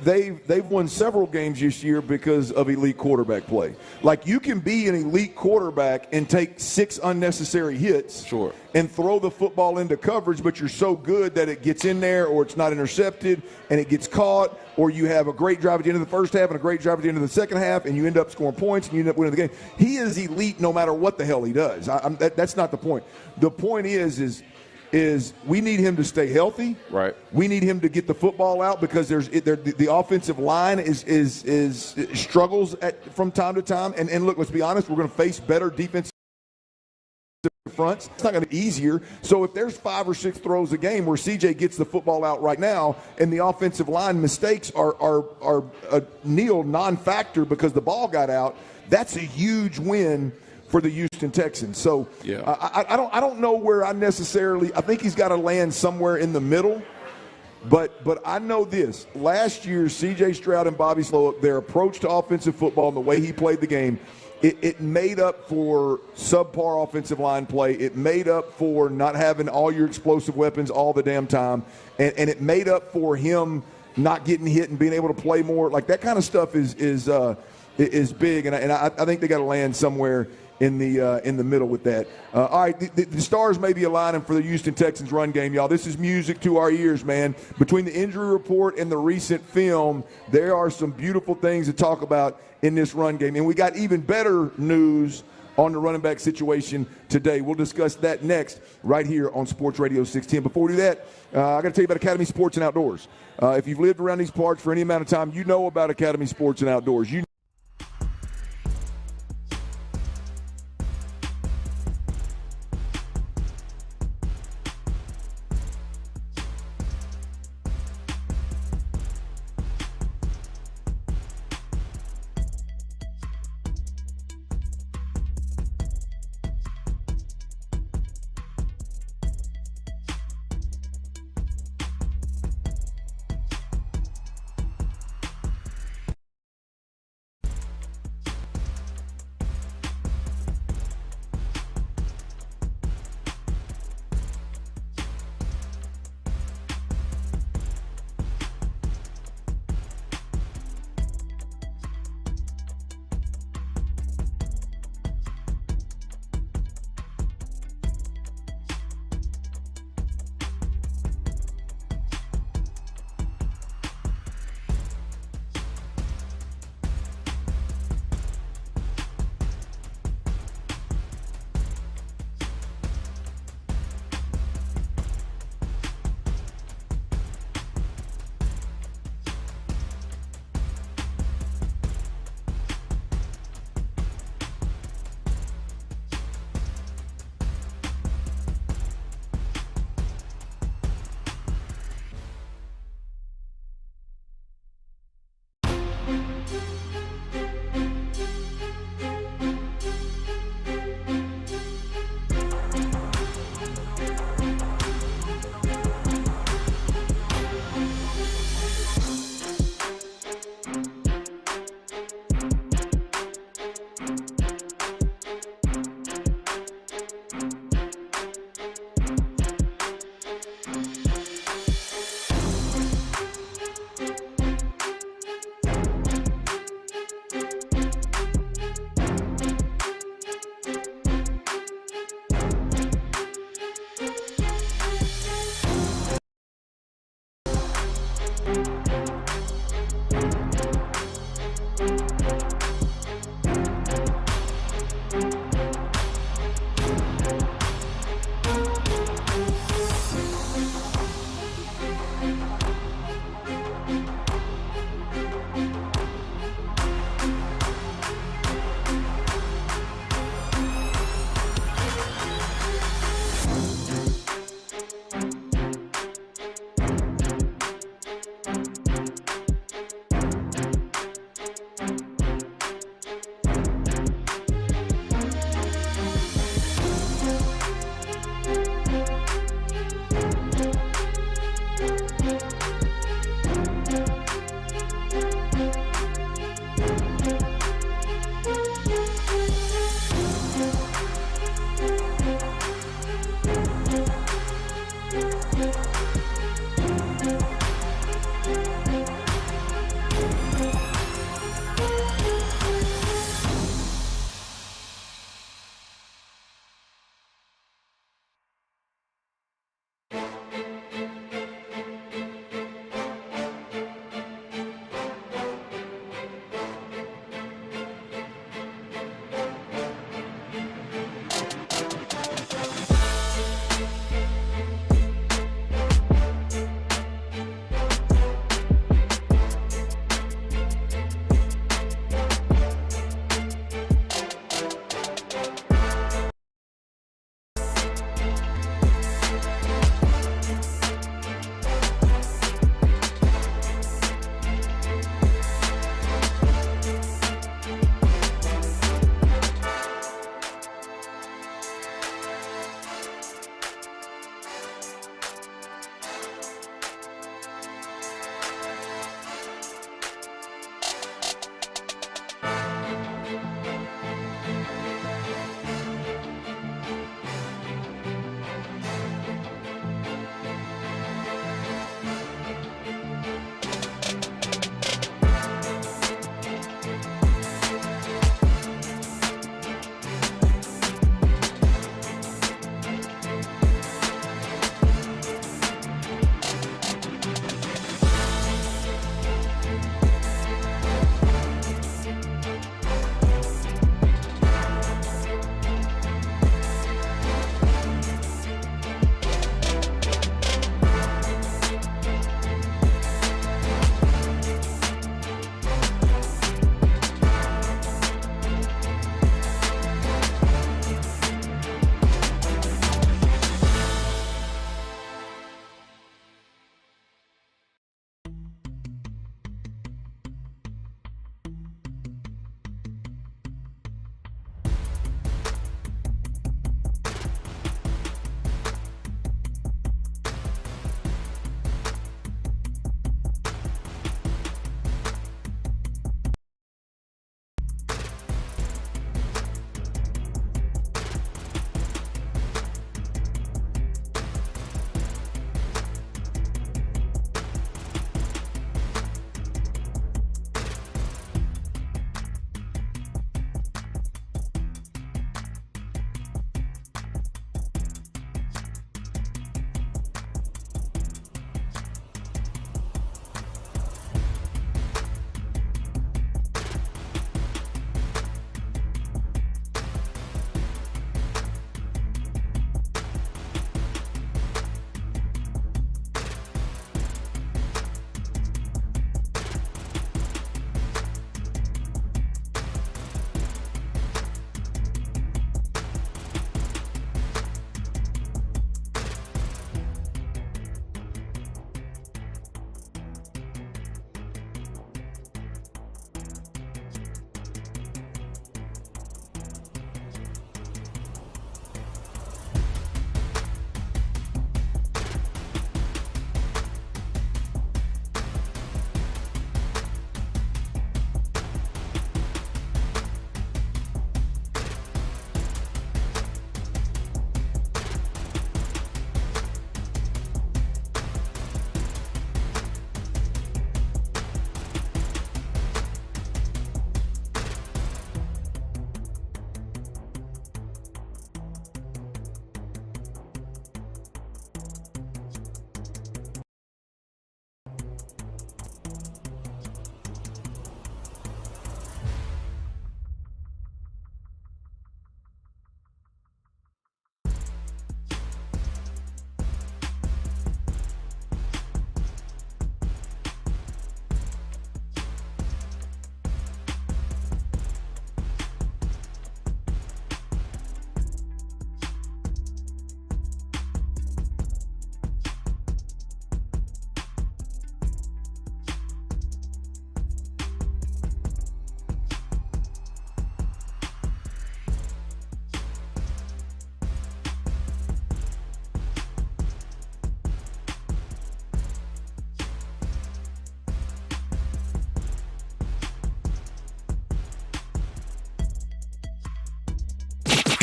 They've won several games this year because of elite quarterback play. Like, you can be an elite quarterback and take 6 unnecessary hits, sure, and throw the football into coverage, but you're so good that it gets in there, or it's not intercepted and it gets caught, or you have a great drive at the end of the first half and a great drive at the end of the second half, and you end up scoring points and you end up winning the game. He is elite no matter what the hell he does. That's not the point. The point is we need him to stay healthy. Right. We need him to get the football out because the offensive line is struggles from time to time. And look, let's be honest, we're going to face better defensive fronts. It's not going to be easier. So if there's 5 or 6 throws a game where CJ gets the football out right now and the offensive line mistakes are a nil non-factor because the ball got out, that's a huge win for the Houston Texans. So Yeah. I don't know where I think he's got to land somewhere in the middle. But I know this. Last year, C.J. Stroud and Bobby Slowick, their approach to offensive football and the way he played the game, it made up for subpar offensive line play. It made up for not having all your explosive weapons all the damn time. And it made up for him not getting hit and being able to play more. Like, that kind of stuff is big. And I think they got to land somewhere in the middle with that. All right, the stars may be aligning for the Houston Texans run game, y'all. This is music to our ears, man. Between the injury report and the recent film, there are some beautiful things to talk about in this run game. And we got even better news on the running back situation today. We'll discuss that next right here on Sports Radio 610. Before we do that, I got to tell you about Academy Sports and Outdoors. If you've lived around these parts for any amount of time, you know about Academy Sports and Outdoors. You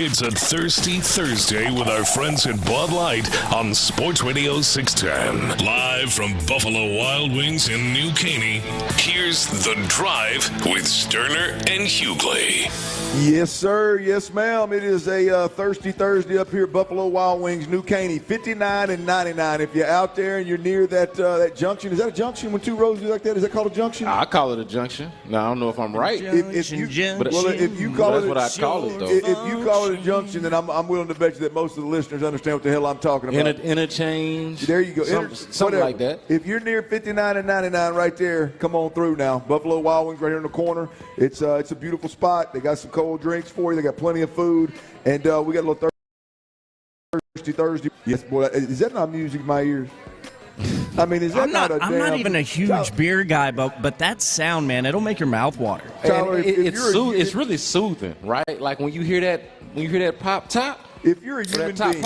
It's a Thirsty Thursday with our friends at Bud Light on Sports Radio 610. Live from Buffalo Wild Wings in New Caney, here's The Drive with Stoerner and Hughley. Yes, sir. Yes, ma'am. It is a Thirsty Thursday up here at Buffalo Wild Wings, New Caney, 59 and 99. If you're out there and you're near that junction, is that a junction when two roads are like that? Is that called a junction? I call it a junction. Now, I don't know if I'm right. If you call that's what I call it, though. If you call it a junction, then I'm willing to bet you that most of the listeners understand what the hell I'm talking about. Interchange. There you go. Something like that. If you're near 59 and 99 right there, come on through now. Buffalo Wild Wings right here in the corner. It's a beautiful spot. They got some cold drinks for you. They got plenty of food. And we got a little Thirsty Thursday. Yes, boy. Is that not music in my ears? I mean, is that I'm not even a huge beer guy, but that sound, man, it'll make your mouth water. Tyler, it's really soothing, right? Like when you hear that pop top. If you're a human being,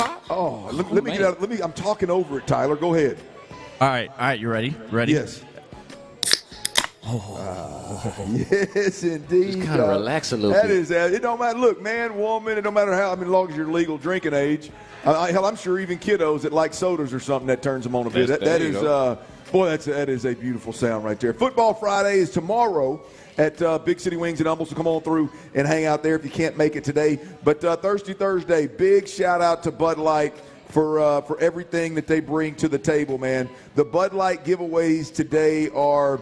let me get out. I'm talking over it, Tyler. Go ahead. All right. You ready? Yes. Yes, indeed. Just kind of relax a little bit. That is, it don't matter. Look, man, woman, it don't matter how. I mean, as long as you're legal drinking age. Hell, I'm sure even kiddos that like sodas or something that turns them on a bit. That is a beautiful sound right there. Football Friday is tomorrow at Big City Wings in Humble, so come on through and hang out there if you can't make it today. But Thirsty Thursday, big shout out to Bud Light for everything that they bring to the table, man. The Bud Light giveaways today are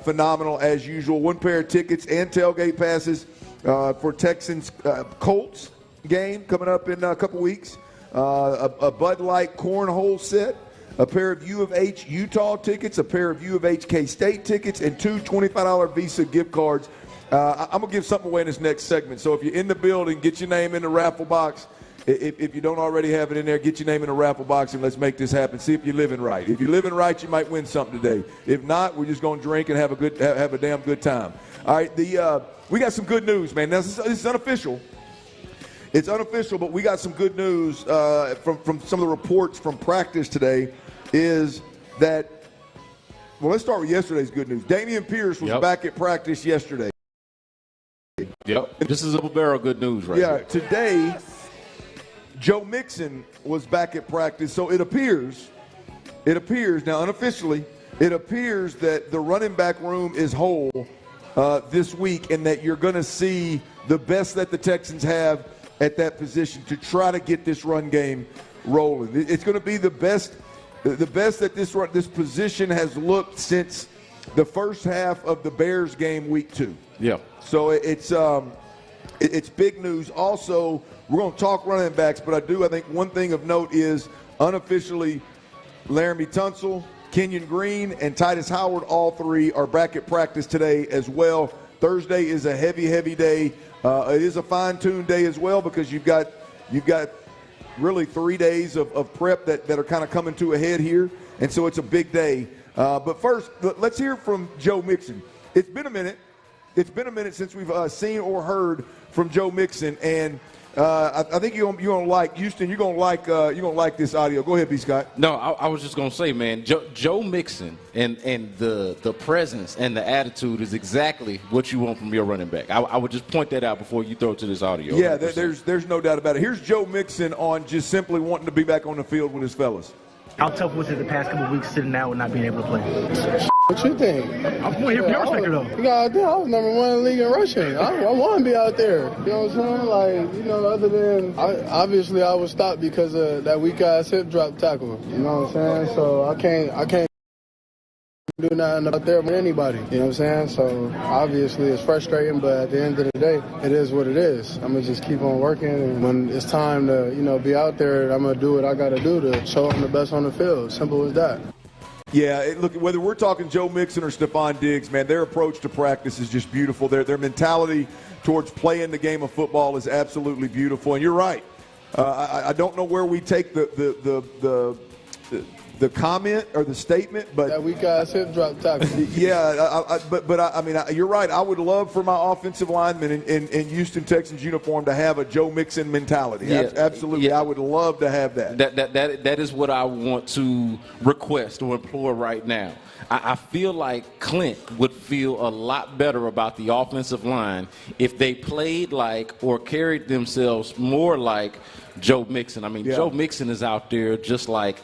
phenomenal as usual. One pair of tickets and tailgate passes for Texans Colts game coming up in a couple weeks. A Bud Light cornhole set, a pair of U of H Utah tickets, a pair of U of H K-State tickets, and two $25 Visa gift cards. I'm going to give something away in this next segment. So if you're in the building, get your name in the raffle box. If you don't already have it in there, get your name in the raffle box and let's make this happen. See if you're living right. If you're living right, you might win something today. If not, we're just going to drink and have a damn good time. All right, we got some good news, man. Now, this is unofficial. It's unofficial, but we got some good news from some of the reports from practice today is that, well, let's start with yesterday's good news. Dameon Pierce was back at practice yesterday. Yep. This is a barrel good news right here. Yeah, today Joe Mixon was back at practice, so it appears, now unofficially, it appears that the running back room is whole this week and that you're going to see the best that the Texans have at that position to try to get this run game rolling. It's going to be the best that this position has looked since the first half of the Bears game week 2. Yeah. So it's big news. Also, we're going to talk running backs, but I think one thing of note is unofficially Laramie Tunsil, Kenyon Green, and Titus Howard, all three are back at practice today as well. Thursday is a heavy day. It is a fine-tuned day as well because you've got really 3 days of prep that are kind of coming to a head here, and so it's a big day. But first, let's hear from Joe Mixon. It's been a minute. It's been a minute since we've seen or heard from Joe Mixon, and I think you're gonna like Houston. You're gonna like this audio. Go ahead, B. Scott. No, I was just gonna say, man, Joe Mixon and the presence and the attitude is exactly what you want from your running back. I would just point that out before you throw it to this audio. Yeah, there's no doubt about it. Here's Joe Mixon on just simply wanting to be back on the field with his fellas. How tough was it the past couple of weeks sitting out and not being able to play? What you think? I'm going here for your perspective, though. You got out there, I was number 1 in the league in rushing. I want to be out there. You know what I'm saying? Like, other than, obviously I was stopped because of that weak-ass hip drop tackle. You know what I'm saying? So I can't do nothing out there with anybody. You know what I'm saying? So obviously it's frustrating, but at the end of the day, it is what it is. I'm gonna just keep on working, and when it's time to, be out there, I'm gonna do what I gotta do to show them the best on the field. Simple as that. Yeah, look, whether we're talking Joe Mixon or Stephon Diggs, man, their approach to practice is just beautiful. Their mentality towards playing the game of football is absolutely beautiful. And you're right. I don't know where we take the comment or the statement, but that weak ass hip drop tackle. Yeah, but I mean, you're right. I would love for my offensive linemen in Houston Texans uniform to have a Joe Mixon mentality. Yeah, absolutely, yeah. I would love to have that. That is what I want to request or implore right now. I feel like Clint would feel a lot better about the offensive line if they played like or carried themselves more like Joe Mixon. I mean, yeah. Joe Mixon is out there just like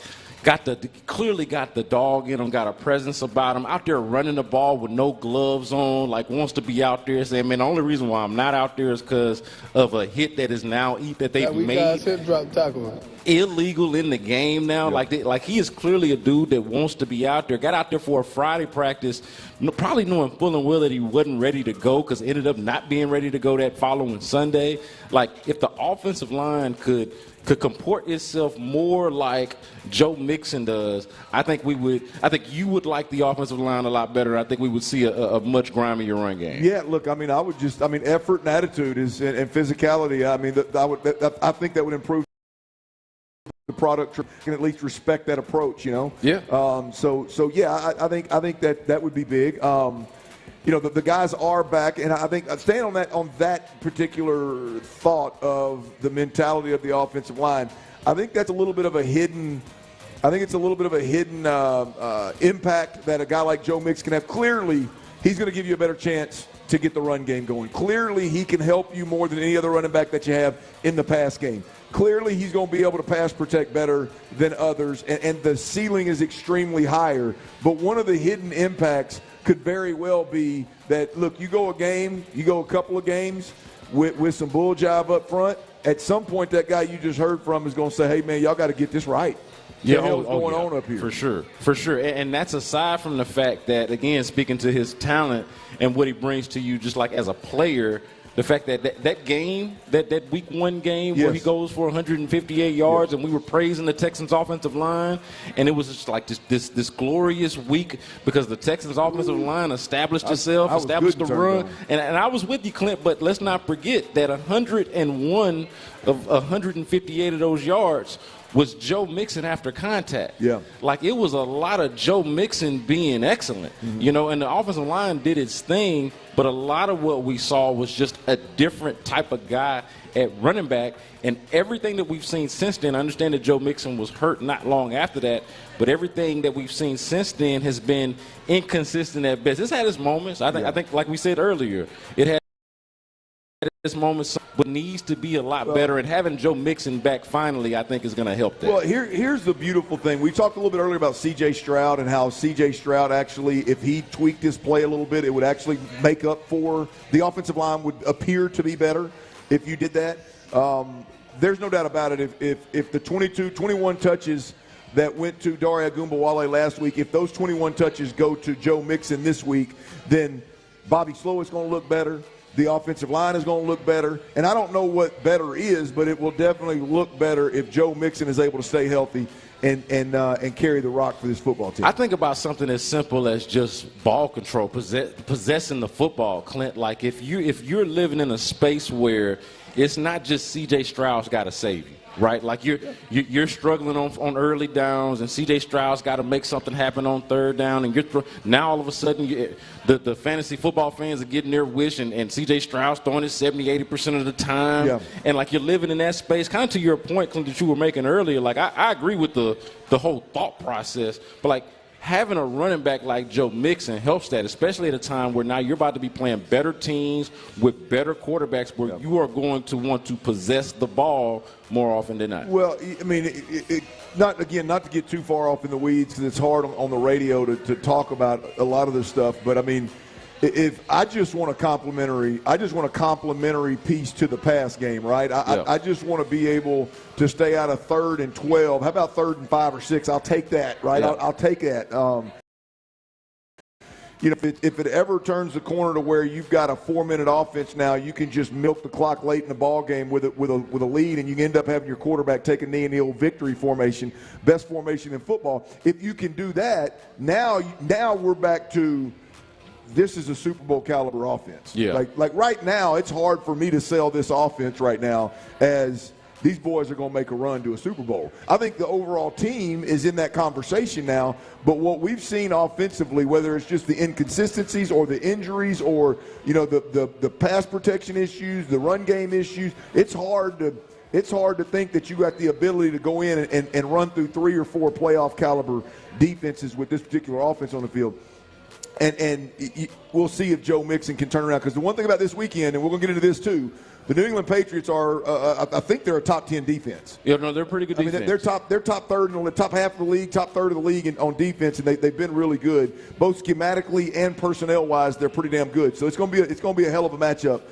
clearly got the dog in him, got a presence about him, out there running the ball with no gloves on, like wants to be out there saying, man, the only reason why I'm not out there is because of a hit that is now that they've made. Hip drop tackle. Illegal in the game now. Yeah. Like he is clearly a dude that wants to be out there. Got out there for a Friday practice, probably knowing full and well that he wasn't ready to go because ended up not being ready to go that following Sunday. Like if the offensive line could comport itself more like Joe Mixon does, I think you would like the offensive line a lot better. I think we would see a much grimier run game. Yeah, look, I mean, effort and attitude and physicality. I mean, I think that would improve the product. Can at least respect that approach, Yeah. So yeah, I think that would be big. The guys are back, and I think staying on that particular thought of the mentality of the offensive line, I think that's a little bit of a hidden. I think it's a little bit of a hidden impact that a guy like Joe Mixon can have. Clearly, he's going to give you a better chance to get the run game going. Clearly, he can help you more than any other running back that you have in the pass game. Clearly, he's going to be able to pass protect better than others, and the ceiling is extremely higher. But one of the hidden impacts could very well be that, look, you go a couple of games with some bull jive up front. At some point, that guy you just heard from is going to say, hey, man, y'all got to get this right. Yeah, what's going on up here? For sure. And that's aside from the fact that, again, speaking to his talent and what he brings to you just like as a player, the fact that game, that week one game where he goes for 158 yards and we were praising the Texans offensive line, and it was just like this glorious week because the Texans offensive line established itself, established the run. And I was with you, Clint, but let's not forget that 101 of 158 of those yards was Joe Mixon after contact. Yeah. Like it was a lot of Joe Mixon being excellent, and the offensive line did its thing, but a lot of what we saw was just a different type of guy at running back. And everything that we've seen since then, I understand that Joe Mixon was hurt not long after that, but everything that we've seen since then has been inconsistent at best. It's had its moments. I think like we said earlier, it had its moments, but needs to be a lot better. And having Joe Mixon back finally, I think, is going to help that. Well, here's the beautiful thing. We talked a little bit earlier about C.J. Stroud and how C.J. Stroud actually, if he tweaked his play a little bit, it would actually make up for the offensive line would appear to be better if you did that. There's no doubt about it. If the 21 touches that went to Dare Ogunbowale last week, if those 21 touches go to Joe Mixon this week, then Bobby Slow is going to look better. The offensive line is going to look better. And I don't know what better is, but it will definitely look better if Joe Mixon is able to stay healthy and carry the rock for this football team. I think about something as simple as just ball control, possessing the football, Clint. Like if you're living in a space where it's not just C.J. Stroud's got to save you. Right, like you're struggling on early downs, and C.J. Stroud's got to make something happen on third down, and now all of a sudden the fantasy football fans are getting their wish, and C.J. Stroud's throwing it 70-80% of the time, and like you're living in that space. Kind of to your point, Clint, that you were making earlier. Like I agree with the whole thought process, but like having a running back like Joe Mixon helps that, especially at a time where now you're about to be playing better teams with better quarterbacks where you are going to want to possess the ball more often than not. Well, I mean, not to get too far off in the weeds because it's hard on the radio to talk about a lot of this stuff, but I mean, if I just want a complimentary piece to the pass game, right? I just want to be able to stay out of 3rd and 12. How about 3rd and 5 or 6? I'll take that, right? I'll take that. if it ever turns the corner to where you've got a 4-minute offense now, you can just milk the clock late in the ball game with a lead, and you end up having your quarterback take a knee in the old victory formation, best formation in football. If you can do that, now we're back to this is a Super Bowl caliber offense. Yeah. Like right now, it's hard for me to sell this offense right now as these boys are going to make a run to a Super Bowl. I think the overall team is in that conversation now, but what we've seen offensively, whether it's just the inconsistencies or the injuries or, the pass protection issues, the run game issues, it's hard to think that you got the ability to go in and run through 3 or 4 playoff caliber defenses with this particular offense on the field. And we'll see if Joe Mixon can turn around. Because the one thing about this weekend, and we're going to get into this too, the New England Patriots are, I think they're a top 10 defense. Yeah, no, they're pretty good defense. They're top third in the top half of the league, top third of the league on defense, and they've been really good, both schematically and personnel wise. They're pretty damn good. So it's going to be a hell of a matchup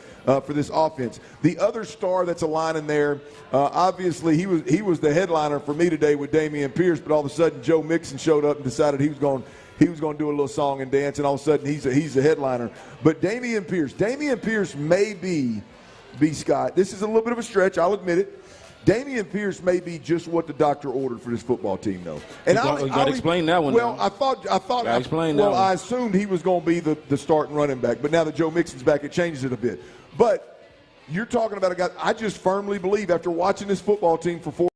for this offense. The other star that's aligning there, obviously he was the headliner for me today with Dameon Pierce, but all of a sudden Joe Mixon showed up and decided he was going to do a little song and dance, and all of a sudden he's a headliner. But Dameon Pierce may be Scott. This is a little bit of a stretch, I'll admit it. Dameon Pierce may be just what the doctor ordered for this football team, though. And you got to explain that one. Well, now. I assumed he was going to be the starting running back, but now that Joe Mixon's back, it changes it a bit. But you're talking about a guy. I just firmly believe after watching this football team for 4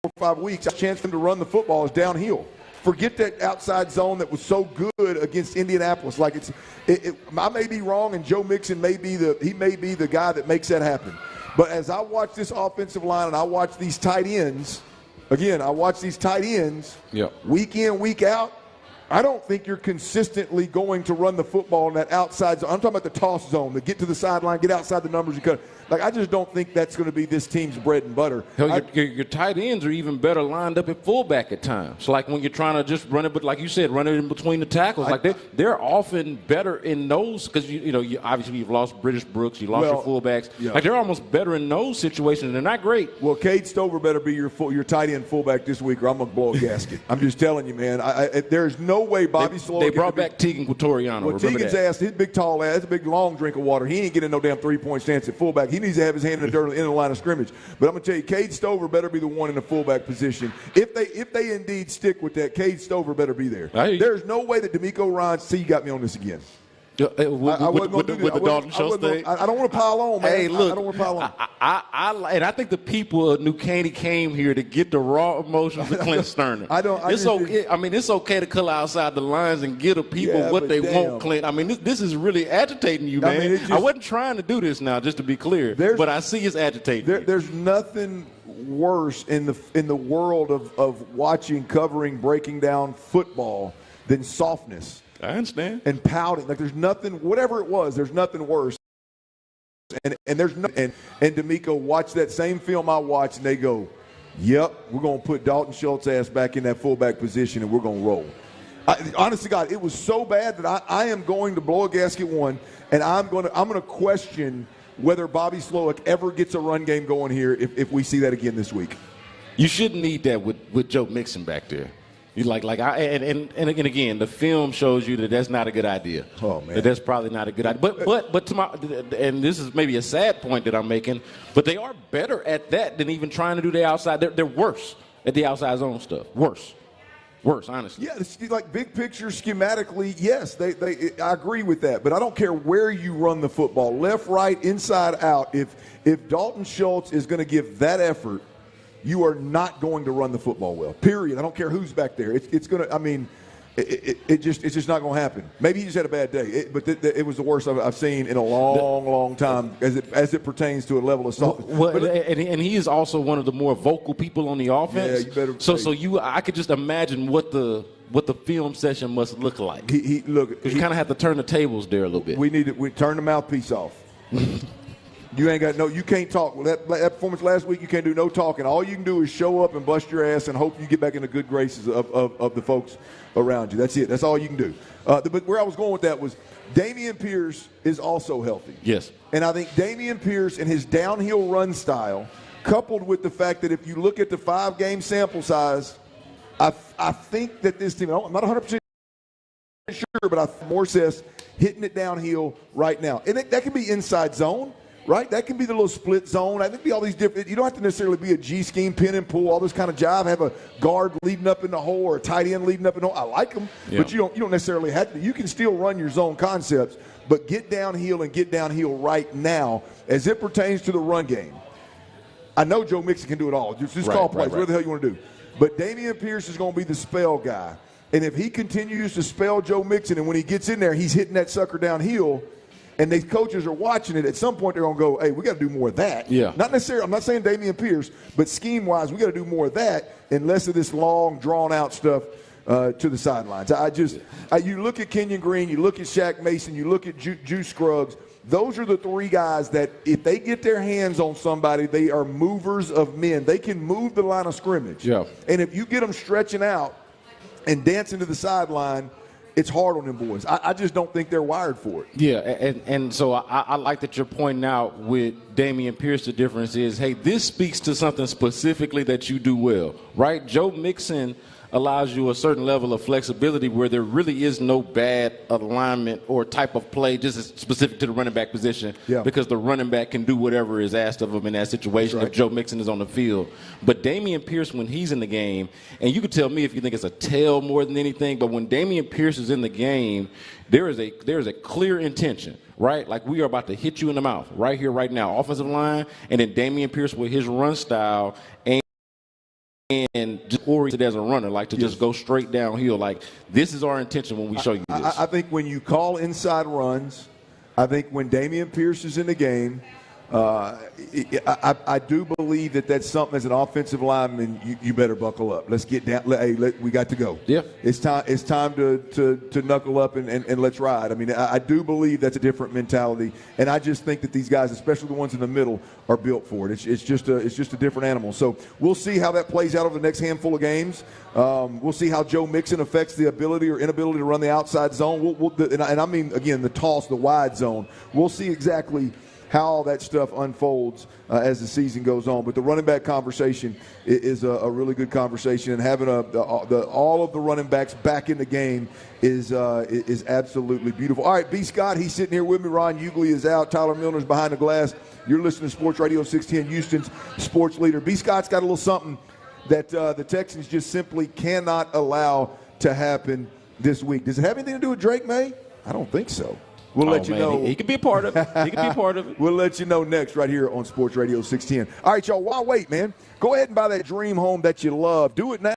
or 5 weeks, a chance for him to run the football is downhill. Forget that outside zone that was so good against Indianapolis. Like I may be wrong, and Joe Mixon may be the guy that makes that happen. But as I watch this offensive line and I watch these tight ends, week in, week out, I don't think you're consistently going to run the football in that outside zone. I'm talking about the toss zone, to get to the sideline, get outside the numbers. I just don't think that's going to be this team's bread and butter. Hell, your tight ends are even better lined up at fullback at times. So like when you're trying to just run it, but like you said, run it in between the tackles. They're often better in those because you obviously you've lost British Brooks, you lost your fullbacks. Yeah. Like they're almost better in those situations. They're not great. Well, Cade Stover better be your tight end fullback this week, or I'm gonna blow a gasket. I'm just telling you, man. There's no way Bobby Slow. They brought back Tegan Quatoriano. Well, Tegan's ass, his big tall ass, that's a big long drink of water. He ain't getting no damn 3-point stance at fullback. He needs to have his hand in the dirt in the line of scrimmage. But I'm going to tell you, Cade Stover better be the one in the fullback position. If they indeed stick with that, Cade Stover better be there. There's no way that D'Amico Ryans, see, you got me on this again. With the Dalton Schultz thing. I don't want to pile on, man. Hey, look, I don't want to pile on. I think the people of New Caney came here to get the raw emotions of Clint Stoerner. It's okay to color outside the lines and give the people what they want, Clint. I mean, this is really agitating you, man. I wasn't trying to do this now, just to be clear, but I see it's agitating you. There's nothing worse in the world of watching, covering, breaking down football than softness. I understand. And pouting. Like there's nothing, whatever it was, there's nothing worse. And there's no, and D'Amico watched that same film I watched, and they go, yep, we're going to put Dalton Schultz's ass back in that fullback position, and we're going to roll. Honest to God, it was so bad that I am going to blow a gasket one, and I'm going to question whether Bobby Slowick ever gets a run game going here if we see that again this week. You shouldn't need that with Joe Mixon back there. You and again, the film shows you that that's not a good idea. Oh man, that's probably not a good idea. But to and this is maybe a sad point that I'm making, but they are better at that than even trying to do the outside. They're worse at the outside zone stuff. Worse, honestly. Yeah, it's like big picture schematically, yes, I agree with that. But I don't care where you run the football, left, right, inside, out. If Dalton Schultz is going to give that effort, you are not going to run the football well. Period. I don't care who's back there. It's going to. I mean, it's just not going to happen. Maybe he just had a bad day, but it was the worst I've seen in a long time as it pertains to a level of softness. Well, and he is also one of the more vocal people on the offense. Yeah, you better. So I could just imagine what the film session must look like. He because you kind of have to turn the tables there a little bit. We turn the mouthpiece off. You ain't got you can't talk. Well, that performance last week, you can't do no talking. All you can do is show up and bust your ass and hope you get back in the good graces of the folks around you. That's it. That's all you can do. But where I was going with that was Dameon Pierce is also healthy. Yes. And I think Dameon Pierce and his downhill run style, coupled with the fact that if you look at the 5-game sample size, I think that this team, I'm not 100% sure, but Morses hitting it downhill right now. And that can be inside zone, right? That can be the little split zone. I think be all these different – you don't have to necessarily be a G-scheme, pin and pull, all this kind of jive, have a guard leading up in the hole or a tight end leading up in the hole. I like them, but you don't necessarily have to. You can still run your zone concepts, but get downhill and get downhill right now as it pertains to the run game. I know Joe Mixon can do it all. Just call plays, whatever the hell you want to do. But Dameon Pierce is going to be the spell guy. And if he continues to spell Joe Mixon, and when he gets in there, he's hitting that sucker downhill, and these coaches are watching it, at some point they're going to go, hey, we got to do more of that. Yeah. Not necessarily, I'm not saying Dameon Pierce, but scheme-wise, we got to do more of that and less of this long, drawn-out stuff to the sidelines. You look at Kenyon Green, you look at Shaq Mason, you look at Juice Scruggs. Those are the three guys that if they get their hands on somebody, they are movers of men. They can move the line of scrimmage. Yeah. And if you get them stretching out and dancing to the sideline, it's hard on them boys. I just don't think they're wired for it. Yeah, and so I like that you're pointing out with Dameon Pierce, the difference is, hey, this speaks to something specifically that you do well, right? Joe Mixon allows you a certain level of flexibility where there really is no bad alignment or type of play just specific to the running back position because the running back can do whatever is asked of him in that situation if Joe Mixon is on the field. But Dameon Pierce, when he's in the game, and you can tell me if you think it's a tell more than anything, but when Dameon Pierce is in the game, there is a clear intention, right? Like we are about to hit you in the mouth right here, right now, offensive line, and then Dameon Pierce with his run style and just oriented as a runner, like to just go straight downhill. Like, this is our intention when we show you this. I think when you call inside runs, I think when Dameon Pierce is in the game, I do believe that's something as an offensive lineman you better buckle up. Let's get down. We got to go. Yeah, it's time to knuckle up and let's ride. I mean, I do believe that's a different mentality, and I just think that these guys, especially the ones in the middle, are built for it. It's just a different animal. So we'll see how that plays out over the next handful of games. We'll see how Joe Mixon affects the ability or inability to run the outside zone. And I mean, again, the toss, the wide zone. We'll see exactly how all that stuff unfolds as the season goes on. But the running back conversation is a really good conversation, and having all of the running backs back in the game is absolutely beautiful. All right, B. Scott, he's sitting here with me. Ron Hughley is out. Tyler Milner's behind the glass. You're listening to Sports Radio 610, Houston's sports leader. B. Scott's got a little something that the Texans just simply cannot allow to happen this week. Does it have anything to do with Drake Maye? I don't think so. We'll let you know. He could be a part of it. He could be a part of it. We'll let you know next right here on Sports Radio 610. All right, y'all, why wait, man? Go ahead and buy that dream home that you love. Do it now.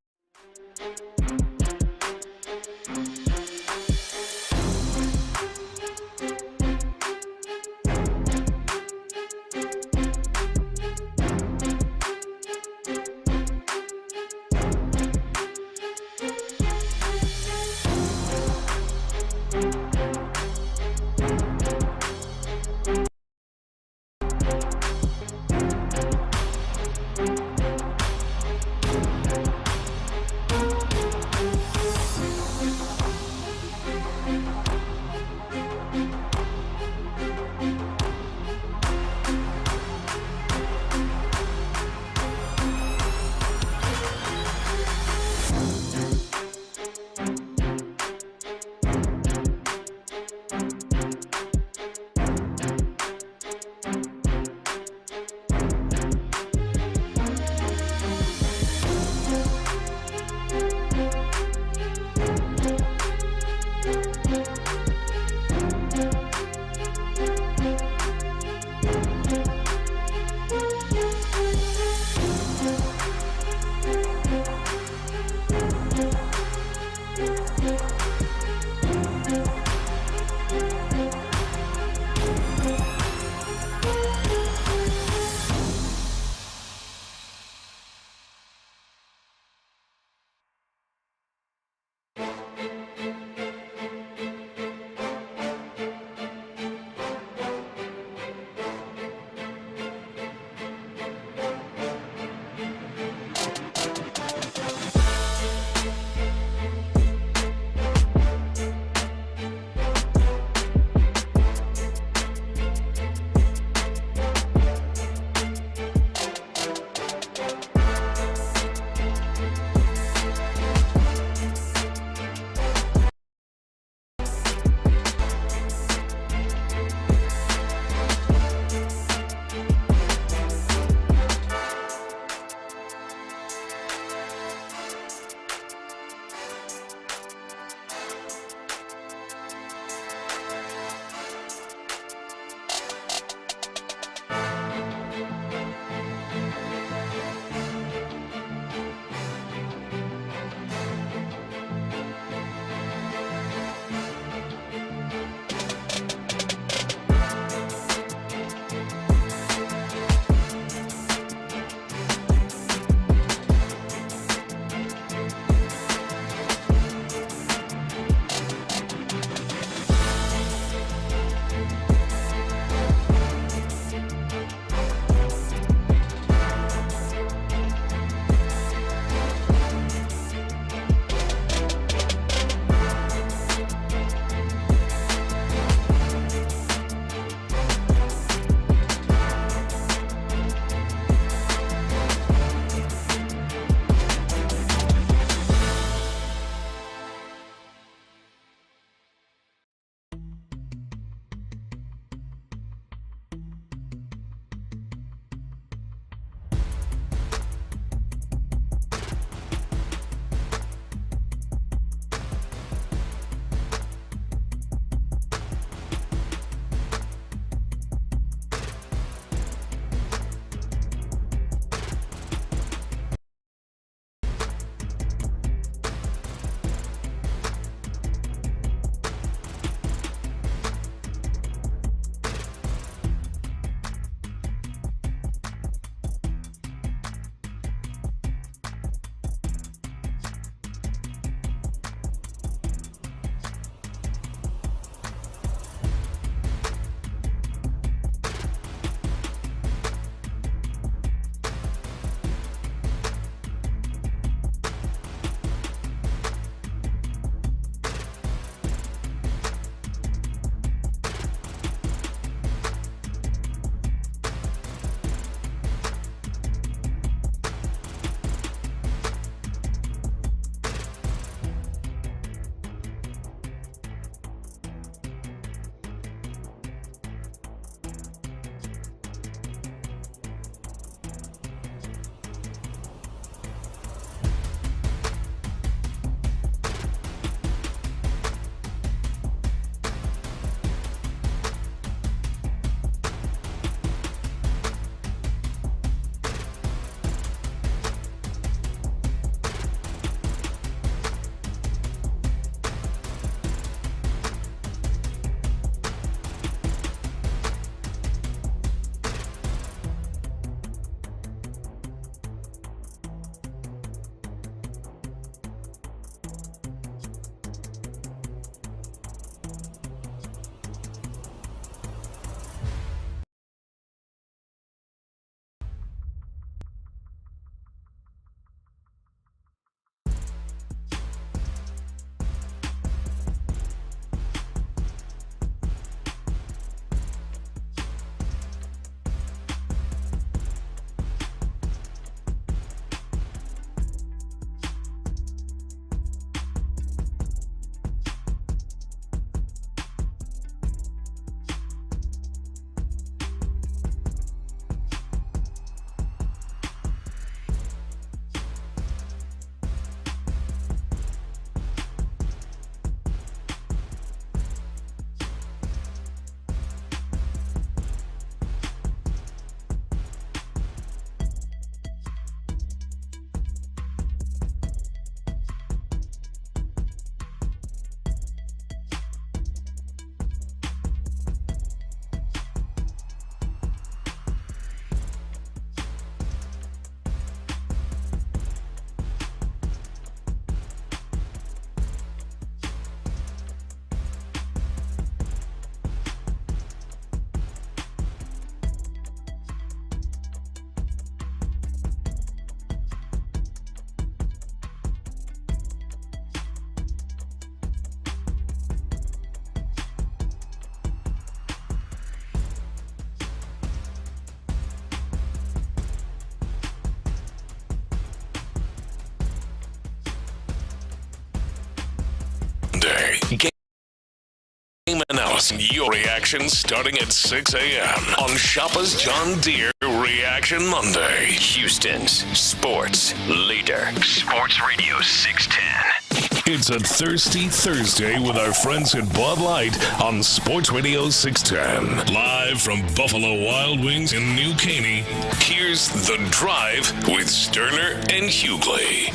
House. Your reaction starting at 6 a.m. on Shoppa's John Deere Reaction Monday. Houston's sports leader. Sports Radio 610. It's a Thirsty Thursday with our friends at Bud Light on Sports Radio 610. Live from Buffalo Wild Wings in New Caney, here's The Drive with Stoerner and Hughley.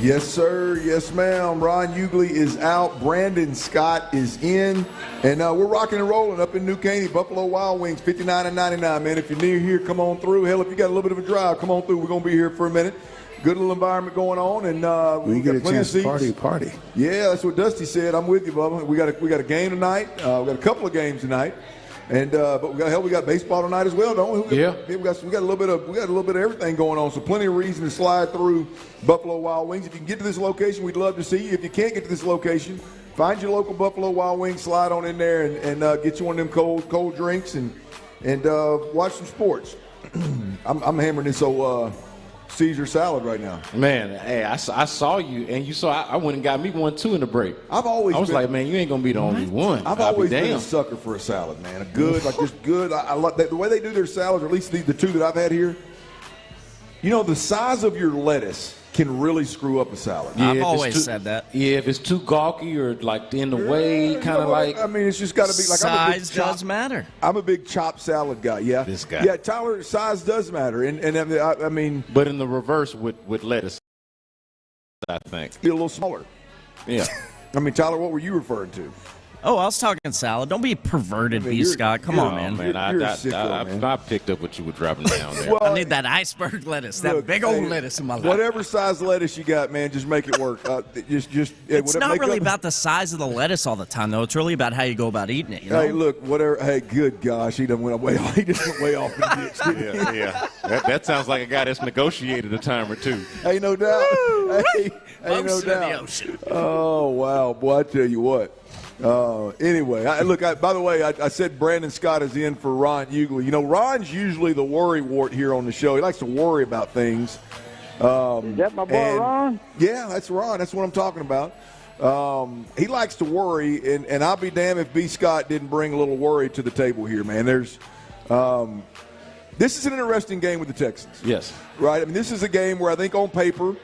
Yes, sir. Yes, ma'am. Ron Hughley is out. Brandon Scott is in. And we're rocking and rolling up in New Caney, Buffalo Wild Wings, 59 and 99, man. If you're near here, come on through. Hell, if you got a little bit of a drive, come on through. We're going to be here for a minute. Good little environment going on. And we get a plenty chance of to seats. party. Yeah, that's what Dusty said. I'm with you, Bubba. We got a game tonight. We got a couple of games tonight. And but we got baseball tonight as well, don't we? Yeah. We got a little bit of everything going on. So plenty of reason to slide through Buffalo Wild Wings. If you can get to this location, we'd love to see you. If you can't get to this location, find your local Buffalo Wild Wings, slide on in there, and get you one of them cold drinks and watch some sports. I'm hammering this old Caesar salad right now. Man, hey, I saw you, and you saw I went and got me one too in the break. I was like, man, you ain't gonna be the only one. I've always been a sucker for a salad, man. A good, just good. I love that, the way they do their salads, or at least the two that I've had here. You know, the size of your lettuce can really screw up a salad. Yeah, I've always said that. Yeah, if it's too gawky or like in the way, kind of like. I mean, it's just got to be like size does matter. I'm a big chopped salad guy. Yeah, this guy. Yeah, Tyler, size does matter, and I mean. But in the reverse with lettuce, I think be a little smaller. Yeah. I mean, Tyler, what were you referring to? Oh, I was talking salad. Don't be perverted, B. Scott. Come on, man. I picked up what you were dropping down there. Well, I need that iceberg lettuce, that big old lettuce in my life. Whatever size lettuce you got, man, just make it work. It's not really about the size of the lettuce all the time, though. It's really about how you go about eating it. You know? Hey, look, whatever. Hey, good gosh, he just went way off the ditch. Yeah. That sounds like a guy that's negotiated a time or two. Hey, no doubt. Hey, no doubt. The ocean. Oh wow, boy! I tell you what. Anyway, by the way, I said Brandon Scott is in for Ron Hughley. You know, Ron's usually the worry wart here on the show. He likes to worry about things. Is that my boy Ron? Yeah, that's Ron. That's what I'm talking about. He likes to worry, and I'll be damned if B. Scott didn't bring a little worry to the table here, man. This is an interesting game with the Texans. Yes. Right? I mean, this is a game where I think on paper,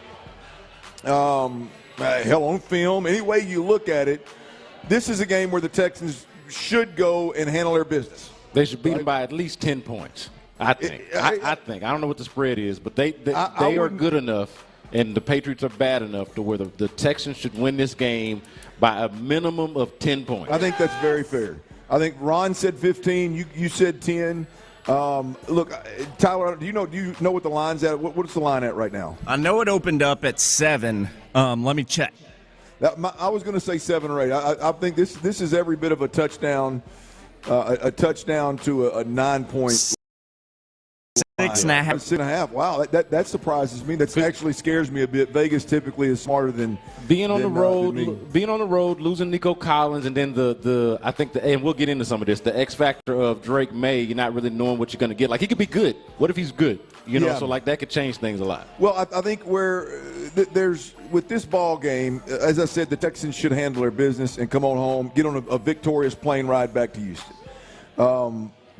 hell, on film, any way you look at it, this is a game where the Texans should go and handle their business. They should beat them by at least 10 points, I think. I think. I don't know what the spread is, but they are good enough, and the Patriots are bad enough to where the Texans should win this game by a minimum of 10 points. I think that's very fair. I think Ron said 15. You said 10. Look, Tyler, do you know what the line's at? What's the line at right now? I know it opened up at 7. Let me check. I was going to say 7 or 8. I think this is every bit of a touchdown to a 9-point. 6.5. 6.5. Wow, that surprises me. That actually scares me a bit. Vegas typically is smarter than being on the road, losing Nico Collins, and then and we'll get into some of this. The X factor of Drake Maye, you're not really knowing what you're going to get. Like, he could be good. What if he's good? You know, so like that could change things a lot. Well, I think there's with this ball game, as I said, the Texans should handle their business and come on home, get on a victorious plane ride back to Houston.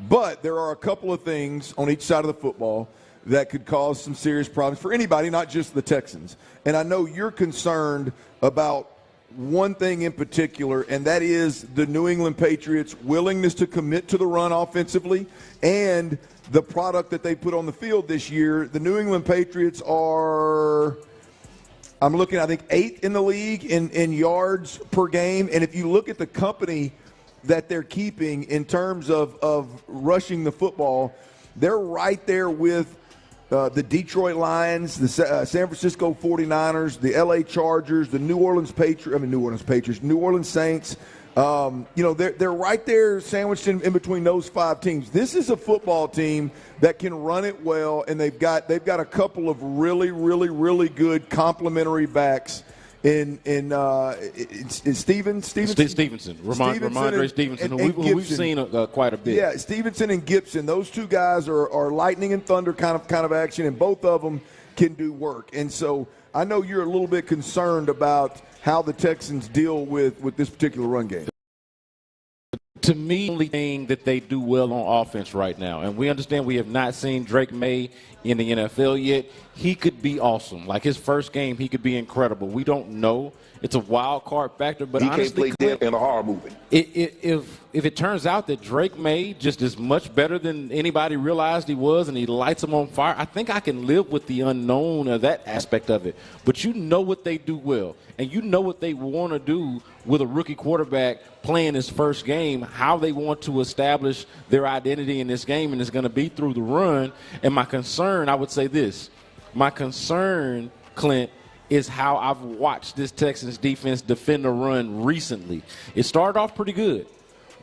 But there are a couple of things on each side of the football that could cause some serious problems for anybody, not just the Texans. And I know you're concerned about one thing in particular, and that is the New England Patriots' willingness to commit to the run offensively and the product that they put on the field this year. The New England Patriots are, I'm looking, I think, 8th in the league in yards per game. And if you look at the company that they're keeping in terms of rushing the football, they're right there with the Detroit Lions, the San Francisco 49ers, the LA Chargers, the New Orleans Saints. They're right there sandwiched in between those 5 teams. This is a football team that can run it well, and they've got a couple of really, really, really good complementary backs in Stevenson, Ramondre Stevenson, who we've seen quite a bit. Yeah, Stevenson and Gibson, those two guys are lightning and thunder kind of action, and both of them can do work. And so I know you're a little bit concerned about how the Texans deal with this particular run game. To me, the only thing that they do well on offense right now, and we understand we have not seen Drake Maye in the NFL yet, he could be awesome. Like his first game, he could be incredible. We don't know. It's a wild card factor, but he honestly, can't play dead in a horror movie. If it turns out that Drake Maye just is much better than anybody realized he was and he lights them on fire, I think I can live with the unknown of that aspect of it. But you know what they do well, and you know what they want to do with a rookie quarterback playing his first game, how they want to establish their identity in this game, and it's going to be through the run. And my concern, I would say this, Clint, is how I've watched this Texans defense defend the run recently. It started off pretty good,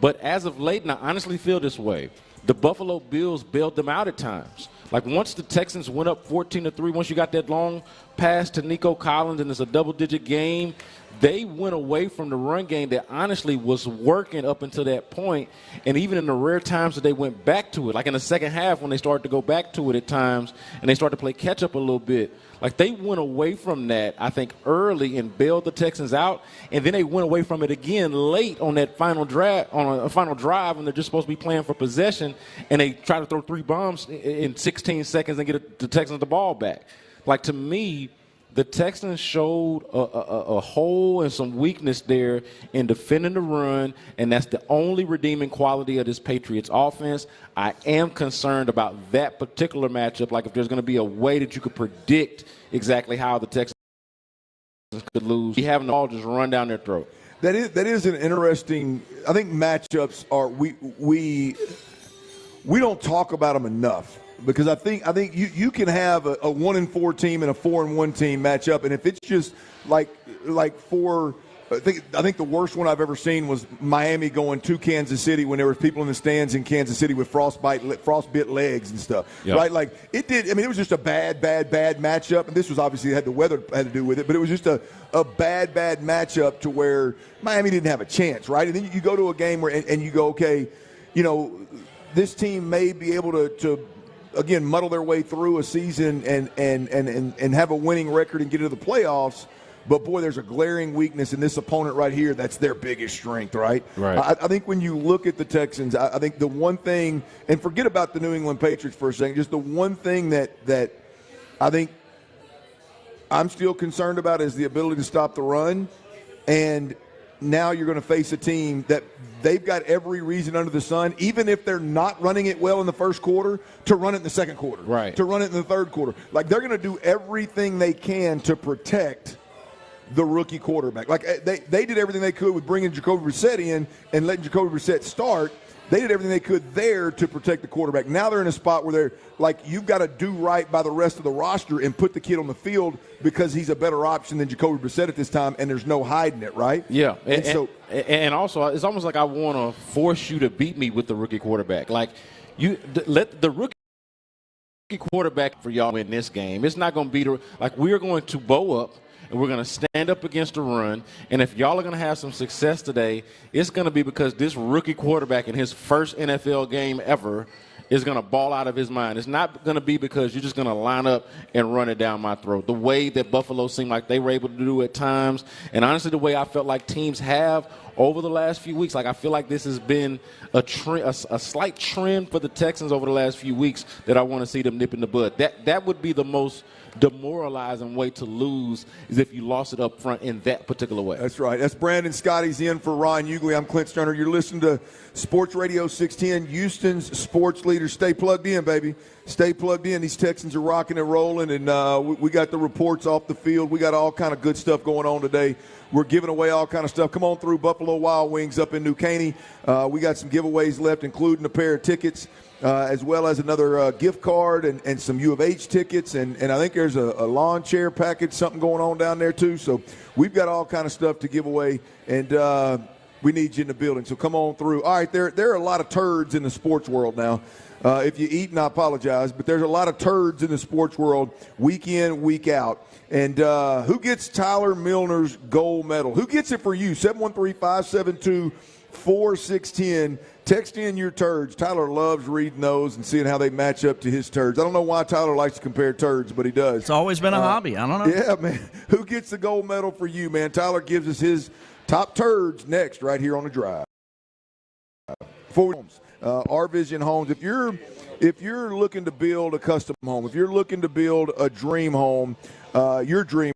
but as of late, and I honestly feel this way, the Buffalo Bills bailed them out at times. Like once the Texans went up 14-3, once you got that long pass to Nico Collins and it's a double-digit game, they went away from the run game that honestly was working up until that point. And even in the rare times that they went back to it, like in the second half when they started to go back to it at times and they started to play catch-up a little bit, like they went away from that, I think, early and bailed the Texans out. And then they went away from it again late on that final drive, when they're just supposed to be playing for possession, and they try to throw 3 bombs in 16 seconds and get the Texans the ball back. Like, to me, the Texans showed a hole and some weakness there in defending the run, and that's the only redeeming quality of this Patriots offense. I am concerned about that particular matchup, like if there's going to be a way that you could predict exactly how the Texans could lose. You having the ball just run down their throat. That is an interesting – I think matchups are – we don't talk about them enough. Because I think you can have a 1-4 team and a 4-1 team match up, and if it's just like I think the worst one I've ever seen was Miami going to Kansas City when there were people in the stands in Kansas City with frostbit legs and stuff, yep. Right? Like it did. I mean, it was just a bad matchup, and this was obviously the weather had to do with it, but it was just a bad matchup to where Miami didn't have a chance, right? And then you go to a game where and you go, okay, you know, this team may be able to again muddle their way through a season and have a winning record and get into the playoffs, but boy, there's a glaring weakness in this opponent right here that's their biggest strength, right? I think when you look at the Texans, I think the one thing, and forget about the New England Patriots for a second, just the one thing that I think I'm still concerned about is the ability to stop the run. And now you're going to face a team that they've got every reason under the sun, even if they're not running it well in the first quarter, to run it in the second quarter, right? To run it in the third quarter. Like they're going to do everything they can to protect the rookie quarterback. Like they did everything they could with bringing Jacoby Brissett in and letting Jacoby Brissett start. They did everything they could there to protect the quarterback. Now they're in a spot where they're like, you've got to do right by the rest of the roster and put the kid on the field because he's a better option than Jacoby Brissett at this time, and there's no hiding it, right? Yeah, and also it's almost like I want to force you to beat me with the rookie quarterback. Like let the rookie quarterback for y'all win this game. It's not going to be we're going to bow up. And we're going to stand up against the run. And if y'all are going to have some success today, it's going to be because this rookie quarterback in his first NFL game ever is going to ball out of his mind. It's not going to be because you're just going to line up and run it down my throat. The way that Buffalo seemed like they were able to do at times, and honestly the way I felt like teams have over the last few weeks. Like I feel like this has been a slight trend for the Texans over the last few weeks that I want to see them nip in the bud. That would be the most demoralizing way to lose is if you lost it up front in that particular way. That's right. That's Brandon Scotty's in for Ron Hughley. I'm Clint Stoerner. You're listening to Sports Radio 610, Houston's sports leader. Stay plugged in, baby. Stay plugged in. These Texans are rocking and rolling, and we got the reports off the field. We got all kind of good stuff going on today. We're giving away all kind of stuff. Come on through Buffalo Wild Wings up in New Caney. We got some giveaways left, including a pair of tickets, as well as another gift card and some U of H tickets. And I think there's a lawn chair package, something going on down there too. So we've got all kind of stuff to give away, and we need you in the building. So come on through. All right, there are a lot of turds in the sports world now. If you eat, and I apologize, but there's a lot of turds in the sports world week in, week out. And who gets Tyler Milner's gold medal? Who gets it for you? 713-572-4610. Text in your turds. Tyler loves reading those and seeing how they match up to his turds. I don't know why Tyler likes to compare turds, but he does. It's always been a hobby. I don't know. Yeah, man. Who gets the gold medal for you, man? Tyler gives us his top turds next right here on The Drive. Our Vision Homes. If you're looking to build a custom home, if you're looking to build a dream home, your dream.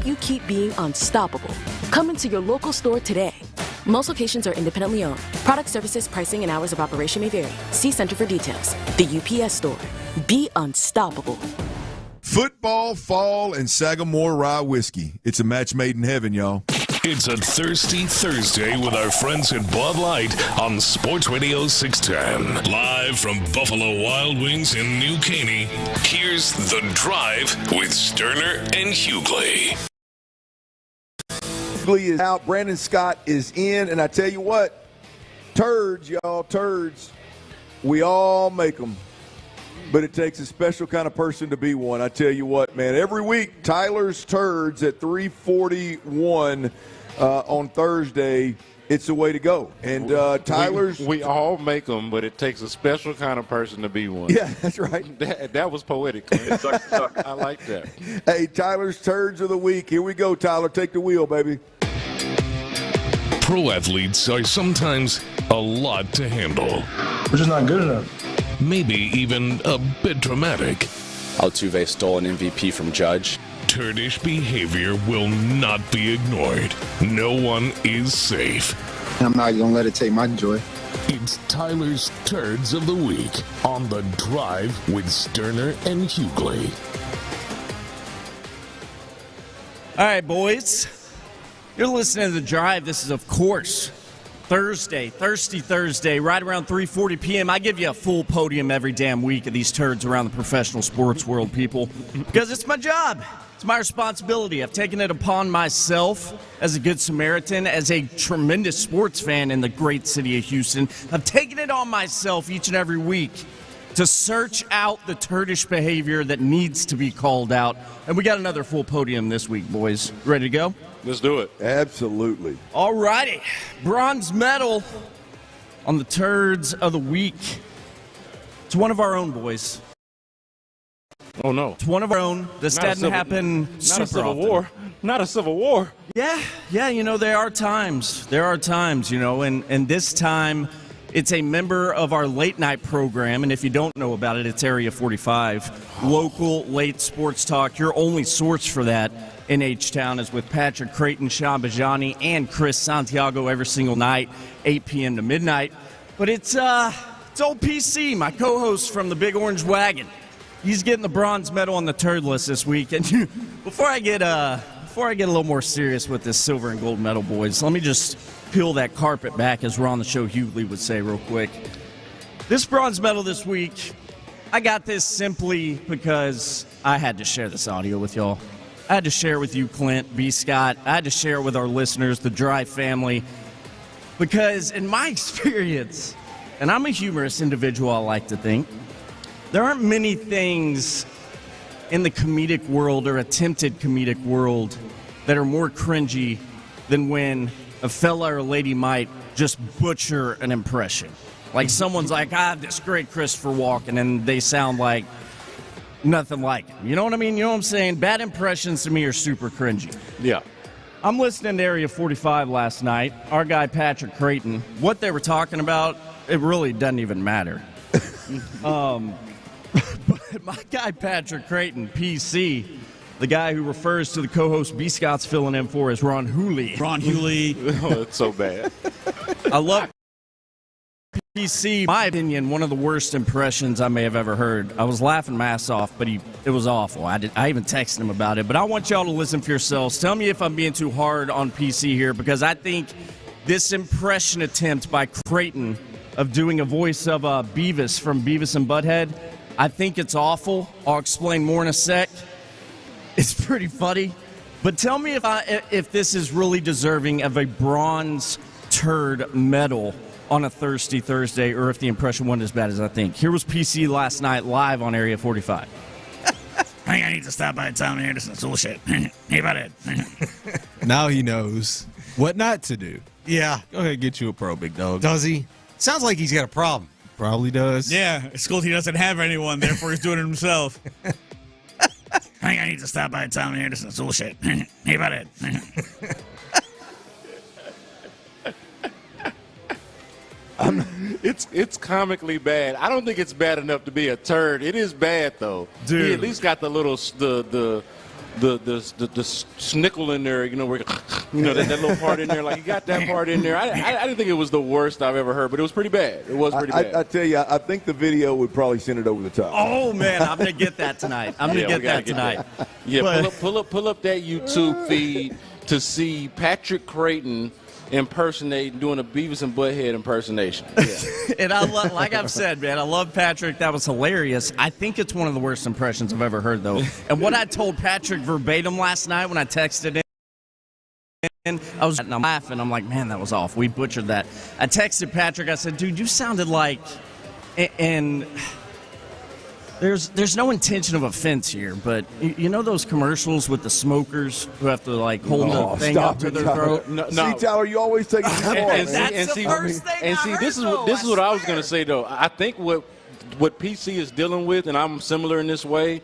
help you keep being unstoppable. Come into your local store today. Most locations are independently owned. Product services, pricing, and hours of operation may vary. See Center for details. The UPS Store. Be unstoppable. Football, fall, and Sagamore Rye Whiskey. It's a match made in heaven, y'all. It's a Thirsty Thursday with our friends at Bud Light on Sports Radio 610. Live from Buffalo Wild Wings in New Caney, here's The Drive with Stoerner and Hughley. Hughley is out. Brandon Scott is in. And I tell you what, turds, y'all, turds. We all make them. But it takes a special kind of person to be one. I tell you what, man. Every week, Tyler's Turds at 3:41 on Thursday. It's the way to go. And Tyler's... We all make them, but it takes a special kind of person to be one. Yeah, that's right. That was poetic, man. I like that. Hey, Tyler's Turds of the Week. Here we go, Tyler. Take the wheel, baby. Pro athletes are sometimes a lot to handle. We're just not good enough. Maybe even a bit dramatic. Altuve stole an MVP from Judge. Turdish behavior will not be ignored. No one is safe. I'm not going to let it take my joy. It's Tyler's Turds of the Week on The Drive with Stoerner and Hughley. All right, boys. You're listening to The Drive. This is, of course, Thursday, Thirsty Thursday, right around 3:40 p.m. I give you a full podium every damn week of these turds around the professional sports world, people, because it's my job. It's my responsibility. I've taken it upon myself as a good Samaritan, as a tremendous sports fan in the great city of Houston. I've taken it on myself each and every week to search out the turdish behavior that needs to be called out. And we got another full podium this week, boys. Ready to go? Let's do it. Absolutely. All righty. Bronze medal on the Turds of the Week. It's one of our own, boys. Oh, no. It's one of our own. This doesn't happen super often. Not a civil war. Not a civil war. Yeah, you know, there are times, you know, and this time it's a member of our late night program, and if you don't know about it, it's Area 45. Local late sports talk. Your only source for that in H-Town is with Patrick Creighton, Sean Bijani, and Chris Santiago every single night, 8 p.m. to midnight. But it's old PC, my co-host from the Big Orange Wagon. He's getting the bronze medal on the turd list this week. And before I get a little more serious with this silver and gold medal, boys, let me just peel that carpet back, as Ron the Show Hughley would say real quick. This bronze medal this week, I got this simply because I had to share this audio with y'all. I had to share with you, Clint, B. Scott. I had to share with our listeners, the Drive family, because in my experience, and I'm a humorous individual, I like to think, there aren't many things in the comedic world or attempted comedic world that are more cringy than when a fella or lady might just butcher an impression. Like someone's like, I have this great Christopher Walken, and they sound like nothing like him. You know what I mean? You know what I'm saying? Bad impressions to me are super cringy. Yeah. I'm listening to Area 45 last night. Our guy Patrick Creighton, what they were talking about, it really doesn't even matter. But my guy Patrick Creighton, PC, the guy who refers to the co-host B. Scott's filling in for is Ron Hughley. Ron Hughley. Oh, it's so bad. I love PC. In my opinion, one of the worst impressions I may have ever heard. I was laughing my ass off, but it was awful. I even texted him about it. But I want y'all to listen for yourselves. Tell me if I'm being too hard on PC here, because I think this impression attempt by Creighton of doing a voice of Beavis from Beavis and Butthead, I think it's awful. I'll explain more in a sec. It's pretty funny. But tell me if this is really deserving of a bronze turd medal on a Thirsty Thursday, or if the impression wasn't as bad as I think. Here was PC last night live on Area 45. I think I need to stop by Tom Anderson's bullshit. Hey, about it. Now he knows what not to do. Yeah. Go ahead and get you a pro, big dog. Does he? Sounds like he's got a problem. Probably does. Yeah, it's cool he doesn't have anyone, therefore he's doing it himself. I think I need to stop by Tom Anderson's bullshit. Hey, about it. It's comically bad. I don't think it's bad enough to be a turd. It is bad though. Dude. He at least got the little snickle in there, where that little part in there. Like, you got that part in there. I didn't think it was the worst I've ever heard, but it was pretty bad. It was pretty bad. I tell you, I think the video would probably send it over the top. Oh man, I'm gonna get that tonight. Yeah, pull up that YouTube feed to see Patrick Creighton doing a Beavis and Butthead impersonation. Yeah. And like I've said, man, I love Patrick. That was hilarious. I think it's one of the worst impressions I've ever heard, though. And what I told Patrick verbatim last night when I texted him, I'm laughing. I'm like, man, that was off. We butchered that. I texted Patrick. I said, dude, you sounded like, and there's no intention of offense here, but you know those commercials with the smokers who have to hold the thing up to their throat? No. See, Tyler, you always take it too far. This is what I was going to say, though. I think what PC is dealing with, and I'm similar in this way,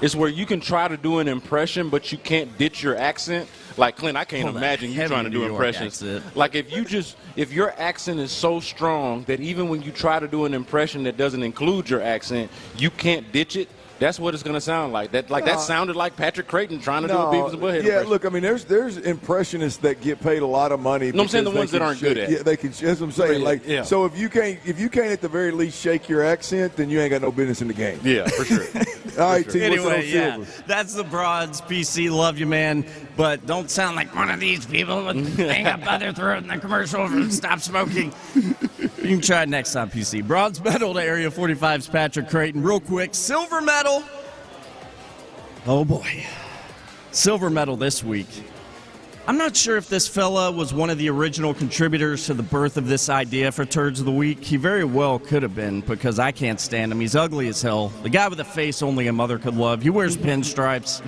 is where you can try to do an impression, but you can't ditch your accent. Like, Clint, I can't imagine you trying to do impressions. Like, if your accent is so strong that even when you try to do an impression that doesn't include your accent, you can't ditch it. That's what it's going to sound like. That sounded like Patrick Creighton trying to do a Beavis and Butthead impression. Look, I mean, there's impressionists that get paid a lot of money. No, I'm saying the ones that aren't good at it. Yeah, they can. That's what I'm saying. So if you can't at the very least shake your accent, then you ain't got no business in the game. Yeah, for sure. All right, T. Anyway, that's the Broads. PC, love you, man. But don't sound like one of these people with hang up by their throat in the commercial for stop smoking. You can try it next time, PC. Bronze medal to Area 45's Patrick Creighton. Real quick, silver medal. Oh, boy. Silver medal this week. I'm not sure if this fella was one of the original contributors to the birth of this idea for Turds of the Week. He very well could have been, because I can't stand him. He's ugly as hell. The guy with a face only a mother could love. He wears pinstripes.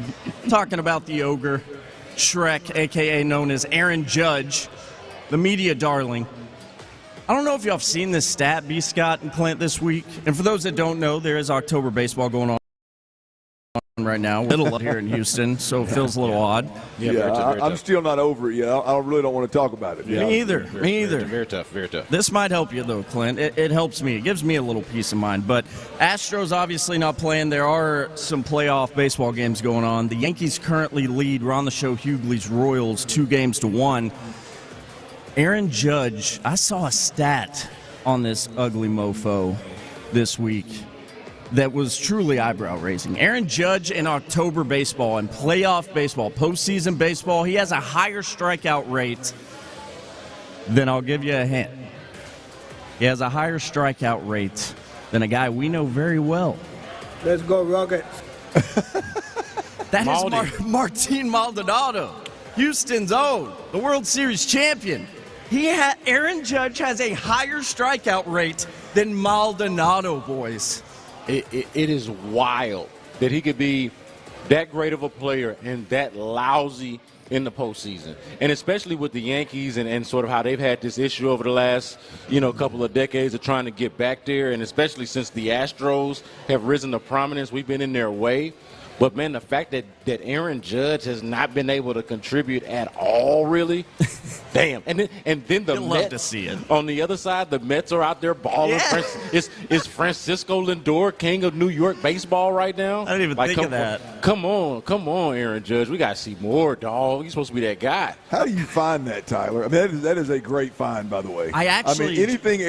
Talking about the ogre, Shrek, a.k.a. known as Aaron Judge, the media darling. I don't know if y'all have seen this stat, B. Scott and Clint, this week. And for those that don't know, there is October baseball going on right now. Little here in Houston, so it feels a little odd. I'm still not over it yet. I really don't want to talk about it. Me either. Very tough. This might help you, though, Clint. It helps me. It gives me a little peace of mind. But Astros obviously not playing. There are some playoff baseball games going on. The Yankees currently lead Ron the Show Hughley's Royals 2-1. Aaron Judge, I saw a stat on this ugly mofo this week that was truly eyebrow-raising. Aaron Judge in October baseball and playoff baseball, postseason baseball, he has a higher strikeout rate than, I'll give you a hint, he has a higher strikeout rate than a guy we know very well. Let's go, Rockets. That is Martin Maldonado, Houston's own, the World Series champion. Aaron Judge has a higher strikeout rate than Maldonado, boys. It is wild that he could be that great of a player and that lousy in the postseason. And especially with the Yankees and sort of how they've had this issue over the last, couple of decades of trying to get back there, and especially since the Astros have risen to prominence, we've been in their way. But, man, the fact that Aaron Judge has not been able to contribute at all, really, damn. And then the You'll Mets, love to see it. On the other side, the Mets are out there balling. Yeah. Is Francisco Lindor king of New York baseball right now? I didn't even think of that. Come on, Aaron Judge. We got to see more, dog. You're supposed to be that guy. How do you find that, Tyler? I mean, that is a great find, by the way. Anything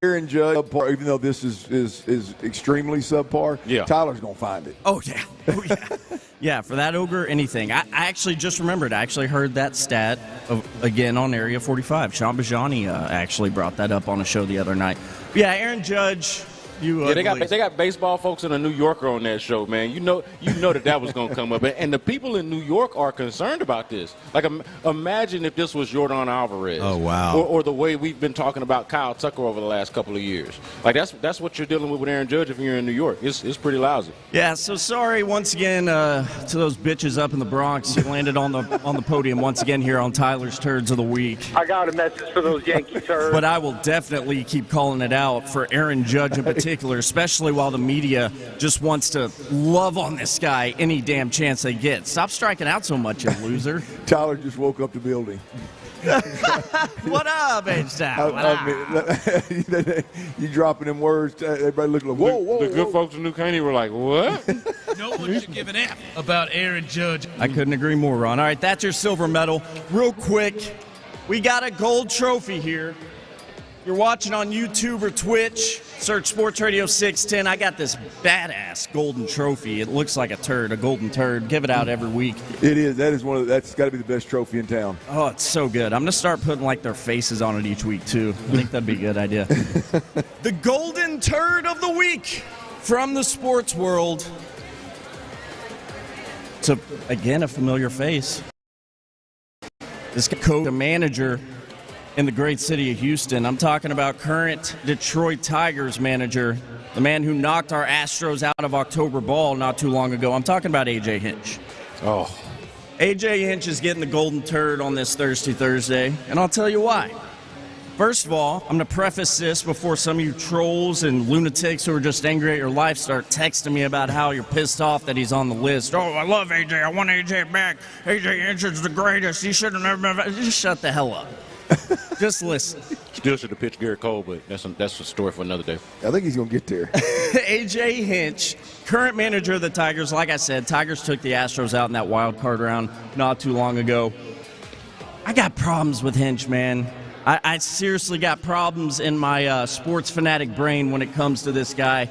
Aaron Judge subpar, even though this is extremely subpar, Tyler's going to find it. Oh, yeah. Yeah, for that ogre, anything. I actually just remembered. I actually heard that stat again on Area 45. Sean Bijani actually brought that up on a show the other night. Yeah, Aaron Judge. They got baseball folks and a New Yorker on that show, man. You know that was going to come up, and the people in New York are concerned about this. Like, imagine if this was Yordan Alvarez. Oh wow! Or the way we've been talking about Kyle Tucker over the last couple of years. Like that's what you're dealing with Aaron Judge if you're in New York. It's pretty lousy. Yeah. So sorry once again to those bitches up in the Bronx. You landed on the podium once again here on Tyler's Turds of the Week. I got a message for those Yankee turds. But I will definitely keep calling it out for Aaron Judge in particular. Especially while the media just wants to love on this guy any damn chance they get. Stop striking out so much, you loser. Tyler just woke up the building. What up, H-Town? You dropping them words, everybody looking like, whoa. The good folks in New Caney were like, what? No one should give an F about Aaron Judge. I couldn't agree more, Ron. All right, that's your silver medal. Real quick, we got a gold trophy here. You're watching on YouTube or Twitch. Search Sports Radio 610. I got this badass golden trophy. It looks like a turd, a golden turd. Give it out every week. It is. That's got to be the best trophy in town. Oh, it's so good. I'm going to start putting like their faces on it each week too. I think that'd be a good idea. The golden turd of the week from the sports world. It's again a familiar face. This coach, a manager in the great city of Houston. I'm talking about current Detroit Tigers manager, the man who knocked our Astros out of October ball not too long ago. I'm talking about A.J. Hinch. Oh. A.J. Hinch is getting the golden turd on this Thirsty Thursday, and I'll tell you why. First of all, I'm going to preface this before some of you trolls and lunatics who are just angry at your life start texting me about how you're pissed off that he's on the list. Oh, I love A.J. I want A.J. back. A.J. Hinch is the greatest. He should have never been back. Just shut the hell up. Just listen. Still should have pitched Garrett Cole, but that's a story for another day. I think he's going to get there. A.J. Hinch, current manager of the Tigers. Like I said, Tigers took the Astros out in that wild card round not too long ago. I got problems with Hinch, man. I seriously got problems in my sports fanatic brain when it comes to this guy.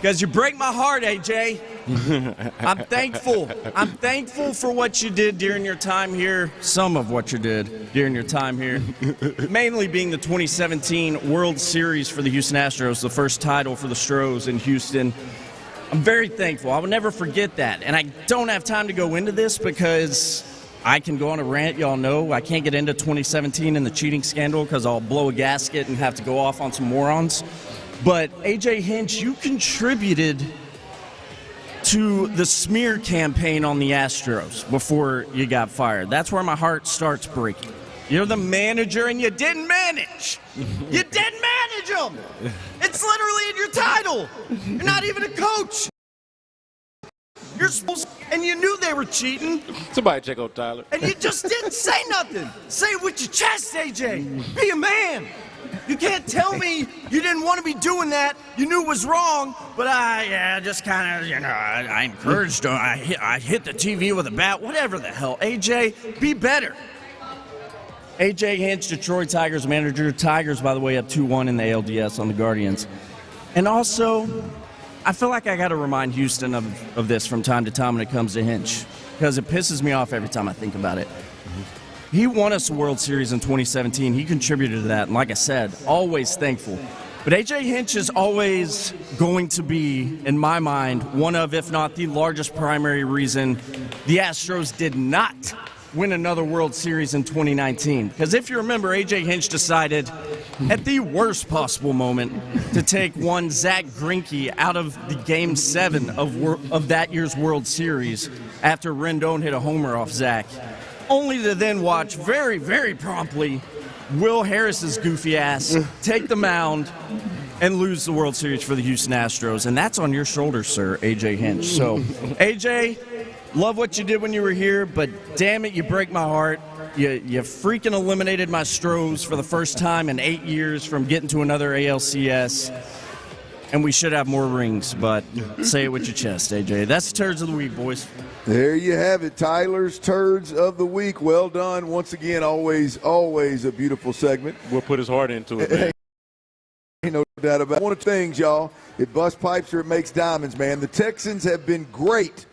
Because you break my heart, A.J. I'm thankful. I'm thankful for what you did during your time here. Some of what you did during your time here. Mainly being the 2017 World Series for the Houston Astros, the first title for the Stros in Houston. I'm very thankful. I will never forget that. And I don't have time to go into this because I can go on a rant. Y'all know I can't get into 2017 and the cheating scandal because I'll blow a gasket and have to go off on some morons. But A.J. Hinch, you contributed to the smear campaign on the Astros before you got fired. That's where my heart starts breaking. You're the manager and you didn't manage. You didn't manage them. It's literally in your title. You're not even a coach. You're supposed, and you knew they were cheating. Somebody check on Tyler. And you just didn't say nothing. Say it with your chest, A.J. Be a man. You can't tell me you didn't want to be doing that. You knew it was wrong, but I just kind of, I encouraged him. I hit the TV with a bat, whatever the hell. A.J., be better. A.J. Hinch, Detroit Tigers manager. Tigers, by the way, up 2-1 in the ALDS on the Guardians. And also, I feel like I got to remind Houston of this from time to time when it comes to Hinch, because it pisses me off every time I think about it. He won us a World Series in 2017. He contributed to that. And like I said, always thankful. But A.J. Hinch is always going to be, in my mind, one of, if not the largest primary reason the Astros did not win another World Series in 2019. Because if you remember, A.J. Hinch decided at the worst possible moment to take one Zach Greinke out of the Game 7 of that year's World Series after Rendon hit a homer off Zach. Only to then watch very, very promptly Will Harris's goofy ass take the mound and lose the World Series for the Houston Astros. And that's on your shoulders, sir, A.J. Hinch. So, A.J., love what you did when you were here, but damn it, you break my heart. You freaking eliminated my Stros for the first time in 8 years from getting to another ALCS. And we should have more rings, but say it with your chest, A.J. That's the Turds of the Week, boys. There you have it, Tyler's Turds of the Week. Well done. Once again, always a beautiful segment. We'll put his heart into it, man. Ain't no doubt about it. One of the things, y'all, it busts pipes or it makes diamonds, man. The Texans have been great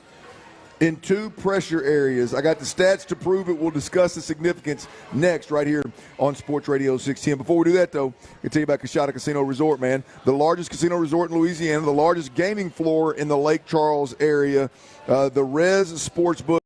in two pressure areas. I got the stats to prove it. We'll discuss the significance next right here on Sports Radio 610. Before we do that, though, I can tell you about Coshada Casino Resort, man. The largest casino resort in Louisiana, the largest gaming floor in the Lake Charles area, the Rez Sportsbook.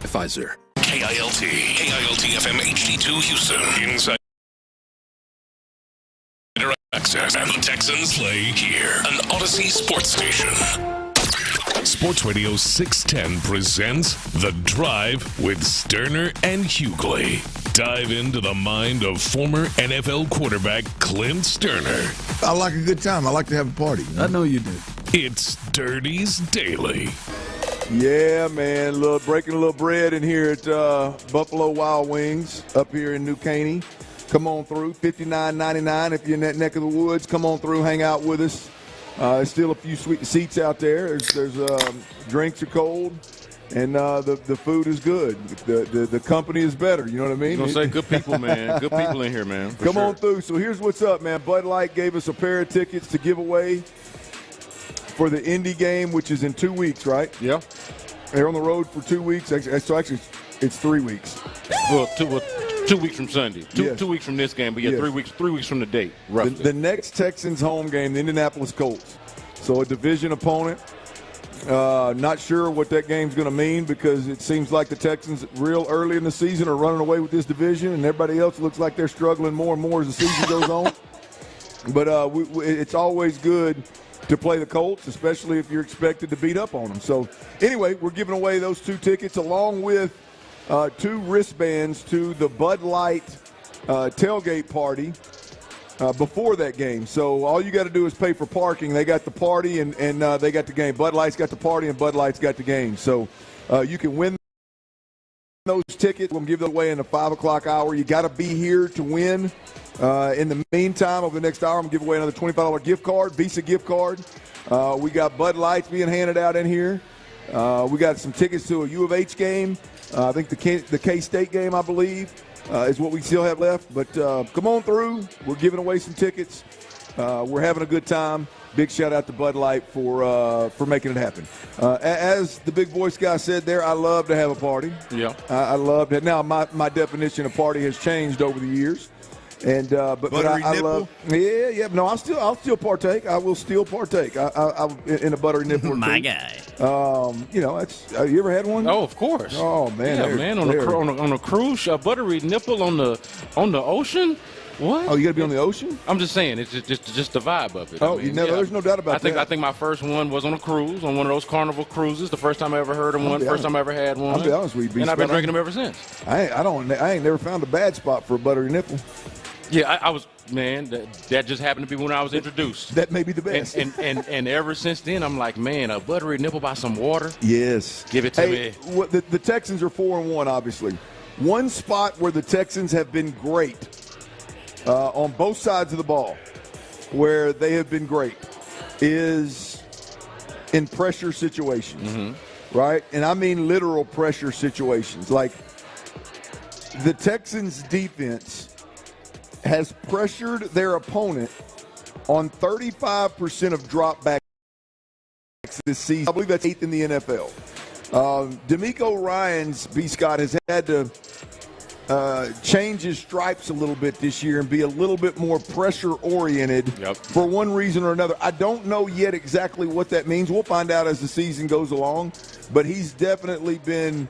Pfizer. KILT FM HD2 Houston. Inside access, and the Texans play here. An Odyssey sports station. Sports Radio 610 presents The Drive with Stoerner and Hughley. Dive into the mind of former NFL quarterback Clint Stoerner. I like a good time. I like to have a party. I know you do. It's Dirty's Daily. Yeah, man. Breaking a little bread in here at Buffalo Wild Wings up here in New Caney. Come on through, $59.99 if you're in that neck of the woods. Come on through, hang out with us. There's still a few sweet seats out there. There's drinks are cold, and the food is good. The company is better. You know what I mean? I was gonna say good people, man. Good people in here, man. Come on through. So here's what's up, man. Bud Light gave us a pair of tickets to give away for the Indy game, which is in 2 weeks, right? Yeah. They're on the road for 2 weeks. So actually, it's 3 weeks. Well, 2 weeks from Sunday. Two weeks from this game, but yeah, 3 weeks from the date, roughly. The next Texans home game, the Indianapolis Colts. So a division opponent. Not sure what that game's going to mean because it seems like the Texans real early in the season are running away with this division, and everybody else looks like they're struggling more and more as the season goes on. But it's always good to play the Colts, especially if you're expected to beat up on them. So anyway, we're giving away those 2 tickets along with 2 wristbands to the Bud Light tailgate party before that game. So all you got to do is pay for parking. They got the party and they got the game. Bud Light's got the party and Bud Light's got the game. So you can win those tickets. We'll give them away in the 5 o'clock hour. You got to be here to win. In the meantime, over the next hour, I'm going to give away another $25 gift card, Visa gift card. We got Bud Lights being handed out in here. We got some tickets to a U of H game. I think the K-State game, I believe, is what we still have left. But come on through. We're giving away some tickets. We're having a good time. Big shout-out to Bud Light for making it happen. As the big voice guy said there, I love to have a party. Yeah. I love that. Now, my definition of party has changed over the years. And but I love no I'll still partake. I will still partake. I in a buttery nipple. My guy. You know, that's you ever had one? Oh, of course. Oh man, yeah, man, on a cruise, a buttery nipple on the ocean. What? Oh, you got to be on the ocean? I'm just saying, it's just the vibe of it. Oh, there's no doubt about that. I think my first one was on a cruise, on one of those Carnival cruises. The first time I ever heard of one, first time I ever had one. I'll be honest with you, and I've been drinking them ever since. I ain't never found a bad spot for a buttery nipple. Yeah, I was, man, that just happened to be when I was introduced. That may be the best. And ever since then, I'm like, man, a buttery nipple by some water? Yes. Give it to me. The Texans are 4-1, obviously. One spot where the Texans have been great on both sides of the ball, where they have been great, is in pressure situations, right? And I mean literal pressure situations. Like the Texans' defense has pressured their opponent on 35% of dropbacks this season. I believe that's 8th in the NFL. D'Amico Ryans, B. Scott, has had to change his stripes a little bit this year and be a little bit more pressure-oriented for one reason or another. I don't know yet exactly what that means. We'll find out as the season goes along. But he's definitely been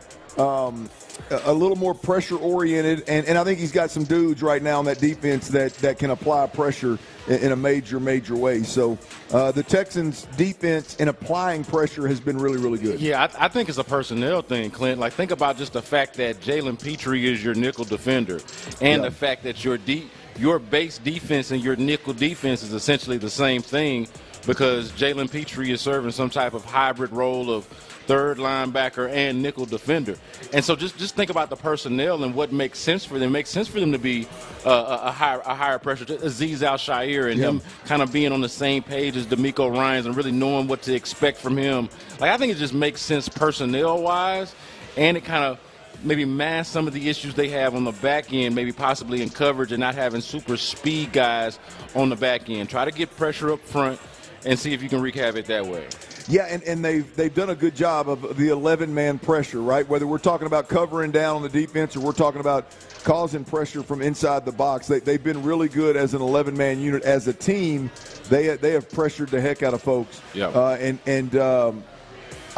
a little more pressure-oriented, and I think he's got some dudes right now on that defense that can apply pressure in a major way. So the Texans' defense in applying pressure has been really, really good. Yeah, I think it's a personnel thing, Clint. Like, think about just the fact that Jalen Petrie is your nickel defender and the fact that your base defense and your nickel defense is essentially the same thing because Jalen Petrie is serving some type of hybrid role of third linebacker and nickel defender. And so just think about the personnel and what makes sense for them. It makes sense for them to be a higher pressure. Azeez Al-Shaair and him kind of being on the same page as D'Amico Ryans and really knowing what to expect from him. Like, I think it just makes sense personnel-wise, and it kind of maybe mask some of the issues they have on the back end, maybe possibly in coverage and not having super speed guys on the back end. Try to get pressure up front and see if you can wreak havoc that way. Yeah, and they've done a good job of the 11-man pressure, right? Whether we're talking about covering down on the defense or we're talking about causing pressure from inside the box, they've been really good as an 11-man unit. As a team, they have pressured the heck out of folks. Yeah.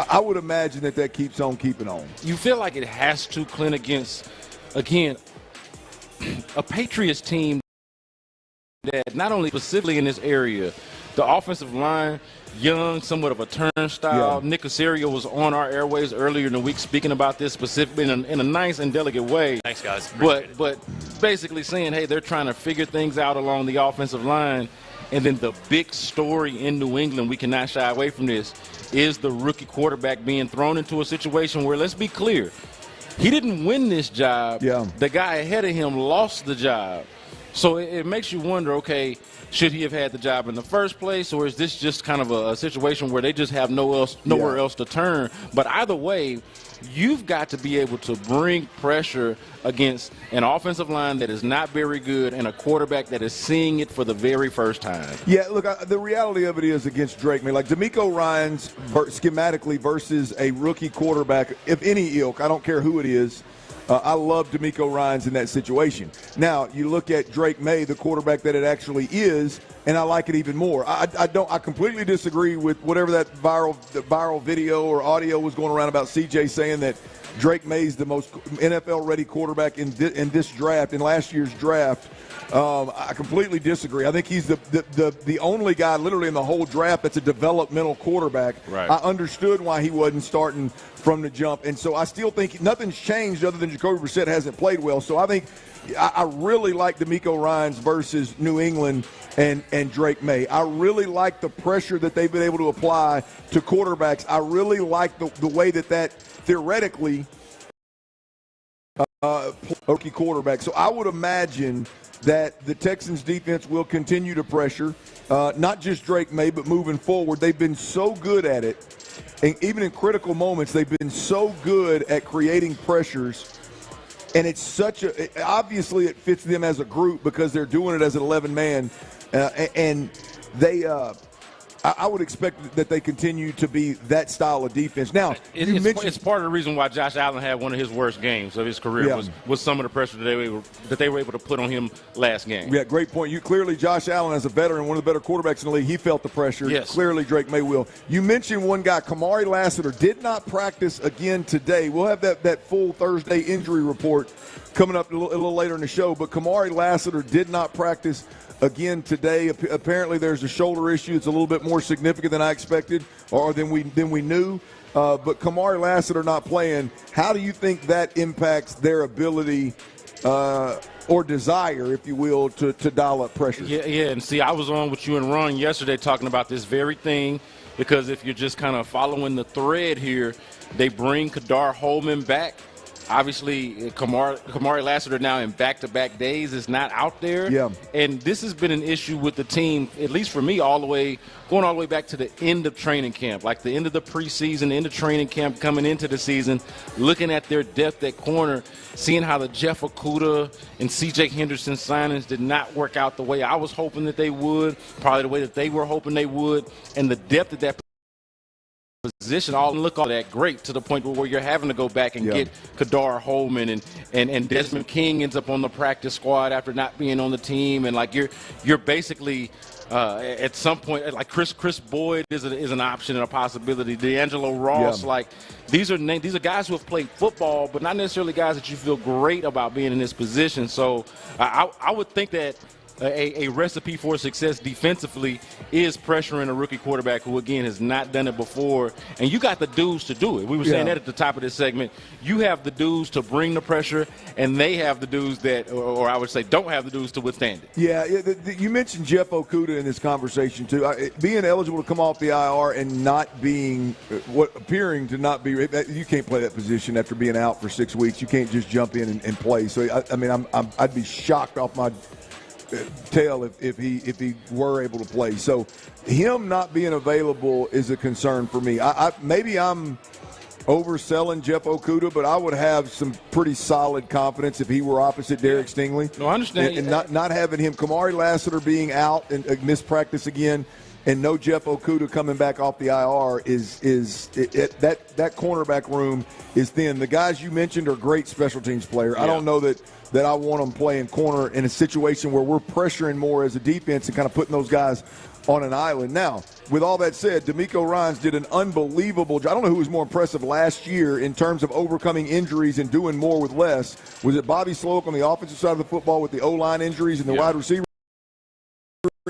I would imagine that keeps on keeping on. You feel like it has to, Clint, against, again, a Patriots team that not only specifically in this area, the offensive line, young, somewhat of a turnstile. Yeah. Nick Caserio was on our airways earlier in the week speaking about this specifically in a nice and delicate way. Thanks, guys. But basically saying, hey, they're trying to figure things out along the offensive line. And then the big story in New England, we cannot shy away from this, is the rookie quarterback being thrown into a situation where, let's be clear, he didn't win this job. Yeah. The guy ahead of him lost the job. So it makes you wonder, okay, should he have had the job in the first place, or is this just kind of a situation where they just have nowhere else to turn? But either way, you've got to be able to bring pressure against an offensive line that is not very good and a quarterback that is seeing it for the very first time. Yeah, look, the reality of it is against Drake Maye, like DeMeco Ryans schematically versus a rookie quarterback, if any ilk, I don't care who it is. I love DeMeco Ryans in that situation. Now, you look at Drake Maye, the quarterback that it actually is, and I like it even more. I completely disagree with whatever that viral video or audio was going around about CJ saying that Drake Maye's the most NFL-ready quarterback in this draft, in last year's draft. I completely disagree. I think he's the only guy literally in the whole draft that's a developmental quarterback. Right. I understood why he wasn't starting from the jump. And so I still think nothing's changed other than Jacoby Brissett hasn't played well. So I think I really like DeMeco Ryans versus New England and Drake Maye. I really like the pressure that they've been able to apply to quarterbacks. I really like the way that theoretically rookie quarterback. So I would imagine that the Texans defense will continue to pressure, not just Drake Maye, but moving forward. They've been so good at it, and even in critical moments, they've been so good at creating pressures. And it's obviously it fits them as a group because they're doing it as an 11-man, and they. I would expect that they continue to be that style of defense. Now, it's part of the reason why Josh Allen had one of his worst games of his career was some of the pressure that they were able to put on him last game. Yeah, great point. Clearly, Josh Allen, as a veteran, one of the better quarterbacks in the league, he felt the pressure. Yes. Clearly, Drake Maye will. You mentioned one guy, Kamari Lassiter, did not practice again today. We'll have that full Thursday injury report coming up a little later in the show, but Kamari Lassiter did not practice again today. Apparently there's a shoulder issue. It's a little bit more significant than I expected or than we knew. But Kamari Lassiter not playing, how do you think that impacts their ability or desire, if you will, to dial up pressure? Yeah, and see, I was on with you and Ron yesterday talking about this very thing because if you're just kind of following the thread here, they bring Kadar Holman back. Obviously, Kamari Lassiter now in back-to-back days is not out there. Yeah. And this has been an issue with the team, at least for me, going all the way back to the end of training camp, like the end of the preseason, the end of training camp, coming into the season, looking at their depth at corner, seeing how the Jeff Okudah and C.J. Henderson signings did not work out the way I was hoping that they would, probably the way that they were hoping they would, and the depth of that position all look all that great to the point where you're having to go back and get Kadar Holman and Desmond King ends up on the practice squad after not being on the team, and like you're basically at some point like Chris Boyd is an option and a possibility. D'Angelo Ross, like these are guys who have played football, but not necessarily guys that you feel great about being in this position. So I would think that a recipe for success defensively is pressuring a rookie quarterback who, again, has not done it before. And you got the dudes to do it. We were saying that at the top of this segment. You have the dudes to bring the pressure, and they have the dudes that, or I would say don't have the dudes to withstand it. Yeah, you mentioned Jeff Okudah in this conversation, too. Being eligible to come off the IR and not being appearing to not be – you can't play that position after being out for 6 weeks. You can't just jump in and play. So, I'd be shocked off my – tail if he were able to play. So him not being available is a concern for me. Maybe I'm overselling Jeff Okudah, but I would have some pretty solid confidence if he were opposite Derek Stingley. No, I understand. And not having him, Kamari Lassiter being out and missed practice again, and no Jeff Okudah coming back off the IR that cornerback room is thin. The guys you mentioned are great special teams players. I don't know that I want them playing corner in a situation where we're pressuring more as a defense and kind of putting those guys on an island. Now, with all that said, D'Amico Ryans did an unbelievable job. I don't know who was more impressive last year in terms of overcoming injuries and doing more with less. Was it Bobby Sloak on the offensive side of the football with the O-line injuries and the wide receiver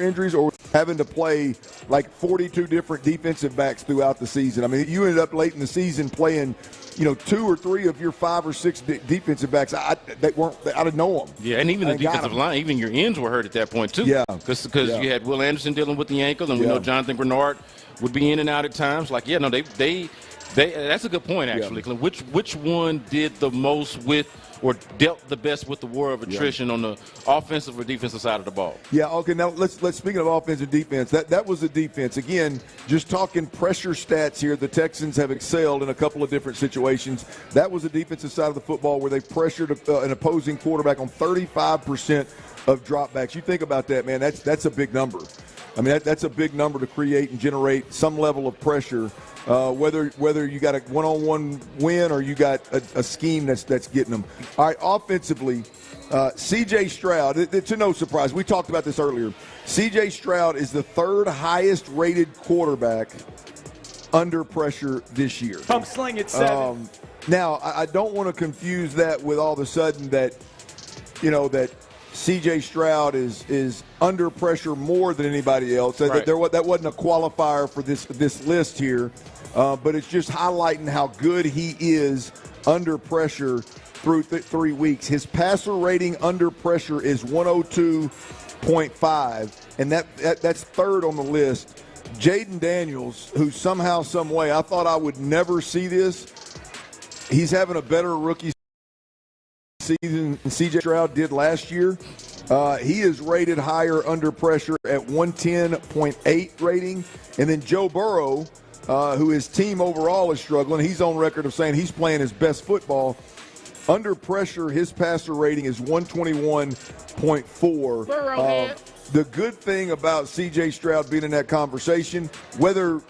injuries, or having to play like 42 different defensive backs throughout the season? I mean, you ended up late in the season playing, 2 or 3 of your 5 or 6 defensive backs. I didn't know them. Yeah, and even the defensive line, even your ends were hurt at that point too. Yeah, because you had Will Anderson dealing with the ankle, and we know Jonathan Grenard would be in and out at times. Like, they that's a good point actually. Yeah. Which one did the most with, or dealt the best with the war of attrition on the offensive or defensive side of the ball? Yeah, okay, now let's speaking of offense and defense, that was the defense. Again, just talking pressure stats here, the Texans have excelled in a couple of different situations. That was the defensive side of the football where they pressured an opposing quarterback on 35% of dropbacks. You think about that, man, that's a big number. I mean, that's a big number to create and generate some level of pressure, whether you got a one-on-one win or you got a scheme that's getting them. All right, offensively, C.J. Stroud, to no surprise, we talked about this earlier. C.J. Stroud is the 3rd highest-rated quarterback under pressure this year. Pump sling at 7. Now, I don't want to confuse that with all of a sudden that, that C.J. Stroud is under pressure more than anybody else. Right. That wasn't a qualifier for this list here, but it's just highlighting how good he is under pressure through 3 weeks. His passer rating under pressure is 102.5, and that's 3rd on the list. Jaden Daniels, who somehow, some way, I thought I would never see this. He's having a better rookie season than C.J. Stroud did last year. He is rated higher under pressure at 110.8 rating. And then Joe Burrow, who his team overall is struggling, he's on record of saying he's playing his best football. Under pressure, his passer rating is 121.4. The good thing about C.J. Stroud being in that conversation, whether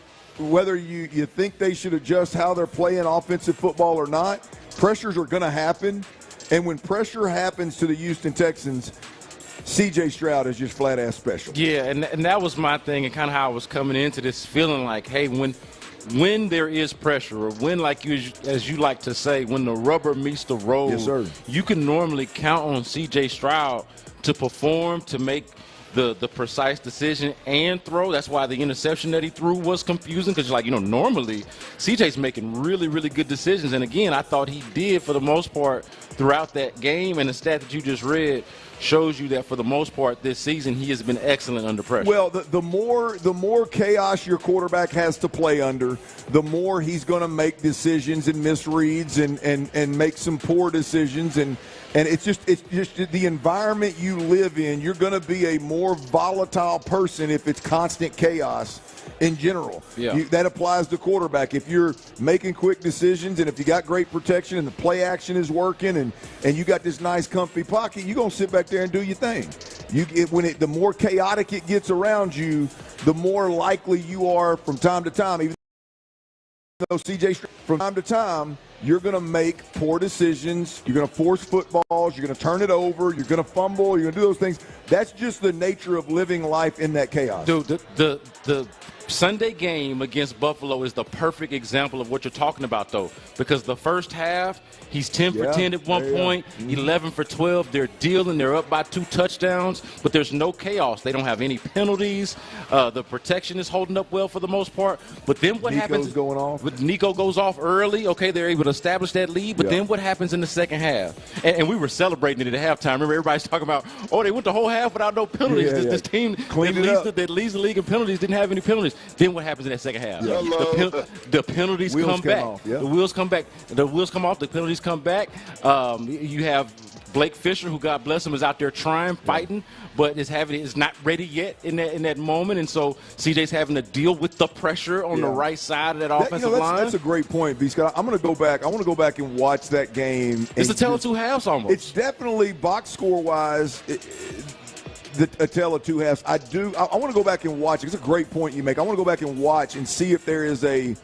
you think they should adjust how they're playing offensive football or not, pressures are going to happen. And when pressure happens to the Houston Texans, C.J. Stroud is just flat-ass special. Yeah, and that was my thing, and kind of how I was coming into this, feeling like, hey, when there is pressure, or when, like as you like to say, when the rubber meets the road, yes, sir, you can normally count on C.J. Stroud to perform, to make the precise decision and throw. That's why the interception that he threw was confusing, because normally CJ's making really, really good decisions. And again, I thought he did for the most part throughout that game. And the stat that you just read shows you that for the most part this season he has been excellent under pressure. Well, the more chaos your quarterback has to play under, the more he's going to make decisions and misreads and make some poor decisions. And it's just the environment you live in. You're going to be a more volatile person if it's constant chaos in general. Yeah. That applies to quarterback. If you're making quick decisions and if you got great protection and the play action is working and you got this nice comfy pocket, you're going to sit back there and do your thing. The more chaotic it gets around you, the more likely you are from time to time, even though CJ, from time to time, you're going to make poor decisions. You're going to force footballs. You're going to turn it over. You're going to fumble. You're going to do those things. That's just the nature of living life in that chaos. Dude, the Sunday game against Buffalo is the perfect example of what you're talking about, though, because the first half, he's 10 for 10 at one point, 11 for 12. They're dealing. They're up by 2 touchdowns, but there's no chaos. They don't have any penalties. The protection is holding up well for the most part. But then what happens? Going off. Nico goes off early. Okay, they're able to establish that lead. But then what happens in the second half? And we were celebrating it at halftime. Remember, everybody's talking about, they went the whole half without no penalties. This team that leads the league in penalties didn't have any penalties. Then what happens in that second half? Yeah. The penalties come back. Off, yeah. The wheels come back. The wheels come off. The penalties come back. You have Blake Fisher, who, God bless him, is out there trying, fighting, but is not ready yet in that moment. And so CJ's having to deal with the pressure on the right side of that offensive line. That's a great point, B. Scott. I'm going to go back. I want to go back and watch that game. It's a tale of two halves almost. It's definitely box score wise. A tale of two halves. I want to go back and watch. It's a great point you make. I want to go back and watch and see if there is a.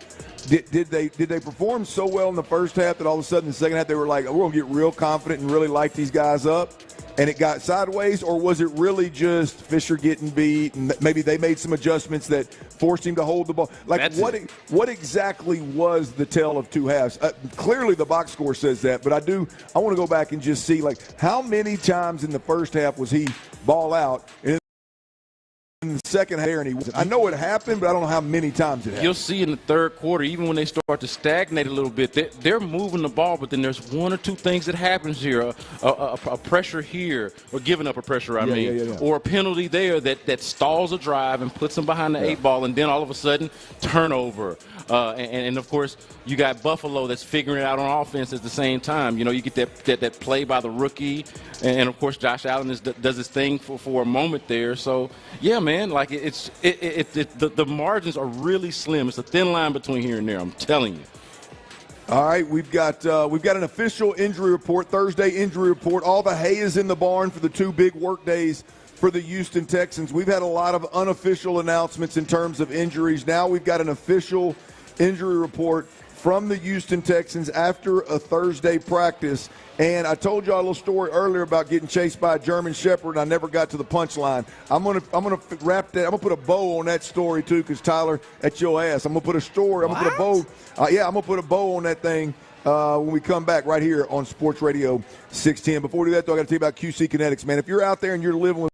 Did they perform so well in the first half that all of a sudden in the second half they were like, we're going to get real confident and really light these guys up? and it got sideways, or was it really just Fisher getting beat and maybe they made some adjustments that forced him to hold the ball? Like, what exactly was the tale of two halves? Clearly the box score says that, but I want to go back and just see, like, how many times in the first half was he ball out, and in the second half, and he wasn't. I know it happened, but I don't know how many times it happened. You'll see in the third quarter, even when they start to stagnate a little bit, they're moving the ball, but then there's one or two things that happens here, a pressure here, or giving up a pressure, or a penalty there that stalls a drive and puts them behind the eight ball, and then all of a sudden, turnover. And of course, you got Buffalo that's figuring it out on offense at the same time. You get that play by the rookie, and of course, Josh Allen does his thing for a moment there. So, yeah, man, like the margins are really slim. It's a thin line between here and there. I'm telling you. All right, we've got an official injury report, Thursday injury report. All the hay is in the barn for the 2 big work days for the Houston Texans. We've had a lot of unofficial announcements in terms of injuries. Now we've got an official injury report from the Houston Texans after a Thursday practice. And I told y'all a little story earlier about getting chased by a German Shepherd, and I never got to the punchline. I'm gonna wrap that. I'm gonna put a bow on that story too, because Tyler, at your ass, I'm gonna put a story. I'm gonna put a bow. I'm gonna put a bow on that thing when we come back right here on Sports Radio 610. Before we do that, though, I got to tell you about QC Kinetics, man. If you're out there and you're living with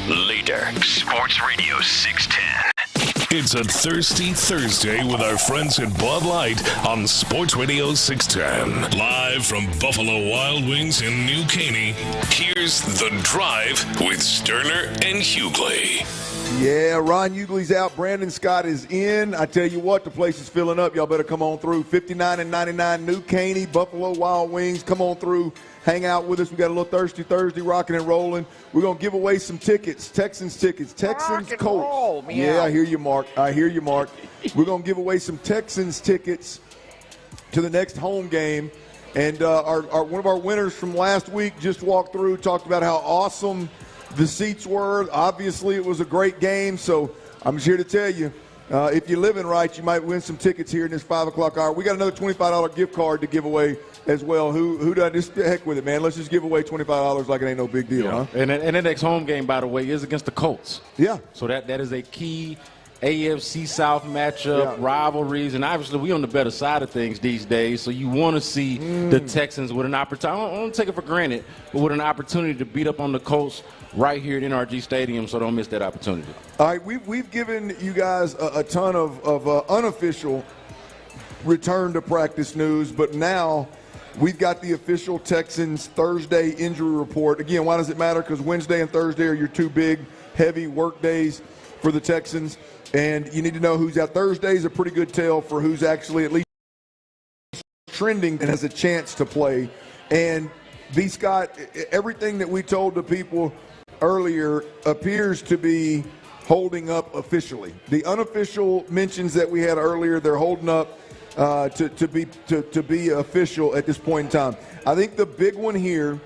leader. Sports Radio 610. It's a Thirsty Thursday with our friends at Bud Light on Sports Radio 610. Live from Buffalo Wild Wings in New Caney, here's The Drive with Stoerner and Hughley. Yeah, Ron Hughley's out. Brandon Scott is in. I tell you what, the place is filling up. Y'all better come on through. 59 and 99 New Caney, Buffalo Wild Wings. Come on through. Hang out with us. We got a little Thirsty Thursday rocking and rolling. We're going to give away some tickets, Texans tickets, Texans Colts. Yeah, I hear you, Mark. We're going to give away some Texans tickets to the next home game. And one of our winners from last week just walked through, talked about how awesome the seats were. Obviously, it was a great game. So I'm just here to tell you, if you're living right, you might win some tickets here in this 5 o'clock hour. We got another $25 gift card to give away as well. Who does just heck with it, man? Let's just give away $25 like it ain't no big deal, huh? And the next home game, by the way, is against the Colts. Yeah. So that is a key AFC South matchup, rivalries, and obviously we on the better side of things these days. So you want to see the Texans with an opportunity. I don't take it for granted, but with an opportunity to beat up on the Colts right here at NRG Stadium. So don't miss that opportunity. All right, we've given you guys a ton of unofficial return to practice news, but now we've got the official Texans Thursday injury report. Again, why does it matter? Because Wednesday and Thursday are your two big, heavy work days for the Texans, and you need to know who's out. Thursday is a pretty good tell for who's actually at least trending and has a chance to play. And B. Scott, everything that we told the people earlier appears to be holding up officially. The unofficial mentions that we had earlier, they're holding up to be official at this point in time. I think the big one here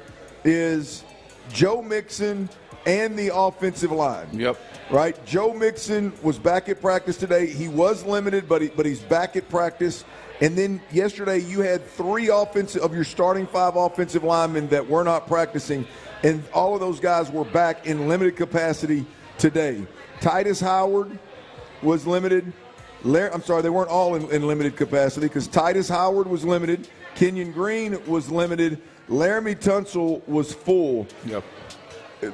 is Joe Mixon and the offensive line. Yep. Right? Joe Mixon was back at practice today. He was limited, but he's back at practice. And then yesterday you had 3 of your starting 5 offensive linemen that were not practicing, and all of those guys were back in limited capacity today. Titus Howard was limited. I'm sorry, they weren't all in limited capacity because Titus Howard was limited. Kenyon Green was limited. Laramie Tunsil was full. Yep.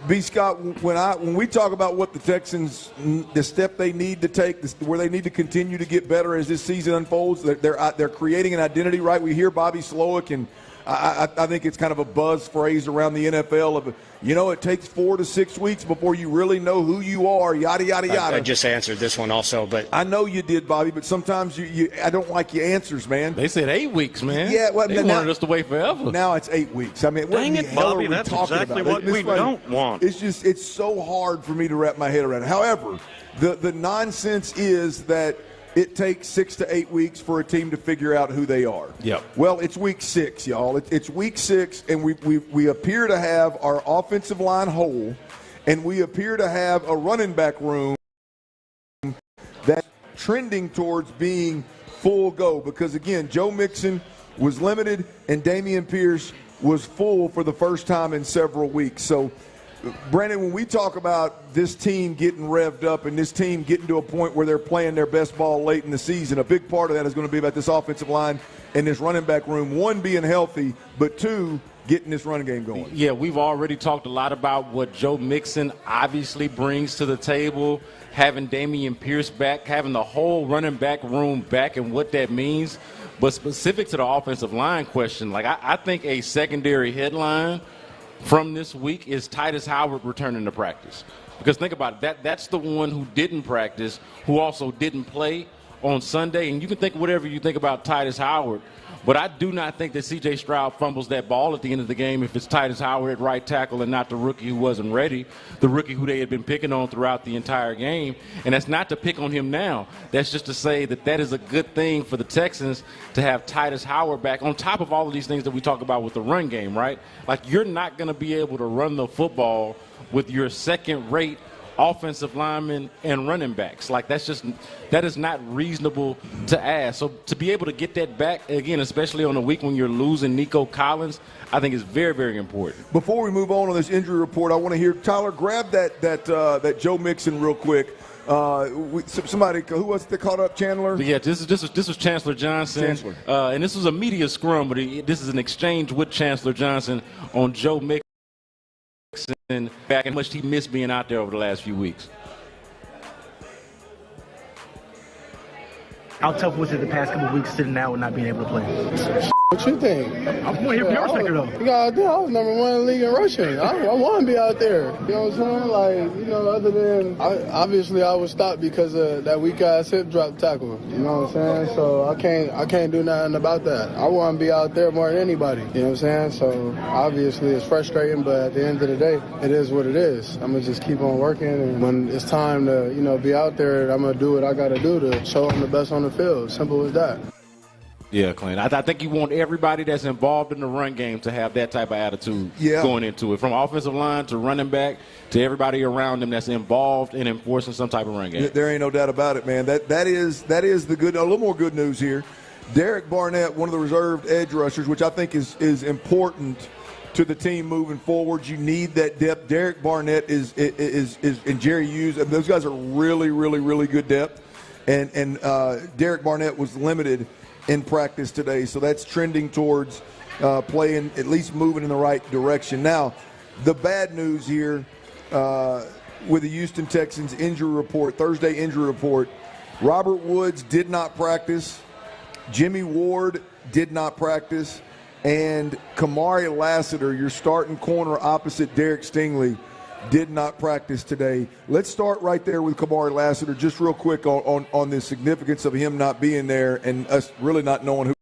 B. Scott, when we talk about what the Texans, the step they need to take, where they need to continue to get better as this season unfolds, they're creating an identity, right? We hear Bobby Slowick, and I think it's kind of a buzz phrase around the NFL of, it takes 4 to 6 weeks before you really know who you are, yada, yada, yada. I just answered this one also, but I know you did, Bobby, but sometimes I don't like your answers, man. They said 8 weeks, man. Yeah, well, they wanted us to wait forever. Now it's 8 weeks. I mean, what dang the it, hell Bobby, are we that's talking exactly about? what we don't want. It's so hard for me to wrap my head around it. However, the nonsense is that it takes 6 to 8 weeks for a team to figure out who they are. Yep. Well, it's week 6, y'all. It's week 6, and we appear to have our offensive line whole, and we appear to have a running back room that's trending towards being full go. Because, again, Joe Mixon was limited, and Dameon Pierce was full for the first time in several weeks. So, Brandon, when we talk about this team getting revved up and this team getting to a point where they're playing their best ball late in the season, a big part of that is going to be about this offensive line and this running back room, 1, being healthy, but 2, getting this running game going. Yeah, we've already talked a lot about what Joe Mixon obviously brings to the table, having Dameon Pierce back, having the whole running back room back and what that means. But specific to the offensive line question, I think a secondary headline from this week is Titus Howard returning to practice. Because think about it, that's the one who didn't practice, who also didn't play on Sunday. And you can think whatever you think about Titus Howard, but I do not think that C.J. Stroud fumbles that ball at the end of the game if it's Titus Howard at right tackle and not the rookie who wasn't ready, the rookie who they had been picking on throughout the entire game. And that's not to pick on him now. That's just to say that is a good thing for the Texans to have Titus Howard back on top of all of these things that we talk about with the run game, right? You're not going to be able to run the football with your second-rate offensive linemen and running backs. That is not reasonable to ask. So to be able to get that back, again, especially on a week when you're losing Nico Collins, I think is very, very important. Before we move on this injury report, I want to hear, Tyler, grab that Joe Mixon real quick. Somebody, who was it caught up, Chandler? Yeah, this was Chancellor Johnson. And this was a media scrum, but this is an exchange with Chancellor Johnson on Joe Mixon. back and how much he missed being out there over the last few weeks. How tough was it the past couple of weeks sitting out and not being able to play? What you think? I'm going to hear your perspective, though. You got out there, I was number one in the league in rushing. I want to be out there. You know what I'm saying? Like, you know, other than, obviously I was stopped because of that weak-ass hip drop tackle. You know what I'm saying? So I can't do nothing about that. I want to be out there more than anybody. You know what I'm saying? So obviously it's frustrating, but at the end of the day, it is what it is. I'm going to just keep on working, and when it's time to, you know, be out there, I'm going to do what I got to do to show them the best on the field. Simple as that. Yeah, Clint. I think you want everybody that's involved in the run game to have that type of attitude going into it, from offensive line to running back to everybody around them that's involved in enforcing some type of run game. There ain't no doubt about it, man. That is the good. A little more good news here. Derek Barnett, one of the reserved edge rushers, which I think is important to the team moving forward. You need that depth. Derek Barnett is and Jerry Hughes. And those guys are really, really, really good depth. And Derek Barnett was limited in practice today, so that's trending towards playing, at least moving in the right direction. Now, the bad news here with the Houston Texans injury report, Thursday injury report, Robert Woods did not practice, Jimmy Ward did not practice, and Kamari Lassiter, your starting corner opposite Derek Stingley, did not practice today. Let's start right there with Kamari Lassiter, just real quick on the significance of him not being there and us really not knowing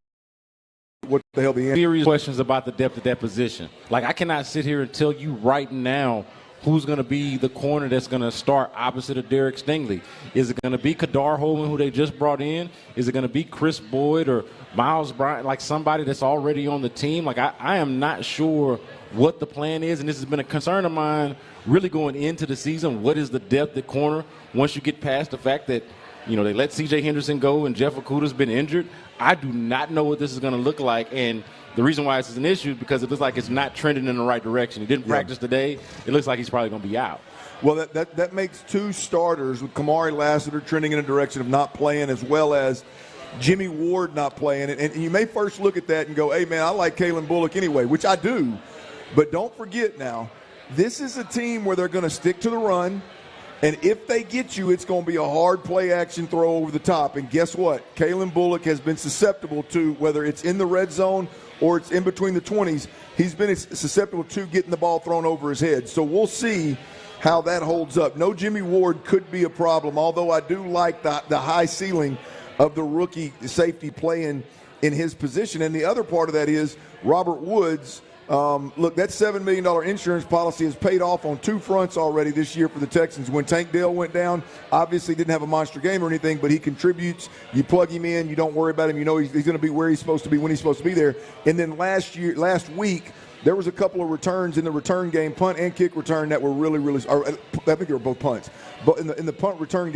what the hell the answer. Serious questions about the depth of that position. Like, I cannot sit here and tell you right now who's going to be the corner that's going to start opposite of Derek Stingley. Is it going to be Kadar Holman, who they just brought in? Is it going to be Chris Boyd or Miles Bryant, like somebody that's already on the team? Like, I am not sure what the plan is, and this has been a concern of mine really going into the season. What is the depth at corner once you get past the fact that, you know, they let C.J. Henderson go and Jeff Okuda's been injured? I do not know what this is going to look like, and the reason why this is an issue is because it looks like it's not trending in the right direction. He didn't practice today. It looks like he's probably going to be out. Well, that makes two starters with Kamari Lassiter trending in a direction of not playing, as well as Jimmy Ward not playing. And you may first look at that and go, hey, man, I like Kalen Bullock anyway, which I do. But don't forget now, this is a team where they're going to stick to the run, and if they get you, it's going to be a hard play-action throw over the top. And guess what? Kalen Bullock has been susceptible to, whether it's in the red zone or it's in between the 20s, he's been susceptible to getting the ball thrown over his head. So we'll see how that holds up. No Jimmy Ward could be a problem, although I do like the high ceiling of the rookie safety playing in his position. And the other part of that is Robert Woods. Look, that $7 million insurance policy has paid off on two fronts already this year for the Texans. When Tank Dell went down, obviously didn't have a monster game or anything, but he contributes. You plug him in. You don't worry about him. You know he's going to be where he's supposed to be when he's supposed to be there. And then last week, there was a couple of returns in the return game, punt and kick return, that were really, really – I think they were both punts. But in the punt return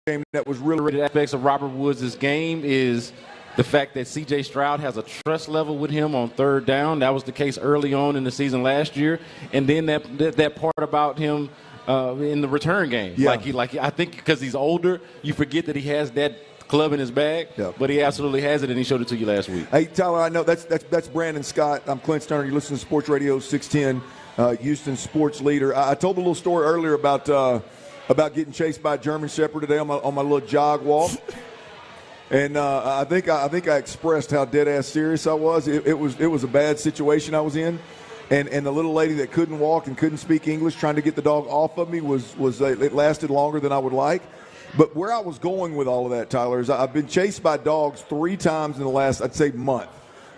game, that was really – aspects of Robert Woods' game is – the fact that C.J. Stroud has a trust level with him on third down. That was the case early on in the season last year. And then that part about him in the return game. Yeah. I think because he's older, you forget that he has that club in his bag. Yeah. But he absolutely has it, and he showed it to you last week. Hey, Tyler, I know that's Brandon Scott. I'm Clint Stoerner. You listen to Sports Radio 610, Houston sports leader. I told a little story earlier about getting chased by a German Shepherd today on my little jog walk. And I think I expressed how dead-ass serious I was. It was a bad situation I was in. And the little lady that couldn't walk and couldn't speak English trying to get the dog off of me it lasted longer than I would like. But where I was going with all of that, Tyler, is I've been chased by dogs 3 times in the last, I'd say, month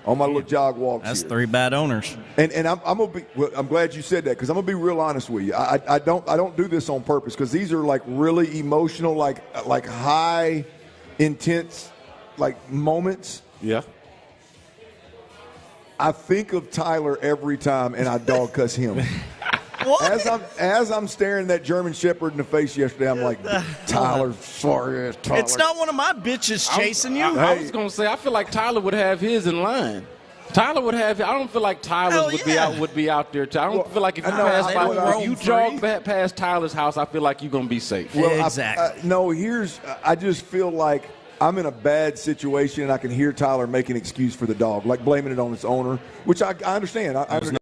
on my little jog walks. That's here. 3 bad owners. And I'm glad you said that, because I'm gonna be real honest with you. I don't do this on purpose, because these are like really emotional, like high intense moments. Yeah. I think of Tyler every time, and I dog cuss him. As I'm staring that German Shepherd in the face yesterday, I'm like, Tyler, sorry ass Tyler. It's not one of my bitches chasing you. I was gonna say, I feel like Tyler would have his in line. Tyler would have. I don't feel like Tyler's would be out there. I don't feel like if you jog past Tyler's house, I feel like you're gonna be safe. Well, exactly. I just feel like I'm in a bad situation, and I can hear Tyler make an excuse for the dog, like blaming it on its owner, which I understand. I understand.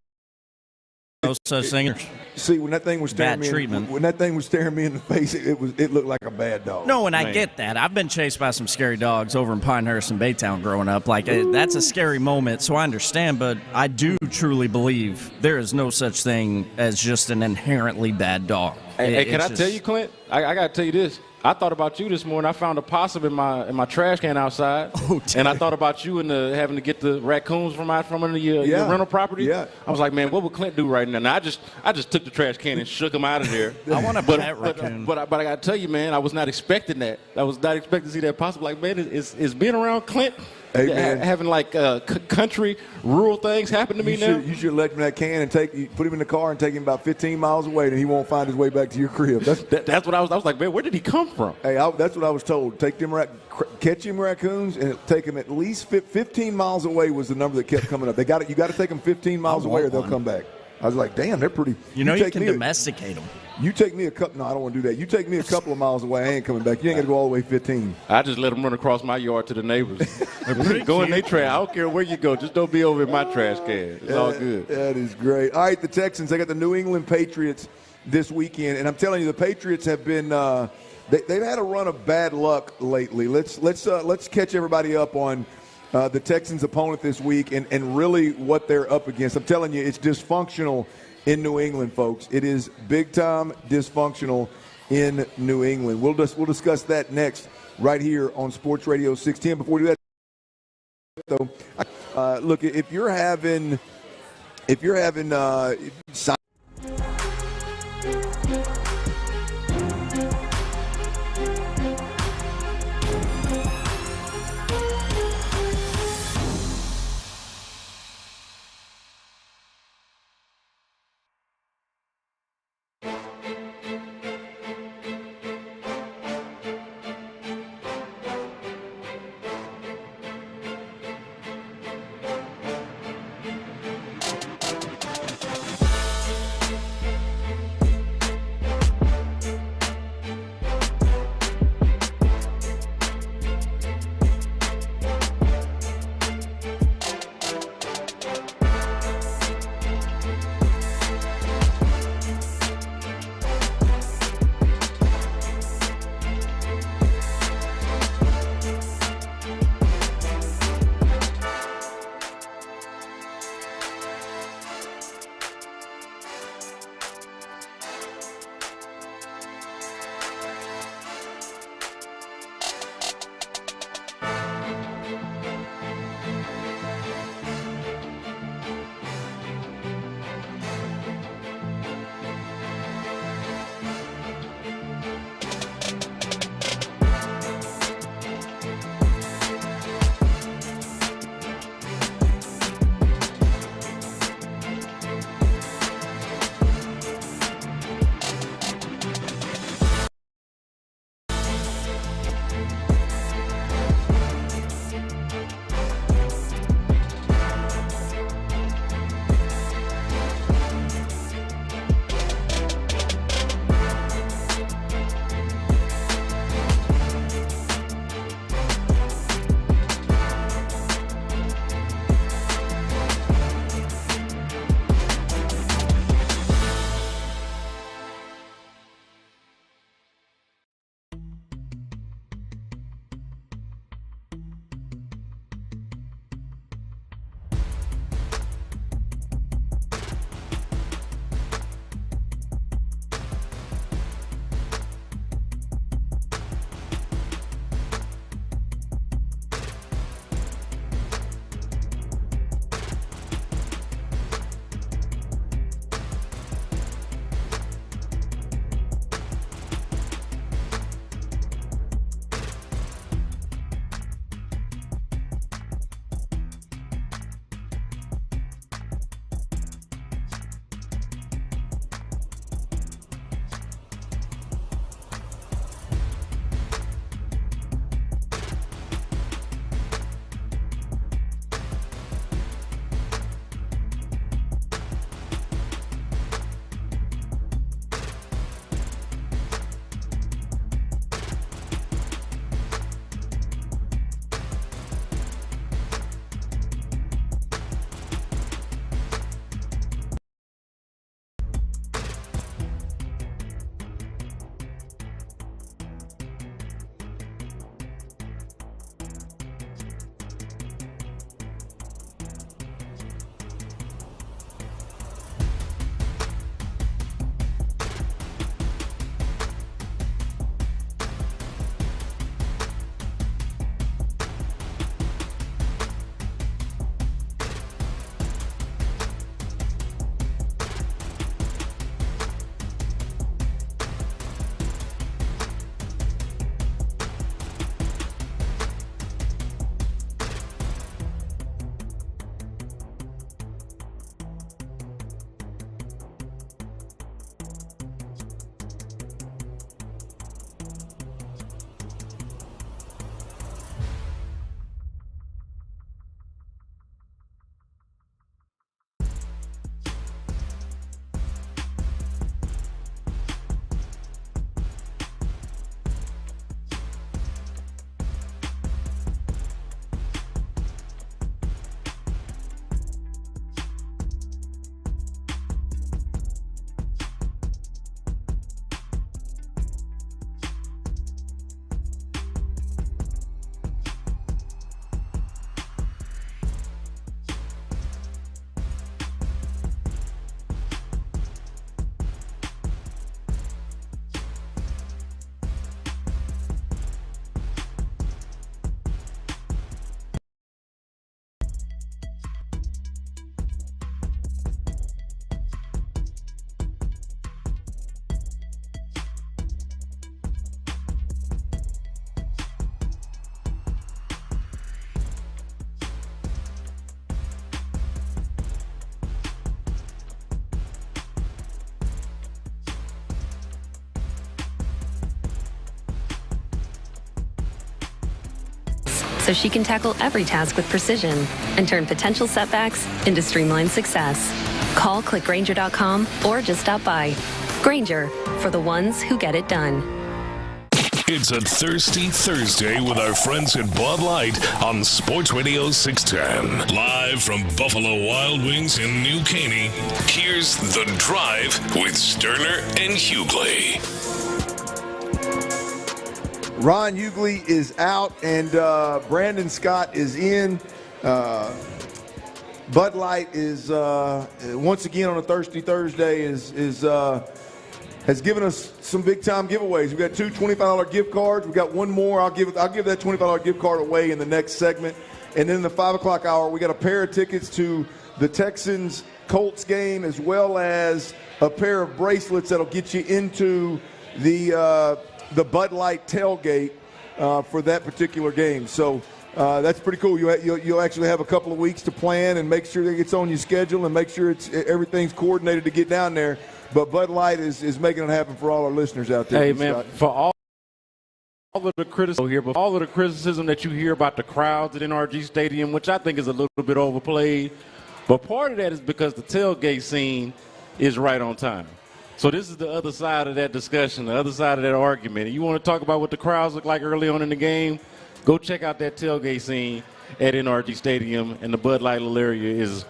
No such thing. See, when that thing was staring when that thing was staring me in the face, it looked like a bad dog. No, and I get that. I've been chased by some scary dogs over in Pinehurst and Baytown growing up. Like, that's a scary moment, so I understand, but I do truly believe there is no such thing as just an inherently bad dog. Hey, can I tell you, Clint? I got to tell you this. I thought about you this morning. I found a possum in my trash can outside, and I thought about you and having to get the raccoons from under your rental property. Yeah. I was like, man, what would Clint do right now? Now I just took the trash can and shook him out of there. I want a pet raccoon. But I got to tell you, man, I was not expecting that. I was not expecting to see that possum. Like, man, is being around Clint having like country rural things happen to me now? You should let him in that can and put him in the car and take him about 15 miles away, and he won't find his way back to your crib. That's what I was like, man, where did he come from? Hey, that's what I was told. Catch him raccoons and take him at least 15 miles away was the number that kept coming up. You got to take them 15 miles away or they'll come back. I was like, damn, they're pretty. You can domesticate them. You take me no, I don't want to do that. You take me a couple of miles away, I ain't coming back. You ain't got to go all the way 15. I just let them run across my yard to the neighbors. Go in their trash. I don't care where you go. Just don't be over in my trash can. It's all good. That is great. All right, the Texans, they got the New England Patriots this weekend. And I'm telling you, the Patriots have been they've had a run of bad luck lately. Let's catch everybody up on the Texans' opponent this week and really what they're up against. I'm telling you, it's dysfunctional in New England, folks. It is big-time dysfunctional in New England. We'll discuss that next right here on Sports Radio 610. Before we do that, though, look, if you're having so she can tackle every task with precision and turn potential setbacks into streamlined success. Call, click Grainger.com, or just stop by. Grainger, for the ones who get it done. It's a Thirsty Thursday with our friends at Bud Light on Sports Radio 610. Live from Buffalo Wild Wings in New Caney, here's The Drive with Stoerner and Hughley. Ron Hughley is out, and Brandon Scott is in. Bud Light is, once again on a Thirsty Thursday, has given us some big-time giveaways. We've got 2 $25 gift cards. We've got one more. I'll give that $25 gift card away in the next segment. And then in the 5 o'clock hour, we got a pair of tickets to the Texans Colts game, as well as a pair of bracelets that'll get you into the Bud Light tailgate for that particular game. So that's pretty cool. You'll actually have a couple of weeks to plan and make sure that it's on your schedule and make sure everything's coordinated to get down there. But Bud Light is making it happen for all our listeners out there. Hey, man, for all of the criticism here, but all of the criticism that you hear about the crowds at NRG Stadium, which I think is a little bit overplayed, but part of that is because the tailgate scene is right on time. So this is the other side of that discussion, the other side of that argument. And you want to talk about what the crowds look like early on in the game, go check out that tailgate scene at NRG Stadium, and the Bud Light area is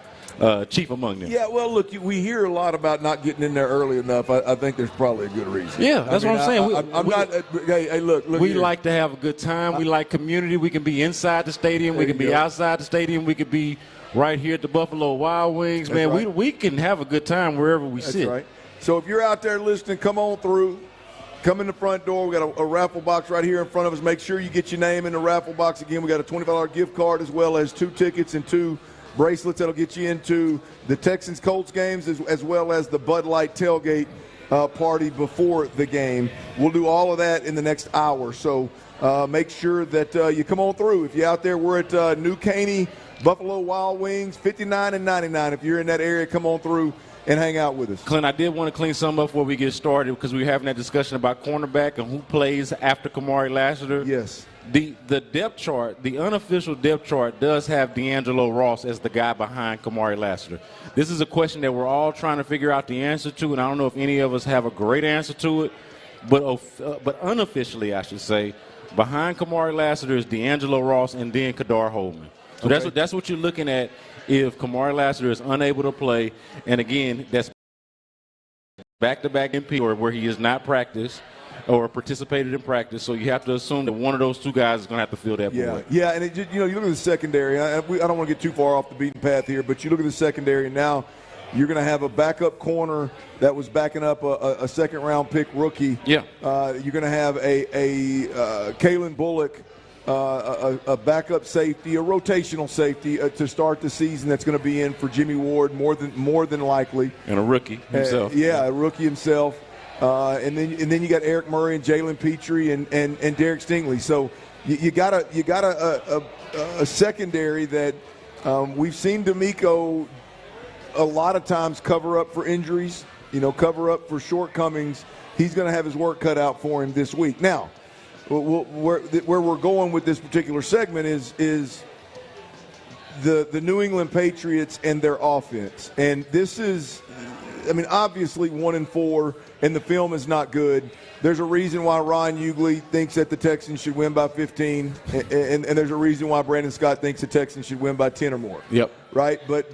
chief among them. Yeah, well, look, we hear a lot about not getting in there early enough. I think there's probably a good reason. Yeah, that's what I'm saying. Hey, look. We here. like to have a good time. We like community. We can be inside the stadium. We can be outside the stadium. We could be right here at the Buffalo Wild Wings. That's man, right. we can have a good time wherever we sit. That's right. So if you're out there listening, come on through. Come in the front door. We got a raffle box right here in front of us. Make sure you get your name in the raffle box. Again, we got a $25 gift card as well as 2 tickets and 2 bracelets that'll get you into the Texans Colts games as well as the Bud Light tailgate party before the game. We'll do all of that in the next hour. So make sure that you come on through. If you're out there, we're at New Caney, Buffalo Wild Wings, 59 and 99. If you're in that area, come on through and hang out with us. Clint, I did want to clean something up before we get started because we were having that discussion about cornerback and who plays after Kamari Lassiter. Yes. The depth chart, the unofficial depth chart, does have D'Angelo Ross as the guy behind Kamari Lassiter. This is a question that we're all trying to figure out the answer to, and I don't know if any of us have a great answer to it, but unofficially, I should say, behind Kamari Lassiter is D'Angelo Ross and then Kadar Holman. So okay. That's what you're looking at if Kamari Lassiter is unable to play, and again, that's back-to-back MP or where he has not practiced or participated in practice, so you have to assume that one of those 2 guys is going to have to fill that void. Yeah, and you look at the secondary. I don't want to get too far off the beaten path here, but you look at the secondary, and now you're going to have a backup corner that was backing up a second-round pick rookie. Yeah. You're going to have a Kalen Bullock, a backup safety, a rotational safety to start the season that's going to be in for Jimmy Ward more than likely. And a rookie himself. A rookie himself. And then you got Eric Murray and Jalen Petrie and Derek Stingley. So you got a secondary that we've seen D'Amico a lot of times cover up for injuries, cover up for shortcomings. He's going to have his work cut out for him this week. Now, where we're going with this particular segment is the New England Patriots and their offense. And this is, obviously 1-4, and the film is not good. There's a reason why Ron Hughley thinks that the Texans should win by 15, and there's a reason why Brandon Scott thinks the Texans should win by 10 or more. Yep. Right? But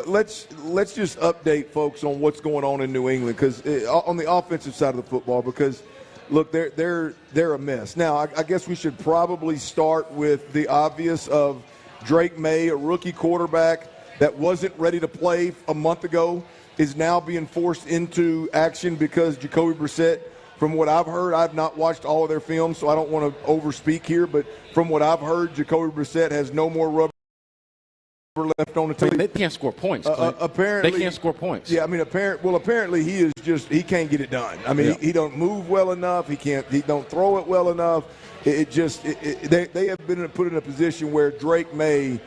let's just update folks on what's going on in New England, because on the offensive side of the football, because look, they're a mess. Now, I guess we should probably start with the obvious of Drake Maye, a rookie quarterback that wasn't ready to play a month ago, is now being forced into action because Jacoby Brissett, from what I've heard, I've not watched all of their films, so I don't want to overspeak here, but from what I've heard, Jacoby Brissett has no more rubber left on the team. They can't score points. Apparently, they can't score points. Yeah, apparently he can't get it done. He don't move well enough. He don't throw it well enough. They have been put in a position where Drake Maye,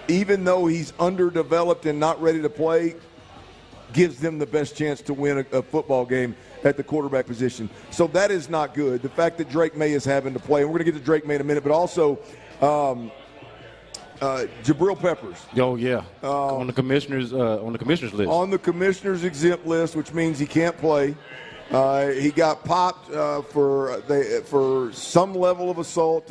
even though he's underdeveloped and not ready to play, gives them the best chance to win a football game at the quarterback position. So that is not good. The fact that Drake Maye is having to play, and we're going to get to Drake Maye in a minute, but also Jabril Peppers. Oh yeah, on the commissioner's list. On the commissioner's exempt list, which means he can't play. He got popped for some level of assault.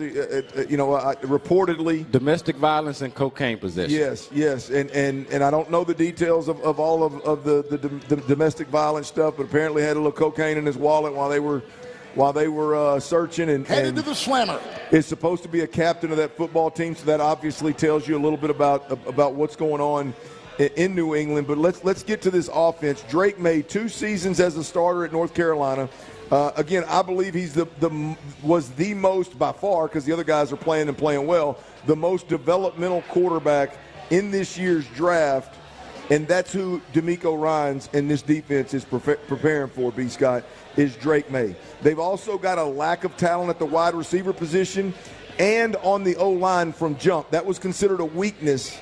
Reportedly domestic violence and cocaine possession. Yes, and I don't know the details of all of the domestic violence stuff, but apparently had a little cocaine in his wallet while they were searching and headed to the slammer. Is supposed to be a captain of that football team, so that obviously tells you a little bit about what's going on in New England. But let's get to this offense. Drake Maye, 2 seasons as a starter at North Carolina. Again, I believe he's was the most by far, because the other guys are playing and playing well, the most developmental quarterback in this year's draft. And that's who DeMeco Ryans and this defense is preparing for, B. Scott, is Drake Maye. They've also got a lack of talent at the wide receiver position and on the O-line from jump. That was considered a weakness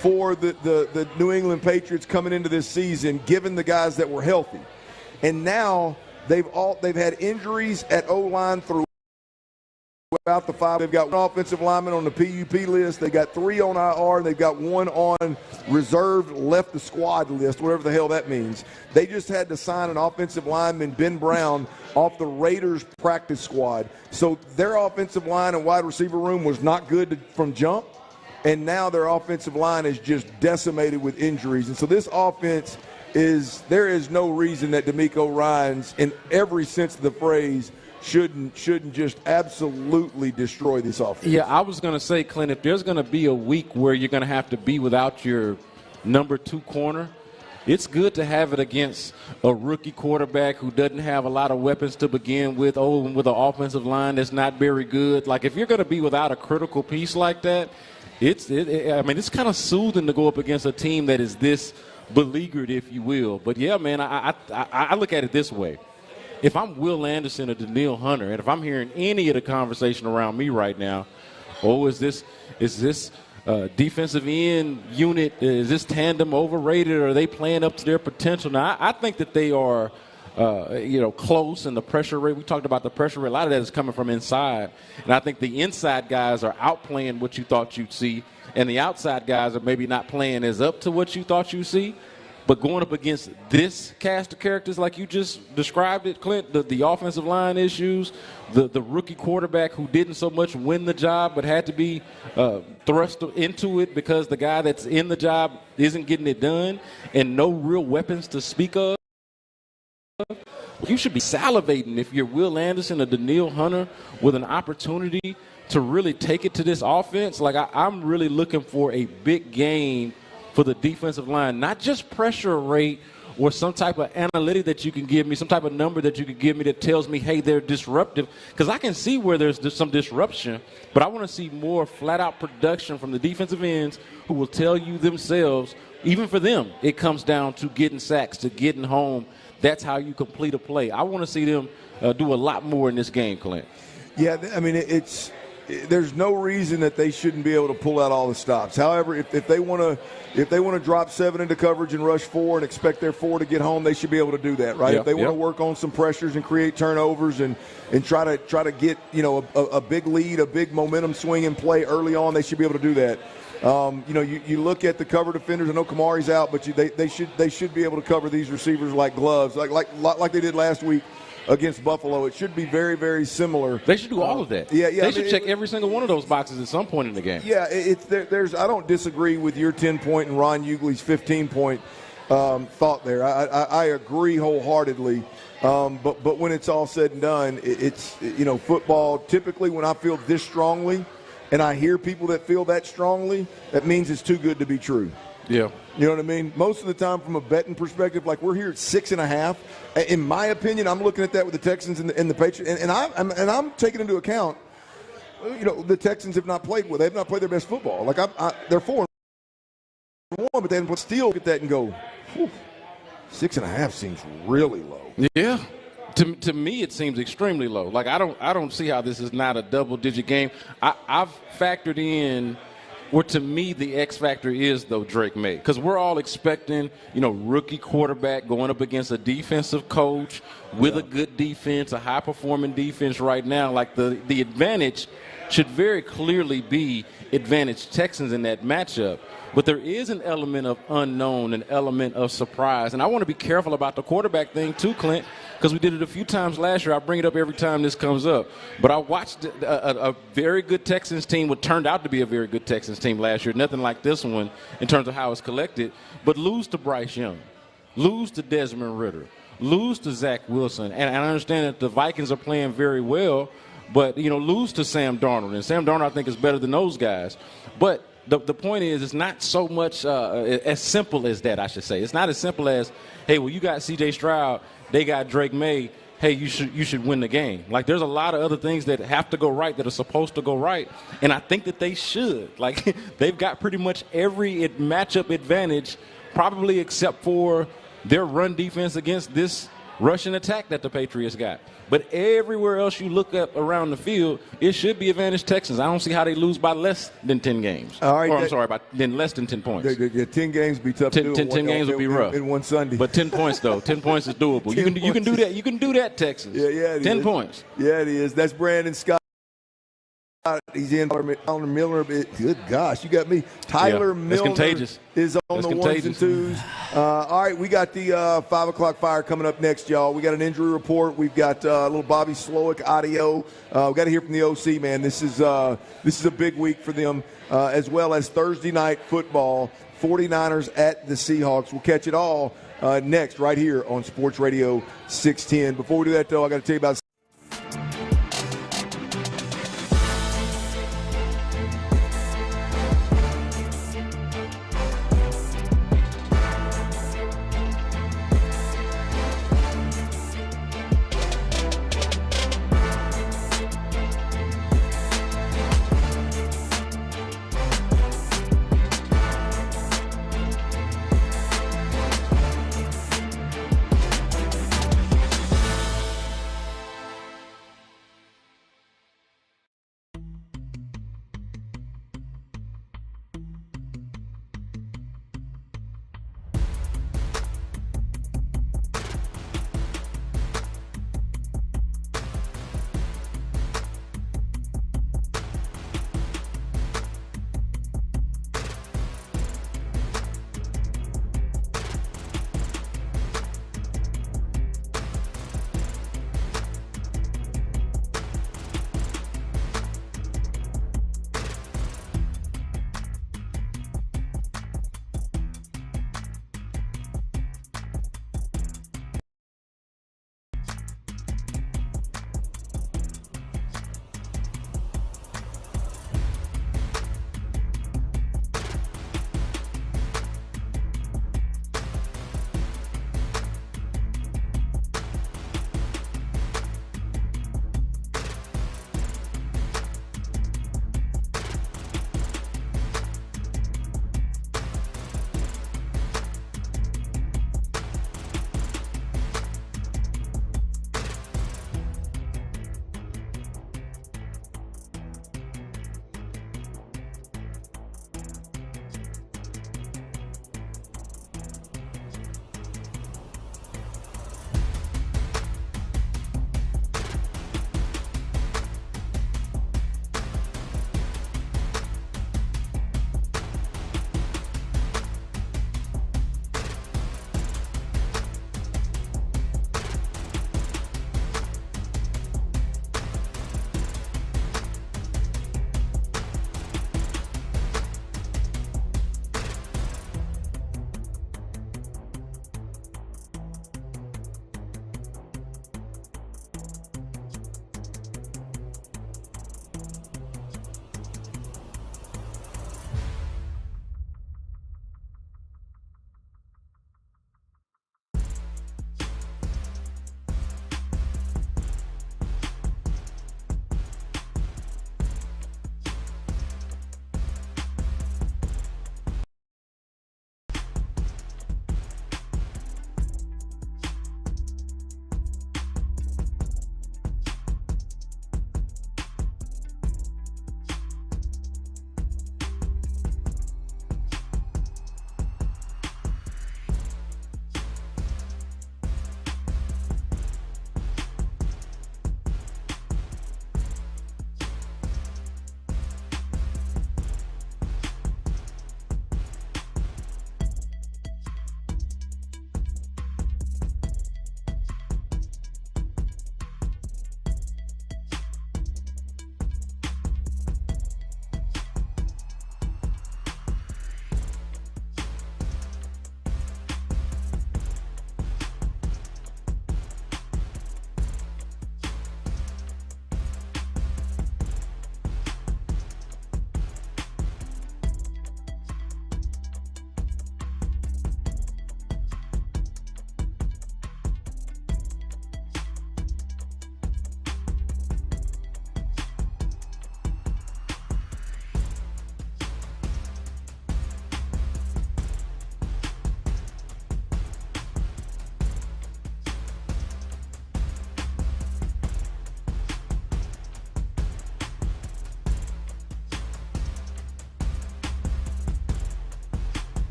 for the New England Patriots coming into this season, given the guys that were healthy. And now they've had injuries at O-line throughout the 5. They've got 1 offensive lineman on the PUP list. They got 3 on IR. They've got 1 on reserved left the squad list, whatever the hell that means. They just had to sign an offensive lineman, Ben Brown, off the Raiders practice squad. So their offensive line and wide receiver room was not good from jump, and now their offensive line is just decimated with injuries. And so this offense there is no reason that DeMeco Ryans, in every sense of the phrase, shouldn't just absolutely destroy this offense. Yeah, I was going to say, Clint, if there's going to be a week where you're going to have to be without your number 2 corner, it's good to have it against a rookie quarterback who doesn't have a lot of weapons to begin with, and with an offensive line that's not very good. Like, if you're going to be without a critical piece like that, it's kind of soothing to go up against a team that is this beleaguered, if you will. But, yeah, man, I look at it this way. If I'm Will Anderson or Danielle Hunter, and if I'm hearing any of the conversation around me right now, is this defensive end unit, is this tandem overrated, or are they playing up to their potential? Now, I think that they are, close, and the pressure rate, we talked about the pressure rate, a lot of that is coming from inside. And I think the inside guys are outplaying what you thought you'd see, and the outside guys are maybe not playing as up to what you thought you'd see. But going up against this cast of characters like you just described it, Clint, the offensive line issues, the rookie quarterback who didn't so much win the job but had to be thrust into it because the guy that's in the job isn't getting it done, and no real weapons to speak of, you should be salivating if you're Will Anderson or Danielle Hunter with an opportunity to really take it to this offense. Like, I'm really looking for a big game for the defensive line, not just pressure rate or some type of analytic that you can give me, some type of number that you can give me that tells me, hey, they're disruptive, because I can see where there's some disruption, but I want to see more flat-out production from the defensive ends who will tell you themselves, even for them, it comes down to getting sacks, to getting home. That's how you complete a play. I want to see them do a lot more in this game, Clint. Yeah, I mean, there's no reason that they shouldn't be able to pull out all the stops. However, if they want to drop 7 into coverage and rush 4 and expect their 4 to get home, they should be able to do that, right? If they want to work on some pressures and create turnovers and try to get a big lead, a big momentum swing and play early on, they should be able to do that. You look at the cover defenders. I know Kamari's out, but they should be able to cover these receivers like gloves, like they did last week against Buffalo. It should be very, very similar. They should do all of that. Yeah. They should check every single one of those boxes at some point in the game. Yeah, I don't disagree with your 10-point and Ron Hughley's 15-point thought there. I agree wholeheartedly. But when it's all said and done, it's football. Typically, when I feel this strongly, and I hear people that feel that strongly, that means it's too good to be true. Yeah. You know what I mean? Most of the time, from a betting perspective, like we're here at 6.5. In my opinion, I'm looking at that with the Texans and the Patriots, and I'm taking into account, the Texans have not played well. They've not played their best football. Like they're 4-1, but they haven't still look at that and go, 6.5 seems really low. Yeah. To me, it seems extremely low. Like I don't see how this is not a double-digit game. I've factored in. Where to me the X factor is, though, Drake Maye, because we're all expecting, rookie quarterback going up against a defensive coach with a good defense, a high-performing defense right now. Like the advantage should very clearly be advantage Texans in that matchup. But there is an element of unknown, an element of surprise. And I want to be careful about the quarterback thing too, Clint, because we did it a few times last year. I bring it up every time this comes up. But I watched a very good Texans team, what turned out to be a very good Texans team last year. Nothing like this one in terms of how it's collected. But lose to Bryce Young, lose to Desmond Ridder, lose to Zach Wilson. And I understand that the Vikings are playing very well, but, lose to Sam Darnold. And Sam Darnold, I think, is better than those guys. But the point is, it's not so much as simple as that, I should say. It's not as simple as, hey, well, you got C.J. Stroud, they got Drake Maye, hey, you should win the game. Like, there's a lot of other things that have to go right that are supposed to go right, and I think that they should. Like, they've got pretty much every matchup advantage, probably except for their run defense against this rushing attack that the Patriots got. But everywhere else you look up around the field, it should be advantage Texans. I don't see how they lose by less than 10 games. All right, less than 10 points. 10 games would be tough to do. 10 games would be rough. In one Sunday. But 10 points, though. 10 points is doable. You can do that. You can do that, Texans. Yeah, 10 points. Yeah, it is. That's Brandon Scott. He's in. Tyler Miller. Good gosh, you got me. Tyler Miller contagious. Is on the ones and twos. All right, we got the 5 o'clock fire coming up next, y'all. We got an injury report. We've got a little Bobby Slowick audio. We got to hear from the OC, man. This is a big week for them, as well as Thursday night football. 49ers at the Seahawks. We'll catch it all next right here on Sports Radio 610. Before we do that, though, I got to tell you about.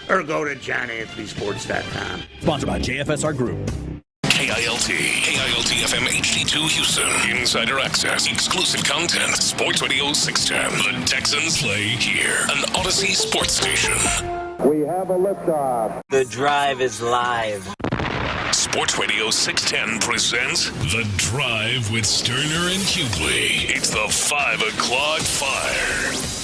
or go to JohnAnthonySports.com. Sponsored by JFSR Group. KILT FM HD2 Houston. Insider access, exclusive content. Sports Radio 610. The Texans play here. An Odyssey sports station. We have a liftoff. The drive is live. Sports Radio 610 presents The Drive with Stoerner and Hughley. It's the 5 o'clock fire.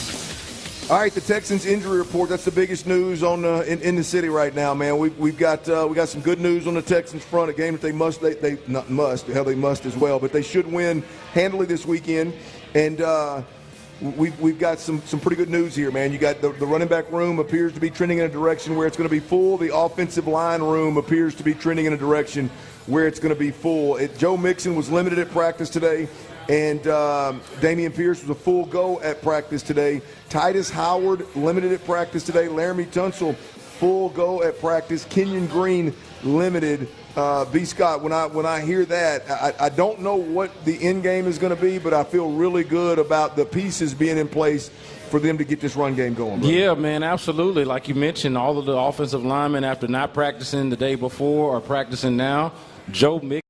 All right, the Texans injury report. That's the biggest news on in the city right now, man. We got some good news on the Texans front. A game that they must as well, but they should win handily this weekend. And we've got some pretty good news here, man. You got the running back room appears to be trending in a direction where it's going to be full. The offensive line room appears to be trending in a direction where it's going to be full. Joe Mixon was limited at practice today. And Dameon Pierce was a full go at practice today. Titus Howard limited at practice today. Laramie Tunsil full go at practice. Kenyon Green limited. B. Scott, when I hear that, I don't know what the end game is going to be, but I feel really good about the pieces being in place for them to get this run game going. Bro. Yeah, man, absolutely. Like you mentioned, all of the offensive linemen, after not practicing the day before, are practicing now. Joe Mixon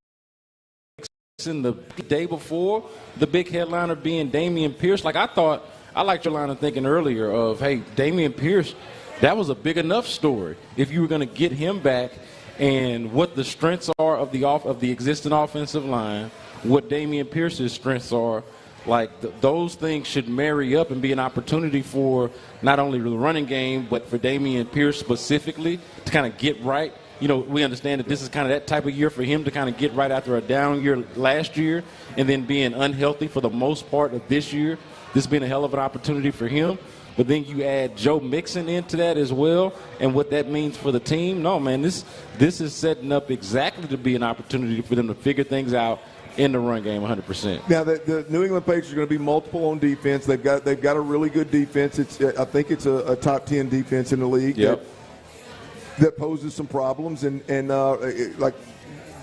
the day before, the big headliner being Dameon Pierce. Like I liked your line of thinking earlier of, hey, Dameon Pierce, that was a big enough story. If you were going to get him back and what the strengths are of the existing offensive line, what Dameon Pierce's strengths are, like those things should marry up and be an opportunity for not only the running game, but for Dameon Pierce specifically to kind of get right. You know, we understand that this is kind of that type of year for him to kind of get right after a down year last year and then being unhealthy for the most part of this year. This being a hell of an opportunity for him. But then you add Joe Mixon into that as well and what that means for the team. No, man, this is setting up exactly to be an opportunity for them to figure things out in the run game 100%. Now, the New England Patriots are going to be multiple on defense. They've got a really good defense. I think it's a top 10 defense in the league. Yep. That poses some problems and like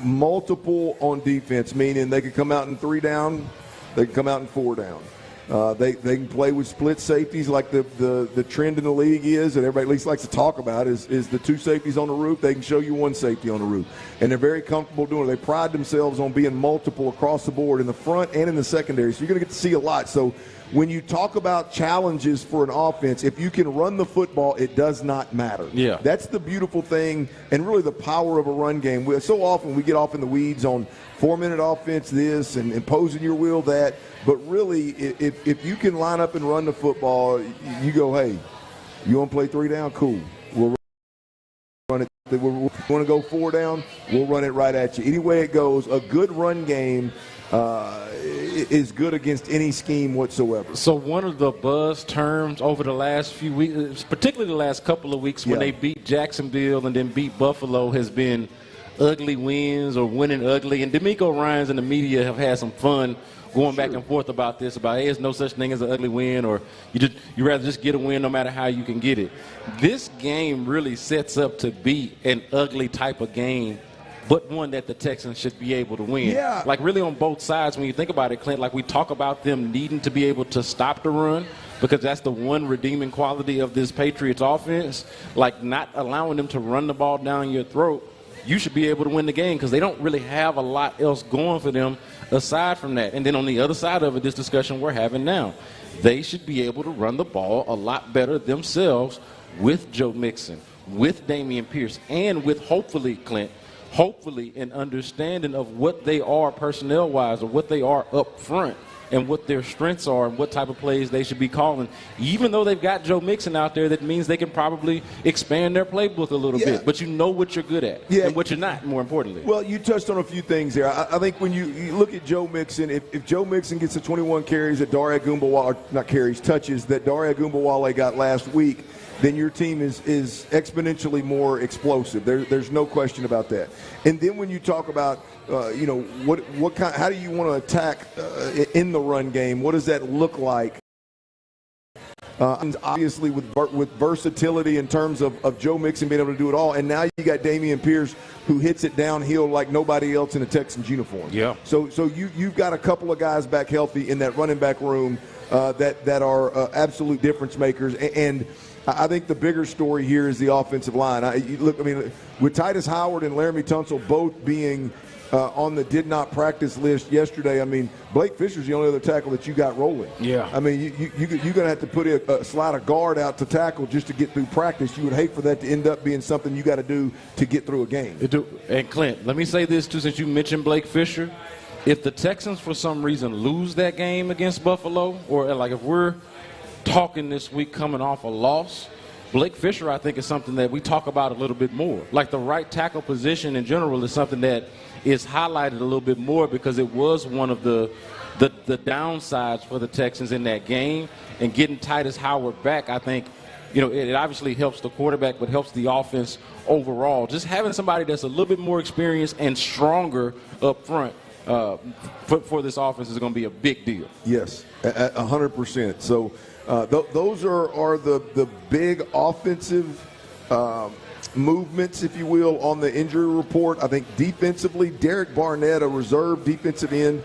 multiple on defense, meaning they could come out in 3 down, they can come out in 4 down. They can play with split safeties like the trend in the league is, and everybody at least likes to talk about is the 2 safeties on the roof. They can show you 1 safety on the roof, and they're very comfortable doing it. They pride themselves on being multiple across the board in the front and in the secondary, so you're going to get to see a lot. So when you talk about challenges for an offense, if you can run the football, it does not matter. Yeah. That's the beautiful thing and really the power of a run game. So often we get off in the weeds on 4-minute offense this and imposing your will that. But really, if you can line up and run the football, you go, hey, you want to play 3 down? Cool. We'll run it. We want to go 4 down? We'll run it right at you. Any way it goes, a good run game is good against any scheme whatsoever. So one of the buzz terms over the last few weeks, particularly the last couple of weeks when they beat Jacksonville and then beat Buffalo, has been ugly wins or winning ugly. And D'Amico Ryans and the media have had some fun going back and forth about this, about, hey, there's no such thing as an ugly win, or you rather just get a win no matter how you can get it. This game really sets up to be an ugly type of game, but one that the Texans should be able to win. Yeah. Like really on both sides, when you think about it, Clint, like we talk about them needing to be able to stop the run because that's the one redeeming quality of this Patriots offense, like not allowing them to run the ball down your throat. You should be able to win the game because they don't really have a lot else going for them aside from that. And then on the other side of it, this discussion we're having now, they should be able to run the ball a lot better themselves with Joe Mixon, with Dameon Pierce, and with hopefully, Clint, an understanding of what they are personnel-wise or what they are up front and what their strengths are and what type of plays they should be calling. Even though they've got Joe Mixon out there, that means they can probably expand their playbook a little bit. But you know what you're good at and what you're not, more importantly. Well, you touched on a few things there. I think when you look at Joe Mixon, if Joe Mixon gets the 21 carries that Dare Ogunbowale, not carries, touches that Dare Ogunbowale got last week, then your team is exponentially more explosive. There's no question about that. And then when you talk about, what kind, how do you want to attack in the run game? What does that look like? Obviously, with versatility in terms of Joe Mixon being able to do it all, and now you got Dameon Pierce who hits it downhill like nobody else in a Texans uniform. Yeah. So you've got a couple of guys back healthy in that running back room that are absolute difference makers. And I think the bigger story here is the offensive line. With Titus Howard and Laramie Tunsil both being on the did not practice list yesterday, Blake Fisher's the only other tackle that you got rolling. Yeah. You're going to have to put a slide of guard out to tackle just to get through practice. You would hate for that to end up being something you got to do to get through a game. And Clint, let me say this too, since you mentioned Blake Fisher. If the Texans for some reason lose that game against Buffalo, or like if we're talking this week coming off a loss, Blake Fisher, I think, is something that we talk about a little bit more. Like the right tackle position in general is something that is highlighted a little bit more because it was one of the downsides for the Texans in that game. And getting Titus Howard back, I think, it obviously helps the quarterback, but helps the offense overall. Just having somebody that's a little bit more experienced and stronger up front for this offense is going to be a big deal. Yes, 100%. So those are the big offensive movements, if you will, on the injury report. I think defensively, Derek Barnett, a reserve defensive end,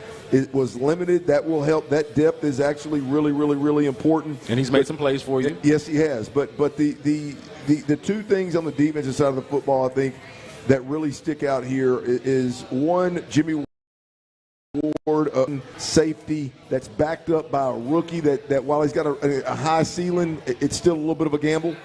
was limited. That will help. That depth is actually really, really, really important. And he's made some plays for you. Yes, he has. But the two things on the defensive side of the football, I think, that really stick out here is, one, Jimmy Ward, safety that's backed up by a rookie that while he's got a high ceiling, it's still a little bit of a gamble.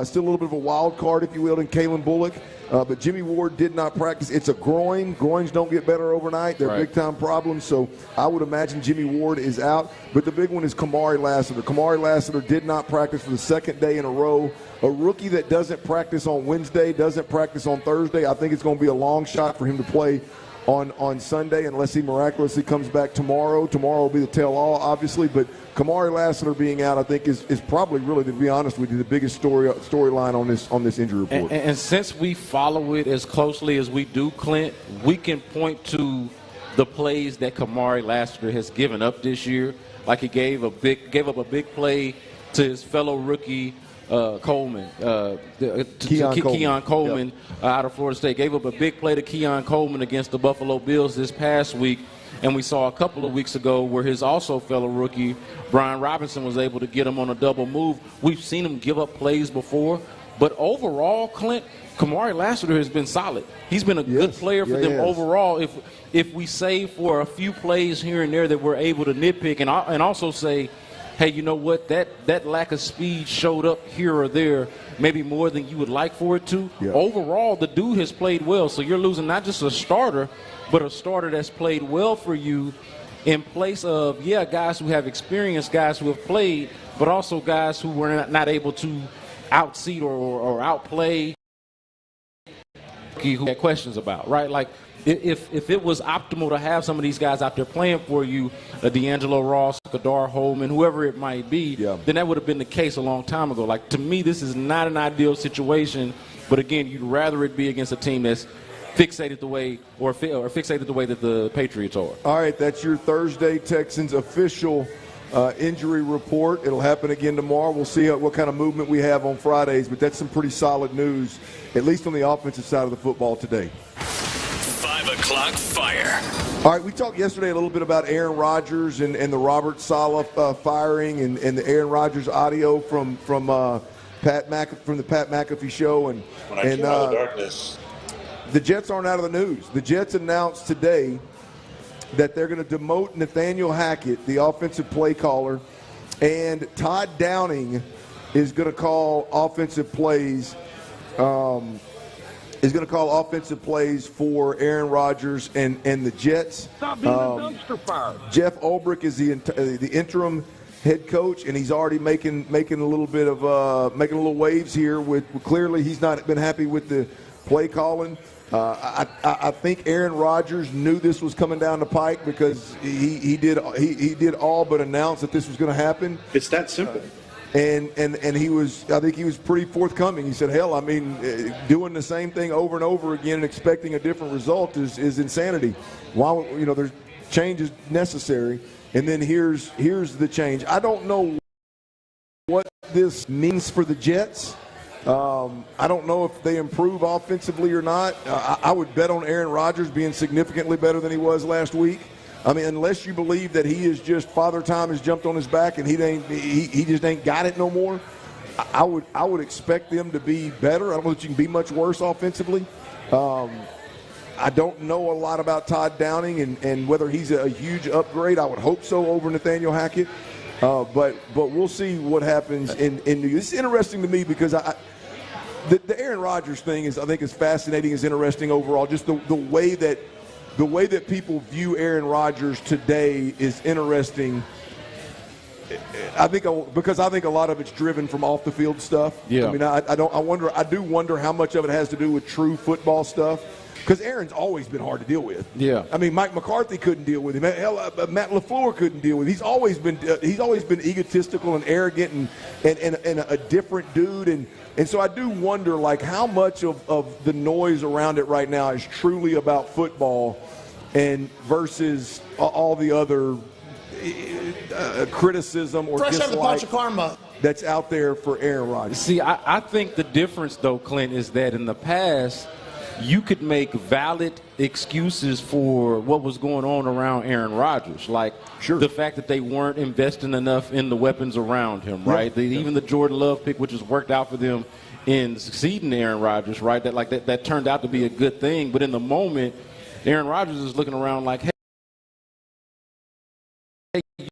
Still a little bit of a wild card, if you will, in Kalen Bullock. But Jimmy Ward did not practice. It's a groin. Groins don't get better overnight. They're big-time problems. So I would imagine Jimmy Ward is out. But the big one is Kamari Lassiter. Kamari Lassiter did not practice for the second day in a row. A rookie that doesn't practice on Wednesday, doesn't practice on Thursday. I think it's going to be a long shot for him to play on Sunday unless he miraculously comes back tomorrow. Tomorrow will be the tell-all, obviously. But Kamari Lassiter being out, I think, is probably really, to be honest with you, the biggest storyline on this injury report. And since we follow it as closely as we do, Clint, we can point to the plays that Kamari Lassiter has given up this year. Like he gave up a big play to his fellow rookie Coleman, Keon Coleman out of Florida State. Gave up a big play to Keon Coleman against the Buffalo Bills this past week. And we saw a couple of weeks ago where his also fellow rookie, Brian Robinson, was able to get him on a double move. We've seen him give up plays before. But overall, Clint, Kamari Lassiter has been solid. He's been a good player for them overall. If we save for a few plays here and there that we're able to nitpick and also say, hey, you know what, that lack of speed showed up here or there, maybe more than you would like for it to. Yeah. Overall, the dude has played well. So you're losing not just a starter, but a starter that's played well for you in place of, guys who have experience, guys who have played, but also guys who were not able to outseat or outplay who had questions about, right? Like, if it was optimal to have some of these guys out there playing for you, D'Angelo Ross, Kadar Holman, whoever it might be, then that would have been the case a long time ago. Like, to me, this is not an ideal situation, but again, you'd rather it be against a team that's fixated the way that the Patriots are. All right, that's your Thursday Texans official injury report. It'll happen again tomorrow. We'll see what kind of movement we have on Fridays, but that's some pretty solid news, at least on the offensive side of the football today. 5 o'clock fire. All right, we talked yesterday a little bit about Aaron Rodgers and the Robert Saleh firing and the Aaron Rodgers audio from the Pat McAfee show and darkness. The Jets aren't out of the news. The Jets announced today that they're going to demote Nathaniel Hackett, the offensive play caller, and Todd Downing is going to call offensive plays. Is going to call offensive plays for Aaron Rodgers and the Jets. Stop being a dumpster fire. Jeff Ulbrich is the interim head coach, and he's already making a little bit of making a little waves here. With clearly he's not been happy with the play calling. I think Aaron Rodgers knew this was coming down the pike because he did all but announce that this was going to happen. It's that simple. And I think he was pretty forthcoming. He said, hell, I mean, doing the same thing over and over again and expecting a different result is insanity. Why, there's change is necessary. And then here's the change. I don't know what this means for the Jets. I don't know if they improve offensively or not. I would bet on Aaron Rodgers being significantly better than he was last week. I mean, unless you believe that he is just Father Time has jumped on his back and he just ain't got it no more. I would expect them to be better. I don't know that you can be much worse offensively. I don't know a lot about Todd Downing and whether he's a huge upgrade. I would hope so over Nathaniel Hackett. But we'll see what happens in New York. It's interesting to me because the Aaron Rodgers thing is, I think, is fascinating, is interesting overall. Just the way that people view Aaron Rodgers today is interesting. I think a lot of it's driven from off the field stuff. Yeah. I mean, I do wonder how much of it has to do with true football stuff. Because Aaron's always been hard to deal with. Yeah. I mean, Mike McCarthy couldn't deal with him. Hell, Matt LaFleur couldn't deal with him. He's always been egotistical and arrogant and a different dude. And so I do wonder, like, how much of the noise around it right now is truly about football and versus all the other criticism or fresh out of the bunch dislike of karma that's out there for Aaron Rodgers. See, I think the difference, though, Clint, is that in the past, you could make valid excuses for what was going on around Aaron Rodgers, like the fact that they weren't investing enough in the weapons around him, right? Even the Jordan Love pick, which has worked out for them in succeeding Aaron Rodgers, right? That turned out to be a good thing. But in the moment, Aaron Rodgers is looking around like, hey,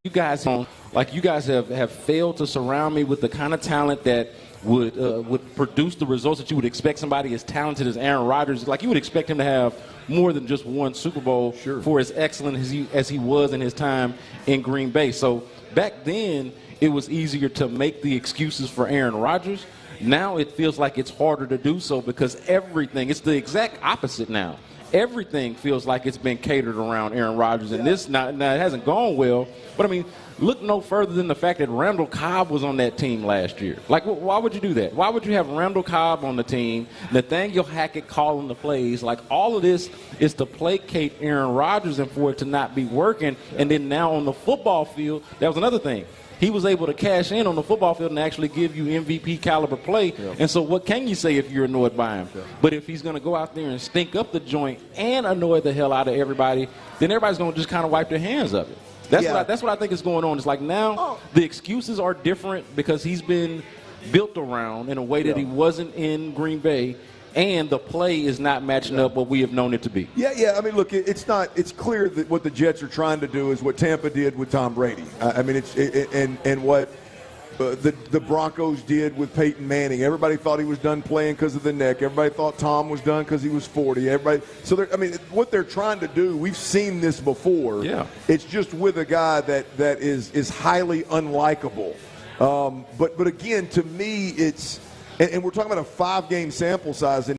you guys have failed to surround me with the kind of talent that would produce the results that you would expect somebody as talented as Aaron Rodgers. Like, you would expect him to have more than just one Super Bowl for as excellent as he was in his time in Green Bay. So back then, it was easier to make the excuses for Aaron Rodgers. Now it feels like it's harder to do so because it's the exact opposite now. Everything feels like it's been catered around Aaron Rodgers, and now it hasn't gone well. But I mean, look no further than the fact that Randall Cobb was on that team last year. Like, why would you do that? Why would you have Randall Cobb on the team, Nathaniel Hackett calling the plays? Like, all of this is to placate Aaron Rodgers and for it to not be working. And then now on the football field, that was another thing. He was able to cash in on the football field and actually give you MVP caliber play. Yeah. And so what can you say if you're annoyed by him? Yeah. But if he's going to go out there and stink up the joint and annoy the hell out of everybody, then everybody's going to just kind of wipe their hands of it. That's what I think is going on. It's like now the excuses are different because he's been built around in a way that he wasn't in Green Bay. And the play is not matching up what we have known it to be. Yeah. I mean, look, it's clear that what the Jets are trying to do is what Tampa did with Tom Brady. I mean, and what the Broncos did with Peyton Manning. Everybody thought he was done playing because of the neck. Everybody thought Tom was done because he was 40. What they're trying to do, we've seen this before. Yeah. It's just with a guy that is highly unlikable. But again, to me, it's. And we're talking about a 5-game sample size in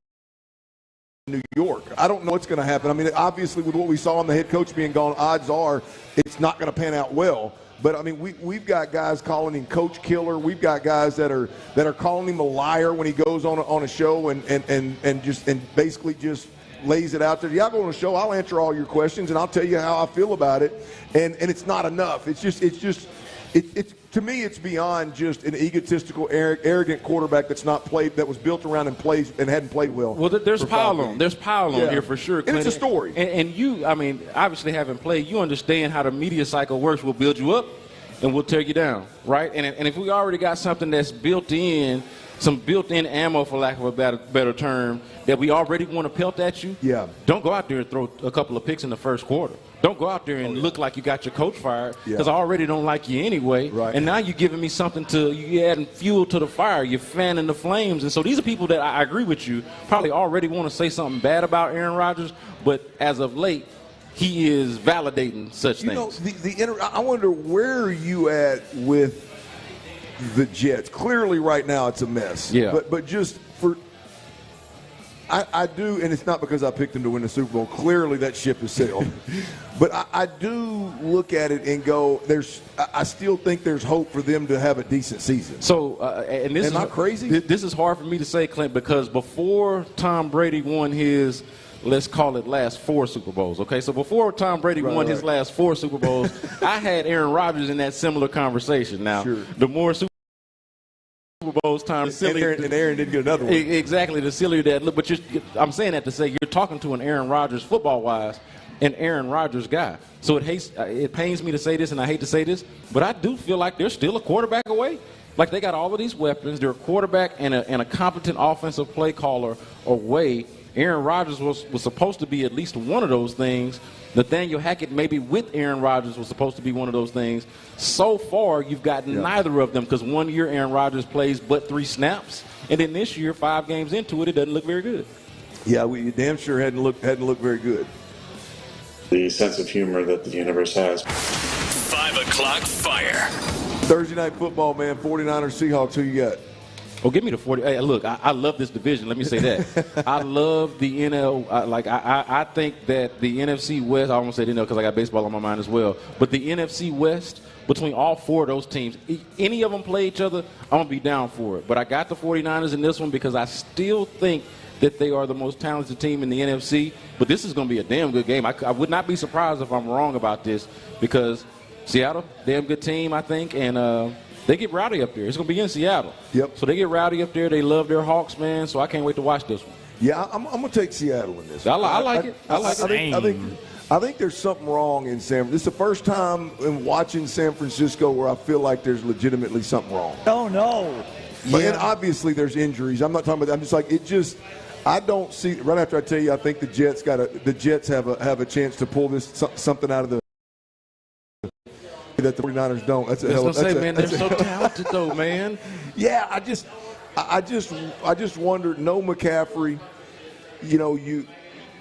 New York. I don't know what's going to happen. I mean, obviously, with what we saw on the head coach being gone, odds are it's not going to pan out well. But, I mean, we've got guys calling him Coach Killer. We've got guys that are calling him a liar when he goes on a show and basically just lays it out there. Yeah, I'll go on a show. I'll answer all your questions, and I'll tell you how I feel about it. And it's not enough. It's to me, it's beyond just an egotistical, arrogant quarterback that was built around and hadn't played well. Well, there's pile on. There's pile on here for sure, Clint. And it's a story. And you, I mean, obviously having played, you understand how the media cycle works. We'll build you up and we'll tear you down, right? And if we already got something that's built in, some built-in ammo, for lack of a better term, that we already want to pelt at you, don't go out there and throw a couple of picks in the first quarter. Don't go out there and look like you got your coach fired because I already don't like you anyway. Right. And now you're giving me something you're adding fuel to the fire. You're fanning the flames. And so these are people that I agree with you, probably already want to say something bad about Aaron Rodgers, but as of late, he is validating such things. I wonder, where are you at with the Jets? Clearly right now it's a mess. Yeah. But just for – I do, and it's not because I picked them to win the Super Bowl. Clearly that ship has sailed. But I do look at it and go, I still think there's hope for them to have a decent season. So, and this Am I crazy? This is hard for me to say, Clint, because before Tom Brady won his – let's call it last 4 Super Bowls, okay? So before Tom Brady won his last 4 Super Bowls, I had Aaron Rodgers in that similar conversation. Now, the more Super Bowls time, and Aaron didn't get another one. Exactly, the sillier that look. But I'm saying that to say you're talking to an Aaron Rodgers football-wise, an Aaron Rodgers guy. So it pains me to say this, and I hate to say this, but I do feel like they're still a quarterback away. Like, they got all of these weapons. They're a quarterback and a competent offensive play caller away. Aaron Rodgers was supposed to be at least one of those things. Nathaniel Hackett, maybe with Aaron Rodgers, was supposed to be one of those things. So far, you've got neither of them, because one year Aaron Rodgers plays but 3 snaps. And then this year, 5 games into it, it doesn't look very good. Yeah, we damn sure hadn't looked very good. The sense of humor that the universe has. 5 o'clock fire. Thursday night football, man. 49ers, Seahawks. Who you got? Oh, give me the 40. Hey, look, I love this division. Let me say that. I love the NL. I think that the NFC West, I won't say the NL because I got baseball on my mind as well, but the NFC West, between all 4 of those teams, any of them play each other, I'm going to be down for it. But I got the 49ers in this one because I still think that they are the most talented team in the NFC. But this is going to be a damn good game. I would not be surprised if I'm wrong about this, because Seattle, damn good team, I think, and they get rowdy up there. It's going to be in Seattle. Yep. So they get rowdy up there. They love their Hawks, man, so I can't wait to watch this one. Yeah, I'm going to take Seattle in this. I like it. I think there's something wrong in San Francisco. This is the first time in watching San Francisco where I feel like there's legitimately something wrong. Oh, no. But and obviously there's injuries. I'm not talking about that. I'm just like, I don't see, right after I tell you I think the Jets have a chance to pull this something out of the that the 49ers don't. That's a hell of a, man, they're so talented though, man. Yeah, I just wondered, no McCaffrey,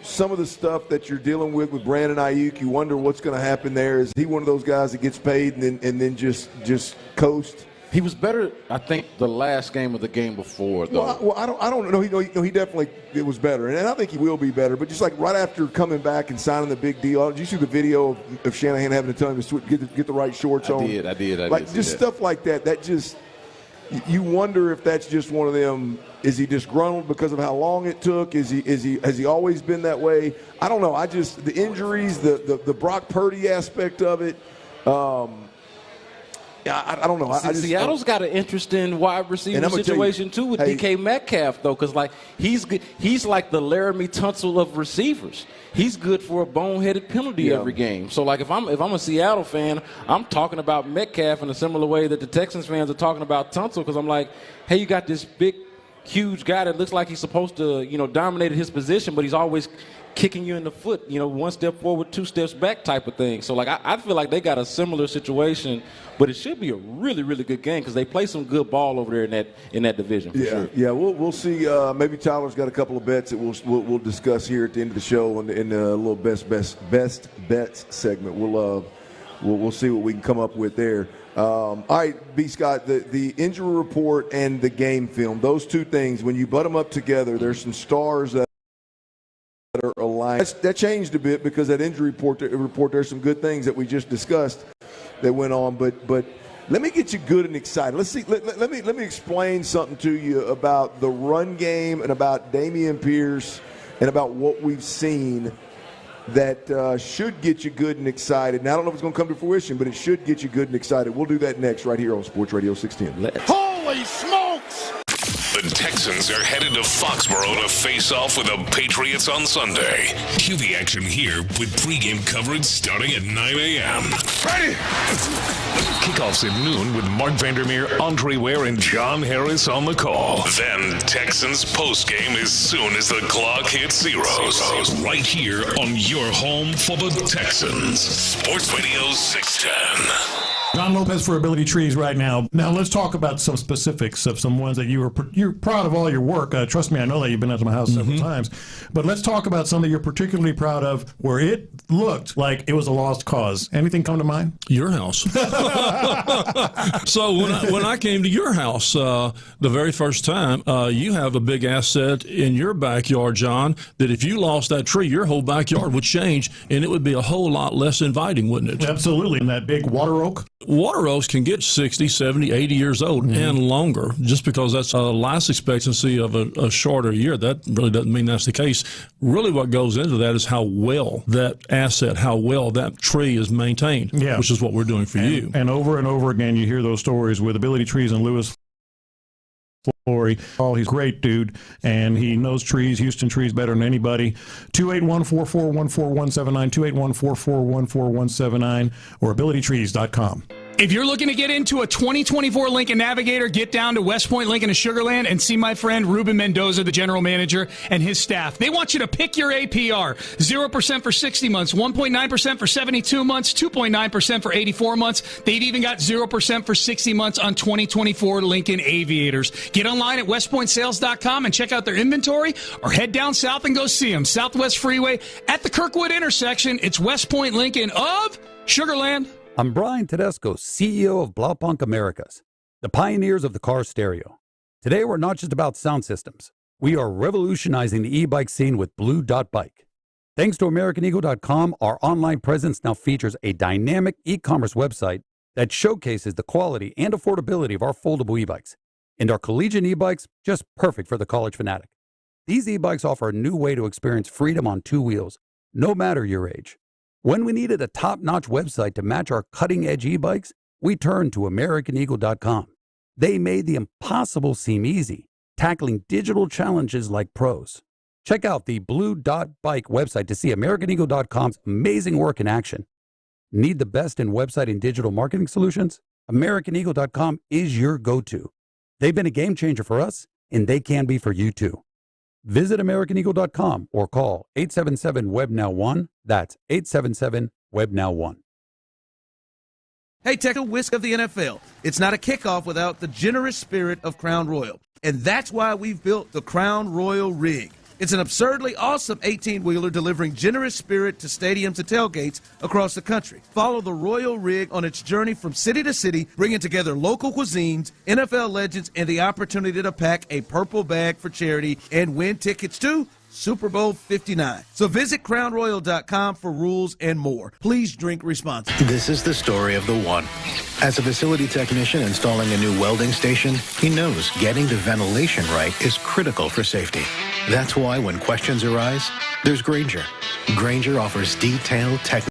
some of the stuff that you're dealing with Brandon Ayuk, you wonder what's going to happen there. Is he one of those guys that gets paid and then just coast? He was better, I think, the last game of the game before, though. Well, I don't know. He definitely it was better, and I think he will be better. But just like right after coming back and signing the big deal, did you see the video of Shanahan having to tell him to get the right shorts on? I did. Like just stuff like that. That just you wonder if that's just one of them. Is he disgruntled because of how long it took? Has he always been that way? I don't know. The injuries, the Brock Purdy aspect of it. I don't know. Seattle's got an interesting wide receiver situation too with DK Metcalf though, because like he's like the Laramie Tunsil of receivers. He's good for a boneheaded penalty every game. So like if I'm a Seattle fan, I'm talking about Metcalf in a similar way that the Texans fans are talking about Tunsil, because I'm like, hey, you got this big, huge guy that looks like he's supposed to dominate his position, but he's always kicking you in the foot, one step forward, 2 steps back type of thing. So, like, I feel like they got a similar situation, but it should be a really, really good game because they play some good ball over there in that division. For sure. Yeah. We'll see. Maybe Tyler's got a couple of bets that we'll discuss here at the end of the show in the little best bets segment. We'll see what we can come up with there. All right, B. Scott, the injury report and the game film, those 2 things, when you butt them up together, there's some stars that are aligned. That changed a bit because that injury report, there's some good things that we just discussed that went on, but let me get you good and excited. Let's see. Let me explain something to you about the run game and about Dameon Pierce and about what we've seen that should get you good and excited. Now, I don't know if it's going to come to fruition, but it should get you good and excited. We'll do that next right here on Sports Radio 610. Holy smokes! The Texans are headed to Foxborough to face off with the Patriots on Sunday. Cue the action here with pregame coverage starting at 9 a.m. Ready! Kickoffs at noon with Mark Vandermeer, Andre Ware, and John Harris on the call. Then Texans postgame as soon as the clock hits zeros. Right here on your home for the Texans. Sports Radio 610. John Lopez for Ability Trees right now. Now let's talk about some specifics of some ones that you're proud of all your work. Trust me, I know that you've been out to my house several times. But let's talk about some that you're particularly proud of where it looked like it was a lost cause. Anything come to mind? Your house. So when I came to your house the very first time, you have a big asset in your backyard, John, that if you lost that tree, your whole backyard would change, and it would be a whole lot less inviting, wouldn't it? Absolutely. And that big water oak? Water oaks can get 60, 70, 80 years old and longer. Just because that's a life expectancy of a shorter year, that really doesn't mean that's the case. Really what goes into that is how well that asset, how well that tree is maintained, which is what we're doing for you. And over again, you hear those stories with Ability Trees and Lewis Flory. Oh, he's a great dude, and he knows trees, Houston trees, better than anybody. 281-441-4179, 281-441-4179, or abilitytrees.com. If you're looking to get into a 2024 Lincoln Navigator, get down to West Point Lincoln and Sugar Land and see my friend Ruben Mendoza, the general manager, and his staff. They want you to pick your APR. 0% for 60 months, 1.9% for 72 months, 2.9% for 84 months. They've even got 0% for 60 months on 2024 Lincoln Aviators. Get online at westpointsales.com and check out their inventory, or head down south and go see them. Southwest Freeway at the Kirkwood intersection. It's West Point Lincoln of Sugar Land. I'm Brian Tedesco, CEO of Blaupunkt Americas, the pioneers of the car stereo. Today, we're not just about sound systems. We are revolutionizing the e-bike scene with Blue Dot Bike. Thanks to AmericanEagle.com, our online presence now features a dynamic e-commerce website that showcases the quality and affordability of our foldable e-bikes. And our collegiate e-bikes, just perfect for the college fanatic. These e-bikes offer a new way to experience freedom on two wheels, no matter your age. When we needed a top-notch website to match our cutting-edge e-bikes, we turned to AmericanEagle.com. They made the impossible seem easy, tackling digital challenges like pros. Check out the Blue Dot Bike website to see AmericanEagle.com's amazing work in action. Need the best in website and digital marketing solutions? AmericanEagle.com is your go-to. They've been a game changer for us, and they can be for you too. Visit AmericanEagle.com or call 877-WEB-NOW-1. That's 877-WEB-NOW-1. Hey, take a whisk of the NFL. It's not a kickoff without the generous spirit of Crown Royal. And that's why we've built the Crown Royal Rig. It's an absurdly awesome 18-wheeler delivering generous spirit to stadiums and tailgates across the country. Follow the Royal Rig on its journey from city to city, bringing together local cuisines, NFL legends, and the opportunity to pack a purple bag for charity and win tickets to Super Bowl 59. So visit crownroyal.com for rules and more. Please drink responsibly. This is the story of the one. As a facility technician installing a new welding station, he knows getting the ventilation right is critical for safety. That's why when questions arise, there's Grainger. Grainger offers detailed technical.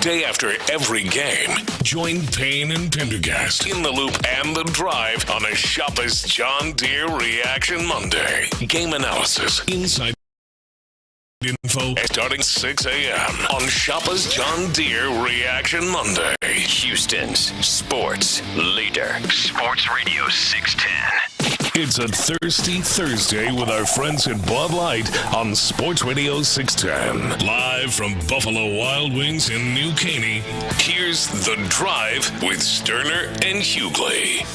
Day after every game, join Payne and Pendergast in the Loop and the Drive on a Shopper's John Deere Reaction Monday. Game analysis, inside info, starting 6 a.m. on Shopper's John Deere Reaction Monday. Houston's sports leader. Sports Radio 610. It's a Thirsty Thursday with our friends at Bud Light on Sports Radio 610. Live from Buffalo Wild Wings in New Caney, here's The Drive with Stoerner and Hughley.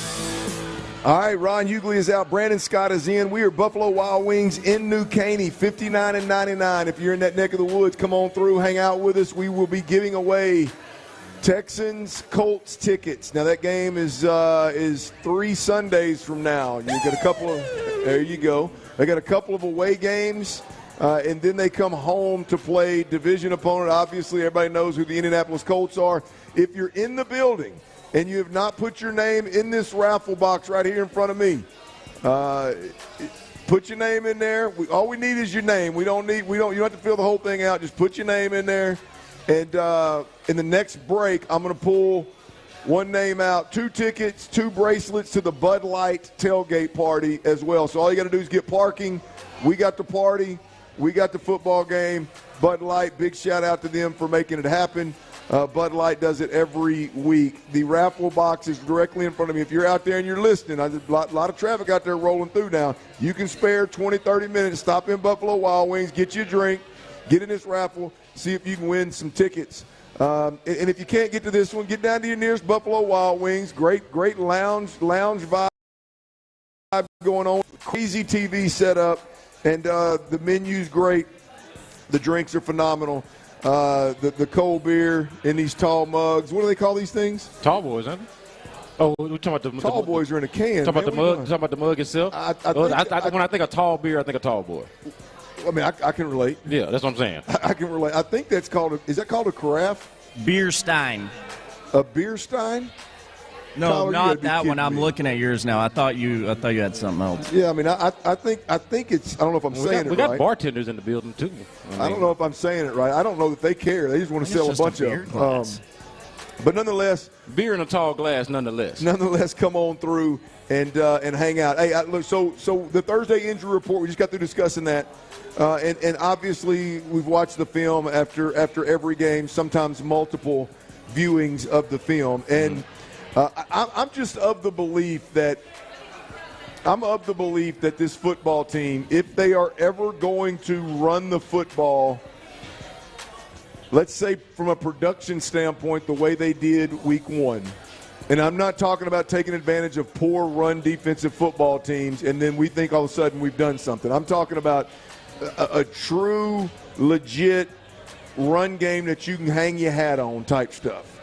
All right, Ron Hughley is out. Brandon Scott is in. We are Buffalo Wild Wings in New Caney, 59 and 99. If you're in that neck of the woods, come on through, hang out with us. We will be giving away Texans Colts tickets. Now that game is 3 Sundays from now. You got a couple of there you go. They got a couple of away games, and then they come home to play division opponent. Obviously, everybody knows who the Indianapolis Colts are. If you're in the building and you have not put your name in this raffle box right here in front of me, put your name in there. All we need is your name. You don't have to fill the whole thing out. Just put your name in there. And in the next break, I'm going to pull one name out, 2 tickets, 2 bracelets to the Bud Light tailgate party as well. So all you got to do is get parking. We got the party. We got the football game. Bud Light, big shout out to them for making it happen. Bud Light does it every week. The raffle box is directly in front of me. If you're out there and you're listening, there's a lot of traffic out there rolling through now. You can spare 20, 30 minutes, stop in Buffalo Wild Wings, get you a drink, get in this raffle, see if you can win some tickets. And if you can't get to this one, get down to your nearest Buffalo Wild Wings. Great lounge vibe going on. Crazy TV setup, and the menu's great. The drinks are phenomenal. The cold beer in these tall mugs. What do they call these things? Tall boys, huh? Oh, we're talking about the tall boys are in a can. Talking about the mug itself. When I think of tall beer, I think of tall boy. I mean, I can relate. Yeah, that's what I'm saying. I can relate. I think that's called is that called a carafe? Beer stein. A beer stein? No, Tyler, not that one. I'm looking at yours now. I thought you had something else. Yeah, I mean, I think it's. I don't know if I'm saying it right. We got bartenders in the building too. I don't know if I'm saying it right. I don't know that they care. They just want to sell a bunch of them. But nonetheless, beer in a tall glass. Nonetheless, come on through and hang out. Hey, look. So the Thursday injury report. We just got through discussing that. And obviously we've watched the film after every game, sometimes multiple viewings of the film. And I'm just of the belief that this football team, if they are ever going to run the football, let's say from a production standpoint, the way they did week 1. And I'm not talking about taking advantage of poor run defensive football teams and then we think all of a sudden we've done something. I'm talking about a true, legit run game that you can hang your hat on type stuff.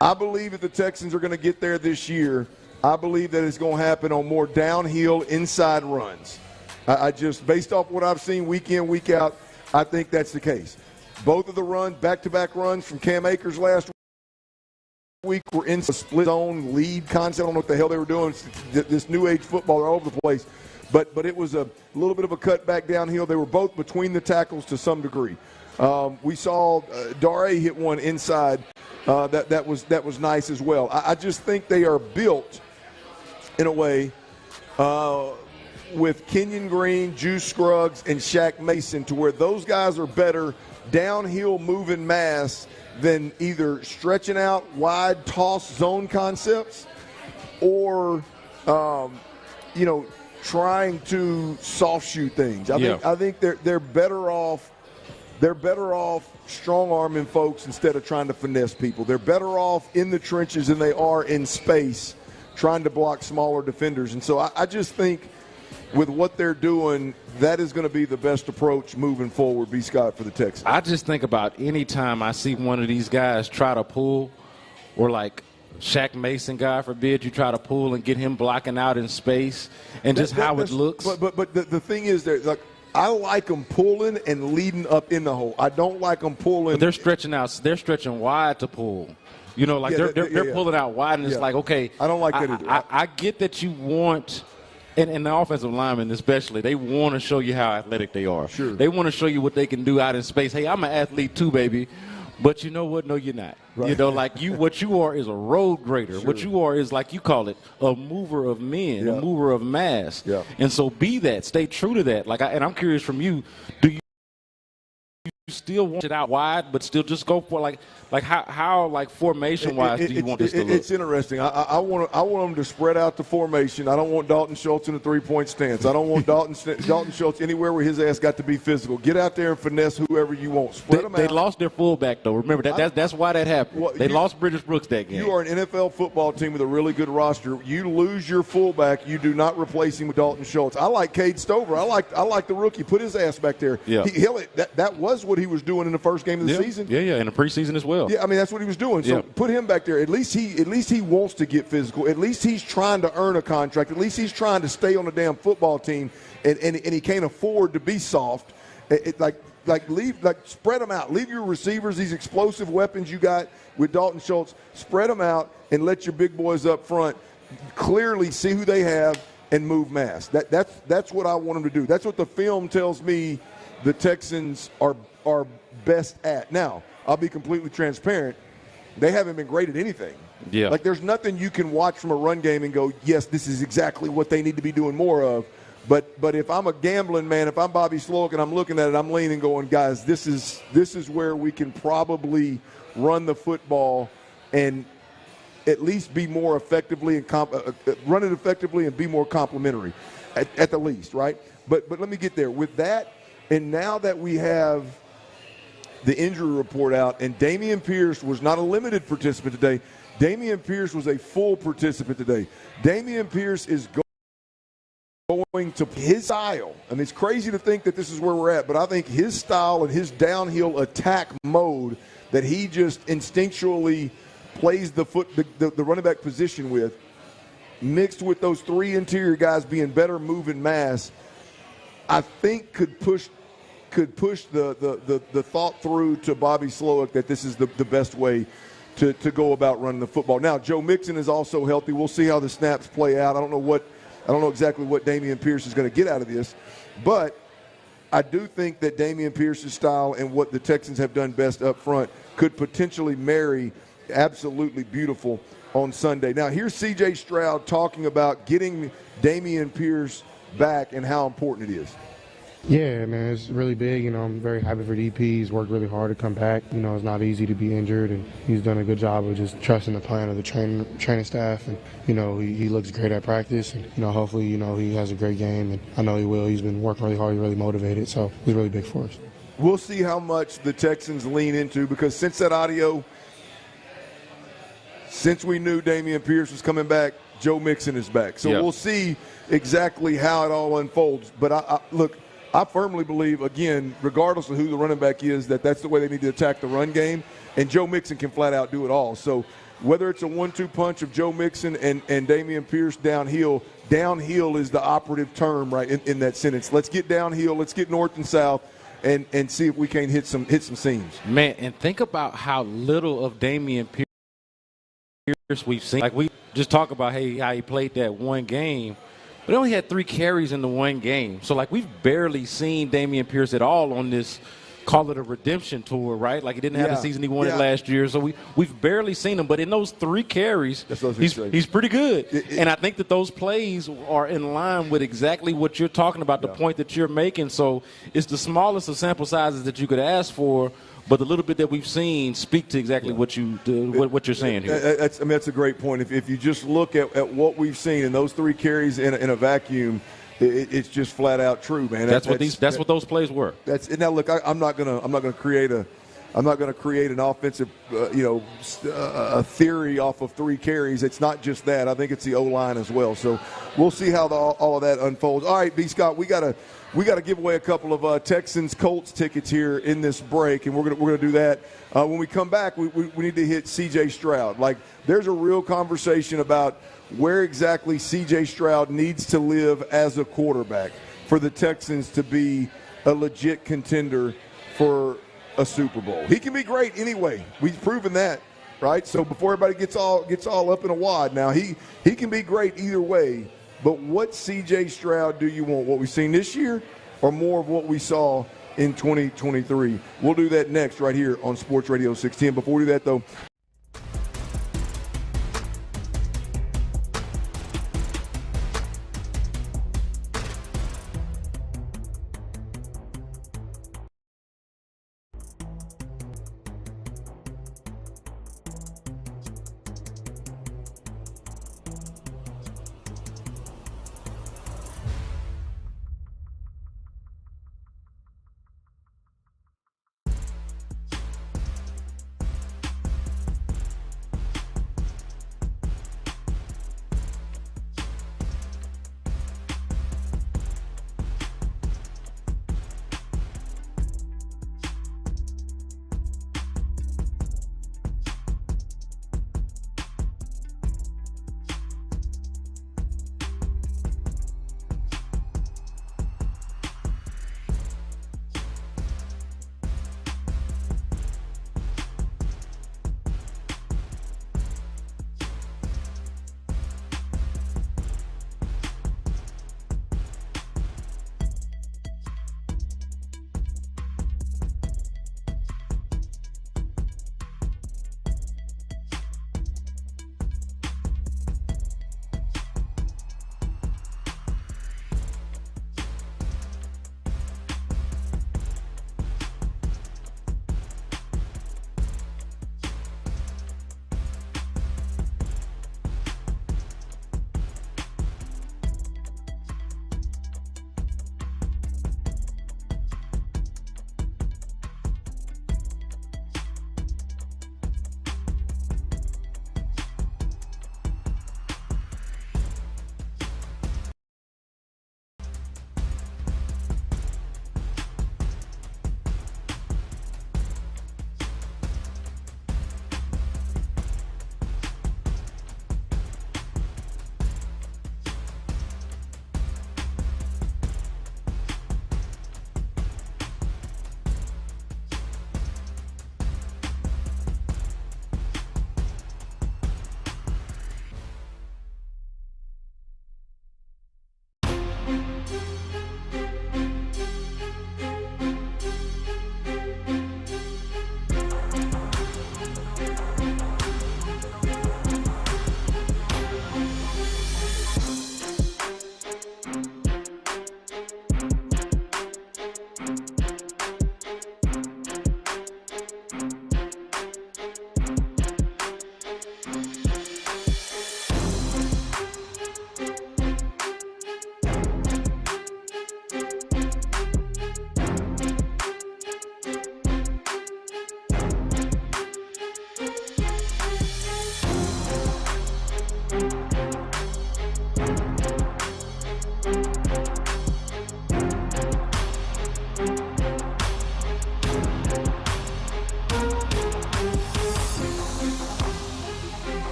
I believe if the Texans are going to get there this year, I believe that it's going to happen on more downhill inside runs. I just, based off what I've seen week in, week out, I think that's the case. Both of the runs, back-to-back runs from Cam Akers last week were in a split zone lead concept. I don't know what the hell they were doing. This new age football, they're all over the place. But it was a little bit of a cut back downhill. They were both between the tackles to some degree. We saw Dare hit one inside that was nice as well. I just think they are built in a way with Kenyon Green, Juice Scruggs, and Shaq Mason to where those guys are better downhill moving mass than either stretching out wide toss zone concepts or trying to soft shoot things. I think they're better off. They're better off strong arming folks instead of trying to finesse people. They're better off in the trenches than they are in space trying to block smaller defenders. And so I just think with what they're doing, that is going to be the best approach moving forward, B. Scott, for the Texans. I just think about any time I see one of these guys try to pull, or like Shaq Mason, God forbid, you try to pull and get him blocking out in space, and just how it looks. But the thing is, I like them pulling and leading up in the hole. I don't like them pulling. But they're stretching out. They're stretching wide to pull. They're pulling out wide, and it's like, okay. I don't like that either. I get that you want, and the offensive linemen especially, they want to show you how athletic they are. Sure. They want to show you what they can do out in space. Hey, I'm an athlete too, baby. But you know what? No, you're not. Right. What you are is a road grader. Sure. What you are is, like you call it, a mover of men, a mover of mass. Yeah. And so be that. Stay true to that. And I'm curious from you, do you still want it out wide, but still just go for like how formation-wise do you want this to look? It's interesting. I want them to spread out the formation. I don't want Dalton Schultz in a three-point stance. I don't want Dalton Schultz anywhere where his ass got to be physical. Get out there and finesse whoever you want. Spread them out. They lost their fullback, though. Remember, that's why that happened. Well, they lost Bridges Brooks that game. You are an NFL football team with a really good roster. You lose your fullback, you do not replace him with Dalton Schultz. I like Cade Stover. I like the rookie. Put his ass back there. Yeah. That was what he was doing in the first game of the season. Yeah, in the preseason as well. Yeah, I mean that's what he was doing. So put him back there. At least he wants to get physical. At least he's trying to earn a contract. At least he's trying to stay on the damn football team. And he can't afford to be soft. Spread them out. Leave your receivers, these explosive weapons you got with Dalton Schultz. Spread them out and let your big boys up front clearly see who they have and move mass. That's what I want them to do. That's what the film tells me the Texans are best at. Now, I'll be completely transparent. They haven't been great at anything. Yeah. Like there's nothing you can watch from a run game and go, yes, this is exactly what they need to be doing more of. But if I'm a gambling man, if I'm Bobby Sloak and I'm looking at it, I'm leaning going, guys, this is where we can probably run the football and at least be more effectively and run it effectively and be more complimentary at the least, right? But let me get there. With that, and now that we have the injury report out, and Dameon Pierce was not a limited participant today. Dameon Pierce was a full participant today. Dameon Pierce is going to his style. I mean, it's crazy to think that this is where we're at, but I think his style and his downhill attack mode that he just instinctually plays the running back position with, mixed with those three interior guys being better moving mass, I think could push the thought through to Bobby Sloak that this is the best way to go about running the football. Now, Joe Mixon is also healthy. We'll see how the snaps play out. I don't know exactly what Dameon Pierce is going to get out of this, but I do think that Dameon Pierce's style and what the Texans have done best up front could potentially marry absolutely beautiful on Sunday. Now, here's C.J. Stroud talking about getting Dameon Pierce back and how important it is. Yeah, man, it's really big. I'm very happy for DP. He's worked really hard to come back. It's not easy to be injured, and he's done a good job of just trusting the plan of the training staff. And, he looks great at practice. And, hopefully, he has a great game, and I know he will. He's been working really hard. He's really motivated, so it's really big for us. We'll see how much the Texans lean into, because since that audio, since we knew Dameon Pierce was coming back, Joe Mixon is back. So we'll see exactly how it all unfolds. But, I firmly believe, again, regardless of who the running back is, that's the way they need to attack the run game. And Joe Mixon can flat out do it all. So whether it's a 1-2 punch of Joe Mixon and Dameon Pierce downhill is the operative term right in that sentence. Let's get downhill. Let's get north and south and see if we can hit some seams. Man, and think about how little of Dameon Pierce we've seen. Like we just talk about how he played that one game. But he only had 3 carries in the one game. So, we've barely seen Dameon Pierce at all on this, call it a redemption tour, right? Like, he didn't have the season he wanted last year. So, we've barely seen him. But in those 3 carries, he's pretty good. And I think that those plays are in line with exactly what you're talking about, the point that you're making. So, it's the smallest of sample sizes that you could ask for. But the little bit that we've seen speak to exactly what you're saying here. That's a great point. If you just look at what we've seen in those 3 carries in a vacuum, it's just flat out true, man. That's what those plays were. Now look, I'm not gonna create an offensive a theory off of 3 carries. It's not just that. I think it's the O-line as well. So we'll see how all of that unfolds. All right, B. Scott, we got to give away a couple of Texans Colts tickets here in this break, and we're gonna do that when we come back. We need to hit C.J. Stroud. There's a real conversation about where exactly C.J. Stroud needs to live as a quarterback for the Texans to be a legit contender for a Super Bowl. He can be great anyway. We've proven that, right? So before everybody gets all up in a wad, now he can be great either way. But what C.J. Stroud do you want? What we've seen this year or more of what we saw in 2023? We'll do that next right here on Sports Radio 610. Before we do that, though,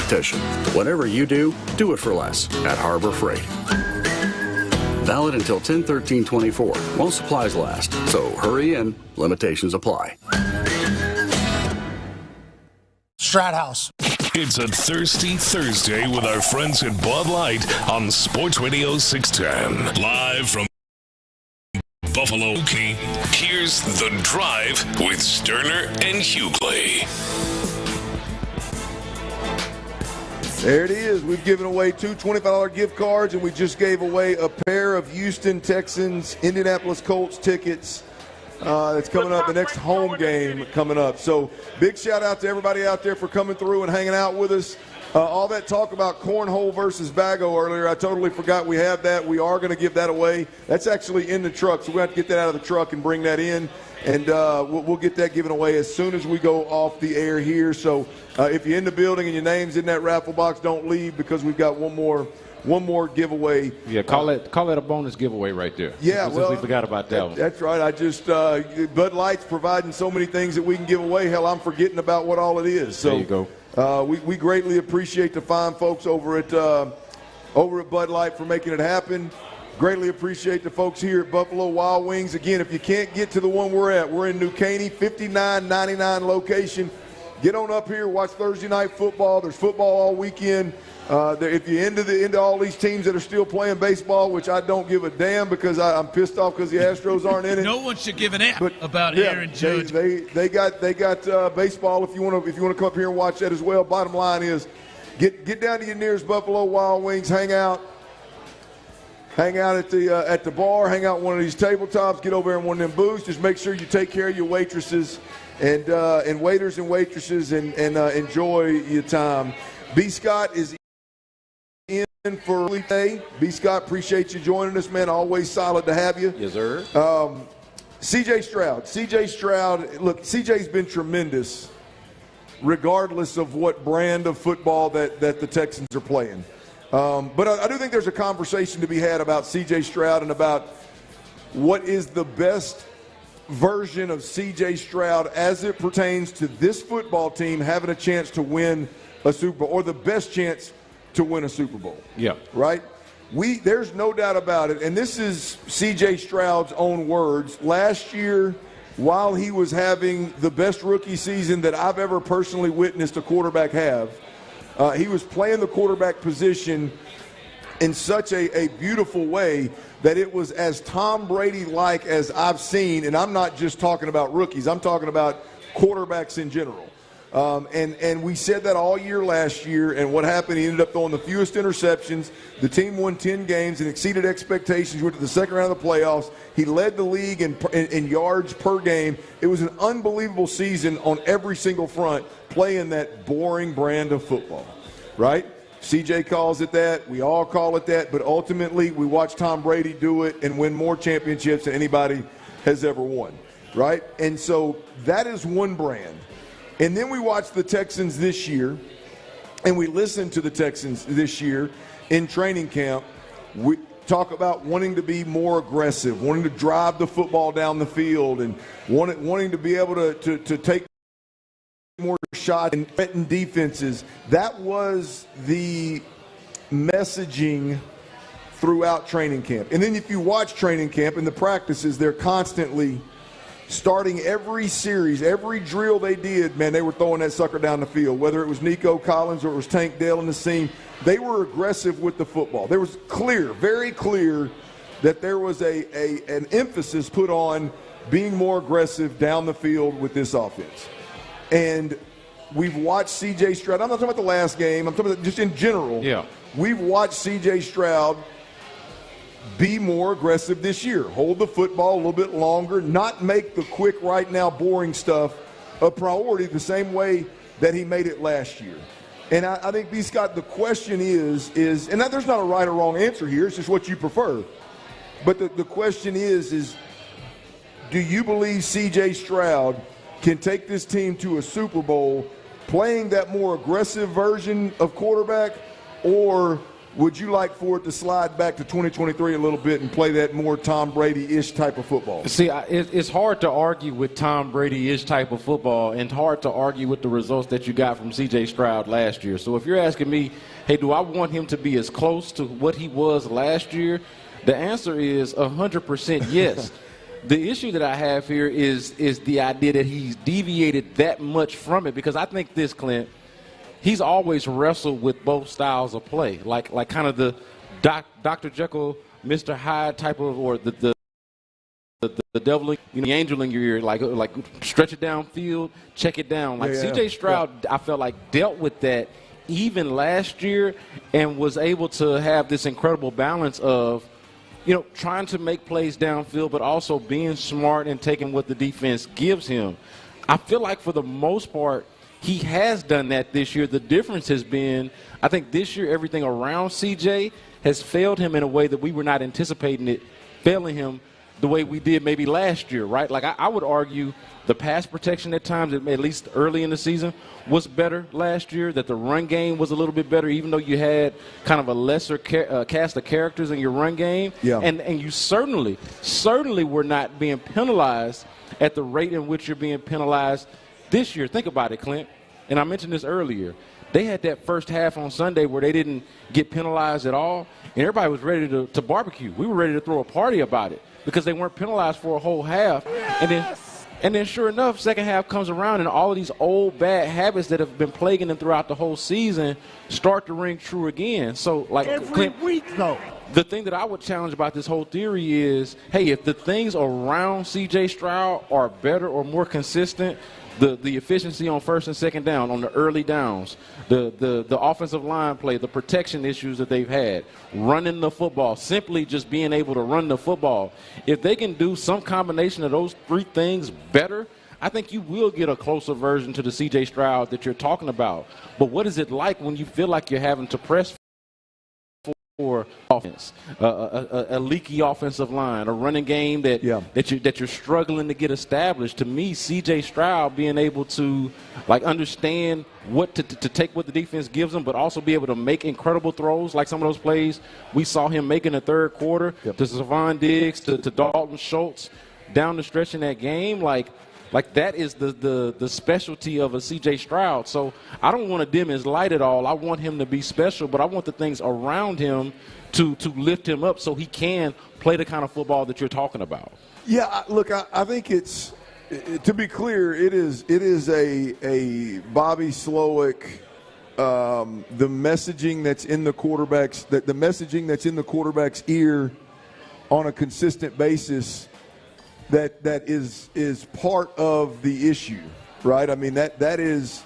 competition. Whatever you do it for less at Harbor Freight. Valid until 10/13/24 while supplies last. So hurry in. Limitations apply. Stroud House. It's a Thirsty Thursday with our friends at Bud Light on Sports Radio 610. Live from Buffalo. Here's The Drive with Stoerner and Hughley. There it is. We've given away 2 $25 gift cards, and we just gave away a pair of Houston Texans, Indianapolis Colts tickets. That's coming up, the next home game coming up. So big shout out to everybody out there for coming through and hanging out with us. All that talk about cornhole versus bago earlier, I totally forgot we have that. We are going to give that away. That's actually in the truck, so we have to get that out of the truck and bring that in. And we'll get that given away as soon as we go off the air here. So if you're in the building and your name's in that raffle box, don't leave because we've got one more giveaway. Yeah, call it a bonus giveaway right there. Yeah, well, we forgot about that one. That's right. I just Bud Light's providing so many things that we can give away. Hell, I'm forgetting about what all it is. So there you go. We greatly appreciate the fine folks over at Bud Light for making it happen. Greatly appreciate the folks here at Buffalo Wild Wings. Again, if you can't get to the one we're at, we're in New Caney, 5999 location. Get on up here, watch Thursday night football. There's football all weekend. If you're into all these teams that are still playing baseball, which I don't give a damn because I'm pissed off because the Astros aren't in it. No one should give an F about Aaron Judge. They got baseball if you want to come up here and watch that as well. Bottom line is, get down to your nearest Buffalo Wild Wings, hang out at the bar, hang out one of these tabletops, get over there in one of them booths. Just make sure you take care of your waitresses and waiters and waitresses and enjoy your time. B. Scott is in for WEEKDAY. B. Scott, appreciate you joining us, man. Always solid to have you. Yes, sir. C.J. Stroud, look, C.J.'s been tremendous regardless of what brand of football that the Texans are playing. But I do think there's a conversation to be had about C.J. Stroud and about what is the best version of C.J. Stroud as it pertains to this football team having a chance to win a Super Bowl, or the best chance to win a Super Bowl. Yeah. Right? There's no doubt about it, and this is C.J. Stroud's own words. Last year, while he was having the best rookie season that I've ever personally witnessed a quarterback have, he was playing the quarterback position in such a beautiful way that it was as Tom Brady-like as I've seen, and I'm not just talking about rookies. I'm talking about quarterbacks in general. And we said that all year last year, and what happened, he ended up throwing the fewest interceptions. The team won 10 games and exceeded expectations, went to the second round of the playoffs. He led the league in yards per game. It was an unbelievable season on every single front, playing that boring brand of football, right? CJ calls it that. We all call it that. But ultimately, we watched Tom Brady do it and win more championships than anybody has ever won, right? And so that is one brand. And then we watched the Texans this year, and we listened to the Texans this year in training camp. We talk about wanting to be more aggressive, wanting to drive the football down the field, and wanting to be able to take more shots and threaten defenses. That was the messaging throughout training camp. And then if you watch training camp and the practices, they're constantly starting every series, every drill they did, man, they were throwing that sucker down the field. Whether it was Nico Collins or it was Tank Dell in the seam, they were aggressive with the football. There was clear, very clear, that there was an emphasis put on being more aggressive down the field with this offense. And we've watched C.J. Stroud. I'm not talking about the last game. I'm talking about just in general. Yeah. We've watched C.J. Stroud be more aggressive this year, hold the football a little bit longer, not make the quick, right now, boring stuff a priority the same way that he made it last year. And I think, B. Scott, the question is and there's not a right or wrong answer here, it's just what you prefer. But the question is do you believe C.J. Stroud can take this team to a Super Bowl playing that more aggressive version of quarterback, or would you like for it to slide back to 2023 a little bit and play that more Tom Brady-ish type of football? See, it's hard to argue with Tom Brady-ish type of football and hard to argue with the results that you got from C.J. Stroud last year. So if you're asking me, hey, do I want him to be as close to what he was last year? The answer is 100% yes. The issue that I have here is the idea that he's deviated that much from it, because I think this, Clint, he's always wrestled with both styles of play, like kind of the Dr. Jekyll, Mr. Hyde type of, or the devil, the angel in your ear, like stretch it downfield, check it down. Like C.J. Stroud, I felt like dealt with that even last year and was able to have this incredible balance of, trying to make plays downfield, but also being smart and taking what the defense gives him. I feel like for the most part, he has done that this year. The difference has been, I think this year everything around CJ has failed him in a way that we were not anticipating it failing him the way we did maybe last year, right? Like I would argue the pass protection at times, at least early in the season, was better last year, that the run game was a little bit better, even though you had kind of a lesser cast of characters in your run game. Yeah. And you certainly were not being penalized at the rate in which you're being penalized this year. Think about it, Clint. And I mentioned this earlier. They had that first half on Sunday where they didn't get penalized at all, and everybody was ready to barbecue. We were ready to throw a party about it because they weren't penalized for a whole half. Yes! And then sure enough, second half comes around, and all of these old bad habits that have been plaguing them throughout the whole season start to ring true again. So, like every week, though. The thing that I would challenge about this whole theory is, hey, if the things around C.J. Stroud are better or more consistent, the efficiency on first and second down, on the early downs, the offensive line play, the protection issues that they've had, running the football, simply just being able to run the football. If they can do some combination of those three things better, I think you will get a closer version to the C.J. Stroud that you're talking about. But what is it like when you feel like you're having to press for offense, a leaky offensive line, a running game that you're struggling to get established? To me, C.J. Stroud being able to understand what to take what the defense gives him, but also be able to make incredible throws, like some of those plays we saw him make in the third quarter to Stephon Diggs, to Dalton Schultz down the stretch in that game, like that is the specialty of a C.J. Stroud. So I don't want to dim his light at all. I want him to be special, but I want the things around him to lift him up so he can play the kind of football that you're talking about. Yeah, look, I think it's, to be clear, it is a Bobby Slowick, the messaging that's in the quarterback's ear on a consistent basis. That is part of the issue, right? I mean, that is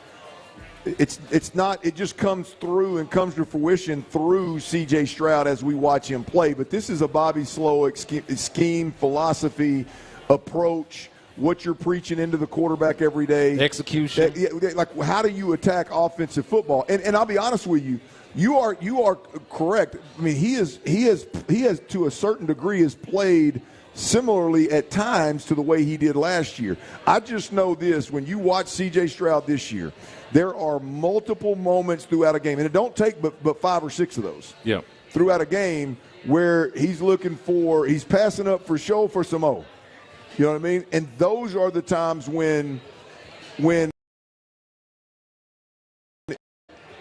it's not, it just comes through and comes to fruition through C.J. Stroud as we watch him play. But this is a Bobby Slowick scheme, philosophy, approach, what you're preaching into the quarterback every day. Execution. Like, how do you attack offensive football? And I'll be honest with you, you are correct. I mean, he has to a certain degree has played similarly at times to the way he did last year. I just know this, when you watch C.J. Stroud this year, there are multiple moments throughout a game, and it don't take but 5 or 6 of those throughout a game where he's passing up for show for some O. You know what I mean? And those are the times when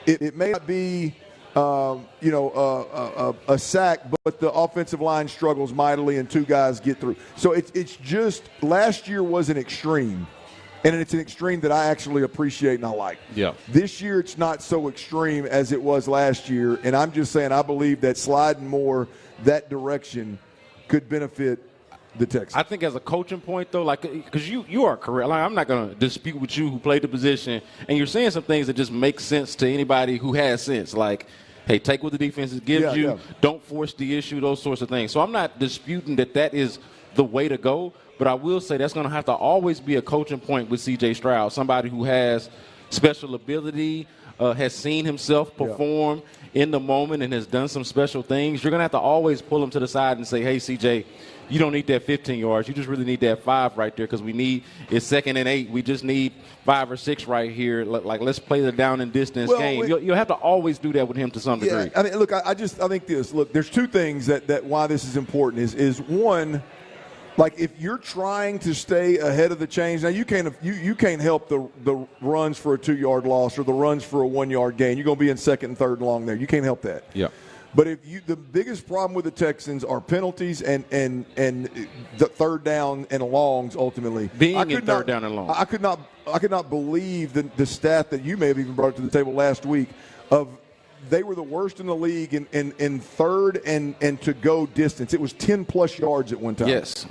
it may not be a sack, but the offensive line struggles mightily and 2 guys get through. So it's just, last year was an extreme, and it's an extreme that I actually appreciate and I like. Yeah. This year it's not so extreme as it was last year, and I'm just saying I believe that sliding more that direction could benefit the Texans. I think as a coaching point, though, because you are correct. I'm not going to dispute with you who played the position, and you're saying some things that just make sense to anybody who has sense. Like, hey, take what the defense gives you. Yeah. Don't force the issue, those sorts of things. So I'm not disputing that is the way to go, but I will say that's going to have to always be a coaching point with C.J. Stroud, somebody who has special ability, has seen himself perform in the moment and has done some special things, you're going to have to always pull him to the side and say, hey, CJ, you don't need that 15 yards. You just really need that 5 right there because it's 2nd and 8. We just need 5 or 6 right here. Like, let's play the down and distance game. You'll have to always do that with him to some degree. I mean, look, I think this. Look, there's 2 things that why this is important is one, like if you're trying to stay ahead of the chains, now you can't help the runs for a 2-yard loss or the runs for a 1-yard gain. You're going to be in 2nd and 3rd and long there. You can't help that. Yeah. But the biggest problem with the Texans are penalties and the 3rd down and longs ultimately. Being in 3rd down and long. I could not believe the stat that you may have even brought to the table last week of they were the worst in the league in 3rd and to go distance. It was 10+ yards at one time. Yes.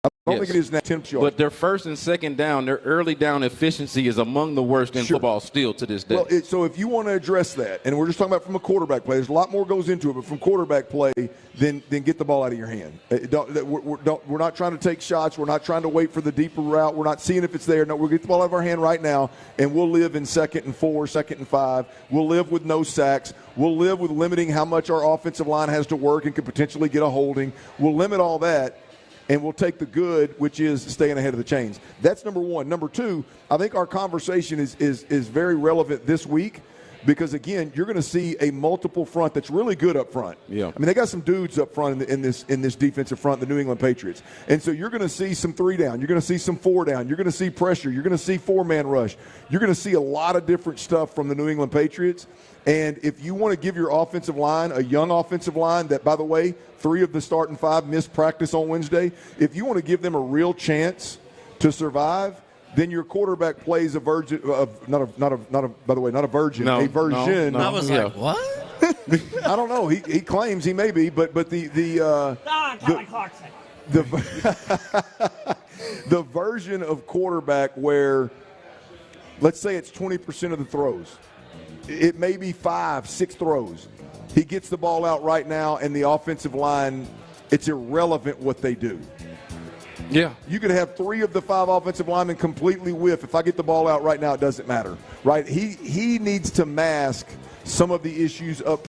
I don't think it is now 10 yards. But their 1st and 2nd down, their early down efficiency is among the worst in football still to this day. Well, so if you want to address that, and we're just talking about from a quarterback play, there's a lot more goes into it, but from quarterback play, then get the ball out of your hand. We're not trying to take shots. We're not trying to wait for the deeper route. We're not seeing if it's there. No, we'll get the ball out of our hand right now, and we'll live in 2nd and 4, 2nd and 5. We'll live with no sacks. We'll live with limiting how much our offensive line has to work and could potentially get a holding. We'll limit all that. And we'll take the good, which is staying ahead of the chains. That's number 1. Number 2, I think our conversation is very relevant this week because, again, you're going to see a multiple front that's really good up front. Yeah. I mean, they got some dudes up front in this defensive front, the New England Patriots. And so you're going to see some 3 down. You're going to see some 4 down. You're going to see pressure. You're going to see 4-man rush. You're going to see a lot of different stuff from the New England Patriots. And if you want to give your offensive line, a young offensive line that, by the way, 3 of the starting 5 missed practice on Wednesday, if you want to give them a real chance to survive, then your quarterback plays a version of a version. No. I was like, what? I don't know. He claims he may be, but the version of quarterback where, let's say it's 20% of the throws. It may be 5, 6 throws. He gets the ball out right now, and the offensive line, it's irrelevant what they do. Yeah. You could have 3 of the 5 offensive linemen completely whiff. If I get the ball out right now, it doesn't matter, right? He needs to mask some of the issues up